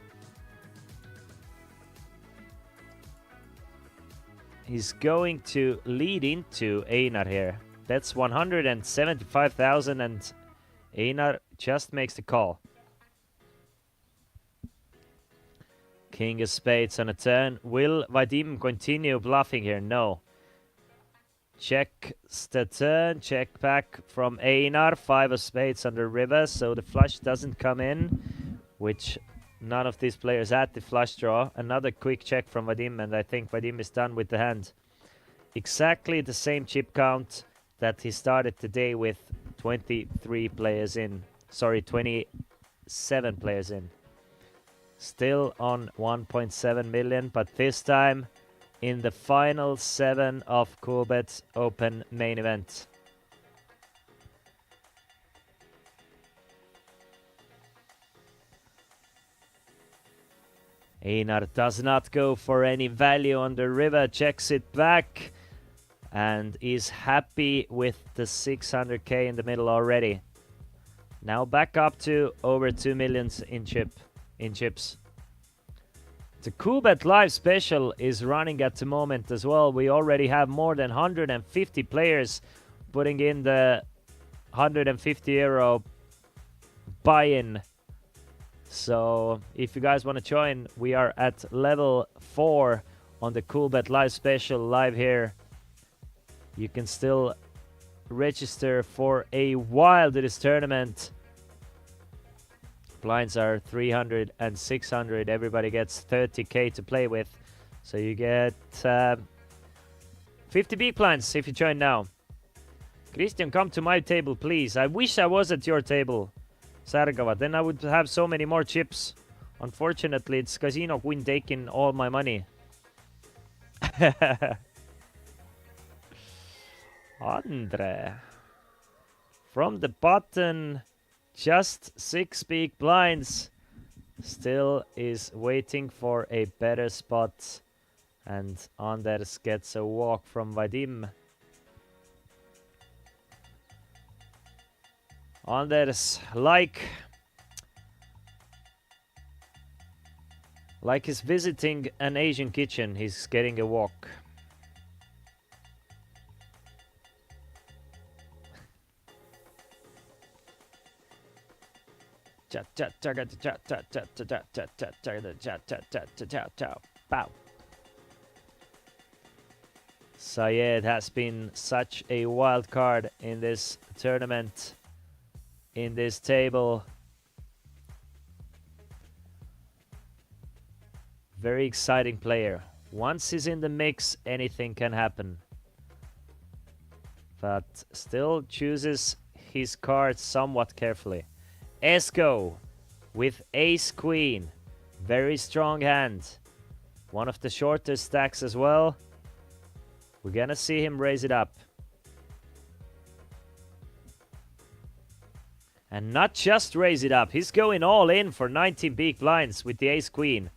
He's going to lead into Einar here. That's 175,000 and Einar just makes the call. King of spades on a turn. Will Vadim continue bluffing here? No. Check the turn, check back from Einar, 5 of spades under river, so the flush doesn't come in, which none of these players had the flush draw. Another quick check from Vadim, and I think Vadim is done with the hand. Exactly the same chip count that he started the day with, 23 players in. Sorry, 27 players in. Still on 1.7 million, but this time in the final 7 of Coolbet Open main event. Einar does not go for any value on the river, checks it back, and is happy with the 600k in the middle already. Now back up to over 2 million in chips. The Coolbet Live special is running at the moment as well. We already have more than 150 players putting in the 150 euro buy-in. So if you guys want to join, we are at level 4 on the Coolbet Live special live here. You can still register for a while to this tournament. Blinds are 300 and 600. Everybody gets 30k to play with. So you get 50 big blinds if you join now. Christian, come to my table, please. I wish I was at your table, Sargava. Then I would have so many more chips. Unfortunately, it's Casino Queen taking all my money. Andre. From the button... Just 6 big blinds. Still is waiting for a better spot. And Anders gets a walk from Vadim. Anders, like he's visiting an Asian kitchen, he's getting a walk. Bow. Syed has been such a wild card in this tournament, in this table. Very exciting player. Once he's in the mix, anything can happen. But still chooses his cards somewhat carefully. Esko with ace queen, very strong hand, one of the shortest stacks as well. We're gonna see him raise it up, and not just raise it up, he's going all in for 19 big blinds with the ace queen.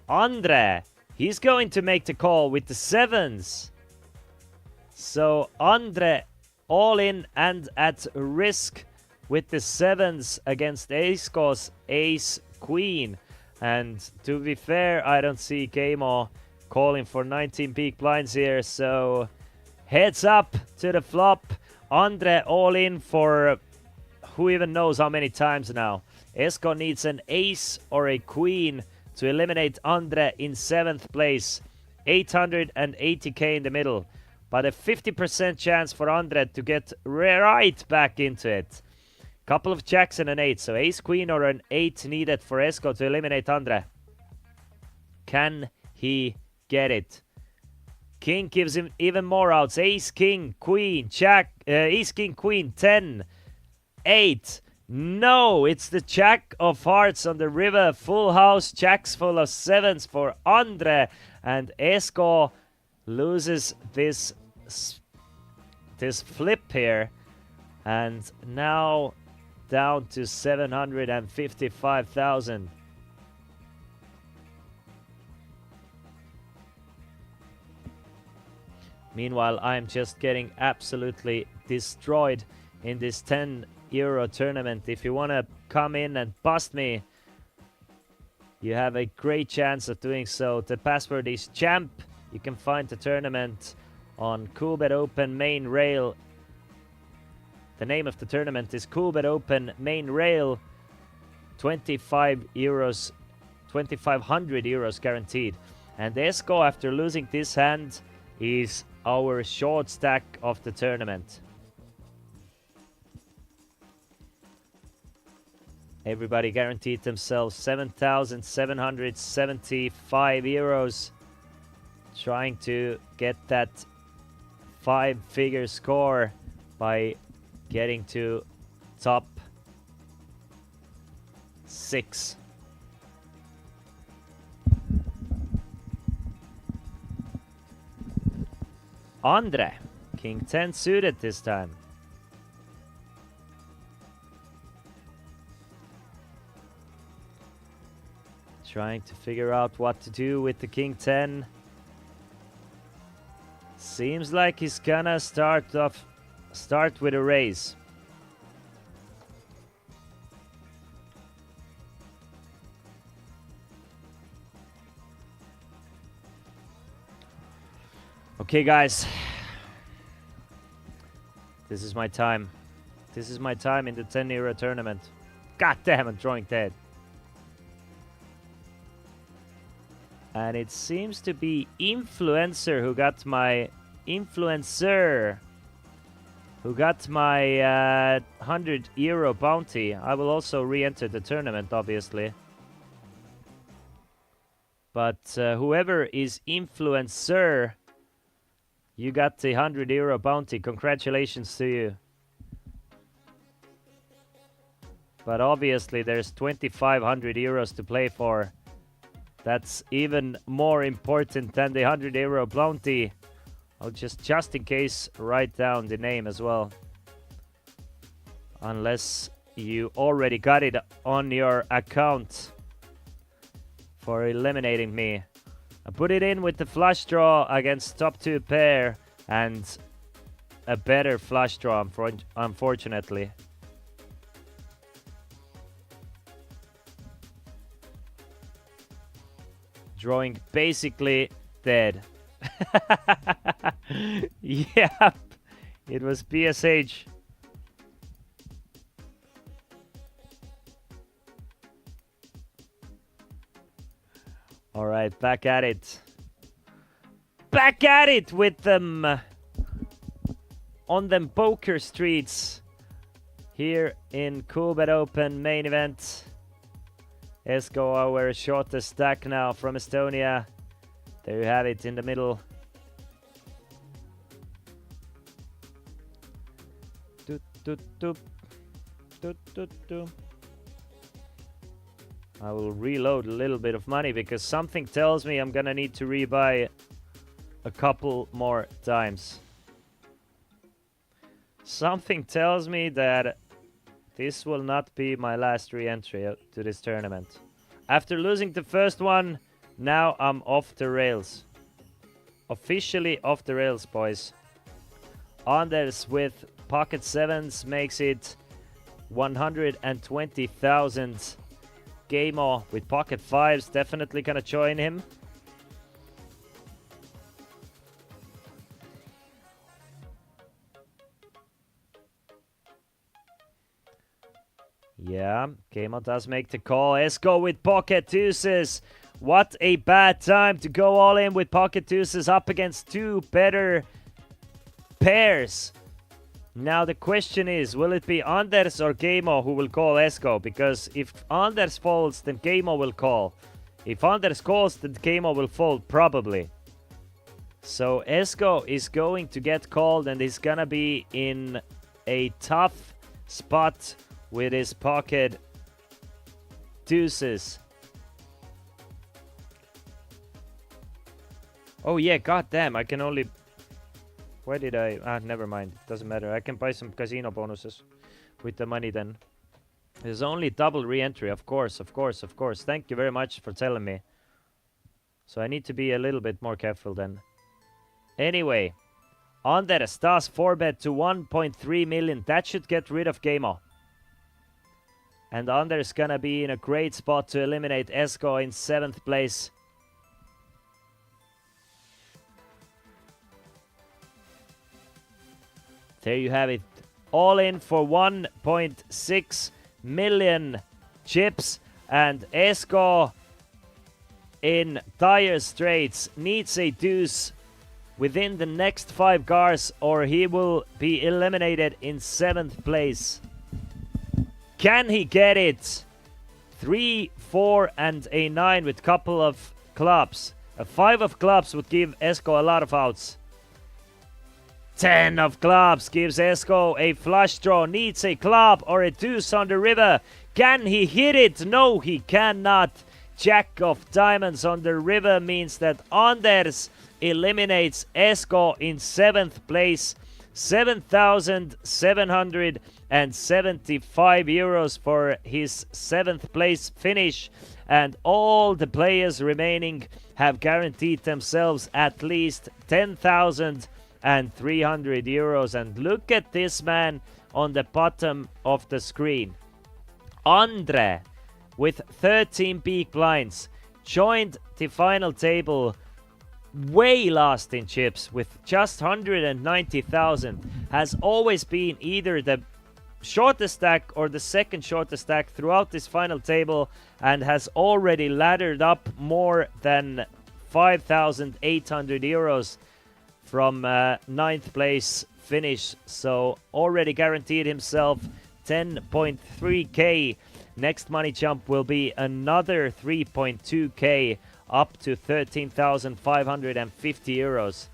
Andre He's going to make the call with the sevens. So Andre all in and at risk with the sevens against Esko's ace queen. And to be fair, I don't see Keimo calling for 19 big blinds here. So heads up to the flop. Andre all in for who even knows how many times now. Esko needs an ace or a queen to eliminate Andre in 7th place. 880k in the middle. But a 50% chance for Andre to get right back into it. Couple of jacks and an 8. So ace, queen or an 8 needed for Esko to eliminate Andre. Can he get it? King gives him even more outs. Ace, king, queen, jack, ace, king, queen, 10, 8. No, it's the jack of hearts on the river. Full house, jacks full of sevens for Andre. And Esko loses this flip here. And now down to 755,000. Meanwhile, I'm just getting absolutely destroyed in this 10 euro tournament. If you want to come in and bust me, you have a great chance of doing so. The password is champ. You can find the tournament on Coolbet Open Main Rail. The name of the tournament is Coolbet Open Main Rail. 25 euros, 2,500 euros guaranteed. And Esko, after losing this hand, is our short stack of the tournament. Everybody guaranteed themselves 7,775 euros. Trying to get that 5-figure score by getting to top 6. Andre, king 10 suited this time. Trying to figure out what to do with the king 10. Seems like he's gonna start with a raise. Okay, guys. This is my time. This is my time in the 10 euro tournament. God damn, I'm drawing dead. And it seems to be Influencer who got my 100 euro bounty. I will also re-enter the tournament, obviously. But whoever is Influencer, you got the 100 euro bounty. Congratulations to you. But obviously there's 2,500 euros to play for. That's even more important than the 100 euro bounty. I'll just in case write down the name as well. Unless you already got it on your account for eliminating me. I put it in with the flush draw against top 2 pair and a better flush draw, unfortunately. Drawing basically dead. Yep, it was BSH. All right, back at it. Back at it with them on them poker streets here in Coolbet Open main event. Esko, our shortest stack now from Estonia. There you have it in the middle. I will reload a little bit of money because something tells me I'm gonna need to rebuy a couple more times. Something tells me that this will not be my last re-entry to this tournament. After losing the first one, Now I'm off the rails. Officially off the rails, boys. Anders with pocket sevens makes it 120,000. Gamo with pocket fives definitely gonna join him. Yeah, Gamo does make the call. Esko with pocket deuces. What a bad time to go all in with pocket deuces up against two better pairs. Now the question is, will it be Anders or Gamo who will call Esko? Because if Anders folds, then Gamo will call. If Anders calls, then Gamo will fold, probably. So Esko is going to get called and is gonna be in a tough spot with his pocket deuces. Oh yeah, goddamn, I can only... Where did I... never mind. Doesn't matter. I can buy some casino bonuses with the money then. There's only double re-entry, of course. Thank you very much for telling me. So I need to be a little bit more careful then. Anyway, Anders does 4-bet to 1.3 million. That should get rid of Gamo. And Anders gonna be in a great spot to eliminate Esko in 7th place. There you have it. All in for 1.6 million chips. And Esko in dire straits needs a deuce within the next 5 gars or he will be eliminated in 7th place. Can he get it? 3, 4 and a 9 with couple of clubs. A 5 of clubs would give Esko a lot of outs. 10 of clubs gives Esko a flush draw. Needs a club or a deuce on the river. Can he hit it? No, he cannot. Jack of diamonds on the river means that Anders eliminates Esko in 7th place. 7,775 euros for his 7th place finish. And all the players remaining have guaranteed themselves at least 10,300 euros. And look at this man on the bottom of the screen. Andre, with 13 big blinds, joined the final table way last in chips with just 190,000. Has always been either the shortest stack or the second shortest stack throughout this final table and has already laddered up more than 5,800 euros from 9th place finish. So already guaranteed himself 10.3k. Next money jump will be another 3.2k up to 13,550 euros.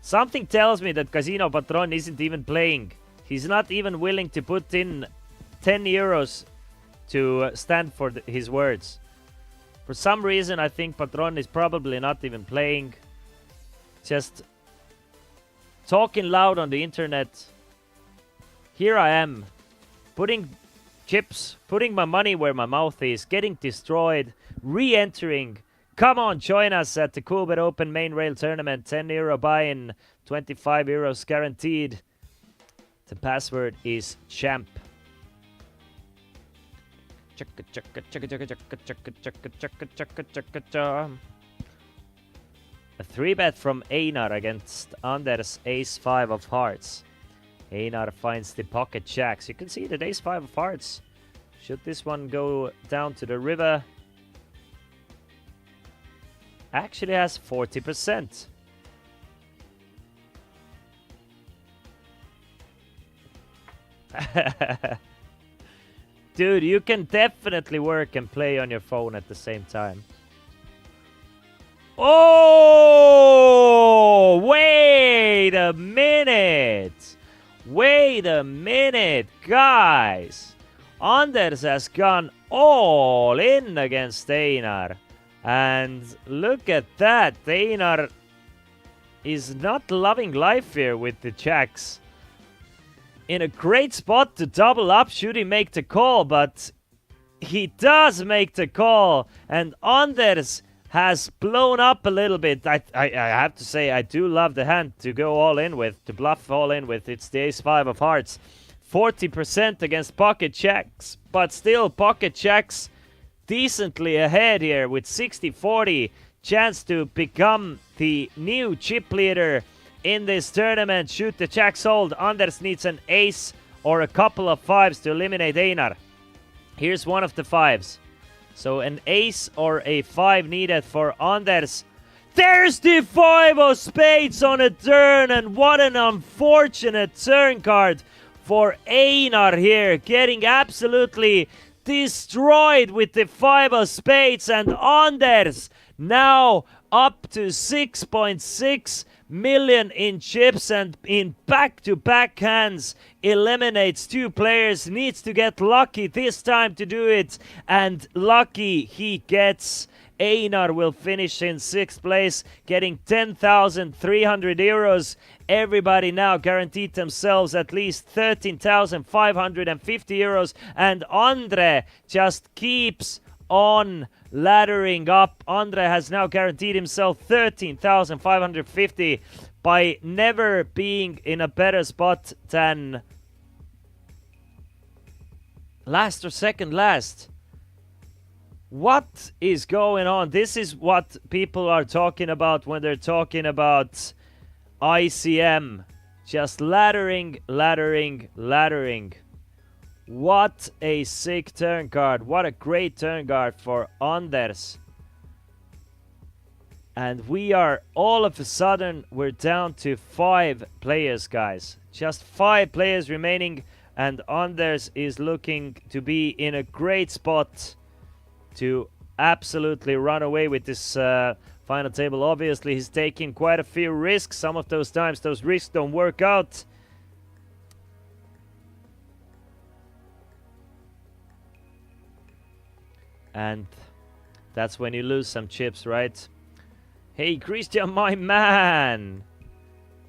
Something tells me that Casino Patron isn't even playing. He's not even willing to put in 10 euros to stand for his words. For some reason, I think Patron is probably not even playing. Just talking loud on the internet. Here I am, putting chips, putting my money where my mouth is, getting destroyed, re-entering. Come on, join us at the Coolbet Open Main Rail Tournament. 10 euro buy-in, 25 euros guaranteed. The password is CHAMP. A 3-bet from Einar against Anders ace-5 of hearts. Einar finds the pocket jacks. You can see that ace-5 of hearts. Should this one go down to the river? Actually has 40%. Dude, you can definitely work and play on your phone at the same time. Oh! Wait a minute! Wait a minute, guys! Anders has gone all in against Einar. And look at that. Einar is not loving life here with the jacks. in a great spot to double up should he make the call, but he does make the call, and Anders has blown up a little bit. I have to say, I do love the hand to go all in with, to bluff all in with. It's the ace-5 of hearts. 40% against pocket checks, but still pocket checks decently ahead here with 60-40 chance to become the new chip leader in this tournament. Shoot the jacks hold. Anders needs an ace or a couple of 5s to eliminate Einar. Here's one of the 5s. So an ace or a 5 needed for Anders. There's the 5 of spades on a turn, and what an unfortunate turn card for Einar here, getting absolutely destroyed with the 5 of spades, and Anders now up to 6.6 million in chips, and in back-to-back hands eliminates 2 players. Needs to get lucky this time to do it, and lucky he gets. Einar will finish in 6th place, getting 10,300 euros. Everybody now guaranteed themselves at least 13,550 euros, and Andre just keeps on laddering up. Andre has now guaranteed himself 13,550 by never being in a better spot than last or second last. What is going on? This is what people are talking about when they're talking about ICM. Just laddering, laddering, laddering. What a sick turn card. What a great turn card for Anders. And we are all of a sudden, we're down to 5 players, guys. Just 5 players remaining, and Anders is looking to be in a great spot to absolutely run away with this final table. Obviously, he's taking quite a few risks. Some of those times, those risks don't work out. And that's when you lose some chips, right? Hey, Christian, my man!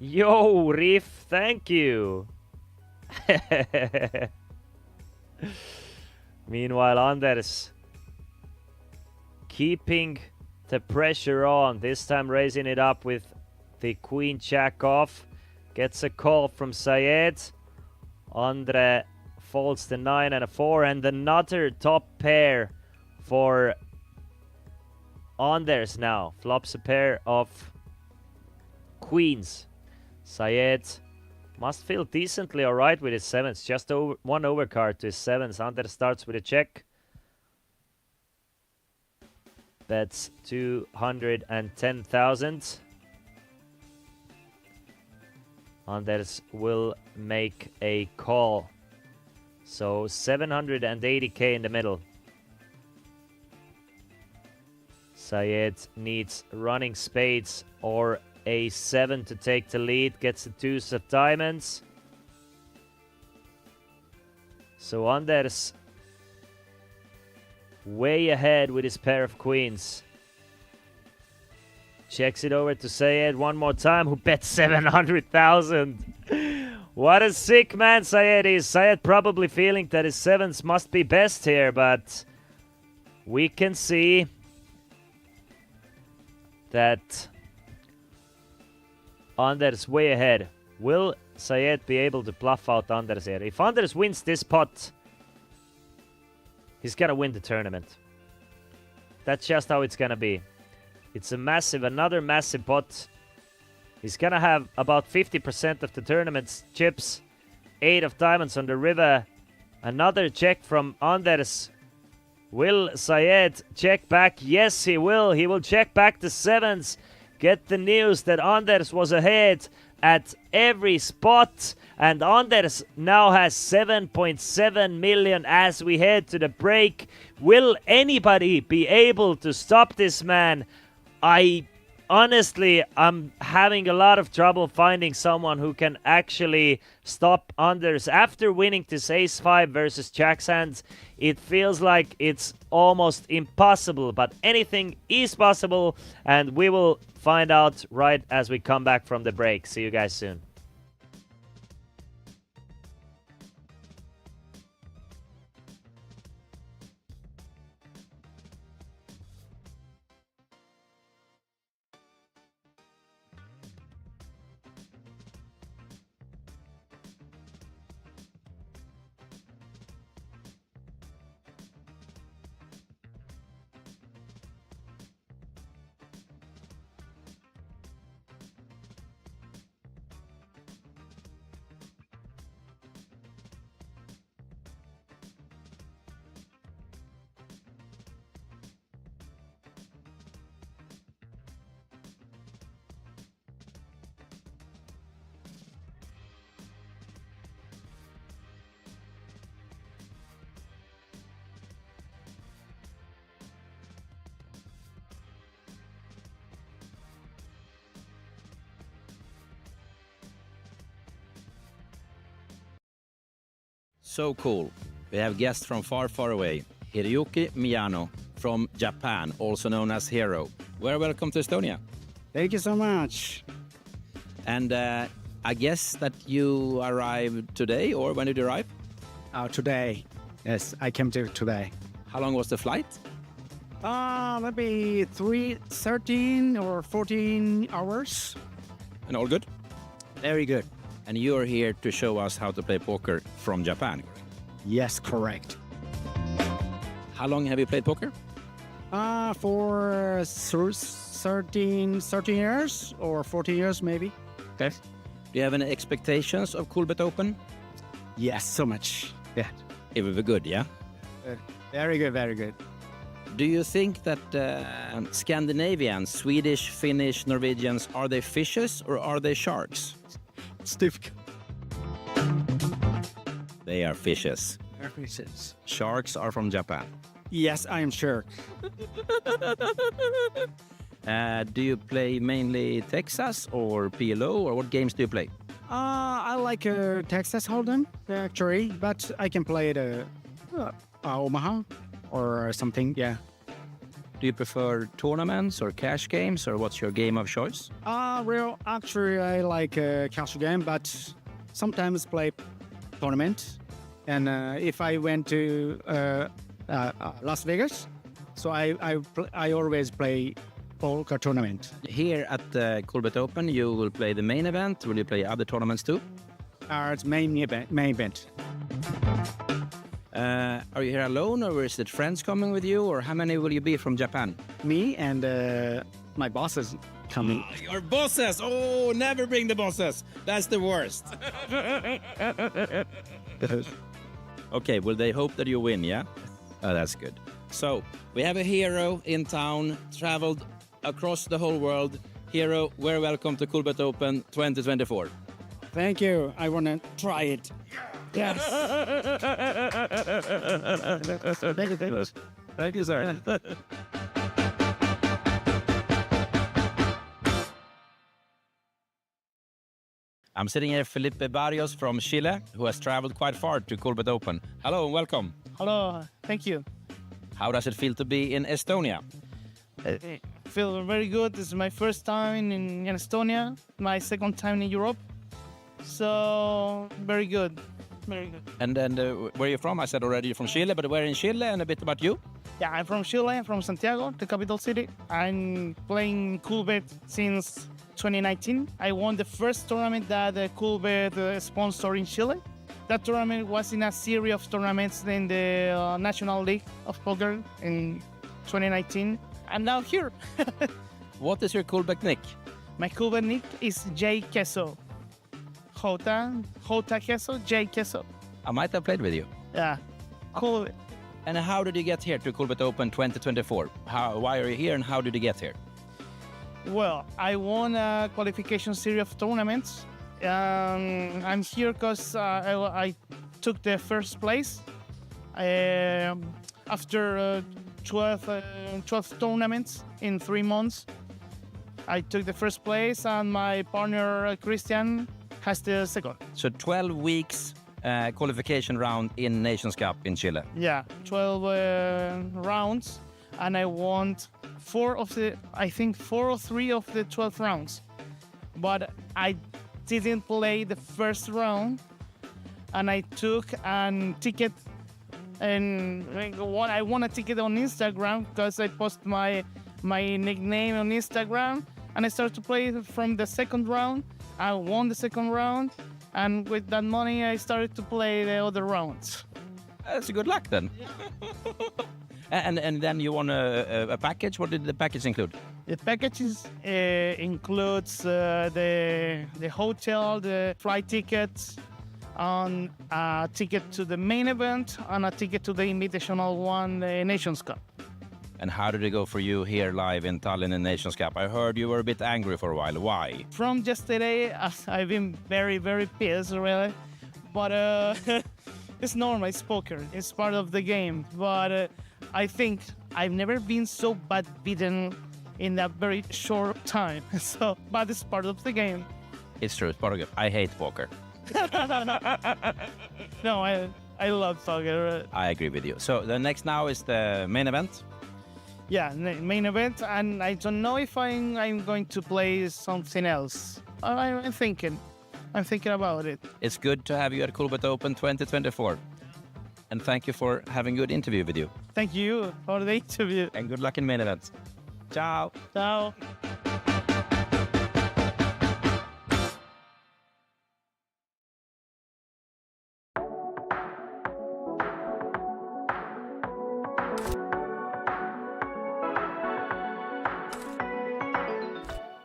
Yo, Riff, thank you! Meanwhile, Anders keeping the pressure on, this time raising it up with the queen jack off. Gets a call from Syed. Andre folds the 9 and a 4, and another top pair for Anders now. Flops a pair of queens. Syed must feel decently alright with his 7s. Just one overcard to his 7s. Anders starts with a check. Bets 210,000. Anders will make a call. So 780k in the middle. Syed needs running spades or a 7 to take the lead. Gets the 2s of diamonds. So Anders way ahead with his pair of queens. Checks it over to Syed one more time, who bets 700,000. What a sick man Syed is. Syed probably feeling that his 7s must be best here, but we can see that Anders way ahead. Will Syed be able to bluff out Anders here? If Anders wins this pot, he's gonna win the tournament. That's just how it's gonna be. It's a massive, another massive pot. He's gonna have about 50% of the tournament's chips. 8 of diamonds on the river. Another check from Anders. Will Syed check back? Yes, he will. He will check back the 7s. Get the news that Anders was ahead at every spot. And Anders now has 7.7 million as we head to the break. Will anybody be able to stop this man? Honestly, I'm having a lot of trouble finding someone who can actually stop Anders. After winning this ace-5 versus Jack's hands, it feels like it's almost impossible, but anything is possible, and we will find out right as we come back from the break. See you guys soon. So cool. We have guests from far, far away. Hiroyuki Miyano from Japan, also known as Hero. Very welcome to Estonia. Thank you so much. And I guess that you arrived today, or when did you arrive? Today. Yes, I came to today. How long was the flight? Maybe 13 or 14 hours. And all good? Very good. And you're here to show us how to play poker from Japan. Yes, correct. How long have you played poker? For 13 years or 14 years maybe. Okay. Do you have any expectations of Coolbet Open? Yes, so much. Yeah. It will be good, yeah? Very good, very good. Do you think that Scandinavians, Swedish, Finnish, Norwegians, are they fishes or are they sharks? It's difficult. They are fishes. Sharks are from Japan. Yes, I am sure. Do you play mainly Texas or PLO, or what games do you play? I like Texas Hold'em actually, but I can play the Omaha or something. Yeah. Do you prefer tournaments or cash games, or what's your game of choice? Well, actually, I like cash game, but sometimes play tournament. And if I went to Las Vegas, so I always play poker tournament. Here at the Coolbet Open, you will play the main event. Will you play other tournaments too? It's main event. Are you here alone, or is it friends coming with you, or how many will you be from Japan? Me and my bosses coming. Your bosses! Oh, never bring the bosses. That's the worst. Okay, well, they hope that you win, yeah? Oh, that's good. So, we have a hero in town, traveled across the whole world. Hero, very welcome to Coolbet Open 2024. Thank you. I want to try it. Yes. Thank you, sir. I'm sitting here with Felipe Barrios from Chile, who has traveled quite far to Coolbet Open. Hello and welcome. Hello, thank you. How does it feel to be in Estonia? I feel very good. This is my first time in Estonia, my second time in Europe. So, very good. Very good. And then where are you from? I said already you're from Chile, but where in Chile, and a bit about you? Yeah, I'm from Chile, I'm from Santiago, the capital city. I'm playing Coolbet since 2019. I won the first tournament that Coolbet sponsored in Chile. That tournament was in a series of tournaments in the National League of Poker in 2019. I'm now here. What is your Coolbet nick? My Coolbet nick is J Queso. Jota Queso, J Queso. I might have played with you. Yeah, cool. And how did you get here to Coolbet Open 2024? Why are you here, and how did you get here? Well, I won a qualification series of tournaments. I'm here because I took the first place after 12 tournaments in 3 months. I took the first place, and my partner Christian has the second. So 12 weeks qualification round in Nations Cup in Chile. Yeah, 12 rounds, and I won 4 or 3 of the 12 rounds. But I didn't play the first round, and I took a ticket, and I won a ticket on Instagram because I posted my nickname on Instagram, and I started to play from the second round. I won the second round, and with that money, I started to play the other rounds. That's a good luck then. And then you won a package. What did the package include? The packages includes the hotel, the flight tickets, and a ticket to the main event, and a ticket to the Invitational one, the Nations Cup. And how did it go for you here live in Tallinn in Nations Cup? I heard you were a bit angry for a while. Why? From yesterday, I've been very, very pissed, really. But it's normal, it's poker. It's part of the game. But I think I've never been so bad beaten in that very short time. But it's part of the game. It's true, it's part of it. I hate poker. No, I love poker. I agree with you. So the next now is the main event. Yeah, main event, and I don't know if I'm going to play something else. I'm thinking about it. It's good to have you at Coolbet Open 2024. And thank you for having a good interview with you. Thank you for the interview. And good luck in main event. Ciao. Ciao.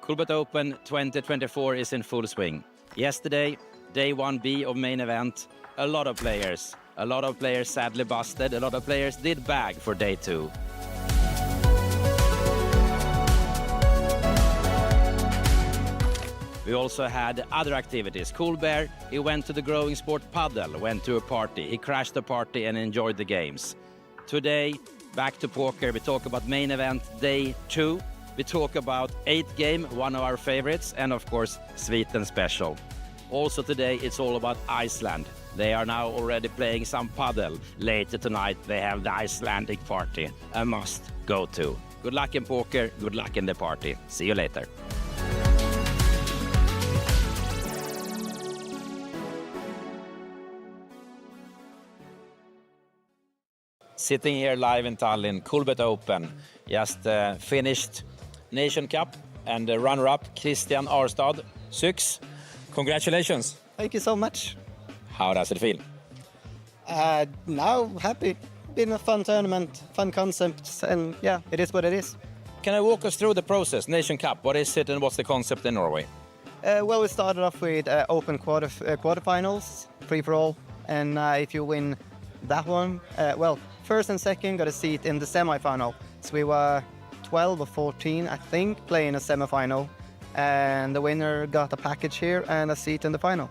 Coolbet Open 2024 is in full swing. Yesterday, day 1B of main event, a lot of players sadly busted, a lot of players did bag for day 2. We also had other activities. Coolbet, he went to the growing sport paddle, went to a party. He crashed the party and enjoyed the games. Today, back to poker. We talk about main event day 2. We talk about 8th game, one of our favorites, and of course, Sweden special. Also today, it's all about Iceland. They are now already playing some paddle. Later tonight, they have the Icelandic party, a must go to. Good luck in poker, good luck in the party. See you later. Sitting here live in Tallinn, Coolbet Open. Just finished Nation Cup and the runner-up, Christian Arstad, 6. Congratulations. Thank you so much. How does it feel? Now happy. Been a fun tournament, fun concepts, and yeah, it is what it is. Can I walk us through the process? Nation Cup, what is it and what's the concept in Norway? Well, we started off with open quarterfinals, free-for-all, and if you win that one, well, first and second got a seat in the semi-final. So we were 12 or 14, I think, playing a semi-final, and the winner got a package here and a seat in the final.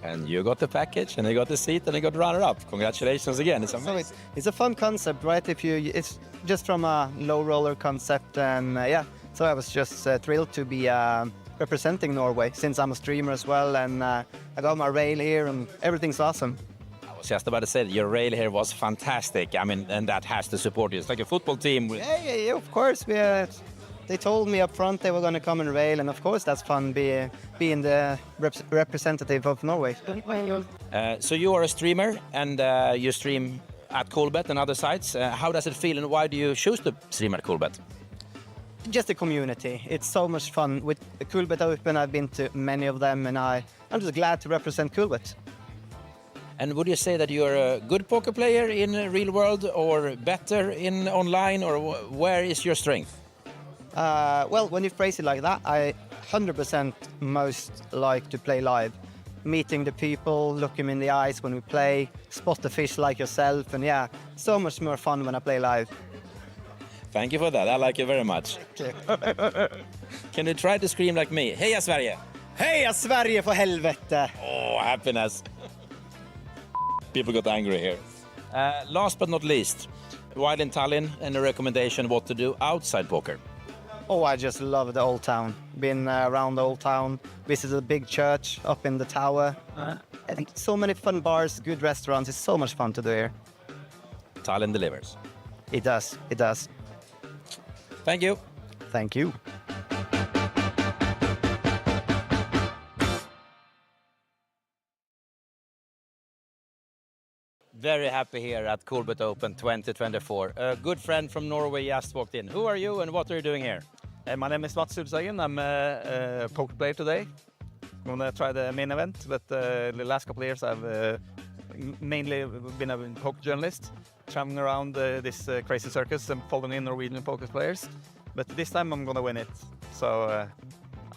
And you got the package, and you got the seat, and you got runner-up. Congratulations again, it's amazing. So it's a fun concept, right? It's just from a low roller concept, and yeah, so I was just thrilled to be representing Norway, since I'm a streamer as well, and I got my rail here, and everything's awesome. I was just about to say, your rail here was fantastic. I mean, and that has to support you. It's like a football team. Yeah, of course. They told me up front they were going to come and rail, and of course that's fun, being the representative of Norway. So you are a streamer, and you stream at Coolbet and other sites. How does it feel, and why do you choose to stream at Coolbet? Just the community. It's so much fun. With the Coolbet Open, I've been to many of them, and I'm just glad to represent Coolbet. And would you say that you're a good poker player in the real world, or better in online, or where is your strength? Well, when you phrase it like that, I 100% most like to play live. Meeting the people, look them in the eyes when we play, spot the fish like yourself, and yeah, so much more fun when I play live. Thank you for that, I like it very much. Can you try to scream like me? Heja Sverige! Heja Sverige för helvete! Oh, happiness! People got angry here. Last but not least, while in Tallinn, any recommendation what to do outside poker? Oh, I just love the old town. Been around the old town, visited a big church up in the tower. I think so many fun bars, good restaurants. It's so much fun to do here. Tallinn delivers. It does, it does. Thank you. Thank you. Very happy here at Coolbet Open 2024. A good friend from Norway just walked in. Who are you and what are you doing here? My name is Mats Ulsagen. I'm a poker player today. I'm going to try the main event, but the last couple of years I've mainly been a poker journalist, traveling around this crazy circus and following in Norwegian poker players. But this time I'm going to win it. So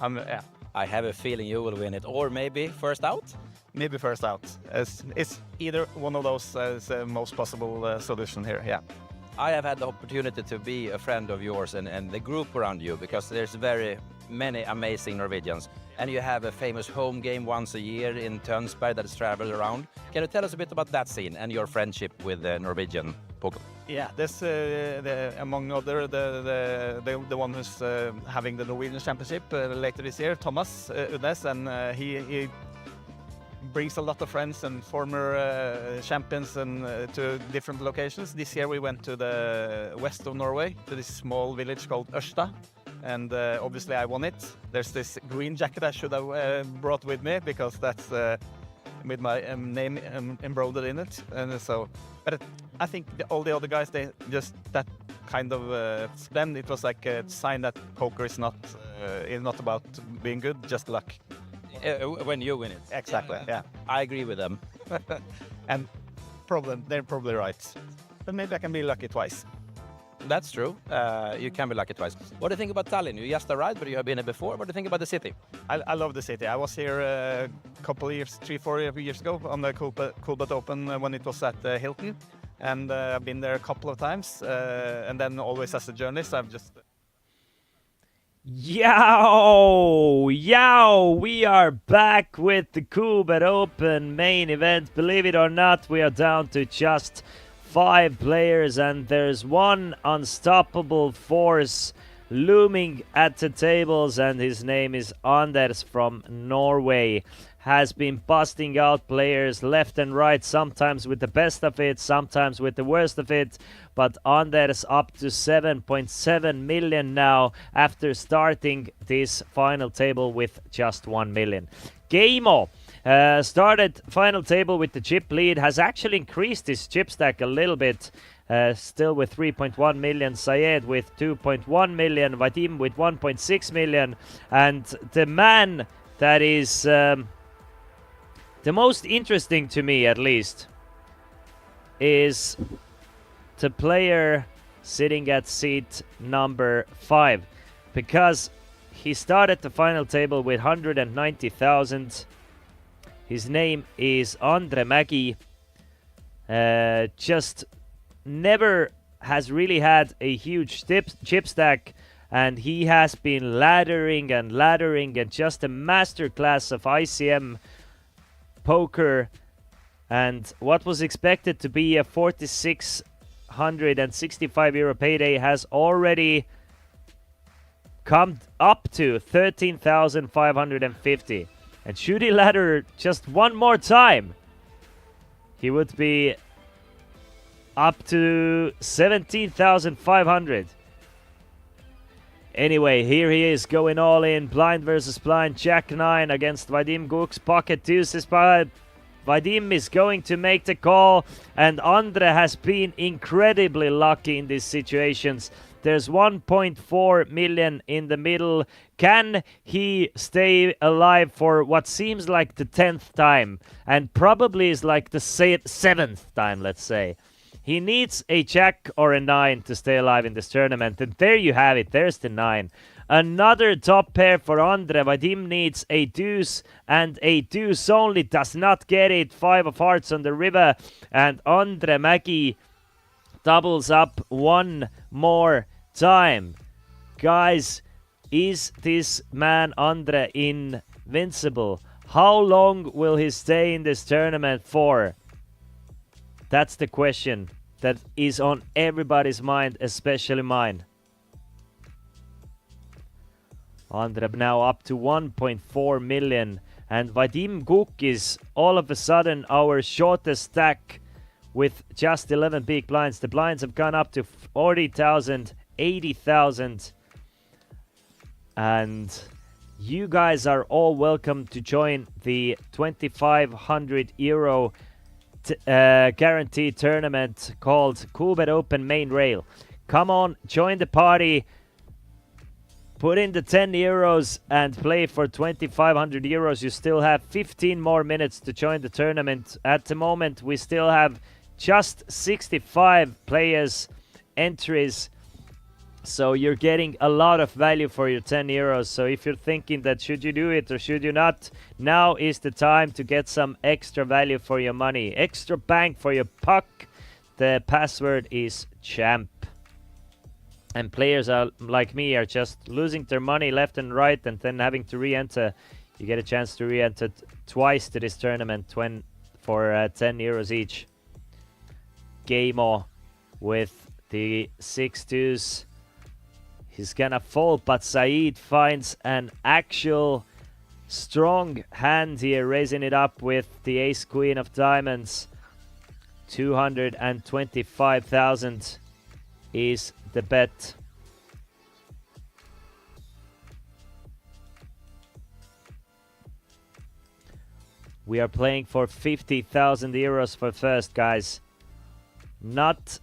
yeah. I have a feeling you will win it, or maybe first out? Maybe first out. It's either one of those as the most possible solution here, yeah. I have had the opportunity to be a friend of yours and the group around you, because there's very many amazing Norwegians. And you have a famous home game once a year in Tønsberg that is traveled around. Can you tell us a bit about that scene and your friendship with the Norwegian poker? Yeah, this among other the one who's having the Norwegian Championship later this year, Thomas Udnes, and he brings a lot of friends and former champions and to different locations. This year we went to the west of Norway, to this small village called Ørsta, and obviously I won it. There's this green jacket I should have brought with me because that's with my name embroidered in it, and so. But I think all the other guys, they just that kind of then it was like a sign that poker is not about being good, just luck. When you win it. Exactly. Yeah. I agree with them. And they're probably right. But maybe I can be lucky twice. That's true. You can be lucky twice. What do you think about Tallinn? You just arrived, but you have been here before. What do you think about the city? I love the city. I was here a couple of years, 3-4 years ago on the Coolbet Open when it was at Hilton. And I've been there a couple of times. And then always as a journalist, I've just... Yow! We are back with the Coolbet Open main event. Believe it or not, we are down to just 5 players, and there's one unstoppable force looming at the tables, and his name is Anders from Norway. Has been busting out players left and right, sometimes with the best of it, sometimes with the worst of it. But Anders up to 7.7 million now after starting this final table with just 1 million. Gaimo started final table with the chip lead, has actually increased his chip stack a little bit. Still with 3.1 million, Syed with 2.1 million, Vadim with 1.6 million. And the man that is the most interesting to me, at least, is the player sitting at seat number 5, because he started the final table with 190,000. His name is Andre Mägi. Just never has really had a huge chip stack, and he has been laddering and just a masterclass of ICM poker. And what was expected to be a 4,665 euro payday has already come up to 13,550. And should he ladder just one more time, he would be up to 17,500. Anyway, here he is going all in. Blind versus blind. Jack 9 against Vadim Guk's pocket deuces. Vadim is going to make the call, and Andre has been incredibly lucky in these situations. There's 1.4 million in the middle. Can he stay alive for what seems like the 10th time? And probably is like the 7th time, let's say. He needs a jack or a 9 to stay alive in this tournament. And there you have it. There's the 9. Another top pair for Andre. Vadim needs a deuce, and a deuce only. Does not get it. 5 of hearts on the river. And Andre Mägi doubles up one more time. Guys, is this man Andre invincible? How long will he stay in this tournament for? That's the question that is on everybody's mind, especially mine. Andre now up to 1.4 million, and Vadim Guk is all of a sudden our shortest stack with just 11 big blinds. The blinds have gone up to 40,000, 80,000. And you guys are all welcome to join the 2,500 euro guaranteed tournament called Coolbet Open Main Rail. Come on, join the party. Put in the 10 euros and play for 2,500 euros. You still have 15 more minutes to join the tournament. At the moment, we still have just 65 players entries. So you're getting a lot of value for your 10 euros. So if you're thinking that should you do it or should you not, now is the time to get some extra value for your money. Extra bang for your puck. The password is champ. And players are like me are just losing their money left and right and then having to re-enter. You get a chance to re-enter twice to this tournament for 10 euros each. Gaimo with the 6-2s. He's gonna fold, but Saeed finds an actual strong hand here, raising it up with the ace queen of diamonds. 225,000 is the bet. We are playing for 50,000 euros for first, guys. Not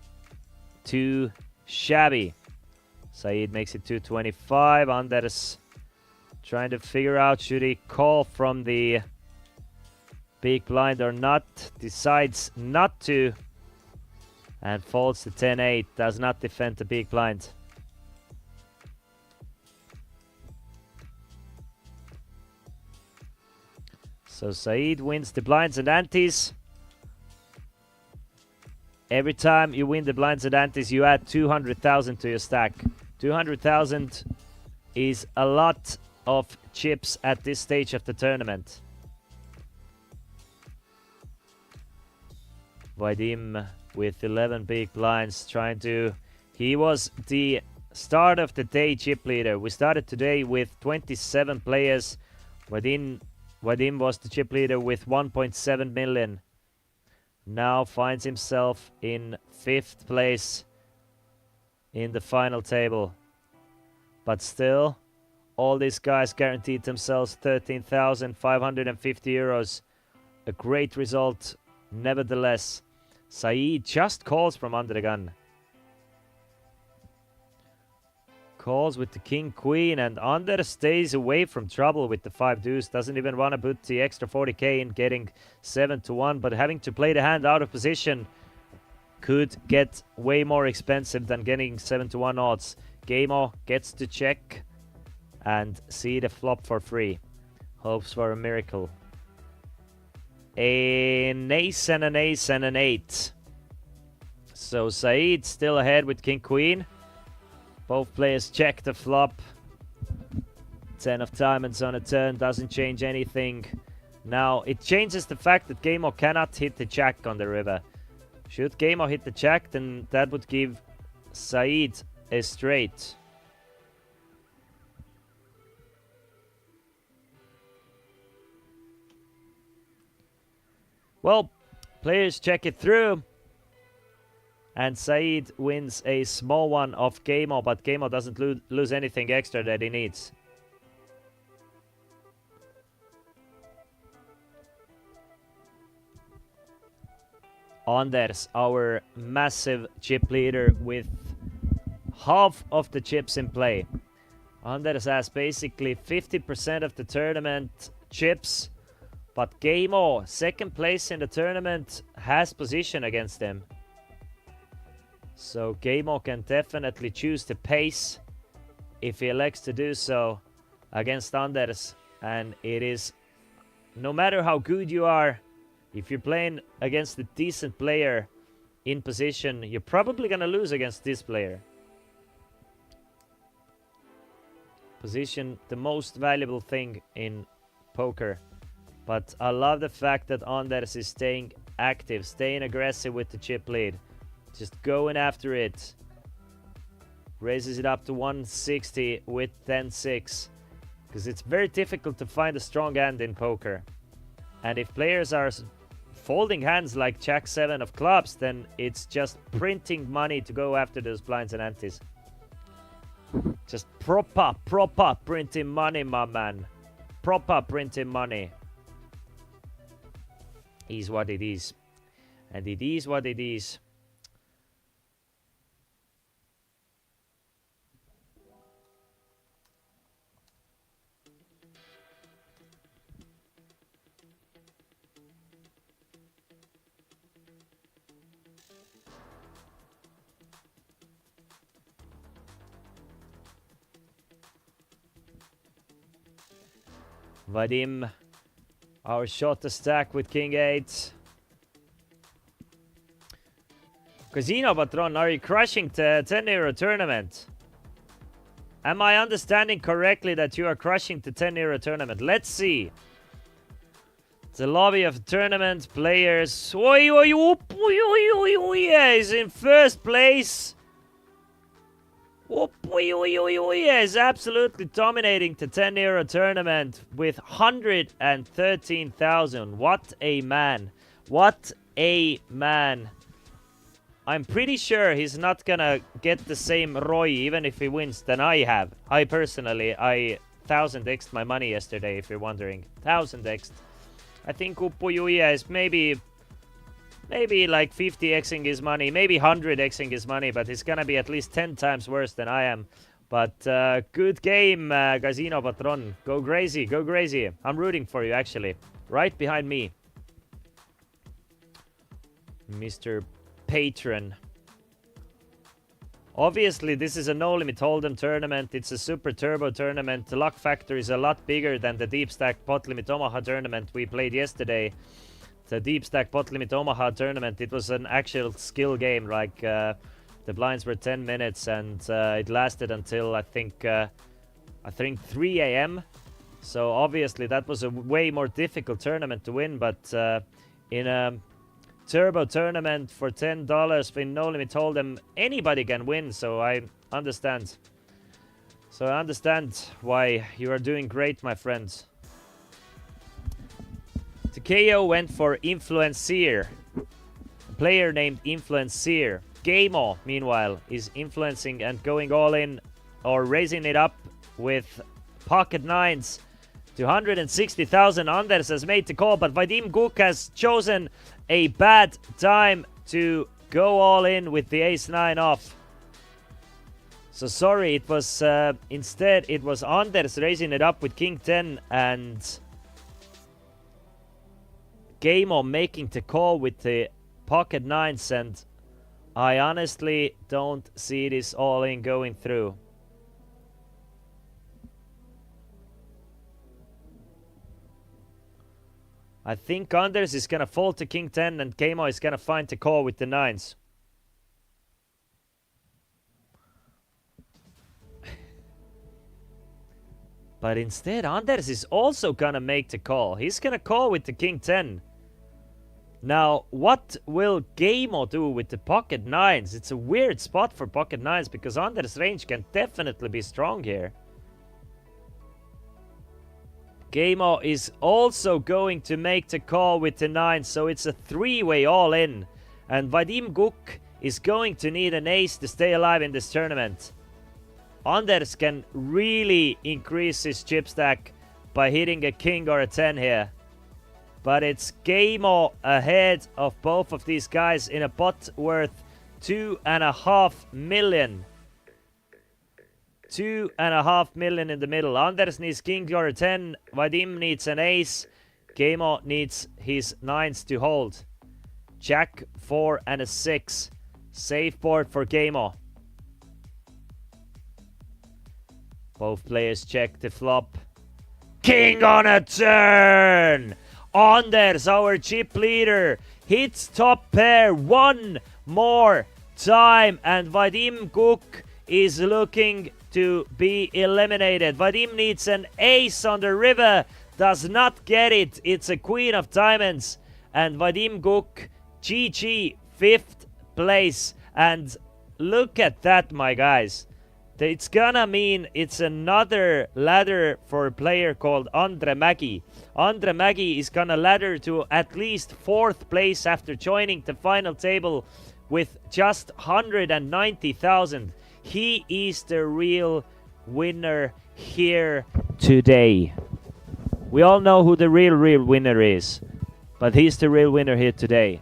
too shabby. Saeed makes it 225. Anders trying to figure out should he call from the big blind or not. Decides not to. And folds to 10-8. Does not defend the big blind. So Saeed wins the blinds and antes. Every time you win the blinds and antes, you add 200,000 to your stack. 200,000 is a lot of chips at this stage of the tournament. Vadim with 11 big blinds trying to... He was the start of the day chip leader. We started today with 27 players. Vadim was the chip leader with 1.7 million. Now finds himself in 5th place in the final table. But still, all these guys guaranteed themselves 13,550 euros. A great result, nevertheless. Saeed just calls from under the gun. Calls with the king queen, and Anders stays away from trouble with the 5 deuce. Doesn't even want to put the extra 40k in, getting 7-1, but having to play the hand out of position could get way more expensive than getting 7-1 odds. Gamo gets to check and see the flop for free. Hopes for a miracle. An ace and an ace and an 8. So Saeed still ahead with king queen. Both players check the flop. 10 of diamonds on a turn doesn't change anything. Now it changes the fact that Gamo cannot hit the jack on the river. Should Gamo hit the jack, then that would give Saeed a straight. Well, players check it through. And Saeed wins a small one off Gamo, but Gamo doesn't lose anything extra that he needs. Anders, our massive chip leader with half of the chips in play. Anders has basically 50% of the tournament chips, but Gamo, second place in the tournament, has position against him. So Gamo can definitely choose the pace if he elects to do so against Anders. And it is, no matter how good you are, if you're playing against a decent player in position, you're probably gonna lose against this player. Position, the most valuable thing in poker. But I love the fact that Anders is staying active, staying aggressive with the chip lead. Just going after it. Raises it up to 160 with 10-6. Because it's very difficult to find a strong hand in poker. And if players are folding hands like Jack 7 of clubs, then it's just printing money to go after those blinds and antes. Just proper printing money, my man. Proper printing money. Is what it is. And it is what it is. Vadim, our shot to stack with king 8. Casino Patron, are you crushing the 10 euro tournament? Am I understanding correctly that you are crushing the 10 euro tournament? Let's see. The lobby of tournament players. Oi, oi, oi, oi, oi, oi, yeah, is in first place. Is absolutely dominating the 10 euro tournament with 113,000. What a man. What a man. I'm pretty sure he's not gonna get the same ROI even if he wins than I have. I personally, 1000x'd my money yesterday, if you're wondering. 1000x'd. I think Uppujuia is maybe like 50xing his money, maybe 100xing his money, but he's gonna be at least 10 times worse than I am. But good game, Casino Patron. Go crazy, go crazy. I'm rooting for you, actually. Right behind me. Mr. Patron. Obviously, this is a no-limit hold'em tournament. It's a super turbo tournament. The luck factor is a lot bigger than the deep stack pot limit Omaha tournament we played yesterday. The deep stack pot limit Omaha tournament, it was an actual skill game. Like the blinds were 10 minutes and it lasted until I think 3 a.m. So obviously that was a way more difficult tournament to win. But in a turbo tournament for $10 in no limit hold'em, anybody can win. So I understand. So I understand why you are doing great, my friends. The KO went for Influencer. A player named Influencer. Gameo, meanwhile, is influencing and going all in or raising it up with pocket nines. 260,000. Anders has made the call, but Vadim Guk has chosen a bad time to go all in with the ace-9 off. So sorry, it was instead it was Anders raising it up with king-10 and Gameo making the call with the pocket nines, and I honestly don't see this all in going through. I think Anders is gonna fold to king-10 and Gameo is gonna find the call with the nines. But instead, Anders is also gonna make the call. He's gonna call with the king-10. Now, what will Gameo do with the pocket nines? It's a weird spot for pocket nines because Anders' range can definitely be strong here. Gameo is also going to make the call with the nines, so it's a three-way all-in. And Vadim Guk is going to need an ace to stay alive in this tournament. Anders can really increase his chip stack by hitting a king or a 10 here. But it's Gameo ahead of both of these guys in a pot worth 2.5 million. 2.5 million in the middle. Anders needs king or a 10. Vadim needs an ace. Gameo needs his nines to hold. Jack, 4 and a 6. Safe board for Gameo. Both players check the flop. King on a turn! Anders, our chip leader, hits top pair one more time, and Vadim Guk is looking to be eliminated. Vadim needs an ace on the river, does not get it. It's a queen of diamonds, and Vadim Guk, GG, 5th place. And look at that, my guys. It's gonna mean it's another ladder for a player called Andre Mägi. Andre Mägi is gonna ladder to at least 4th place after joining the final table with just 190,000. He is the real winner here today. We all know who the real winner is, but he's the real winner here today.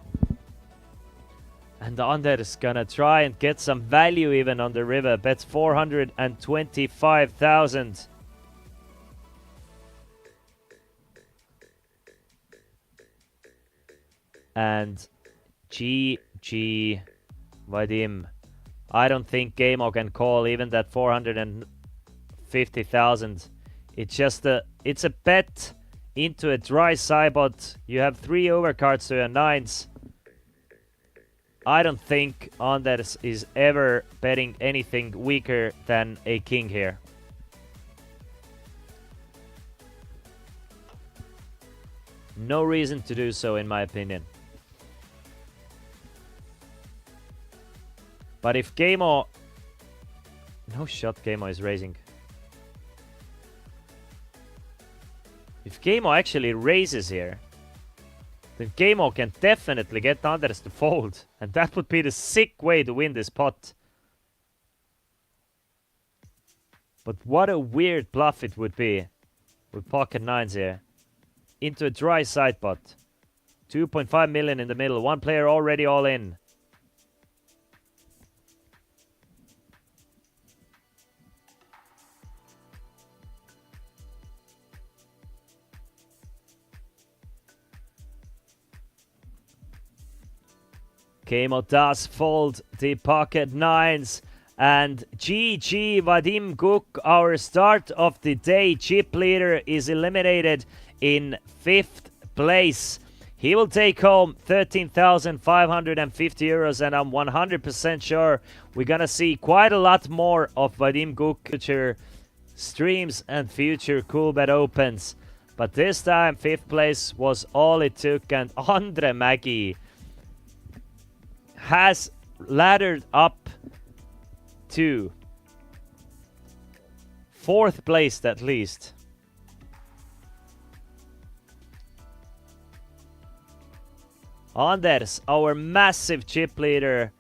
And Anders gonna try and get some value even on the river. Bets 425,000. And GG Vadim. I don't think Gameo can call even that 450,000. It's just it's a bet into a dry sidebot. You have 3 overcards to your nines. I don't think Anders is ever betting anything weaker than a king here. No reason to do so, in my opinion. But if Gameo No shot Keimo is raising. If Keimo actually raises here, then Keimo can definitely get Anders to fold. And that would be the sick way to win this pot. But what a weird bluff it would be with pocket nines here. Into a dry side pot. 2.5 million in the middle. One player already all in. Keimo does fold the pocket nines. And GG Vadim Guk, our start of the day chip leader, is eliminated in 5th place. He will take home 13,550 euros, and I'm 100% sure we're gonna see quite a lot more of Vadim Guk future streams and future Coolbet Opens. But this time 5th place was all it took, and Andre Mägi has laddered up to 4th place at least. Anders, our massive chip leader,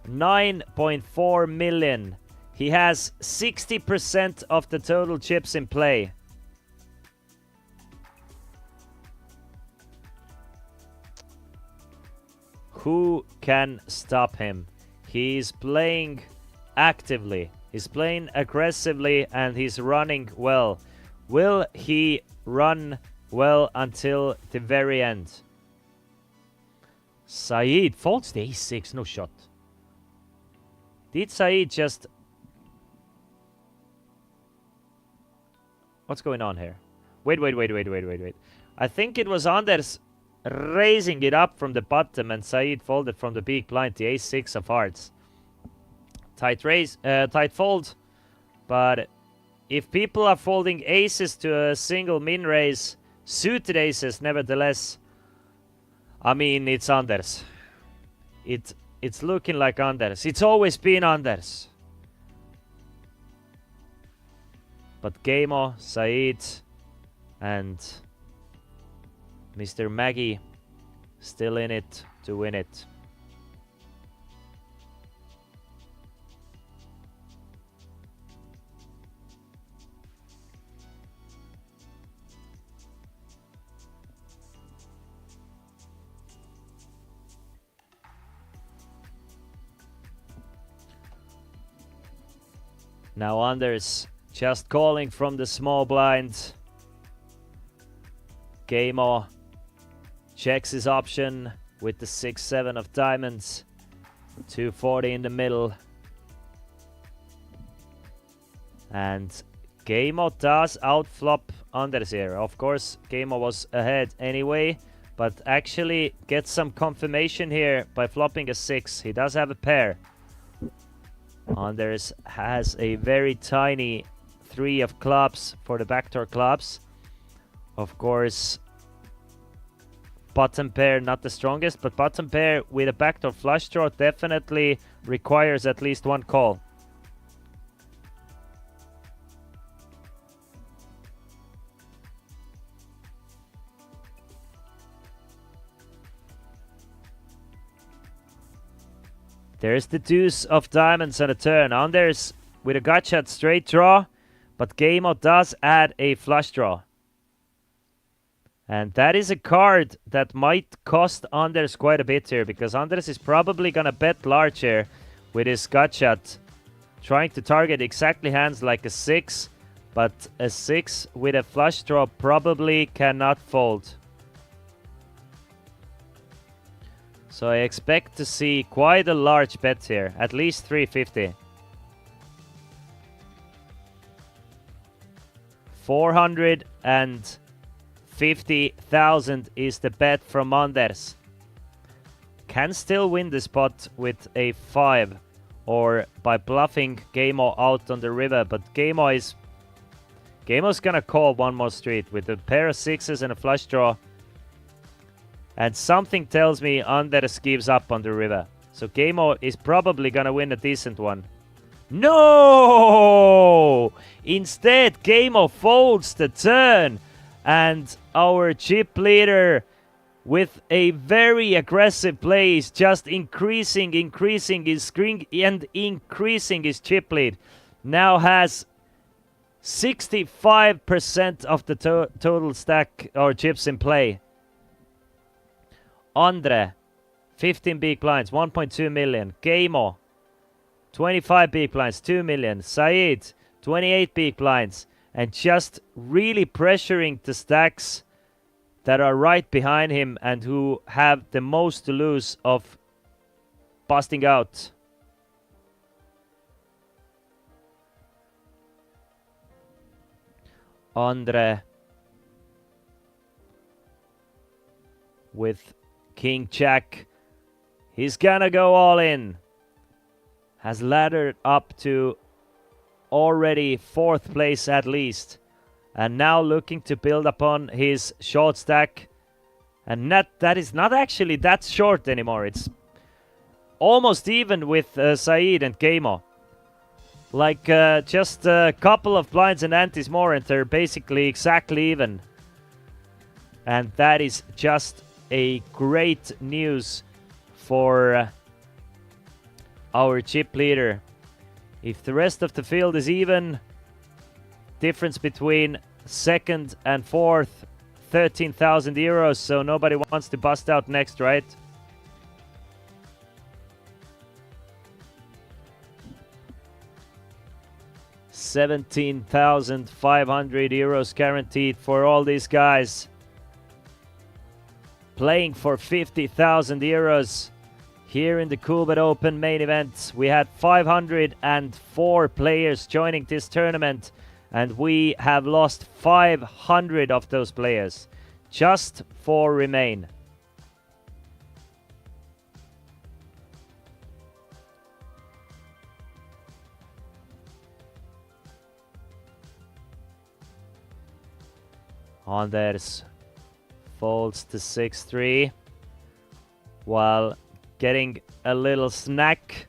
9.4 million. He has 60% of the total chips in play. Who can stop him? He's playing actively, he's playing aggressively, and he's running well. Will he run well until the very end? Saeed folds the ace-6, no shot. Did Saeed just... What's going on here? Wait. I think it was Anders raising it up from the bottom and Saeed folded from the big blind, the ace-6 of hearts. Tight raise, tight fold. But if people are folding aces to a single min raise, suited aces nevertheless, I mean, it's Anders. It's looking like Anders. It's always been Anders. But Keimo, Saeed, and Mr. Mägi still in it to win it. Now Anders just calling from the small blind. Keimo checks his option with the 6-7 of diamonds. 240 in the middle. And Keimo does outflop Anders here. Of course, Keimo was ahead anyway, but actually gets some confirmation here by flopping a 6. He does have a pair. Anders has a very tiny 3 of clubs for the backdoor clubs. Of course, bottom pair not the strongest, but bottom pair with a backdoor flush draw definitely requires at least one call. There's the deuce of diamonds on a turn. Anders with a gut shot straight draw, but Keimo does add a flush draw. And that is a card that might cost Anders quite a bit here, because Anders is probably gonna bet large here with his gut shot, trying to target exactly hands like a 6, but a 6 with a flush draw probably cannot fold. So I expect to see quite a large bet here, at least 350. 450,000 is the bet from Anders. Can still win this pot with a 5 or by bluffing Keimo out on the river, but Keimo's gonna call one more street with a pair of 6s and a flush draw. And something tells me Anders gives up on the river. So Keimo is probably gonna win a decent one. No! Instead, Game-O folds the turn, and our chip leader, with a very aggressive play, is just increasing his screen and increasing his chip lead. Now has 65% of the total stack or chips in play. Andre, 15 big blinds, 1.2 million. Game-O, 25 big blinds, 2 million. Saeed, 28 big blinds. And just really pressuring the stacks that are right behind him and who have the most to lose of busting out. Andre with King Jack. He's gonna go all in. Has laddered up to already 4th place at least. And now looking to build upon his short stack. And that is not actually that short anymore. It's almost even with Saeed and Game-O. Like just a couple of blinds and antes more and they're basically exactly even. And that is just a great news for our chip leader. If the rest of the field is even, difference between 2nd and 4th, 13,000 euros, so nobody wants to bust out next, right? €17,500 guaranteed for all these guys. Playing for 50,000 euros here in the Coolbet Open main event. We had 504 players joining this tournament, and we have lost 500 of those players. Just 4 remain. Anders folds to 6-3 while getting a little snack,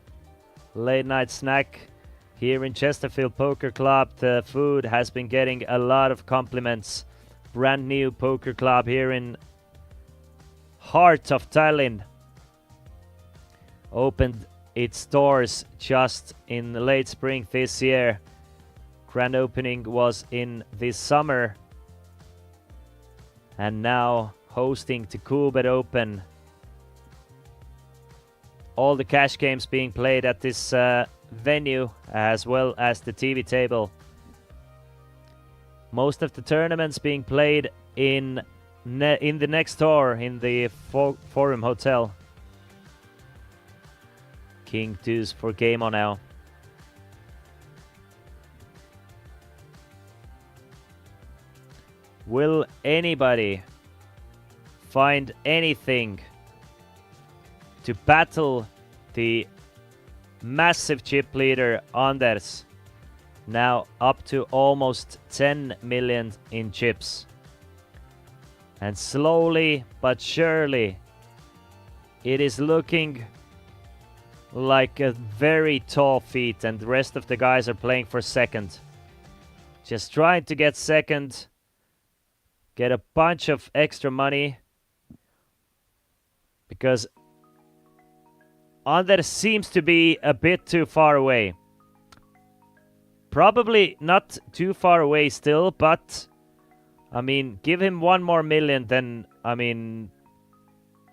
late night snack here in Chesterfield Poker Club. The food has been getting a lot of compliments. Brand new poker club here in heart of Tallinn. Opened its doors just in late spring this year. Grand opening was in this summer. And now hosting the Coolbet Open. All the cash games being played at this venue, as well as the TV table. Most of the tournaments being played in the next door in the Forum Hotel. King deuce for Game-O now. Will anybody find anything to battle the massive chip leader Anders? Now up to almost 10 million in chips. And slowly but surely it is looking like a very tall feat, and the rest of the guys are playing for second. Just trying to get second. Get a bunch of extra money, because Anders seems to be a bit too far away. Probably not too far away still, but I mean, give him 1 more million, then I mean,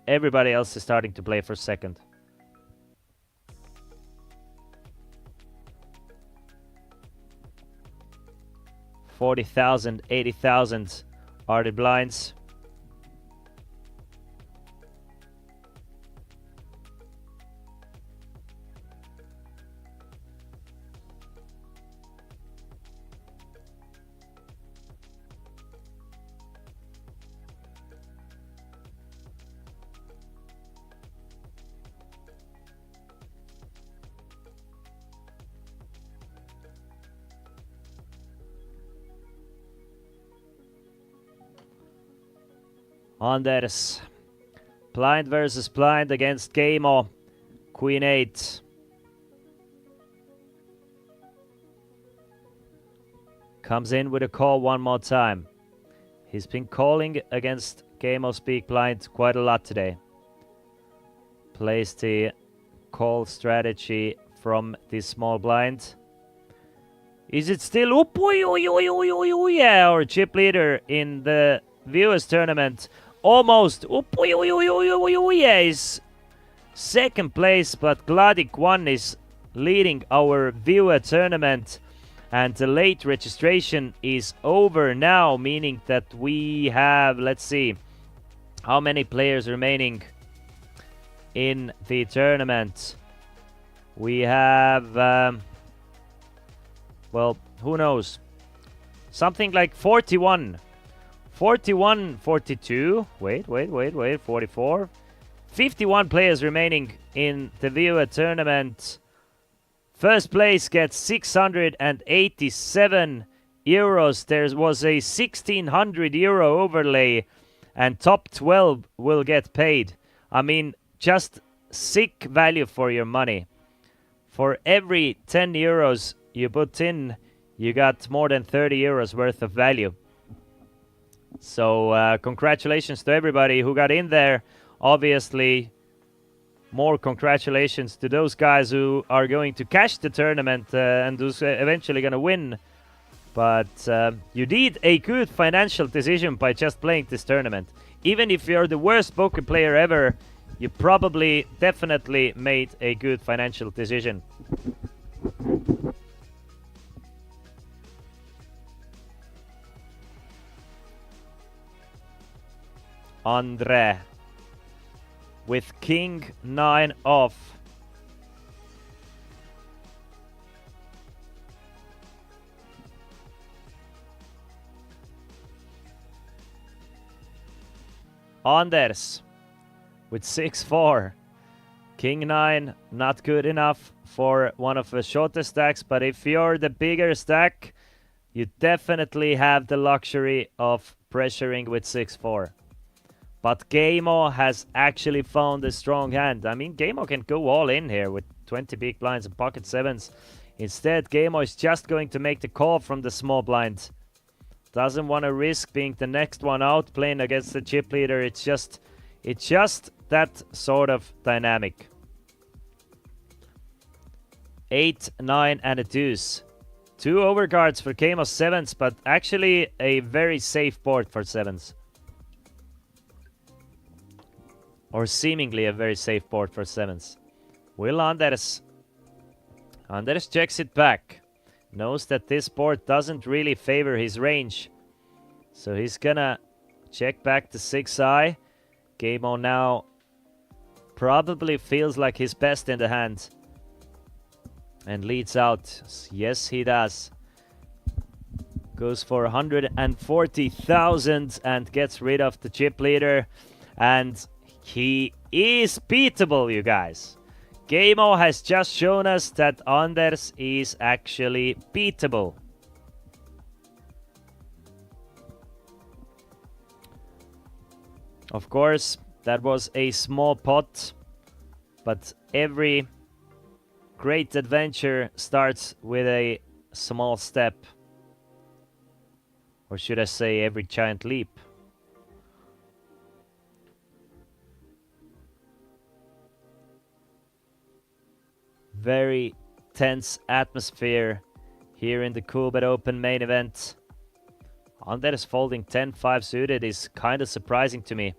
everybody else is starting to play for second. $40,000, $80,000 are the blinds. Anders. Blind versus blind against Game-O. Queen 8. comes in with a call one more time. He's been calling against Gamo's big blind quite a lot today. Plays the call strategy from this small blind. Is it still yeah, or chip leader in the viewers tournament? Almost yeah, is second place, but Gladik 1 is leading our viewer tournament, and the late registration is over now, meaning that we have, let's see, how many players remaining in the tournament. We have, well, who knows? Something like 41. 41, 42. Wait. 44. 51 players remaining in the viewer tournament. First place gets 687 euros. There was a 1,600 euro overlay, and top 12 will get paid. I mean, just sick value for your money. For every 10 euros you put in, you got more than 30 euros worth of value. So congratulations to everybody who got in there. Obviously, more congratulations to those guys who are going to cash the tournament and who's eventually going to win. But you did a good financial decision by just playing this tournament. Even if you're the worst poker player ever, you probably definitely made a good financial decision. Andre with King 9 off. Anders with 6-4. King 9, not good enough for one of the shortest stacks, but if you're the bigger stack, you definitely have the luxury of pressuring with 6-4. But Gamo has actually found a strong hand. I mean, Gamo can go all in here with 20 big blinds and pocket sevens. Instead, Gamo is just going to make the call from the small blind. Doesn't want to risk being the next one out playing against the chip leader. It's just that sort of dynamic. 8, 9, and a deuce. 2 overcards for Gamo sevens, but actually a very safe board for sevens. Or seemingly a very safe board for sevens. Will Anders. Anders checks it back. Knows that this board doesn't really favor his range. So he's gonna check back the 6-eye. Gamo now probably feels like his best in the hand. And leads out. Yes, he does. Goes for 140,000 and gets rid of the chip leader. And he is beatable, you guys. Gamo has just shown us that Anders is actually beatable. Of course, that was a small pot, but every great adventure starts with a small step. Or should I say every giant leap? Very tense atmosphere here in the Coolbet Open main event. Anders folding 10-5 suited is kind of surprising to me.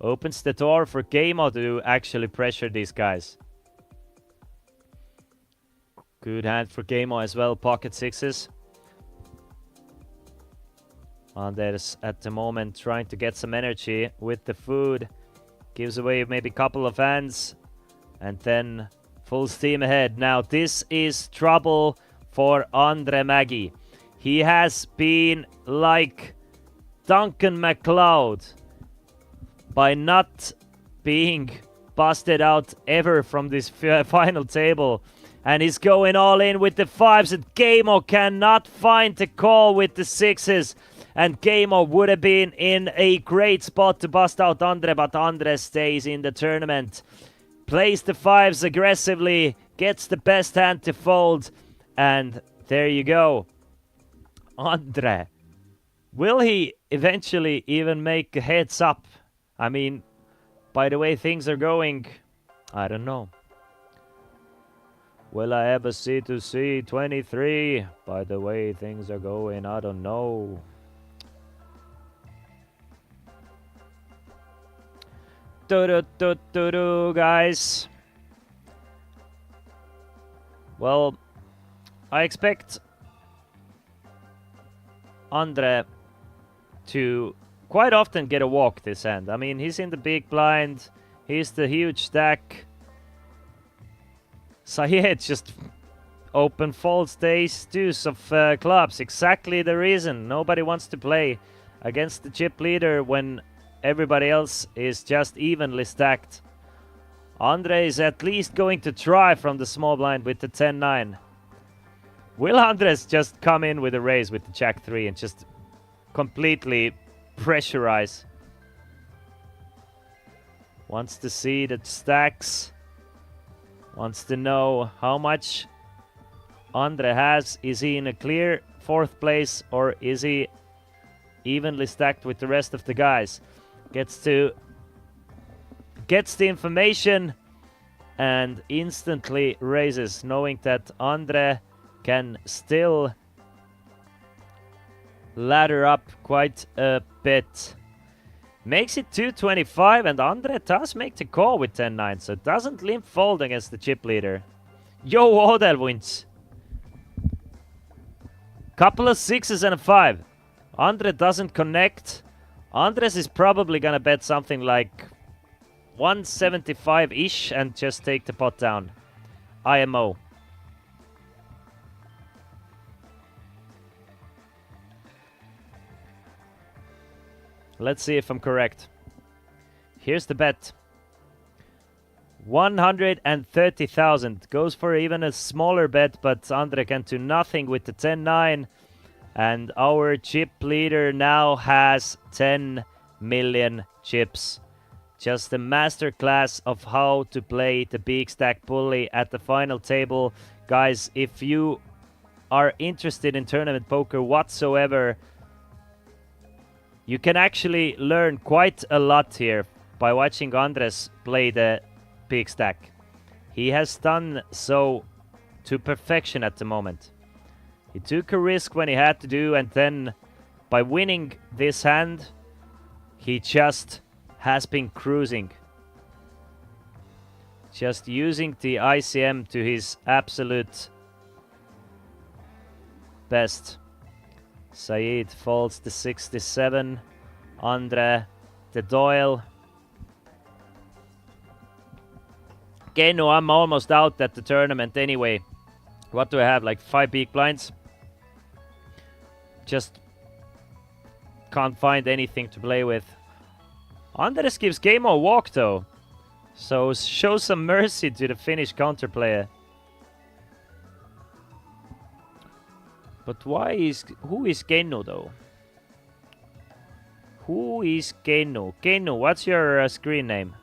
Opens the door for Gamo to actually pressure these guys. Good hand for Gamo as well, pocket sixes. Anders at the moment trying to get some energy with the food. Gives away maybe a couple of hands and then full steam ahead. Now this is trouble for Andre Maggi. He has been like Duncan MacLeod by not being busted out ever from this final table. And he's going all in with the 5s, and Gamo cannot find the call with the 6s. And Gamo would have been in a great spot to bust out Andre, but Andre stays in the tournament. Plays the 5s aggressively, gets the best hand to fold, and there you go. Andre. Will he eventually even make a heads up? I mean, by the way things are going, I don't know. Will I ever see to see 23? By the way things are going, I don't know. Guys. Well, I expect Andre to quite often get a walk this hand. I mean, he's in the big blind. He's the huge stack. Sayed just open folds the ace-deuce of clubs. Exactly the reason. Nobody wants to play against the chip leader when everybody else is just evenly stacked. Andre is at least going to try from the small blind with the 10-9. Will Andres just come in with a raise with the Jack-3 and just completely pressurize? Wants to see the stacks. Wants to know how much Andre has. Is he in a clear 4th place or is he evenly stacked with the rest of the guys? Gets the information and instantly raises, knowing that Andre can still ladder up quite a bit. Makes it 225 and Andre does make the call with 10-9, so doesn't limp fold against the chip leader. Yo, Odell wins. Couple of 6s and a 5. Andre doesn't connect. Andres is probably gonna bet something like 175-ish and just take the pot down. IMO. Let's see if I'm correct. Here's the bet. 130,000. Goes for even a smaller bet, but Andre can do nothing with the 10-9. And our chip leader now has 10 million chips. Just a masterclass of how to play the big stack bully at the final table. Guys, if you are interested in tournament poker whatsoever, you can actually learn quite a lot here by watching Andres play the big stack. He has done so to perfection at the moment. He took a risk when he had to do, and then by winning this hand, he just has been cruising. Just using the ICM to his absolute best. Saeed folds the 67. Andre the Doyle. Okay, no, I'm almost out at the tournament anyway. What do I have? Like 5 big blinds? Just can't find anything to play with. Andres gives game a walk though. So show some mercy to the Finnish counter player. But who is Kennu though? Who is Kennu? Kennu, what's your screen name?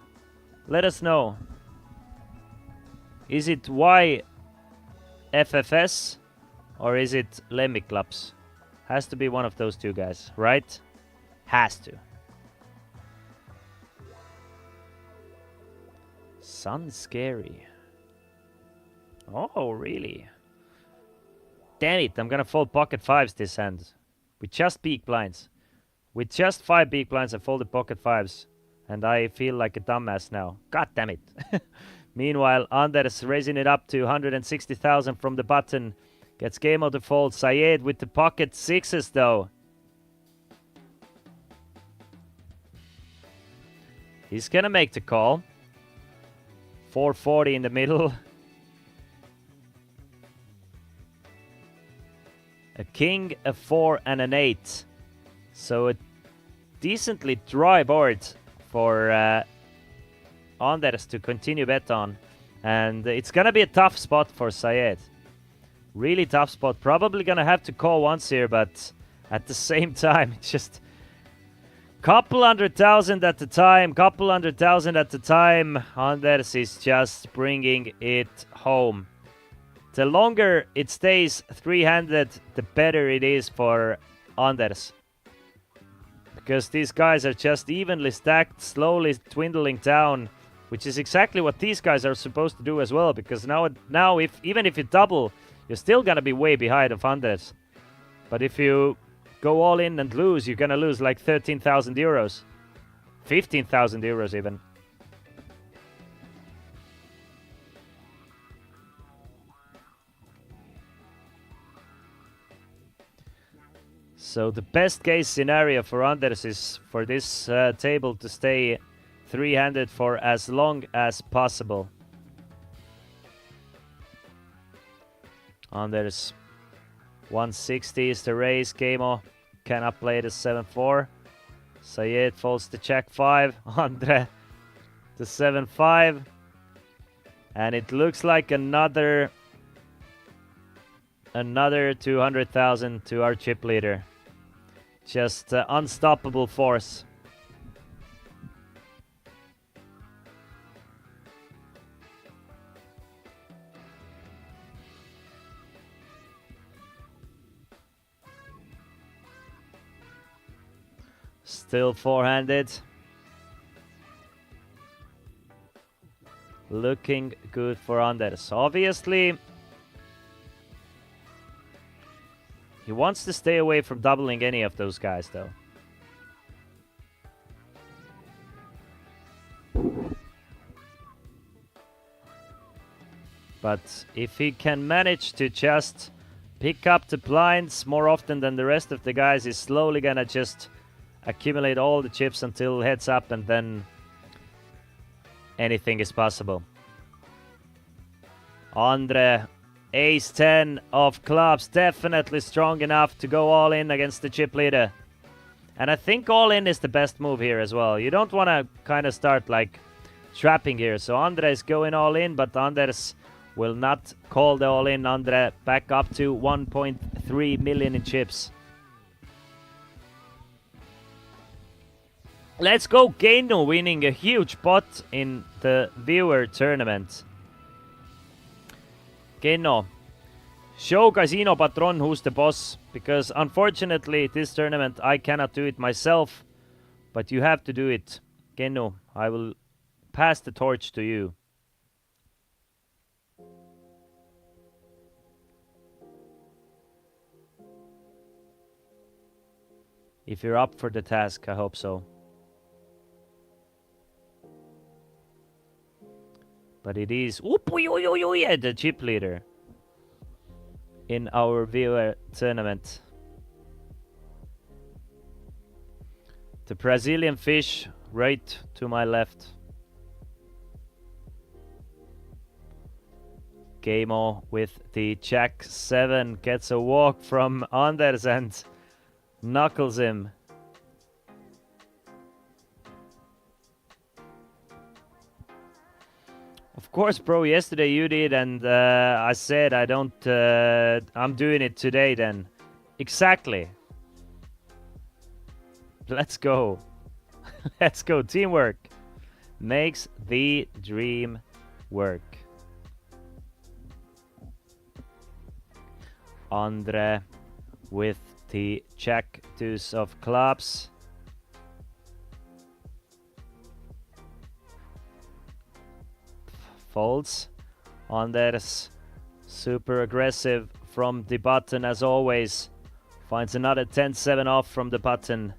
Let us know. Is it YFFS or is it Lemmy Clubs? Has to be one of those two guys, right? Has to. Sun scary. Oh, really? Damn it, I'm gonna fold pocket 5s this hand. With just big blinds. With just 5 big blinds, I folded pocket 5s. And I feel like a dumbass now. God damn it. Meanwhile, Anders raising it up to 160,000 from the button. Gets game of the fold. Sayed with the pocket 6s though. He's gonna make the call. 440 in the middle. A king, a 4 and an 8. So a decently dry board for Anders to continue bet on. And it's gonna be a tough spot for Sayed. Really tough spot. Probably gonna have to call once here, but at the same time, it's just couple 100,000 at the time. Couple 100,000 at the time. Anders is just bringing it home. The longer it stays three-handed, the better it is for Anders. Because these guys are just evenly stacked, slowly dwindling down, which is exactly what these guys are supposed to do as well. Because now even if you double, you're still gonna be way behind of Anders. But if you go all in and lose, you're gonna lose like 13,000 euros. 15,000 euros even. So the best case scenario for Anders is for this table to stay three-handed for as long as possible. Anders 160 is the raise. Keimo cannot play the 7-4. Sayed folds the check 5. Andre the 7-5. And it looks like another 200,000 to our chip leader. Just unstoppable force. Still four-handed. Looking good for Anders. Obviously, he wants to stay away from doubling any of those guys, though. But if he can manage to just pick up the blinds more often than the rest of the guys, he's slowly gonna just accumulate all the chips until heads up, and then anything is possible. Andre, ace 10 of clubs, definitely strong enough to go all in against the chip leader. And I think all in is the best move here as well. You don't want to kind of start like trapping here. So Andre is going all in, but Anders will not call the all in. Andre back up to 1.3 million in chips. Let's go Keino winning a huge pot in the viewer tournament. Keino, show Casino Patron who's the boss, because unfortunately this tournament I cannot do it myself, but you have to do it. Keino, I will pass the torch to you. If you're up for the task, I hope so. But it is the chip leader in our viewer tournament. The Brazilian fish right to my left. Keimo with the Jack 7 gets a walk from Anders and knuckles him. Of course, bro, yesterday you did, and I said I don't, I'm doing it today then. Exactly. Let's go. Let's go. Teamwork makes the dream work. Andre with the Jack deuce of clubs. Folds. Anders super aggressive from the button as always. Finds another 10-7 off from the button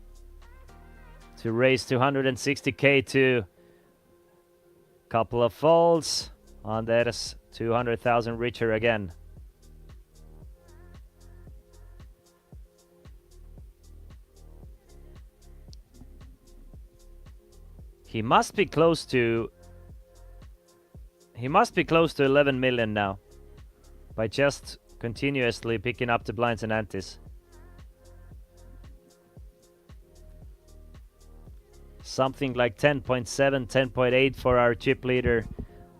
to raise 260k to couple of folds. Anders 200,000 richer again. He must be close to 11 million now by just continuously picking up the blinds and antes. Something like 10.7, 10.8 for our chip leader.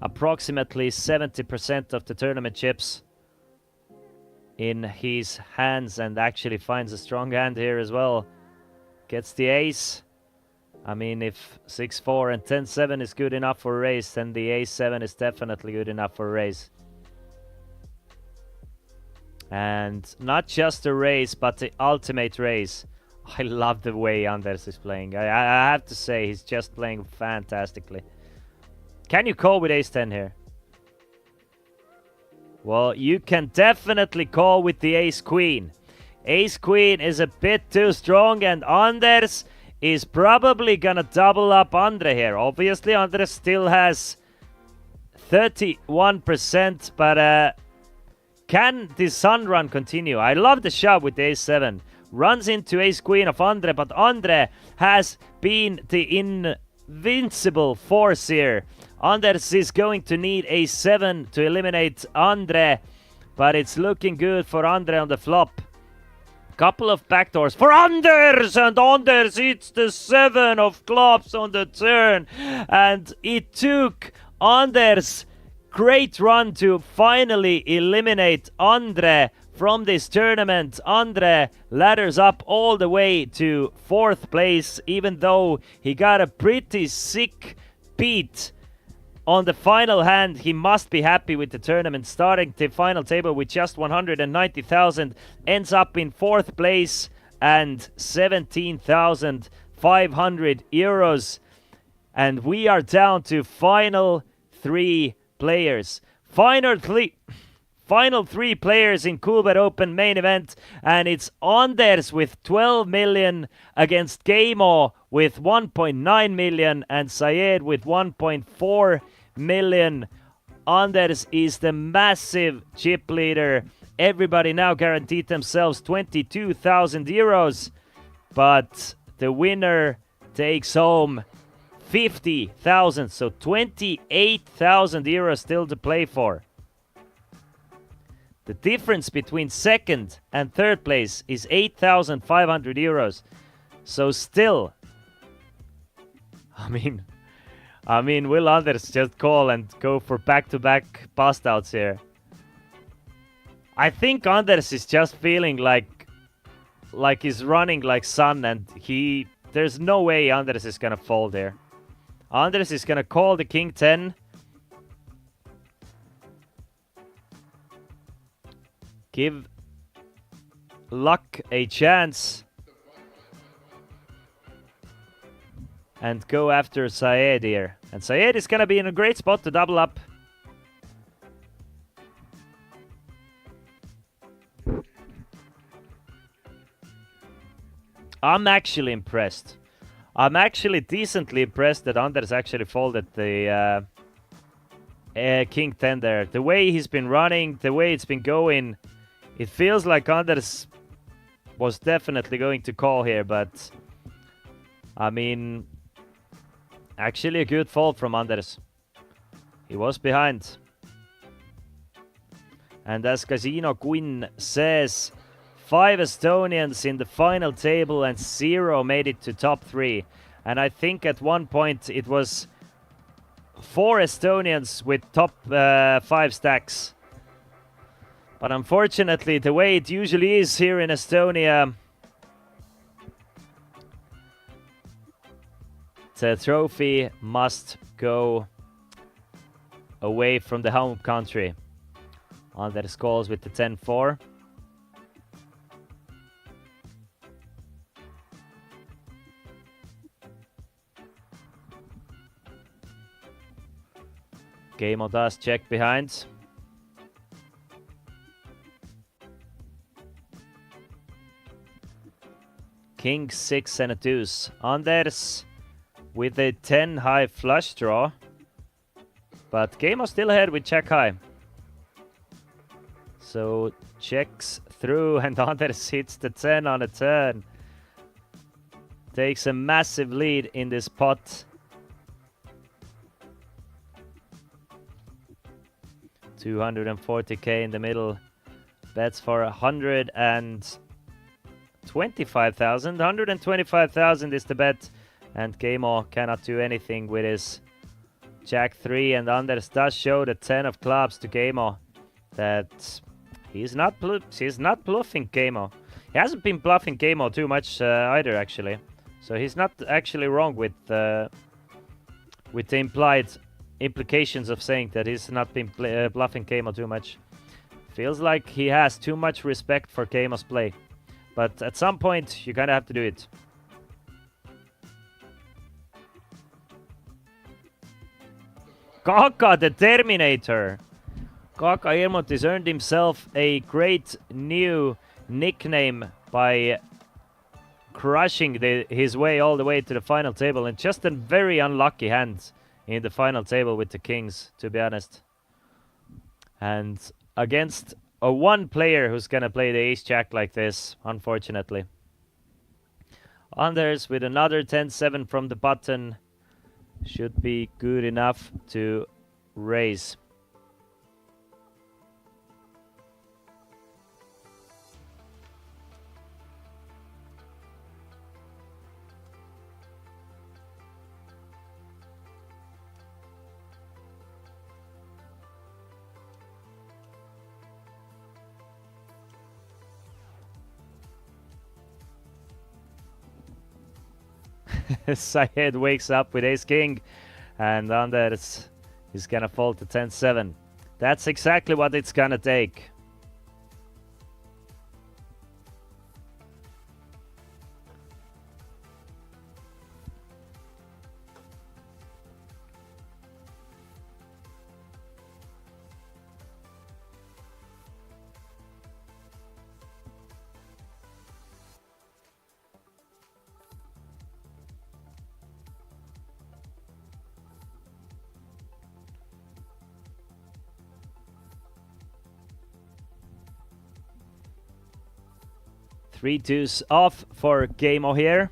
Approximately 70% of the tournament chips in his hands, and actually finds a strong hand here as well. Gets the ace. I mean, if 6-4 and 10-7 is good enough for a raise, then the ace 7 is definitely good enough for a raise. And not just a raise, but the ultimate raise. I love the way Anders is playing. I have to say, he's just playing fantastically. Can you call with ace-10 here? Well, you can definitely call with the ace-queen. Ace-queen is a bit too strong, and Anders is probably gonna double up Andre here. Obviously, Anders still has 31%, but can the sun run continue? I love the shove with the ace-7. Runs into ace-queen of Andre, but Andre has been the invincible force here. Anders is going to need ace-7 to eliminate Andre, but it's looking good for Andre on the flop. Couple of backdoors for Anders, and Anders hits the 7 of clubs on the turn, and it took Anders' great run to finally eliminate Andre from this tournament. Andre ladders up all the way to 4th place, even though he got a pretty sick beat on the final hand. He must be happy with the tournament. Starting the final table with just 190,000, ends up in 4th place and 17,500 euros. And we are down to final 3 players. Final three players in Coolbet Open main event, and it's Anders with 12 million against Gaimo with 1.9 million and Syed with 1.4 million. Anders is the massive chip leader. Everybody now guaranteed themselves 22,000 euros, but the winner takes home 50,000, so 28,000 euros still to play for. The difference between 2nd and 3rd place is 8,500 euros. So still, I mean, will Anders just call and go for back-to-back bust outs here? I think Anders is just feeling like he's running like sun, and there's no way Anders is gonna fold there. Anders is gonna call the king 10. Give luck a chance. And go after Syed here. And Syed is gonna be in a great spot to double up. I'm actually impressed. I'm actually decently impressed that Anders actually folded the king 10 there. The way he's been running, the way it's been going, it feels like Anders was definitely going to call here, but I mean, actually a good fold from Anders. He was behind. And as Casino Quinn says, 5 Estonians in the final table and 0 made it to top 3. And I think at one point it was 4 Estonians with top 5 stacks. But unfortunately, the way it usually is here in Estonia, the trophy must go away from the home country. Anders calls with the 10-4. Gaimo does check behind. King 6 and a deuce. Anders with a 10 high flush draw. But Gaimo still ahead with check high. So checks through and Anders hits the 10 on a turn. Takes a massive lead in this pot. 240k in the middle. Bets for 125,000. 125,000 is the bet. And Gaimo cannot do anything with his Jack 3. And Anders does show the 10 of clubs to Gaimo. That he's not bluffing Gaimo. He hasn't been bluffing Gaimo too much either, actually. So he's not actually wrong with the implied implications of saying that he's not been bluffing Gaimo too much. Feels like he has too much respect for Keimo's play. But at some point, you kind of have to do it. Kaka the Terminator. Kaka Irmont has earned himself a great new nickname by crushing his way all the way to the final table, and just a very unlucky hand in the final table with the kings, to be honest. And against a one player who's gonna play the ace-jack like this, unfortunately. Anders with another 10-7 from the button should be good enough to raise. Syed wakes up with ace-king, and Anders is gonna fall to 10-7. That's exactly what it's gonna take. Three twos off for Keimo here.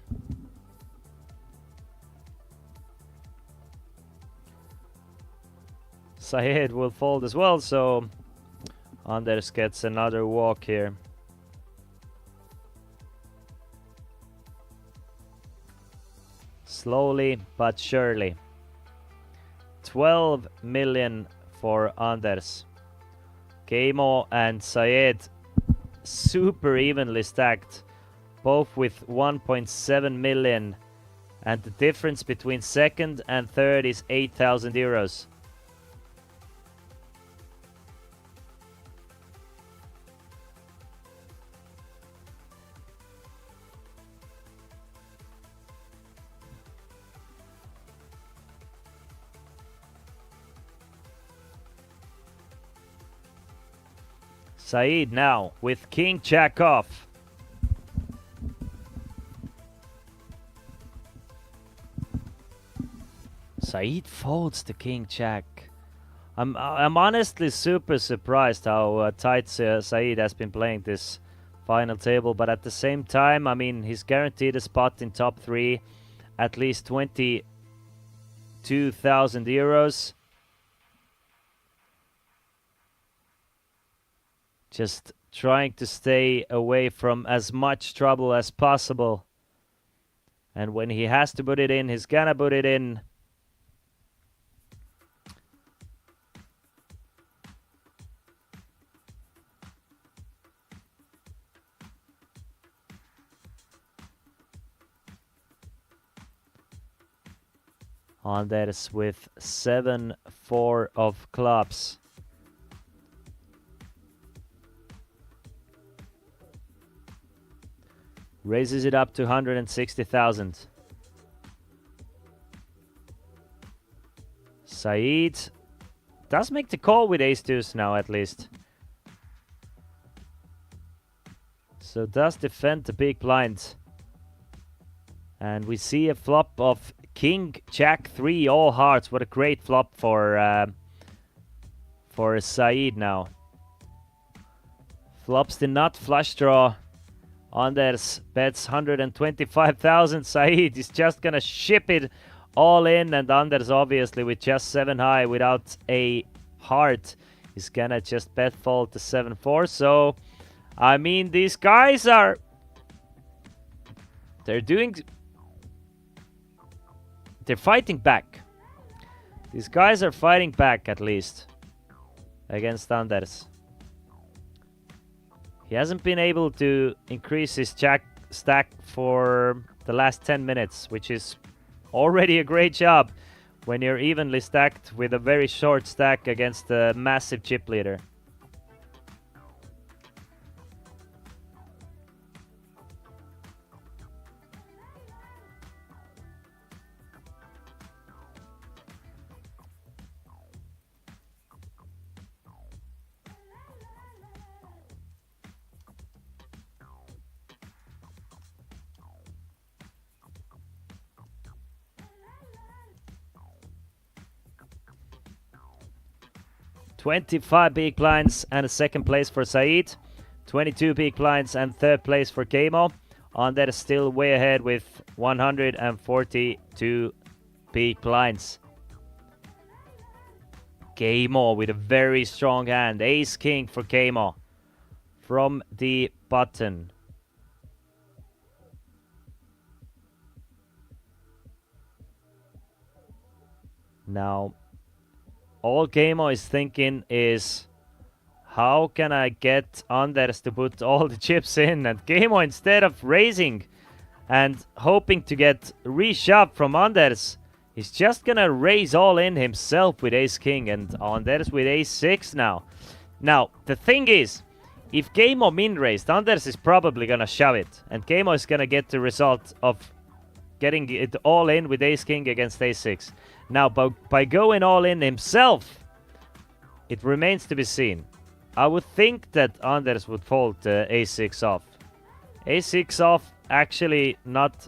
Syed will fold as well, so Anders gets another walk here. Slowly but surely. 12 million for Anders. Keimo and Syed super evenly stacked, both with 1.7 million, and the difference between second and third is 8,000 euros. Saeed now with king jack off. Saeed folds the king jack. I'm honestly super surprised how tight Saeed has been playing this final table, but at the same time, I mean, he's guaranteed a spot in top 3, at least 22,000 euros. Just trying to stay away from as much trouble as possible. And when he has to put it in, he's gonna put it in. Anders with 7-4 of clubs. Raises it up to 160,000. Saeed does make the call with ace-deuce now, at least. So does defend the big blind. And we see a flop of king, jack 3, all hearts. What a great flop for Saeed now. Flops the nut flush draw. Anders bets 125,000. Saeed is just gonna ship it all in, and Anders obviously with just 7 high without a heart is gonna just bet fold to 7-4. So I mean, these guys are they're fighting back. These guys are fighting back, at least against Anders. He hasn't been able to increase his jack stack for the last 10 minutes, which is already a great job when you're evenly stacked with a very short stack against a massive chip leader. 25 big blinds and a second place for Saeed. 22 big blinds and third place for Keimo. Ander is still way ahead with 142 big blinds. Keimo with a very strong hand. Ace King for Keimo from the button. Now, all Keimo is thinking is, how can I get Anders to put all the chips in? And Keimo, instead of raising and hoping to get reshoved from Anders, he's just gonna raise all in himself with Ace King, and Anders with Ace 6 now. Now, the thing is, if Keimo min raised, Anders is probably gonna shove it, and Keimo is gonna get the result of getting it all in with Ace King against Ace 6. Now, by going all in himself, it remains to be seen. I would think that Anders would fold Ace 6 off. Ace 6 off, actually not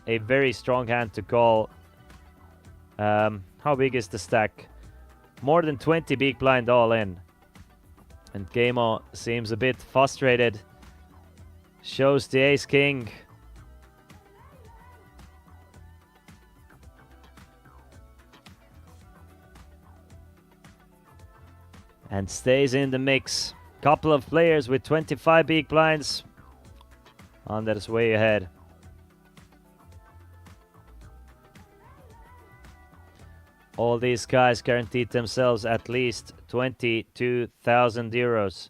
a very strong hand to call. How big is the stack? More than 20 big blind all in. And Keimo seems a bit frustrated. Shows the Ace King. And stays in the mix. Couple of players with 25 big blinds. Anders way ahead. All these guys guaranteed themselves at least 22,000 euros.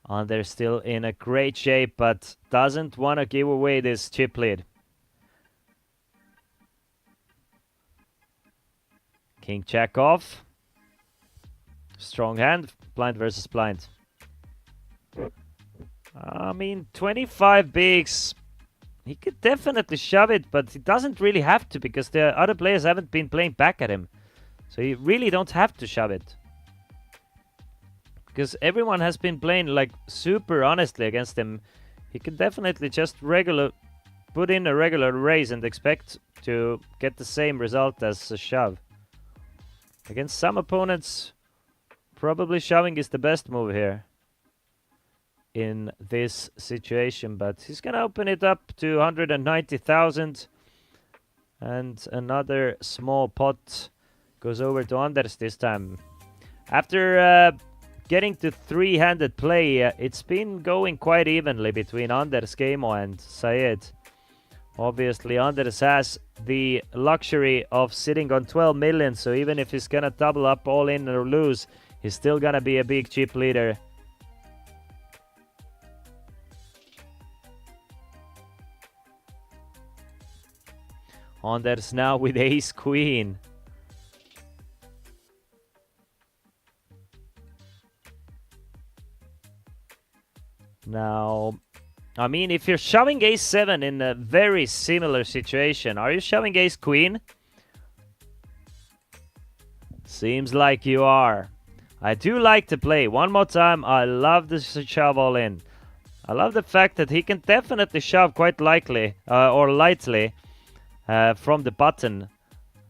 Anders still in a great shape, but doesn't want to give away this chip lead. King check off. Strong hand, blind versus blind. I mean, 25 bigs. He could definitely shove it, but he doesn't really have to because the other players haven't been playing back at him. So you really don't have to shove it. Because everyone has been playing like super honestly against him. He could definitely just put in a regular raise and expect to get the same result as a shove. Against some opponents, probably shoving is the best move here in this situation, but he's gonna open it up to 190,000, and another small pot goes over to Anders this time. After getting to three-handed play, it's been going quite evenly between Anders, Keimo and Saeed. Obviously, Anders has the luxury of sitting on 12 million, so even if he's gonna double up all in or lose, he's still gonna be a big chip leader. Anders now with Ace Queen. Now, I mean, if you're shoving Ace 7 in a very similar situation, are you shoving Ace Queen? Seems like you are. I do like to play. One more time, I love the shove all in. I love the fact that he can definitely shove quite likely or lightly from the button.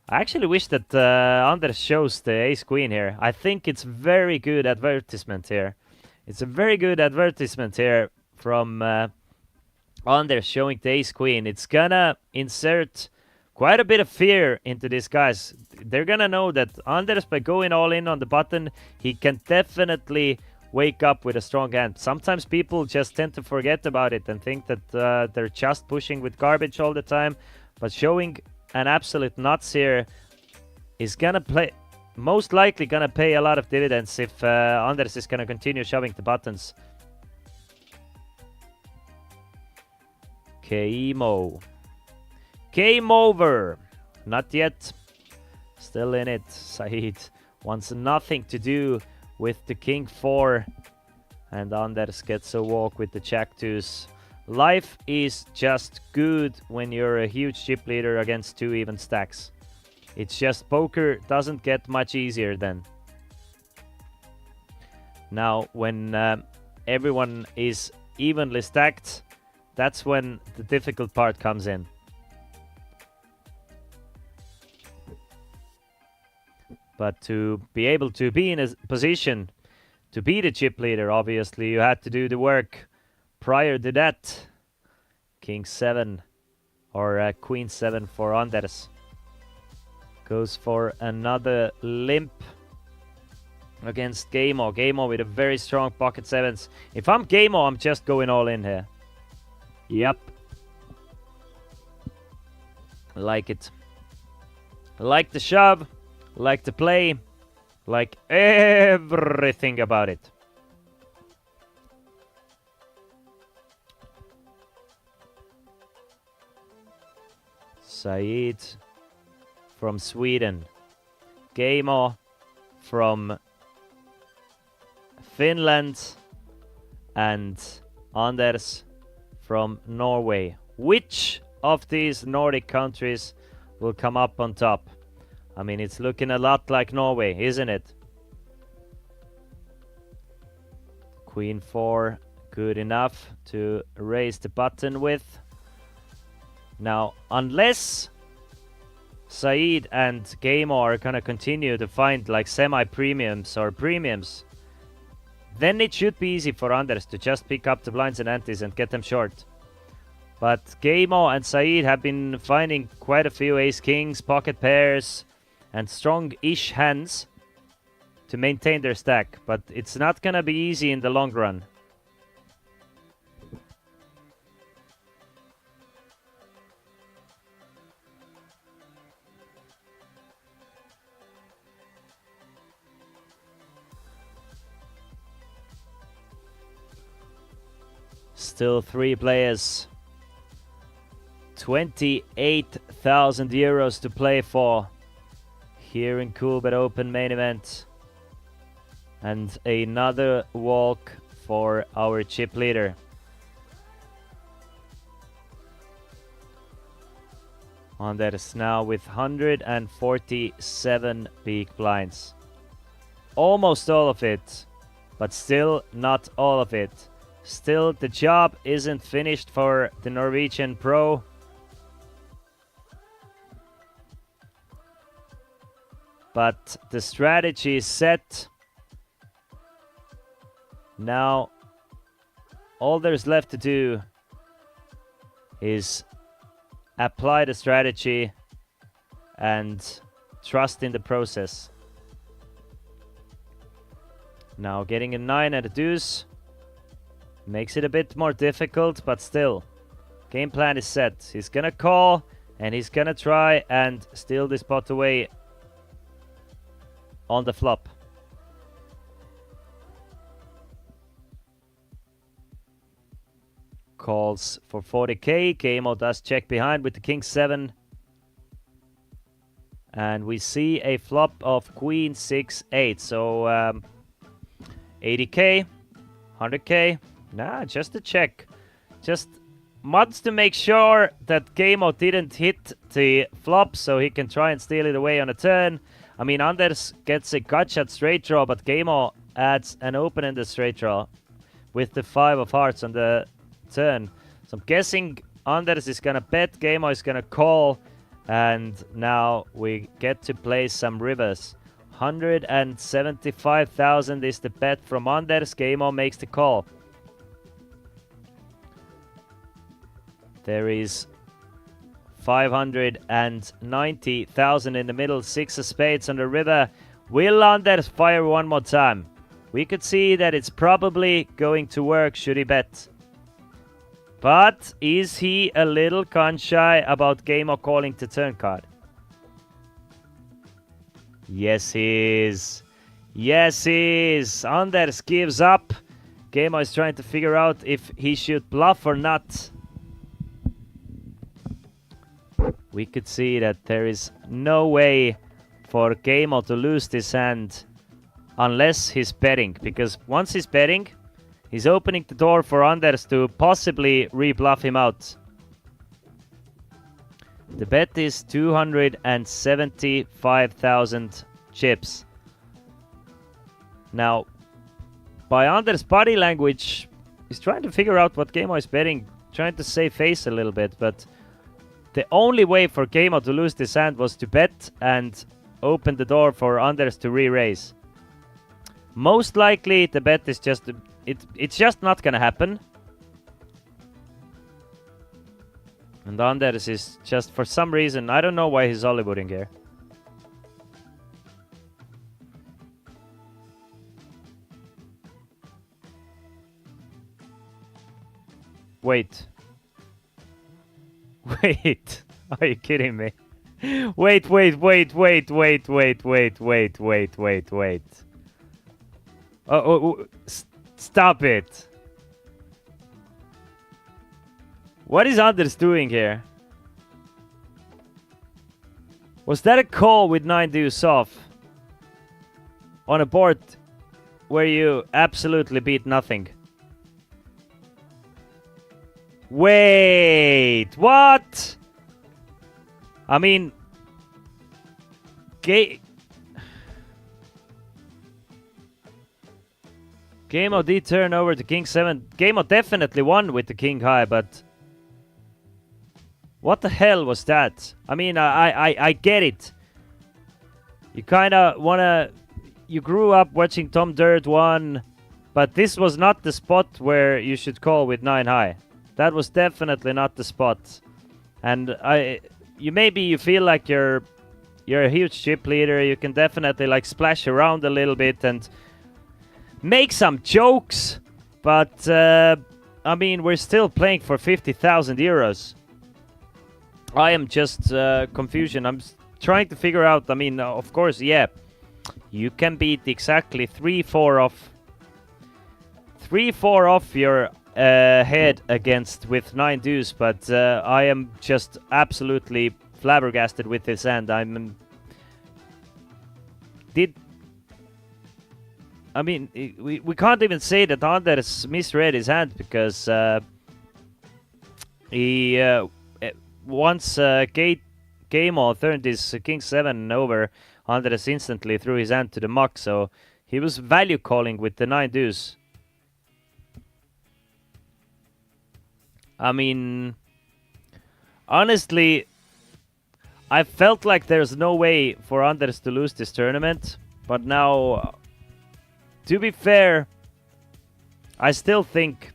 I actually wish that Anders shows the Ace Queen here. I think it's very good advertisement here. It's a very good advertisement here from Anders showing the Ace Queen. It's gonna insert quite a bit of fear into these guys. They're gonna know that Anders, by going all in on the button, he can definitely wake up with a strong hand. Sometimes people just tend to forget about it and think that they're just pushing with garbage all the time. But showing an absolute nuts here is gonna play, most likely gonna pay a lot of dividends if Anders is gonna continue shoving the buttons. Keimo. Game over. Not yet. Still in it. Saeed wants nothing to do with the King 4. And Anders gets a walk with the Jack 2s. Life is just good when you're a huge chip leader against two even stacks. It's just poker doesn't get much easier then. Now, when everyone is evenly stacked, that's when the difficult part comes in. But to be able to be in a position to be the chip leader, obviously, you had to do the work prior to that. King 7 or Queen 7 for Anders. Goes for another limp against Gameo. Gameo with a very strong pocket 7s. If I'm Gameo, I'm just going all in here. Yep. Like it. Like the shove. Like the play. Like everything about it. Saeed from Sweden. Gameo from Finland. And Anders from Norway. Which of these Nordic countries will come up on top? I mean, it's looking a lot like Norway, isn't it? Queen 4, good enough to raise the button with. Now, unless Saeed and Gameo are gonna continue to find like semi-premiums or premiums, then it should be easy for Anders to just pick up the blinds and antes and get them short. But Gameo and Saeed have been finding quite a few ace-kings, pocket pairs, and strong-ish hands to maintain their stack. But it's not gonna be easy in the long run. Still 3 players. 28,000 euros to play for here in Coolbet Open main event. And another walk for our chip leader. Anders now with 147 big blinds. Almost all of it, but still not all of it. Still, the job isn't finished for the Norwegian pro. But the strategy is set. Now, all there's left to do is apply the strategy and trust in the process. Now, getting a 9 and a deuce makes it a bit more difficult, but still, game plan is set. He's gonna call and he's gonna try and steal this pot away on the flop. Calls for 40k. Gameo does check behind with the king 7. And we see a flop of queen 6 8. So 80k, 100k. Nah, just a check. Just wants to make sure that Gameo didn't hit the flop so he can try and steal it away on a turn. I mean, Anders gets a gut shot straight draw, but Gameo adds an open-ended straight draw with the 5 of hearts on the turn. So I'm guessing Anders is gonna bet, Gameo is gonna call, and now we get to play some rivers. 175,000 is the bet from Anders. Gameo makes the call. There is 590,000 in the middle, 6 of spades on the river. Will Anders fire one more time? We could see that it's probably going to work should he bet. But is he a little gun-shy about Gameo calling the turn card? Yes, he is. Yes, he is. Anders gives up. Gameo is trying to figure out if he should bluff or not. We could see that there is no way for Gameo to lose this hand unless he's betting. Because once he's betting, he's opening the door for Anders to possibly re-bluff him out. The bet is 275,000 chips. Now, by Anders' body language, he's trying to figure out what Gameo is betting, trying to save face a little bit, but the only way for Gameo to lose this hand was to bet and open the door for Anders to re-raise. Most likely the bet is just... It's just not gonna happen. And Anders is just, for some reason, I don't know why he's Hollywoodding here. Wait. Wait. Are you kidding me? Wait. Stop it. What is Anders doing here? Was that a call with 9 deuce off? On a board where you absolutely beat nothing? Wait, what? I mean, Game-O did turn over to King 7. Game-O definitely won with the King High, but what the hell was that? I mean, I get it. You kind of want to... You grew up watching Tom Dirt 1, but this was not the spot where you should call with 9 high. That was definitely not the spot. And maybe you feel like you're a huge chip leader. You can definitely like splash around a little bit and make some jokes. But I mean, we're still playing for 50,000 euros. I am just confusion. I'm trying to figure out. I mean, of course, yeah, you can beat exactly 3-4 off your head against with 9 deuce, but I am just absolutely flabbergasted with this hand. I mean, we can't even say that Anders misread his hand because he once Game-O turned his King 7 over, Anders instantly threw his hand to the muck, so he was value calling with the 9 deuce. I mean, honestly, I felt like there's no way for Anders to lose this tournament, but now, to be fair, I still think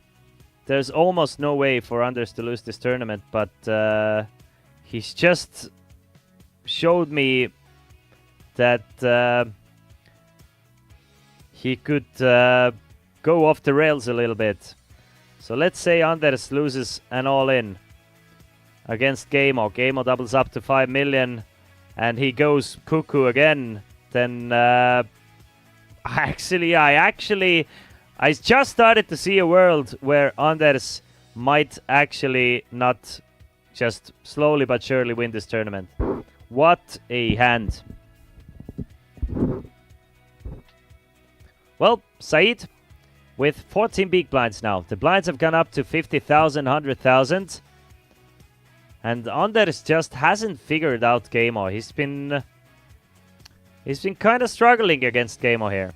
there's almost no way for Anders to lose this tournament, but he's just showed me that he could go off the rails a little bit. So let's say Anders loses an all-in against Game-O. Game-O doubles up to 5 million and he goes cuckoo again. Then I just started to see a world where Anders might actually not just slowly but surely win this tournament. What a hand. Well, Said, with 14 big blinds now. The blinds have gone up to 50,000, 100,000. And Anders just hasn't figured out Game-O. He's been kind of struggling against Game-O here.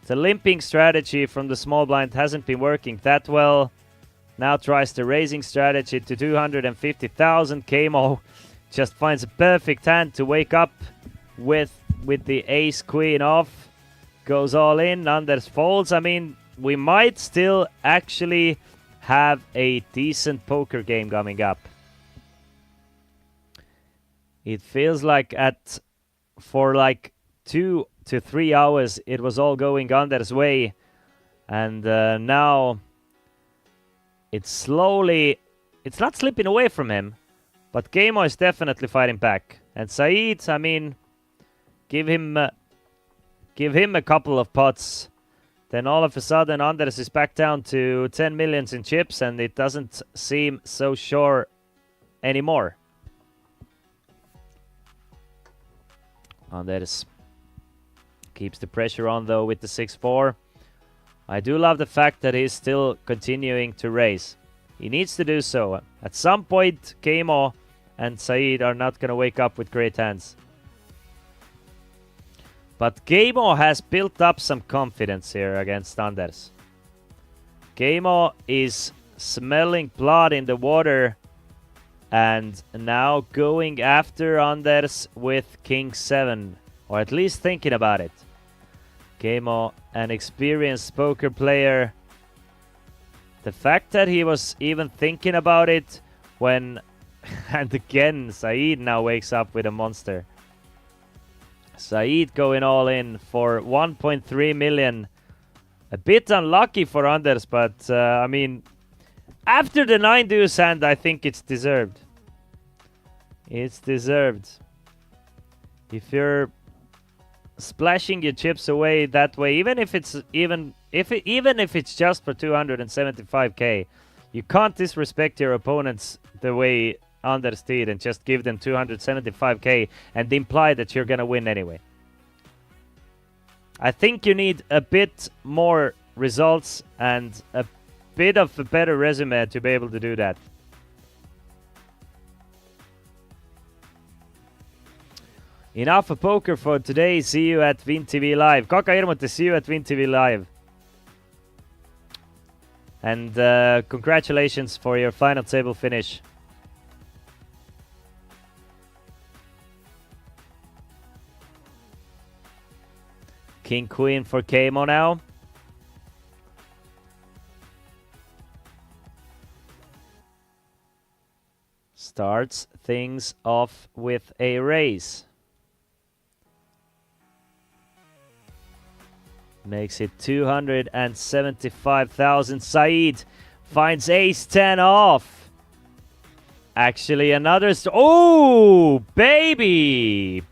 The limping strategy from the small blind hasn't been working that well. Now tries the raising strategy to 250,000. Game-O just finds a perfect hand to wake up with the ace queen off. Goes all in, Anders folds. I mean, we might still actually have a decent poker game coming up. It feels like for like 2 to 3 hours it was all going Anders' way, and now it's not slipping away from him, but Game-O is definitely fighting back. And Said, I mean, give him a couple of pots, then all of a sudden Anders is back down to 10 millions in chips and it doesn't seem so sure anymore. Anders keeps the pressure on though with the 6-4. I do love the fact that he's still continuing to raise. He needs to do so. At some point, Game-O and Said are not going to wake up with great hands. But Game-O has built up some confidence here against Anders. Game-O is smelling blood in the water And now going after Anders with King 7, or at least thinking about it. Keimo, an experienced poker player. The fact that he was even thinking about it when, and again, Saeed now wakes up with a monster. Saeed going all in for 1.3 million. A bit unlucky for Anders, but I mean, after the 9 deuce hand, I think it's deserved. It's deserved. If you're splashing your chips away that way, even if it's just for 275k, you can't disrespect your opponents the way Anders did and just give them 275k and imply that you're gonna win anyway. I think you need a bit more results and a bit of a better resume to be able to do that. Enough of poker for today. See you at WinTV Live. Kaka Irmuti, see you at WinTV Live. And congratulations for your final table finish. King Queen for Keimo now. Starts things off with a raise. Makes it 275,000. Saeed finds ace 10 off. Actually, another. Oh, baby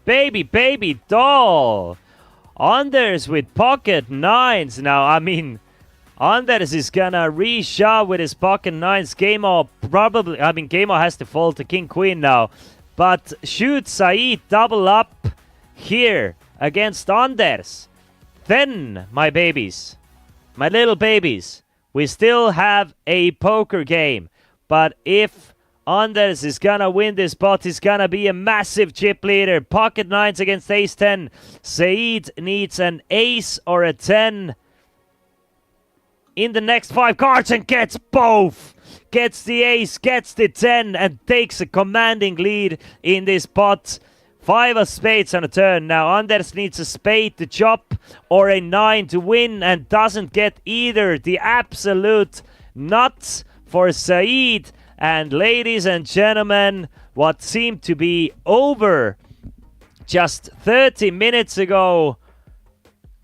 doll. Anders with pocket nines. Now, I mean, Anders is gonna re-shove with his pocket nines. Keimo probably. I mean, Keimo has to fold to King Queen now. But shoot Saeed double up here against Anders. Then, my babies, my little babies, we still have a poker game. But if Anders is gonna win this pot, he's gonna be a massive chip leader. Pocket nines against ace 10. Saeed needs an ace or a 10 in the next 5 cards and gets both. Gets the ace, gets the 10 and takes a commanding lead in this pot. 5 of spades on a turn. Now Anders needs a spade to chop or a 9 to win and doesn't get either. The absolute nuts for Saeed. And ladies and gentlemen, what seemed to be over just 30 minutes ago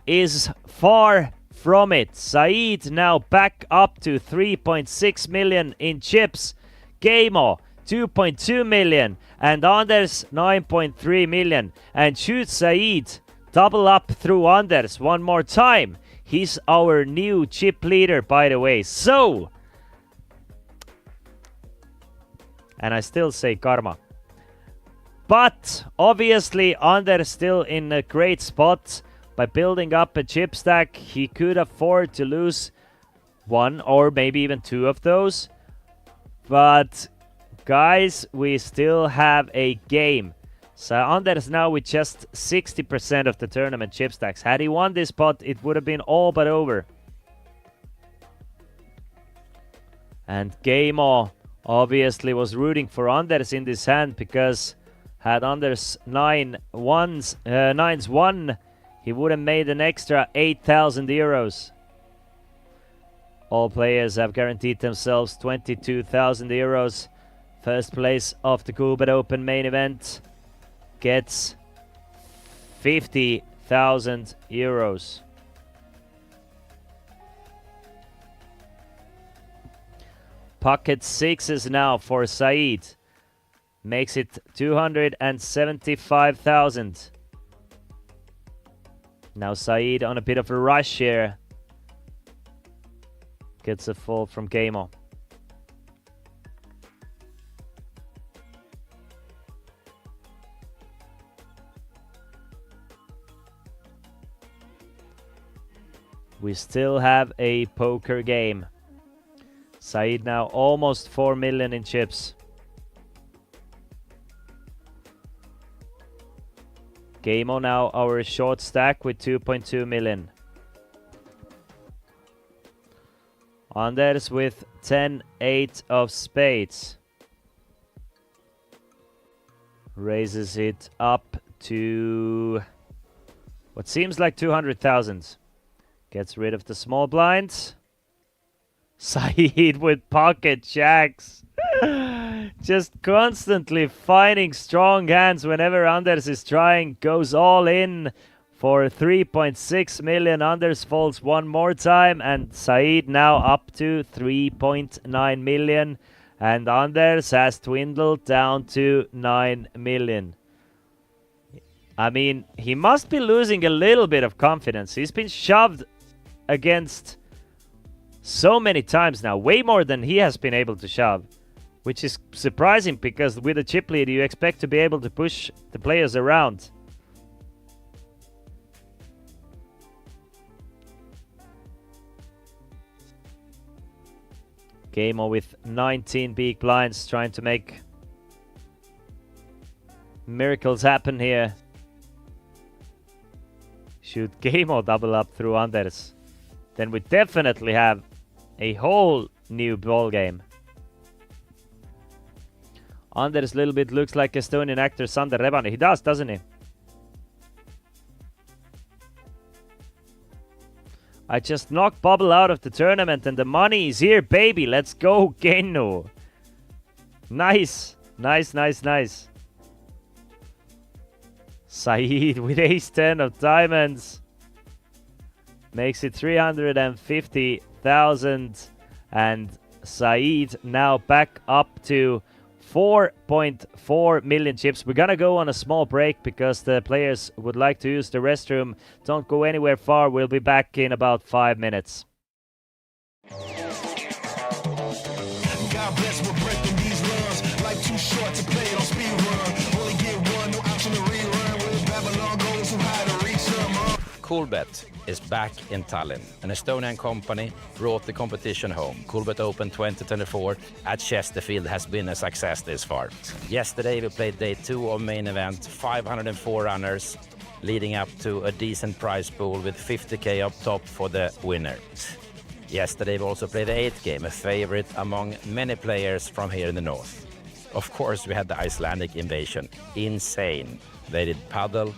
is far from it. Saeed now back up to 3.6 million in chips. Keimo 2.2 million and Anders 9.3 million. And shoot Saeed double up through Anders one more time. He's our new chip leader, by the way. So, and I still say karma. But obviously Anders still in a great spot. By building up a chip stack, he could afford to lose one or maybe even 2 of those. But guys, we still have a game. So Anders now with just 60% of the tournament chip stacks. Had he won this pot, it would have been all but over. And Keimo obviously was rooting for Anders in this hand because had Anders nines won, he would have made an extra 8,000 euros. All players have guaranteed themselves 22,000 euros. First place of the Coolbet Open main event gets 50,000 euros. Pocket 6s now for Saeed. Makes it 275,000. Now Saeed on a bit of a rush here. Gets a fold from Keimo. We still have a poker game. Saeed now almost 4 million in chips. Keimo now our short stack with 2.2 million. Anders with 10-8 of spades. raises it up to what seems like 200,000. Gets rid of the small blinds. Saeed with pocket jacks. Just constantly finding strong hands whenever Anders is trying. Goes all in for 3.6 million. Anders falls one more time, and Saeed now up to 3.9 million. And Anders has dwindled down to 9 million. I mean, he must be losing a little bit of confidence. He's been shoved against so many times now, way more than he has been able to shove, which is surprising because with a chip lead you expect to be able to push the players around. Gamo with 19 big blinds trying to make miracles happen here. Should Gamo double up through Anders, then we definitely have a whole new ball game. Anders a little bit looks like Estonian actor Sander Rebane. He does, doesn't he? I just knocked Bubble out of the tournament and the money is here, baby. Let's go, Genno. Nice. Nice, nice, nice. Saeed with ace-10 of diamonds. Makes it 350,000. And Saeed now back up to 4.4 million chips. We're gonna go on a small break because the players would like to use the restroom. Don't go anywhere far. We'll be back in about 5 minutes. God bless, we're breaking these runs. Life too short to play it on speed run. Only get one, no option to rerun. Where Babylon goes, too high to reach them. Coolbet is back in Tallinn. An Estonian company brought the competition home. Coolbet Open 2024 at Chesterfield has been a success this far. Yesterday we played day 2 of main event, 504 runners, leading up to a decent prize pool with 50k up top for the winner. Yesterday we also played the 8th game, a favorite among many players from here in the north. Of course we had the Icelandic invasion. Insane. They did paddle.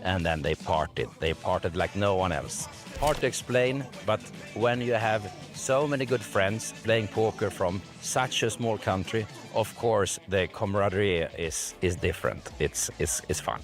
And then they partied. They partied like no one else. Hard to explain, but when you have so many good friends playing poker from such a small country, of course the camaraderie is different. It's fun.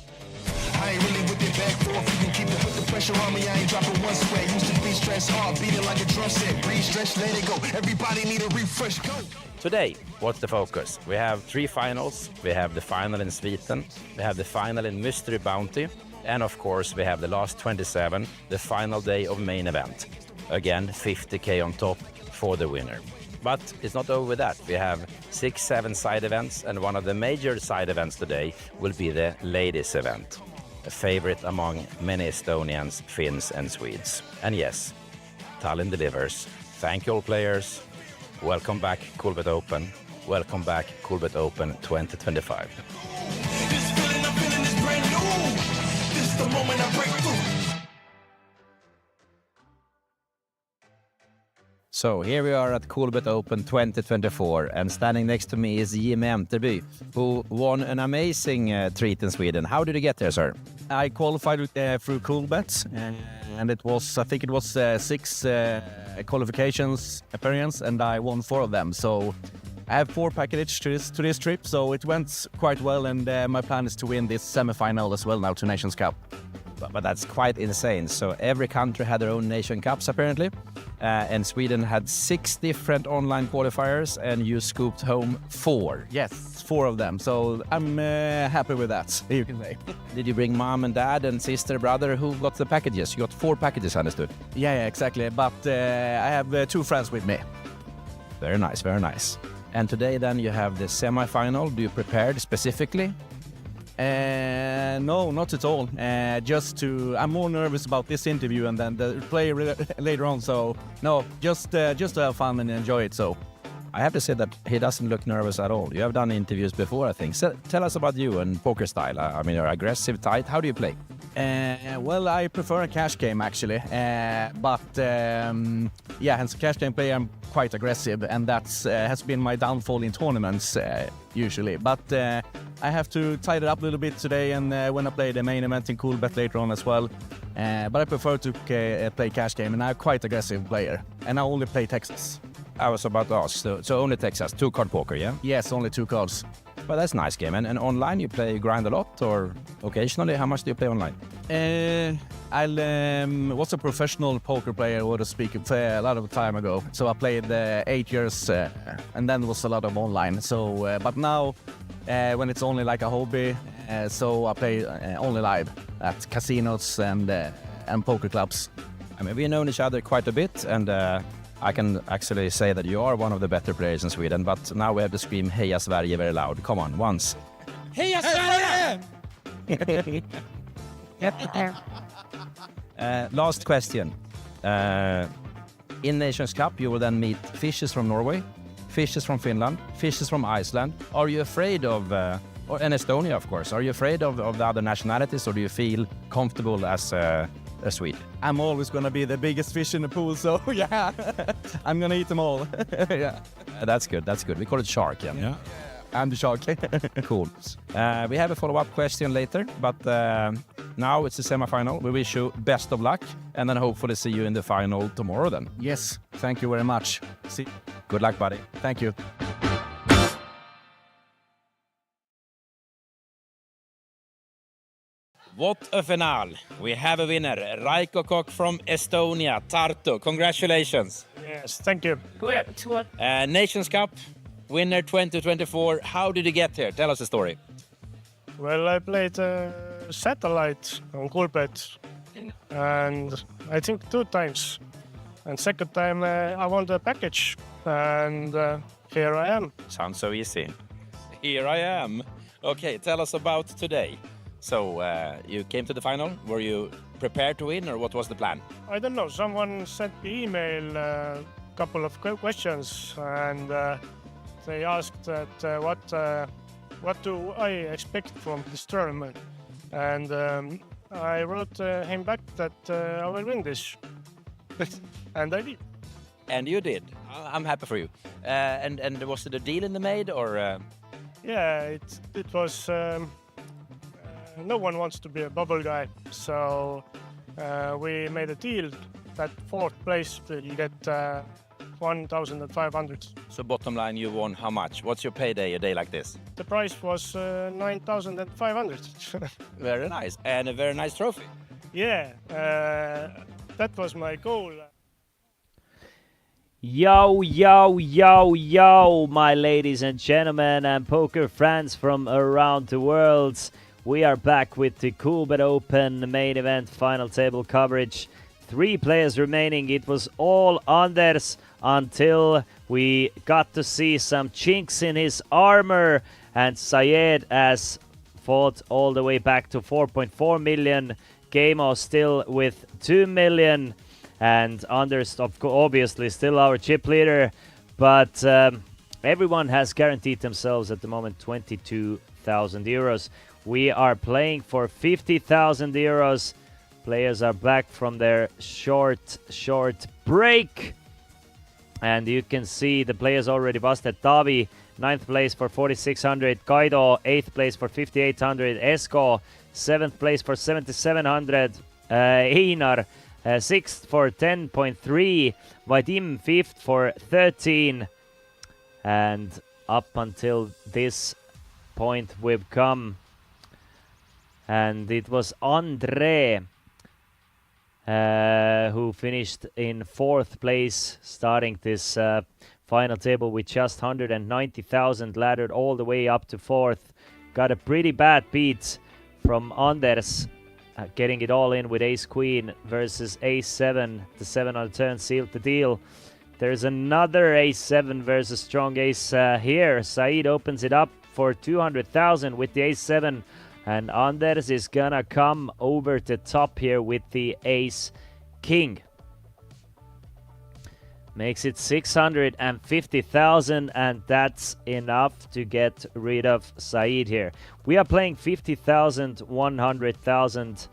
I ain't really with it back forth. You can keep it with the pressure on me. I ain't dropping one sweat. Used to be stressed hard, beat it like a drum set. Breathe, stretch, let it go. Everybody need a refresh. Go. Today, what's the focus? We have 3 finals. We have the final in Sweden. We have the final in Mystery Bounty. And of course, we have the last 27, the final day of main event. Again, 50k on top for the winner. But it's not over with that. We have 6-7 side events, and one of the major side events today will be the ladies event. A favorite among many Estonians, Finns and Swedes. And yes, Tallinn delivers. Thank you all players. Welcome back Coolbet Open. Welcome back Coolbet Open 2025. This feeling I'm feeling is brand new. This is the moment I break through. So here we are at Coolbet Open 2024, and standing next to me is Jimmy Enterby, who won an amazing treat in Sweden. How did you get there, sir? I qualified through Coolbet, and it was, I think it was 6 qualifications appearance, and I won 4 of them. So I have 4 packages to this trip, so it went quite well, and my plan is to win this semi-final as well now to Nations Cup. But that's quite insane. So every country had their own Nation Cups apparently, and Sweden had 6 different online qualifiers, and you scooped home 4. Yes, 4 of them. So I'm happy with that, you can say. Did you bring mom and dad and sister, brother? Who got the packages? You got 4 packages, I understood. Yeah, exactly. But I have 2 friends with me. Very nice, very nice. And today then you have the semi-final. Do you prepare specifically? No, not at all. I'm more nervous about this interview and then the play later on. So no, just to have fun and enjoy it. So I have to say that he doesn't look nervous at all. You have done interviews before, I think. So tell us about you and poker style. I mean, you're aggressive, tight. How do you play? Well, I prefer a cash game actually, but yeah, as a cash game player, I'm quite aggressive, and that's has been my downfall in tournaments usually. But I have to tidy it up a little bit today, and when I play the main event in Coolbet later on as well. But I prefer to play cash game, and I'm quite aggressive player, and I only play Texas. I was about to ask, so only Texas, 2-card poker, yeah? Yes, only 2 cards. Well, that's a nice game. And online, you play grind a lot, or occasionally? How much do you play online? I was a professional poker player, so to speak, a lot of time ago. So I played 8 years, and then was a lot of online. So, but now, when it's only like a hobby, so I play only live at casinos and poker clubs. I mean, we've known each other quite a bit, and I can actually say that you are one of the better players in Sweden, but now we have to scream Heja Sverige very loud. Come on, once. Heja Sverige! Last question. In Nations Cup, you will then meet fishes from Norway, fishes from Finland, fishes from Iceland. Are you afraid of, and Estonia, of course, are you afraid of the other nationalities, or do you feel comfortable as a Swede? I'm always gonna be the biggest fish in the pool, so yeah, I'm gonna eat them all. Yeah. That's good, that's good. We call it shark, yeah? Yeah. I'm the shark. Cool. We have a follow-up question later, but now it's the semi-final. We wish you best of luck, and then hopefully see you in the final tomorrow then. Yes, thank you very much. See. Good luck, buddy. Thank you. What a finale. We have a winner, Raiko Kok from Estonia, Tartu. Congratulations. Yes, thank you. Nations Cup, winner 2024. How did you get here? Tell us the story. Well, I played satellite on Coolbet, and I think 2 times. And second time I won the package, and here I am. Sounds so easy. Here I am. Okay, tell us about today. So you came to the final. Were you prepared to win, or what was the plan? I don't know. Someone sent me email a couple of questions, and they asked that what do I expect from this tournament, and I wrote him back that I will win this, and I did. And you did. I'm happy for you. And was it a deal in the maid, or? Yeah, it was. No one wants to be a bubble guy, so we made a deal that 4th place will get 1,500. So bottom line, you won how much? What's your payday a day like this? The price was 9,500. Very nice. And a very nice trophy. Yeah, that was my goal. Yo, yo, yo, yo, my ladies and gentlemen and poker fans from around the world. We are back with the Coolbet Open main event final table coverage. 3 players remaining. It was all Anders until we got to see some chinks in his armor, and Syed has fought all the way back to 4.4 million. Gamo still with 2 million, and Anders obviously still our chip leader, but everyone has guaranteed themselves at the moment 22,000 euros. We are playing for 50,000 euros. Players are back from their short break. And you can see the players already busted. Tavi, 9th place for 4,600. Kaido, 8th place for 5,800. Esko, 7th place for 7,700. Einar, 6th for 10.3. Vadim, 5th for 13. And up until this point we've come. And it was Andre who finished in 4th place, starting this final table with just 190,000, laddered all the way up to 4th. Got a pretty bad beat from Anders, getting it all in with ace-queen versus ace-7. The 7 on the turn sealed the deal. There's another ace-7 versus strong ace here. Saeed opens it up for 200,000 with the ace-7. And Anders is gonna come over the top here with the ace-king. Makes it 650,000, and that's enough to get rid of Saeed here. We are playing 50,000, 100,000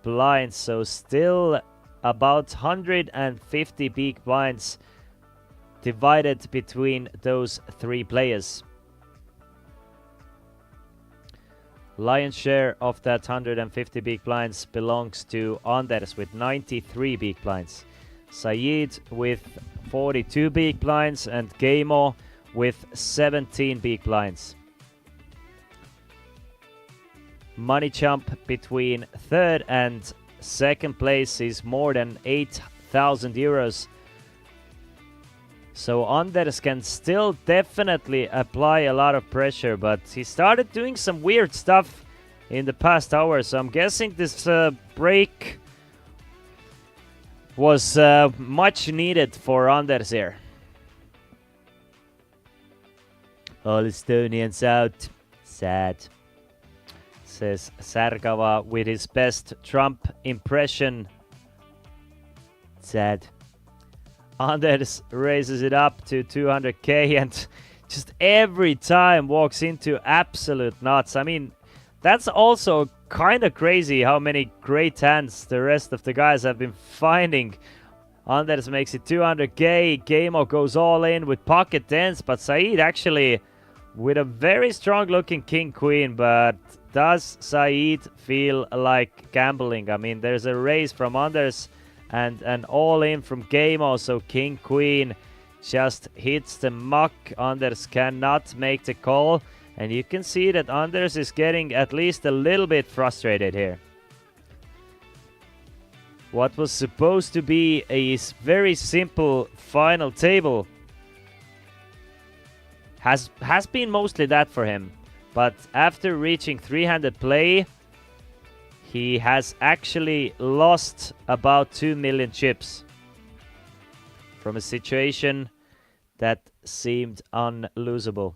blinds, so still about 150 big blinds divided between those three players. Lion's share of that 150 big blinds belongs to Anders with 93 big blinds, Saeed with 42 big blinds, and Gaimo with 17 big blinds. Money jump between third and second place is more than 8,000 euros. So Anders can still definitely apply a lot of pressure, but he started doing some weird stuff in the past hour, so I'm guessing this break was much needed for Anders here. All Estonians out. Sad. Says Sargava with his best Trump impression. Sad. Anders raises it up to 200k and just every time walks into absolute nuts. I mean, that's also kind of crazy how many great hands the rest of the guys have been finding. Anders makes it 200k. Gaimo goes all in with pocket tens, but Saeed actually with a very strong looking king queen. But does Saeed feel like gambling? I mean, there's a raise from Anders and an all-in from Gaimo, so king queen just hits the muck. Anders cannot make the call, and you can see that Anders is getting at least a little bit frustrated here. What was supposed to be a very simple final table has been mostly that for him, but after reaching 300 play, he has actually lost about 2 million chips from a situation that seemed unlosable.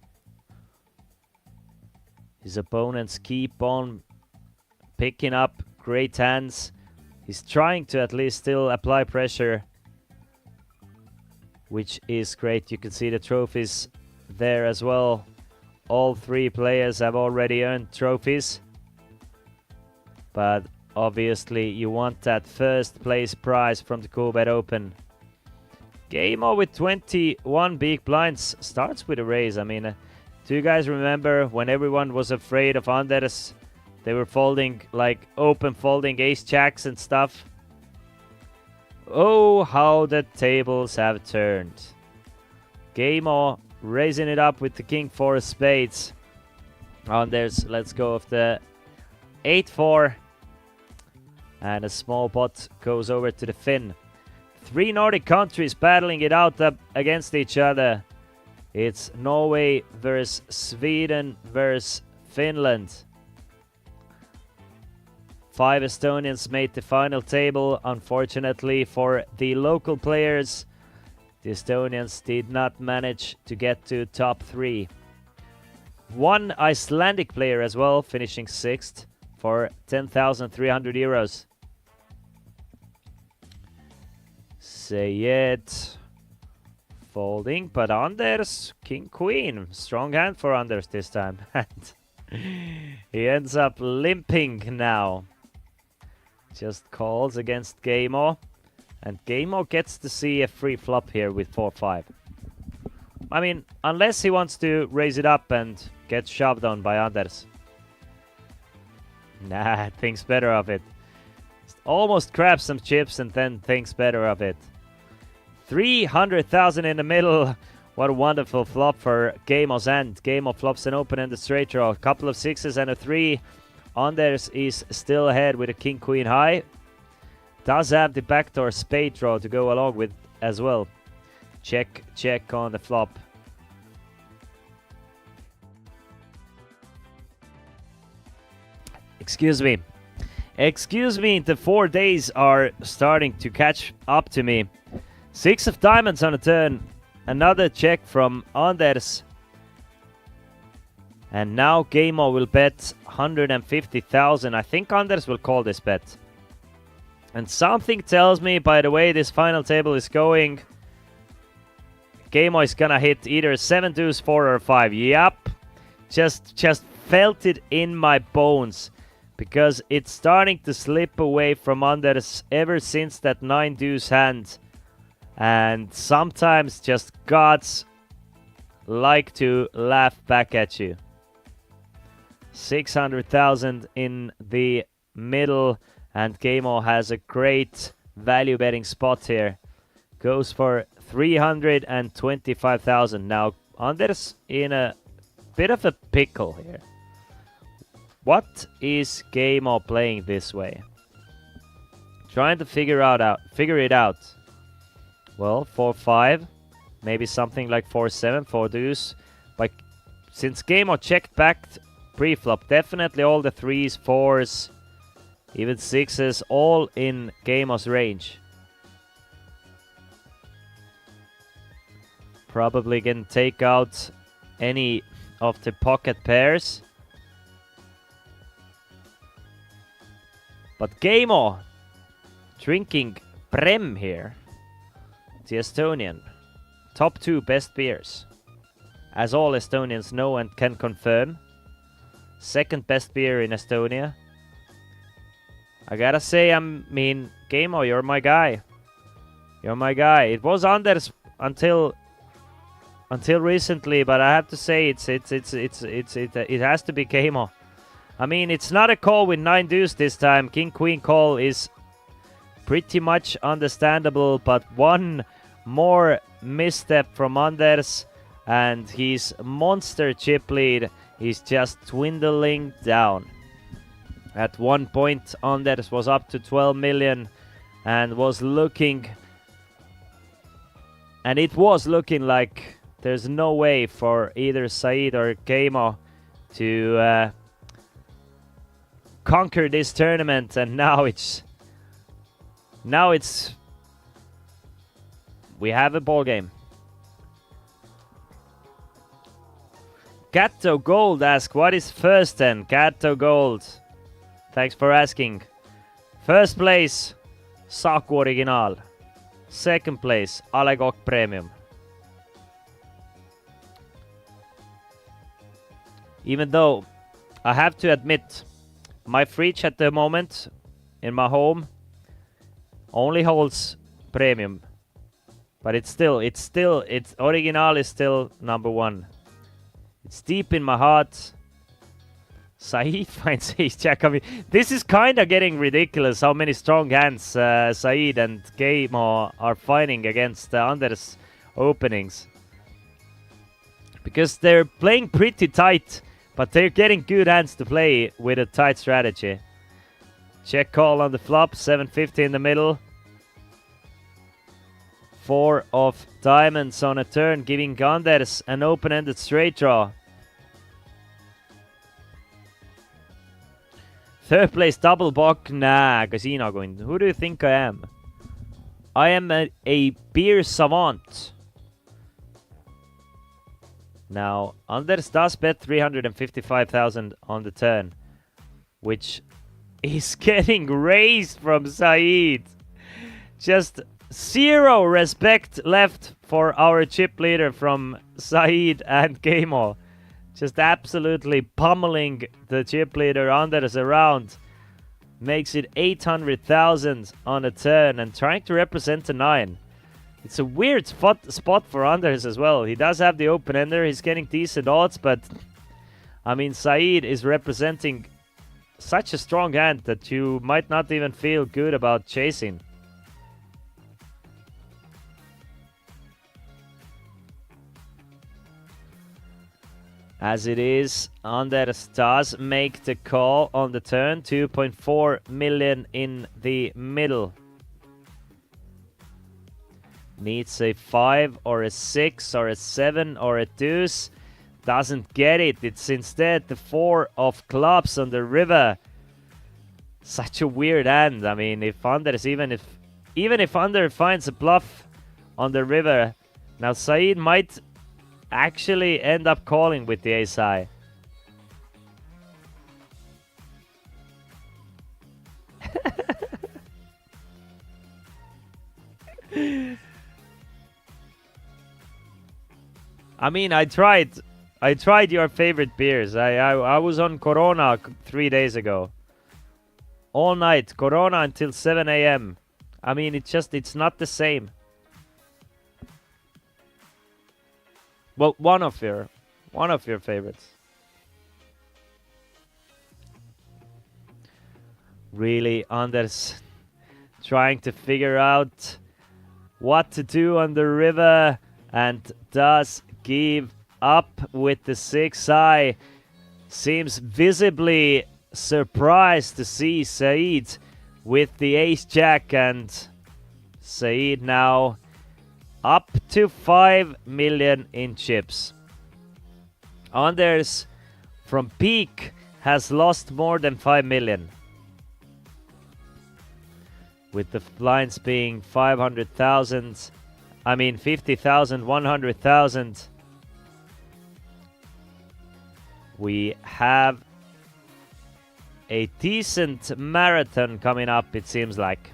His opponents keep on picking up great hands. He's trying to at least still apply pressure, which is great. You can see the trophies there as well. All three players have already earned trophies. But obviously you want that first place prize from the Coolbet Open. Gaimo with 21 big blinds starts with a raise. I mean, do you guys remember when everyone was afraid of Anders? They were folding, like open folding ace jacks and stuff. Oh, how the tables have turned. Gaimo raising it up with the king four of spades. Anders lets go of the 8-4. And a small pot goes over to the Finn. Three Nordic countries battling it out against each other. It's Norway versus Sweden versus Finland. 5 Estonians made the final table. Unfortunately for the local players, the Estonians did not manage to get to top 3. 1 Icelandic player as well, finishing 6th for 10,300 euros. Sayed folding, but Anders, king queen. Strong hand for Anders this time. And he ends up limping now. Just calls against Gaimo. And Gaimo gets to see a free flop here with 4-5. I mean, unless he wants to raise it up and get shoved on by Anders. Nah, thinks better of it. Almost grabs some chips and then thinks better of it. 300,000 in the middle. What a wonderful flop for Gaimo's end. Gaimo flops an open and a straight draw. A couple of 6s and a 3. Anders is still ahead with a king queen high. Does have the backdoor spade draw to go along with as well. Check, check on the flop. Excuse me. Excuse me, the 4 days are starting to catch up to me. 6 of diamonds on the turn. Another check from Anders. And now Gaimo will bet 150,000. I think Anders will call this bet. And something tells me, by the way this final table is going, Gaimo is gonna hit either 7 deuce 4 or 5. Yep. Just felt it in my bones. because it's starting to slip away from Anders ever since that 9 deuce hand. And sometimes just gods like to laugh back at you. 600,000 in the middle, and Game-O has a great value betting spot here. Goes for 325,000. Now Anders in a bit of a pickle here. What is Game-O playing this way? Trying to figure it out. Well, 4-5, maybe something like 4-7, 4 deuce. But since Game-O checked back pre-flop, definitely all the 3s, 4s, even 6s, all in Game-O's range. Probably can take out any of the pocket pairs. But Game-O drinking Prem here. The Estonian. Top 2 best beers. As all Estonians know and can confirm. Second best beer in Estonia. I gotta say, Game-O, you're my guy. You're my guy. It was Anders until recently, but I have to say it has to be Game-O. I mean, it's not a call with 9 deuce this time. King Queen call is pretty much understandable, but one more misstep from Anders and his monster chip lead is just dwindling down. At one point, Anders was up to 12 million and was looking, and it was looking like there's no way for either Saeed or Game-O to conquer this tournament, and now we have a ball game. Gatto Gold asks, what is first then? Gatto Gold, thanks for asking. First place, Saku Original. Second place, Alegok Premium. Even though I have to admit, my fridge at the moment in my home only holds Premium. But it's Original is still number 1. It's deep in my heart. Saeed finds ace-jack. I mean, this is kind of getting ridiculous how many strong hands Saeed and Game-O are finding against Anders' openings. Because they're playing pretty tight, but they're getting good hands to play with a tight strategy. Check call on the flop, 750 in the middle. 4 of diamonds on a turn, giving Anders an open-ended straight draw. Third place double buck. Nah, casino going. Who do you think I am? I am a beer savant. Now, Anders does bet 355,000 on the turn, which is getting raised from Saeed. Just 0 respect left for our chip leader from Saeed and Game-O. Just absolutely pummeling the chip leader Anders around. Makes it 800,000 on a turn and trying to represent a 9. It's a weird spot for Anders as well. He does have the open ender. He's getting decent odds, but I mean, Saeed is representing such a strong hand that you might not even feel good about chasing. As it is, Anders does make the call on the turn. 2.4 million in the middle. Needs a 5 or a 6 or a 7 or a deuce. Doesn't get it. It's instead the 4 of clubs on the river. Such a weird hand. I mean, if Anders, even if Anders finds a bluff on the river, now Saeed might actually end up calling with the ace-high. I mean, I tried your favorite beers. I was on Corona 3 days ago. all night. Corona until 7 a.m. I mean, it's not the same. Well, one of your favorites. Really, Anders trying to figure out what to do on the river and does give up with the 6-eye. Seems visibly surprised to see Saeed with the ace-jack, and Saeed now up to 5 million in chips. Anders from peak has lost more than 5 million. With the blinds being 500,000, I mean 50,000, 100,000. We have a decent marathon coming up, it seems like.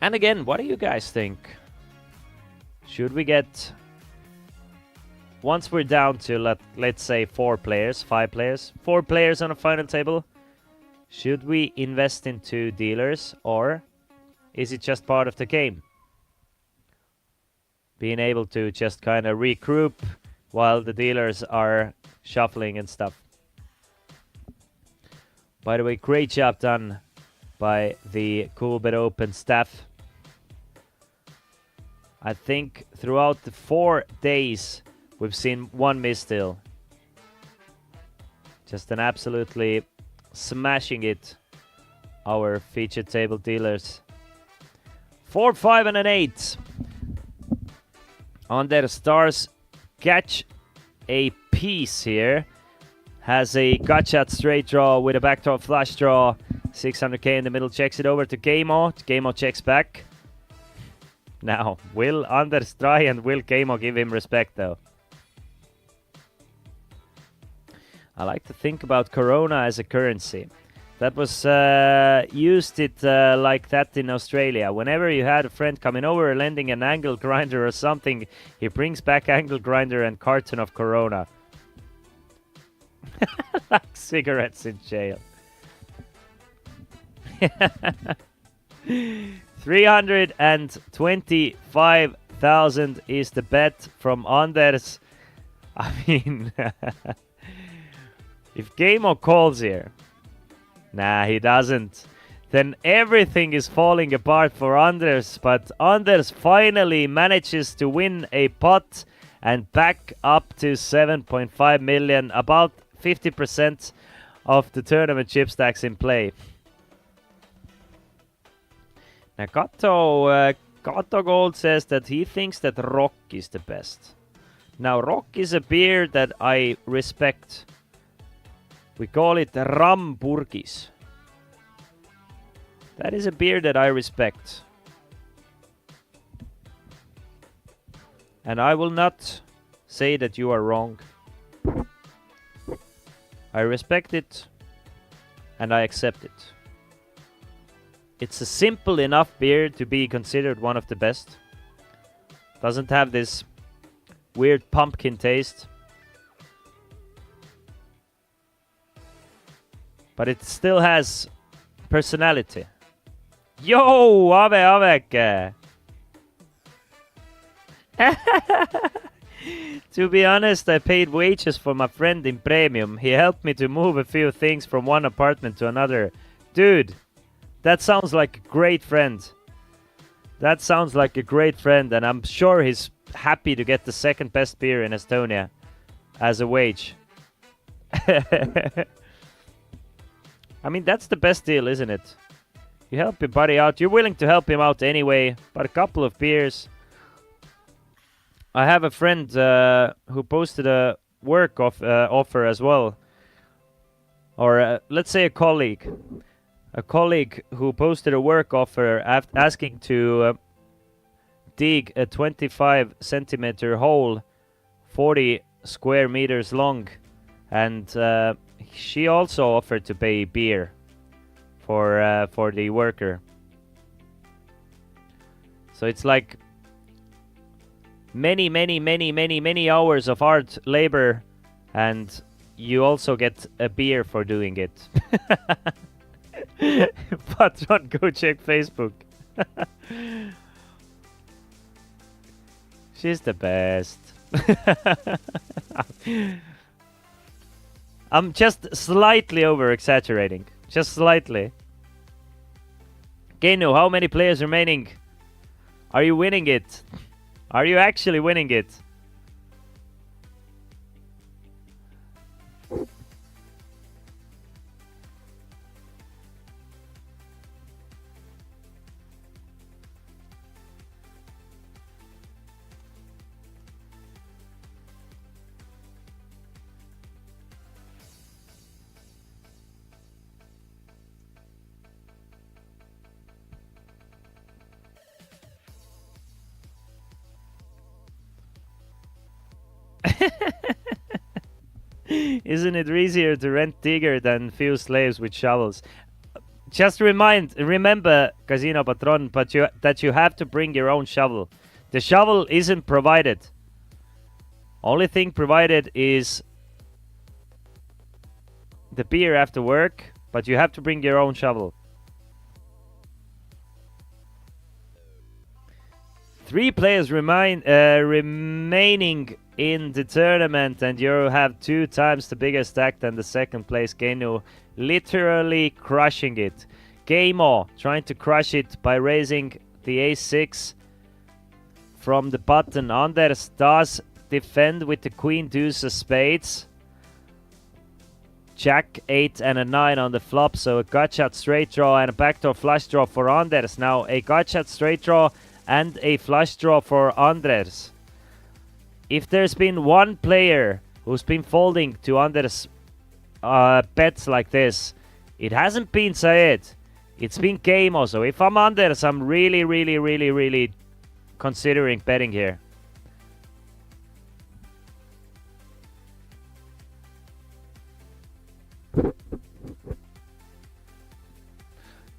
And again, what do you guys think? Should we get, once we're down to let's say 4 players, 5 players, 4 players on a final table, should we invest into dealers, or is it just part of the game? Being able to just kind of regroup while the dealers are shuffling and stuff. By the way, great job done by the Coolbet Open staff. I think throughout the 4 days we've seen 1 miss still. Just an absolutely smashing it, our featured table dealers. 4, 5 and an 8 on their stars. Catch a piece here. Has a gut shot straight draw with a backdoor flush draw. 600k in the middle, checks it over to Keimo. Keimo checks back. Now, will Anders try and will Keimo give him respect though? I like to think about Corona as a currency. That was used like that in Australia. Whenever you had a friend coming over lending an angle grinder or something, he brings back angle grinder and carton of Corona. Like cigarettes in jail. 325,000 is the bet from Anders. I mean, if Keimo calls here, nah, he doesn't, then everything is falling apart for Anders. But Anders finally manages to win a pot and back up to 7.5 million, about 50% of the tournament chip stacks in play. Now Kato Gold says that he thinks that Rock is the best. Now Rock is a beer that I respect. We call it Ramburgis. That is a beer that I respect. And I will not say that you are wrong. I respect it and I accept it. It's a simple enough beer to be considered one of the best. Doesn't have this weird pumpkin taste. But it still has personality. Yo, Aveke! To be honest, I paid wages for my friend in Premium. He helped me to move a few things from one apartment to another. Dude, that sounds like a great friend. That sounds like a great friend, and I'm sure he's happy to get the second best beer in Estonia as a wage. I mean, that's the best deal, isn't it? You help your buddy out. You're willing to help him out anyway, but a couple of beers. I have a friend who posted a work offer as well. Or let's say a colleague. A colleague who posted a work offer asking to dig a 25 centimeter hole, 40 square meters long. And she also offered to pay beer for the worker. So it's like many hours of hard labor, and you also get a beer for doing it. Patron, go check Facebook. She's the best. I'm just slightly over exaggerating. Just slightly. Geno, how many players remaining? Are you winning it? Are you actually winning it? Isn't it easier to rent Tiger than few slaves with shovels? Just remember, Casino Patron, that you have to bring your own shovel. The shovel isn't provided. Only thing provided is the beer after work, but you have to bring your own shovel. 3 players remaining in the tournament, and you have 2 times the bigger stack than the second place Geno, literally crushing it. Gamo trying to crush it by raising the ace-6 from the button. Anders does defend with the queen deuce of spades. Jack 8 and a 9 on the flop, so a gut shot straight draw and a backdoor flush draw for Anders. Now a gut shot straight draw and a flush draw for Anders. If there's been one player who's been folding to Anders' bets like this, it hasn't been Syed. It's been Gamo. So if I'm Anders, I'm really considering betting here.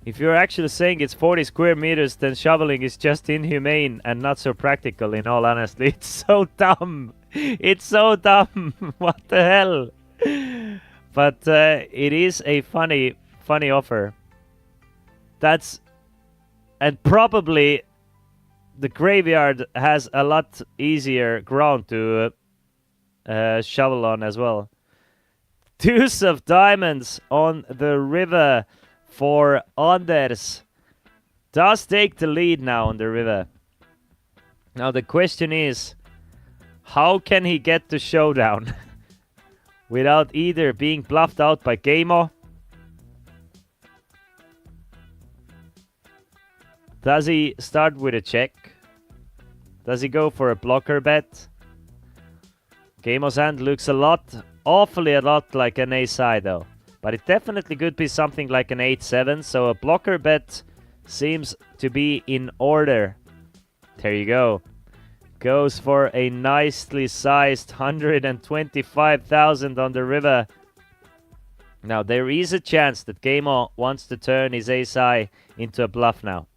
If you're actually saying it's 40 square meters, then shoveling is just inhumane and not so practical, in all honesty. It's so dumb. It's so dumb. What the hell? But it is a funny offer. And probably the graveyard has a lot easier ground to shovel on as well. Deuce of diamonds on the river for Anders. Does take the lead now on the river. Now the question is, how can he get to showdown without either being bluffed out by Gamo? Does he start with a check? Does he go for a blocker bet? Gamo's hand looks awfully a lot like an ace-high though. But it definitely could be something like an 8-7, so a blocker bet seems to be in order. There you go. Goes for a nicely sized 125,000 on the river. Now there is a chance that Gamo wants to turn his ace-high into a bluff now.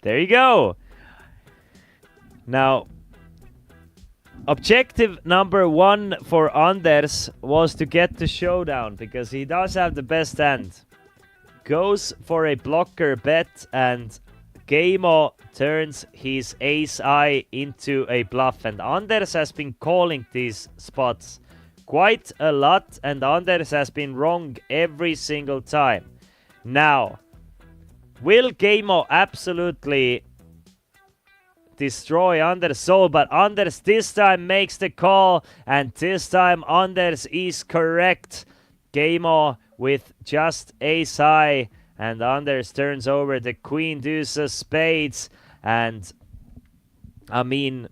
There you go. Now, objective number 1 for Anders was to get the showdown because he does have the best hand. Goes for a blocker bet and Gamo turns his ace-high into a bluff. And Anders has been calling these spots quite a lot and Anders has been wrong every single time. Now, will Gamo absolutely destroy Anders' soul? But Anders this time makes the call, and this time Anders is correct. Gamo with just ace-high, and Anders turns over the queen deuce of spades. And I mean,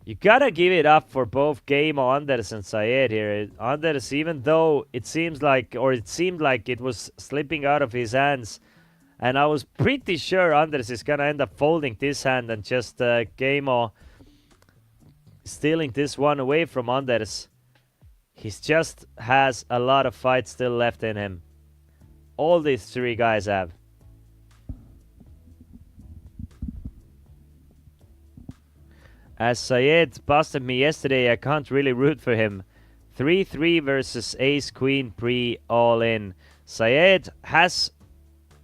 you gotta give it up for both Gamo, Anders, and Syed here. Anders, even though it seemed like it was slipping out of his hands, and I was pretty sure Anders is gonna end up folding this hand and just Gamo stealing this one away from Anders. He just has a lot of fight still left in him. All these 3 guys have. As Syed busted me yesterday, I can't really root for him. 3-3 versus Ace Queen pre all in. Syed has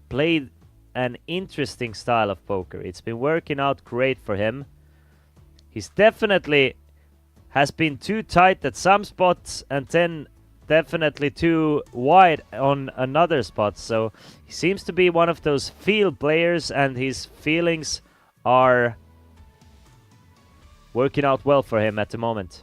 played an interesting style of poker. It's been working out great for him. He's definitely has been too tight at some spots and then definitely too wide on another spot. So he seems to be one of those field players, and his feelings are working out well for him at the moment.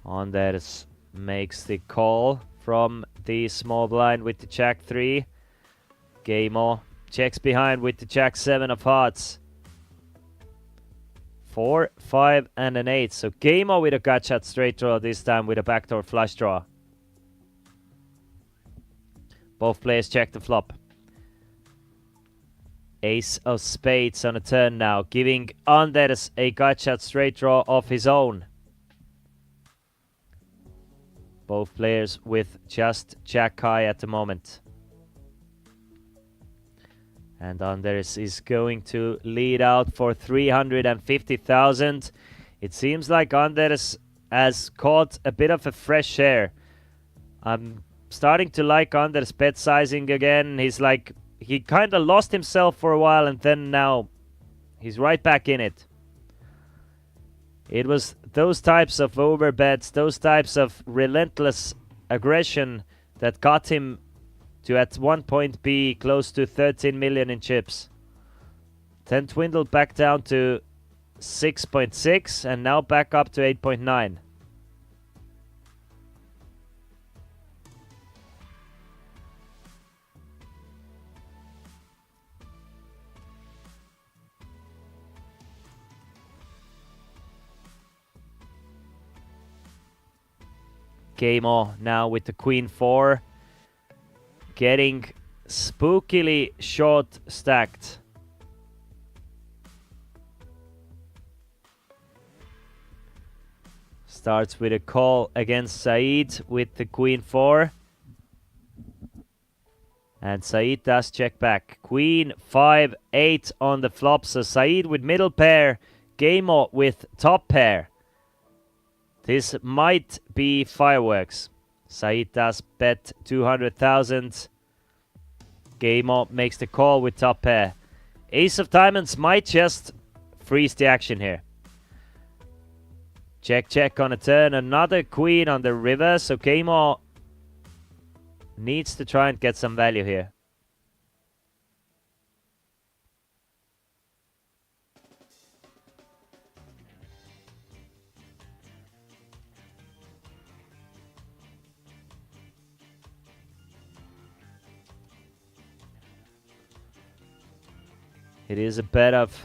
Anders makes the call from the small blind with the Jack 3. Gamo checks behind with the Jack 7 of hearts. 4, 5, and an 8. So Gamo with a gut shot straight draw, this time with a backdoor flush draw. Both players check the flop. Ace of spades on a turn now, giving Anders a gut shot straight draw of his own. Both players with just Jack high at the moment. And Anders is going to lead out for 350,000. It seems like Anders has caught a bit of a fresh air. I'm starting to like Anders' bet sizing again. He kind of lost himself for a while, and then now he's right back in it. It was those types of overbets, those types of relentless aggression that got him to at one point be close to 13 million in chips. Then dwindled back down to 6.6 and now back up to 8.9. Gamo now with the Queen 4. Getting spookily short stacked. Starts with a call against Saeed with the Queen 4. And Saeed does check back. Queen 5, 8 on the flop. So Saeed with middle pair. Gamo with top pair. This might be fireworks. Saeed does bet 200,000. Gamo makes the call with top pair. Ace of diamonds might just freeze the action here. Check, check on a turn. Another queen on the river. So Gamo needs to try and get some value here. It is a bet of,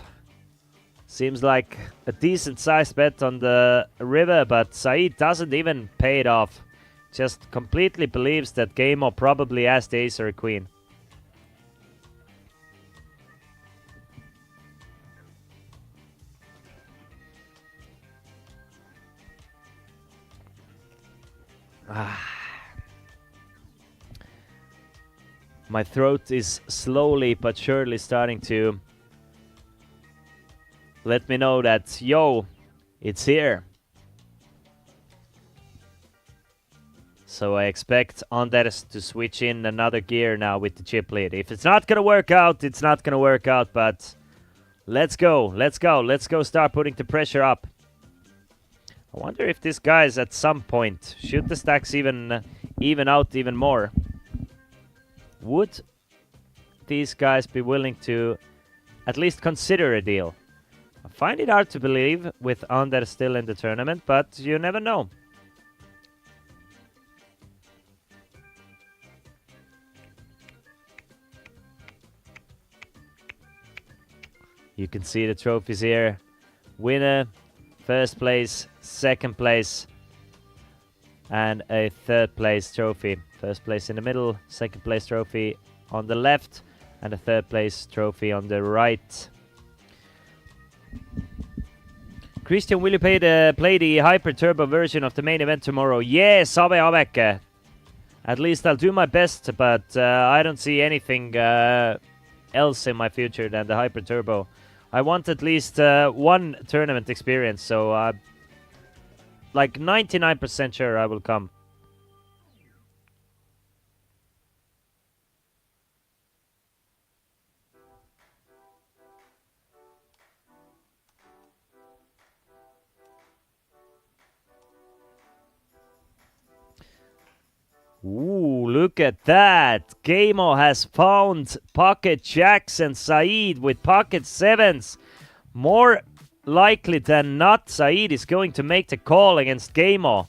seems like a decent sized bet on the river, but Saeed doesn't even pay it off. Just completely believes that Gamo probably has the ace or a queen. My throat is slowly but surely starting to let me know that, yo, it's here. So I expect Anders to switch in another gear now with the chip lead. If it's not gonna work out, it's not gonna work out, but let's go, let's go, let's go start putting the pressure up. I wonder if this guy's at some point, should the stacks even out even more? Would these guys be willing to at least consider a deal? I find it hard to believe with Anders still in the tournament, but you never know. You can see the trophies here. Winner, first place, second place, and a third place trophy. First place in the middle, second place trophy on the left, and a third place trophy on the right. Christian, will you play the Hyper Turbo version of the main event tomorrow? Yes, Ave Aveke. At least I'll do my best, but I don't see anything else in my future than the Hyper Turbo. I want at least one tournament experience, so like 99% sure I will come. Ooh, look at that. Gamo has found pocket jacks and Saeed with pocket sevens. More likely than not, Saeed is going to make the call against Gamo.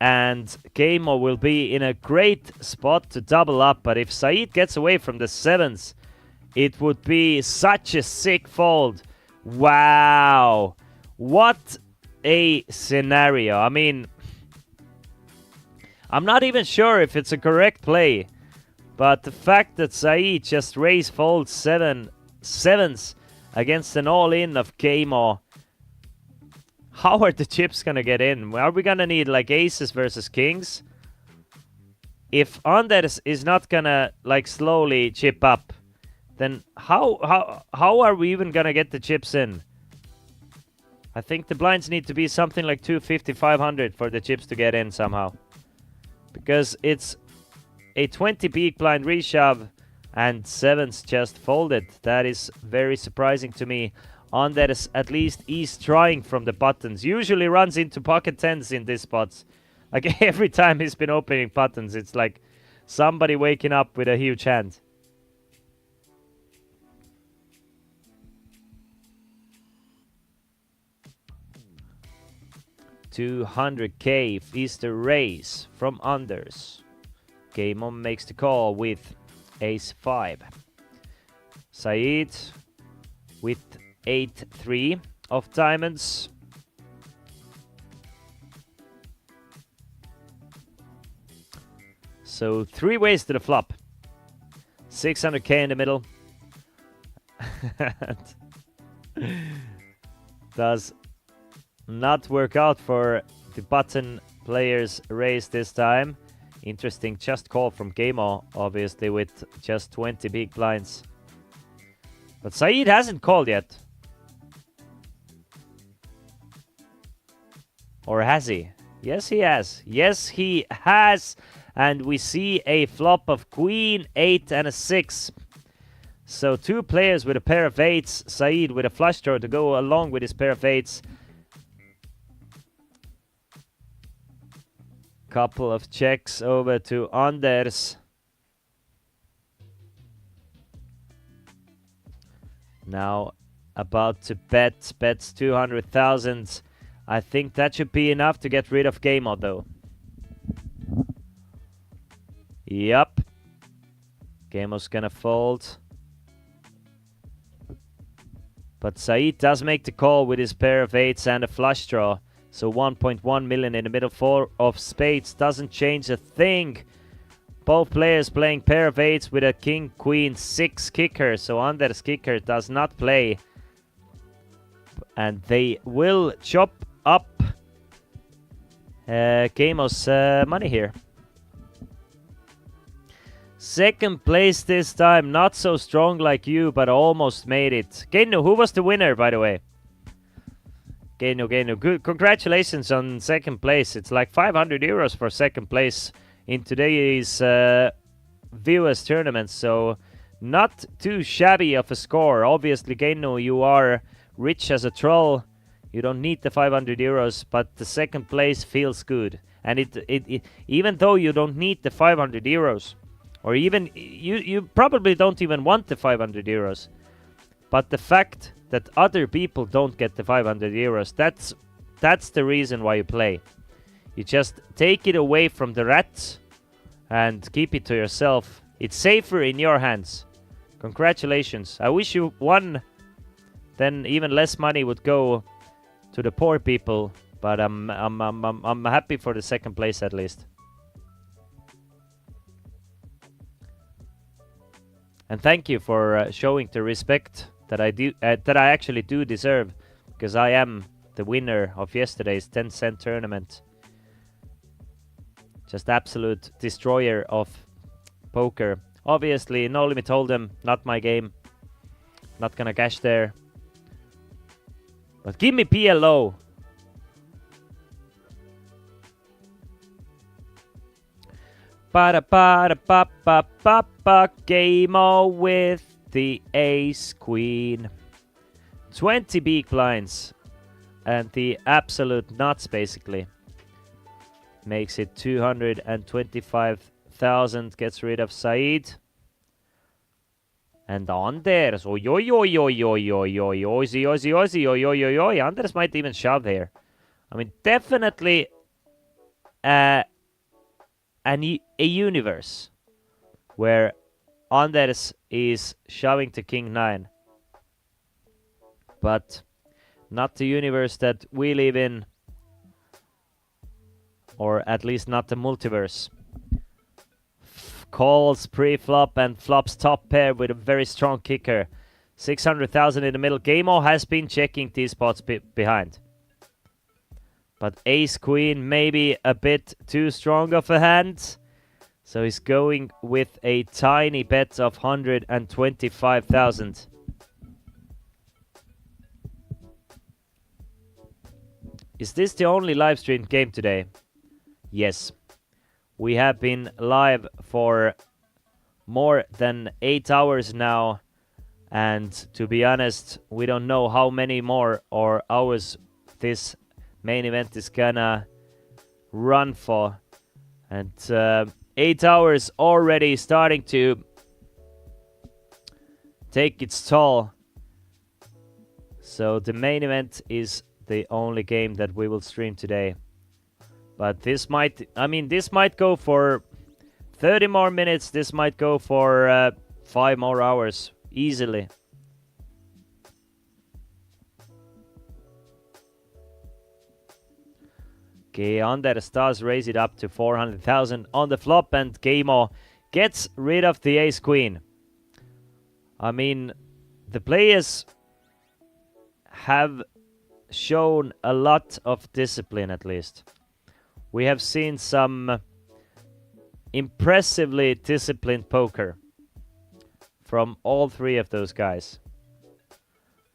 And Gamo will be in a great spot to double up. But if Saeed gets away from the sevens, it would be such a sick fold. Wow. What a scenario. I mean, I'm not even sure if it's a correct play, but the fact that Saeed just raise folds sevens against an all-in of Gamo, how are the chips gonna get in? Are we gonna need like aces versus kings? If Anders is not gonna like slowly chip up, then how are we even gonna get the chips in? I think the blinds need to be something like 250, 500 for the chips to get in somehow. Because it's a 20 big blind reshove and sevens just folded. That is very surprising to me. Anders at least is trying from the buttons. Usually runs into pocket tens in these spots. Like every time he's been opening buttons, it's like somebody waking up with a huge hand. $200K is the raise from Anders. Game on makes the call with ace-5. Saeed with 8-3 of diamonds. So 3 ways to the flop. 600K in the middle. Does not work out for the button players raise this time. Interesting just call from Gamo, obviously, with just 20 big blinds. But Saeed hasn't called yet. Or has he? Yes, he has. Yes, he has. And we see a flop of queen, 8 and a 6. So 2 players with a pair of 8s. Saeed with a flush draw to go along with his pair of 8s. Couple of checks over to Anders. Now about to bets 200,000. I think that should be enough to get rid of Gamo though. Yup. Gamo's gonna fold. But Saeed does make the call with his pair of 8s and a flush draw. So 1.1 million in the middle. 4 of spades doesn't change a thing. Both players playing pair of 8s with a king, queen, 6 kicker. So Anders' kicker does not play. And they will chop up Gamo's money here. Second place this time. Not so strong like you, but almost made it. Genu, who was the winner, by the way? Genu. Good. Congratulations on second place. It's like 500 euros for second place in today's viewers tournament. So not too shabby of a score. Obviously, Genu, you are rich as a troll. You don't need the 500 euros, but the second place feels good. And it even though you don't need the 500 euros, or even you probably don't even want the 500 euros, but the fact that other people don't get the 500 euros, that's the reason why you play. You just take it away from the rats and keep it to yourself. It's safer in your hands. Congratulations. I wish you won. Then even less money would go to the poor people, but I'm happy for the second place at least. And thank you for showing the respect that I actually do deserve, because I am the winner of yesterday's 10-cent tournament. Just absolute destroyer of poker. Obviously, No Limit Hold'em, not my game. Not gonna cash there. But give me PLO. Ba-da-ba-da-ba-ba-ba-ba. Game-o with the ace queen. 20 big blinds. And the absolute nuts, basically. Makes it 225,000. Gets rid of Said. And Anders. Oi, oi, oi, oi, oi, oi, oi, Ozzy, Ozzy, Ozzy, oi, oi, oi, oi. Anders might even shove here. I mean, definitely a universe where Anders is shoving to King 9. But not the universe that we live in. Or at least not the multiverse. Calls pre-flop and flops top pair with a very strong kicker. 600,000 in the middle. Game-o has been checking these spots behind. But ace-queen maybe a bit too strong of a hand. So he's going with a tiny bet of 125,000. Is this the only live streamed game today? Yes. We have been live for more than 8 hours now. And to be honest, we don't know how many more or hours this main event is gonna run for. And 8 hours already starting to take its toll. So the main event is the only game that we will stream today. But this might, this might go for 30 more minutes. This might go for 5 more hours easily. Okay, Anders does raise it up to 400,000 on the flop, and Game-o gets rid of the ace-queen. I mean, the players have shown a lot of discipline, at least. We have seen some impressively disciplined poker from all three of those guys.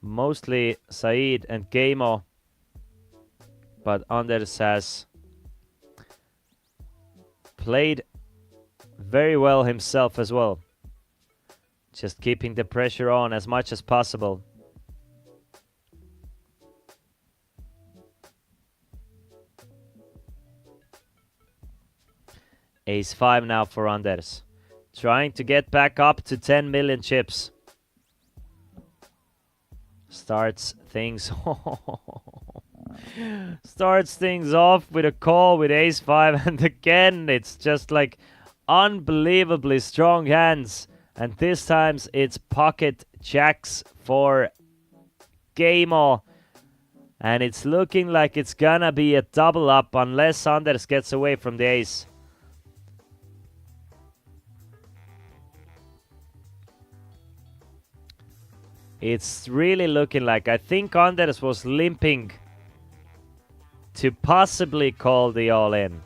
Mostly Said and Game-o, but Anders has played very well himself as well. Just keeping the pressure on as much as possible. Ace-5 now for Anders. Trying to get back up to 10 million chips. Starts things starts things off with a call with ace-5, and again it's just like unbelievably strong hands. And this time it's pocket jacks for Game-o. And it's looking like it's gonna be a double up unless Anders gets away from the ace. It's really looking like, I think Anders was limping to possibly call the all-in.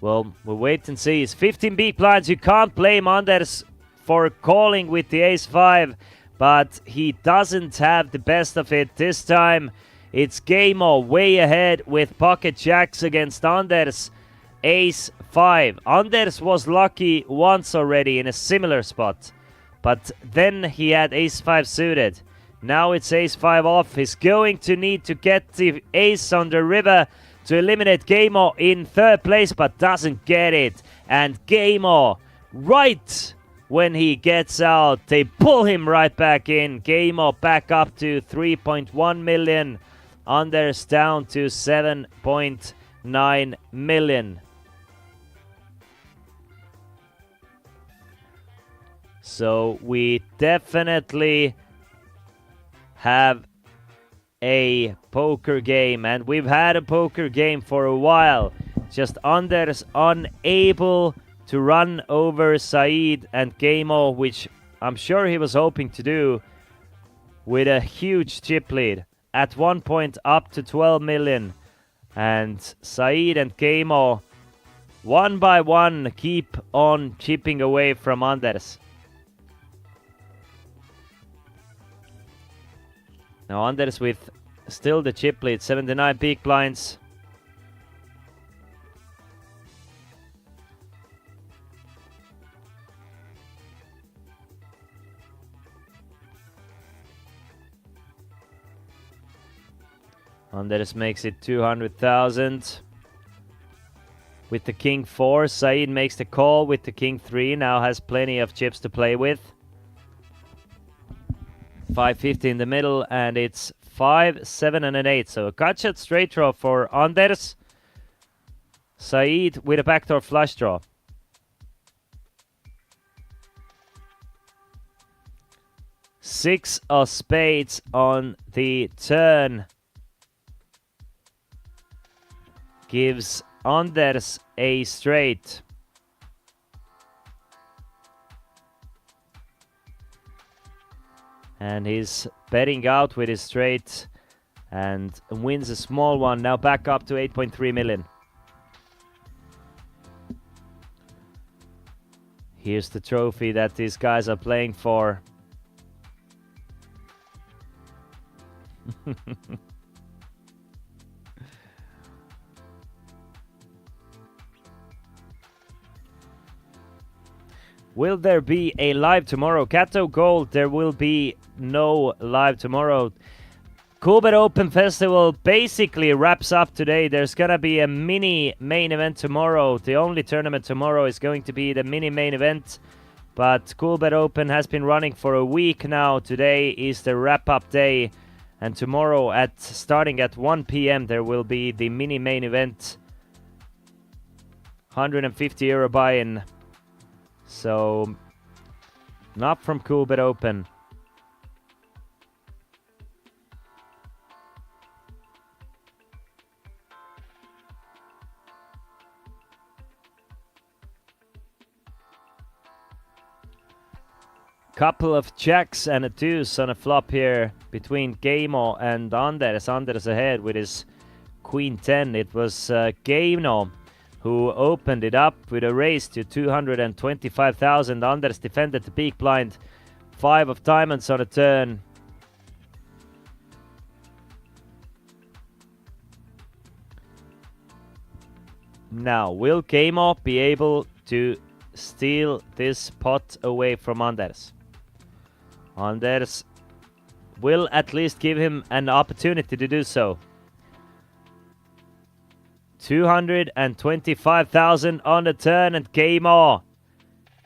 Well, we'll wait and see. It's 15 big blinds. You can't blame Anders for calling with the ace-5, but he doesn't have the best of it this time. It's Game-o way ahead with pocket jacks against Anders. Ace-5. Anders was lucky once already in a similar spot, but then he had ace-5 suited. Now it's ace-5 off. He's going to need to get the ace on the river to eliminate Game-o in third place, but doesn't get it. And Game-o, right when he gets out, they pull him right back in. Game-o back up to 3.1 million. Anders down to 7.9 million. So we definitely have a poker game, and we've had a poker game for a while. Just Anders unable to run over Said and Game-o, which I'm sure he was hoping to do with a huge chip lead. at one point up to 12 million. And Saeed and Keimo, one by one, keep on chipping away from Anders. Now Anders with still the chip lead, 79 big blinds. Anders makes it 200,000. With the king 4, Saeed makes the call with the king 3. Now has plenty of chips to play with. 550 in the middle, and it's 5, 7, and an 8. So a cut shot straight draw for Anders. Saeed with a backdoor flush draw. Six of spades on the turn gives Anders a straight. And he's betting out with his straight and wins a small one. Now back up to 8.3 million. Here's the trophy that these guys are playing for. Will there be a live tomorrow? Kato Gold, there will be no live tomorrow. Coolbet Open Festival basically wraps up today. There's gonna be a mini main event tomorrow. The only tournament tomorrow is going to be the mini main event. But Coolbet Open has been running for a week now. Today is the wrap-up day. And tomorrow starting at 1 p.m. there will be the mini main event. €150 buy-in. So, not from Coolbet Open. Couple of jacks and a deuce on a flop here between Keimo and Anders. Anders ahead with his queen 10. It was Keimo who opened it up with a raise to 225,000. Anders defended the big blind. 5 of diamonds on a turn. Now, will Keimo be able to steal this pot away from Anders? Anders will at least give him an opportunity to do so. 225,000 on the turn, and Keimo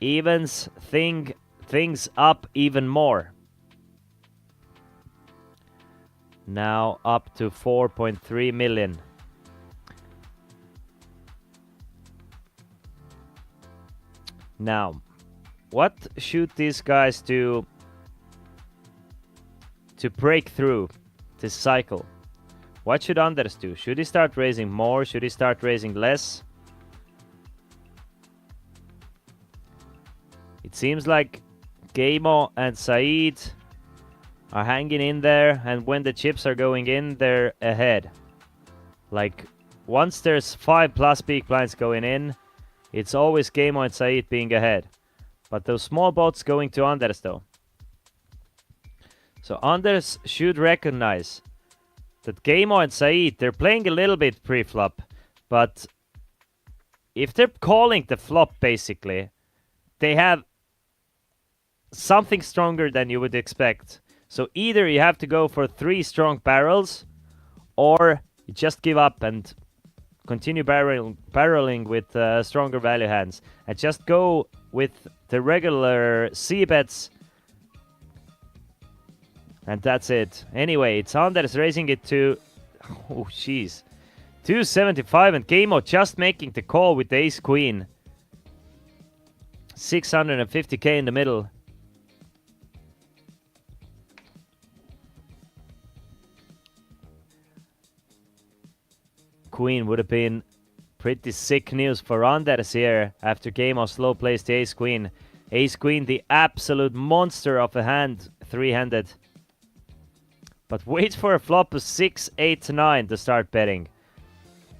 evens things up even more. Now up to 4.3 million. Now, what should these guys do to break through this cycle? What should Anders do? Should he start raising more? Should he start raising less? It seems like Keimo and Saeed are hanging in there, and when the chips are going in, they're ahead. Like, once there's 5+ big blinds going in, it's always Keimo and Saeed being ahead. But those small bots going to Anders though. So Anders should recognize that Keimo and Saeed, they're playing a little bit pre-flop, but if they're calling the flop basically, they have something stronger than you would expect. So either you have to go for 3 strong barrels, or you just give up and continue barreling with stronger value hands, and just go with the regular C-bets. And that's it. Anyway, it's Anders raising it to, oh jeez, 275, and Keimo just making the call with the ace-queen. 650k in the middle. Queen would have been pretty sick news for Anders here after Keimo slow plays the ace-queen. Ace-queen, the absolute monster of a hand, 3-handed. But wait for a flop of 6, 8, 9 to start betting.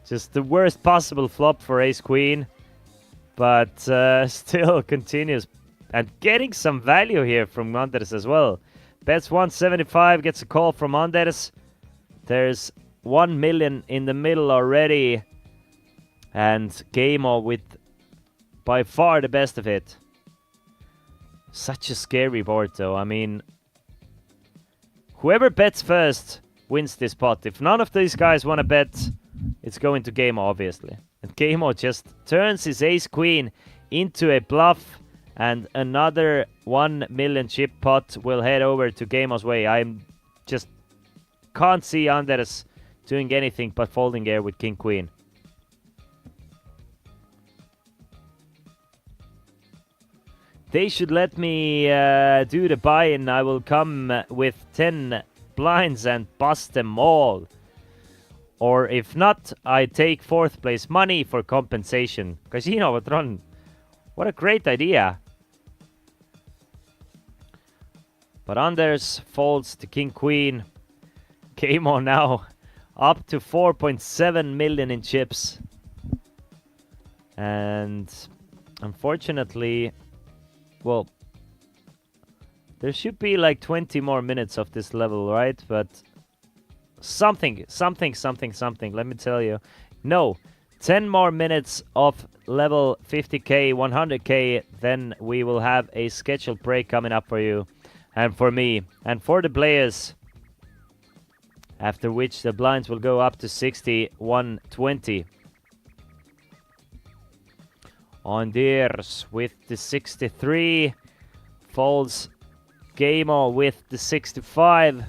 Just the worst possible flop for ace-queen. But still continues. And getting some value here from Anders as well. Bets 175, gets a call from Anders. There's 1 million in the middle already. And Gaimo with by far the best of it. Such a scary board though. I mean, whoever bets first wins this pot. If none of these guys want to bet, it's going to Gaimo obviously. And Gaimo just turns his ace-queen into a bluff. And another 1 million chip pot will head over to Gaimo's way. I just can't see Anders doing anything but folding here with king-queen. They should let me do the buy-in. I will come with 10 blinds and bust them all. Or if not, I take 4th place money for compensation. Casino Patron. What a great idea. But Anders folds to king-queen. Gaimo now up to 4.7 million in chips. And unfortunately, well, there should be like 20 more minutes of this level, right? But something, let me tell you. No, 10 more minutes of level 50k, 100k, then we will have a scheduled break coming up for you. And for me, and for the players, after which the blinds will go up to 6120. Anders with the 63, folds Gaimo with the 65.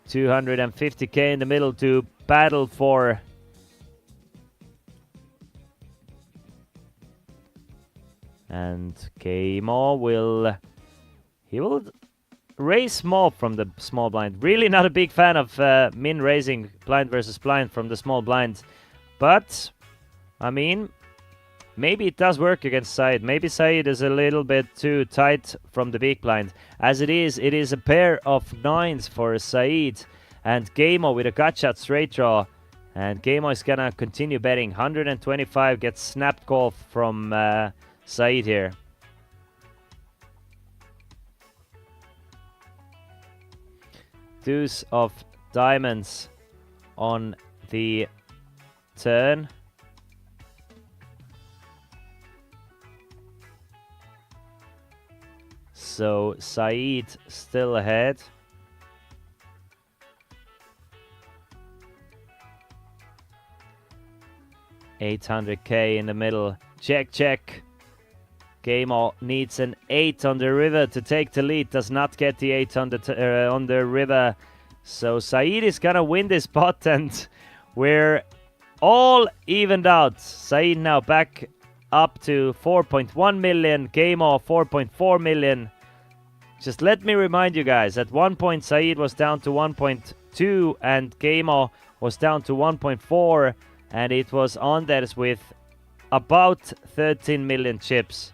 250k in the middle to battle for. And Gaimo will... He will raise small from the small blind. Really not a big fan of min raising blind versus blind from the small blind. But, I mean, maybe it does work against Said. Maybe Said is a little bit too tight from the big blind. As it is a pair of 9s for Said. And Gaimo with a gut shot straight draw. And Gaimo is gonna continue betting. 125 gets snapped call from Said here. Deuce of diamonds on the turn. So Said still ahead. $800k in the middle. Check, check. Gaimo needs an 8 on the river to take the lead. Does not get the 8 on the river. So Said is gonna win this pot, and we're all evened out. Said now back up to 4.1 million. Gaimo 4.4 million. Just let me remind you guys, at one point Said was down to 1.2 and Gaimo was down to 1.4, and it was Anders with about 13 million chips.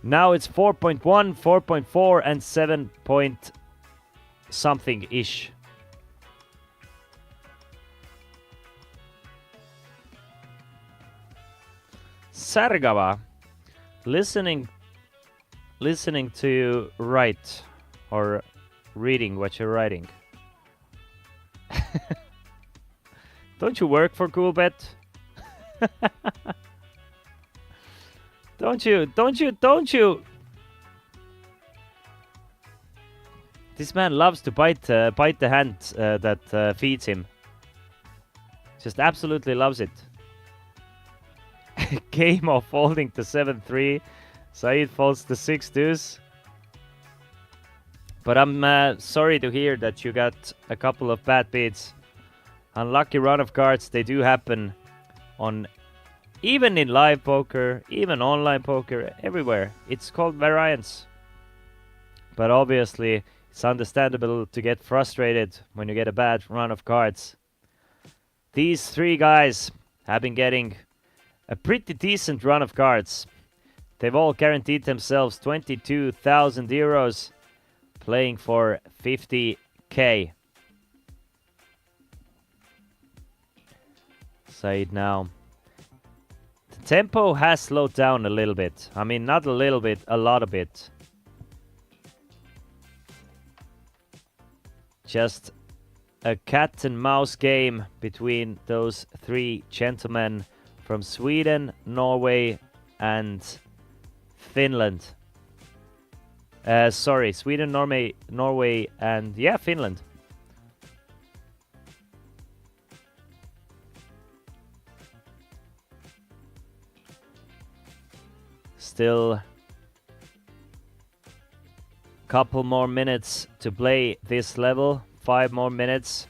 Now it's 4.1, 4.4 and 7 point something-ish. Sargava, listening to you write or reading what you're writing. Don't you work for Coolbet? Don't you? This man loves to bite the hand that feeds him. Just absolutely loves it. Gaimo folding to 7-3. Said folds to 6 deuce. But I'm sorry to hear that you got a couple of bad beats. Unlucky run of cards, they do happen on even in live poker, even online poker, everywhere. It's called variance. But obviously, it's understandable to get frustrated when you get a bad run of cards. These three guys have been getting a pretty decent run of cards. They've all guaranteed themselves 22,000 euros. playing for 50k. Said now. The tempo has slowed down a little bit. I mean, not a little bit, a lot of it. Just a cat and mouse game between those three gentlemen from Sweden, Norway, and Finland. Sorry, Sweden, Norway, and yeah, Finland. Still couple more minutes to play this level. 5 more minutes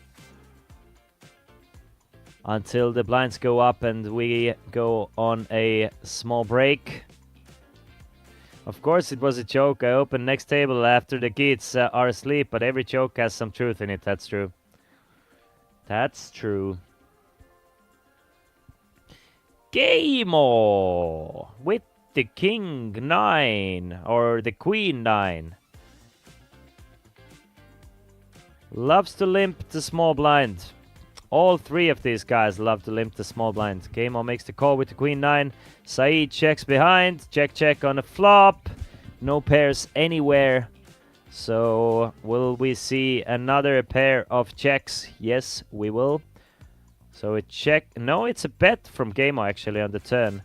until the blinds go up and we go on a small break. Of course, it was a joke. I opened next table after the kids are asleep, but every joke has some truth in it. That's true. That's true. Game-o with the King 9 or the Queen 9. Loves to limp the small blind. All three of these guys love to limp the small blind. Game-o makes the call with the Queen 9. Saeed checks behind. Check on the flop. No pairs anywhere. So will we see another pair of checks? Yes, we will. So a check. No, it's a bet from Game-o actually on the turn.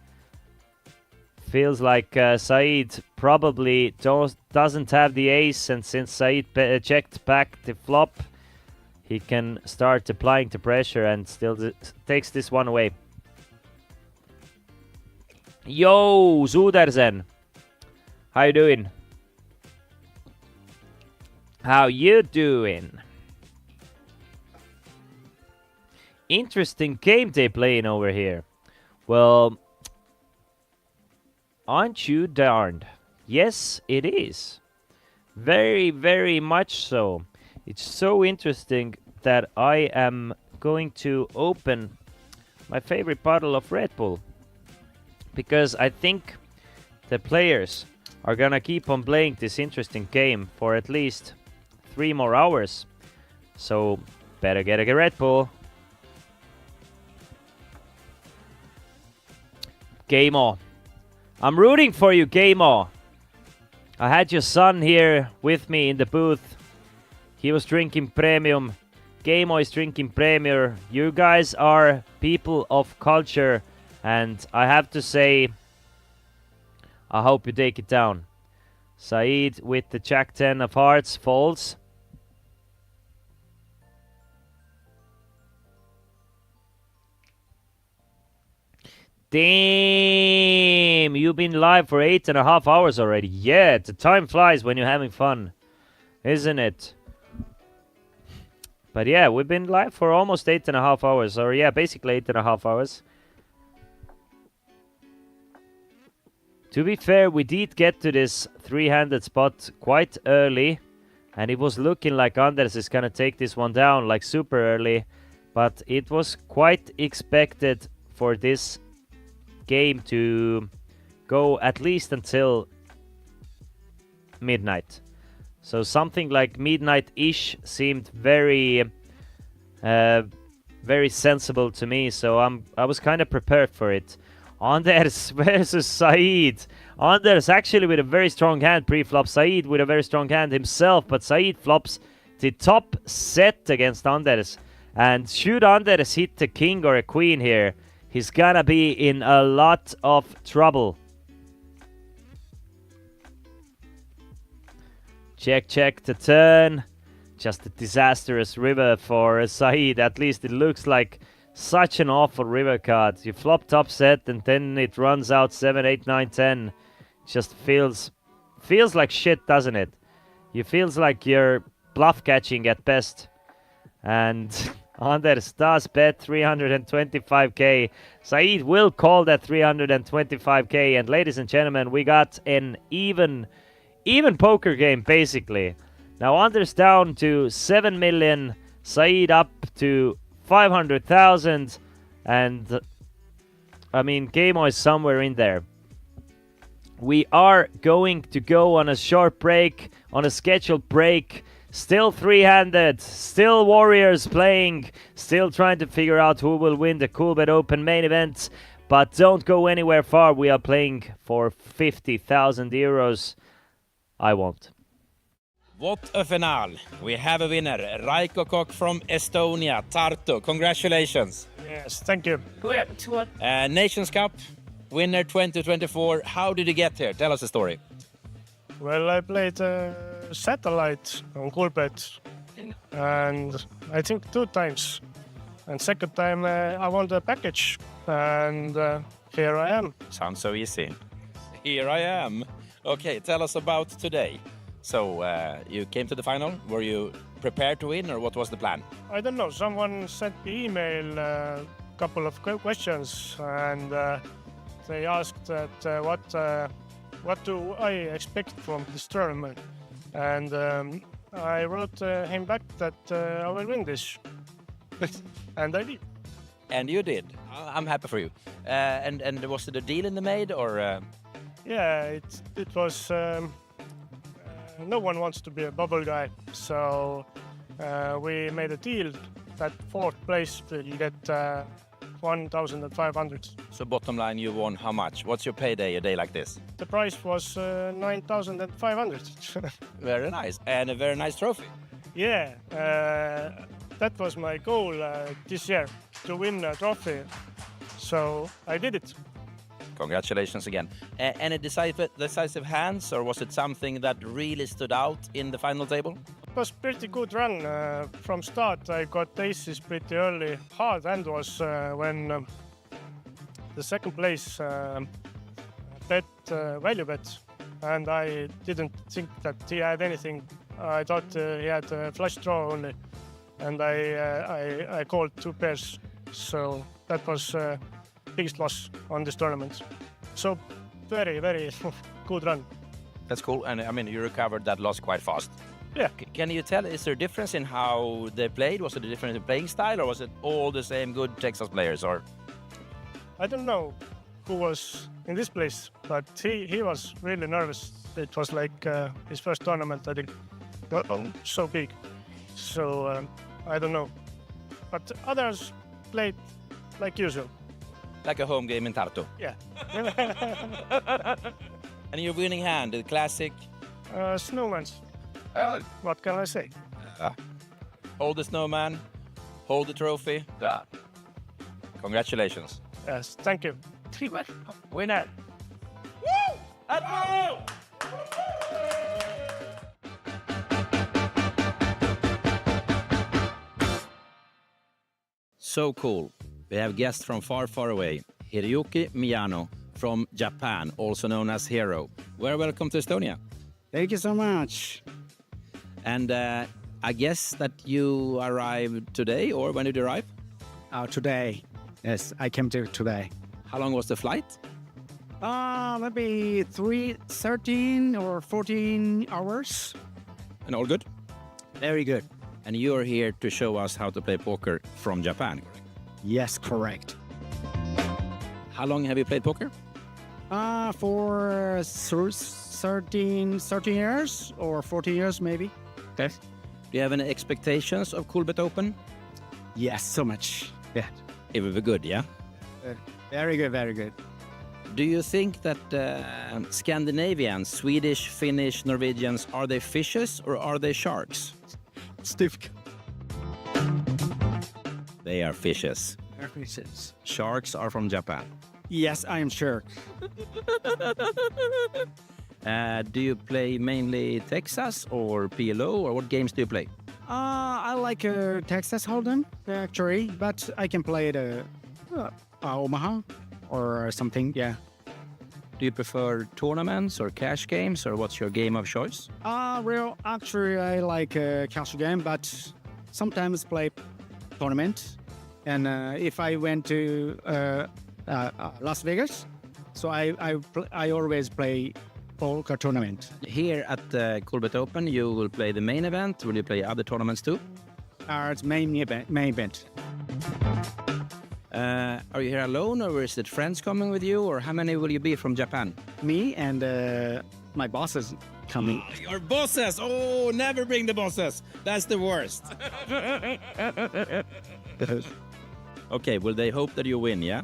Feels like Saeed probably doesn't have the ace, and since Saeed checked back the flop, he can start applying the pressure and still takes this one away. Yo, Zudersen. How you doing? How you doing? Interesting game they playing over here. Well, aren't you darned? Yes, it is. Very, very much so. It's so interesting that I am going to open my favorite bottle of Red Bull. Because I think the players are gonna keep on playing this interesting game for at least 3 more hours. So, better get a Red Bull. Game-o. I'm rooting for you, Game-o. I had your son here with me in the booth. He was drinking premium. Game-o is drinking premier. You guys are people of culture. And I have to say, I hope you take it down. Saeed with the Jack 10 of hearts folds. Damn, you've been live for 8.5 hours already. Yeah, the time flies when you're having fun, isn't it? But yeah, we've been live for almost 8.5 hours. Or yeah, basically 8.5 hours. To be fair, we did get to this 3-handed spot quite early. And it was looking like Anders is gonna take this one down like super early. But it was quite expected for this game to go at least until midnight. So something like midnight-ish seemed very very sensible to me, so I was kind of prepared for it. Anders versus Saeed. Anders actually with a very strong hand pre-flop. Saeed with a very strong hand himself, but Saeed flops the top set against Anders. And should Anders hit the king or a queen here, he's gonna be in a lot of trouble. Check the turn. Just a disastrous river for Saeed. At least it looks like such an awful river card. You flop top set and then it runs out 7, 8, 9, 10. Just feels like shit, doesn't it? You feels like you're bluff catching at best. And Anders does bet 325k. Saeed will call that 325k. And ladies and gentlemen, we got an even poker game basically. Now Anders down to 7 million, Saeed up to 500,000, and I mean Game-o is somewhere in there. We are going to go on a short break, on a scheduled break. Still three-handed, still warriors playing, still trying to figure out who will win the Coolbet Open main event. But don't go anywhere far. We are playing for 50,000 euros. I won't. What a finale. We have a winner, Raiko Kok from Estonia, Tartu. Congratulations. Yes, thank you. Nations Cup, winner 2024. How did you get here? Tell us the story. Well, I played satellite on Coolbet, and I think 2 times. And second time I won the package, and here I am. Sounds so easy. Here I am. Okay, tell us about today. So you came to the final. Were you prepared to win, or what was the plan? I don't know. Someone sent me email a couple of questions, and they asked that what do I expect from this tournament, and I wrote him back that I will win this, and I did. And you did. I'm happy for you. And was it a deal in the maid, or? Yeah, it was. No one wants to be a bubble guy, so we made a deal that 4th place will get 1,500. So bottom line, you won how much? What's your payday a day like this? The price was 9,500. Very nice, and a very nice trophy. Yeah, that was my goal this year, to win a trophy. So I did it. Congratulations again. Any decisive hands, or was it something that really stood out in the final table? It was pretty good run from start. I got aces pretty early. Hard hand was when the second place bet value bet, and I didn't think that he had anything. I thought he had a flush draw only, and I called 2 pairs. So that was biggest loss on this tournament. So very, very good run. That's cool, and I mean you recovered that loss quite fast. Yeah. Can you tell, is there a difference in how they played? Was it a difference in playing style, or was it all the same good Texas players? Or I don't know who was in this place, but he was really nervous. It was like his first tournament, I think, so big. So I don't know, but others played like usual. Like a home game in Tartu. Yeah. And your winning hand, the classic? Snowman's. What can I say? Hold the snowman, hold the trophy. Congratulations. Yes, thank you. Winner. Woo! Let's So cool. We have guests from far, far away. Hiroyuki Miyano from Japan, also known as Hero. Very welcome to Estonia. Thank you so much. And I guess that you arrived today, or when did you arrive? Today. Yes, I came to today. How long was the flight? Maybe 13 or 14 hours. And all good? Very good. And you're here to show us how to play poker from Japan, correct? Yes, correct. How long have you played poker? For 13 years or 14 years maybe. Okay. Do you have any expectations of Coolbet Open? Yes, so much. Yeah. It will be good, yeah? Very good, very good. Do you think that Scandinavians, Swedish, Finnish, Norwegians, are they fishes or are they sharks? It's difficult. They are fishes. They're fishes. Sharks are from Japan. Yes, I am sure. Do you play mainly Texas or PLO, or what games do you play? I like Texas Hold'em actually, but I can play the Omaha or something. Yeah. Do you prefer tournaments or cash games, or what's your game of choice? Actually, I like cash game, but sometimes play tournament. And if I went to Las Vegas, so I always play poker tournament. Here at the Coolbet Open, you will play the main event. Will you play other tournaments too? It's main event. Are you here alone, or is it friends coming with you, or how many will you be from Japan? Me and my bosses coming. Your bosses! Oh, never bring the bosses. That's the worst. Okay, well, they hope that you win, yeah?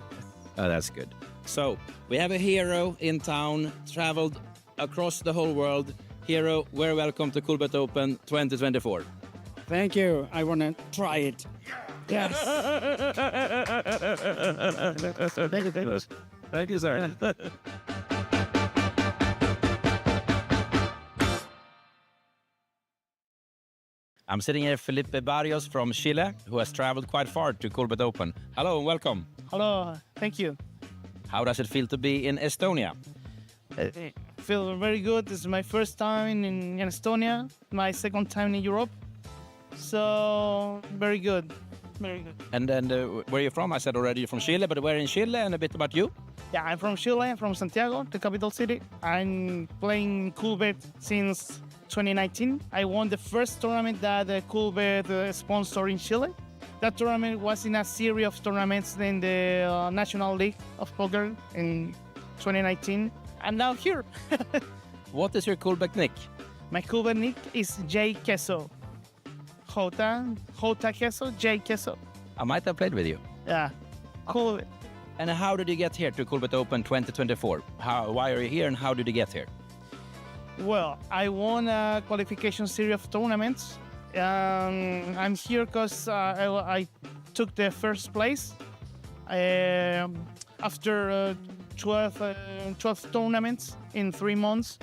Oh, that's good. So, we have a hero in town, traveled across the whole world. Hero, very welcome to Coolbet Open 2024. Thank you. I want to try it. Yes. Thank you, sir. I'm sitting here with Felipe Barrios from Chile, who has traveled quite far to Coolbet Open. Hello and welcome. Hello, thank you. How does it feel to be in Estonia? I feel very good. This is my first time in Estonia, my second time in Europe. So, very good. Very good. And where are you from? I said already you're from Chile, but where in Chile, and a bit about you? Yeah, I'm from Chile, I'm from Santiago, the capital city. I'm playing Coolbet since 2019. I won the first tournament that Coolbet sponsored in Chile. That tournament was in a series of tournaments in the National League of Poker in 2019. And now here. What is your Coolbet nick? My Coolbet nick is J Queso. Jota Queso, J Queso. I might have played with you. Yeah, Coolbet. And how did you get here to Coolbet Open 2024? Why are you here, and how did you get here? Well, I won a qualification series of tournaments. I'm here because I took the first place after 12 tournaments in 3 months.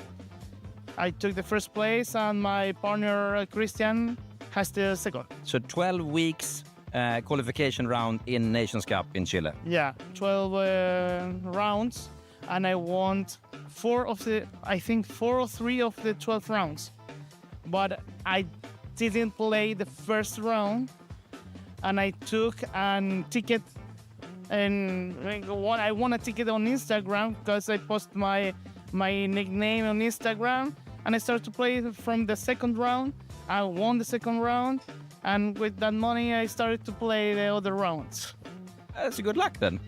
I took the first place, and my partner Christian has the second. So 12 weeks qualification round in Nations Cup in Chile. Yeah, 12 rounds, and I won 4 or 3 of the 12 rounds. But I didn't play the first round, and I took a ticket, and I won a ticket on Instagram because I posted my nickname on Instagram, and I started to play from the second round. I won the second round, and with that money I started to play the other rounds. That's a good luck then.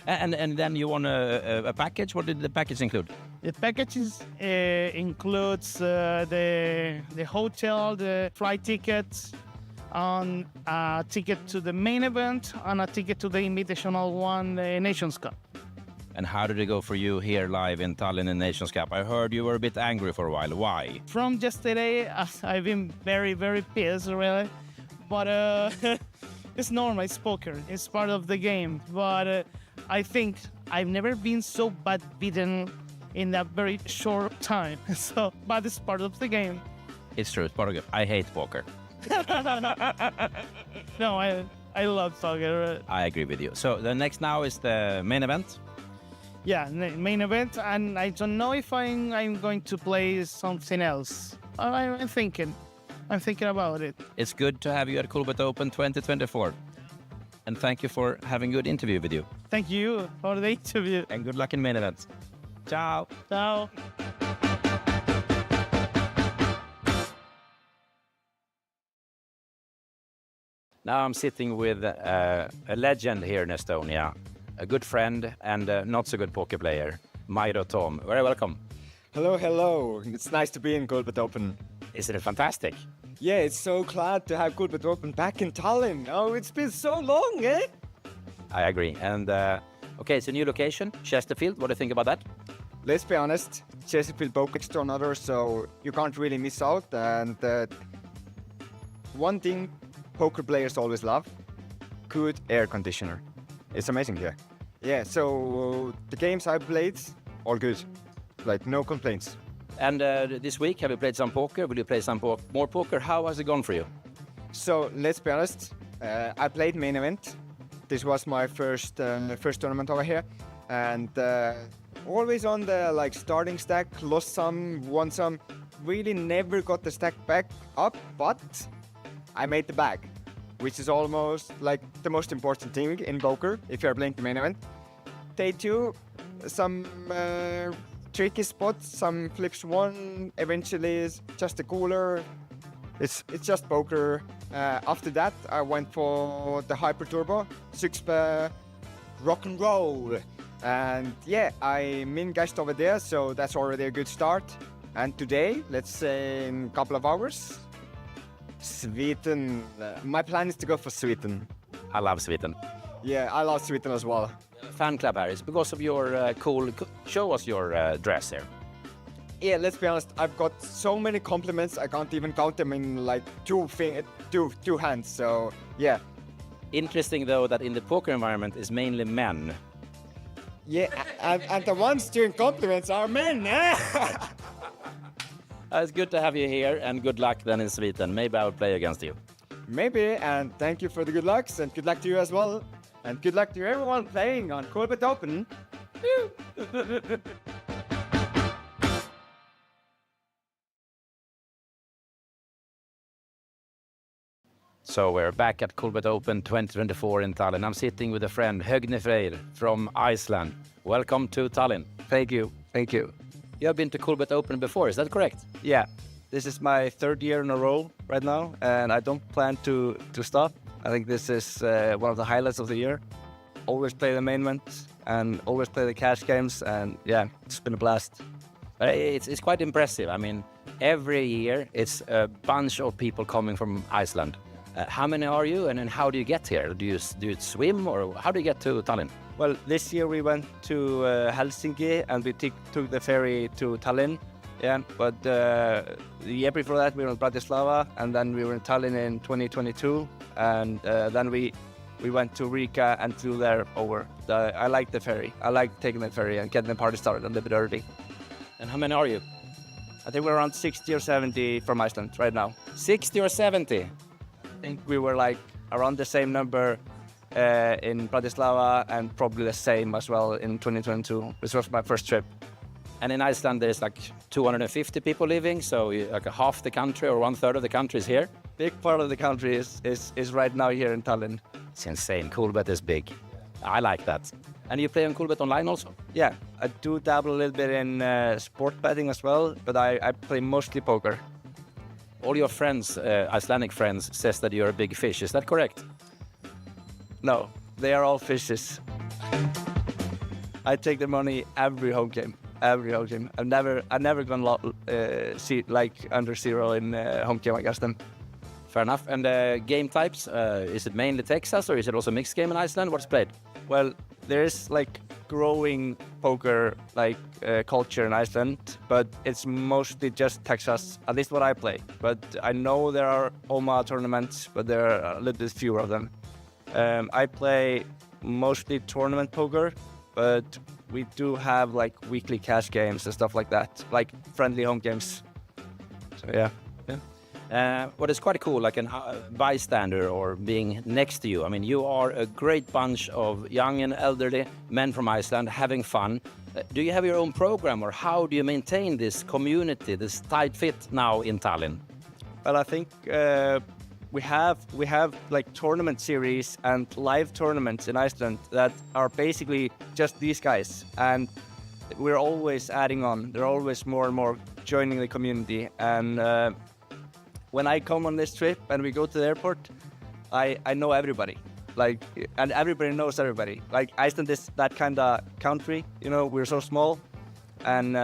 And then you won a package. What did the package include? The packages includes the hotel, the flight tickets, and a ticket to the main event, and a ticket to the Invitational one, the Nations Cup. And how did it go for you here live in Tallinn in Nations Cup? I heard you were a bit angry for a while. Why? From yesterday, I've been very, very pissed, really. But it's normal, it's poker. It's part of the game. But I think I've never been so bad beaten in that very short time. But it's part of the game. It's true, it's part of it. I hate poker. No, I love poker. I agree with you. So the next now is the main event. Yeah, main event, and I don't know if I'm going to play something else. I'm thinking about it. It's good to have you at Coolbet Open 2024. And thank you for having a good interview with you. Thank you for the interview. And good luck in main events. Ciao. Ciao. Now I'm sitting with a legend here in Estonia, a good friend and a not so good poker player, Mairo Tom. Very welcome. Hello, hello. It's nice to be in Coolbet Open. Isn't it fantastic? Yeah, it's so glad to have Coolbet Open back in Tallinn. Oh, it's been so long, eh? I agree. And okay, it's a new location, Chesterfield. What do you think about that? Let's be honest, Chesterfield Poker next to another, so you can't really miss out. And one thing poker players always love, good air conditioner. It's amazing here. Yeah, so the games I played, all good. Like, no complaints. And this week, have you played some poker? Will you play some more poker? How has it gone for you? So, let's be honest, I played main event. This was my first tournament over here. And always on the starting stack, lost some, won some. Really never got the stack back up, but I made the bag, which is almost like the most important thing in poker if you're playing the main event. Day 2, some tricky spots, some flips won, eventually is just a cooler. it's just poker. After that, I went for the Hyper Turbo 6-pair rock and roll. And yeah, I min-guessed over there, so that's already a good start. And today, let's say in a couple of hours, Sweden. My plan is to go for Sweden. I love Sweden. Yeah, I love Sweden as well. Fan club, Harris, because of your show us your dress here. Yeah, let's be honest, I've got so many compliments, I can't even count them in like two hands, so yeah. Interesting though that in the poker environment is mainly men. Yeah, and the ones doing compliments are men, eh? It's good to have you here, and good luck then in Sweden. Maybe I will play against you. Maybe, and thank you for the good lucks, and good luck to you as well. And good luck to everyone playing on Coolbet Open. So we're back at Coolbet Open 2024 in Tallinn. I'm sitting with a friend, Högne Freyr from Iceland. Welcome to Tallinn. Thank you. Thank you. You have been to Coolbet Open before, is that correct? Yeah. This is my third year in a row right now, and I don't plan to stop. I think this is one of the highlights of the year. Always play the main event and always play the cash games, and yeah, it's been a blast. It's quite impressive. I mean, every year it's a bunch of people coming from Iceland. How many are you, and then how do you get here? Do you swim, or how do you get to Tallinn? Well, this year we went to Helsinki and we took the ferry to Tallinn. Yeah, but the year before that we were in Bratislava, and then we were in Tallinn in 2022, and then we went to Riga and flew there over. I like the ferry. I like taking the ferry and getting the party started a little bit early. And how many are you? I think we're around 60 or 70 from Iceland right now. 60 or 70? I think we were like around the same number in Bratislava, and probably the same as well in 2022. This was my first trip. And in Iceland there's like 250 people living, so like half the country or 1/3 of the country is here. Big part of the country is right now here in Tallinn. It's insane. Coolbet is big. I like that. And you play on Coolbet online also? Yeah, I do dabble a little bit in sport betting as well, but I play mostly poker. All your friends, Icelandic friends, says that you're a big fish. Is that correct? No, they are all fishes. I take the money every home game. Every home game. I've never gone see like under zero in home game against them. Fair enough. And game types, is it mainly Texas, or is it also mixed game in Iceland? What's played? Well, there's like growing poker like culture in Iceland, but it's mostly just Texas. At least what I play. But I know there are OMA tournaments, but there are a little bit fewer of them. I play mostly tournament poker, but we do have like weekly cash games and stuff like that, like friendly home games. So yeah. What is quite cool, like a bystander or being next to you. I mean, you are a great bunch of young and elderly men from Iceland having fun. Do you have your own program, or how do you maintain this community, this tight fit now in Tallinn? Well, I think we have like tournament series and live tournaments in Iceland that are basically just these guys, and we're always adding on. There are always more and more joining the community, and when I come on this trip and we go to the airport, I know everybody, like, and everybody knows everybody. Like, Iceland is that kind of country, you know. We're so small, and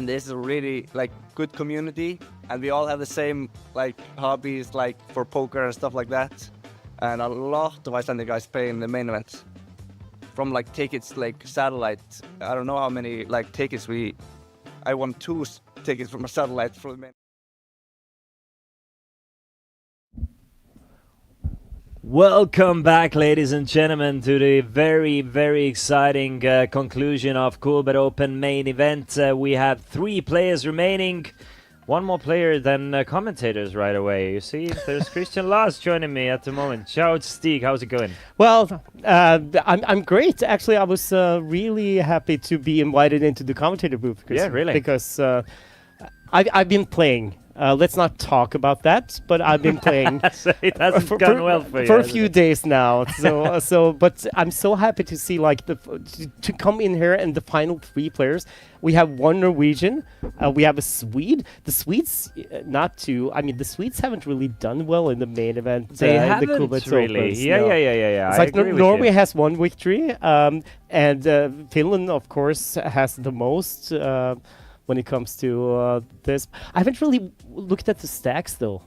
this is a really like good community, and we all have the same like hobbies, like for poker and stuff like that. And a lot of Icelandic guys play in the main event, from like tickets like satellite. I don't know how many like tickets I won 2 tickets from a satellite for the main. Welcome back, ladies and gentlemen, to the very, very exciting conclusion of Coolbet Open main event. We have 3 players remaining. One more player than commentators right away. You see, there's Christian Lars joining me at the moment. Ciao, Stig. How's it going? Well, I'm great. Actually, I was really happy to be invited into the commentator booth. Yeah, really? Because I've been playing Let's not talk about that. But I've been playing. So it hasn't gone well for you. For a has few it? days now. But I'm so happy to see like to come in here and the final 3 players. We have one Norwegian. We have a Swede. The Swedes, not too. I mean, the Swedes haven't really done well in the main event. They in haven't the Coolbet really. Opens, Yeah. no. I It's like agree with Norway you. has one victory, and Finland, of course, has the most when it comes to this. I haven't really looked at the stacks though.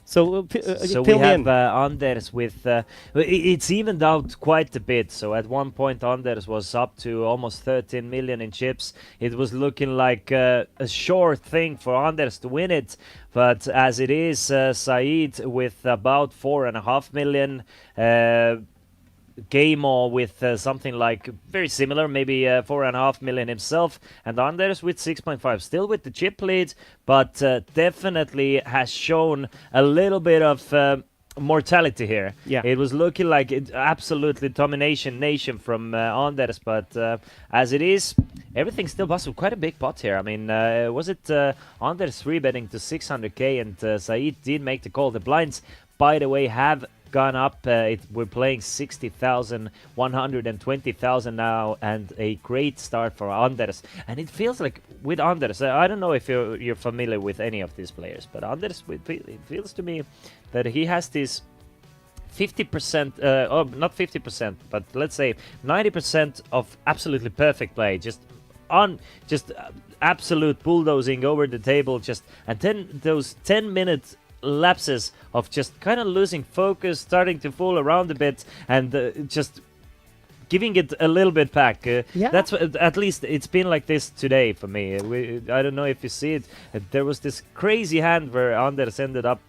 So, So we fill me have in. Anders with it's evened out quite a bit. So at one point Anders was up to almost 13 million in chips. It was looking like a sure thing for Anders to win it, but as it is, Saeed with about 4.5 million. Gamo with something like very similar, maybe 4.5 million himself, and Anders with 6.5, still with the chip lead, but definitely has shown a little bit of mortality here. Yeah. It was looking like absolutely domination nation from Anders, but as it is, everything's still possible. Quite a big pot here. I mean, was it Anders 3-betting to 600k, and Saeed did make the call. The blinds, by the way, have gone up. We're playing 60,000, 120,000 now, and a great start for Anders. And it feels like with Anders, I don't know if you're familiar with any of these players, but Anders, it feels to me that he has this 50%, not 50%, but let's say 90% of absolutely perfect play, just absolute bulldozing over the table, and then those 10-minute lapses of just kind of losing focus, starting to fool around a bit, and just giving it a little bit back. Yeah. That's at least it's been like this today for me. I don't know if you see it. There was this crazy hand where Anders ended up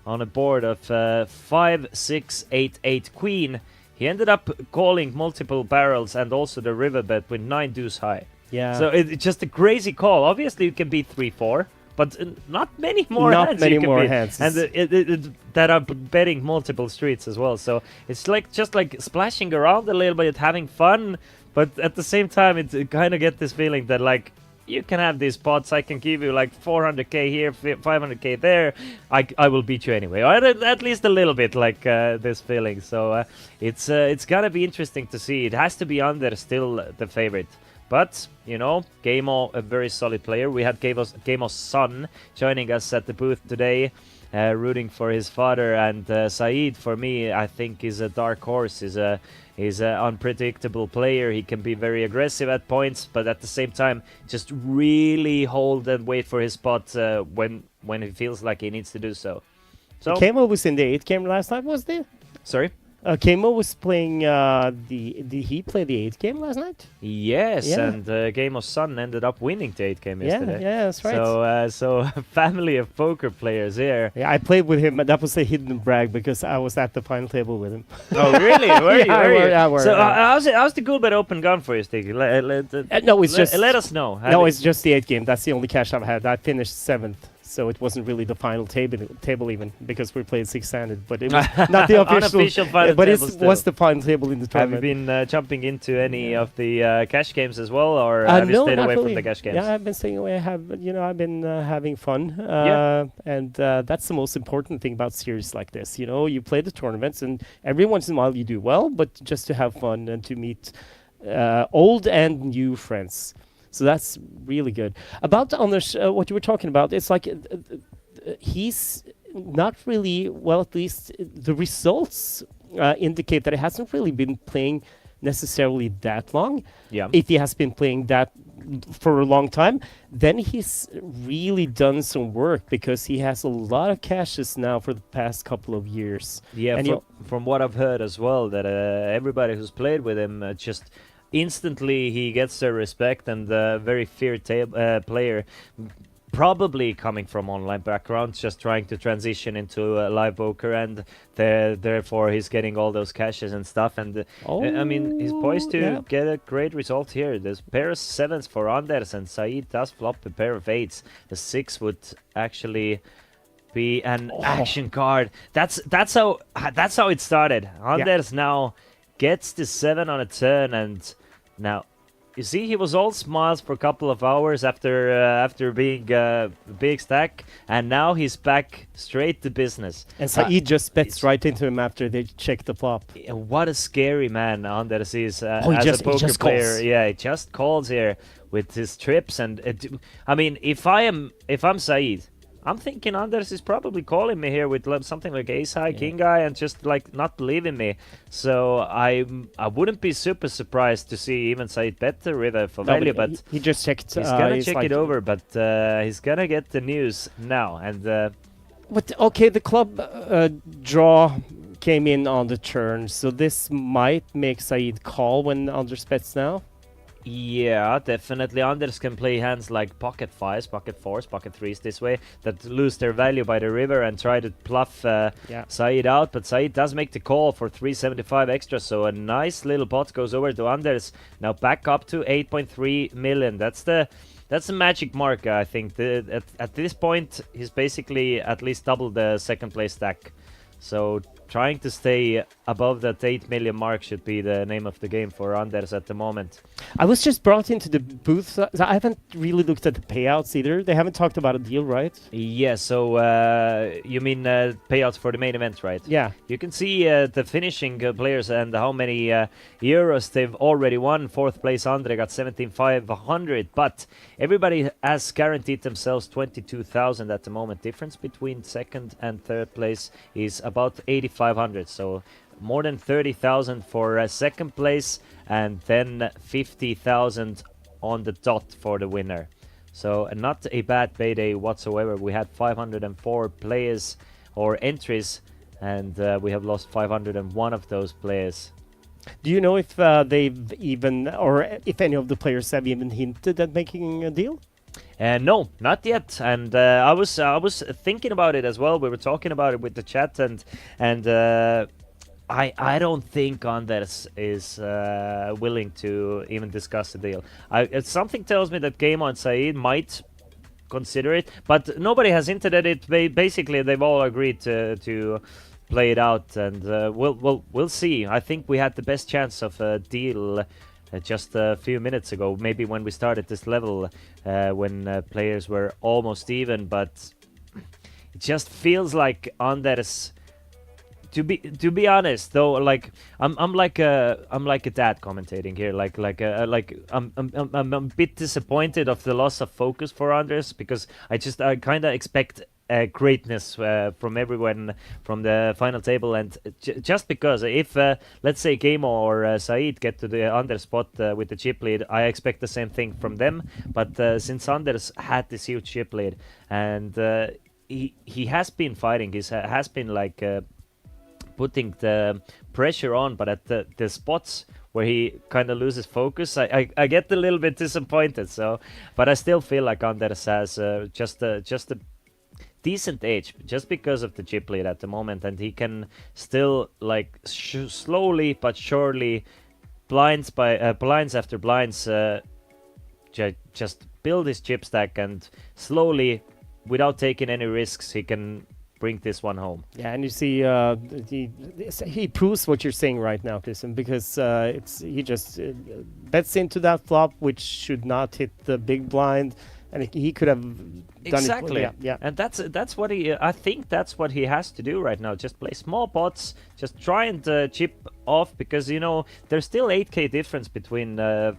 on a board of 5, 6, 8, 8 queen. He ended up calling multiple barrels and also the river bet with 9 deuce high. Yeah. So it's just a crazy call. Obviously, you can beat 3-4. But not many more Not hands. many you can more beat. hands. And that are betting multiple streets as well. So it's like just like splashing around a little bit, having fun. But at the same time, it kind of get this feeling that like you can have these pots. I can give you like 400k here, 500k there. I will beat you anyway, or at least a little bit like this feeling. So it's gonna be interesting to see. It has to be under still the favorite. But, you know, Gamo, a very solid player. We had Gamo's son joining us at the booth today, rooting for his father. And Saeed, for me, I think is a dark horse. He's an unpredictable player. He can be very aggressive at points, but at the same time, just really hold and wait for his spot when he feels like he needs to do so. So Kamo was in the 8th game last night, was there? Sorry? Kamo was playing did he play the 8th game last night? Yes, Yeah. and Gamo's son ended up winning the 8th game yesterday. Yeah, that's right. So family of poker players here. Yeah, I played with him, but that was a hidden brag because I was at the final table with him. Oh, really? Were you? Yeah, So how's the Coolbet Open gone for you, Sticky? No, it's just... Let us know. No, it's just the 8th game. That's the only cash I've had. I finished 7th. So it wasn't really the final table even because we played 6-handed, but it was not the Unofficial final but it table was still. the final table in the Have you tournament. been jumping into any of the cash games as well, or have you No, stayed not away really. from the cash games? Yeah, I've been staying away. I've been having fun, and that's the most important thing about series like this. You know, you play the tournaments, and every once in a while you do well, but just to have fun and to meet old and new friends. So that's really good. About Anders, what you were talking about, it's like he's not really, well, at least the results indicate that he hasn't really been playing necessarily that long. Yeah. If he has been playing that for a long time, then he's really done some work because he has a lot of cashes now for the past couple of years. Yeah, And from what I've heard as well, that everybody who's played with him just instantly he gets their respect, and very feared player, probably coming from online background, just trying to transition into live poker, and therefore he's getting all those cashes and stuff. And I mean, he's poised to get a great result here. There's pair of 7s for Anders, and Saeed does flop a pair of 8s. The 6 would actually be an action card. That's how it started. Anders now gets the 7 on a turn, and now You see, he was all smiles for a couple of hours after being big stack, and now he's back straight to business. And Saeed just bets right into him after they check the flop. What a scary man Anders is he as just- a he poker just player. calls. Yeah, he just calls here with his trips, and I mean, if I'm Saeed, I'm thinking Anders is probably calling me here with something like ace high, king high, and just like not believing me. So I wouldn't be super surprised to see even Saeed bet the river for value, but he just checked. He's gonna check like- it over, but he's gonna get the news now. And But okay, the club draw came in on the turn, so this might make Saeed call when Anders bets now. yeah, definitely Anders can play hands like pocket fives, pocket fours, pocket threes this way that lose their value by the river and try to bluff Saeed out. But Saeed does make the call for 375 extra, so a nice little pot goes over to Anders. Now back up to 8.3 million. That's the magic mark, I think. At this point, he's basically at least double the second place stack. So trying to stay above that 8 million mark should be the name of the game for Anders at the moment. I was just brought into the booth. So I haven't really looked at the payouts either. They haven't talked about a deal, right? Yeah, so you mean payouts for the main event, right? Yeah. You can see the finishing players and how many euros they've already won. Fourth place Andre got 17,500, but everybody has guaranteed themselves 22,000 at the moment. Difference between second and third place is about 8,500, so more than 30,000 for second place, and then 50,000 on the dot for the winner. So not a bad payday whatsoever. We had 504 players or entries, and we have lost 501 of those players. Do you know if they've even, or if any of the players have even hinted at making a deal? No, not yet. And I was thinking about it as well. We were talking about it with the chat, and I don't think Anders is willing to even discuss the deal. Something tells me that Game on Saeed might consider it, but nobody has hinted at it. Basically, they've all agreed to play it out, and we'll see. I think we had the best chance of a deal just a few minutes ago, maybe when we started this level, when players were almost even, but it just feels like Anders. To be honest though, like I'm like a dad commentating here. I'm a bit disappointed of the loss of focus for Anders, because I kind of expect greatness from everyone from the final table, and just because if let's say Game or Saeed get to the Anders spot with the chip lead, I expect the same thing from them. But since Anders had this huge chip lead, and he has been fighting, he has been like putting the pressure on, but at the spots where he kind of loses focus, I get a little bit disappointed. So, but I still feel like Anders has just a decent edge just because of the chip lead at the moment, and he can still like slowly but surely, blinds after blinds, just build his chip stack, and slowly, without taking any risks, he can bring this one home. Yeah, and you see, he proves what you're saying right now, Christian, because he just bets into that flop, which should not hit the big blind, and he could have done exactly. it. Yeah. And that's what I think that's what he has to do right now. Just play small pots, just try and chip off, because there's still 8k difference between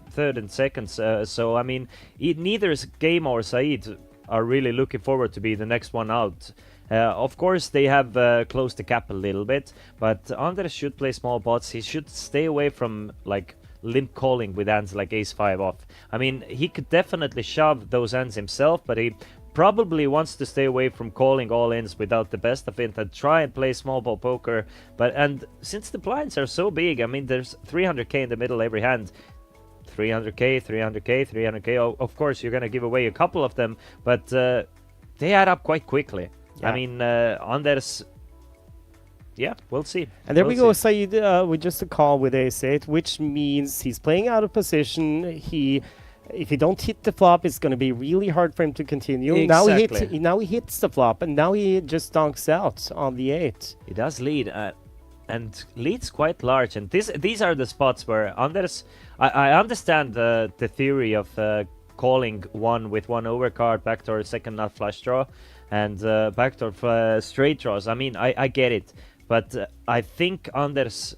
third and second. So I mean, neither Game or Saeed are really looking forward to be the next one out. Of course, they have closed the cap a little bit, but Anders should play small pots. He should stay away from like limp calling with hands like ace-5 off. I mean, he could definitely shove those hands himself, but he probably wants to stay away from calling all-ins without the best of it and try and play small ball poker. And since the blinds are so big, I mean, there's 300k in the middle every hand. 300k, 300k, 300k. Of course, you're going to give away a couple of them, but they add up quite quickly. Yeah. I mean, Anders, yeah, we'll see. And there we go, Saeed, with just a call with ace-8, which means he's playing out of position. If he don't hit the flop, it's going to be really hard for him to continue. Exactly. Now he hits the flop, and now he just donks out on the 8. He does lead. and leads quite large. And these are the spots where Anders. I understand the theory of calling one with one overcard, backdoor second nut flush draw, and backdoor straight draws. I mean, I get it, but I think Anders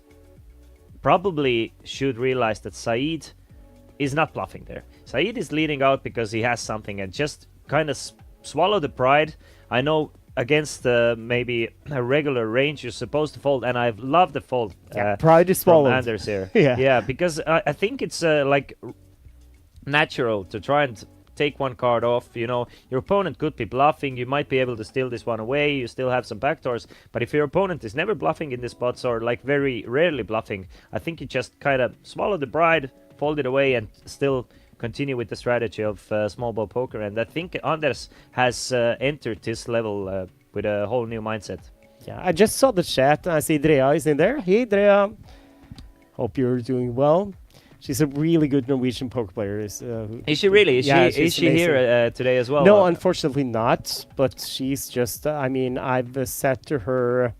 probably should realize that Saeed is not bluffing there. Saeed is leading out because he has something, and just kind of swallow the pride. I know against maybe a regular range you're supposed to fold, and I've loved the fold. Pride is swallowed. Anders here. Yeah, because I think it's like natural to try and take one card off. You know, your opponent could be bluffing. You might be able to steal this one away. You still have some backdoors. But if your opponent is never bluffing in the spots, or like very rarely bluffing, I think you just kind of swallow the pride, fold it away, and still continue with the strategy of small ball poker. And I think Anders has entered this level with a whole new mindset. Yeah, I just saw the chat. I see Drea is in there. Hey, Drea. Hope you're doing well. She's a really good Norwegian poker player. Is she really? Is she here today as well? No, unfortunately not. But she's just, I mean, I've sat to her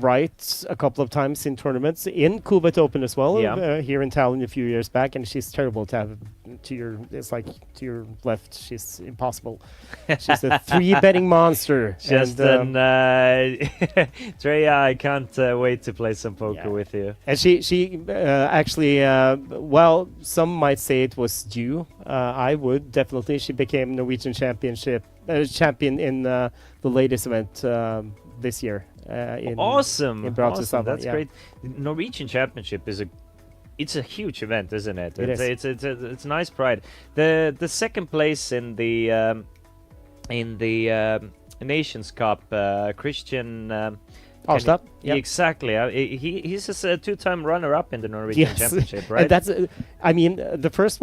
right a couple of times in tournaments, in Coolbet Open as well, here in Tallinn a few years back, and she's terrible to have to your, it's like to your left, she's impossible. She's a 3-betting monster. Just Treya, I can't wait to play some poker with you. And she actually, well, some might say it was due. I would definitely. She became Norwegian champion in the latest event this year. Awesome! In awesome. That's great. The Norwegian Championship is it's a huge event, isn't it? It's nice pride. The second place in the Nations Cup, Christian. Ostad. Exactly. He's a 2-time runner-up in the Norwegian Championship, right? And that's, I mean, the first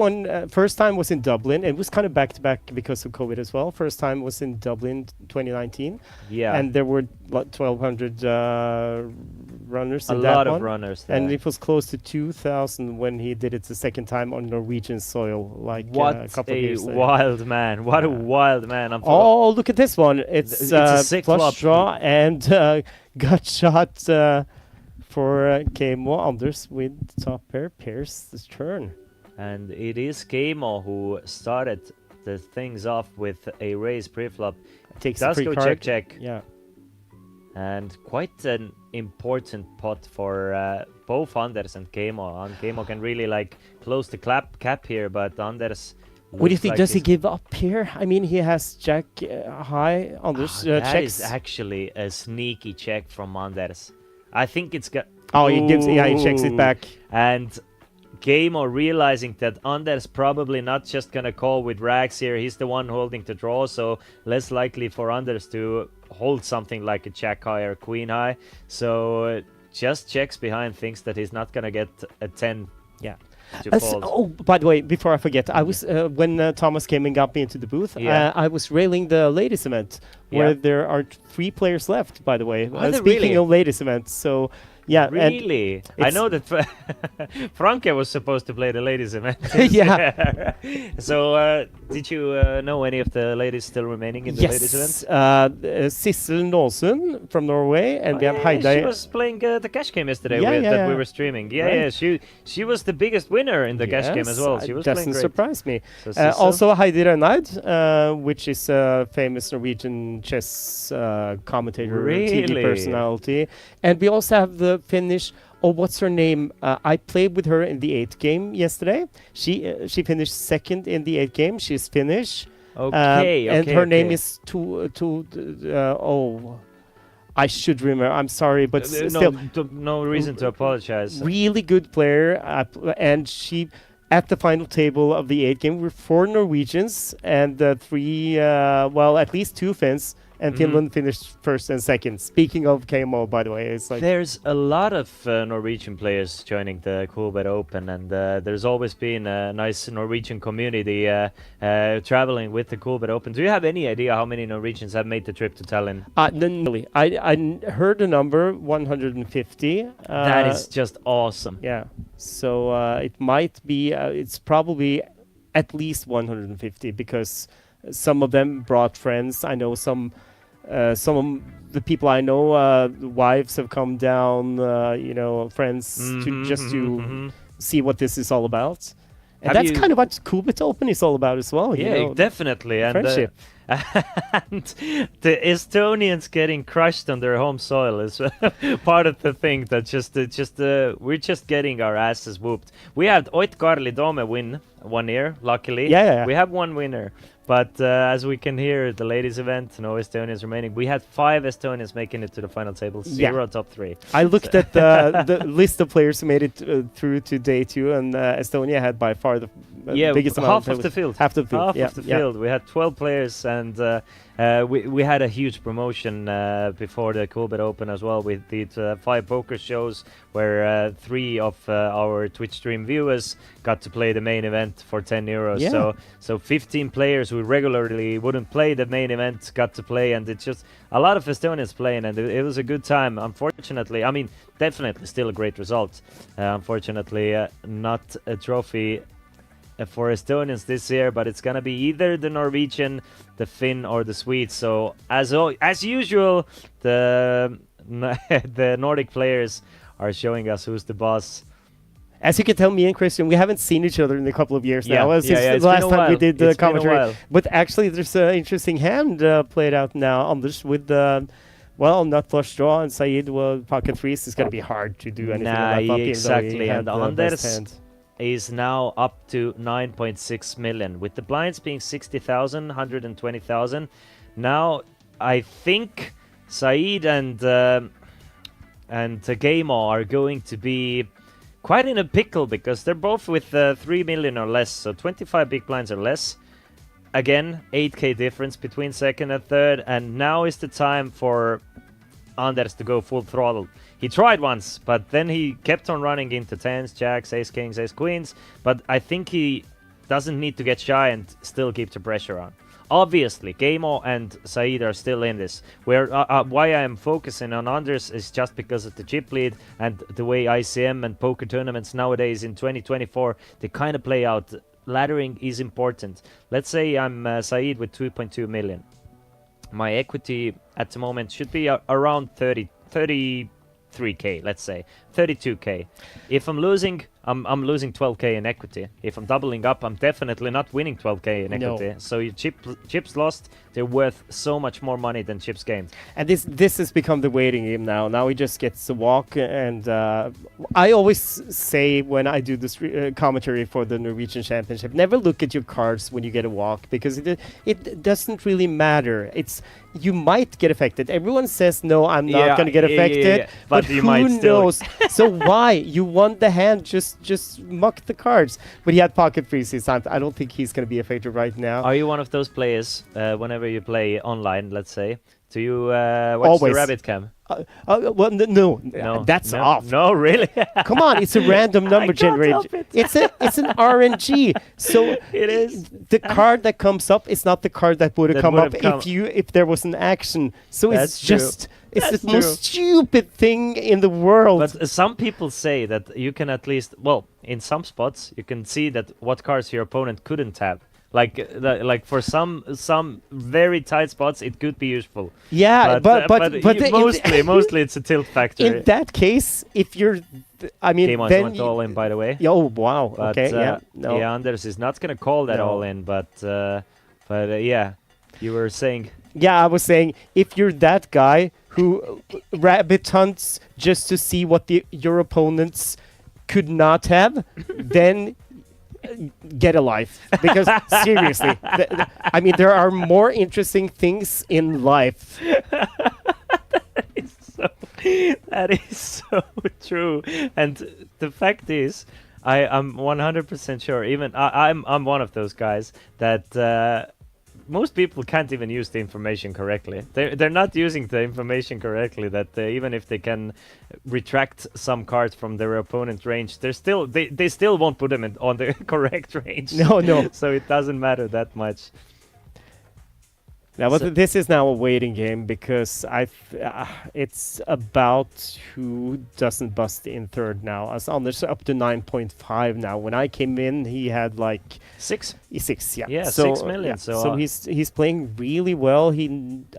time was in Dublin. It was kind of back-to-back because of COVID as well. First time was in Dublin 2019. Yeah. And there were 1,200 runners in a that lot one. of runners there. And it was close to 2,000 when he did it the second time on Norwegian soil, like a couple of years later. Wild man. What a wild man. Oh, look at this one. It's a sick flush draw and gut shot for Kamo. Anders with top pair pairs this turn. And it is Kamo who started the things off with a raise pre-flop. Takes does a go card. check. Yeah. And quite an important pot for both Anders and Kamo. And Kamo can really like close the cap here, but Anders. What do you think? Like does he give up here? I mean, he has Jack high. Anders that checks. is actually a sneaky check from Anders. I think it's got. Oh, he gives. Yeah, he checks it back. And Kamo realizing that Anders probably not just gonna call with rags here. He's the one holding the draw, so less likely for Anders to hold something like a Jack high or Queen high. So just checks behind, thinks that he's not gonna get a 10. Yeah. Oh, by the way, before I forget, I was when Thomas came and got me into the booth. I was railing the ladies event where there are 3 players left. By the way, speaking of ladies events, so. Yeah, really? I know that Franke was supposed to play the ladies event. Yeah. So, did you know any of the ladies still remaining in the ladies event? Sissel Nåsund from Norway, and we have Heidi. She was playing the cash game yesterday that we were streaming. Yeah, she was the biggest winner in the cash game as well. She was doesn't playing great. surprise me. So also Heidi Renaud, which is a famous Norwegian chess commentator, TV personality, and we also have the Finnish. Oh, what's her name? I played with her in the 8th game yesterday. She finished second in the 8th game. She's Finnish. And her name is I should remember. I'm sorry, but still, no reason to apologize. Really good player, and she. At the final table of the 8th game, we're 4 Norwegians and 3, at least 2 Finns. And Finland finished first and second. Speaking of KMO, by the way, it's like there's a lot of Norwegian players joining the Coolbet Open, and there's always been a nice Norwegian community traveling with the Coolbet Open. Do you have any idea how many Norwegians have made the trip to Tallinn? I heard the number 150. That is just awesome. Yeah. So it might be. It's probably at least 150 because. Some of them brought friends. I know some some of the people I know, wives have come down, friends, to see what this is all about. And Have that's kind of what Coolbet Open is all about as well. Yeah, definitely. And, friendship. and the Estonians getting crushed on their home soil is part of the thing that we're just getting our asses whooped. We had Oit-Karli Toome win 1 year, luckily. Yeah. We have one winner. But as we can hear, the ladies' event, no Estonians remaining. We had 5 Estonians making it to the final table, 0 top 3. I looked at the list of players who made it through to day 2, and Estonia had by far the biggest amount. Half of the field. Half the field. We had 12 players, and we had a huge promotion before the Coolbet Open as well. We did 5 poker shows where 3 of our Twitch stream viewers got to play the main event for 10 euros. Yeah. So 15 players who regularly wouldn't play the main event got to play, and it's just a lot of Estonians playing, and it was a good time. Unfortunately, I mean, definitely still a great result. Unfortunately, not a trophy for Estonians this year, but it's gonna be either the Norwegian, the Finn, or the Swede. So as usual, the Nordic players are showing us who's the boss. As you can tell, me and Christian, we haven't seen each other in a couple of years now. Since it's the last been a time we while. did the It's been a commentary. while. But actually, there's an interesting hand played out now, Anders, with not flush draw, and Saeed, pocket threes. It's going to be hard to do anything on that flop, exactly. even though he had And the best Anders hand. is now up to 9.6 million, with the blinds being 60,000, 120,000. Now, I think Saeed and Gamo are going to be quite in a pickle, because they're both with 3 million or less, so 25 big blinds or less. Again, 8k difference between second and third, and now is the time for Anders to go full throttle. He tried once, but then he kept on running into 10s, jacks, ace kings, ace queens, but I think he doesn't need to get shy and still keep the pressure on. Obviously, Gamo and Saeed are still in this. Why I am focusing on Anders is just because of the chip lead and the way ICM and poker tournaments nowadays in 2024, they kind of play out. Laddering is important. Let's say I'm Saeed with 2.2 million. My equity at the moment should be around 33k, let's say 32k. If I'm losing, I'm losing 12k in equity. If I'm doubling up, I'm definitely not winning 12k in equity. No. So your chips lost, they're worth so much more money than chips gained. And this has become the waiting game now. Now he just gets to walk, and I always say when I do this commentary for the Norwegian Championship, never look at your cards when you get a walk, because it doesn't really matter. You might get affected. Everyone says no, I'm not going to get affected, but you who might still. knows? So why? You won the hand, just muck the cards. But he had pocket freeze this time. I don't think he's going to be affected right now. Are you one of those players, whenever you play online, let's say, do you watch Always. the rabbit cam? Well, no, that's off. No, really? Come on, it's a random number generator. It's an RNG. So it is. The card that comes up is not the card that would have come up if there was an action. So it's just the most stupid thing in the world. But some people say that you can at least, in some spots you can see that what cards your opponent couldn't have. Like for some very tight spots, it could be useful. Yeah, but mostly it's a tilt factor. In that case, if you're, Game then went all in, by the way. Oh wow! But, okay, yeah, no. Yeah, Anders is not gonna call that all in, but yeah, you were saying. Yeah, I was saying, if you're that guy who rabbit hunts just to see what your opponents could not have, then get a life. Because seriously, there are more interesting things in life. That is so true. And the fact is, I'm 100% sure, even I'm one of those guys that most people can't even use the information correctly. They're not using the information correctly, that even if they can retract some cards from their opponent's range, they still won't put them on the correct range. No. So it doesn't matter that much. Now, but So- this is now a waiting game because it's about who doesn't bust in third now. As Anders up to 9.5 now. When I came in, he had like 6. 6, yeah. Yeah, so, 6 million. So, So he's playing really well.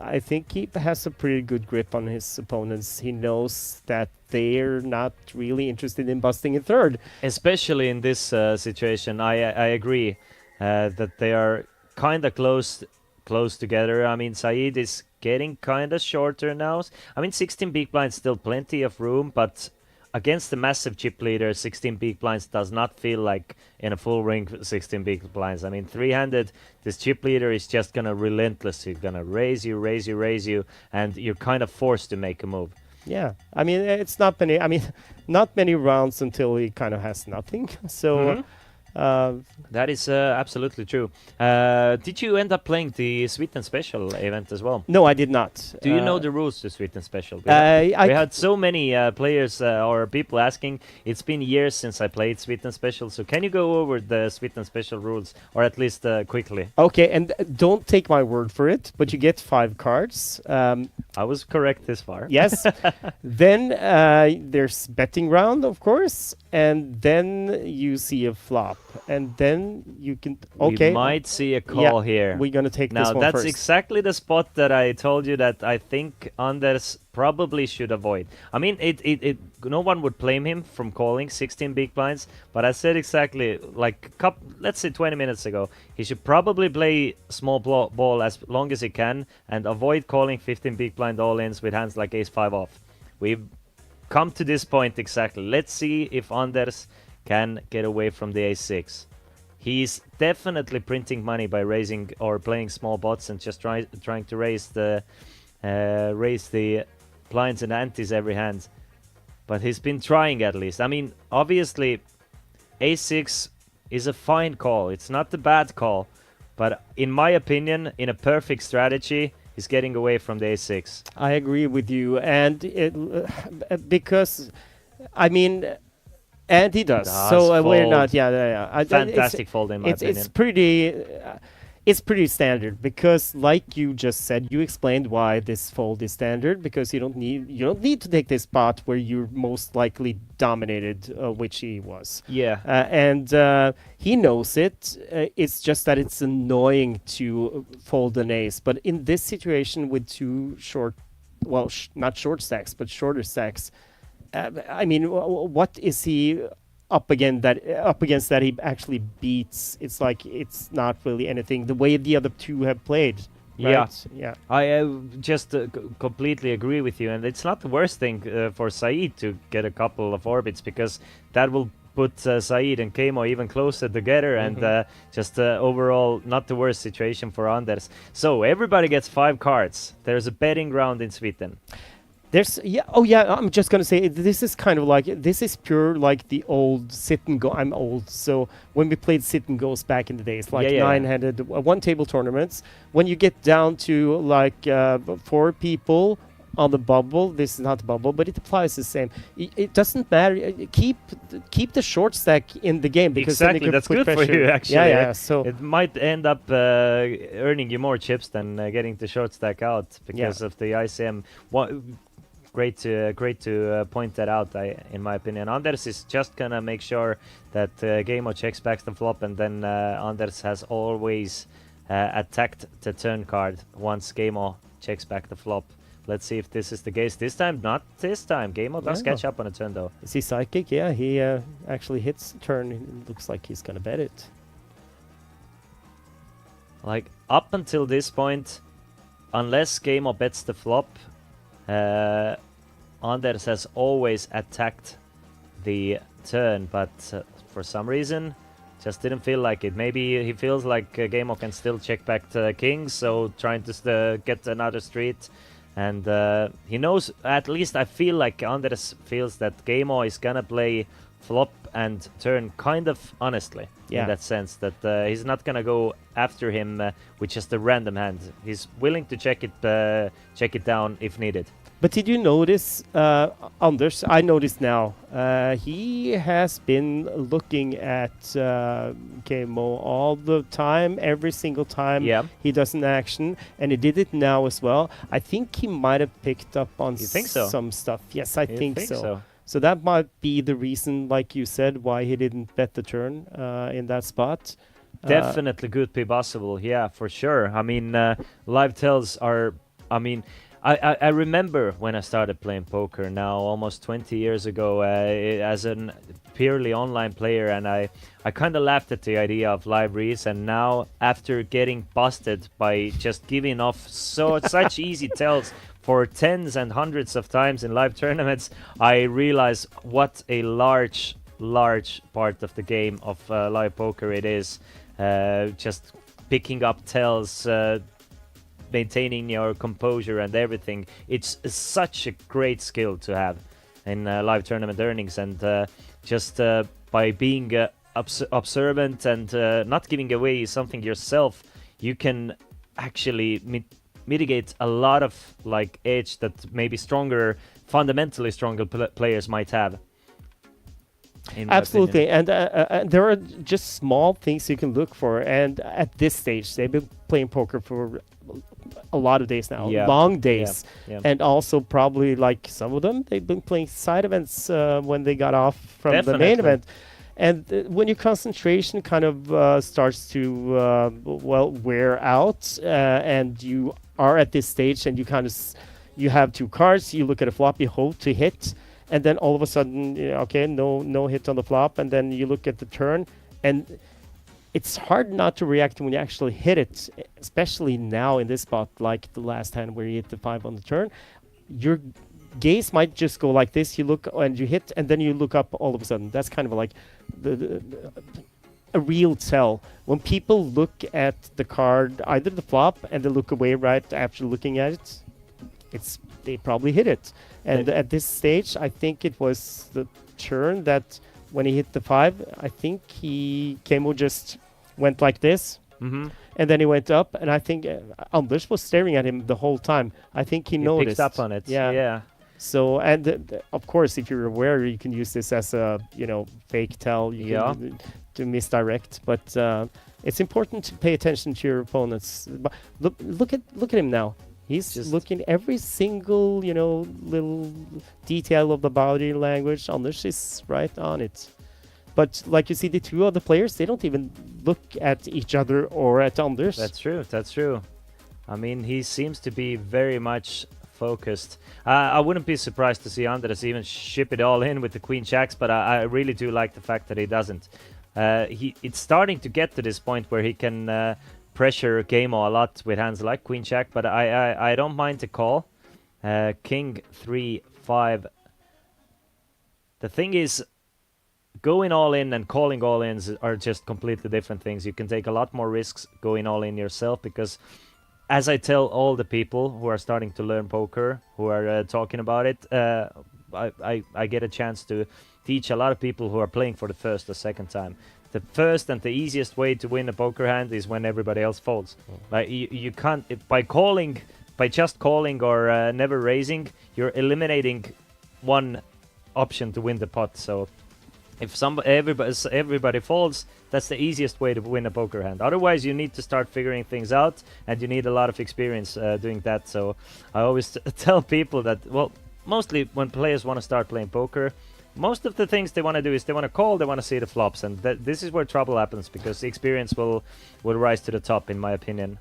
I think he has a pretty good grip on his opponents. He knows that they're not really interested in busting in third. especially in this situation, I agree that they are kind of close together. I mean, Saeed is getting kind of shorter now. I mean, 16 big blinds, still plenty of room, but against the massive chip leader, 16 big blinds does not feel like in a full ring 16 big blinds. I mean, 3-handed, this chip leader is just going to relentlessly going to raise you, and you're kind of forced to make a move. Yeah, I mean, it's not many. I mean, not many rounds until he kind of has nothing. So, That is absolutely true. Did you end up playing the Sweet and Special event as well? no, I did not. Do you know the rules to Sweet and Special? I We had so many players or people asking. It's been years since I played Sweet and Special, so can you go over the Sweet and Special rules, or at least quickly? Okay, and don't take my word for it, but you get 5 cards. I was correct this far. Yes. Then there's betting round, of course, and then you see a flop, and then you can. Okay. We might see a call here. We're gonna take now, this one that's first. exactly the spot that I told you that I think Anders probably should avoid. I mean, no one would blame him from calling 16 big blinds, but I said exactly like let's say 20 minutes ago, he should probably play small ball as long as he can and avoid calling 15 big blind all-ins with hands like ace-5 off. We've come to this point exactly. Let's see if Anders can get away from the ace-6. He's definitely printing money by raising or playing small bots and just trying to raise the blinds and antes every hand. But he's been trying at least. I mean, obviously, a6 is a fine call. It's not a bad call. But in my opinion, in a perfect strategy, he's getting away from the a6. I agree with you, and because, I mean, and he does. So we're not. Yeah. Fantastic fold in my opinion. It's pretty standard because, like you just said, you explained why this fold is standard because you don't need to take this spot where you're most likely dominated, which he was. Yeah. And he knows it. It's just that it's annoying to fold an ace. But in this situation with two short, well, not short stacks, but shorter stacks, I mean, what is he up against that he actually beats? It's like it's not really anything the way the other two have played. Right? Yeah. I just completely agree with you, and it's not the worst thing for Saeed to get a couple of orbits because that will put Saeed and Keimo even closer together, and just overall not the worst situation for Anders. So everybody gets 5 cards. There's a betting round in Sweden. I'm just gonna say this is kind of like this is pure like the old sit and go. I'm old, so when we played sit and goes back in the days, like 9-handed one table tournaments, when you get down to like 4 people on the bubble, this is not the bubble, but it applies the same. It doesn't matter. Keep the short stack in the game because then exactly, you can that's put good pressure. for you actually. Yeah. So it might end up earning you more chips than getting the short stack out because of the ICM. Great to point that out, in my opinion. Anders is just gonna make sure that Keimo checks back the flop, and then Anders has always attacked the turn card once Keimo checks back the flop. Let's see if this is the case this time. Not this time. Keimo does catch up on a turn though. Is he psychic? Yeah, he actually hits turn. It looks like he's gonna bet it. Like up until this point, unless Keimo bets the flop, Anders has always attacked the turn, but for some reason just didn't feel like it. Maybe he feels like Keimo can still check back to kings, so trying to get another street. And he knows, at least I feel like Anders feels that Keimo is gonna play flop and turn kind of honestly, Yeah. in that sense that he's not gonna go after him with just a random hand. He's willing to check it down if needed. But did you notice, Anders? I noticed now. He has been looking at KMO all the time, every single time he does an action, and he did it now as well. I think he might have picked up on some stuff. Yes, I think so. So that might be the reason, like you said, why he didn't bet the turn in that spot. Definitely could be possible. Yeah, for sure. I mean, live tells are. I mean. I remember when I started playing poker now almost 20 years ago as a purely online player, and I kind of laughed at the idea of live reads, and now after getting busted by just giving off such easy tells for tens and hundreds of times in live tournaments, I realize what a large part of the game of live poker it is. Just picking up tells, maintaining your composure and everything. It's such a great skill to have in live tournament earnings, and just by being observant and not giving away something yourself, you can actually mitigate a lot of like edge that maybe fundamentally stronger players might have. Absolutely, and there are just small things you can look for, and at this stage they've been playing poker for a lot of days now, long days, and also probably like some of them they've been playing side events when they got off from the main event, and when your concentration kind of starts to wear out, and you are at this stage and you have two cards, you look at a flop, you hope to hit, and then all of a sudden, no hit on the flop, and then you look at the turn, and it's hard not to react when you actually hit it, especially now in this spot, like the last hand where you hit the 5 on the turn. Your gaze might just go like this, you look and you hit, and then you look up all of a sudden. That's kind of like a real tell. When people look at the card, either the flop, and they look away right after looking at it, they probably hit it. And at this stage, I think it was the turn that when he hit the 5, I think KMO just went like this, and then he went up, and I think Anders was staring at him the whole time. I think he noticed. Picked up on it. Yeah. So, and of course, if you're aware, you can use this as a fake tell. To misdirect, but it's important to pay attention to your opponents. But look at him now. He's just looking every single, little detail of the body language. Anders is right on it. But like you see, the two other players, they don't even look at each other or at Anders. That's true. I mean, he seems to be very much focused. I wouldn't be surprised to see Anders even ship it all in with the Queen Jacks, but I really do like the fact that he doesn't. It's starting to get to this point where he can pressure KMO a lot with hands like Queen Jack, but I don't mind the call. King 3-5. The thing is, going all in and calling all ins are just completely different things. You can take a lot more risks going all in yourself, because as I tell all the people who are starting to learn poker, who are talking about it, I get a chance to teach a lot of people who are playing for the first or second time. The first and the easiest way to win a poker hand is when everybody else folds. Like you can't by just calling or never raising, you're eliminating one option to win the pot. So if everybody folds, that's the easiest way to win a poker hand. Otherwise, you need to start figuring things out, and you need a lot of experience doing that. So I always tell people that, well, mostly when players want to start playing poker, most of the things they want to do is they want to call, they want to see the flops, and this is where trouble happens, because the experience will rise to the top, in my opinion.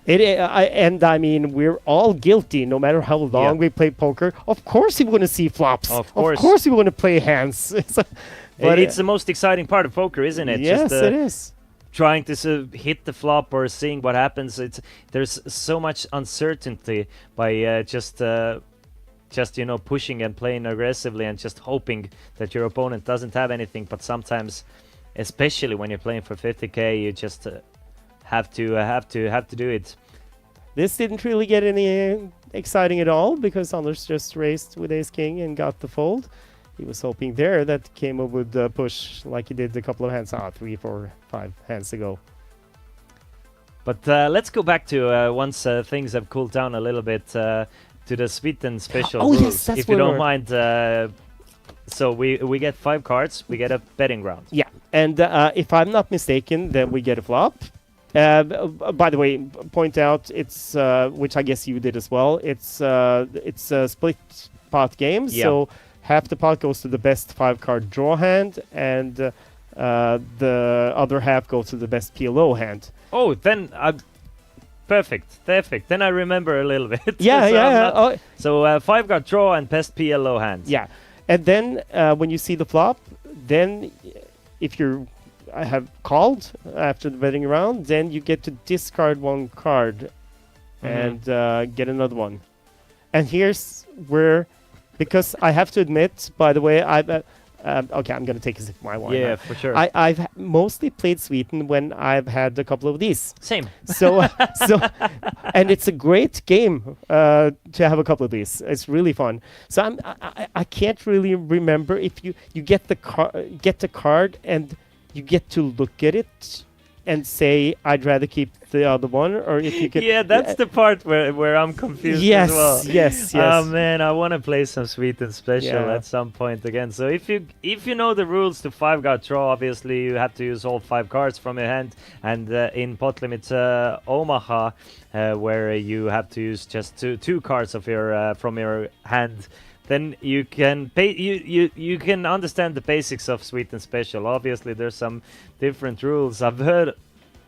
I mean, we're all guilty, no matter how long we play poker. Of course we want to see flops. Of course we want to play hands. But it's the most exciting part of poker, isn't it? Yes, it is. Trying to hit the flop or seeing what happens. There's so much uncertainty by just pushing and playing aggressively and just hoping that your opponent doesn't have anything. But sometimes, especially when you're playing for 50k, you just have to do it. This didn't really get any exciting at all, because Anders just raised with ace king and got the fold. he was hoping there that Kamo would push like he did a couple of hands, 3, 4, 5 hands ago. But let's go back to once things have cooled down a little bit to the Sweden special Oh, rules, yes, that's if you where don't we're- mind. So we get 5 cards, we get a betting round. Yeah, and if I'm not mistaken, then we get a flop. By the way, point out it's which I guess you did as well. It's a split pot game, Yeah. so half the pot goes to the best 5-card draw hand, and the other half goes to the best PLO hand. Oh, then perfect. Then I remember a little bit. Yeah, So yeah. I'm not- Oh, So 5-card draw and best PLO hands. yeah, and then when you see the flop, then if you have called after the betting round, then you get to discard 1 card and get another one. And here's where, because I have to admit, by the way, okay, I'm gonna take a sip of my wine. Yeah, now. for sure. I've mostly played Sweden when I've had a couple of these. Same. So, and it's a great game to have a couple of these. It's really fun. So I can't really remember if you get the card and you get to look at it and say I'd rather keep the other one, or if you get Yeah, that's the part where I'm confused Yes, as well. yes. Oh man, I want to play some Sweden special Yeah. at some point again. So if you know the rules to 5-card draw, obviously you have to use all 5 cards from your hand, and in pot limit Omaha, where you have to use just two cards of your from your hand. Then you can you can understand the basics of Sweden special. Obviously, there's some different rules. I've heard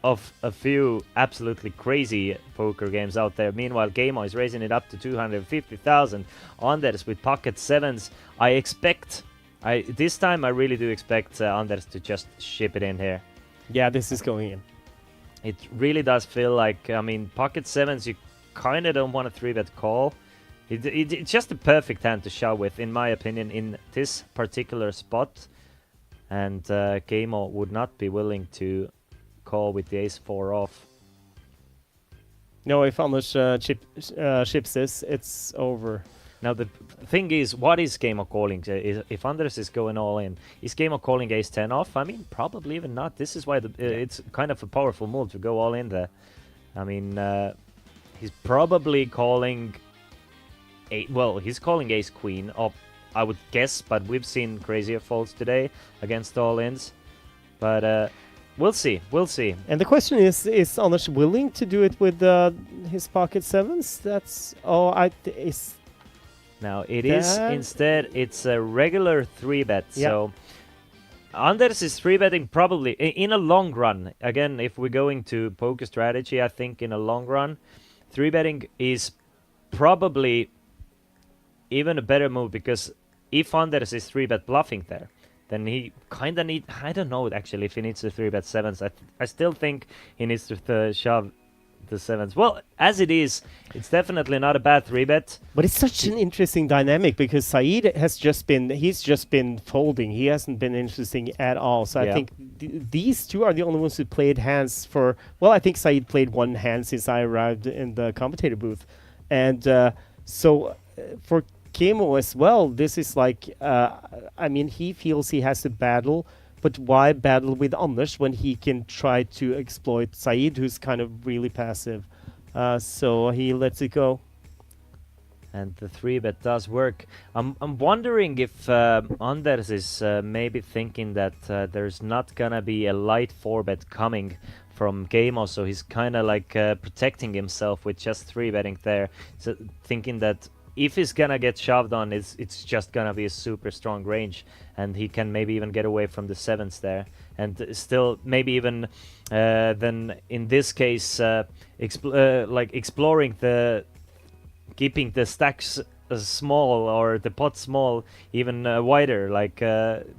of a few absolutely crazy poker games out there. Meanwhile, Gamo is raising it up to 250,000 Anders with pocket sevens. This time I really do expect Anders to just ship it in here. Yeah, this is going in. It really does feel like, I mean, pocket sevens, you kind of don't want a 3-bet call. It's just a perfect hand to shove with, in my opinion, in this particular spot. And Gamo would not be willing to call with the ace-4 off. No, if Anders ships this, it's over. Now the thing is, what is Gamo calling? If Anders is going all in, is Gamo calling ace-10 off? I mean, probably even not. This is why it's kind of a powerful move to go all in there. I mean, he's probably calling... he's calling ace-queen up, I would guess, but we've seen crazier folds today against all-ins. But we'll see. And the question is Anders willing to do it with his pocket sevens? Now it is instead, it's a regular 3-bet. Yeah. So Anders is 3-betting probably in a long run. Again, if we're going to poker strategy, I think in a long run, 3-betting is probably even a better move, because if Anders is 3-bet bluffing there, then he kind of I don't know actually if he needs to 3-bet sevens. I still think he needs to shove the sevens. Well, as it is, it's definitely not a bad 3-bet. But it's such an interesting dynamic, because Saeed he's just been folding. He hasn't been interesting at all. So Yeah. I think these two are the only ones who played hands for... Well, I think Saeed played 1 hand since I arrived in the commentator booth. And so for Kemo as well, this is like... I mean, he feels he has to battle, but why battle with Anders when he can try to exploit Saeed, who's kind of really passive? So he lets it go. And the 3-bet does work. I'm wondering if Anders is maybe thinking that there's not gonna be a light 4-bet coming from Gamo, so he's kind of like protecting himself with just 3-betting there. So thinking that if he's gonna get shoved on, it's just gonna be a super strong range, and he can maybe even get away from the sevens there, and still maybe even then in this case like exploring keeping the stacks small or the pot small, even wider, like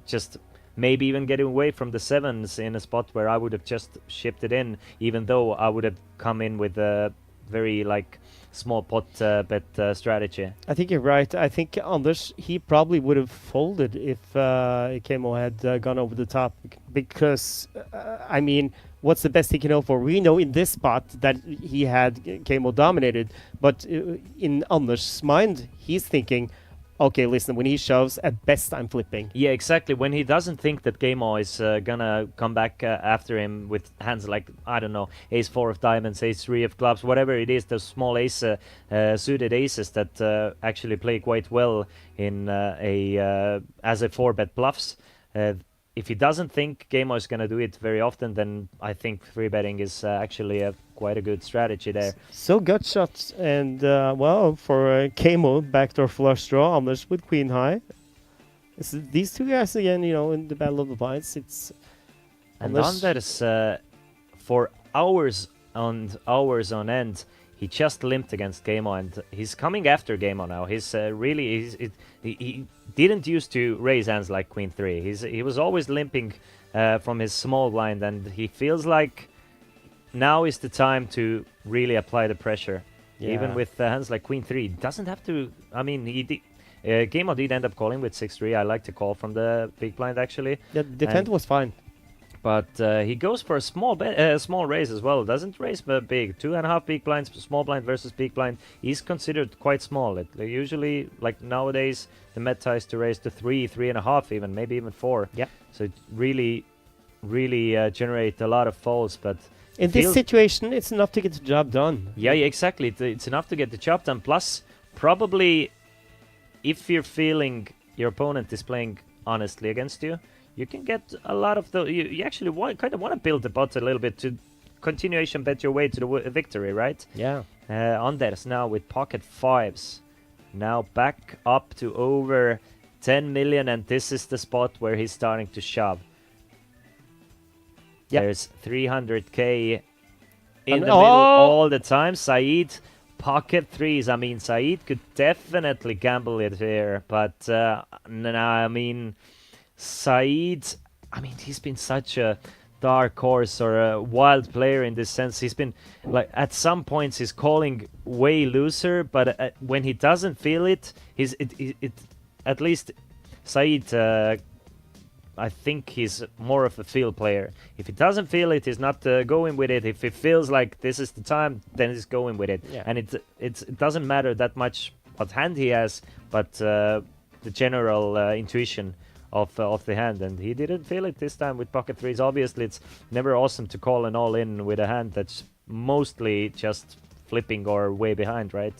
just maybe even getting away from the sevens in a spot where I would have just shipped it in, even though I would have come in with a very like small pot bet strategy. I think you're right. I think Anders, he probably would have folded if Kemo had gone over the top, because I mean, what's the best he can hope for? We know in this spot that he had Kemo dominated, but in Anders' mind, he's thinking, okay, listen, when he shoves, at best I'm flipping. Yeah, exactly. When he doesn't think that Game-O is gonna come back after him with hands like, I don't know, ace-4 of diamonds, ace-3 of clubs, whatever it is, those small ace suited aces that actually play quite well in as a 4-bet bluffs. If he doesn't think Game-O is gonna do it very often, then I think free betting is actually quite a good strategy there. So gut shots and well, for Game-O, backdoor flush draw, Anders with queen high. These two guys again, you know, in the battle of the blinds. It's and Anders for hours and hours on end, he just limped against Game-O, and he's coming after Game-O now. He's he didn't used to raise hands like Queen 3. He was always limping from his small blind, and he feels like now is the time to really apply the pressure. Yeah. Even with hands like Queen 3, doesn't have to. I mean, Game-O did end up calling with 6-3. I like to call from the big blind actually. Yeah, the defend was fine. But he goes for a small raise as well. Doesn't raise big. 2.5 big blinds, small blind versus big blind. He's considered quite small. Usually, like nowadays, the meta is to raise to 3.5 even, maybe even 4. Yeah. So it really generate a lot of folds. But in this situation, it's enough to get the job done. Yeah, exactly. It's enough to get the job done. Plus, probably, if you're feeling your opponent is playing honestly against you, you can get a lot of the. You actually kind of want to build the pot a little bit to continuation bet your way to the victory, right? Yeah. Anders now with pocket fives, now back up to over 10 million, and this is the spot where he's starting to shove. Yep. There's 300k in the middle all the time. Saeed, pocket threes. I mean, Saeed could definitely gamble it here, but I mean, Saeed, I mean, he's been such a dark horse or a wild player in this sense. He's been, like, at some points he's calling way looser, but when he doesn't feel it, at least Saeed, I think he's more of a feel player. If he doesn't feel it, he's not going with it. If he feels like this is the time, then he's going with it. Yeah. And it doesn't matter that much what hand he has, but the general intuition of the hand. And he didn't feel it this time with pocket threes. Obviously, it's never awesome to call an all-in with a hand that's mostly just flipping or way behind, right?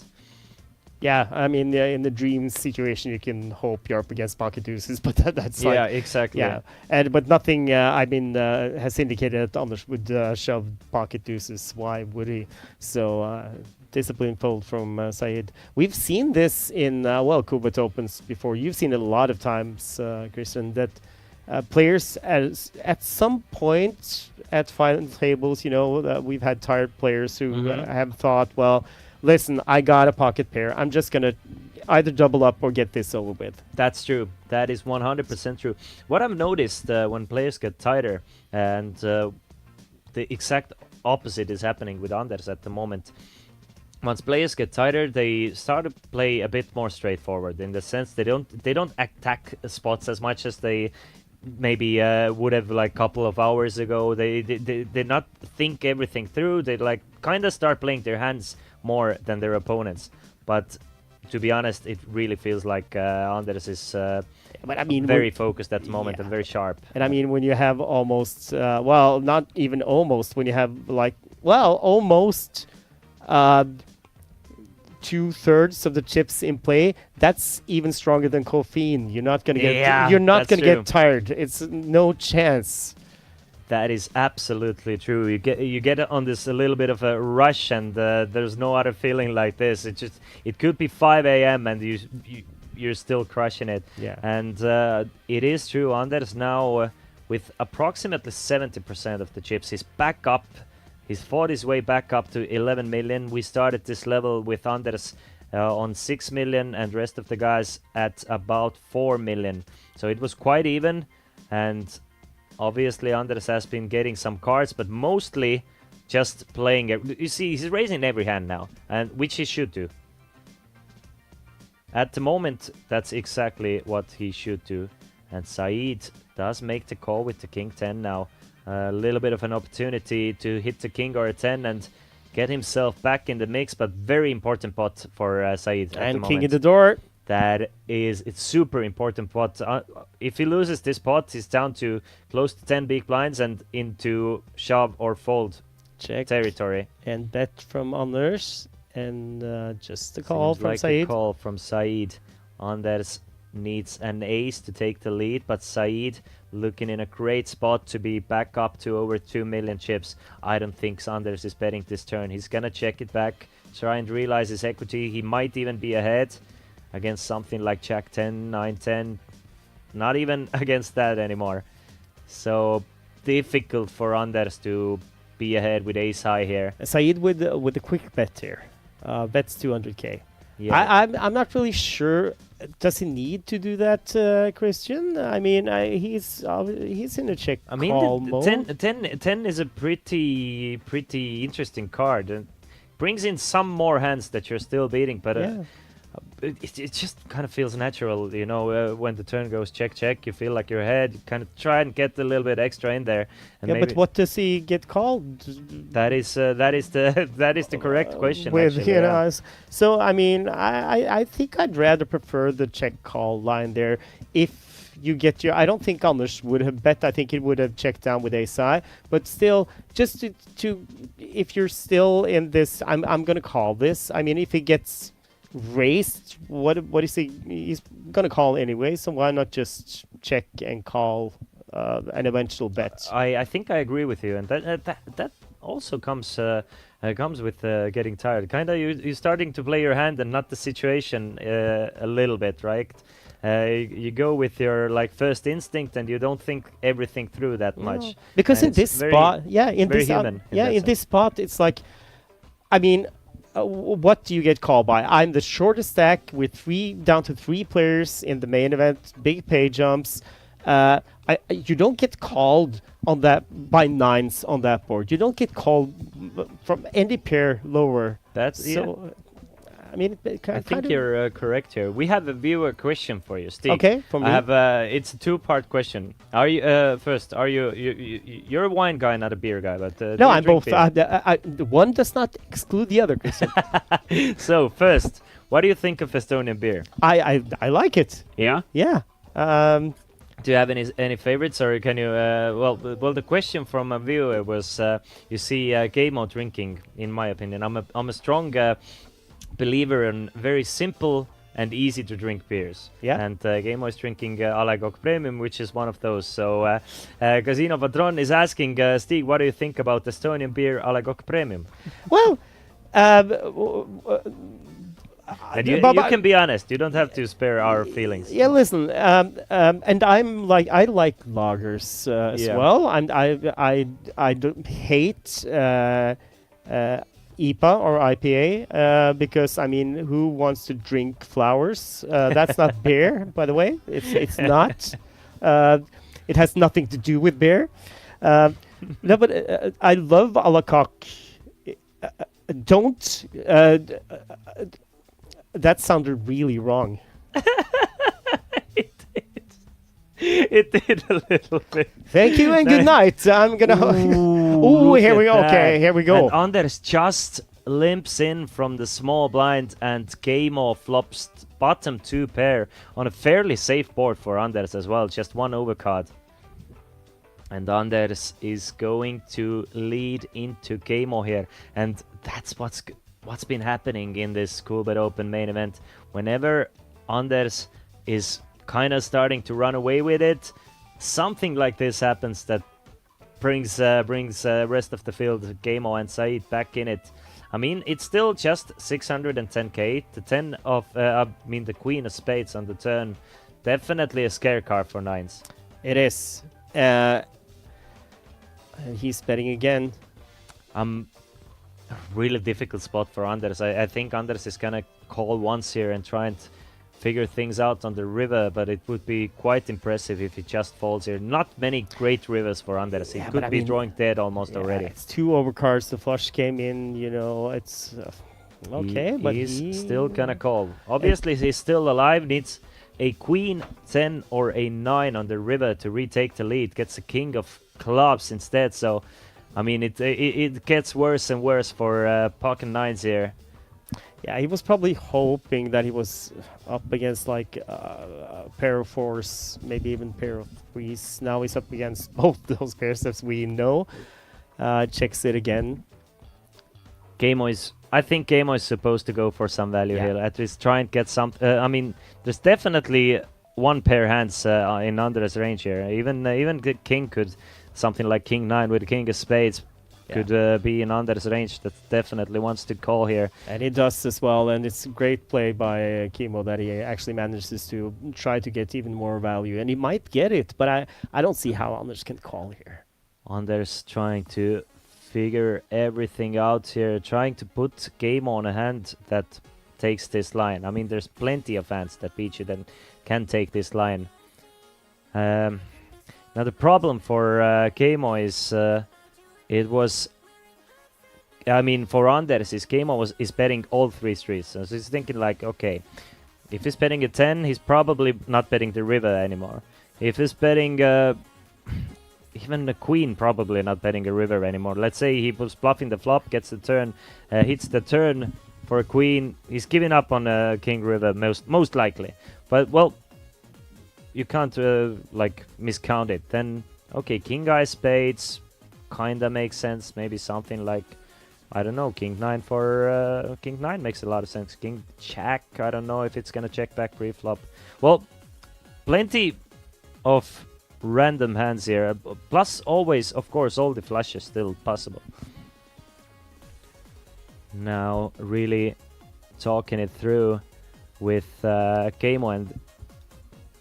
Yeah, I mean, in the dream situation, you can hope you're up against pocket deuces, but that's like... Yeah, exactly. Yeah, but nothing, has indicated that Anders would shove pocket deuces. Why would he? So, discipline fold from Saeed. We've seen this in, Coolbet Opens before. You've seen it a lot of times, Christian, that players at some point at final tables, we've had tired players who have thought, well, listen, I got a pocket pair. I'm just going to either double up or get this over with. That's true. That is 100% true. What I've noticed when players get tighter, and the exact opposite is happening with Anders at the moment. Once players get tighter, they start to play a bit more straightforward in the sense they don't attack spots as much as they maybe would have like a couple of hours ago. They not think everything through. They like kind of start playing their hands more than their opponents. But to be honest, it really feels like Anders is very focused at the moment and very sharp. And I mean, when you have almost, not even almost, when you have almost 2/3 of the chips in play, that's even stronger than caffeine. You're not gonna get tired. It's no chance. That is absolutely true. You get on this a little bit of a rush, and there's no other feeling like this. It could be 5 a.m. and you're still crushing it. Yeah. And it is true. Anders now with approximately 70% of the chips. He's back up. He's fought his way back up to 11 million. We started this level with Anders on 6 million, and rest of the guys at about 4 million. So it was quite even, and obviously, Anders has been getting some cards, but mostly just playing. You see, he's raising every hand now, and which he should do. At the moment, that's exactly what he should do. And Saeed does make the call with the King 10 now. A little bit of an opportunity to hit the King or a 10 and get himself back in the mix, but very important pot for Saeed at the moment. And King in the door. it's super important pot. If he loses this pot, he's down to close to 10 big blinds and into shove or fold territory. And bet from Anders, and just a call from Saeed. A call from Saeed. Anders needs an ace to take the lead, but Saeed looking in a great spot to be back up to over 2 million chips. I don't think Anders is betting this turn. He's gonna check it back, try and realize his equity. He might even be ahead against something like Jack 10, 9, 10. Not even against that anymore. So difficult for Anders to be ahead with ace high here. Saeed with a quick bet here. Bets 200k. Yeah. I'm not really sure. Does he need to do that, Christian? I mean, he's in a check call mode. 10 is a pretty interesting card. It brings in some more hands that you're still beating, but it just kind of feels natural, you know, when the turn goes check check, you feel like you're ahead, you kind of try and get a little bit extra in there. And but what does he get called? That is the correct question. With actually, you know, so I mean, I think I'd rather prefer the check call line there. If you get your, I don't think Anders would have bet. I think he would have checked down with ace high, but still, just to if you're still in this, I'm gonna call this. I mean, if he gets raised, what is he? He's gonna call anyway, so why not just check and call an eventual bet? I think I agree with you, and that also comes with getting tired. Kind of you're starting to play your hand and not the situation a little bit, right? You go with your like first instinct and you don't think everything through that much. Because in this spot, in this spot, it's like, I mean, what do you get called by? I'm the shortest stack with down to three players in the main event, big pay jumps. You don't get called on that by nines on that board. You don't get called from any pair lower. That's so. I mean, I think you're correct here. We have a viewer question for you, Steve. Okay, from me. I have it's a two-part question. Are you first? Are you're a wine guy, not a beer guy? But no, I'm both. One does not exclude the other, Christian. So first, what do you think of Estonian beer? I like it. Yeah. Yeah. Do you have any favorites, or can you? Well, the question from a viewer was, you see, Game of drinking. In my opinion, I'm a strong believer in very simple and easy to drink beers. Yeah. And Game is drinking A Le Coq Premium, which is one of those. So Casino Patron is asking, Stig, what do you think about Estonian beer A Le Coq Premium? Well, and you can be honest. You don't have to spare our feelings. Yeah, listen, and I like lagers as well, and I don't hate IPA or IPA because I mean, who wants to drink flowers? That's not beer, by the way. It's not. It has nothing to do with beer. No, but I love A La Coq. Don't. That sounded really wrong. It did a little bit. Thank you and good night. I'm gonna. Ooh, here we go. Okay, here we go. And Anders just limps in from the small blind, and Game of flops bottom two pair on a fairly safe board for Anders as well. Just one overcard. And Anders is going to lead into Game of here, and that's what's been happening in this Coolbet Open main event. Whenever Anders is kind of starting to run away with it, something like this happens that brings rest of the field, Game-O and Saeed, back in it. I mean, it's still just 610k. The queen of spades on the turn, definitely a scare card for nines. It is. He's betting again. A really difficult spot for Anders. I think Anders is gonna call once here and try and figure things out on the river, but it would be quite impressive if he just falls here. Not many great rivers for Anders. He could be drawing dead almost already. It's two overcards. The flush came in, you know, it's okay, but he's still gonna call. Obviously, he's still alive, needs a queen, 10 or a 9 on the river to retake the lead. Gets a king of clubs instead, so I mean, it gets worse and worse for pocket nines here. Yeah, he was probably hoping that he was up against like a pair of fours, maybe even pair of threes. Now he's up against both those pairs, as we know. Checks it again. I think Game is supposed to go for some value here. At least try and get some. I mean, there's definitely one pair hands in Anders' range here. Even the king could, something like King 9 with King of Spades could be in Anders' range. That definitely wants to call here. And he does as well, and it's a great play by Kimmo that he actually manages to try to get even more value. And he might get it, but I don't see how Anders can call here. Anders trying to figure everything out here, trying to put Game on a hand that takes this line. I mean, there's plenty of hands that beat you that can take this line. Now the problem for Keimo is it was, I mean, for Anders is Keimo is betting all 3 streets. So he's thinking like, okay, if he's betting a 10, he's probably not betting the river anymore. If he's betting even the queen, probably not betting a river anymore. Let's say he was bluffing the flop, gets the turn, hits the turn for a queen. He's giving up on a king river most likely. But well, you can't like miscount it. Then okay, king eye spades kinda makes sense. Maybe something like, I don't know, king 9 for king 9 makes a lot of sense. King jack, I don't know if it's gonna check back pre-flop. Well, plenty of random hands here, plus always, of course, all the flushes still possible. Now really talking it through with Keimo, and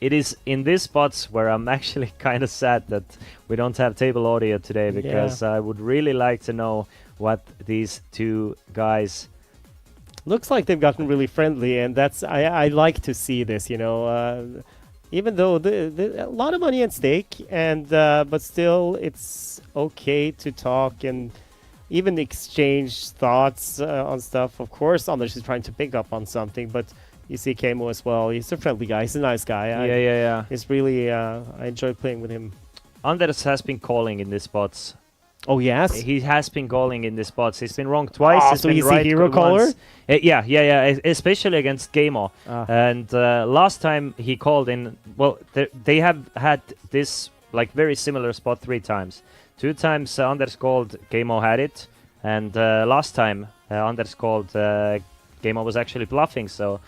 it is in these spots where I'm actually kind of sad that we don't have table audio today, because I would really like to know what these two guys... Looks like they've gotten really friendly, and that's I like to see this, you know. Even though a lot of money at stake, and but still it's okay to talk and even exchange thoughts on stuff. Of course, Anders is trying to pick up on something, but you see Keimo as well. He's a friendly guy. He's a nice guy. Yeah. He's really I enjoy playing with him. Anders has been calling in these spots. Oh yes, he has been calling in these spots. He's been wrong twice. Oh, he's so been he's right a hero caller? Yeah. Especially against Keimo. And last time he called in, well, they have had this like very similar spot 3 times. 2 times Anders called, Keimo had it, and last time Anders called, Keimo was actually bluffing. So,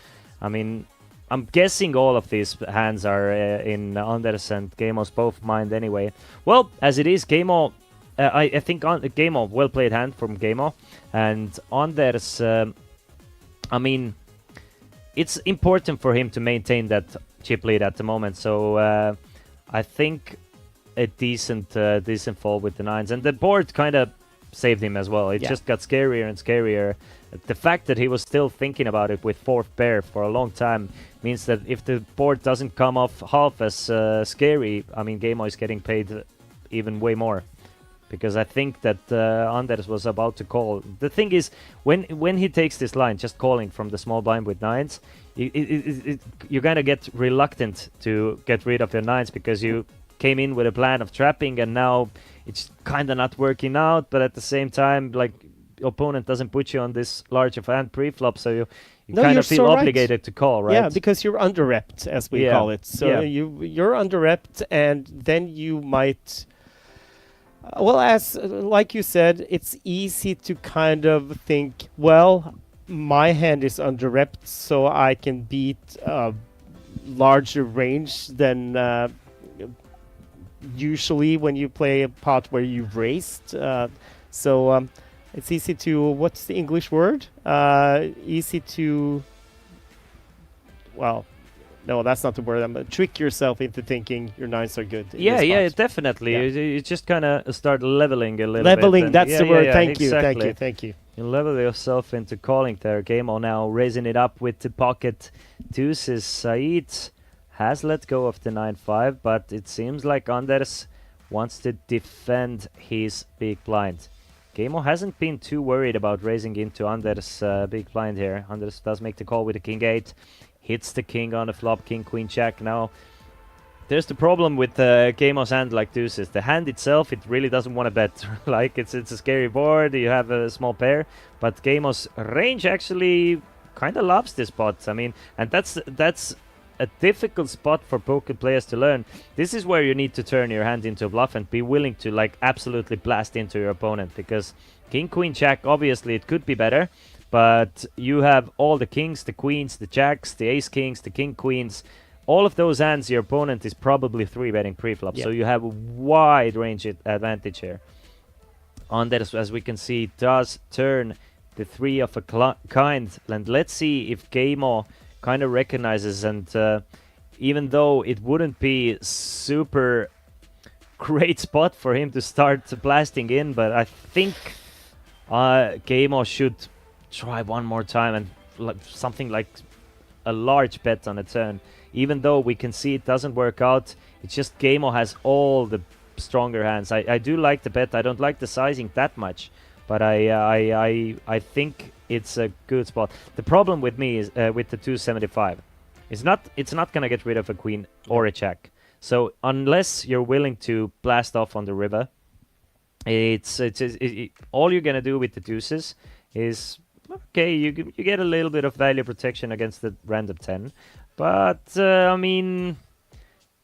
I mean, I'm guessing all of these hands are in Anders and Keimo's both mind anyway. Well, as it is, Keimo. I think Keimo, well played hand from Keimo, and Anders, I mean, it's important for him to maintain that chip lead at the moment, so I think a decent fall with the 9s, and the board kind of saved him as well. It just got scarier and scarier. The fact that he was still thinking about it with 4th pair for a long time means that if the board doesn't come off half as scary, I mean, Keimo is getting paid even way more. Because I think that Anders was about to call. The thing is, when he takes this line, just calling from the small blind with 9s, you're gonna get reluctant to get rid of your 9s, because you came in with a plan of trapping, and now it's kind of not working out. But at the same time, like, opponent doesn't put you on this large of hand pre-flop, so you kind of feel obligated to call, right? Yeah, because you're under-repped, as we call it. So you're under-repped, and then you might... Well, as like you said, it's easy to kind of think, well, my hand is under-repped, so I can beat a larger range than usually when you play a pot where you've raised. So it's easy to, what's the English word? Easy to, well... No, that's not the word. I'm trick yourself into thinking your 9s are good. Yeah, definitely. Yeah. You just kind of start leveling a little bit. Leveling, that's the word. Thank you. You level yourself into calling there. Keimo now raising it up with the pocket deuces. Said has let go of the 9-5, but it seems like Anders wants to defend his big blind. Keimo hasn't been too worried about raising into Anders' big blind here. Anders does make the call with the king 8. Hits the king on the flop, king, queen, jack. Now, there's the problem with Keimo's hand like deuces. The hand itself, it really doesn't want to bet. Like, it's a scary board, you have a small pair. But Keimo's range actually kind of loves this spot. I mean, and that's a difficult spot for poker players to learn. This is where you need to turn your hand into a bluff and be willing to like absolutely blast into your opponent, because king, queen, jack, obviously it could be better, but you have all the kings, the queens, the jacks, the ace kings, the king queens. All of those hands, your opponent is probably 3-betting pre-flop, so you have a wide range advantage here. Anders, as we can see, does turn the 3 of a kind, and let's see if Game-O kind of recognizes, and even though it wouldn't be super great spot for him to start blasting in, but I think Game-O should try one more time and something like a large bet on a turn. Even though we can see it doesn't work out, it's just Game-O has all the stronger hands. I do like the bet. I don't like the sizing that much, but I think it's a good spot. The problem with me is with the 275. It's not gonna get rid of a queen or a jack. So unless you're willing to blast off on the river, all you're gonna do with the deuces is okay. You get a little bit of value protection against the random 10. But, I mean,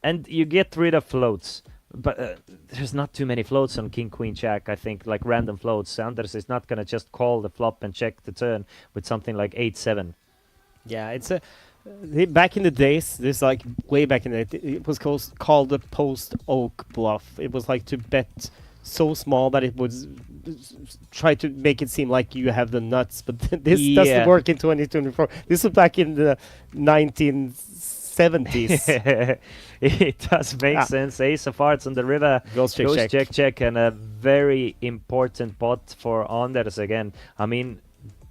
and you get rid of floats. But there's not too many floats on king, queen, jack, I think, like random floats. Anders is not going to just call the flop and check the turn with something like 8-7. Yeah, it's back in the days, this like way back in the day, it was called the post-oak bluff. It was like to bet so small that it would try to make it seem like you have the nuts, but this doesn't work in 2024. This was back in the 1970s. It does make sense. Ace of hearts on the river goes check, check, and a very important pot for Anders again. I mean,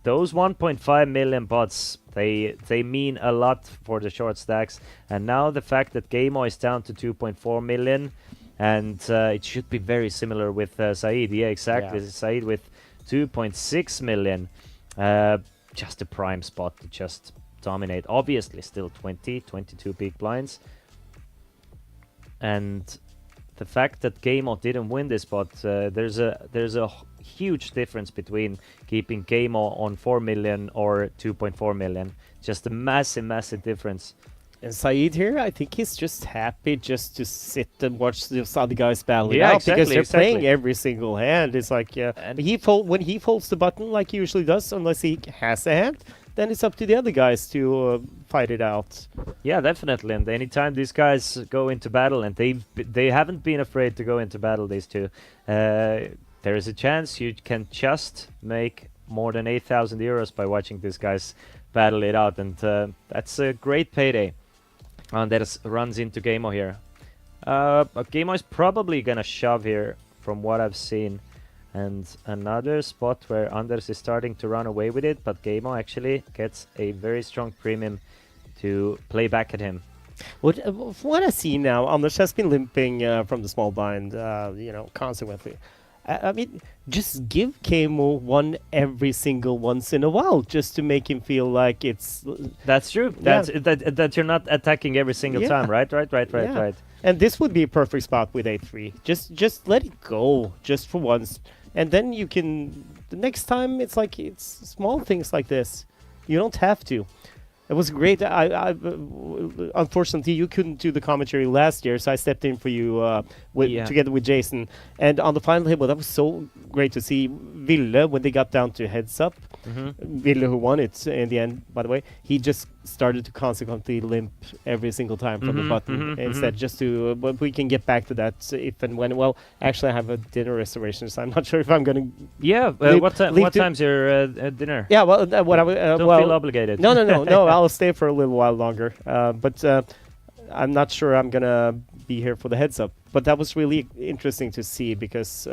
those 1.5 million pots, they mean a lot for the short stacks, and now the fact that Game-O is down to 2.4 million. And it should be very similar with Saeed. Yeah, exactly. Yeah. Saeed with 2.6 million. Just a prime spot to just dominate. Obviously, still 22 big blinds. And the fact that Game-O didn't win this spot, there's a huge difference between keeping Game-O on 4 million or 2.4 million. Just a massive difference. And Saeed here, I think he's just happy just to sit and watch those other guys battle it out, because they're playing every single hand. It's like, when he folds the button like he usually does, unless he has a hand, then it's up to the other guys to fight it out. Yeah, definitely. And anytime these guys go into battle, and they haven't been afraid to go into battle, these two, there is a chance you can just make more than 8,000 euros by watching these guys battle it out, and that's a great payday. And that runs into Game-O here. Game-O is probably gonna shove here from what I've seen. And another spot where Anders is starting to run away with it, but Game-O actually gets a very strong premium to play back at him. From what I see now, Anders has been limping from the small blind, consequently. I mean, just give Game-O one every single once in a while, just to make him feel like it's... That's true. That you're not attacking every single time, right? Right. And this would be a perfect spot with 8-3. Just let it go, just for once. And then you can... The next time, it's small things like this. You don't have to. It was great. Unfortunately, you couldn't do the commentary last year, so I stepped in for you together with Jason. And on the final table, that was so great to see Ville when they got down to heads up. Ville, who won it in the end, by the way, he just started to consequently limp every single time from the button instead, just to. But we can get back to that if and when. Well, actually, I have a dinner reservation, so I'm not sure if I'm going to. Yeah. What time's your dinner? Yeah. Well, don't feel obligated. No. I'll stay for a little while longer. But I'm not sure I'm gonna be here for the heads up. But that was really interesting to see because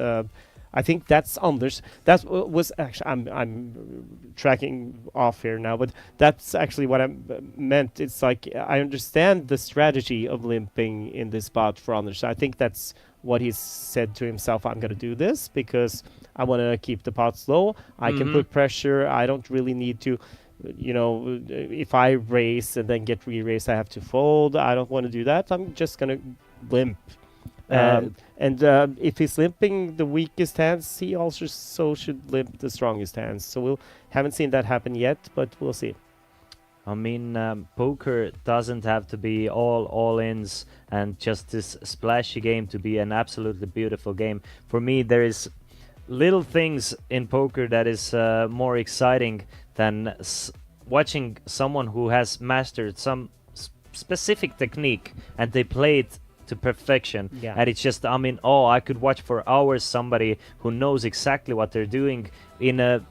I think that's Anders. That was actually I'm tracking off here now, but that's actually what I meant. It's like I understand the strategy of limping in this spot for Anders. I think that's what he's said to himself. I'm gonna do this because I want to keep the pots low. I can put pressure. I don't really need to. If I raise and then get re-raised, I have to fold. I don't want to do that. I'm just gonna limp. And if he's limping the weakest hands, he also should limp the strongest hands. So haven't seen that happen yet, but we'll see. I mean, poker doesn't have to be all-ins and just this splashy game to be an absolutely beautiful game. For me, there is little things in poker that is more exciting than watching someone who has mastered some specific technique and they play it to perfection. Yeah. And it's just, I mean, oh, I could watch for hours somebody who knows exactly what they're doing in a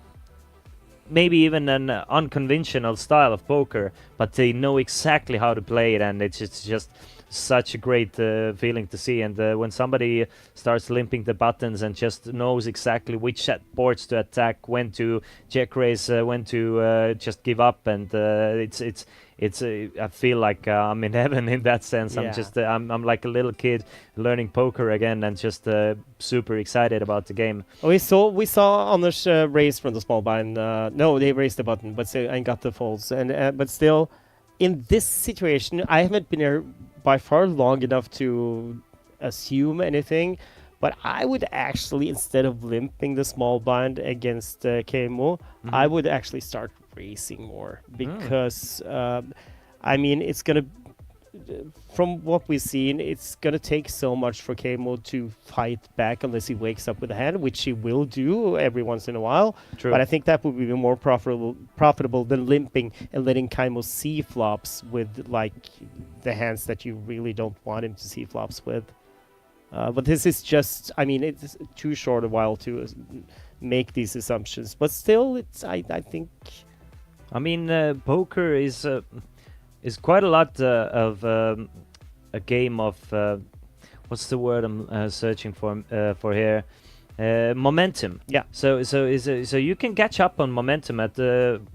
maybe even an unconventional style of poker, but they know exactly how to play it, and it's just such a great feeling to see. And when somebody starts limping the buttons and just knows exactly which boards to attack, when to check raise, when to just give up, and it's I feel like I'm in heaven in that sense. Yeah. I'm just I'm like a little kid learning poker again, and just super excited about the game. We saw Anders raise from the small blind. No, they raised the button, but still, and got the folds. And but still, in this situation, I haven't been here by far long enough to assume anything. But I would actually, instead of limping the small blind against KMO, I would actually start racing more, because I mean, it's gonna, from what we've seen, it's gonna take so much for KMO to fight back unless he wakes up with a hand, which he will do every once in a while. True. But I think that would be more profitable than limping and letting KMO see flops with like the hands that you really don't want him to see flops with. But this is just, I mean, it's too short a while to make these assumptions. But still, it's I think. I mean, poker is quite a lot of a game of what's the word I'm searching for here? Momentum. Yeah. So you can catch up on momentum at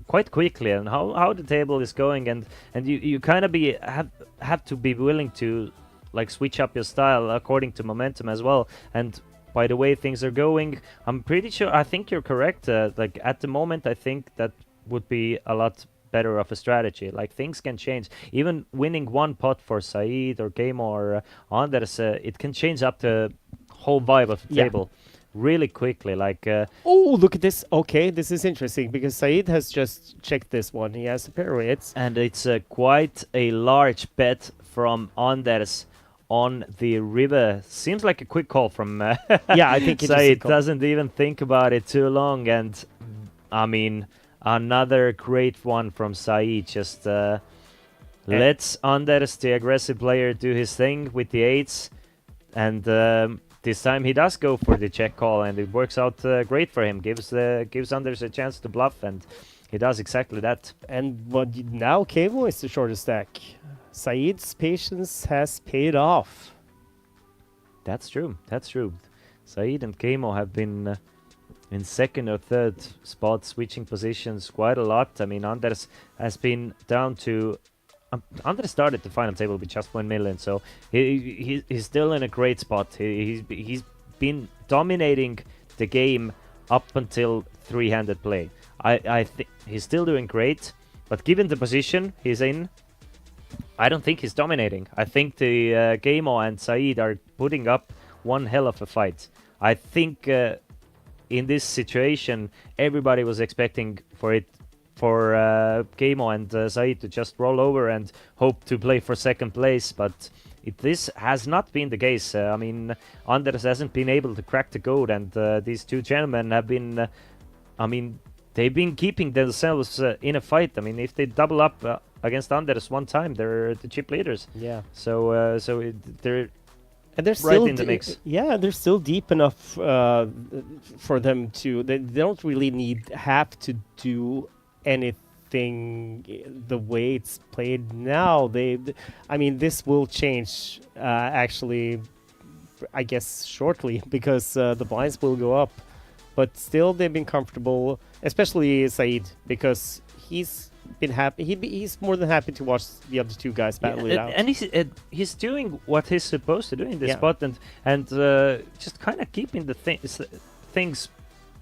quite quickly, and how the table is going, and you kind of have to be willing to like switch up your style according to momentum as well. And by the way things are going, I'm pretty sure, I think you're correct. Like at the moment, I think that would be a lot better of a strategy. Like things can change. Even winning one pot for Saeed or Game or Anders, it can change up the whole vibe of the table really quickly. Like oh, look at this. Okay, this is interesting because Saeed has just checked this one. He has a pair of eights. And it's quite a large bet from Anders on the river. Seems like a quick call from yeah, I think Saeed doesn't even think about it too long. And I mean, another great one from Saeed. Just lets Anders, the aggressive player, do his thing with the eights. And this time he does go for the check call, and it works out great for him. Gives Anders a chance to bluff, and he does exactly that. And now KMO is the shortest stack. Saeed's patience has paid off. That's true. That's true. Saeed and KMO have been in second or third spot, switching positions quite a lot. I mean, Anders has been down to... Anders started the final table with just 1 million, so he's still in a great spot. He's been dominating the game up until three-handed play. I think he's still doing great, but given the position he's in, I don't think he's dominating. I think the KMO and Saeed are putting up one hell of a fight. I think in this situation, everybody was expecting for KMO and Saeed to just roll over and hope to play for second place, but this has not been the case. I mean, Anders hasn't been able to crack the code, and these two gentlemen have been, I mean, they've been keeping themselves in a fight. I mean, if they double up against Anders one time, they're the chip leaders. Yeah. So they're and they're right still in the mix. Yeah, they're still deep enough for them to. They don't really have to do anything the way it's played now. I mean, this will change actually, I guess, shortly, because the blinds will go up. But still, they've been comfortable, especially Saeed, because he's been happy. He's more than happy to watch the other two guys battle it out. And he's doing what he's supposed to do in this spot, and just kind of keeping the things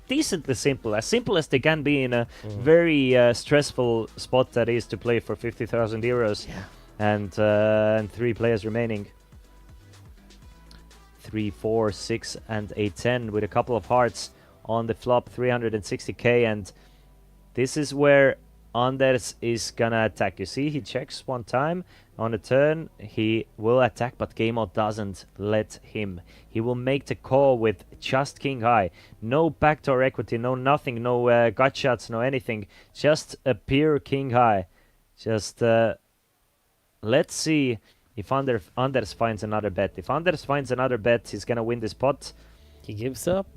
decently simple as they can be in a very stressful spot that is to play for 50,000 euros. Yeah. And 3 players remaining. 3, 4, 6, and 8, 10 with a couple of hearts on the flop, 360k, and this is where Anders is gonna attack. You see, he checks one time. On a turn, he will attack, but Game-O doesn't let him. He will make the call with just king high. No backdoor equity, no nothing, no gut shots, no anything. Just a pure king high. Just let's see if Anders finds another bet. If Anders finds another bet, he's gonna win this pot. He gives up.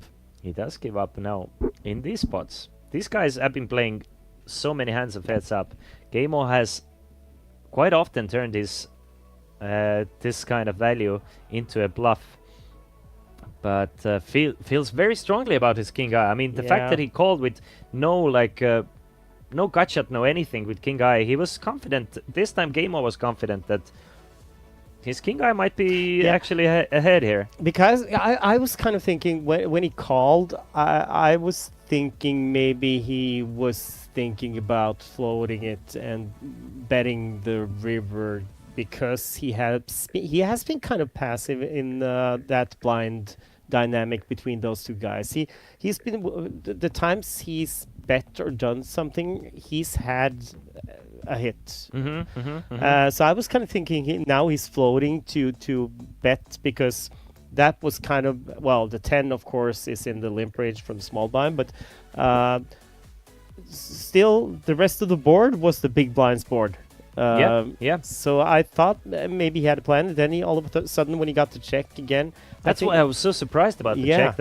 He does give up now in these spots. These guys have been playing so many hands of heads up. Game-O has quite often turned his this kind of value into a bluff, but feels very strongly about his king high. I mean, the fact that he called with no no gut shot, no anything with king high, he was confident. This time Game-O was confident that his king high might be actually ahead here. Because I was kind of thinking when he called, I was thinking maybe he was thinking about floating it and betting the river, because he has been kind of passive in that blind dynamic between those two guys. He's been the times he's bet or done something, he's had a hit. So I was kind of thinking now he's floating to bet, because that was kind of, well, the 10 of course is in the limp range from small blind, but still the rest of the board was the big blinds board. Yeah. So I thought maybe he had a plan, and then he all of a sudden when he got to check again, that's why I was so surprised about the check.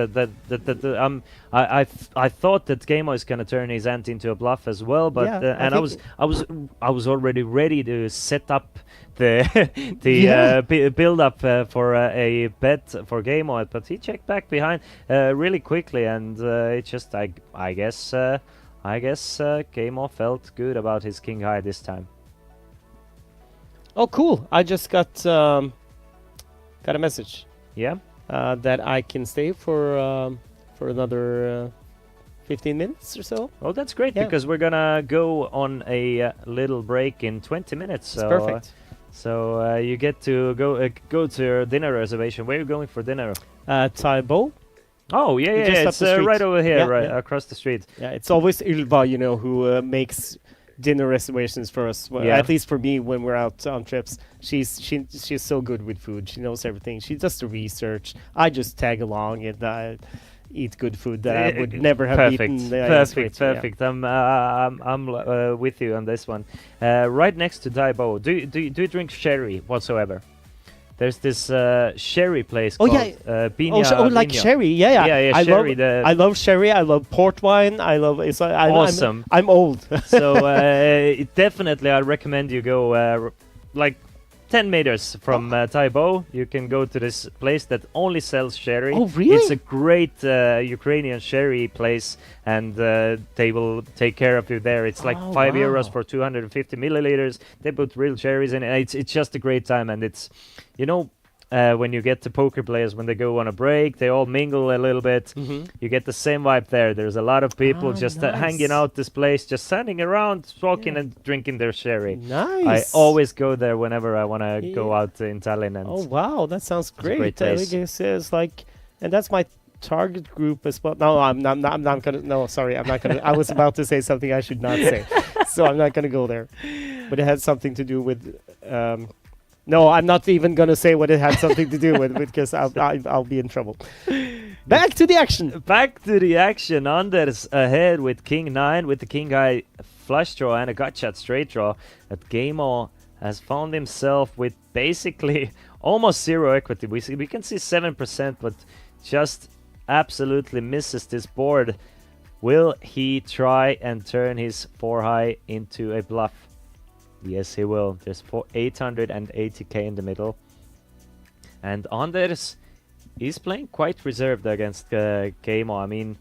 I thought that Game-O is gonna turn his ante into a bluff as well, but and I was already ready to set up the build up for a bet for Game-O, but he checked back behind really quickly, and it just I guess Game-O felt good about his king high this time. Oh, cool! I just got a message. Yeah. That I can stay for another 15 minutes or so. Oh, that's great, because we're gonna go on a little break in 20 minutes. So, perfect. So you get to go to your dinner reservation. Where are you going for dinner? Taibo. Oh, yeah. It's right over here, across the street. Yeah, it's always Ylva, who makes dinner reservations for us. Well, at least for me when we're out on trips. She's so good with food. She knows everything. She does the research. I just tag along and eat good food that I would never have eaten. Perfect. I'm with you on this one. Right next to Taibo. Do you drink sherry whatsoever? There's this sherry place called Piña like Vino. sherry, yeah. I love sherry. I love port wine. I love awesome. I'm old, so definitely I recommend you go like 10 meters from Taibo. You can go to this place that only sells sherry. Oh, really? It's a great Ukrainian sherry place, and they will take care of you there. It's like €5 for 250 milliliters. They put real cherries in it. It's just a great time, and it's, when you get to poker players, when they go on a break, they all mingle a little bit. You get the same vibe there. There's a lot of people just hanging out this place, just standing around, talking and drinking their sherry. Nice. I always go there whenever I want to go out in Tallinn. And oh wow, that sounds great. Great place. I guess it's like, and that's my target group as well. No, I'm not gonna. No, sorry, I'm not gonna. I was about to say something I should not say, so I'm not gonna go there. But it had something to do with. No, I'm not even going to say what it had something to do with, because I'll be in trouble. Back to the action. Back to the action. Anders ahead with King 9, with the King High flush draw and a gut shot straight draw. But Game-O has found himself with basically almost zero equity. We can see 7%, but just absolutely misses this board. Will he try and turn his 4 high into a bluff? Yes, he will. There's 880k in the middle. And Anders is playing quite reserved against Game-O. I mean,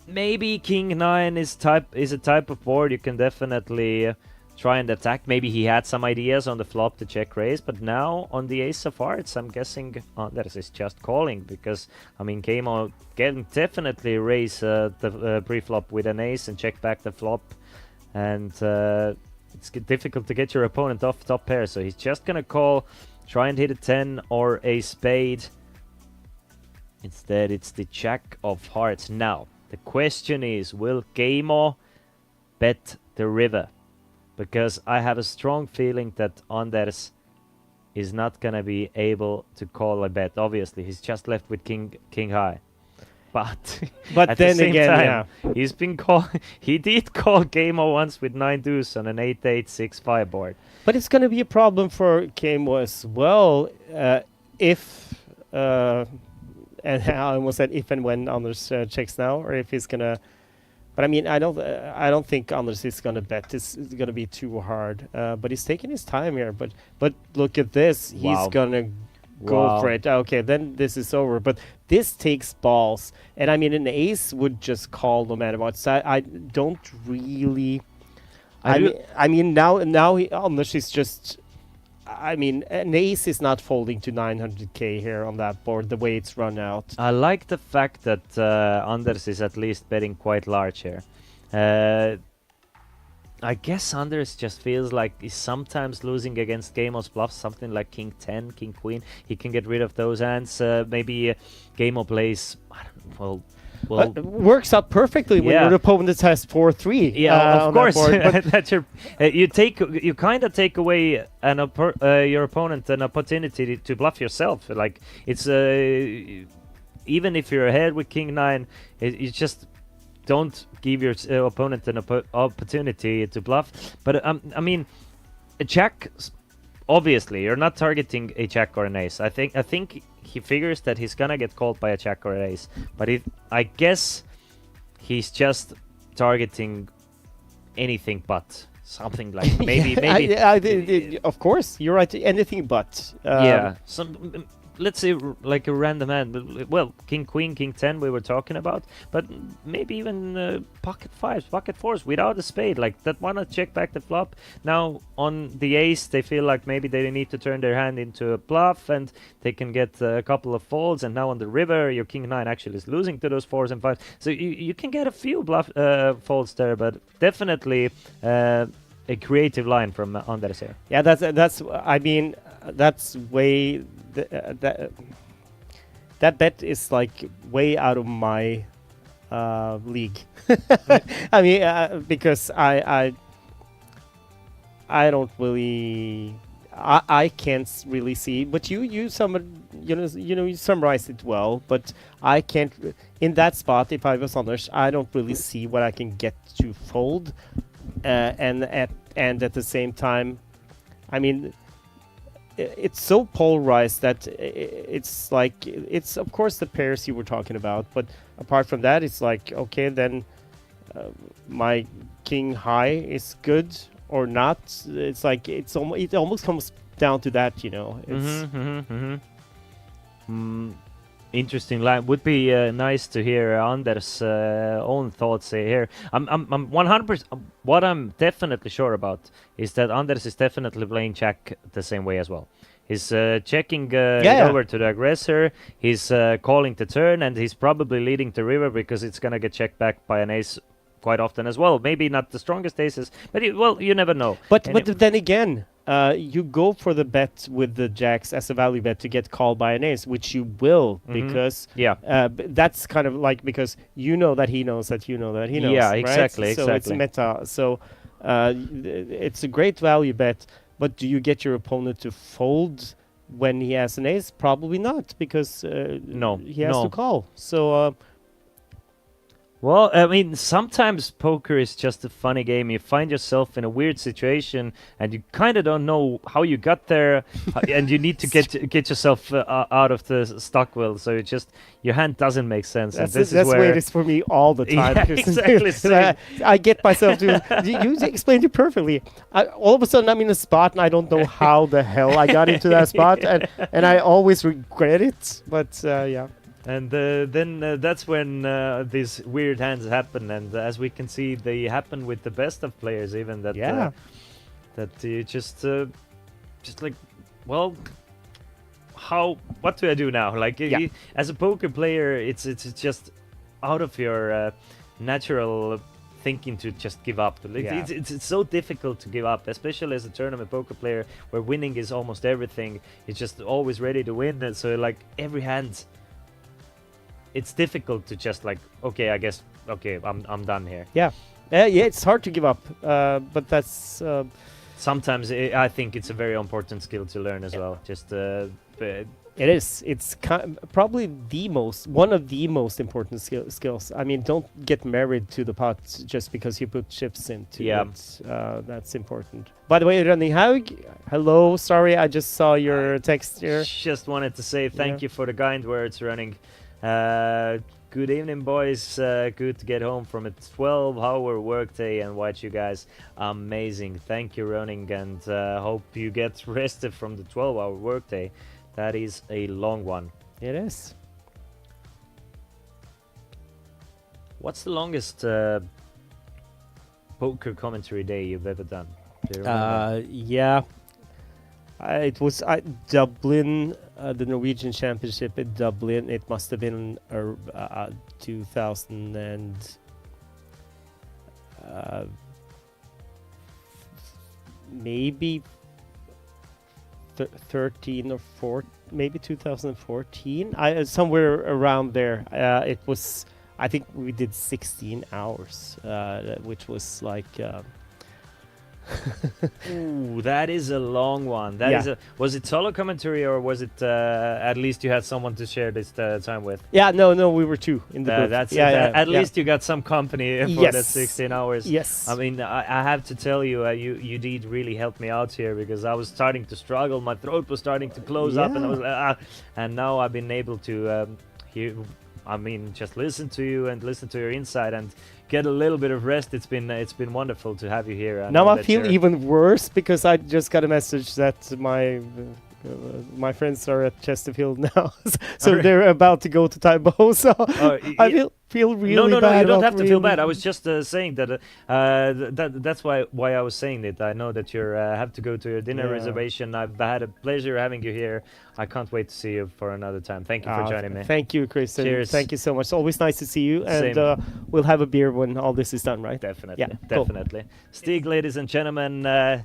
maybe King 9 is a type of board you can definitely try and attack. Maybe he had some ideas on the flop to check raise, but now on the ace of hearts, I'm guessing Anders is just calling, because, I mean, Game-O can definitely raise the pre-flop with an ace and check back the flop. And it's difficult to get your opponent off top pair, so he's just gonna call, try and hit a 10 or a spade. Instead, it's the jack of hearts. Now, the question is, will Game-O bet the river, because I have a strong feeling that Anders is not gonna be able to call a bet. Obviously, he's just left with king high. But at then the same again, time, he's been he did call Game-O once with 9 deuce on an 8-8 6-5 board. But it's going to be a problem for Game-O as well if and I almost said if and when Anders checks now, or if he's gonna. But I mean, I don't think Anders is gonna bet. It's gonna be too hard. But he's taking his time here. But look at this. Wow. He's gonna go for it. Okay, then this is over. But this takes balls. And I mean, an ace would just call no matter what. So I don't really. I mean, now Anders is just. I mean, an ace is not folding to 900k here on that board, the way it's run out. I like the fact that Anders is at least betting quite large here. I guess Anders just feels like he's sometimes losing against Game-O's bluffs, something like King 10, King Queen. He can get rid of those hands. Maybe Game-O plays, I don't know, well, works out perfectly when your opponent has 4-3. Yeah, of course. That That's your, you kind of take away your opponent an opportunity to bluff yourself. Like it's even if you're ahead with King 9, you just don't give your opponent an opportunity to bluff. But I mean, a jack. Obviously, you're not targeting a jack or an ace. I think he figures that he's gonna get called by a jack or an ace. But I guess he's just targeting anything but something like maybe. Of course, you're right. Anything but. Yeah. Let's say like a random hand. Well, King Queen, King 10 we were talking about, but maybe even pocket 5s, pocket 4s without a spade, like that wanna check back the flop. Now on the ace they feel like maybe they need to turn their hand into a bluff and they can get a couple of folds, and now on the river your King 9 actually is losing to those 4s and 5s. So you can get a few bluff folds there, but definitely a creative line from Anders here. Yeah, that's I mean, that's way that bet is like way out of my league. I mean, because I don't really, I can't really see. But you summarized it well. But I can't in that spot. If I was Anders, I don't really see what I can get to fold, and at the same time, I mean. It's so polarized that it's like, it's of course the pairs you were talking about, but apart from that, it's like, okay, then my King High is good or not. It's like it almost comes down to that, you know. It's interesting line. Would be nice to hear Anders' own thoughts here. I'm 100%. What I'm definitely sure about is that Anders is definitely playing jack the same way as well. He's checking over to the aggressor. He's calling the turn, and he's probably leading the river because it's gonna get checked back by an ace quite often as well. Maybe not the strongest aces, but you never know. But then again. You go for the bet with the jacks as a value bet to get called by an ace, which you will, because that's kind of like, because you know that he knows that you know that he knows. Yeah, right? exactly. So it's meta. So it's a great value bet, but do you get your opponent to fold when he has an ace? Probably not, because he has to call. So. Well, I mean, sometimes poker is just a funny game. You find yourself in a weird situation, and you kind of don't know how you got there, and you need to get yourself out of the stock wheel. So your hand doesn't make sense. That's where it is for me all the time. Yeah, exactly. I get myself to. You explained it perfectly. All of a sudden, I'm in a spot, and I don't know how the hell I got into that spot, and I always regret it. But yeah. And then that's when these weird hands happen, and as we can see, they happen with the best of players. Even that, that you just like, well, what do I do now? Like, as a poker player, it's just out of your natural thinking to just give up. It's so difficult to give up, especially as a tournament poker player, where winning is almost everything. It's just always ready to win, and so like every hand. It's difficult to just like, okay, I guess, okay, I'm done here. Yeah. Yeah, it's hard to give up, but that's Sometimes I think it's a very important skill to learn as well. Just it is. It's probably one of the most important skills. I mean, don't get married to the pot just because you put chips into it. That's important. By the way, Running Haug, hello. Sorry, I just saw your text here. Just wanted to say thank you for the kind words, Running. Good evening, boys. Good to get home from a 12-hour workday and watch you guys. Amazing. Thank you, Running, and hope you get rested from the 12-hour workday. That is a long one. It is. What's the longest poker commentary day you've ever done? Do you remember? Yeah. It was Dublin, the Norwegian Championship in Dublin. It must have been 2000 and maybe 13 or 14, maybe 2014. Somewhere around there. It was. I think we did 16 hours, which was like. Ooh, that is a long one. Was it solo commentary or was it at least you had someone to share this time with? Yeah, no, we were two in the group. At least you got some company for that 16 hours. Yes. I mean, I have to tell you, you did really help me out here because I was starting to struggle. My throat was starting to close up, and I was and now I've been able to hear. I mean, just listen to you and listen to your insight and get a little bit of rest. It's been wonderful to have you here. Now I feel even worse because I just got a message that my friends are at Chesterfield now, so they're about to go to Taibo. So I feel really bad. No, you don't have to feel bad. I was just saying that that's why I was saying it. I know that you have to go to your dinner reservation. I've had a pleasure having you here. I can't wait to see you for another time. Thank you for joining me. Thank you, Chris. Cheers. Thank you so much. It's always nice to see you, and we'll have a beer when all this is done, right? Definitely, yeah, definitely. Cool. Stig, ladies and gentlemen,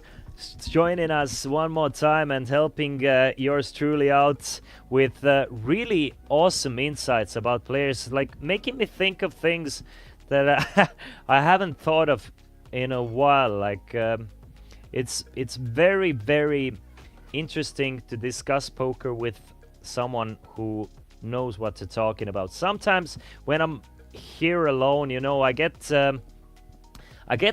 joining us one more time and helping yours truly out with really awesome insights about players, like making me think of things that I haven't thought of in a while. Like it's very, very interesting to discuss poker with someone who knows what they're talking about. Sometimes when I'm here alone, you know, I get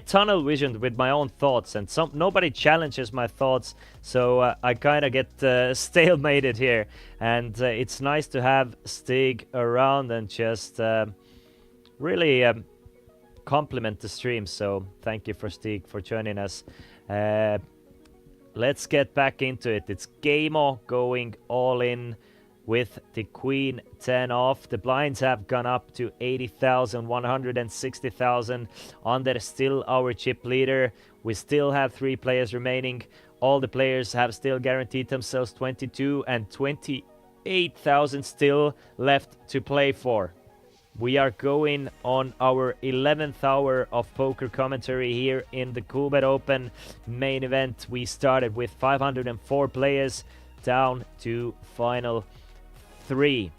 tunnel vision with my own thoughts, and nobody challenges my thoughts, so I kind of get stalemated here. And it's nice to have Stig around and just really compliment the stream. So thank you for Stig for joining us. Let's get back into it. It's Game-O going all in with the Queen 10 off. The blinds have gone up to 80,000, 160,000. Under still our chip leader. We still have 3 players remaining. All the players have still guaranteed themselves 22 and 28,000 still left to play for. We are going on our 11th hour of poker commentary here in the Coolbet Open main event. We started with 504 players down to final 3.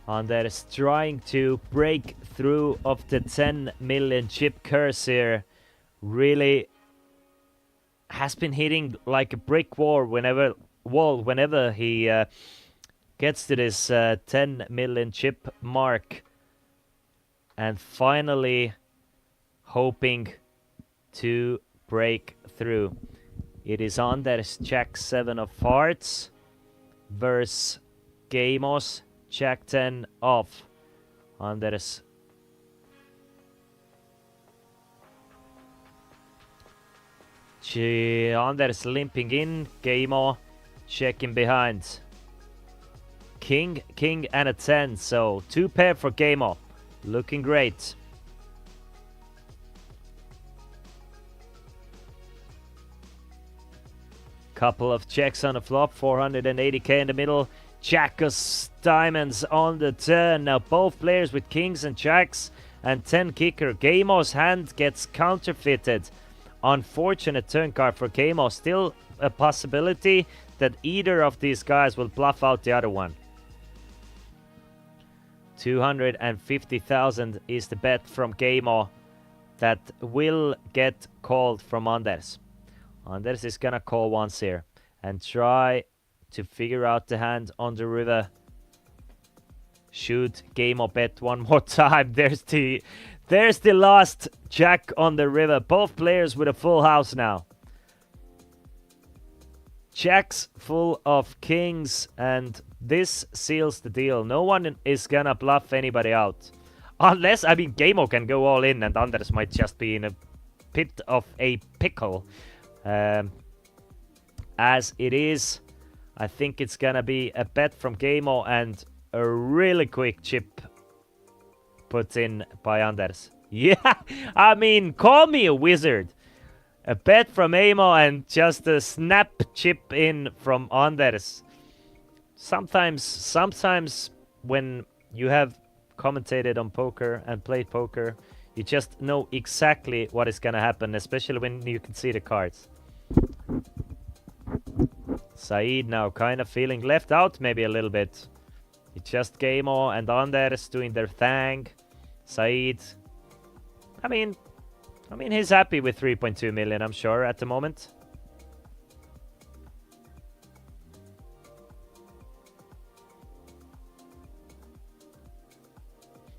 Anders trying to break through of the 10 million chip curse here. Really has been hitting like a brick wall whenever he gets to this 10 million chip mark, and finally hoping to break through. It is Anders Jack 7 of hearts versus Game-O's Jack 10 off. Anders Anders limping in, Game-O checking behind. King, and a 10, so 2 pair for Game-O. Looking great. Couple of checks on the flop, 480k in the middle. Jackos diamonds on the turn. Now both players with kings and jacks and 10 kicker. Gamo's hand gets counterfeited. Unfortunate turn card for Gamo. Still a possibility that either of these guys will bluff out the other one. 250,000 is the bet from Gamo that will get called from Anders. Anders is gonna call once here and try to figure out the hand on the river. Should Gamo bet one more time? There's the last jack on the river. Both players with a full house now. Jacks full of kings, and this seals the deal. No one is gonna bluff anybody out. Unless, I mean, Gamo can go all in and Anders might just be in a pit of a pickle. As it is, I think it's gonna be a bet from Gamo and a really quick chip put in by Anders. Yeah, I mean, call me a wizard. A bet from Amo and just a snap chip in from Anders. Sometimes when you have commentated on poker and played poker, you just know exactly what is gonna happen, especially when you can see the cards. Saeed now kind of feeling left out maybe a little bit. It's just Gamo and Anders doing their thing. Saeed, I mean, he's happy with 3.2 million, I'm sure, at the moment.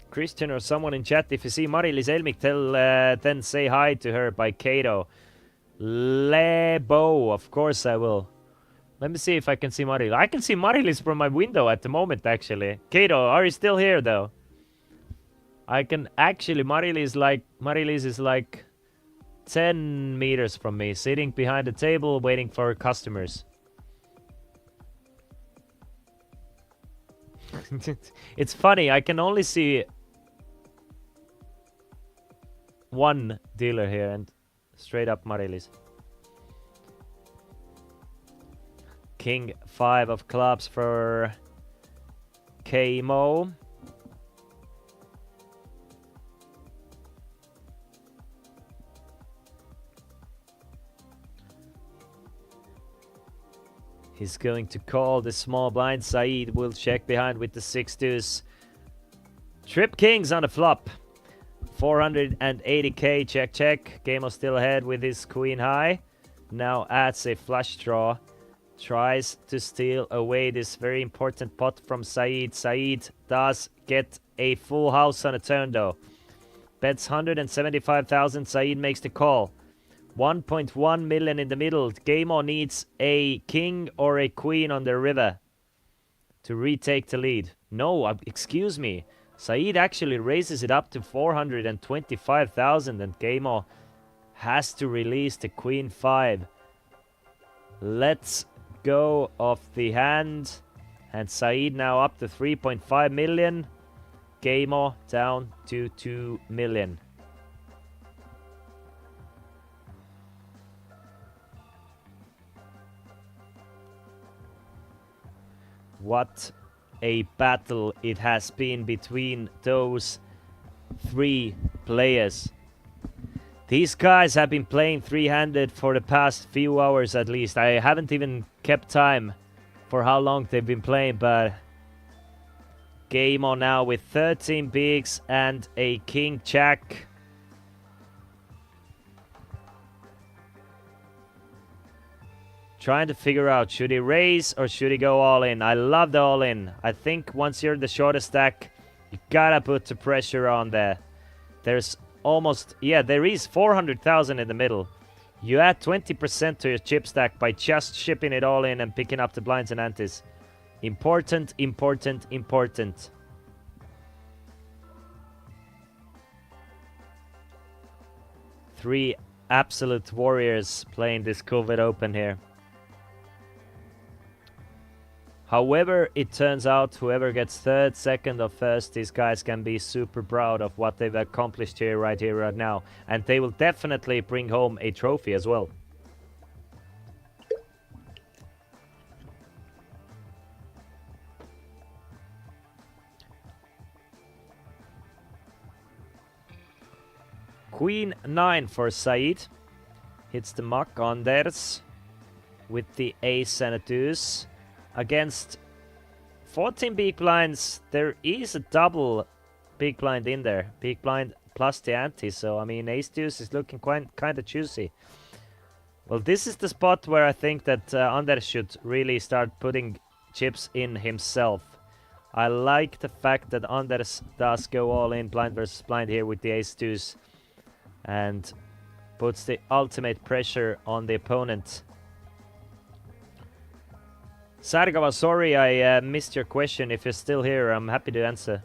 Christian or someone in chat, if you see Mari-Liis Helmik, then say hi to her by Kato. Lebo, of course I will. Let me see if I can see Mari-Liis. I can see Mari-Liis from my window at the moment, actually. Kato, are you still here, though? I can actually, Mari-Liis is like 10 meters from me, sitting behind the table waiting for customers. It's funny, I can only see one dealer here and straight up Mari-Liis. King 5 of clubs for Kamo. He's going to call the small blind. Saeed will check behind with the 6-2s. Trip kings on the flop. 480k, check. Gamo still ahead with his queen high. Now adds a flush draw. Tries to steal away this very important pot from Saeed. Saeed does get a full house on a turn though. Bets 175,000. Saeed makes the call. 1.1 million in the middle. Gamo needs a king or a queen on the river to retake the lead. No, excuse me. Saeed actually raises it up to 425,000 and Gamo has to release the queen 5. Let's go off the hand. And Saeed now up to 3.5 million. Gamo down to 2 million. What a battle it has been between those three players. These guys have been playing three-handed for the past few hours at least. I haven't even kept time for how long they've been playing, but Gamo now with 13 bigs and a king jack. Trying to figure out, should he raise or should he go all in? I love the all in. I think once you're the shortest stack, you gotta put the pressure on there. There's almost, yeah, there is 400,000 in the middle. You add 20% to your chip stack by just shipping it all in and picking up the blinds and antes. Important, important, important. Three absolute warriors playing this Coolbet Open here. However it turns out, whoever gets third, second or first, these guys can be super proud of what they've accomplished here, right now. And they will definitely bring home a trophy as well. Queen 9 for Said. Hits the muck. Anders with the ace and a deuce. Against 14 big blinds, there is a double big blind in there. Big blind plus the ante, so I mean ace deuce is looking kind of juicy. Well, this is the spot where I think that Anders should really start putting chips in himself. I like the fact that Anders does go all in blind versus blind here with the ace deuce and puts the ultimate pressure on the opponent. Sargava, sorry I missed your question. If you're still here, I'm happy to answer.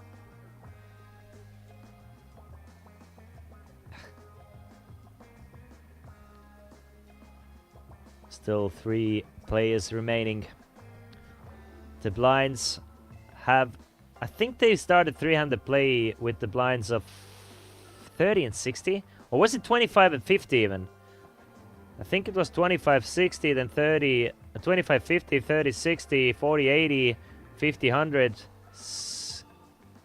Still 3 players remaining. The blinds have... I think they started 300 play with the blinds of 30 and 60. Or was it 25 and 50 even? I think it was 25 60, then 30, 25 50, 30 60, 40 80, 50 100.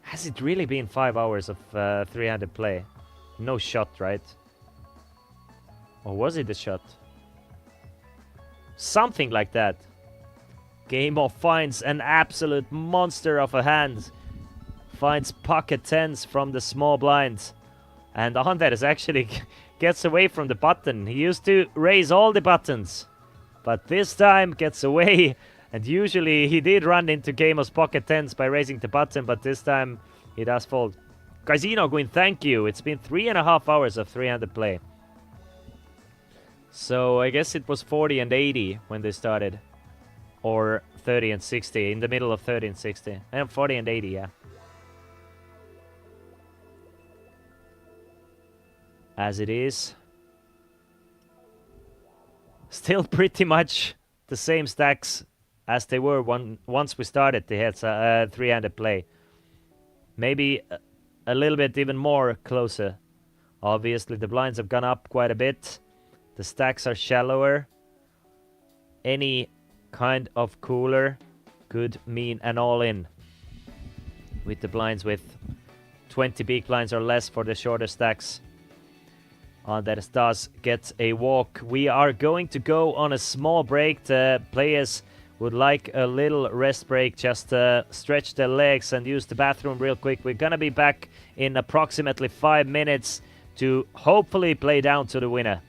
Has it really been 5 hours of 300 play? No shot, right? Or was it a shot? Something like that. Game Off finds an absolute monster of a hand. Finds pocket tens from the small blind. And Anders actually gets away from the button. He used to raise all the buttons. But this time gets away. And usually he did run into Game Off's pocket tens by raising the button. But this time he does fold. Casino Queen, thank you. It's been 3.5 hours of 300 play. So I guess it was 40 and 80 when they started. Or 30 and 60, in the middle of 30 and 60. And 40 and 80, yeah. As it is. Still pretty much the same stacks as they were once we started the heads 300 play. Maybe a little bit even more closer. Obviously the blinds have gone up quite a bit. The stacks are shallower. Any kind of cooler could mean an all-in. With the blinds with 20 big blinds or less for the shorter stacks. Anders does get a walk. We are going to go on a small break. The players would like a little rest break. Just stretch their legs and use the bathroom real quick. We're gonna be back in approximately 5 minutes to hopefully play down to the winner.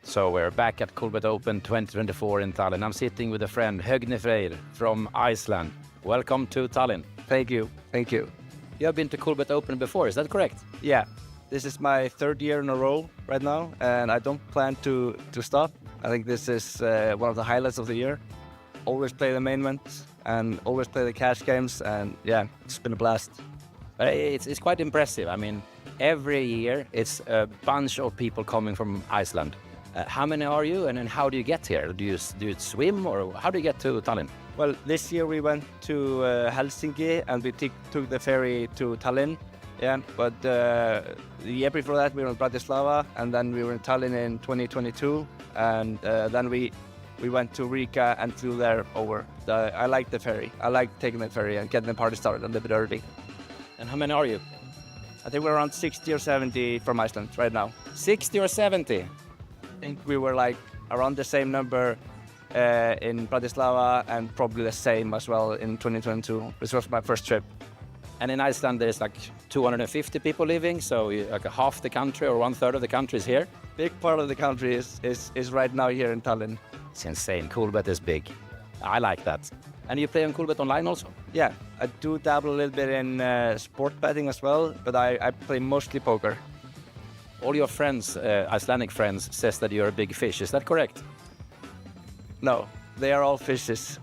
So we're back at Coolbet Open 2024 in Tallinn. I'm sitting with a friend, Högni Freyr from Iceland. Welcome to Tallinn. Thank you. Thank you. You have been to Coolbet Open before, is that correct? Yeah. This is my 3rd year in a row right now, and I don't plan to stop. I think this is one of the highlights of the year. Always play the main event and always play the cash games, and yeah, it's been a blast. It's quite impressive. I mean, every year it's a bunch of people coming from Iceland. How many are you, and then how do you get here? Do you swim, or how do you get to Tallinn? Well, this year we went to Helsinki and we took the ferry to Tallinn. Yeah, but the year before that we were in Bratislava, and then we were in Tallinn in 2022, and then we went to Riga and flew there over. I like the ferry. I like taking the ferry and getting the party started a little bit early. And how many are you? I think we're around 60 or 70 from Iceland right now. 60 or 70? I think we were like around the same number in Bratislava, and probably the same as well in 2022, which was my first trip. And in Iceland there's like 250 people living, so like half the country or 1/3 of the country is here. Big part of the country is right now here in Tallinn. It's insane. Coolbet is big. I like that. And you play on Coolbet online also? Yeah, I do dabble a little bit in sport betting as well, but I play mostly poker. All your friends, Icelandic friends, says that you're a big fish. Is that correct? No, they are all fishes.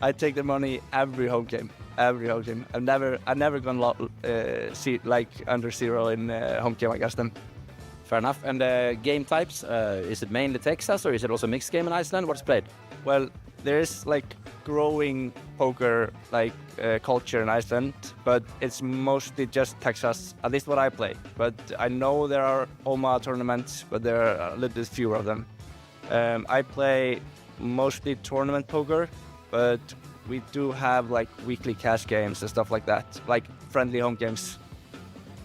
I take the money every home game. every home game. I've never gone see like under 0 in home game against them. Fair enough. And game types, is it mainly Texas or is it also mixed game in Iceland? What's played? Well, there is like growing poker like culture in Iceland, but it's mostly just Texas. At least what I play. But I know there are OMA tournaments, but there are a little bit fewer of them. I play mostly tournament poker, but we do have like weekly cash games and stuff like that, like friendly home games.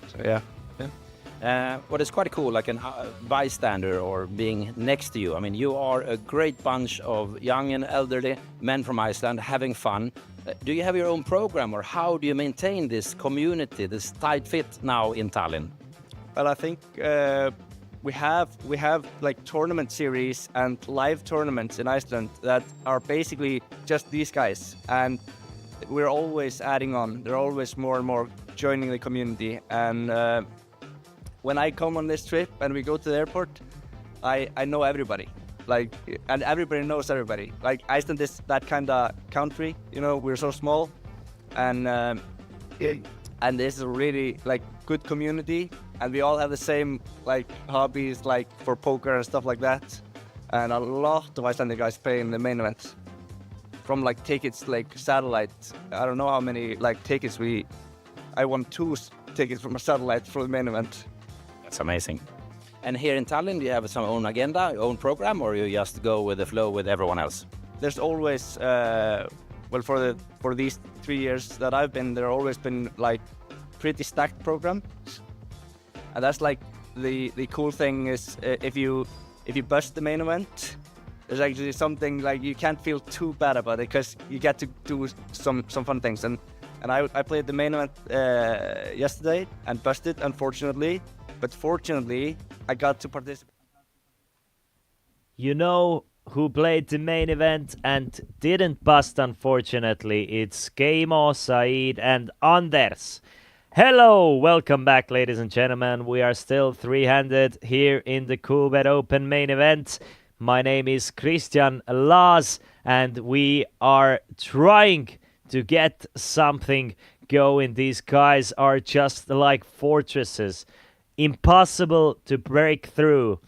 So yeah. What is quite cool, like a bystander or being next to you. I mean, you are a great bunch of young and elderly men from Iceland having fun. Do you have your own program, or how do you maintain this community, this tight fit now in Tallinn? Well, I think we have like tournament series and live tournaments in Iceland that are basically just these guys, and we're always adding on. There are always more and more joining the community, and when I come on this trip and we go to the airport, I know everybody, like, and everybody knows everybody. Like, Iceland is that kind of country, you know. We're so small, and this is a really like good community, and we all have the same like hobbies, like for poker and stuff like that. And a lot of Icelandic guys play in the main event. From like tickets, like satellite. I don't know how many like tickets I won 2 tickets from a satellite for the main event. That's amazing. And here in Tallinn, do you have some own agenda, your own program, or you just go with the flow with everyone else? There's always, well, for these 3 years that I've been, there always been like pretty stacked programs, and that's like the cool thing is if you bust the main event, there's actually something like you can't feel too bad about it because you get to do some fun things. And I played the main event yesterday and busted, unfortunately. But fortunately, I got to participate. You know who played the main event and didn't bust, unfortunately? It's Keimo, Said, and Anders. Hello, welcome back, ladies and gentlemen. We are still three-handed here in the Coolbet Open main event. My name is Christian Laas, and we are trying to get something going. These guys are just like fortresses. Impossible to break through.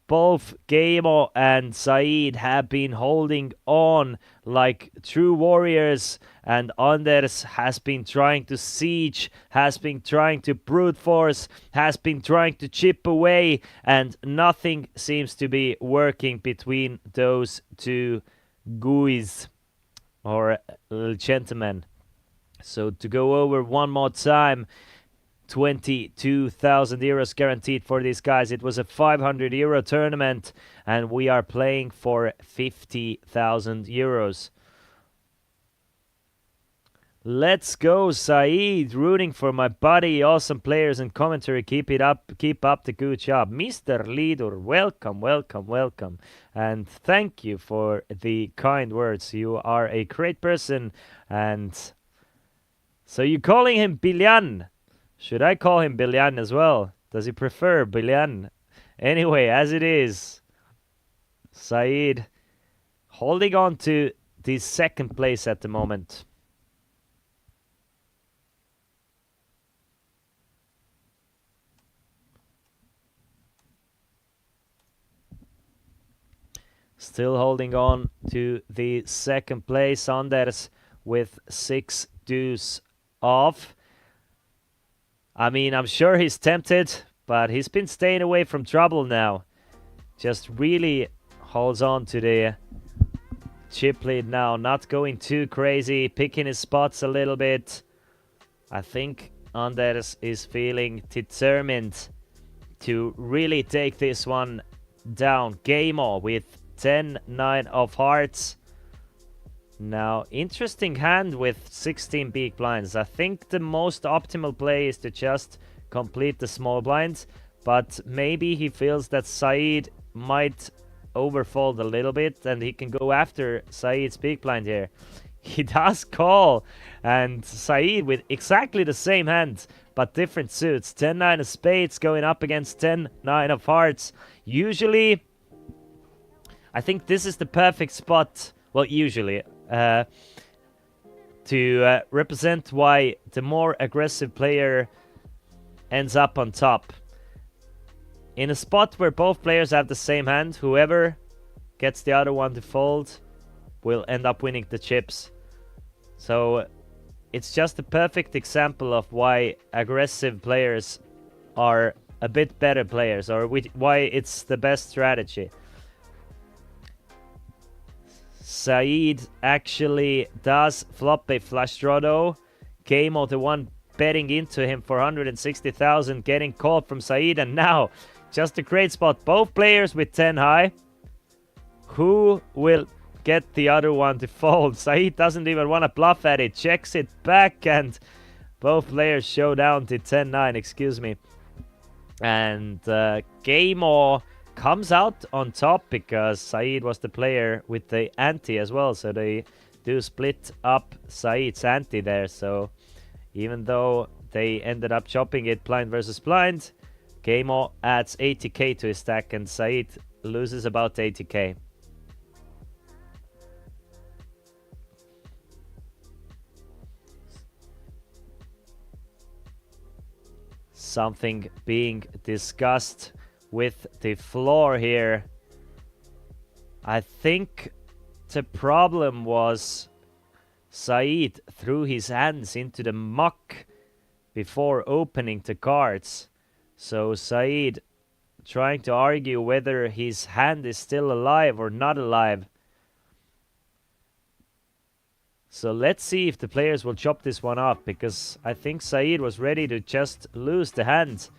Both Keimo and Said have been holding on like true warriors, and Anders has been trying to siege, has been trying to brute force, has been trying to chip away, and nothing seems to be working between those two guys or gentlemen. So to go over one more time, 22,000 euros guaranteed for these guys. It was a 500 euro tournament, and we are playing for 50,000 euros. Let's go, Said. Rooting for my buddy. Awesome players and commentary. Keep it up. Keep up the good job. Mr. Lidur, welcome, welcome, welcome. And thank you for the kind words. You are a great person. And so you're calling him Bilyan. Should I call him Bilyan as well? Does he prefer Bilyan? Anyway, as it is, Said holding on to the second place at the moment. Still holding on to the second place. Anders with 6 deuce off. I mean, I'm sure he's tempted, but he's been staying away from trouble now. Just really holds on to the chip lead now. Not going too crazy, picking his spots a little bit. I think Anders is feeling determined to really take this one down. Keimo with 10-9 of hearts. Now, interesting hand with 16 big blinds. I think the most optimal play is to just complete the small blinds, but maybe he feels that Said might overfold a little bit and he can go after Said's big blind here. He does call, and Said with exactly the same hand, but different suits. 10-9 of spades going up against 10-9 of hearts. Usually, I think this is the perfect spot. Well, usually. to represent why the more aggressive player ends up on top. In a spot where both players have the same hand, whoever gets the other one to fold will end up winning the chips. So it's just a perfect example of why aggressive players are a bit better players, or why it's the best strategy. Saeed actually does flop a flush draw though. Gamo, the one betting into him for 160,000, getting called from Saeed, and now just a great spot. Both players with 10 high. Who will get the other one to fold? Saeed doesn't even want to bluff at it. Checks it back, and both players show down to 10-9, excuse me. And Gamo comes out on top because Saeed was the player with the ante as well. So they do split up Saeed's ante there. So even though they ended up chopping it blind versus blind, Gamo adds 80k to his stack and Saeed loses about 80k. Something being discussed with the floor here. I think the problem was Saeed threw his hands into the muck before opening the cards. So Saeed trying to argue whether his hand is still alive or not alive. So let's see if the players will chop this one off, because I think Saeed was ready to just lose the hand,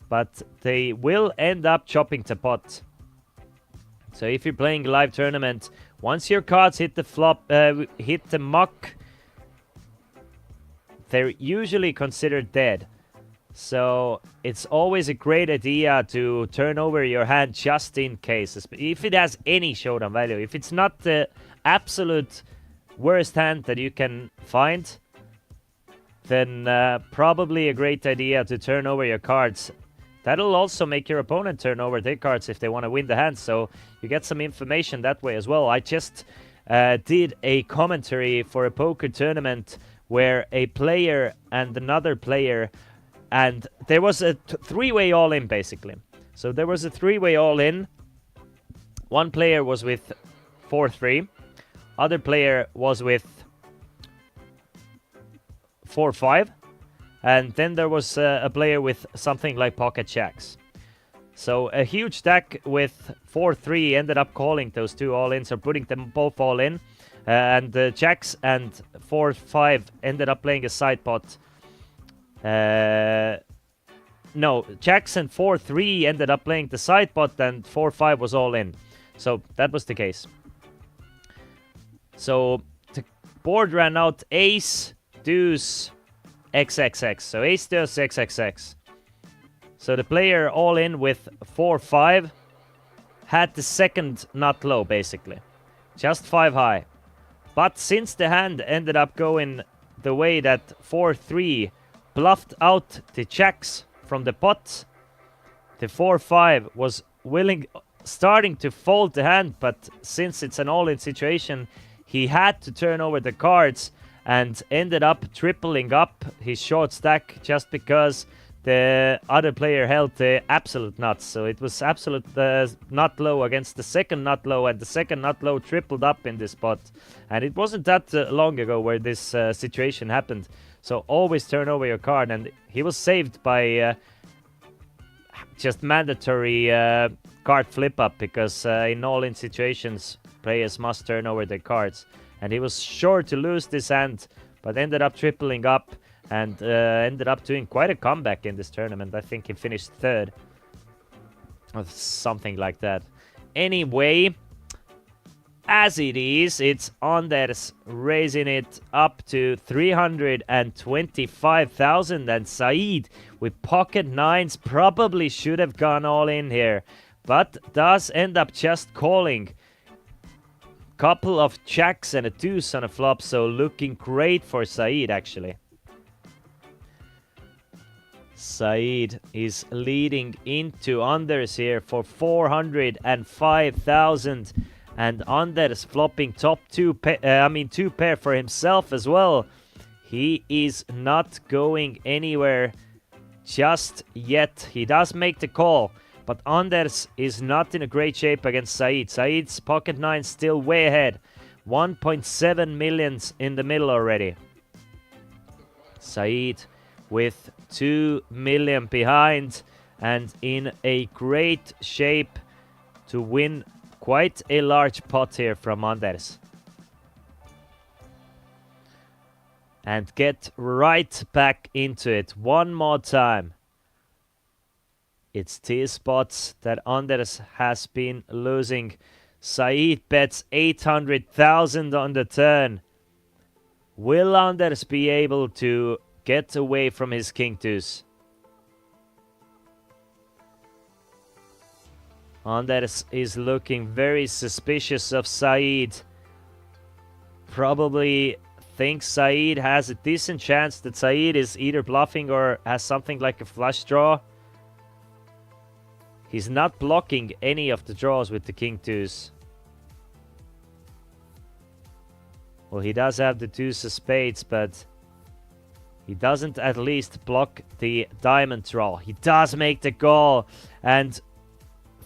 but they will end up chopping the pot. So if you're playing a live tournament, once your cards hit the flop, hit the muck, they're usually considered dead. So it's always a great idea to turn over your hand just in case, if it has any showdown value. If it's not the absolute worst hand that you can find, then probably a great idea to turn over your cards. That'll also make your opponent turn over their cards if they want to win the hand, so you get some information that way as well. I just did a commentary for a poker tournament where a player and another player, and there was a three-way all-in basically. So there was a three-way all-in. One player was with 4-3. Other player was with 4-5. And then there was a player with something like pocket jacks. So a huge stack with 4-3 ended up calling those two all-ins, or putting them both all in. And the jacks and 4-5 ended up playing a side pot. No, jacks and 4-3 ended up playing the side pot, and 4-5 was all in. So that was the case. So the board ran out ace, deuce, XXX. So ace, deuce, XXX. So the player all in with 4-5 had the second nut low basically. Just 5 high. But since the hand ended up going the way that 4-3 bluffed out the jacks from the pot, the 4-5 was starting to fold the hand, but since it's an all-in situation, he had to turn over the cards and ended up tripling up his short stack just because the other player held the absolute nuts. So it was absolute nut low against the second nut low, and the second nut low tripled up in this spot. And it wasn't that long ago where this situation happened. So always turn over your card, and he was saved by just mandatory card flip up, because in all-in situations players must turn over their cards. And he was sure to lose this hand, but ended up tripling up and ended up doing quite a comeback in this tournament. I think he finished third or something like that. Anyway, as it is, it's Anders raising it up to 325,000, and Saeed with pocket nines probably should have gone all in here, but does end up just calling. Couple of jacks and a deuce on a flop, so looking great for Saeed actually. Saeed is leading into unders here for 405,000, and Anders flopping top two pair for himself as well. He is not going anywhere just yet. He does make the call, but Anders is not in a great shape against Saeed. Saeed's pocket nine still way ahead. 1.7 millions in the middle already. Saeed with 2 million behind and in a great shape to win quite a large pot here from Anders. And get right back into it one more time. It's T-spots that Anders has been losing. Saeed bets 800,000 on the turn. Will Anders be able to get away from his king deuce? Anders is looking very suspicious of Saeed. Probably thinks Saeed has a decent chance that Saeed is either bluffing or has something like a flush draw. He's not blocking any of the draws with the king deuce. Well, he does have the deuce of spades, but he doesn't at least block the diamond draw. He does make the call, and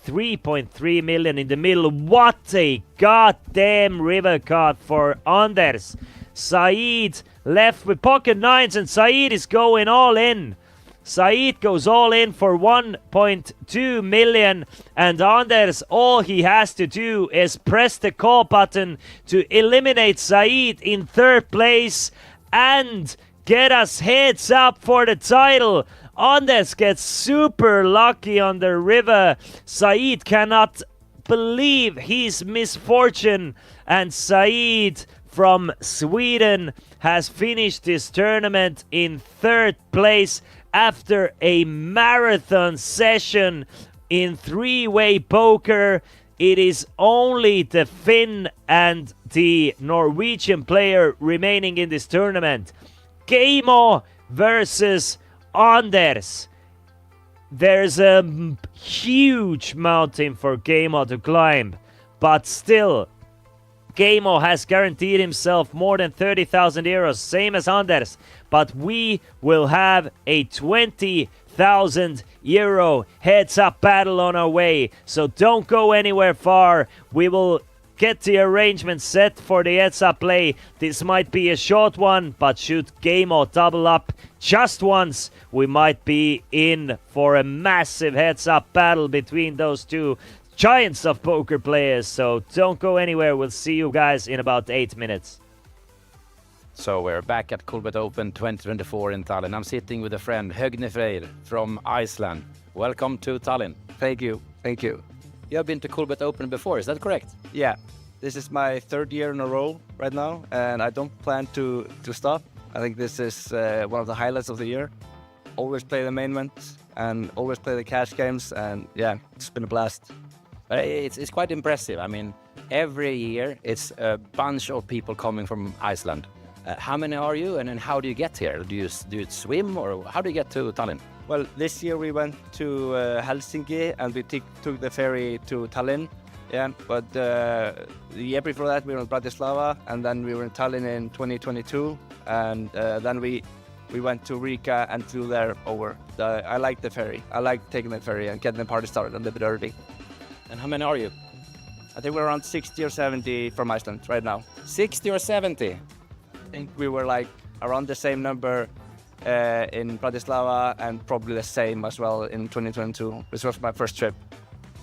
3.3 million in the middle. What a goddamn river card for Anders. Saeed left with pocket nines, and Saeed is going all in. Saeed goes all in for 1.2 million, and Anders, all he has to do is press the call button to eliminate Saeed in third place and get us heads up for the title. Anders gets super lucky on the river. Saeed cannot believe his misfortune, and Saeed from Sweden has finished this tournament in third place after a marathon session in three-way poker. It is only the Finn and the Norwegian player remaining in this tournament. Keimo versus Anders. There's a huge mountain for Keimo to climb, but still, Keimo has guaranteed himself more than 30,000 euros, same as Anders, but we will have a 20,000 euro heads-up battle on our way, so don't go anywhere far. We will get the arrangement set for the heads-up play. This might be a short one, but should Keimo double up just once, we might be in for a massive heads-up battle between those two giants of poker players, so don't go anywhere. We'll see you guys in about 8 minutes. So we're back at Coolbet Open 2024 in Tallinn. I'm sitting with a friend, Högne Freyr from Iceland. Welcome to Tallinn. Thank you. Thank you. You have been to Coolbet Open before, is that correct? Yeah. This is my third year in a row right now, and I don't plan to stop. I think this is one of the highlights of the year. Always play the main event and always play the cash games, and yeah, it's been a blast. It's quite impressive. I mean, every year it's a bunch of people coming from Iceland. How many are you, and then how do you get here? Do you swim, or how do you get to Tallinn? Well, this year we went to Helsinki and we took the ferry to Tallinn. Yeah, but the year before that we were in Bratislava, and then we were in Tallinn in 2022, and then we went to Riga and flew there over. I like the ferry. I like taking the ferry and getting the party started a little bit early. And how many are you? I think we're around 60 or 70 from Iceland right now. 60 or 70? I think we were like around the same number in Bratislava, and probably the same as well in 2022, which was my first trip.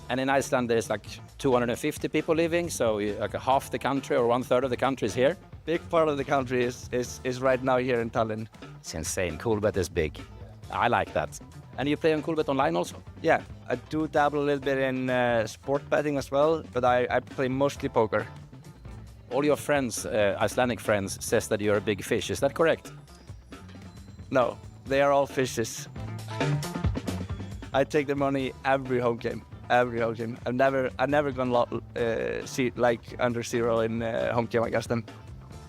And in Iceland there's like 250 people living, so like half the country or 1/3 of the country is here. Big part of the country is right now here in Tallinn. It's insane. Coolbet is big. I like that. And you play on Coolbet online also? Yeah, I do dabble a little bit in sport betting as well, but I play mostly poker. All your friends, Icelandic friends, says that you're a big fish. Is that correct? No, they are all fishes. I take the money every home game. Every home game. I've never gone see like under zero in home game against them.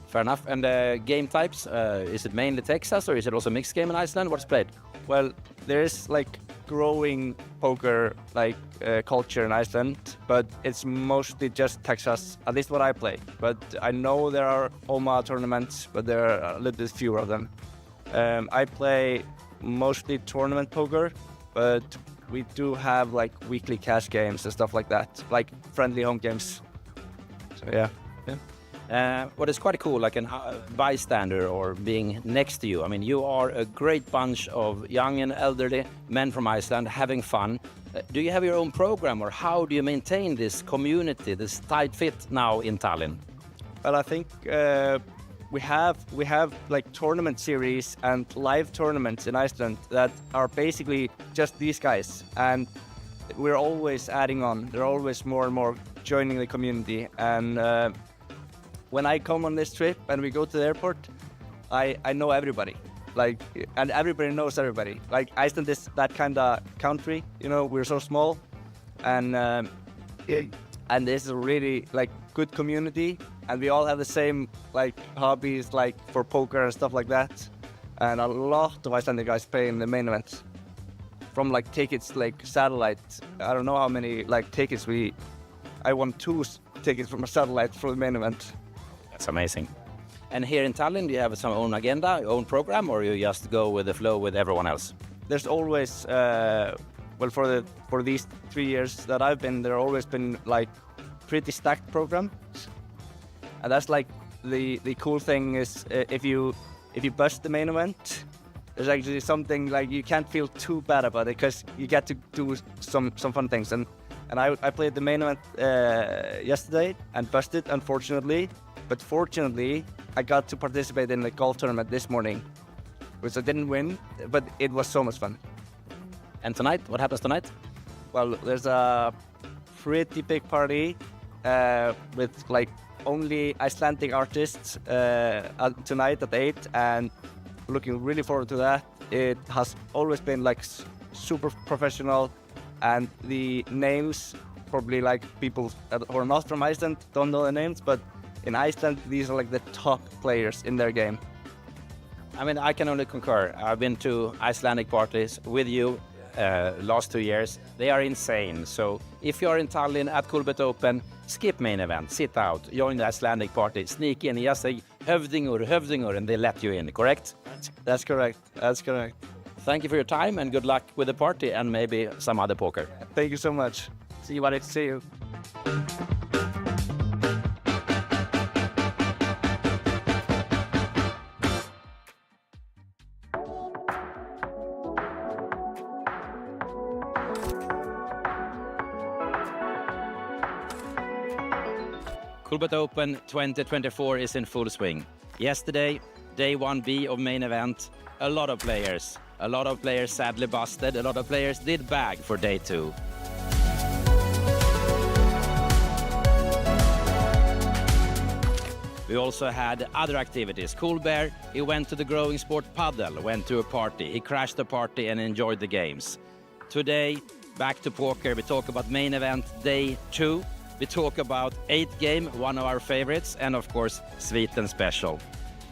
Fair enough. And game types, is it mainly Texas or is it also mixed game in Iceland? What's played? Well, there is like growing poker culture in Iceland, but it's mostly just Texas, at least what I play. But I know there are OMA tournaments, but there are a little bit fewer of them. I play mostly tournament poker, but we do have like weekly cash games and stuff like that, like friendly home games. So yeah. What is quite cool, like a bystander or being next to you. I mean, you are a great bunch of young and elderly men from Iceland having fun. Do you have your own program, or how do you maintain this community, this tight fit now in Tallinn? Well, I think we have like tournament series and live tournaments in Iceland that are basically just these guys, and we're always adding on. There are always more and more joining the community, and when I come on this trip and we go to the airport, I know everybody, like, and everybody knows everybody. Like, Iceland is that kind of country, you know, we're so small, and this is a really like good community, and we all have the same like hobbies, like for poker and stuff like that, and a lot of Icelandic guys play in the main event. From like tickets, like satellite, I don't know how many like tickets I won 2 tickets from a satellite for the main event. That's amazing. And here in Tallinn, do you have some own agenda, your own program, or you just go with the flow with everyone else? There's always, well, for these 3 years that I've been, there always been like pretty stacked programs, and that's like the cool thing is if you bust the main event, there's actually something like you can't feel too bad about it because you get to do some fun things. And I played the main event yesterday and busted, unfortunately. But fortunately, I got to participate in the golf tournament this morning, which I didn't win, but it was so much fun. And tonight, what happens tonight? Well, there's a pretty big party with like only Icelandic artists tonight at 8, and looking really forward to that. It has always been like super professional, and the names, probably like people who are not from Iceland don't know the names, but in Iceland, these are like the top players in their game. I mean, I can only concur. I've been to Icelandic parties with you last 2 years. They are insane. So if you're in Tallinn at Coolbet Open, skip main event, sit out, join the Icelandic party, sneak in, just say Höfðingur, and they let you in, correct? That's correct. That's correct. Thank you for your time, and good luck with the party and maybe some other poker. Thank you so much. See you, buddy. See you. Coolbet Open 2024 is in full swing. Yesterday, day 1B of main event, a lot of players sadly busted, a lot of players did bag for day 2. We also had other activities. Coolbet, he went to the growing sport paddle, went to a party, he crashed the party and enjoyed the games. Today, back to poker, we talk about main event day 2. We talk about 8 game, one of our favorites, and of course, Sweden special.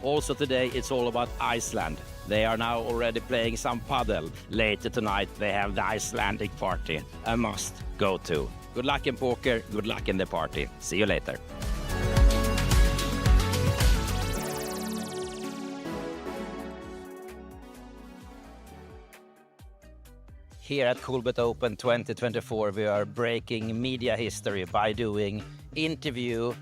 Also today, it's all about Iceland. They are now already playing some paddle. Later tonight, they have the Icelandic party. A must go to. Good luck in poker, good luck in the party. See you later. Here at Coolbet Open 2024, we are breaking media history by doing interview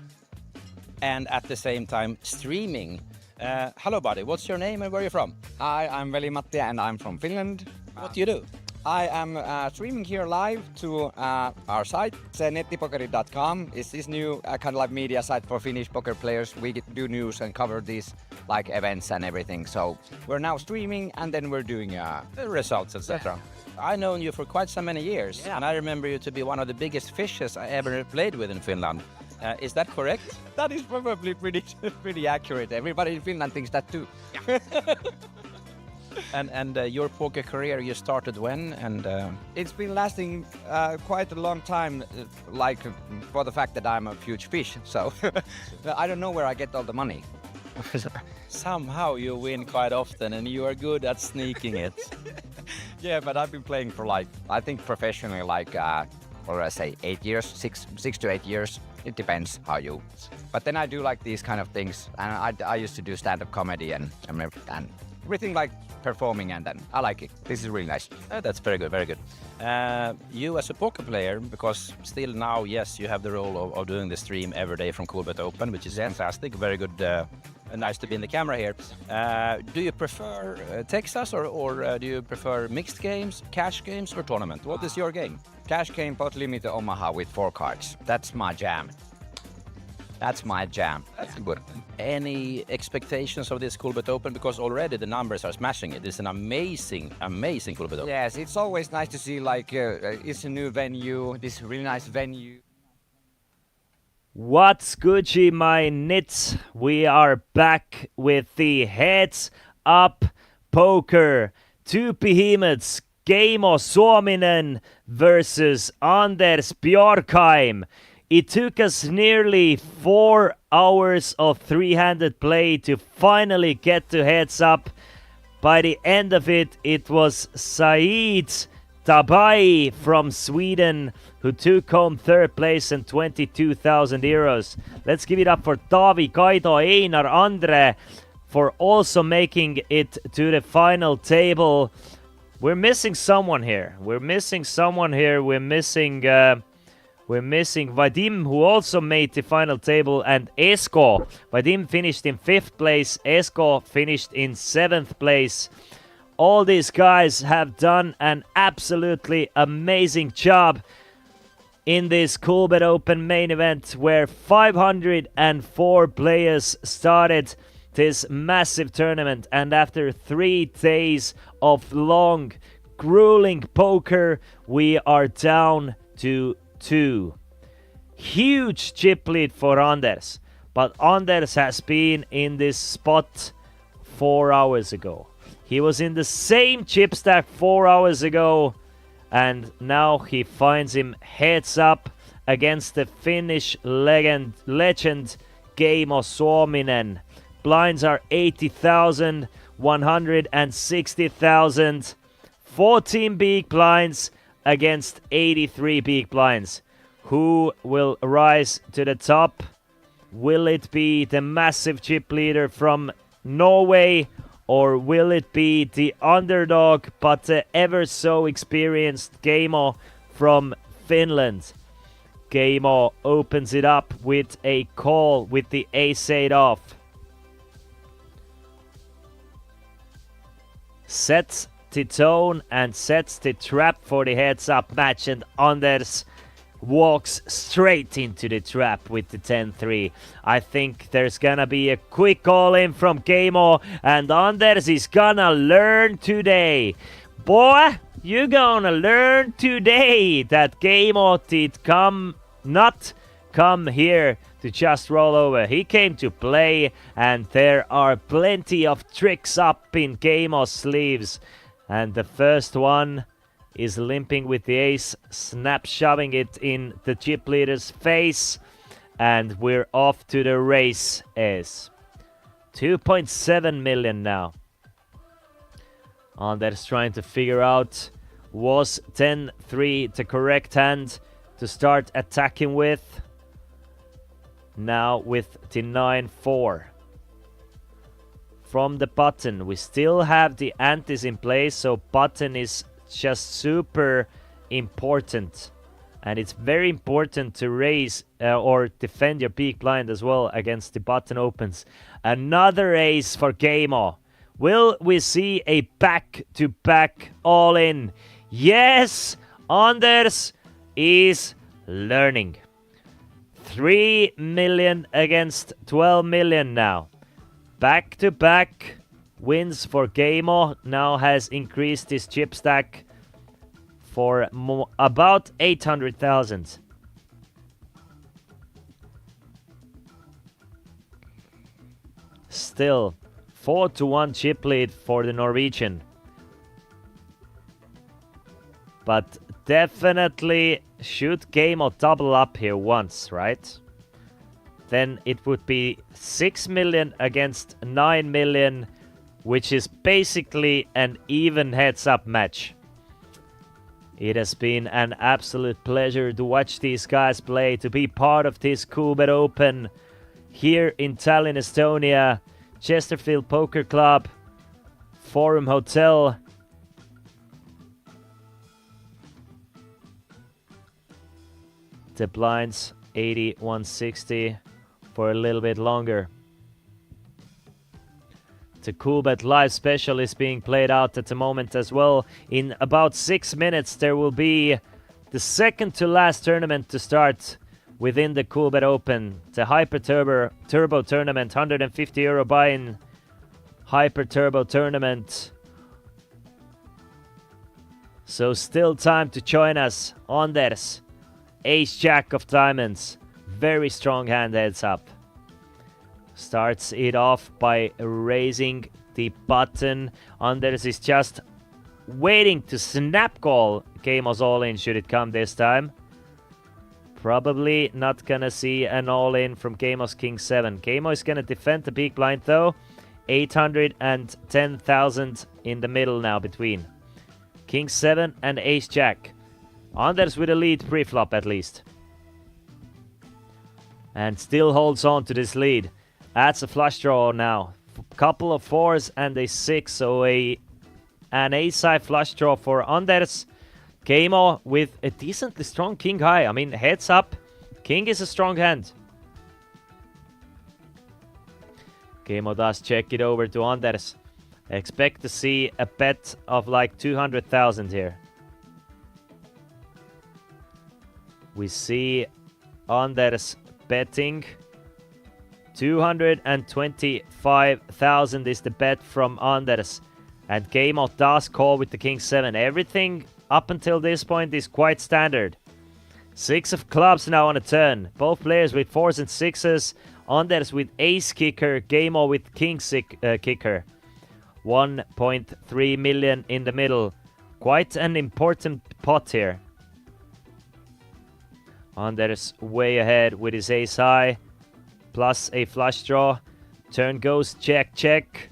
and at the same time streaming. Hello, buddy. What's your name and where are you from? Hi, I'm Val-Matti and I'm from Finland. What do you do? I am streaming here live to our site. It's nettipoker.com. It's this new kind of like media site for Finnish poker players. We do news and cover these like events and everything. So we're now streaming and then we're doing results, etc. I've known you for quite so many years, and I remember you to be one of the biggest fishes I ever played with in Finland. Is that correct? That is probably pretty accurate. Everybody in Finland thinks that too. And your poker career, you started when? And it's been lasting quite a long time, like for the fact that I'm a huge fish. So I don't know where I get all the money. Somehow you win quite often, and you are good at sneaking it. Yeah, but I've been playing for like, I think professionally, like, what do I say, 8 years, six to 8 years. It depends how you. But then I do like these kind of things, and I used to do stand-up comedy and everything like performing, and then I like it. This is really nice. That's very good, very good. You as a poker player, because still now, yes, you have the role of doing the stream every day from Coolbet Open, which is fantastic. Very good. Nice to be in the camera here. Do you prefer Texas or do you prefer mixed games, cash games, or tournament? What is your game? Cash game, pot limit Omaha with 4 cards. That's my jam. That's good. Any expectations of this Coolbet Open? Because already the numbers are smashing it. It's an amazing Coolbet Open. Yes, it's always nice to see, like, it's a new venue, this really nice venue. What's Gucci, my nits? We are back with the Heads Up Poker. 2 behemoths, Keimo Suominen versus Anders Bjorkheim. It took us nearly 4 hours of 3-handed play to finally get to Heads Up. By the end of it, it was Saeed Tabai from Sweden who took home 3rd place and 22,000 euros. Let's give it up for Tavi, Kaido, Einar, Andre for also making it to the final table. We're missing someone here. We're missing Vadim, who also made the final table, and Esko. Vadim finished in 5th place. Esko finished in 7th place. All these guys have done an absolutely amazing job in this Coolbet Open main event, where 504 players started this massive tournament, and after 3 days of long, grueling poker, we are down to 2. Huge chip lead for Anders, but Anders has been in this spot 4 hours ago. He was in the same chip stack 4 hours ago, and now he finds him heads up against the Finnish legend Keimo Suominen. Blinds are 80,000, 160,000, 14 big blinds against 83 big blinds. Who will rise to the top? Will it be the massive chip leader from Norway, or will it be the underdog but the ever so experienced Keimo from Finland? Keimo opens it up with a call with the ace-8 off. Sets the tone and sets the trap for the heads-up match, and Anders walks straight into the trap with the 10-3. I think there's gonna be a quick call-in from Keimo, and Anders is gonna learn today. Boy, you gonna learn today that Keimo did not come here to just roll over. He came to play, and there are plenty of tricks up in Keimo's sleeves. And the first one is limping with the ace, snap shoving it in the chip leader's face, and we're off to the race. Is 2.7 million now. Anders trying to figure out, was 10-3 the correct hand to start attacking with? Now with the 9-4. From the button, we still have the antes in place, so button is just super important, and it's very important to raise or defend your big blind as well against the button opens. Another ace for Keimo. Will we see a back-to-back all-in? Yes, Anders is learning. 3 million against 12 million now. Back-to-back wins for Keimo. Now has increased his chip stack for about 800,000. Still 4-1 chip lead for the Norwegian. But definitely should Keimo double up here once, right? Then it would be 6 million against 9 million, which is basically an even heads-up match. It has been an absolute pleasure to watch these guys play, to be part of this Coolbet Open here in Tallinn, Estonia, Chesterfield Poker Club, Forum Hotel. The blinds 80-160 for a little bit longer. The Coolbet Live special is being played out at the moment as well. In about 6 minutes there will be the second to last tournament to start within the Coolbet Open. The Hyper Turbo Tournament, €150 buy-in Hyper Turbo Tournament. So still time to join us. Anders, Ace Jack of Diamonds. Very strong hand heads up. Starts it off by raising the button. Anders is just waiting to snap call Keimo's all-in should it come this time. Probably not gonna see an all-in from Keimo's King 7. Keimo is gonna defend the big blind though. 810,000 in the middle now between King 7 and Ace Jack. Anders with a lead pre-flop at least. And still holds on to this lead. Adds a flush draw now. Couple of 4s and a 6, so an ace-high flush draw for Anders. Keimo with a decently strong king high. I mean, heads up, king is a strong hand. Keimo does check it over to Anders. Expect to see a bet of like 200,000 here. We see Anders betting. 225,000 is the bet from Anders. And Keimo does call with the King 7. Everything up until this point is quite standard. 6 of clubs now on a turn. Both players with 4s and 6s. Anders with ace kicker. Keimo with king kicker. 1.3 million in the middle. Quite an important pot here. Anders way ahead with his ace high. Plus a flush draw. Turn goes check, check.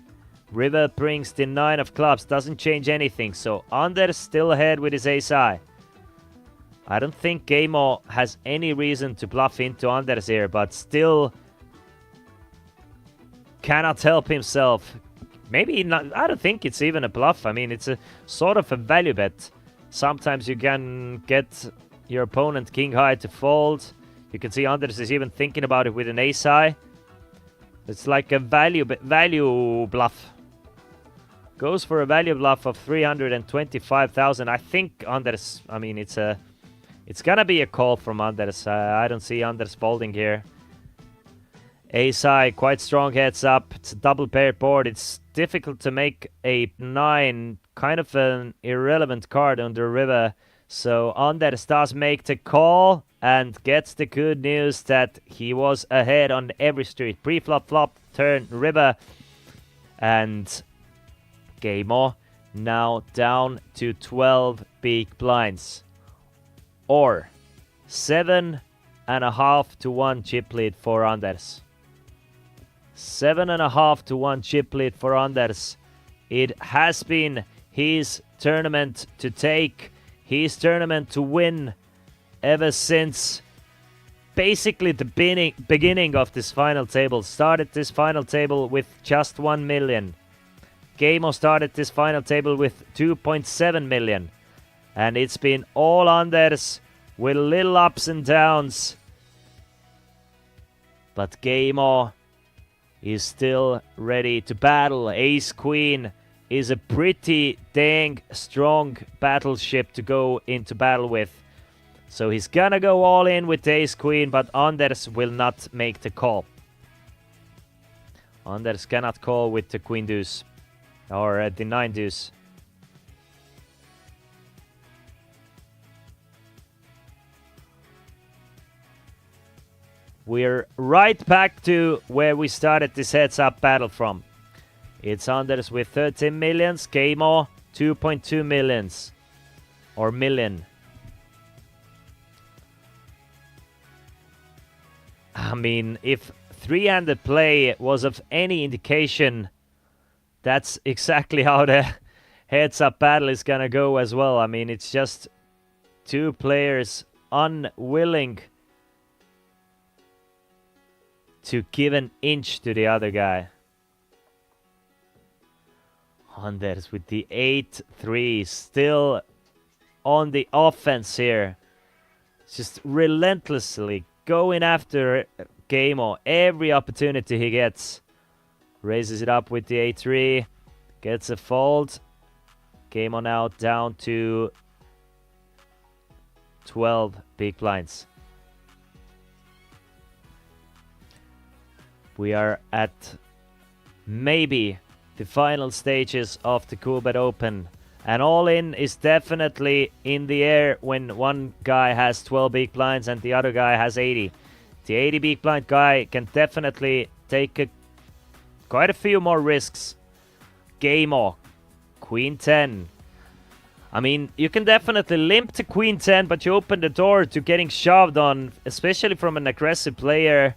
River brings the 9 of clubs. Doesn't change anything. So Anders still ahead with his ace high. I don't think Keimo has any reason to bluff into Anders here, but still cannot help himself. Maybe not. I don't think it's even a bluff. I mean, it's a sort of a value bet. Sometimes you can get your opponent king high to fold. You can see Anders is even thinking about it with an ace high. It's like a value bluff. Goes for a value bluff of 325,000. I think Anders, I mean, it's gonna be a call from Anders. I don't see Anders folding here. Ace high, quite strong heads up. It's a double paired board. It's difficult to make a 9, kind of an irrelevant card under river. So Anders does make the call and gets the good news that he was ahead on every street. Pre-flop, flop, turn, river. And Keimo now down to 12 big blinds. Or 7.5 to 1 chip lead for Anders. 7.5 to 1 chip lead for Anders. It has been his tournament to take. His tournament to win ever since basically the beginning of this final table. Started this final table with just 1 million. Keimo started this final table with 2.7 million. And it's been all Anders with little ups and downs. But Keimo is still ready to battle. Ace Queen is a pretty dang strong battleship to go into battle with. So he's gonna go all in with the Ace Queen, but Anders will not make the call. Anders cannot call with the Queen Deuce, or the 9 Deuce. We're right back to where we started this heads-up battle from. It's Anders with 13 millions, Keimo 2.2 millions. Or million. I mean, if three-handed play was of any indication, that's exactly how the heads-up battle is gonna go as well. I mean, it's just Two players unwilling to give an inch to the other guy. Anders with the 8-3, still on the offense here. Just relentlessly going after Game-O every opportunity he gets. Raises it up with the 8-3, gets a fold. Game-O now down to 12 big blinds. We are at maybe the final stages of the Coolbet Open. And all-in is definitely in the air when one guy has 12 big blinds and the other guy has 80. The 80 big blind guy can definitely take quite a few more risks. Game-O, Queen 10. I mean, you can definitely limp to Queen 10, but you open the door to getting shoved on, especially from an aggressive player.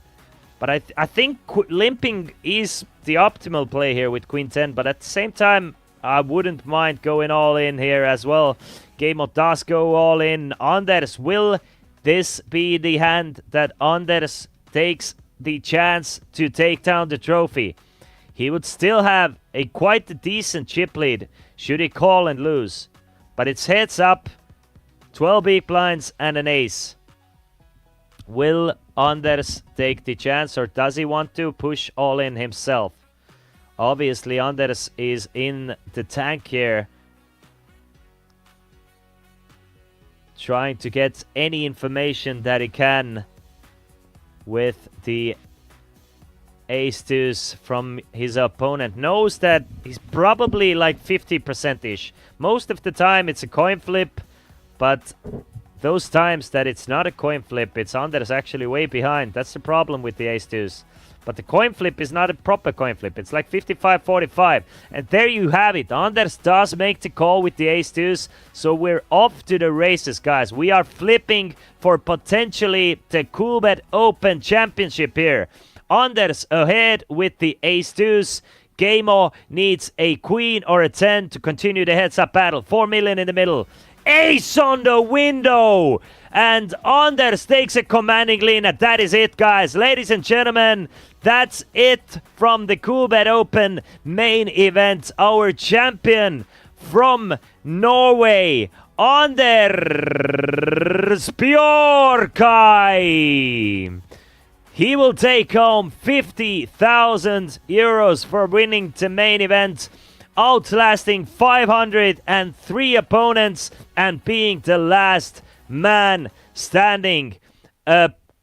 But I think limping is the optimal play here with Queen 10, but at the same time, I wouldn't mind going all in here as well. Game-O does go all in. Anders, will this be the hand that Anders takes the chance to take down the trophy? He would still have a quite a decent chip lead should he call and lose. But it's heads up, 12 big blinds and an ace. Will Anders take the chance, or does he want to push all in himself? Obviously, Anders is in the tank here, trying to get any information that he can with the ace-deuce from his opponent. Knows that he's probably like 50%-ish. Most of the time it's a coin flip, but those times that it's not a coin flip, it's Anders actually way behind. That's the problem with the ace-deuce. But the coin flip is not a proper coin flip. It's like 55-45. And there you have it. Anders does make the call with the ace-deuce. So we're off to the races, guys. We are flipping for potentially the Coolbet Open Championship here. Anders ahead with the ace-deuce. Game-O needs a queen or a 10 to continue the heads-up battle. 4 million in the middle. Ace on the window! And Anders takes a commanding lead, and that is it, guys. Ladies and gentlemen, that's it from the Coolbet Open main event. Our champion from Norway, Anders Bjorkai. He will take home 50,000 euros for winning the main event, outlasting 503 opponents and being the last man standing.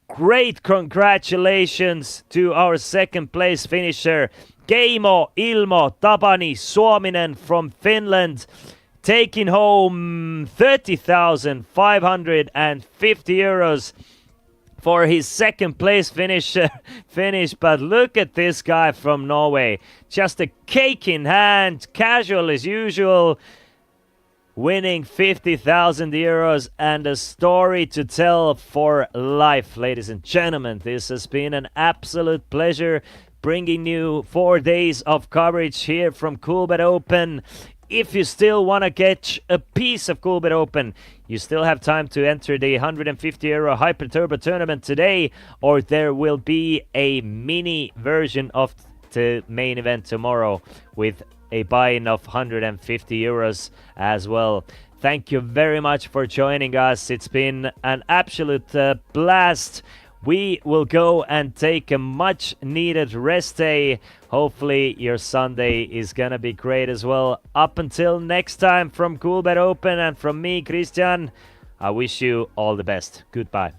Great congratulations to our second place finisher, Game-O Ilmo Tapani Suominen from Finland, taking home 30,550 euros for his second place finish. But look at this guy from Norway. Just a cake in hand, casual as usual, winning 50,000 euros and a story to tell for life. Ladies and gentlemen, this has been an absolute pleasure bringing you 4 days of coverage here from Coolbet Open. If you still want to get a piece of Coolbet Open, you still have time to enter the 150 euro Hyper Turbo tournament today, or there will be a mini version of the main event tomorrow with a buy-in of 150 euros as well. Thank you very much for joining us. It's been an absolute blast. We will go and take a much needed rest day. Hopefully your Sunday is gonna be great as well. Up until next time, from Coolbet Open and from me, Christian, I wish you all the best. Goodbye.